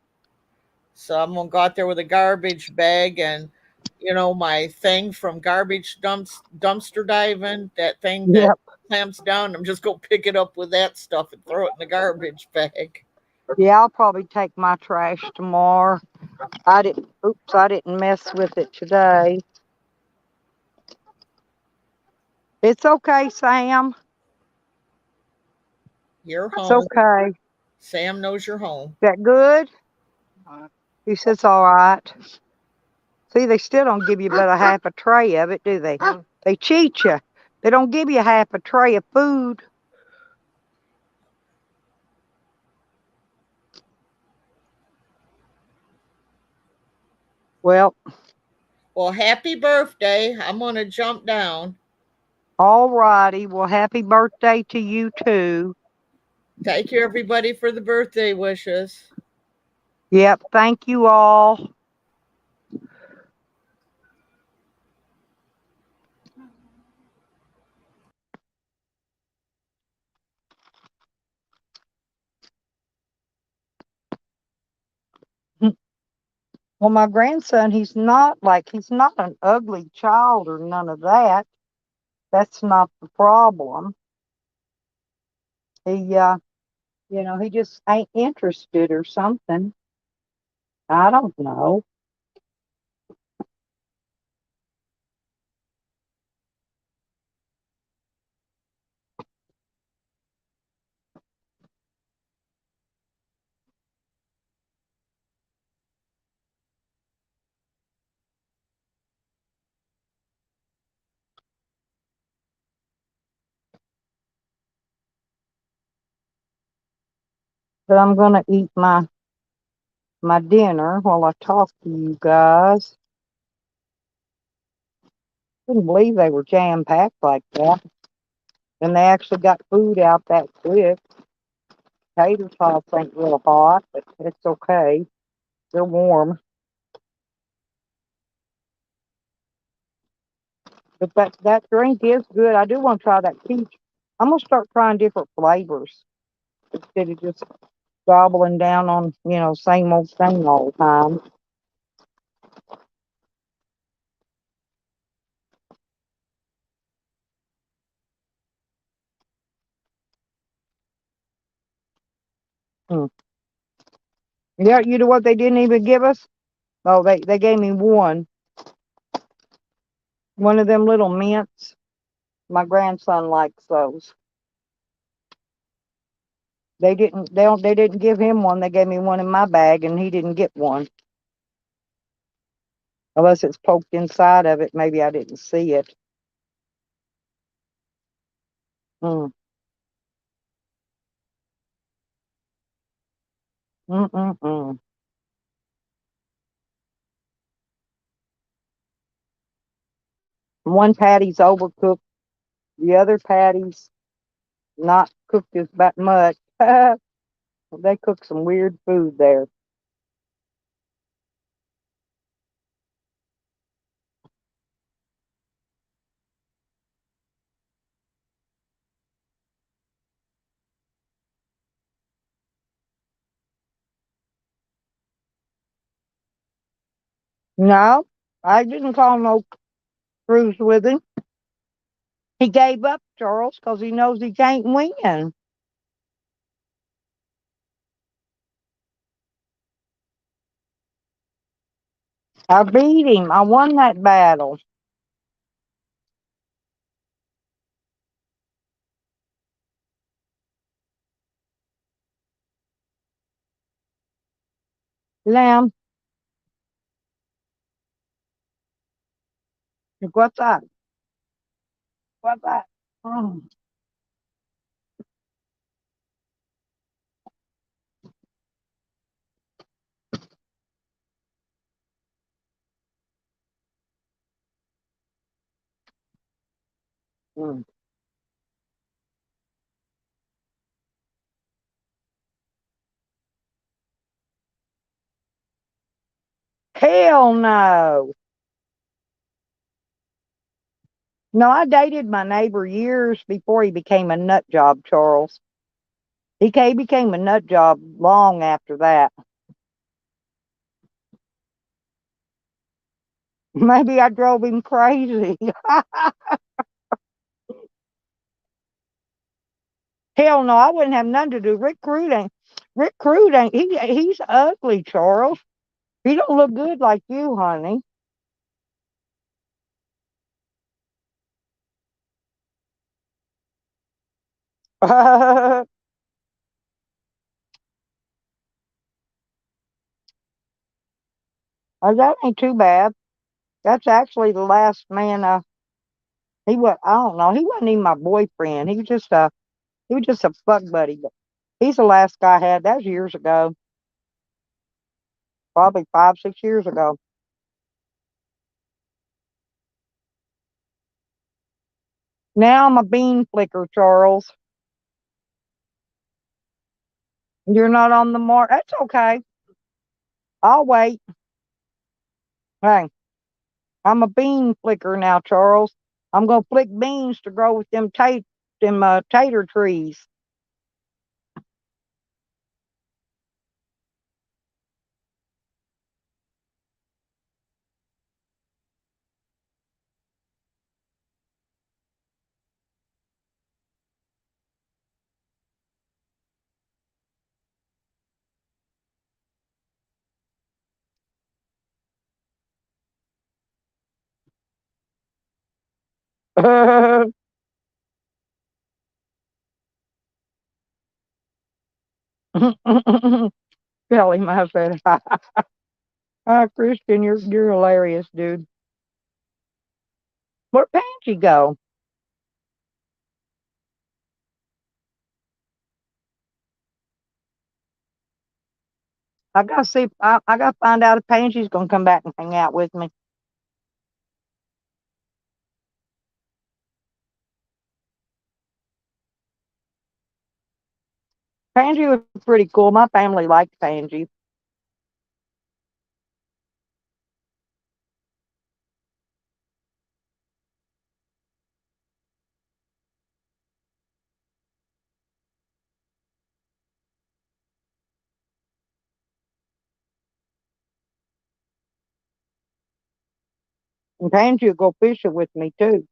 So I'm going to go out there with a garbage bag and, my thing from garbage dumpster diving, that thing that clamps down. I'm just going to pick it up with that stuff and throw it in the garbage bag. Yeah, I'll probably take my trash tomorrow. I didn't mess with it today. It's okay, Sam. You're home. It's okay. Sam knows you're home. That good? He says, all right. See, they still don't give you but a half a tray of it, do they? They cheat you. They don't give you half a tray of food. Well, happy birthday. I'm going to jump down. All righty. Well, happy birthday to you too. Thank you, everybody, for the birthday wishes. Yep. Thank you all. Well, my grandson, he's not an ugly child or none of that. That's not the problem. He, he just ain't interested or something. I don't know. But I'm gonna eat my dinner while I talk to you guys. Couldn't believe they were jam packed like that. And they actually got food out that quick. Tater tots ain't real hot, but it's okay. They're warm. But that drink is good. I do want to try that peach. I'm gonna start trying different flavors instead of just gobbling down on, same old thing all the time. Hmm. Yeah, you know what they didn't even give us? Oh, they gave me one of them little mints. My grandson likes those. They didn't give him one. They gave me one in my bag, and he didn't get one. Unless it's poked inside of it, maybe I didn't see it. Mm. Mm-mm-mm. One patty's overcooked. The other patty's not cooked as that much. They cook some weird food there. No, I didn't call no cruise with him. He gave up, Charles, because he knows he can't win. I beat him. I won that battle. Lamb, what's that? What's that? Mm. Mm. Hell no. No, I dated my neighbor years before he became a nut job, Charles. He became a nut job long after that. Maybe I drove him crazy. Hell no, I wouldn't have nothing to do. Rick Crude ain't he's ugly, Charles. He don't look good like you, honey. Oh, that ain't too bad. That's actually the last man. He was. I don't know. He wasn't even my boyfriend. He was just a fuck buddy. But he's the last guy I had. That was years ago. Probably 5, 6 years ago. Now I'm a bean flicker, Charles. You're not on the mark. That's okay. I'll wait. Hey, I'm a bean flicker now, Charles. I'm gonna flick beans to grow with them tater trees. Tell him I said, Christian, you're hilarious, dude. Where'd Pansy go? I gotta see. I gotta find out if Pansy's gonna come back and hang out with me. Pansy was pretty cool. My family liked Pansy. And Pansy will go fishing with me too.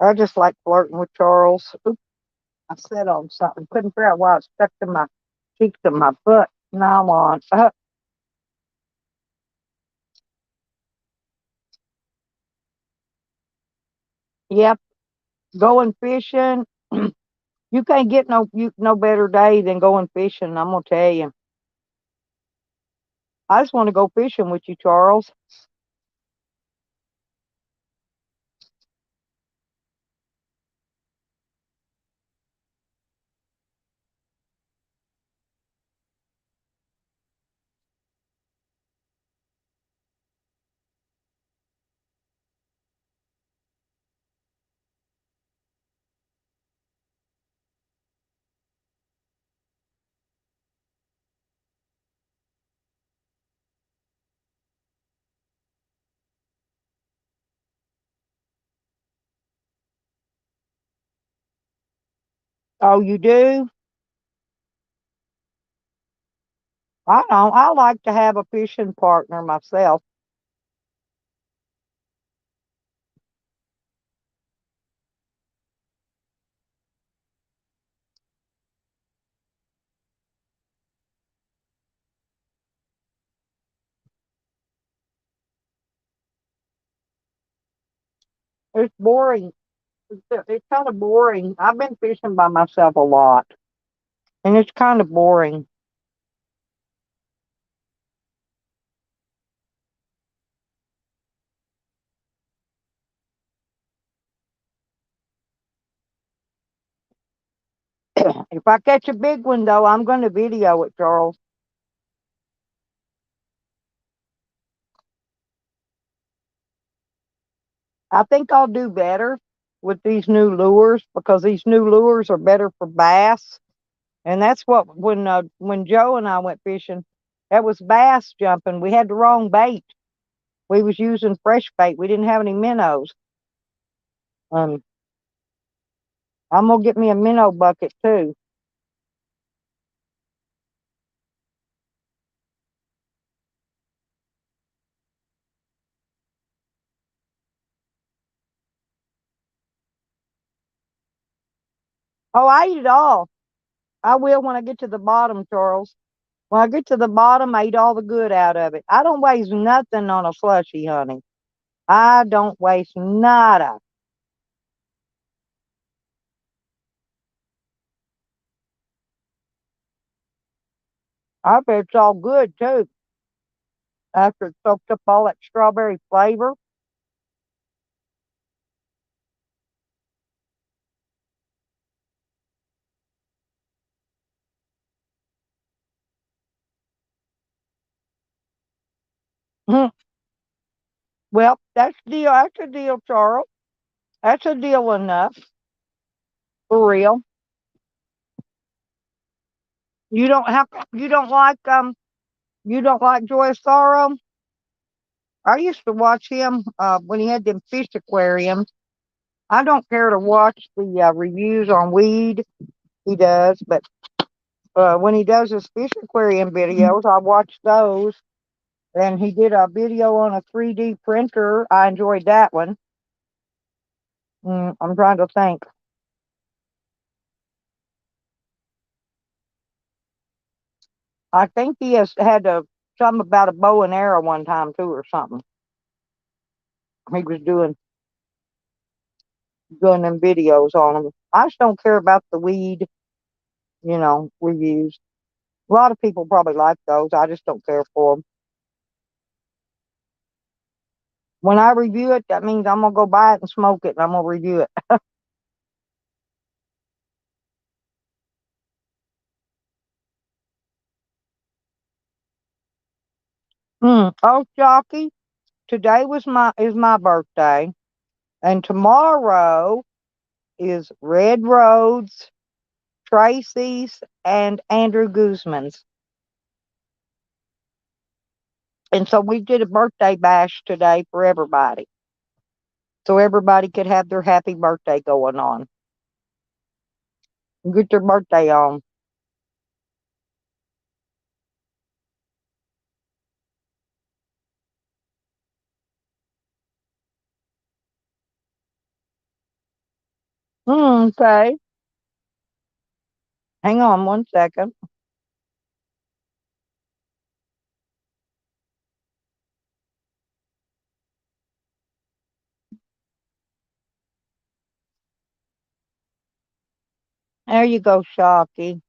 I just like flirting with Charles. Oops, I said on something. Couldn't figure out why it stuck to my cheeks of my foot. Now I'm on. Yep, going fishing. You can't get no better day than going fishing. I'm gonna tell you. I just want to go fishing with you, Charles. Oh, you do? I don't. I like to have a fishing partner myself. It's boring. It's kind of boring. I've been fishing by myself a lot, and it's kind of boring. If I catch a big one, though, I'm going to video it, Charles. I think I'll do better with these new lures because these new lures are better for bass. And that's what when Joe and I went fishing, that was bass jumping. We had the wrong bait. We was using fresh bait. We didn't have any minnows. Um, I'm gonna get me a minnow bucket too. Oh, I eat it all. I will when I get to the bottom, Charles. When I get to the bottom, I eat all the good out of it. I don't waste nothing on a slushy, honey. I don't waste nada. I bet it's all good too. After it soaked up all that strawberry flavor. Mhm. Well, that's the deal. That's a deal, Charles. That's a deal enough. For real. You don't have. You don't like Joy of Sorrow. I used to watch him when he had them fish aquariums. I don't care to watch the reviews on weed he does, but when he does his fish aquarium videos, I watch those. And he did a video on a 3D printer. I enjoyed that one. I'm trying to think. I think he has had something about a bow and arrow one time too, or something. He was doing them videos on them. I just don't care about the weed, reviews. A lot of people probably like those. I just don't care for them. When I review it, that means I'm gonna go buy it and smoke it, and I'm gonna review it. Oh, Jockey, today is my birthday, and tomorrow is Red Road's, Tracey's, and Andrew Guzman's. And so we did a birthday bash today for everybody, so everybody could have their happy birthday going on, get their birthday on. Okay, hang on one second. There you go, Shocky.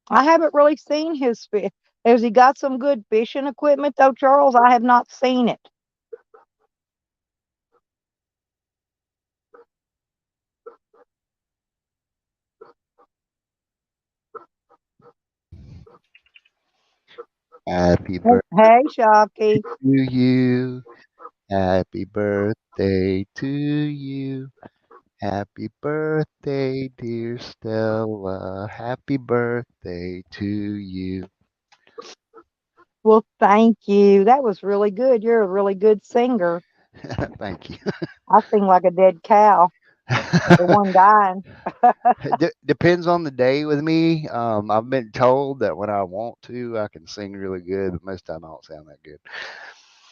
I haven't really seen his fish. Has he got some good fishing equipment though, Charles? I have not seen it. Happy birthday Hey, Shocky. to you. Happy birthday to you. Happy birthday, dear Stella. Happy birthday to you. Well, thank you. That was really good. You're a really good singer. Thank you. I sing like a dead cow. The one dying. Depends on the day with me. I've been told that when I want to, I can sing really good, but most of the time I don't sound that good.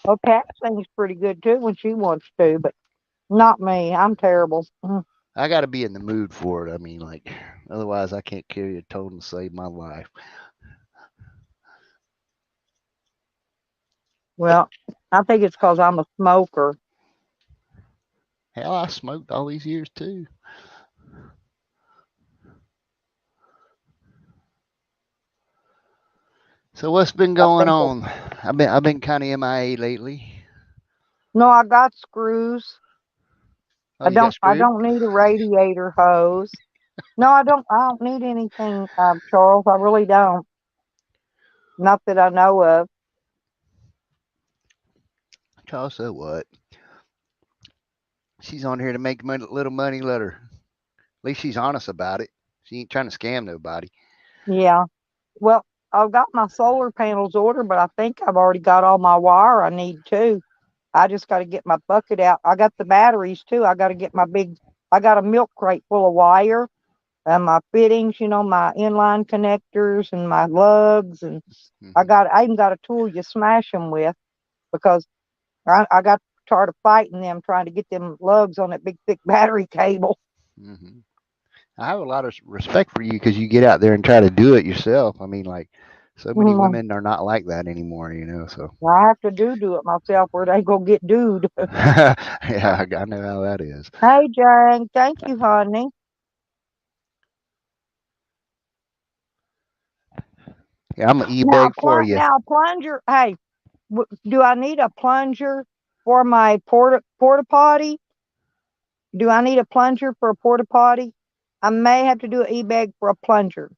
Well, Pat sings pretty good too when she wants to, but not me. I'm terrible. I got to be in the mood for it. I mean, otherwise I can't carry a tone to save my life. Well, I think it's because I'm a smoker. Hell, I smoked all these years too. So what's been going on? I've been kind of MIA lately. No, I got screws. Oh, you got I screwed? don't need a radiator hose. No, I don't. I don't need anything, Charles. I really don't. Not that I know of. Charles, so what? She's on here to make little money. Let her. At least she's honest about it. She ain't trying to scam nobody. Yeah. Well, I've got my solar panels ordered, but I think I've already got all my wire I need too. I just got to get my bucket out. I got the batteries too. I got to get I got a milk crate full of wire and my fittings, my inline connectors and my lugs. And I even got a tool you smash them with because I got tired of fighting them, trying to get them lugs on that big thick battery cable. Hmm. I have a lot of respect for you because you get out there and try to do it yourself. I mean, like, so many Mhm. women are not like that anymore, So I have to do it myself, where they go get dude. yeah, I know how that is. Hey, Jane, thank you, honey. Yeah, I'm gonna e-beg for you. Now plunger. Hey, do I need a plunger for my porta potty? Do I need a plunger for a porta potty? I may have to do an e-bag for a plunger.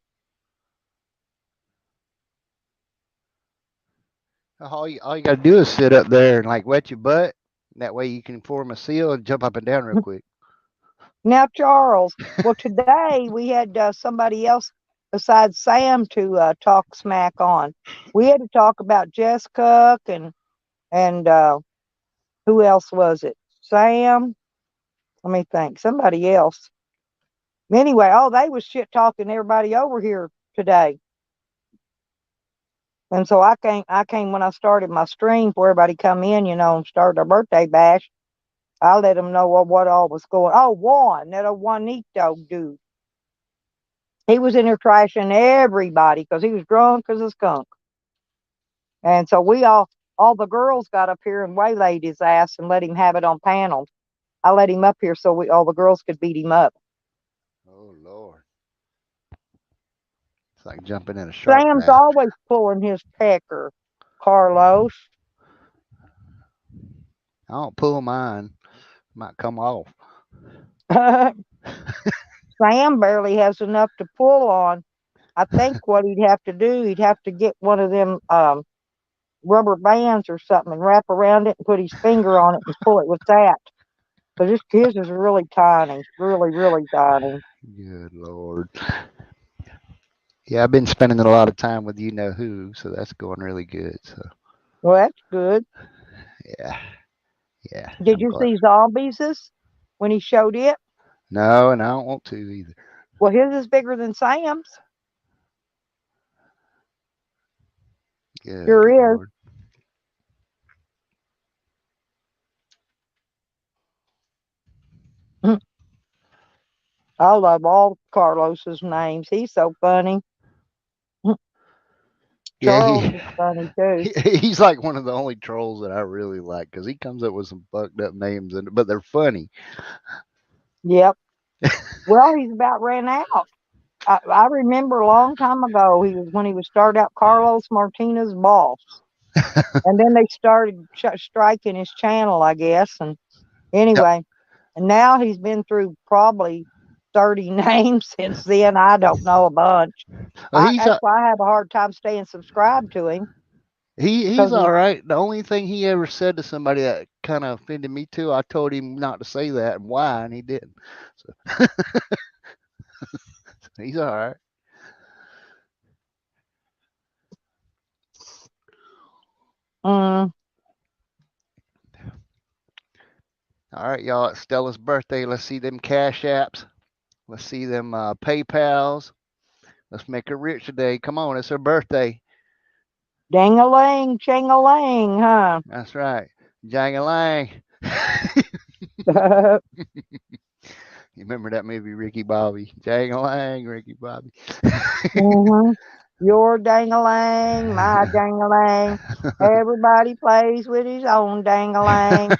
All you got to do is sit up there and like wet your butt. That way you can form a seal and jump up and down real quick. Now, Charles. Well, today we had somebody else besides Sam to talk smack on. We had to talk about Jess Cook and who else was it? Sam. Let me think. Somebody else. Anyway, they was shit talking everybody over here today. And so I came when I started my stream for everybody come in, and start their birthday bash. I let them know what all was going. Oh, Juan, that old Juanito dude. He was in there trashing everybody because he was drunk as a skunk. And so all the girls got up here and waylaid his ass and let him have it on panel. I let him up here so all the girls could beat him up. Oh Lord, it's like jumping in a shark Sam's mouth. always pulling his pecker, Carlos. I don't pull mine; might come off. Sam barely has enough to pull on. I think what he'd have to do, he'd have to get one of them rubber bands or something and wrap around it and put his finger on it and pull it with that. Because his is really tiny, really, really tiny. Good Lord. Yeah, I've been spending a lot of time with you know who, so that's going really good. So Well, that's good. yeah, yeah, Did I'm you glad. see Zombies when he showed it? No, and I don't want to either. Well, his is bigger than Sam's. Good Sure is. Lord. I love all Carlos's names. He's so funny. Yeah, Charles is funny too. he's like one of the only trolls that I really like because he comes up with some fucked up names, but they're funny. Yep. Well, he's about ran out. I remember a long time ago when he was started out Carlos Martinez Boss, and then they started striking his channel, I guess. And Yep. anyway, and now he's been through probably 30 names since then. I don't know a bunch. Well, That's why I have a hard time staying subscribed to him. he's Because all right. The only thing he ever said to somebody that kind of offended me too, I told him not to say that and why, and he didn't. So he's all right. mm, All right, y'all. It's Stella's birthday. Let's see them cash apps. Let's see them PayPal's. Let's make her rich today. Come on, it's her birthday. dang-a-lang, chang-a-lang, huh? That's right. Jang-a-lang. You remember that movie, Ricky Bobby? Jang-a-lang, Ricky Bobby. Mm-hmm. Your dang-a-lang, my dang-a-lang. Everybody plays with his own dang-a-lang.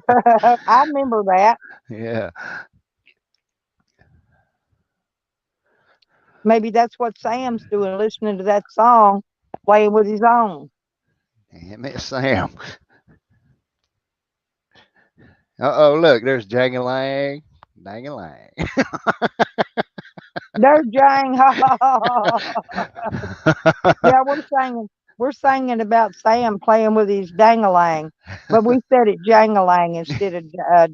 I remember that. Yeah. Maybe that's what Sam's doing, listening to that song, playing with his own. Damn it, Sam. Uh-oh, look, there's Jang-a-lang. Dang-a-lang. There's Jang. Yeah, we're singing about Sam playing with his dangalang, but we said it jangalang instead of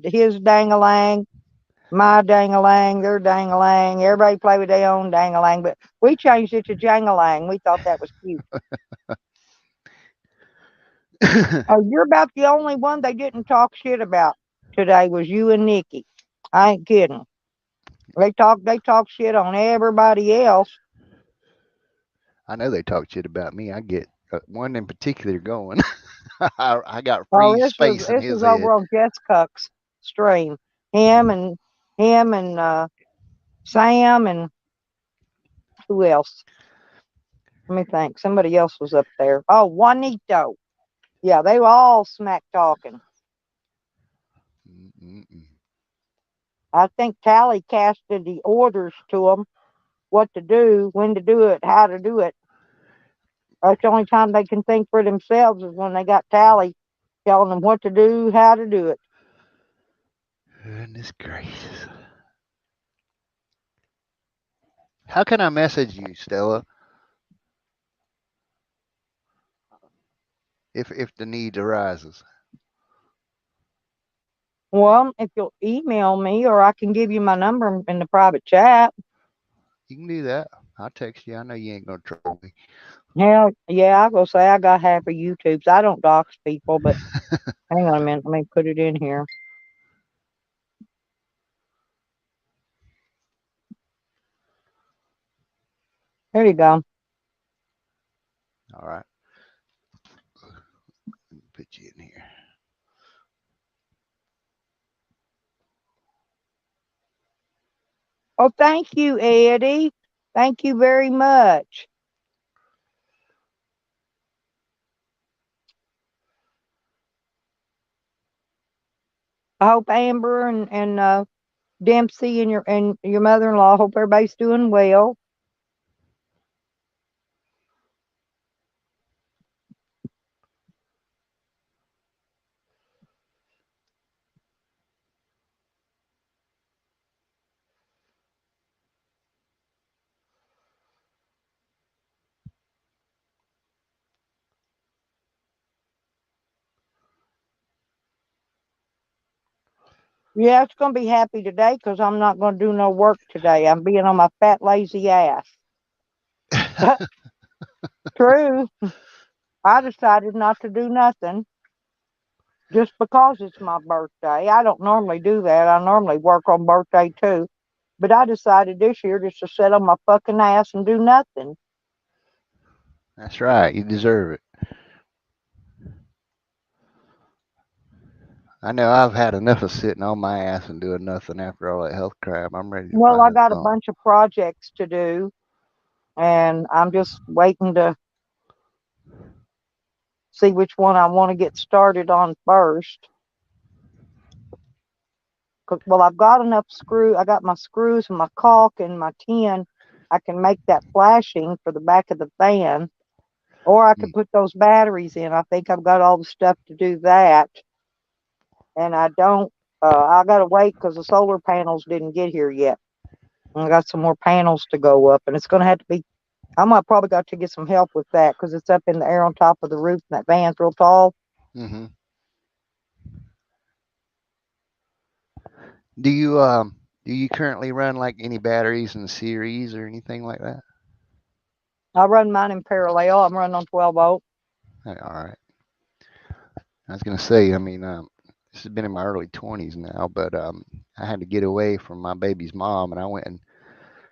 his dangalang, my dangalang, their dangalang. Everybody play with their own dangalang, but we changed it to jangalang. We thought that was cute. Oh, you're about the only one they didn't talk shit about today was you and Nikki. I ain't kidding. They talk shit on everybody else. I know they talk shit about me. I get one in particular going. I got Oh, free space in this his was head. over on Jess Cook's stream. Him and Sam and who else? Let me think. Somebody else was up there. Oh, Juanito. Yeah, they were all smack talking. I think Tally casted the orders to them, what to do, when to do it, how to do it. That's the only time they can think for themselves is when they got Tally telling them what to do, how to do it. Goodness gracious. How can I message you, Stella? If the need arises. Well, if you'll email me, or I can give you my number in the private chat. You can do that. I'll text you. I know you ain't gonna troll me. Hell, yeah, I will say I got half of YouTube's. I don't dox people, but hang on a minute. Let me put it in here. There you go. All right. Let me put you in here. Oh, thank you, Eddie. Thank you very much. I hope Amber and Dempsey and your mother-in-law, hope everybody's doing well. Yeah, it's going to be happy today because I'm not going to do no work today. I'm being on my fat, lazy ass. True. I decided not to do nothing just because it's my birthday. I don't normally do that. I normally work on birthday too. But I decided this year just to sit on my fucking ass and do nothing. That's right. You deserve it. I know I've had enough of sitting on my ass and doing nothing after all that health crap. I'm ready to Well, I find got a something. bunch of projects to do, and I'm just waiting to see which one I want to get started on first. Well, I've got enough screw. I got my screws and my caulk and my tin. I can make that flashing for the back of the fan, or I could put those batteries in. I think I've got all the stuff to do that, and I don't. I gotta wait because the solar panels didn't get here yet. I got some more panels to go up, and it's gonna have to be. I might probably got to get some help with that because it's up in the air on top of the roof, and that van's real tall. Mm-hmm. Do you currently run like any batteries in series or anything like that? I run mine in parallel. I'm running on 12 volt. All right. I was gonna say, I mean, this has been in my early 20s now, but I had to get away from my baby's mom, and I went and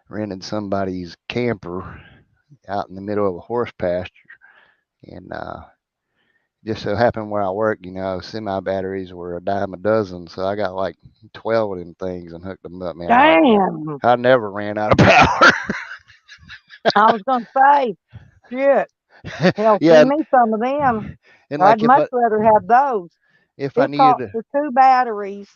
rented somebody's camper out in the middle of a horse pasture, and just so happened where I work, semi batteries were a dime a dozen, so I got like 12 of them things and hooked them up. Man, Damn. I never ran out of power. I was gonna say, shit. Hell, Yeah, send me some of them. and I'd like much rather have those. if I It needed cost to, for two batteries.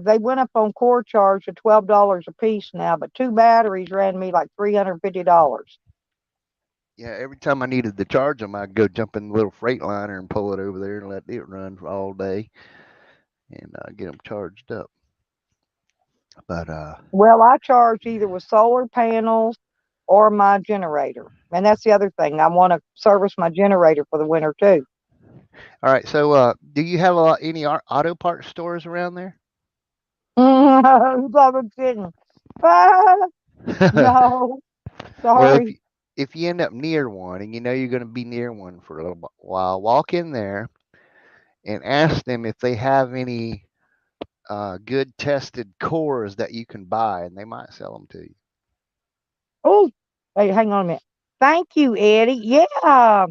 They went up on core charge to $12 a piece now, but two batteries ran me like $350. yeah, every time I needed to charge them, I'd go jump in the little Freightliner and pull it over there and let it run for all day and get them charged up. But Well, I charge either with solar panels or my generator, and that's the other thing. I want to service my generator for the winter too. all right, so do you have any auto parts stores around there? Who's ever kidding? No, Well, sorry. if you end up near one and you know you're going to be near one for a little while, walk in there and ask them if they have any good tested cores that you can buy, and they might sell them to you. Oh, wait, hang on a minute. Thank you, Eddie. Yeah.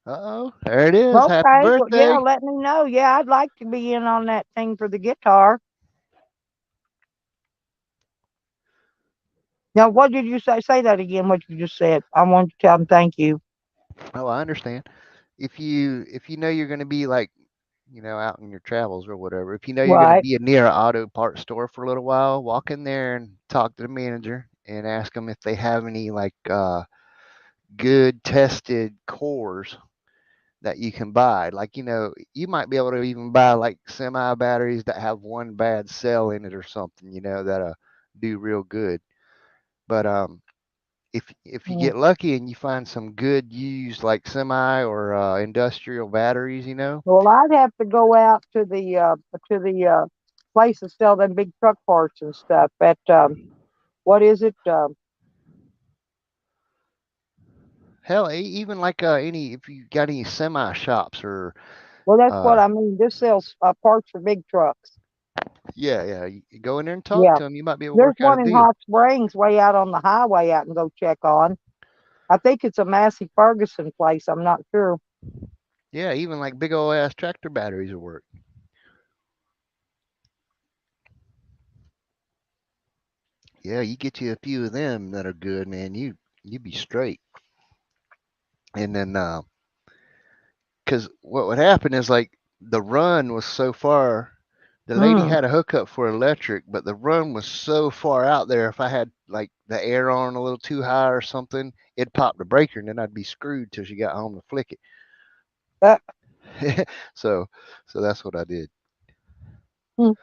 Uh-oh, there it is. Happy Okay, well, yeah, birthday. let me know. Yeah, I'd like to be in on that thing for the guitar. Now, what did you say? Say that again, what you just said. I want to tell them thank you. Oh, I understand. If you know you're going to be like, out in your travels or whatever, if you know you're going to Right. be near an auto parts store for a little while, walk in there and talk to the manager and ask them if they have any like good tested cores that you can buy. Like, you might be able to even buy like semi batteries that have one bad cell in it or something, that do real good. But if you Mm. get lucky and you find some good used like semi or industrial batteries, Well, I'd have to go out to the place that sell them big truck parts and stuff. At what is it? hell, even like any if you got any semi shops or Well, that's uh what I mean. This sells parts for big trucks. yeah, you go in there and talk Yeah, to them. You might be able to there's work out a one in deal. Hot Springs, way out on the highway. I can go check on. I think it's a Massey Ferguson place. I'm not sure. Yeah, even like big old ass tractor batteries will work. Yeah, you get you a few of them that are good, man. You be straight. And then because what would happen is like the run was so far. The lady Mm. had a hookup for electric, but the run was so far out there. If I had like the air on a little too high or something, it'd pop the breaker, and then I'd be screwed till she got home to flick That, it. so, so that's what I did. mm.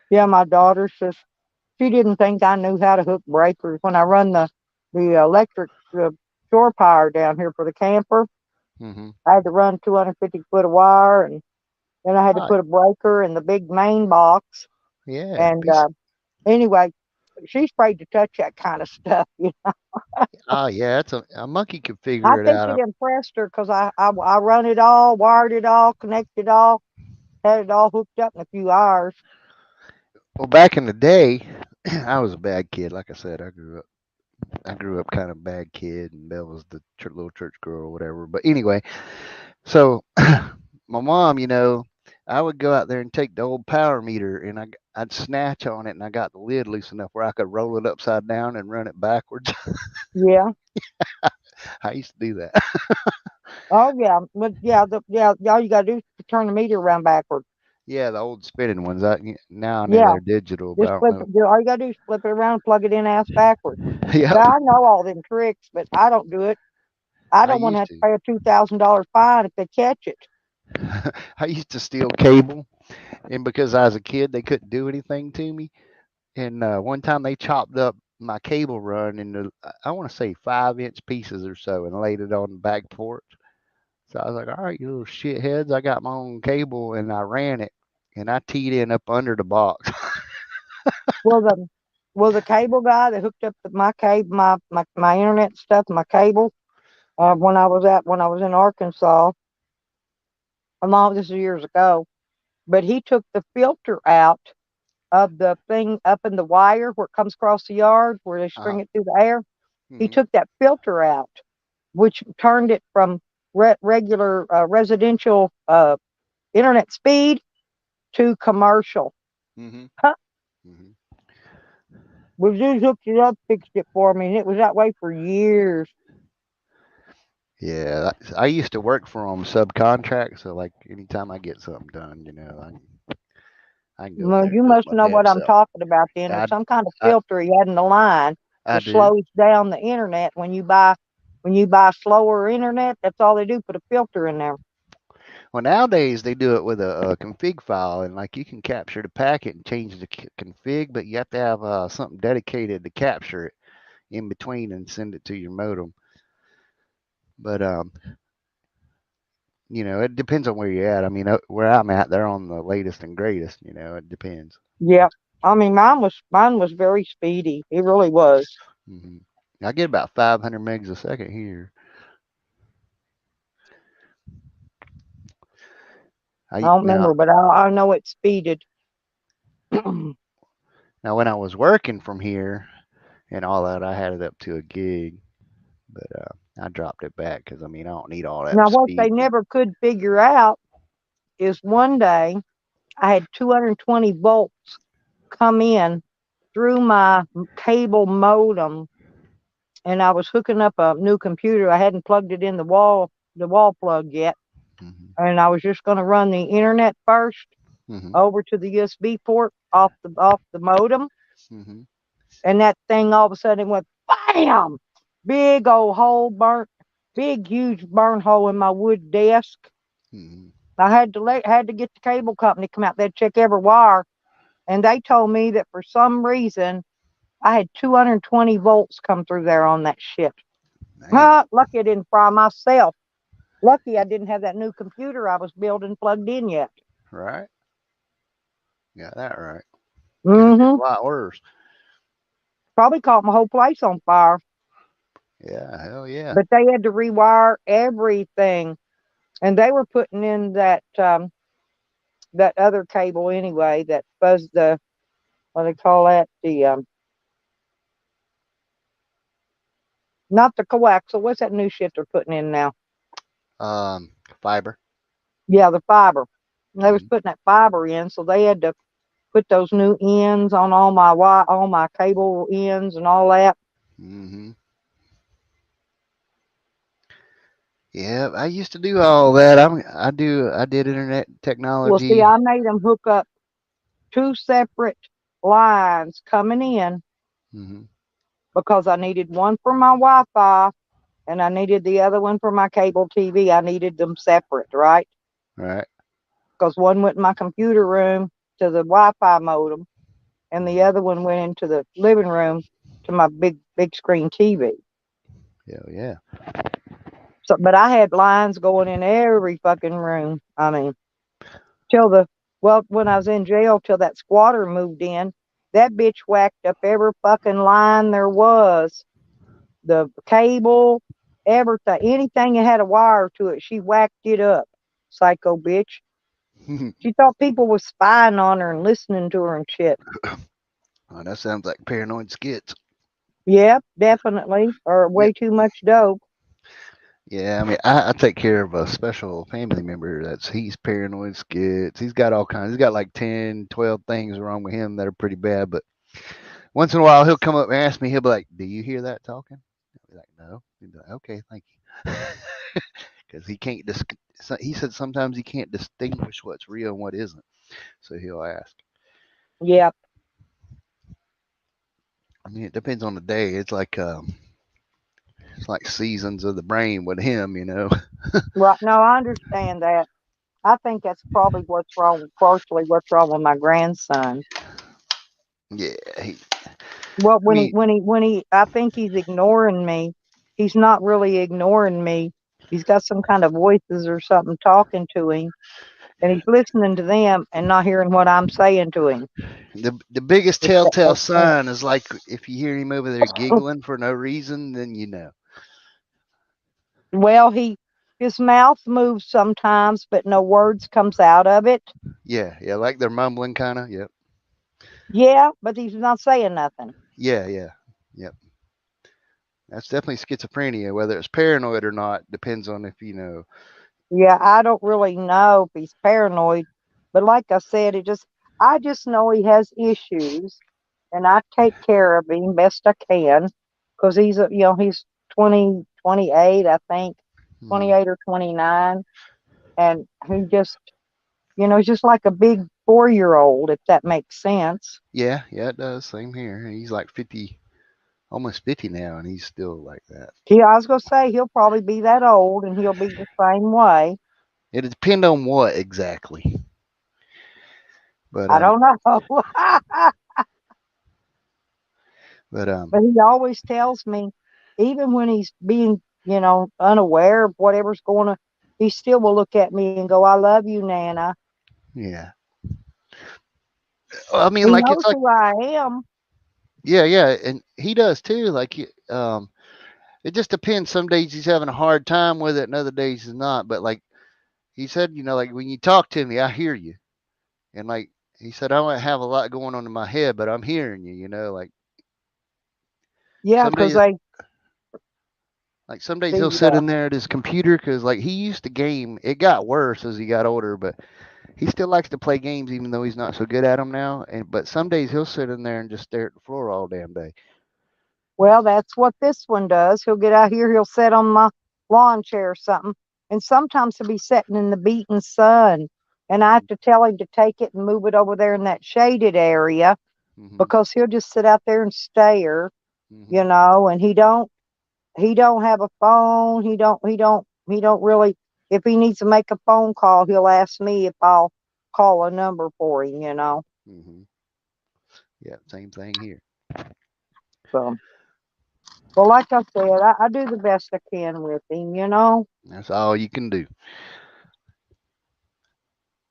Yeah, my daughter says she didn't think I knew how to hook breakers when I run the electric shore power down here for the camper. Hmm. I had to run 250 foot of wire, and then I had to Oh, put a breaker in the big main box. yeah. And anyway, she's afraid to touch that kind of stuff. Oh, yeah. It's a monkey could I figure it think it out. impressed her because I run it all, wired it all, connected it all, had it all hooked up in a few hours. Well, back in the day, I was a bad kid. Like I said, I grew up kind of bad kid, and Belle was the little church girl or whatever. But anyway, so my mom, I would go out there and take the old power meter, and I'd snatch on it, and I got the lid loose enough where I could roll it upside down and run it backwards. Yeah. I used to do that. Oh yeah. But yeah, all you gotta do is turn the meter around backwards. Yeah, the old spinning ones. Now I know Yeah. they're digital, but Just I don't flip know. it. All you gotta do is flip it around, plug it in ass backwards. Yep, Yeah, I know all them tricks, but I don't do it. I I don't want to used have to to. pay a $2,000 fine if they catch it. I used to steal cable, and because I was a kid, they couldn't do anything to me. And one time they chopped up my cable run into, I want to say 5-inch pieces or so, and laid it on the back porch. So I was like, all right, you little shitheads, I got my own cable, and I ran it, and I teed in up under the box. Well, the cable guy that hooked up my cable, my internet stuff, my cable, when I was in Arkansas, this is years ago, but he took the filter out of the thing up in the wire where it comes across the yard where they uh, string it through the air. He hmm took that filter out, which turned it from regular residential internet speed to commercial. hmm Huh. hmm Well, Zeus hooked it up, fixed it for me, and it was that way for years. Yeah, I used to work for them subcontract, so like anytime I get something done, I can go in Well, there and you do it must my know damn what I'm self. talking about then. I There's some kind of I filter he had in the line I that do. slows down the internet when you buy slower internet, that's all they do, put a filter in there. Well, nowadays they do it with a config file, and like you can capture the packet and change the config, but you have to have something dedicated to capture it in between and send it to your modem. But it depends on where you're at. I mean, where I'm at, they're on the latest and greatest. It depends. Yeah. I mean, mine was very speedy. It really was. Hmm. I get about 500 megs a second here. I I don't now remember, but I know it speeded. now when I was working from here and all that, I had it up to a gig. But I dropped it back because I mean I don't need all that Now, what they speed. never could figure out is one day I had 220 volts come in through my cable modem, and I was hooking up a new computer. I hadn't plugged it in the wall plug yet, and I was just going to run the internet first over to the USB port off the modem, and that thing all of a sudden went bam, big old hole burnt, big huge burn hole in my wood desk. I had to get the cable company to come out there to check every wire, and they told me that for some reason I had 220 volts come through there on that shit. Lucky I didn't fry myself. Lucky I didn't have that new computer I was building plugged in yet. Right? Got that right. Could have been a lot worse. Probably caught my whole place on fire. Yeah, hell yeah. But they had to rewire everything, and they were putting in that other cable anyway. That was the what do they call that? The not the coaxial. What's that new shit they're putting in now? Fiber. Yeah, the fiber. They was putting that fiber in, so they had to put those new ends on all my cable ends and all that. Yeah, I used to do all that. I did internet Well, technology. see, I made them hook up 2 separate lines coming in because I needed one for my Wi-Fi and I needed the other one for my cable TV. I needed them separate, right? Right. Because one went in my computer room to the Wi-Fi modem, and the other one went into the living room to my big screen TV. Hell yeah. So, but I had lines going in every fucking room. I mean, when I was in jail, till that squatter moved in, that bitch whacked up every fucking line there was. The cable, everything, anything that had a wire to it, she whacked it up. Psycho bitch. She thought people was spying on her and listening to her and shit. Oh, that sounds like paranoid skits. Yep, definitely. Or way too much dope. Yeah, I mean, I take care of a special family member he's paranoid skits. He's got all kinds. He's got like 10, 12 things wrong with him that are pretty bad. But once in a while, he'll come up and ask me. He'll be like, "Do you hear that talking?" I'll be like, "No." He'll be like, "Okay, thank you." Because he can't. He said sometimes he can't distinguish what's real and what isn't. So he'll ask. Yep. I mean, it depends on the day. It's like seasons of the brain with him, you know. Right. No, I understand that. I think that's probably partially what's wrong with my grandson. Yeah. Well, I mean, I think he's ignoring me. He's not really ignoring me. He's got some kind of voices or something talking to him, and he's listening to them and not hearing what I'm saying to him. the biggest If that telltale makes sense. sign is like if you hear him over there giggling for no reason, then you know. Well, his mouth moves sometimes, but no words comes out of it. Yeah, yeah, like they're mumbling kind of. Yep. Yeah, but he's not saying nothing. Yeah, yeah, yep. That's definitely schizophrenia. Whether it's paranoid or not depends on if you know. Yeah, I don't really know if he's paranoid, but like I said, I just know he has issues, and I take care of him best I can, because he's 20, 28, I think, 28 or 29, and he just, he's just like a big 4-year-old, if that makes sense. Yeah, yeah, it does. Same here. He's like 50, almost 50 now, and he's still like that. I was gonna say he'll probably be that old, and he'll be the same way. It'll depend on what exactly. But I don't know. But he always tells me, even when he's being, unaware of whatever's going on, he still will look at me and go, "I love you, Nana." Yeah. I mean, He like knows it's like who I am. yeah, yeah, and he does too. Like it just depends. Some days he's having a hard time with it, and other days he's not. But like he said, like when you talk to me, I hear you, and like he said, I don't have a lot going on in my head, but I'm hearing you. Like Yeah, some because days. Like some days he'll The sit in there at his computer because like he used to game. It got worse as he got older, but he still likes to play games even though he's not so good at them now. And but some days he'll sit in there and just stare at the floor all damn day. Well, that's what this one does. He'll get out here, he'll sit on my lawn chair or something. And sometimes he'll be sitting in the beating sun. And I have to tell him to take it and move it over there in that shaded area because he'll just sit out there and stare, you know, and he don't have a phone. He don't really, if he needs to make a phone call, he'll ask me if I'll call a number for him, you know. Yeah, same thing here. So, well, like I said, I do the best I can with him, you know. That's all you can do.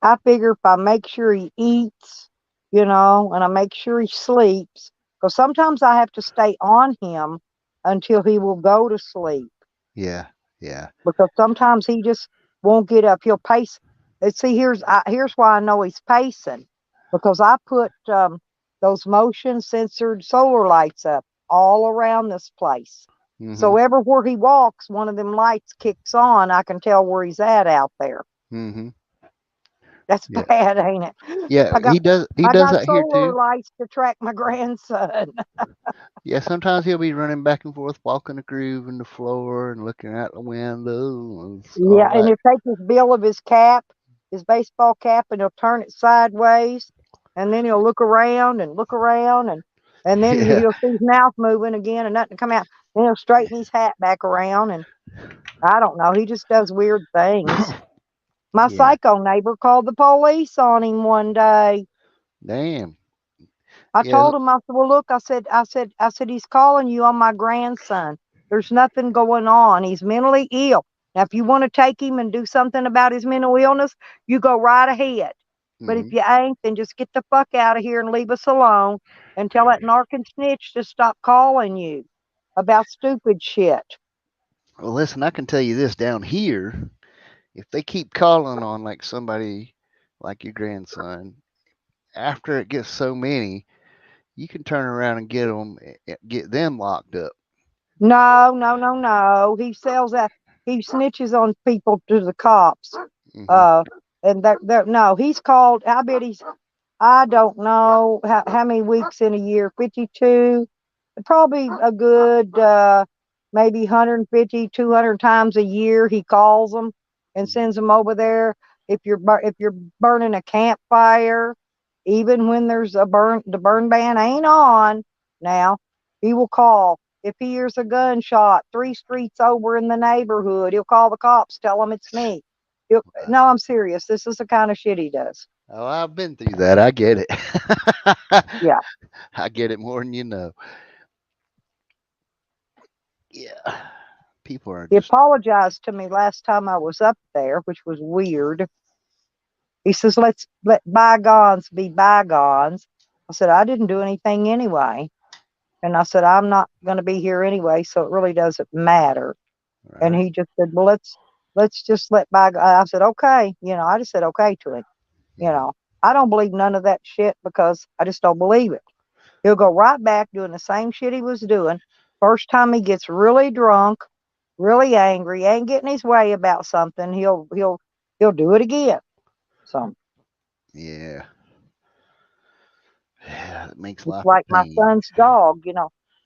I figure if I make sure he eats, you know, and I make sure he sleeps, because sometimes I have to stay on him until he will go to sleep. Yeah, yeah. Because sometimes he just won't get up. He'll pace. And see, here's why I know he's pacing, because I put those motion censored solar lights up all around this place. So everywhere he walks, one of them lights kicks on. I can tell where he's at out there. That's Yeah. bad, ain't it? Yeah, I got he I does got that here solar too. lights to track my grandson. Yeah, sometimes he'll be running back and forth, walking the groove in the floor and looking out the window. It's Yeah, all and right. he'll take his bill of his cap, his baseball cap, and he'll turn it sideways, and then he'll look around and look around, and then Yeah, he'll see his mouth moving again and nothing come out. Then he'll straighten his hat back around, and I don't know. He just does weird things. My yeah. psycho neighbor called the police on him one day. Damn. I Yeah, told him, I said, well, look, I said, he's calling you on my grandson. There's nothing going on. He's mentally ill. Now, if you want to take him and do something about his mental illness, you go right ahead. But if you ain't, then just get the fuck out of here and leave us alone and tell that narc and snitch to stop calling you about stupid shit. well, listen, I can tell you this down here, if they keep calling on like somebody like your grandson, after it gets so many, you can turn around and get them locked up. No, no, no, no. He sells that. He snitches on people to the cops. Uh, and they're no, he's called. I bet I don't know how many weeks in a year. 52, probably a good maybe 150, 200 times a year. He calls them and sends them over there. If you're burning a campfire, even when there's the burn ban ain't on now, he will call. If he hears a gunshot 3 streets over in the neighborhood, he'll call the cops, tell them it's me. No, I'm serious. This is the kind of shit he does. Oh, I've been through that. I get it. Yeah. I get it more than you know. Yeah. People are He just apologized to me last time I was up there, which was weird. He says, let bygones be bygones. I said, I didn't do anything anyway. And I said, I'm not going to be here anyway, so it really doesn't matter. And right. he just said, well, let's just let bygones. I said, okay. I just said okay to him. I don't believe none of that shit because I just don't believe it. He'll go right back doing the same shit he was doing. First time he gets really drunk, really angry, ain't getting his way about something, he'll do it again. So Yeah. Yeah, it makes it's life a like my pain. son's dog.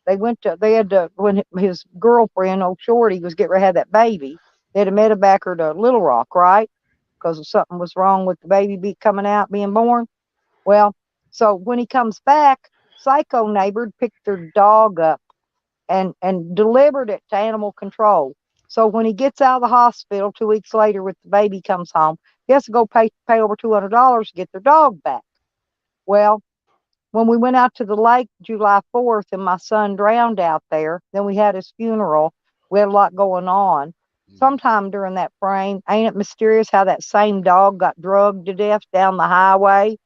They had to when his girlfriend, old Shorty, was getting ready to have that baby. They had to medevac her to Little Rock, right? Because something was wrong with the baby coming out, being born. Well, so when he comes back, psycho neighbor picked their dog up and delivered it to animal control. So when he gets out of the hospital 2 weeks later with the baby comes home, he has to go pay over $200 to get their dog back. Well, when we went out to the lake July 4th and my son drowned out there, then we had his funeral. We had a lot going on. Sometime during that frame, ain't it mysterious how that same dog got drugged to death down the highway?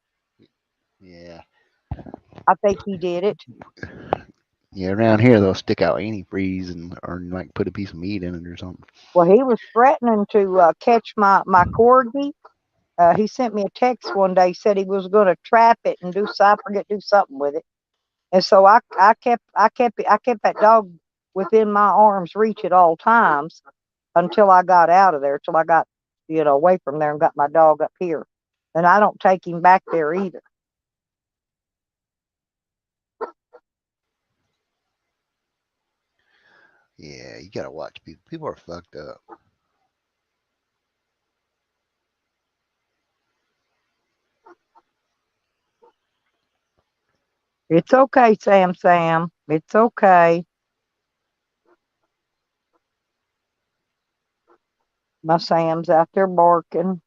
Yeah. I think he did it. Yeah, around here they'll stick out antifreeze and or like put a piece of meat in it or something. Well, he was threatening to catch my corgi. He sent me a text one day, said he was going to trap it and do something with it. And so I kept that dog within my arm's reach at all times until I got out of there, till I got, away from there and got my dog up here. And I don't take him back there either. Yeah, you gotta watch people. People are fucked up. It's okay, Sam. It's okay. My Sam's out there barking.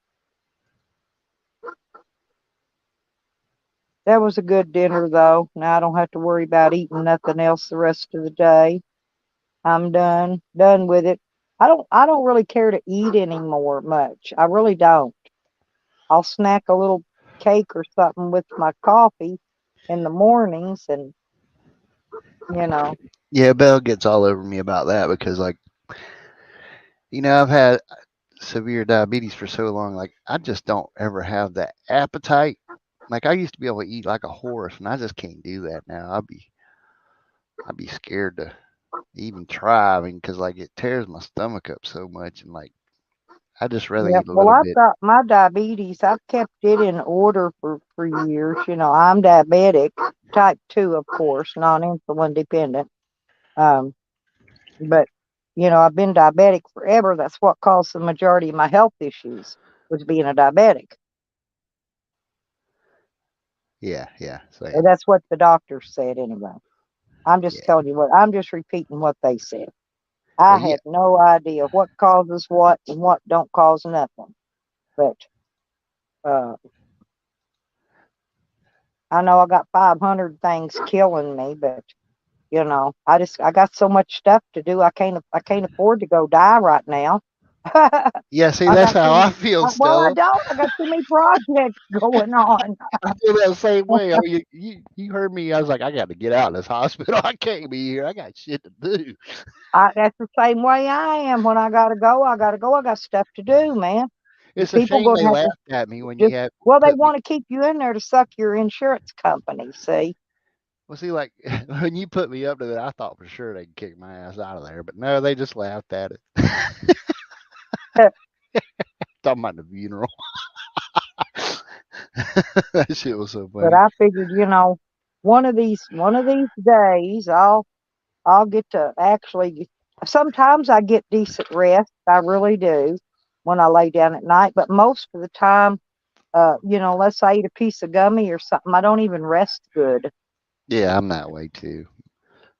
That was a good dinner, though. Now I don't have to worry about eating nothing else the rest of the day. I'm done with it. I don't really care to eat anymore much. I really don't. I'll snack a little cake or something with my coffee in the mornings, and Yeah, Belle gets all over me about that because, like, I've had severe diabetes for so long. Like, I just don't ever have that appetite. Like, I used to be able to eat like a horse, and I just can't do that now. I'd be scared to even try. I mean, because like it tears my stomach up so much, and like I just rather yeah. eat a Well, little I've bit. got my diabetes. I've kept it in order for years. I'm diabetic, type 2, of course, non-insulin dependent. Um, but I've been diabetic forever. That's what caused the majority of my health issues, was being a diabetic. Yeah, Or same. that's what the doctor said anyway. I'm just Yeah, telling you I'm just repeating what they said. well, I yeah, have no idea what causes what and what don't cause nothing. But uh, I know I got 500 things killing me, but I got so much stuff to do. I can't afford to go die right now. I yeah. See, that's got how too I feel, well, I Stella. don't. I got too many projects going on. I feel that same way. I mean, you heard me. I was like, I got to get out of this hospital. I can't be here. I got shit to do. That's the same way I am. When I gotta go, I gotta go. I got stuff to do, man. It's a People shame gonna they have to laughed at me when you just had well, they put me. want to keep you in there to suck your insurance company. See, Well, see, like when you put me up to that, I thought for sure they'd kick my ass out of there, but no, they just laughed at it. Talking about the funeral. That shit was so but funny. I figured, one of these days, I'll get to actually. Sometimes I get decent rest. I really do when I lay down at night. But most of the time, let's say I eat a piece of gummy or something, I don't even rest good. Yeah, I'm that way too.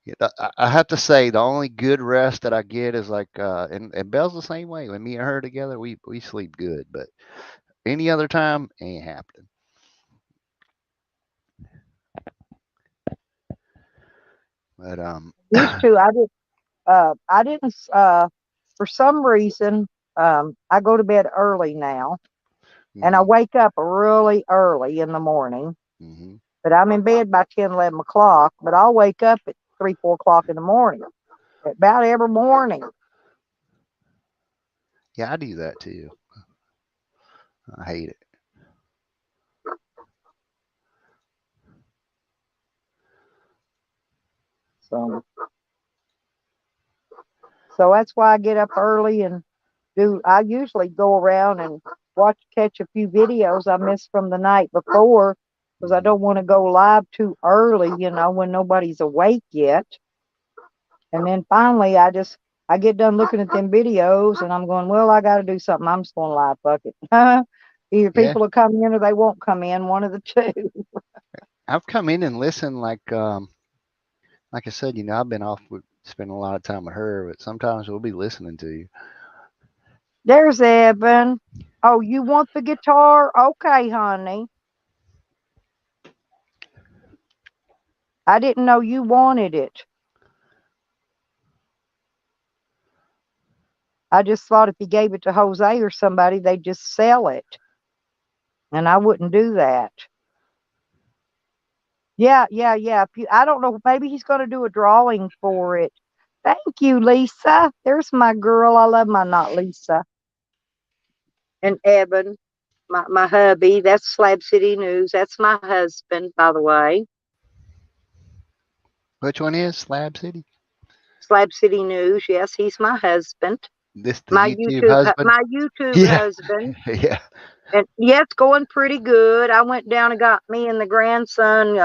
Yeah, I have to say the only good rest that I get is like, and Belle's the same way. When me and her together, we sleep good, but any other time ain't happening. But Used to, I didn't. For some reason, I go to bed early now, and I hmm wake up really early in the morning. hmm But I'm in bed by 10, 11 o'clock. But I'll wake up at 3, 4 o'clock in the morning, about every morning. yeah, I do that too. I hate it. So, so that's why I get up early and do. I usually go around and catch a few videos I missed from the night before, because I hmm don't want to go live too early, when nobody's awake yet. And then finally, I get done looking at them videos, and I'm going, well, I got to do something. I'm just going live. Fuck it. Either Yeah, people will come in or they won't come in. One of the two. I've come in and listened. Like I said, I've been off with spending a lot of time with her, but sometimes we'll be listening to you. There's Evan. Oh, you want the guitar? Okay, honey. I didn't know you wanted it. I just thought if you gave it to Jose or somebody, they'd just sell it. And I wouldn't do that. Yeah, yeah, yeah. I don't know. Maybe he's going to do a drawing for it. Thank you, Lisa. There's my girl. I love my not Lisa. And Evan, my hubby. That's Slab City News. That's my husband, by the way. Which one is Slab City? Slab City News. Yes, he's my husband. This the YouTube husband? My YouTube Yeah. husband. Yeah. And yeah, it's going pretty good. I went down and got me and the grandson.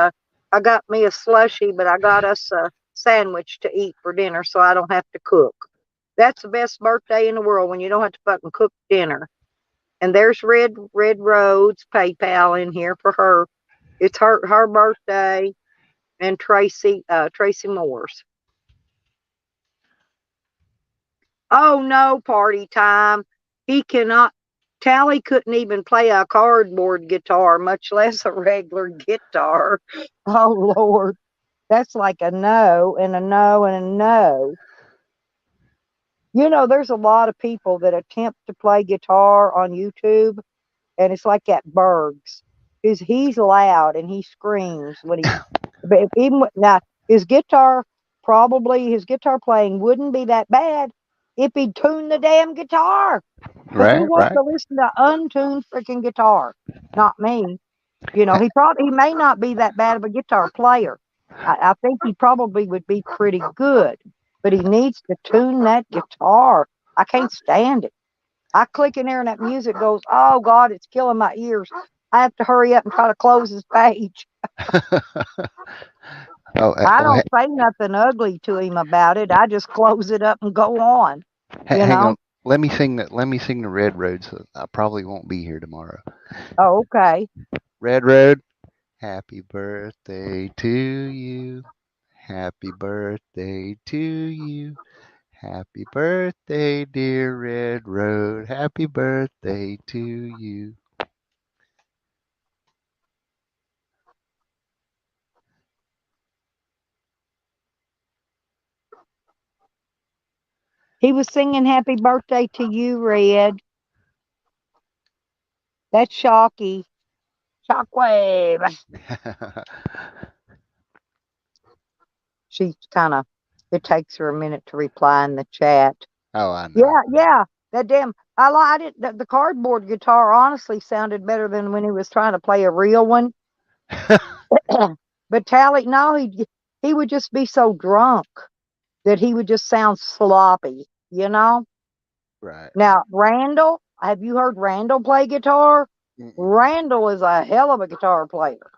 I got me a slushie, but I got us a sandwich to eat for dinner, so I don't have to cook. That's the best birthday in the world when you don't have to fucking cook dinner. And there's Red Road's PayPal in here for her. It's her birthday, and Tracey Moore's. Oh no, party time. He cannot. Tally couldn't even play a cardboard guitar, much less a regular guitar. Oh Lord, that's like a no and a no and a no. You know, there's a lot of people that attempt to play guitar on YouTube, and it's like that Bergs. He's loud and he screams when he. But now his guitar playing wouldn't be that bad if he'd tune the damn guitar. But who wants to listen to untuned freaking guitar? Not me. You know, he may not be that bad of a guitar player. I think he probably would be pretty good, but he needs to tune that guitar. I can't stand it. I click in there and that music goes, oh God, it's killing my ears. I have to hurry up and try to close this page. I don't say nothing ugly to him about it. I just close it up and go on. Hang on. Let me sing the Red Road, so I probably won't be here tomorrow. Oh, okay. Red Road. Happy birthday to you. Happy birthday to you. Happy birthday, dear Red Road. Happy birthday to you. He was singing happy birthday to you, Red. That's Shocky. Shockwave. She's it takes her a minute to reply in the chat. Oh, I know. Yeah. That damn, I didn't, the cardboard guitar honestly sounded better than when he was trying to play a real one. But Tally, no, he would just be so drunk that he would just sound sloppy, you know? Right. Now, Randall, have you heard Randall play guitar? Randall is a hell of a guitar player.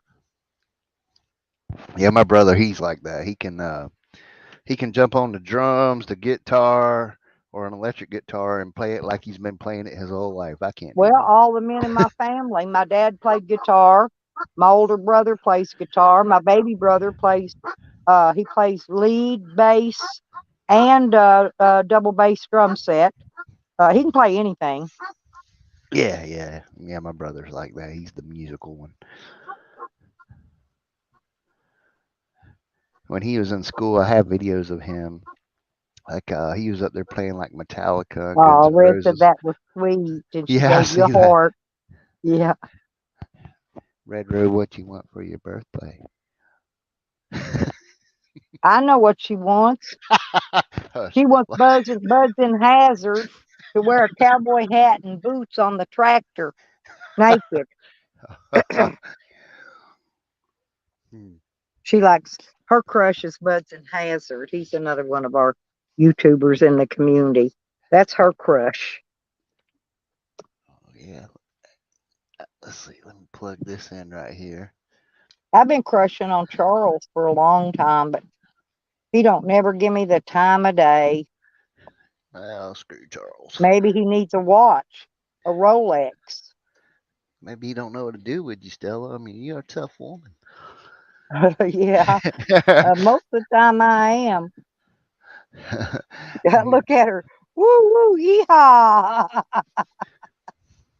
Yeah, my brother, he's like that. He can jump on the drums, the guitar, or an electric guitar and play it like he's been playing it his whole life. I can't. Well, all the men in my family, my dad played guitar. My older brother plays guitar. My baby brother plays, he plays lead, bass, and double bass drum set. He can play anything. Yeah. My brother's like that. He's the musical one. When he was in school, I have videos of him. Like he was up there playing like Metallica and Guns N' Red Roses. said that was sweet, and she Yeah, gave you a heart. Yeah. Red Road, what you want for your birthday? I know what she wants. She wants Buzz and Hazard to wear a cowboy hat and boots on the tractor, naked. She likes, her crush is Buzz and Hazard. He's another one of our YouTubers in the community. That's her crush. Oh, yeah. Let's see. Let me plug this in right here. I've been crushing on Charles for a long time, but he don't never give me the time of day. Well, screw Charles. Maybe he needs a watch, a Rolex. Maybe he don't know what to do with you, Stella. I mean, you're a tough woman. Yeah. Most of the time I am. Look at her. Woo, yeehaw.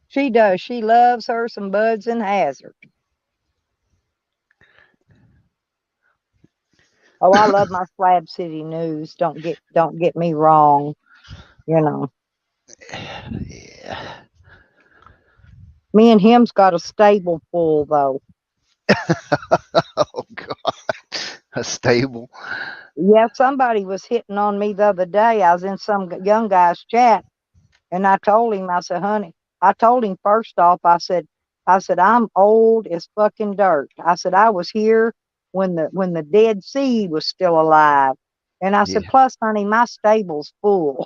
She does. She loves her some Buds and Hazard. Oh, I love my Slab City News. Don't get me wrong. You know. Yeah. Me and him's got a stable full though. Oh God. A stable. Yeah, somebody was hitting on me the other day. I was in some young guy's chat, and I told him, I said, honey, I told him first off, I said, I'm old as fucking dirt. I said, I was here when the Dead Sea was still alive. And I said, plus, honey, my stable's full.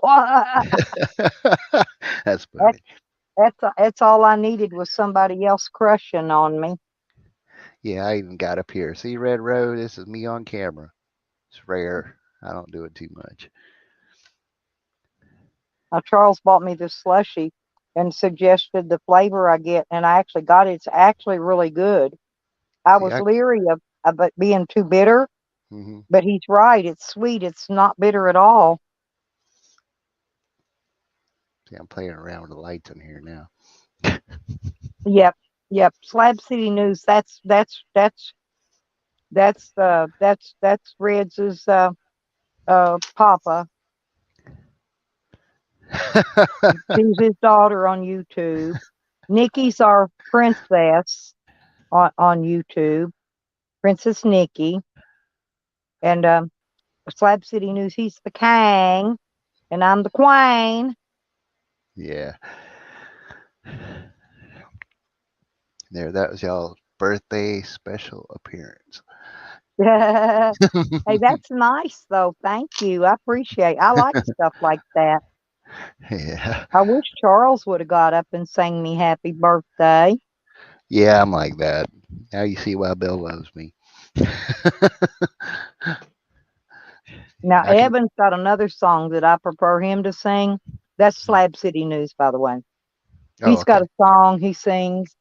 That's funny. That's all I needed was somebody else crushing on me. Yeah, I even got up here. See, Red Road, this is me on camera. It's rare. I don't do it too much. Charles bought me this slushy and suggested the flavor I get, and I actually got it. It's actually really good. I See, was leery of it being too bitter, but he's right. It's sweet. It's not bitter at all. See, I'm playing around with the lights in here now. Yep. Slab City News. That's Red's Papa. She's his daughter on YouTube. Nikki's our princess on YouTube. Princess Nikki. And Slab City News, he's the king, and I'm the queen. Yeah. There, that was y'all's birthday special appearance. Hey, that's nice, though. Thank you. I appreciate. I like stuff like that. Yeah. I wish Charles would have got up and sang me happy birthday. Yeah, I'm like that. Now you see why Bill loves me. Now, Evan's got another song that I prefer him to sing. That's Slab City News, by the way. He's got a song he sings.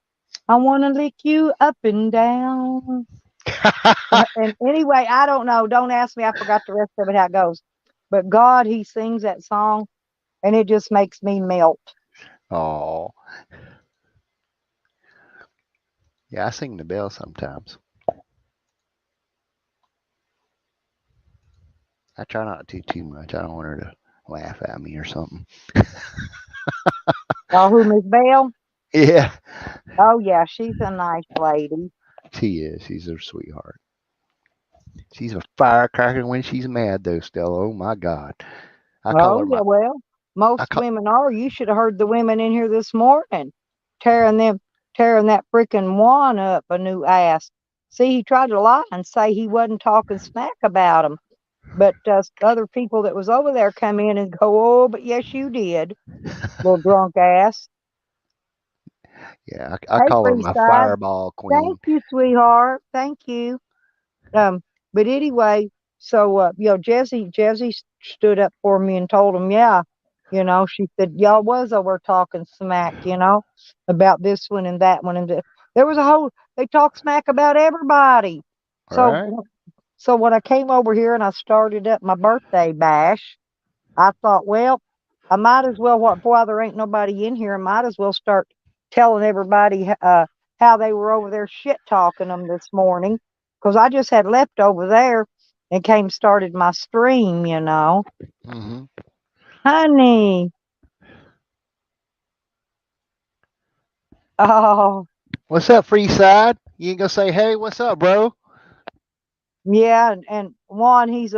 I want to lick you up and down. And anyway, I don't know. Don't ask me. I forgot the rest of it, how it goes. But God, he sings that song, and it just makes me melt. Oh. Yeah, I sing the bell sometimes. I try not to too much. I don't want her to laugh at me or something. Oh, who, Miss Bell? Yeah. Oh, yeah, she's a nice lady. She is. She's a sweetheart. She's a firecracker when she's mad, though, Stella. Oh, my God. I call her Yeah, well, most women are. You should have heard the women in here this morning tearing that freaking Juan up a new ass. See, he tried to lie and say he wasn't talking smack about him. But other people that was over there come in and go, oh, but yes, you did, little drunk ass. Yeah, I call her my fireball queen. Thank you, sweetheart. Thank you. But anyway, so Jesse stood up for me and told him, yeah, she said y'all was over talking smack, about this one and that one, and there was they talked smack about everybody. So when I came over here and I started up my birthday bash, I thought, well, I might as well, while there ain't nobody in here, I might as well start telling everybody how they were over there shit talking them this morning, because I just had left over there and started my stream, Honey. Oh. What's up, Freeside? You ain't gonna say, hey, what's up, bro? Yeah, and Juan, he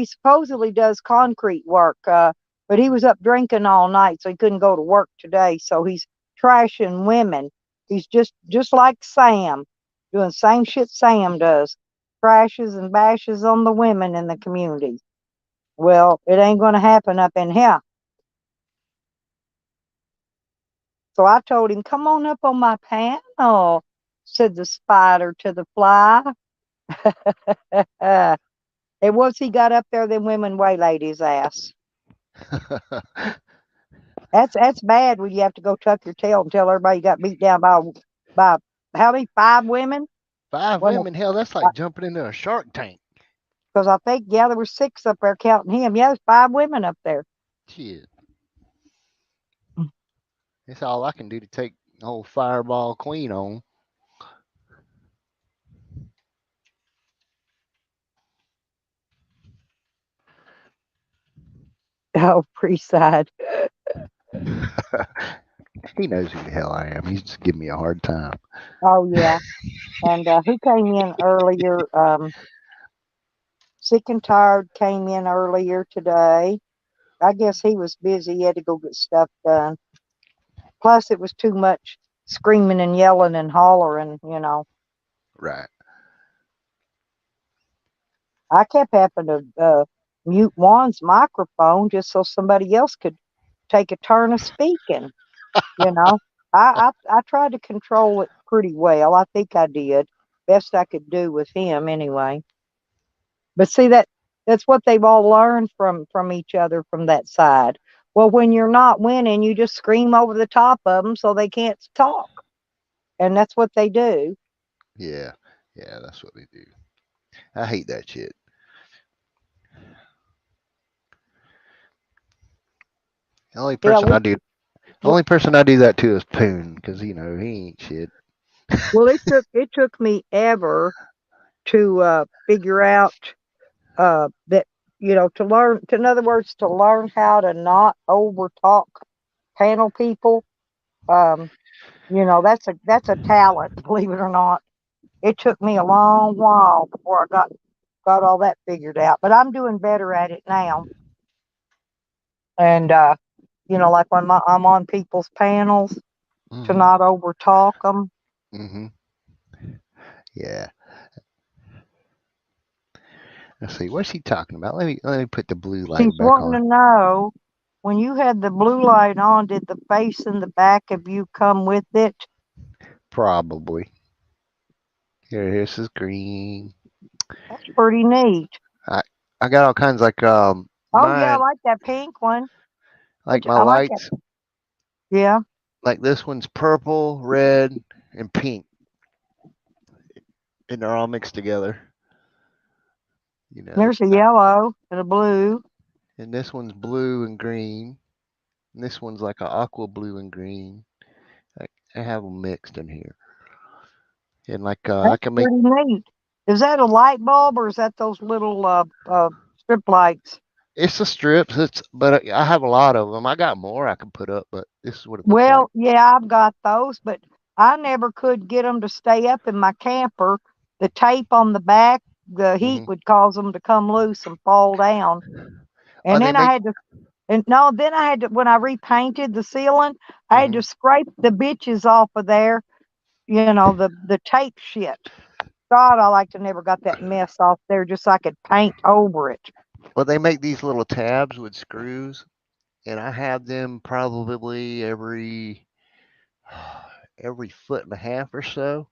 supposedly does concrete work, but he was up drinking all night, so he couldn't go to work today. So he's trashing women. He's just like Sam, doing the same shit Sam does, trashes and bashes on the women in the community. Well, it ain't going to happen up in here. So I told him, come on up on my panel, said the spider to the fly. And once he got up there, then women waylaid his ass. That's bad when you have to go tuck your tail and tell everybody you got beat down by how many? 5 women? 5 women? Hell, that's like jumping into a shark tank. Because I think, there were 6 up there counting him. Yeah, there's 5 women up there. Shit. That's all I can do to take the whole fireball queen on. Oh, Preside. He knows who the hell I am. He's just giving me a hard time. Oh, yeah. And who came in earlier? Sick and Tired came in earlier today. I guess he was busy. He had to go get stuff done. Plus, it was too much screaming and yelling and hollering, Right. I kept having to mute Juan's microphone just so somebody else could take a turn of speaking. You know, I tried to control it pretty well. I think I did best I could do with him anyway. But see that's what they've all learned from each other from that side. Well, when you're not winning, you just scream over the top of them so they can't talk, and that's what they do. Yeah, yeah, that's what they do. I hate that shit. The only Yeah. person I do, the only person I do that to is Poon, because he ain't shit. Well, it took me ever to figure out that to learn to in other words to learn how to not over talk panel people. Um, that's a talent, believe it or not. It took me a long while before I got all that figured out, but I'm doing better at it now. And like when I'm on people's panels, to Hmm. not over talk them. Hmm. Yeah. Let's see. What's he talking about? Let me put the blue She's light back wanting on. to know, when you had the blue light on, did the face in the back of you come with it? Probably. Here, this is green. That's pretty neat. I I got all kinds like Oh yeah, I mine, like that pink one. like my I like that. lights. Yeah. Like this one's purple, red, and pink, and they're all mixed together. You know. There's a yellow and a blue. And this one's blue and green. And this one's like a aqua blue and green. I have them mixed in here. And like I That's can make. pretty neat. Is that a light bulb or is that those little strip lights? It's the strips. But I have a lot of them. I got more I can put up, but this is what it looks like. Well, yeah, I've got those, but I never could get them to stay up in my camper. The tape on the back, the heat Hmm. would cause them to come loose and fall down. Oh, And they then I make. had to, and no, then I had to, when I repainted the ceiling, I had Hmm. to scrape the bitches off of there, the tape shit. God, I like to never got that mess off there just so I could paint over it. Well, they make these little tabs with screws, and I have them probably every foot and a half or so.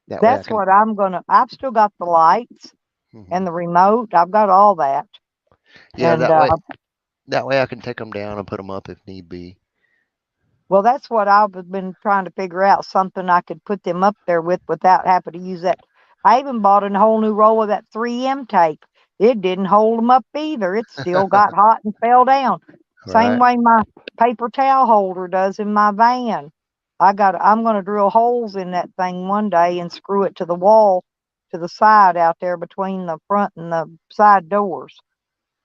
That way I That's can. what I've still got the lights Hmm. and the remote. I've got all that. Yeah, And that way I can take them down and put them up if need be. well, that's what I've been trying to figure out, something I could put them up there with without having to use that. I even bought a whole new roll of that 3M tape. It didn't hold them up either. It still got hot and fell down. Same Right. way my paper towel holder does in my van. I'm going to drill holes in that thing one day and screw it to the wall to the side out there between the front and the side doors.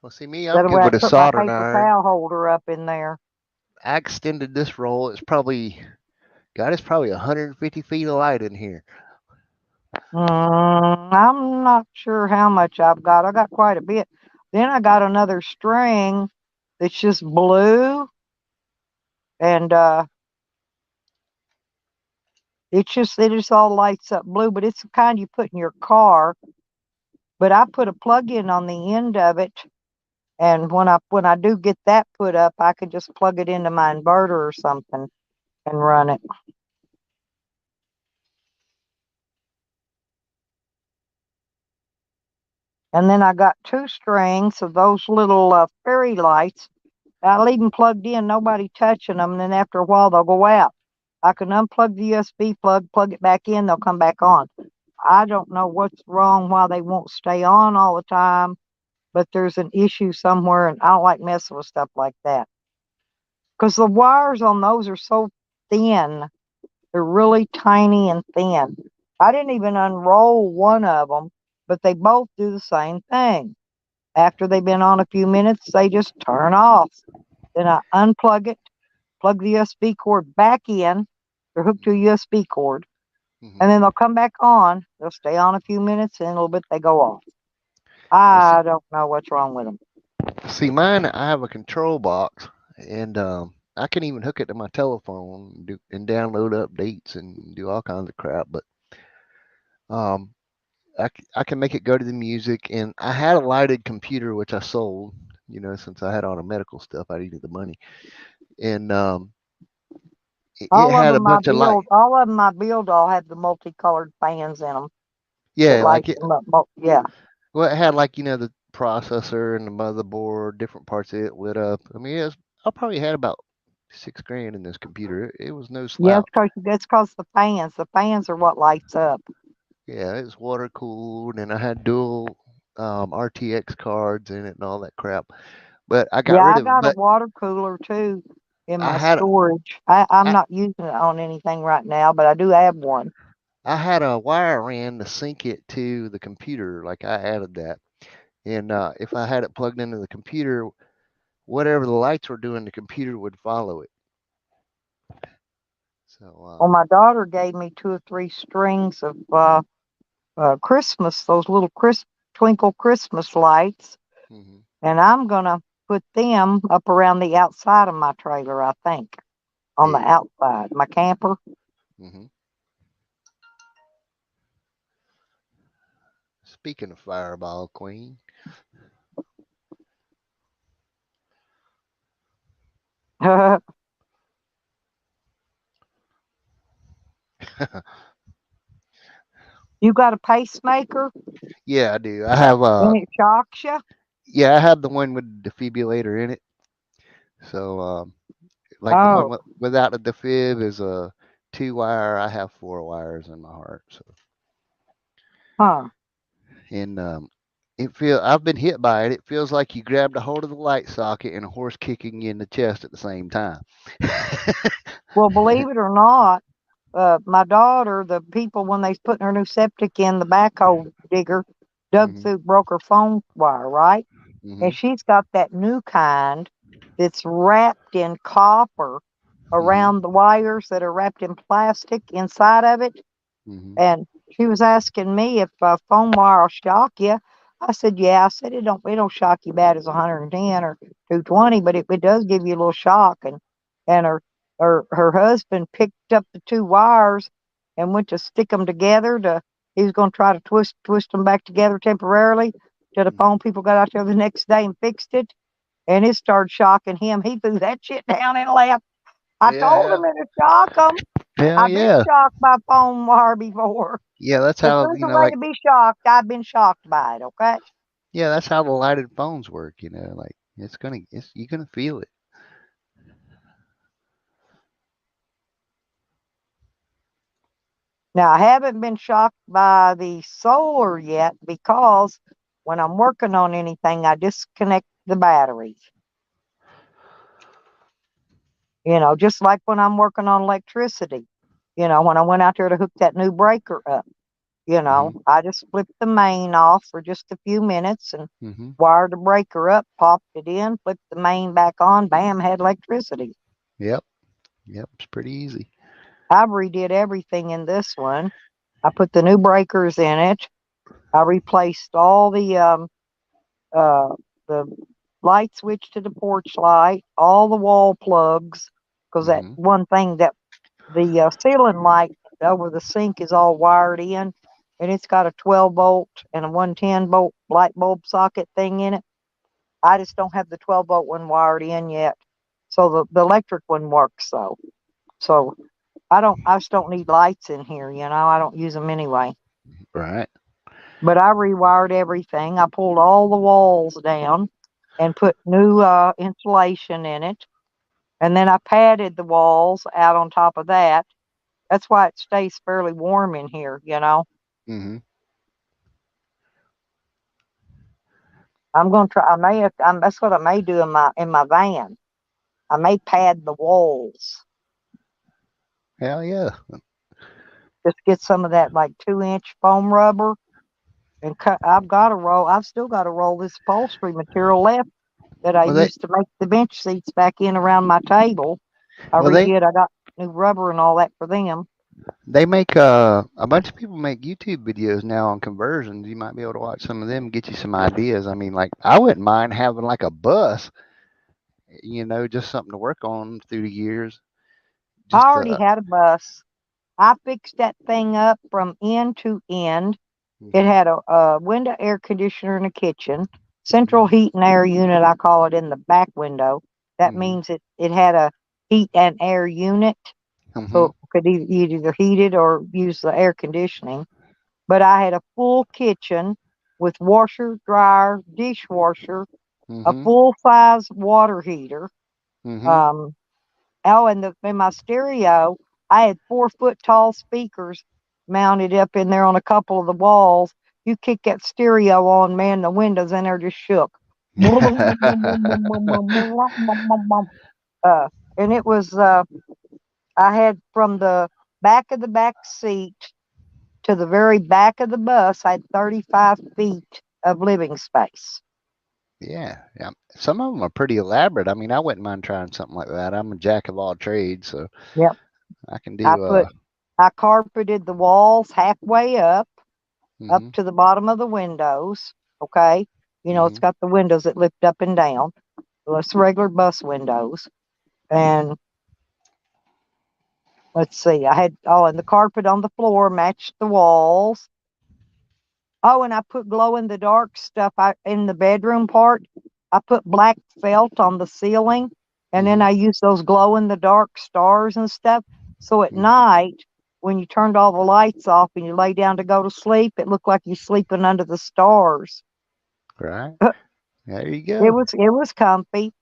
Well, see me, I'm That good way I with can a put my soldering paper iron. towel holder up in there. I extended this roll. It's probably 150 feet of light in here. I'm not sure how much I've got. I got quite a bit. Then I got another string that's just blue, and it just all lights up blue. But it's the kind you put in your car. But I put a plug in on the end of it, and when I do get that put up, I can just plug it into my inverter or something and run it. And then I got two strings of those little fairy lights. I'll leave them plugged in, nobody touching them, and then after a while they'll go out. I can unplug the USB plug it back in, they'll come back on. I don't know what's wrong, why they won't stay on all the time, but there's an issue somewhere, and I don't like messing with stuff like that. Because the wires on those are so thin. They're really tiny and thin. I didn't even unroll one of them, but they both do the same thing. After they've been on a few minutes, they just turn off. Then I unplug it, plug the USB cord back in. They're hooked to a USB cord. Hmm. And then they'll come back on. They'll stay on a few minutes and in a little bit they go off. Well, see, I don't know what's wrong with them. see, mine. I have a control box, and I can even hook it to my telephone and download updates and do all kinds of crap. But um, I can make it go to the music, and I had a lighted computer which I sold. Since I had all the medical stuff, I needed the money, and it All of had a them I bunch of light. build, all of them I build all have the multicolored fans in them that Yeah, light them up. Yeah. well, it had like the processor and the motherboard, different parts of it lit up. I mean, I probably had about 6 grand in this computer. It was no Yeah, slouch. that's cause the fans are what lights up. Yeah, it's water cooled, and I had dual RTX cards in it and all that crap. But I got Yeah, rid I of it. got a But water cooler too in I my had storage. I'm I, not using it on anything right now, but I do have one. I had a wire ran to sync it to the computer. Like I added that, and if I had it plugged into the computer, whatever the lights were doing, the computer would follow it. So Well, my daughter gave me 2 or 3 strings of Christmas, those little twinkle Christmas lights, and I'm gonna put them up around the outside of my trailer. I think on the outside, my camper. Speaking of Fireball Queen, You got a pacemaker? yeah, I do. I have And it shocks you? yeah, I have the one with the defibrillator in it. So like the one Oh, without the defib is a 2 wire. I have 4 wires in my heart. So huh. and I've been hit by it. It feels like you grabbed a hold of the light socket and a horse kicking you in the chest at the same time. Well, believe it or not, my daughter, the people when they putting her new septic in, the backhoe digger dug through, broke her phone wire, right? And she's got that new kind that's wrapped in copper around the wires that are wrapped in plastic inside of it. And she was asking me if phone wire will shock you. I said, yeah. I said, it don't shock you bad as 110 or 220, but it does give you a little shock. And her husband picked up the 2 wires and went to stick them together. He was going to try to twist them back together temporarily till the phone people got out there the next day and fixed it. And it started shocking him. He threw that shit down and left. I told Yeah, him it'd shock him. hell I've been yeah, shocked by phone wire before. yeah. That's If how there's a way to be shocked, I've been shocked by it, okay? yeah, that's how the lighted phones work. Like you're gonna feel it. Now, I haven't been shocked by the solar yet because when I'm working on anything, I disconnect the batteries. Just like when I'm working on electricity. When I went out there to hook that new breaker up, I just flipped the main off for just a few minutes and wired the breaker up, popped it in, flipped the main back on, bam, had electricity. Yep, it's pretty easy. I redid everything in this one. I put the new breakers in it. I replaced all uh the light switch to the porch light, all the wall plugs, because that one thing that the ceiling light over the sink is all wired in, and it's got a 12-volt and a 110-volt light bulb socket thing in it. I just don't have the 12-volt one wired in yet, so the electric one works. So I just don't need lights in here. I don't use them anyway. Right. But I rewired everything. I pulled all the walls down and put new insulation in it. And then I padded the walls out on top of that. That's why it stays fairly warm in here. Mm-hmm. I'm gonna try. That's what I may do in my van. I may pad the walls. Hell yeah. Just get some of that like 2-inch foam rubber and cut. I've still got to roll this upholstery material left that I Well, they used to make the bench seats back in around my table. I well they redid. I got new rubber and all that for them. they make a bunch of people make YouTube videos now on conversions. You might be able to watch some of them and get you some ideas. I mean, like I wouldn't mind having like a bus, just something to work on through the years. I Just already had a bus. I fixed that thing up from end to end It had a window air conditioner in the kitchen, central heat and air unit, I call it, in the back window. That means it had a heat and air unit, so it could either heat it or use the air conditioning. But I had a full kitchen with washer, dryer, dishwasher, a full size water heater. Oh, and in my stereo, I had 4-foot tall speakers mounted up in there on a couple of the walls. You kick that stereo on, man, the windows in there just shook. And it was, I had from the back of the back seat to the very back of the bus, I had 35 feet of living space. Yeah. Some of them are pretty elaborate. I mean, I wouldn't mind trying something like that. I'm a jack of all trades, so Yep. I can do. I carpeted the walls halfway up to the bottom of the windows. Okay. It's got the windows that lift up and down. Well, it's regular bus windows. And let's see, and the carpet on the floor matched the walls. Oh, and I put glow in the dark stuff in the bedroom part. I put black felt on the ceiling, and then I used those glow in the dark stars and stuff. So at night, when you turned all the lights off and you lay down to go to sleep, it looked like you're sleeping under the stars. Right. There you go. It was comfy.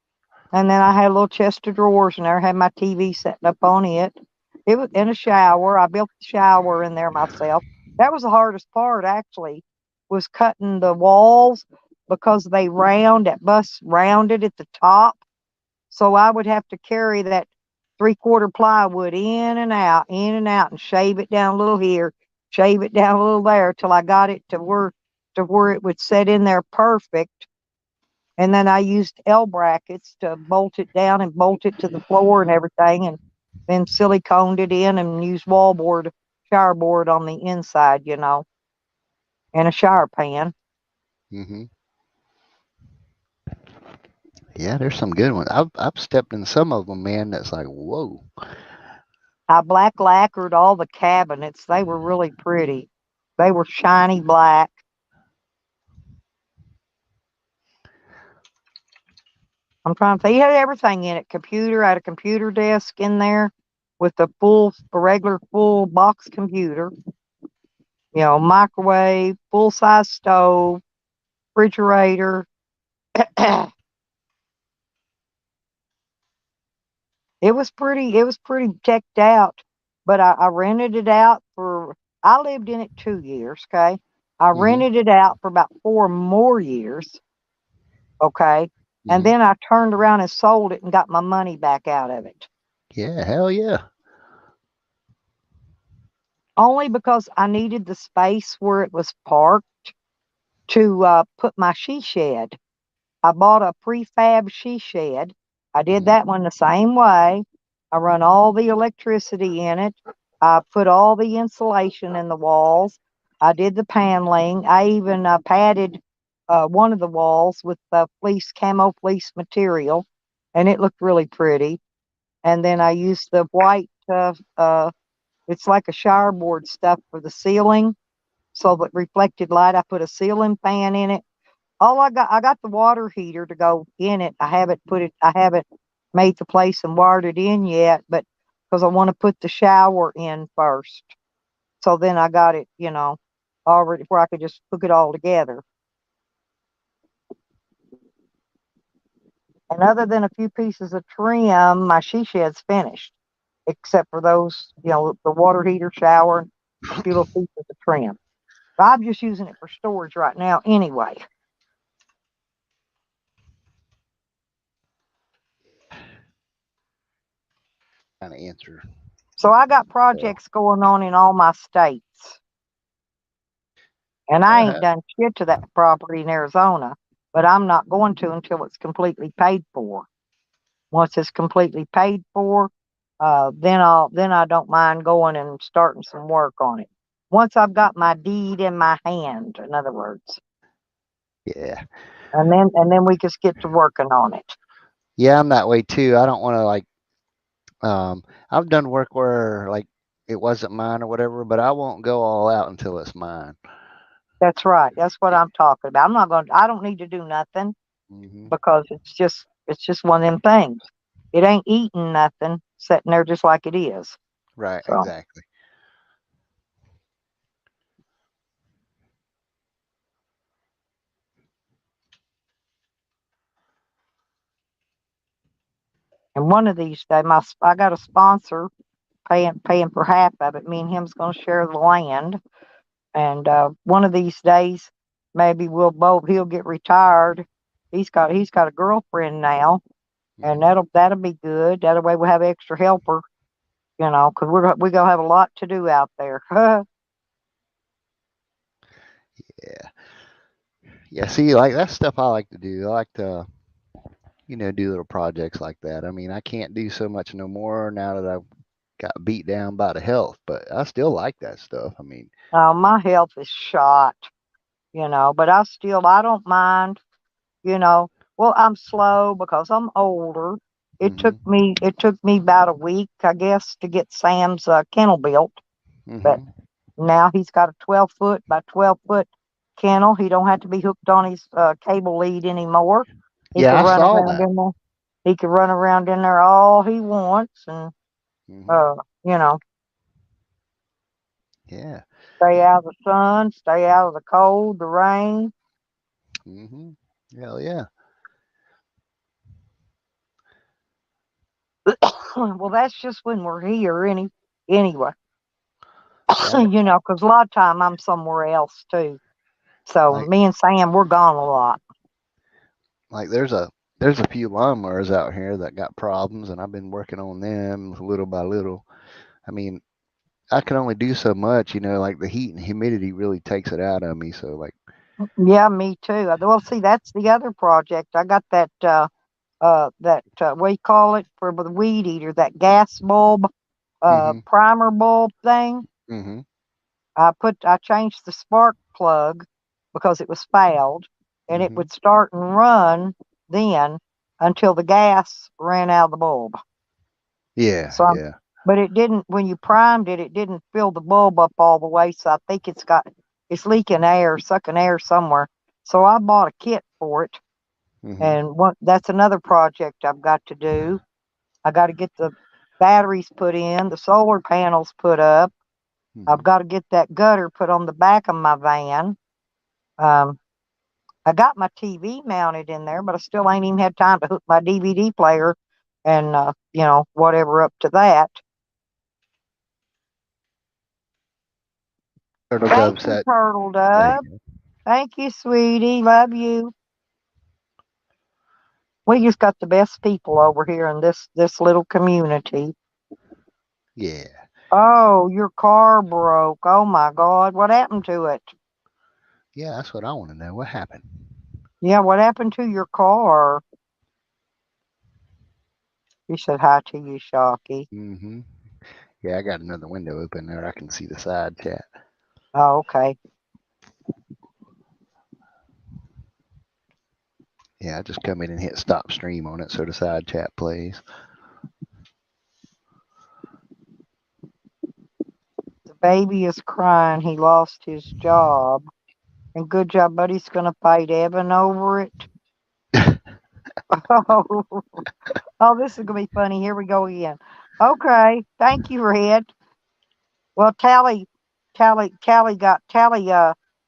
And then I had a little chest of drawers in there. Had my TV setting up on it. It was in a shower. I built the shower in there myself. That was the hardest part, actually, was cutting the walls because they bus rounded at the top. So I would have to carry that 3/4 plywood in and out, and shave it down a little here, shave it down a little there till I got it to where it would set in there perfect. And then I used L brackets to bolt it down and bolt it to the floor and everything, and then siliconed it in and used shower board on the inside, and a shower pan. Yeah, there's some good ones. I've stepped in some of them, man. That's like, whoa. I black lacquered all the cabinets. They were really pretty. They were shiny black. I'm trying to think. He had everything in it. I had a computer desk in there with a regular full box computer. Microwave, full size stove, refrigerator. It was pretty teched out, but I rented it out I lived in it 2 years, okay? I rented it out for about 4 more years, okay? And then I turned around and sold it and got my money back out of it. Yeah, hell yeah. Only because I needed the space where it was parked to put my she shed. I bought a prefab she shed. I did that one the same way. I run all the electricity in it. I put all the insulation in the walls. I did the paneling. I even padded one of the walls with camo fleece material, and it looked really pretty. And then I used the white, it's like a shower board stuff for the ceiling, so that reflected light. I put a ceiling fan in it. I got the water heater to go in it. I haven't made the place and wired it in yet, but because I want to put the shower in first. So then I got it, already where I could just hook it all together. And other than a few pieces of trim, my she shed's finished, except for those, the water heater, shower, and a few little pieces of trim. But I'm just using it for storage right now anyway. Kind of answer. So I got projects going on in all my states. And I ain't done shit to that property in Arizona, but I'm not going to until it's completely paid for. Once it's completely paid for, then I don't mind going and starting some work on it. Once I've got my deed in my hand, in other words. Yeah. And then we just get to working on it. Yeah, I'm that way too. I don't want to I've done work where it wasn't mine or whatever, but I won't go all out until it's mine. That's right. That's what I'm talking about. I don't need to do nothing because it's just one of them things. It ain't eating nothing, sitting there just like it is. Right, So, exactly. and one of these days, I got a sponsor paying for half of it. Me and him's going to share the land, and one of these days, maybe he'll get retired. He's got a girlfriend now, and that'll be good. That way we'll have extra helper, because we gonna have a lot to do out there. Yeah. Yeah, see, like that's stuff I like to do. I like to, do little projects like that. I mean, I can't do so much no more now that I've got beat down by the health, but I still like that stuff. I mean, My health is shot, but I don't mind, you know. Well, I'm slow because I'm older. It took me about a week, I guess, to get Sam's kennel built. But now he's got a 12-foot by 12-foot kennel. He don't have to be hooked on his cable lead anymore. He yeah, can I run saw around that. in there. He can run around in there all he wants, and you know, Yeah. stay out of the sun, stay out of the cold, the rain. Hell yeah. Well, that's just when we're here, anyway. Yeah, Because a lot of time I'm somewhere else too. So like me and Sam, we're gone a lot. like there's a few lawnmowers out here that got problems, and I've been working on them little by little. I mean, I can only do so much, like the heat and humidity really takes it out of me. So like, Yeah, me too. Well, see, that's the other project. I got what do you call it for the weed eater? That gas bulb, primer bulb thing. mm-hmm. I changed the spark plug because it was fouled, and it Mm-hmm. would start and run then until the gas ran out of the bulb. Yeah, So, yeah. but it didn't. When you primed it, it didn't fill the bulb up all the way. So I think it's leaking air, sucking air somewhere. So I bought a kit for it, Mm-hmm. and that's another project I've got to do. I got to get the batteries put in, the solar panels put up. I've got to get that gutter put on the back of my van. Um, I got my TV mounted in there, but I still ain't even had time to hook my DVD player and whatever up to that. Turtle Thank Dove you, said, Turtle there Dove. you Thank you, sweetie. Love you. We just got the best people over here in this little community. Yeah. Oh, your car broke. Oh my God, what happened to it? Yeah, that's what I want to know. What happened? Yeah, what happened to your car? You said hi to you, Shocky. Mm-hmm. Yeah, I got another window open there. I can see the side chat. Oh, okay. Yeah, I just come in and hit stop stream on it so the side chat plays. The baby is crying. He lost his job. And good job, buddy's going to fight Evan over it. Oh, this is going to be funny. Here we go again. Okay. Thank you, Red. Well, Tally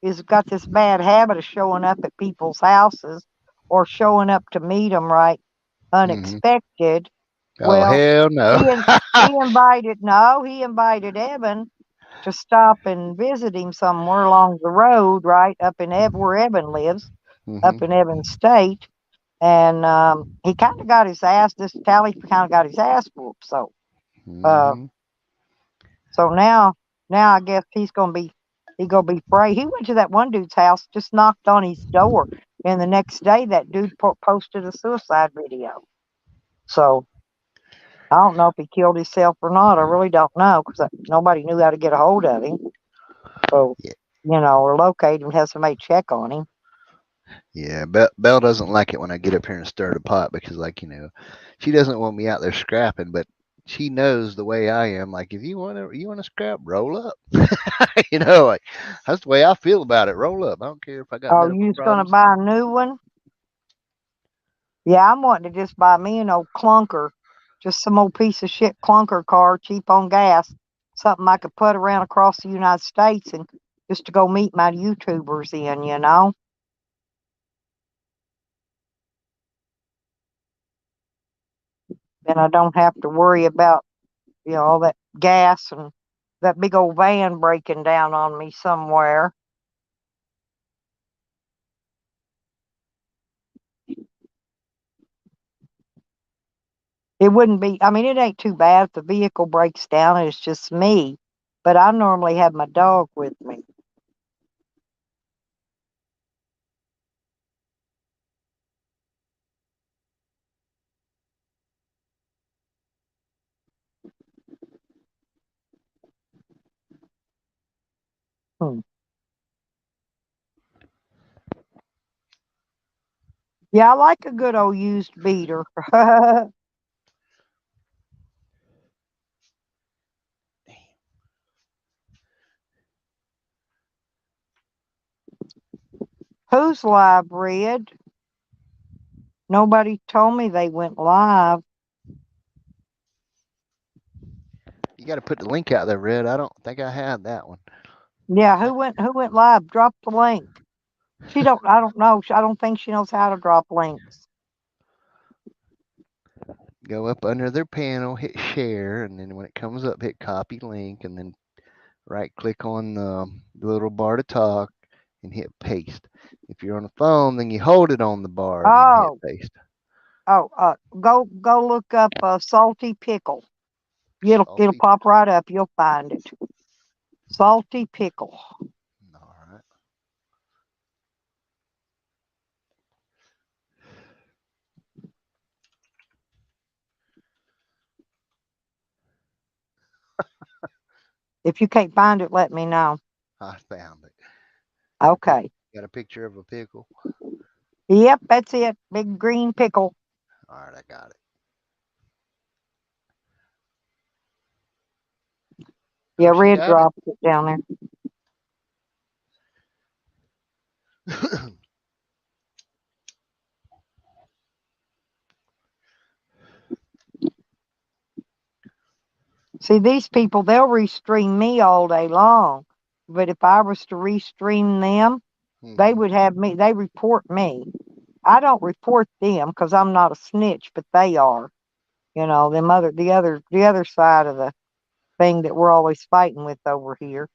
is got this bad habit of showing up at people's houses or showing up to meet them right unexpected. Oh, Well, hell no. he invited Evan to stop and visit him somewhere along the road, right up in where Evan lives, up in Evan State. And he kind of got his ass. This Tally kind of got his ass whooped. So, so now I guess he gonna be afraid. He went to that one dude's house, just knocked on his door, and the next day that dude posted a suicide video. So I don't know if he killed himself or not. I really don't know because nobody knew how to get a hold of him. So or locate him, have somebody check on him. Yeah, Belle doesn't like it when I get up here and stir the pot because, like, she doesn't want me out there scrapping, but she knows the way I am. Like, if you want to scrap, roll up. Like that's the way I feel about it. Roll up. I don't care if I got Oh, medical you just gonna problems. buy a new one? Yeah, I'm wanting to just buy me an old clunker, just some old piece of shit clunker car, cheap on gas, something I could put around across the United States and just to go meet my YouTubers in. Then I don't have to worry about, all that gas and that big old van breaking down on me somewhere. It wouldn't be, I mean, it ain't too bad if the vehicle breaks down and it's just me, but I normally have my dog with me. Hmm. Yeah, I like a good old used beater. Who's live, Red? Nobody told me they went live. You got to put the link out there, Red. I don't think I had that one. Yeah, who went live? Drop the link. I don't know. I don't think she knows how to drop links. Go up under their panel, hit share, and then when it comes up, hit copy link, and then right click on the little bar to talk and hit paste. If you're on a phone, then you hold it on the bar and then hit Oh, paste. go look up salty pickle. It'll Salty. pop right up. You'll find it. Salty pickle. All right. If you can't find it, let me know. I found it. Okay. Got a picture of a pickle. Yep, that's it. Big green pickle. All right, I got it. Yeah, Oh, she Red got it. dropped it down there. See, these people, they'll restream me all day long. But if I was to restream them, they would have me, they report me. I don't report them because I'm not a snitch, but they are. The other side of the thing that we're always fighting with over here.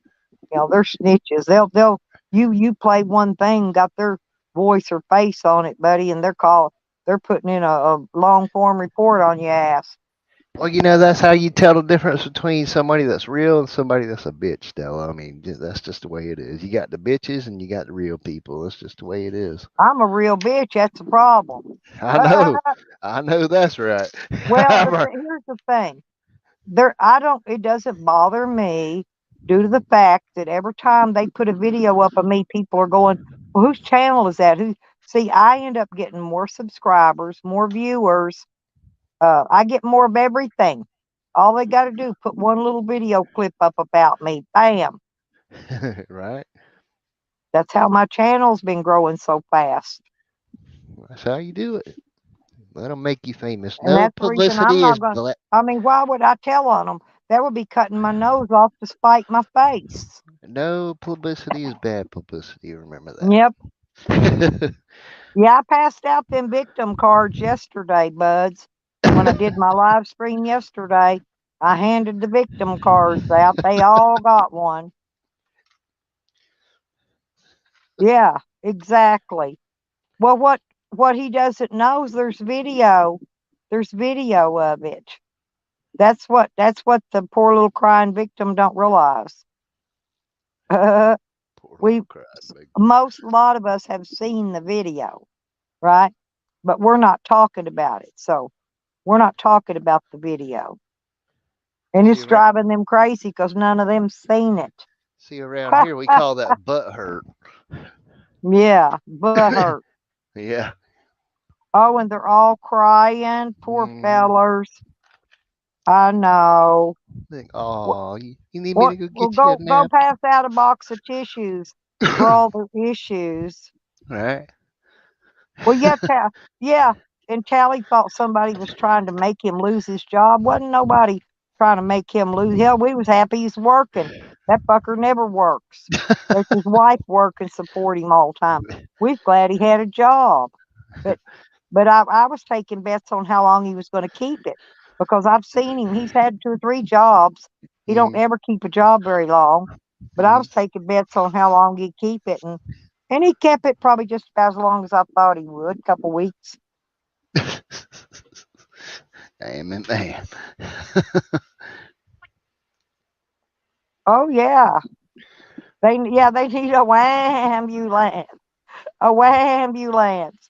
They're snitches. You play one thing, got their voice or face on it, buddy, and they're putting in a long form report on your ass. Well, that's how you tell the difference between somebody that's real and somebody that's a bitch, Stella. I mean, that's just the way it is. You got the bitches and you got the real people. That's just the way it is. I'm a real bitch. That's the problem. I know. I know that's right. Well, but here's the thing. It doesn't bother me due to the fact that every time they put a video up of me, people are going, well, whose channel is that? See, I end up getting more subscribers, more viewers. I get more of everything. All they got to do, put one little video clip up about me. Bam. Right. That's how my channel's been growing so fast. That's how you do it. Let them make you famous. And No that's the reason I'm publicity is not going to. I mean, why would I tell on them? That would be cutting my nose off to spite my face. no publicity is bad publicity. Remember Yep. that. Yeah, I passed out them victim cards yesterday, buds. When I did my live stream yesterday, I handed the victim cards out. They all got one. Yeah, exactly. Well, what he doesn't know is there's video. There's video of it. That's what the poor little crying victim don't realize. A lot of us have seen the video, right? But we're not talking about it. So we're not talking about the video. And it's driving them crazy because none of them seen it. See, around here we call that butt hurt. Yeah, butt hurt. Yeah. Oh, and they're all crying. Poor fellers. I know. Like, What, oh, you need me what, to go well, get you a go nap? pass out a box of tissues for all the issues. Right? Well, yeah. And Tally thought somebody was trying to make him lose his job. Wasn't nobody trying to make him lose. Hell, we was happy he's working. That fucker never works. Let his wife work and support him all the time. We're glad he had a job. But I was taking bets on how long he was going to keep it because I've seen him. He's had 2 or 3 jobs. He don't Hmm. ever keep a job very long. But I Hmm. was taking bets on how long he'd keep it, and he kept it probably just about as long as I thought he would, a couple weeks. Amen, man. Oh yeah, they need a ambulance, a ambulance.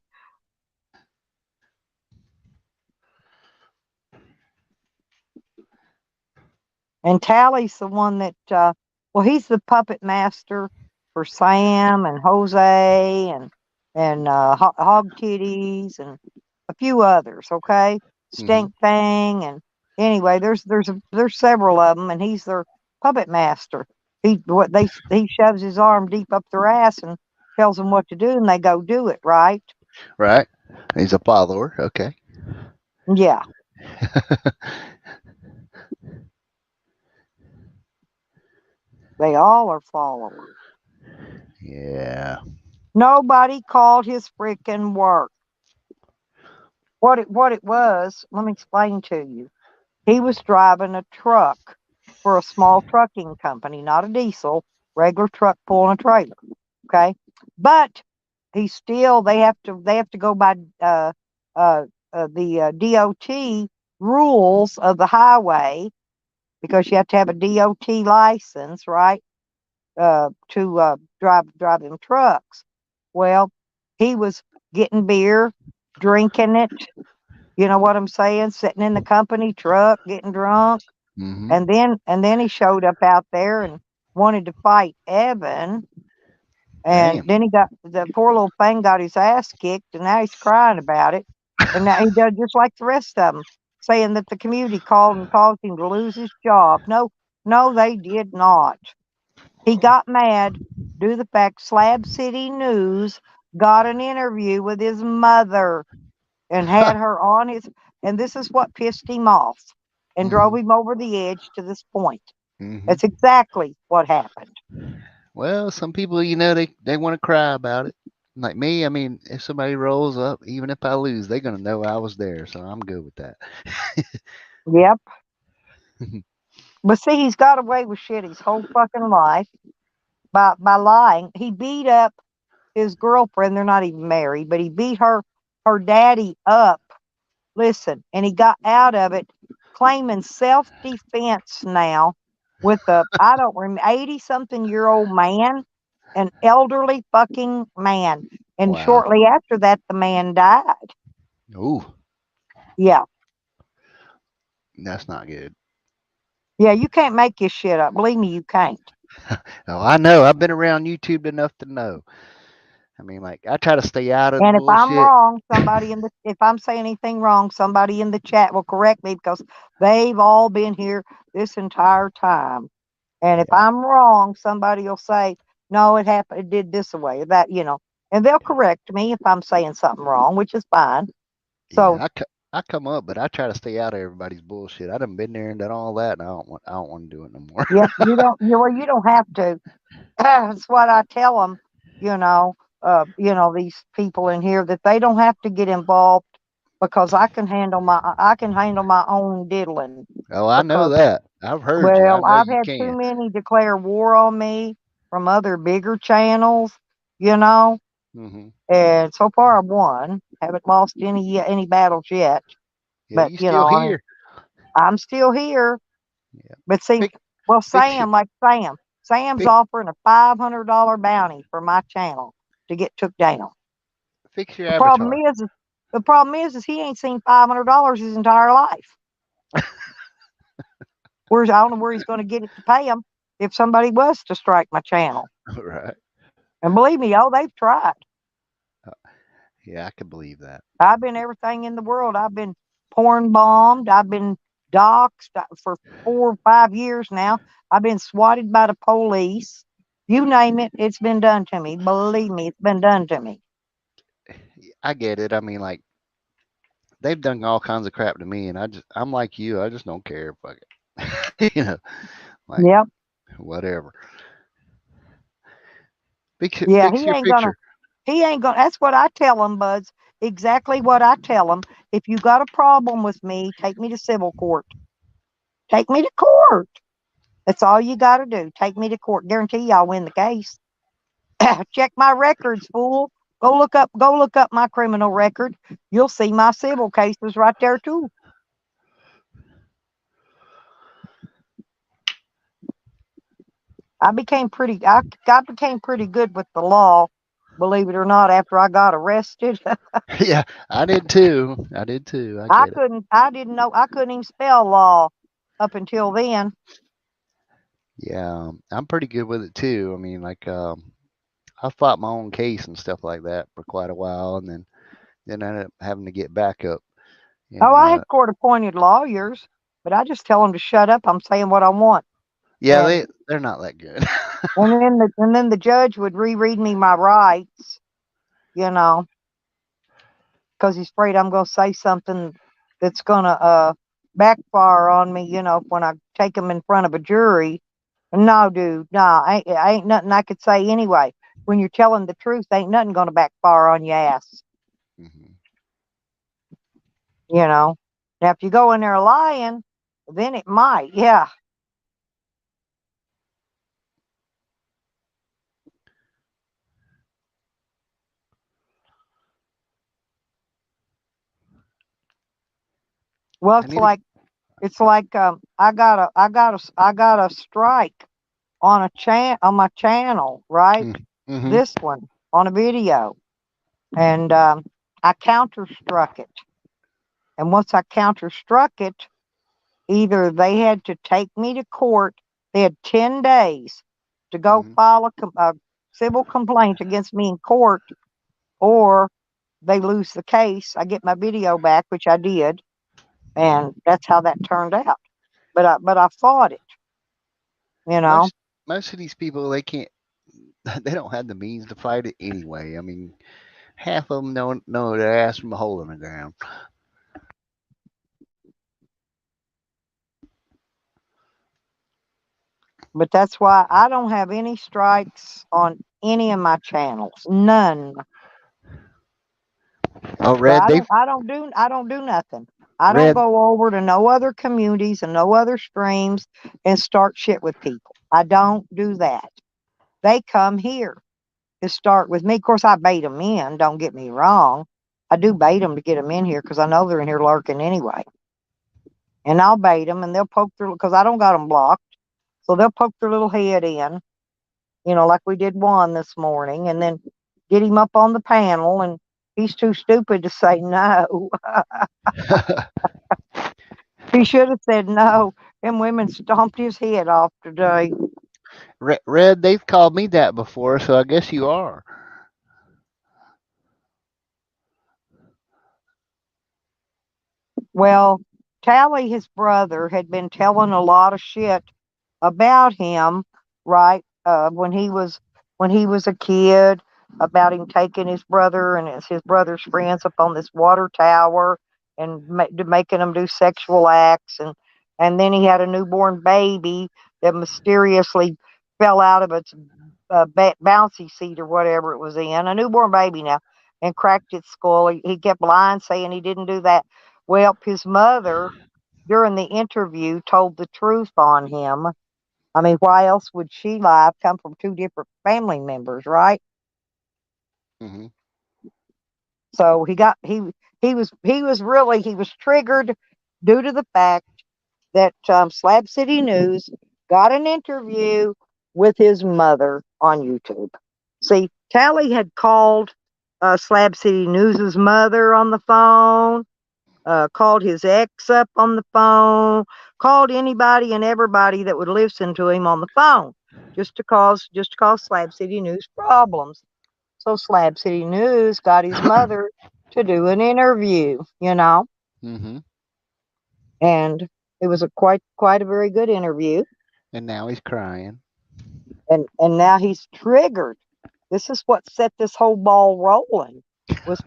And Tally's the one that, well, he's the puppet master for Sam and Jose and Hog Titties and a few others. Okay, Hmm. Stink Thing and anyway, there's several of them, and he's their puppet master. He shoves his arm deep up their ass and tells them what to do, and they go do it. Right? Right? He's a follower. Okay. Yeah, they all are followers. Yeah. Nobody called his freaking work. What it was, let me explain to you. He was driving a truck for a small trucking company, not a diesel, regular truck pulling a trailer. Okay, but they have to go by uh, the DOT rules of the highway because you have to have a DOT license, right? To drive them trucks. Well, he was getting beer, drinking it. You know what I'm saying? Sitting in the company truck, getting drunk, Hmm. and then he showed up out there and wanted to fight Evan. And Damn. then he got the poor little thing got his ass kicked, and now he's crying about it. And now he does just like the rest of them, saying that the community called and caused him to lose his job. No, no, they did not. He got mad due to the fact Slab City News got an interview with his mother and had her on his, and this is what pissed him off and drove Hmm. him over the edge to this point. Hmm. That's exactly what happened. Well, some people, they want to cry about it. Like me, I mean, if somebody rolls up, even if I lose, they're gonna know I was there, so I'm good with that. Yep. But see, he's got away with shit his whole fucking life by lying. He beat up his girlfriend. They're not even married, but he beat her daddy up. Listen, and he got out of it claiming self defense now with a I don't remember 80-something-year-old man, an elderly fucking man. And Wow. shortly after that, the man died. Ooh, Yeah. that's not good. Yeah, you can't make this shit up. Believe me, you can't. Oh, I know. I've been around YouTube enough to know. I mean, like, I try to stay out of the And if I'm bullshit. wrong, if I'm saying anything wrong, somebody in the chat will correct me because they've all been here this entire time. And if Yeah. I'm wrong, somebody will say, no, it happened, it did this way, that, and they'll correct me if I'm saying something wrong, which is fine. So, Yeah, I come up, but I try to stay out of everybody's bullshit. I done been there and done all that, and I don't want to do it no more. yep, you don't have to. That's what I tell them, these people in here that they don't have to get involved because I can handle my own diddling Oh, I know because, that. I've heard you. I well, know I've you had too can. many declare war on me from other bigger channels, you know. Hmm. And so far, I've won. Haven't lost any battles yet. Yeah, But you still I mean, here. I'm still here. Yeah. But see, Fix, well, fix your Sam's fix, offering a $500 bounty for my channel to get took down. fix your The problem avatar. is, the problem is he ain't seen $500 his entire life. I don't know where he's going to get it to pay him if somebody was to strike my channel. Right. And believe me, they've tried. Uh, Yeah, I can believe that. I've been everything in the world. I've been porn bombed. I've been doxxed for 4 or 5 years now. I've been swatted by the police. You name it, it's been done to me. Believe me, it's been done to me. I get it. I mean, like they've done all kinds of crap to me, and I'm like you. I just don't care. Fuck it. Like Yep. whatever. Yeah, Fix your picture. he ain't gonna, that's what I tell them, buds. Exactly what I tell them. If you got a problem with me, take me to civil court. Take me to court. That's all you got to do. Take me to court. Guarantee you I'll win the case. Check my records, fool. Go look up my criminal record. You'll see my civil cases right there too. I became pretty good with the law, believe it or not, after I got arrested. Yeah, I did too. I did too. I get it. I couldn't even spell law up until then. Yeah, I'm pretty good with it too. I mean, like I fought my own case and stuff like that for quite a while, and then I ended up having to get back up. Oh, And I had court appointed lawyers, but I just tell them to shut up. I'm saying what I want. yeah, And they're not that good. and then the judge would reread me my rights, you know, because he's afraid I'm going to say something that's going to backfire on me, when I take them in front of a jury. No, dude, no, ain't nothing I could say anyway. When you're telling the truth, ain't nothing going to backfire on your ass, Mhm. Now, if you go in there lying, then it might, yeah. Well, I need to. it's like I got a strike on on my channel, right? Mm-hmm. This one on a video, and I counterstruck it. And once I counterstruck it, either they had to take me to court. They had 10 days to go Mm-hmm. file a civil complaint against me in court, or they lose the case. I get my video back, which I did, and that's how that turned out. But I fought it, you know. Most of these people, they can't. They don't have the means to fight it anyway. I mean, half of them don't know their ass from a hole in the ground. But that's why I don't have any strikes on any of my channels. None. Oh, But Red, they've I don't do nothing. I don't Red. go over to no other communities and no other streams and start shit with people. I don't do that. They come here to start with me. Of course, I bait them in. Don't get me wrong. I do bait them to get them in here because I know they're in here lurking anyway. And I'll bait them, and they'll poke their, because I don't got them blocked, so they'll poke their little head in, like we did one this morning, and then get him up on the panel, and he's too stupid to say no. He should have said no. Them women stomped his head off today. Red, they've called me that before, so I guess you are. Well, Tally, his brother, had been telling a lot of shit about him, right? When he was a kid, about him taking his brother and his brother's friends up on this water tower and making them do sexual acts, and then he had a newborn baby that mysteriously fell out of its bouncy seat or whatever it was in, a newborn baby now, and cracked its skull. He kept lying, saying he didn't do that. Well, his mother, during the interview, told the truth on him. I mean, why else would she lie? I've come from two different family members, right? Mm-hmm. So he was triggered due to the fact that Slab City News got an interview with his mother on YouTube. See, Tally had called Slab City News's mother on the phone, called his ex up on the phone, called anybody and everybody that would listen to him on the phone, just to cause Slab City News problems. So Slab City News got his mother to do an interview, Mm-hmm. and It was quite a very good interview. And now he's crying. And now he's triggered. This is what set this whole ball rolling. Was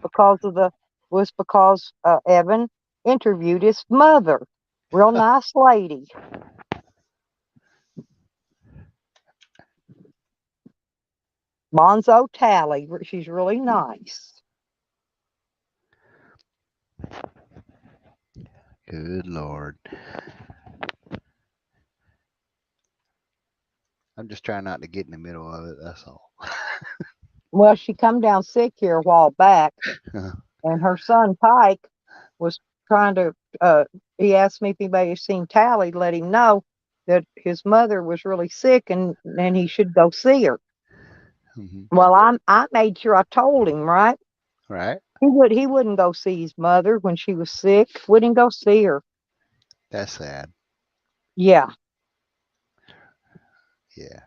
because Evan interviewed his mother. Real nice lady. Bonzo Tally. She's really nice. Good Lord. I'm just trying not to get in the middle of it. That's all. Well, she come down sick here a while back, and her son Pike was trying to. He asked me if anybody had seen Tally, let him know that his mother was really sick, and he should go see her. Well, I made sure I told him, right? Right. He wouldn't go see his mother when she was sick. Wouldn't go see her. That's sad. Yeah. Yeah.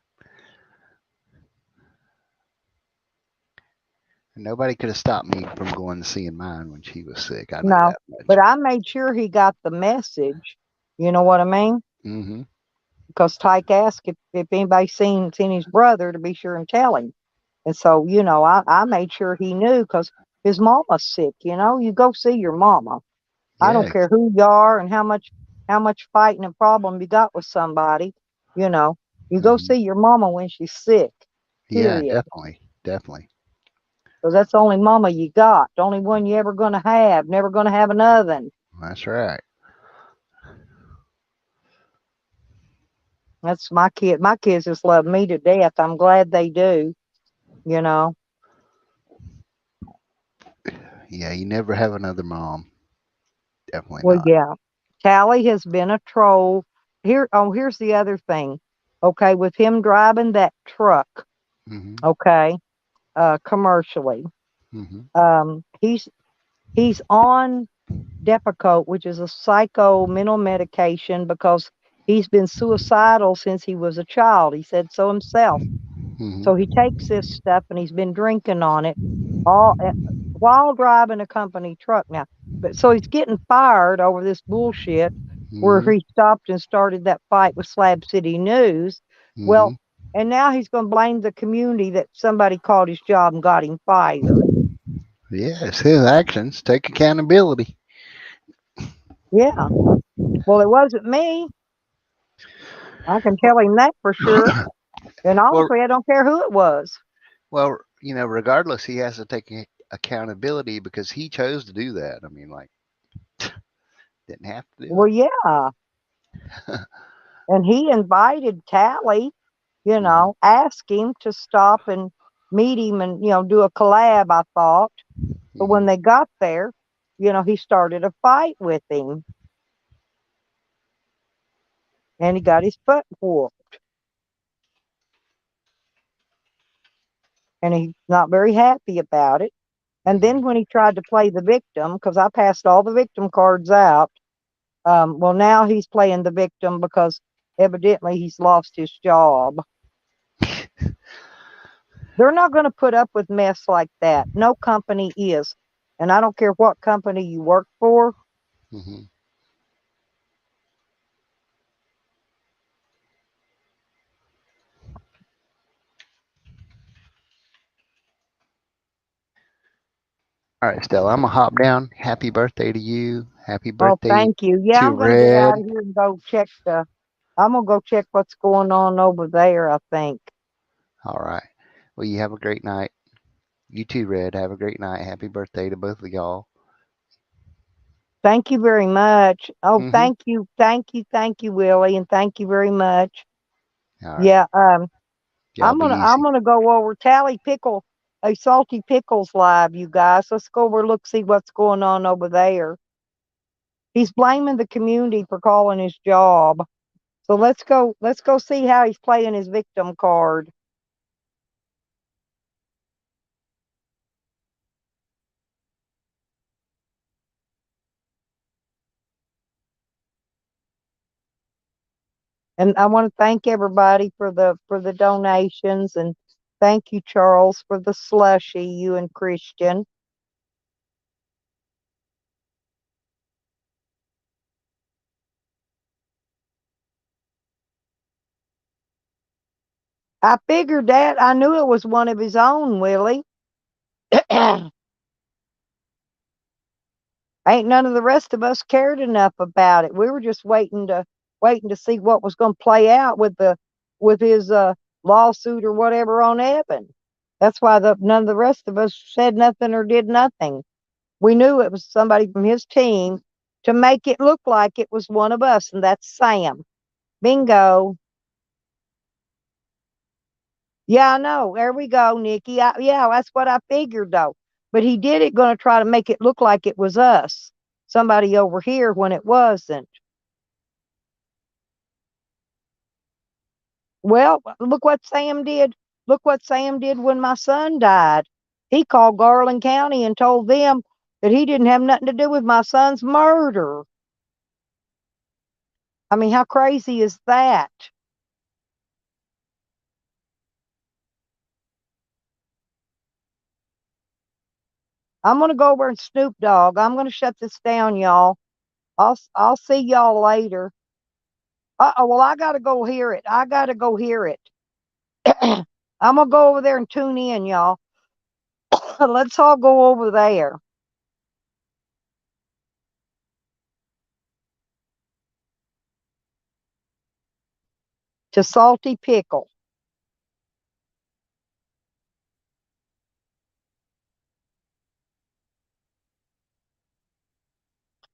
Nobody could have stopped me from going and seeing mine when she was sick. I know No, that much. but I made sure he got the message. You know what I mean? Mm-hmm. Because Tyke asked if anybody seen his brother to be sure and tell him. And so, I made sure he knew because his mama's sick. You go see your mama. I don't Yeah. care who you are and how much fighting and problem you got with somebody. You go see your mama when she's sick. Yeah, Period. definitely. Definitely. Because that's the only mama you got. The only one you ever gonna have. Never gonna have another. That's right. That's my kid. My kids just love me to death. I'm glad they do. You know. Yeah, you never have another mom. Definitely Well, not. yeah. Tally has been a troll. Here's the other thing. Okay, with him driving that truck, Mm-hmm. okay, commercially, Mm-hmm. he's on Depakote, which is a psycho mental medication because he's been suicidal since he was a child. He said so himself. Mm-hmm. So he takes this stuff and he's been drinking on it all while driving a company truck now. But so he's getting fired over this bullshit where Mm-hmm. he stopped and started that fight with Slab City News. Mm-hmm. Well, and now he's going to blame the community that somebody called his job and got him fired. Yes, his actions take accountability. Yeah. Well, it wasn't me. I can tell him that for sure. And Well, honestly, I don't care who it was. well, regardless, he has to take accountability because he chose to do that. I mean, like, didn't have to do Well, yeah. And he invited Tally, asked him to stop and meet him and, do a collab, I thought. But when they got there, he started a fight with him. And he got his butt whooped. And he's not very happy about it. And then when he tried to play the victim, because I passed all the victim cards out, well, now he's playing the victim because evidently he's lost his job. They're not going to put up with mess like that. No company is. And I don't care what company you work for. Mm-hmm. All right, Stella, I'm gonna hop down. Happy birthday to you. Happy Oh, birthday thank you. Yeah, to I'm going to get Red. out of here and go check I'm going to go check what's going on over there, I think. All right. Well, you have a great night. You too, Red. Have a great night. Happy birthday to both of y'all. Thank you very much. Oh, Mm-hmm. thank you. Thank you. Thank you, Willie. And thank you very much. All right. Yeah. Y'all be I'm easy. gonna go over a salty pickles live, you guys. Let's go over look see what's going on over there. He's blaming the community for calling his job. So let's go see how he's playing his victim card. And I want to thank everybody for the donations and thank you, Charles, for the slushy, you and Christian. I figured that. I knew it was one of his own, Willie. Ain't none of the rest of us cared enough about it. We were just waiting to see what was going to play out with his lawsuit or whatever on Evan. That's why none of the rest of us said nothing or did nothing. We knew it was somebody from his team to make it look like it was one of us, and that's Sam. Bingo. Yeah, I know. There we go, Nikki. Yeah, that's what I figured, though. But he did it going to try to make it look like it was us, somebody over here, when it wasn't. Well, look what Sam did. Look what Sam did when my son died. He called Garland County and told them that he didn't have nothing to do with my son's murder. I mean, how crazy is that? I'm going to go over and Snoop Dogg. I'm going to shut this down, y'all. I'll see y'all later. Well, I got to go hear it. I got to go hear it. I'm going to go over there and tune in, y'all. Let's all go over there. To Salty Pickle.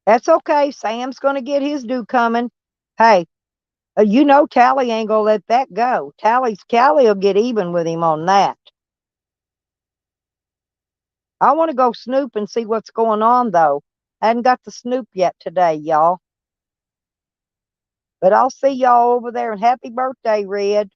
That's okay. Sam's going to get his due coming. Hey, you know Tally ain't going to let that go. Tally will get even with him on that. I want to go snoop and see what's going on, though. I hadn't got to snoop yet today, y'all. But I'll see y'all over there, and happy birthday, Red.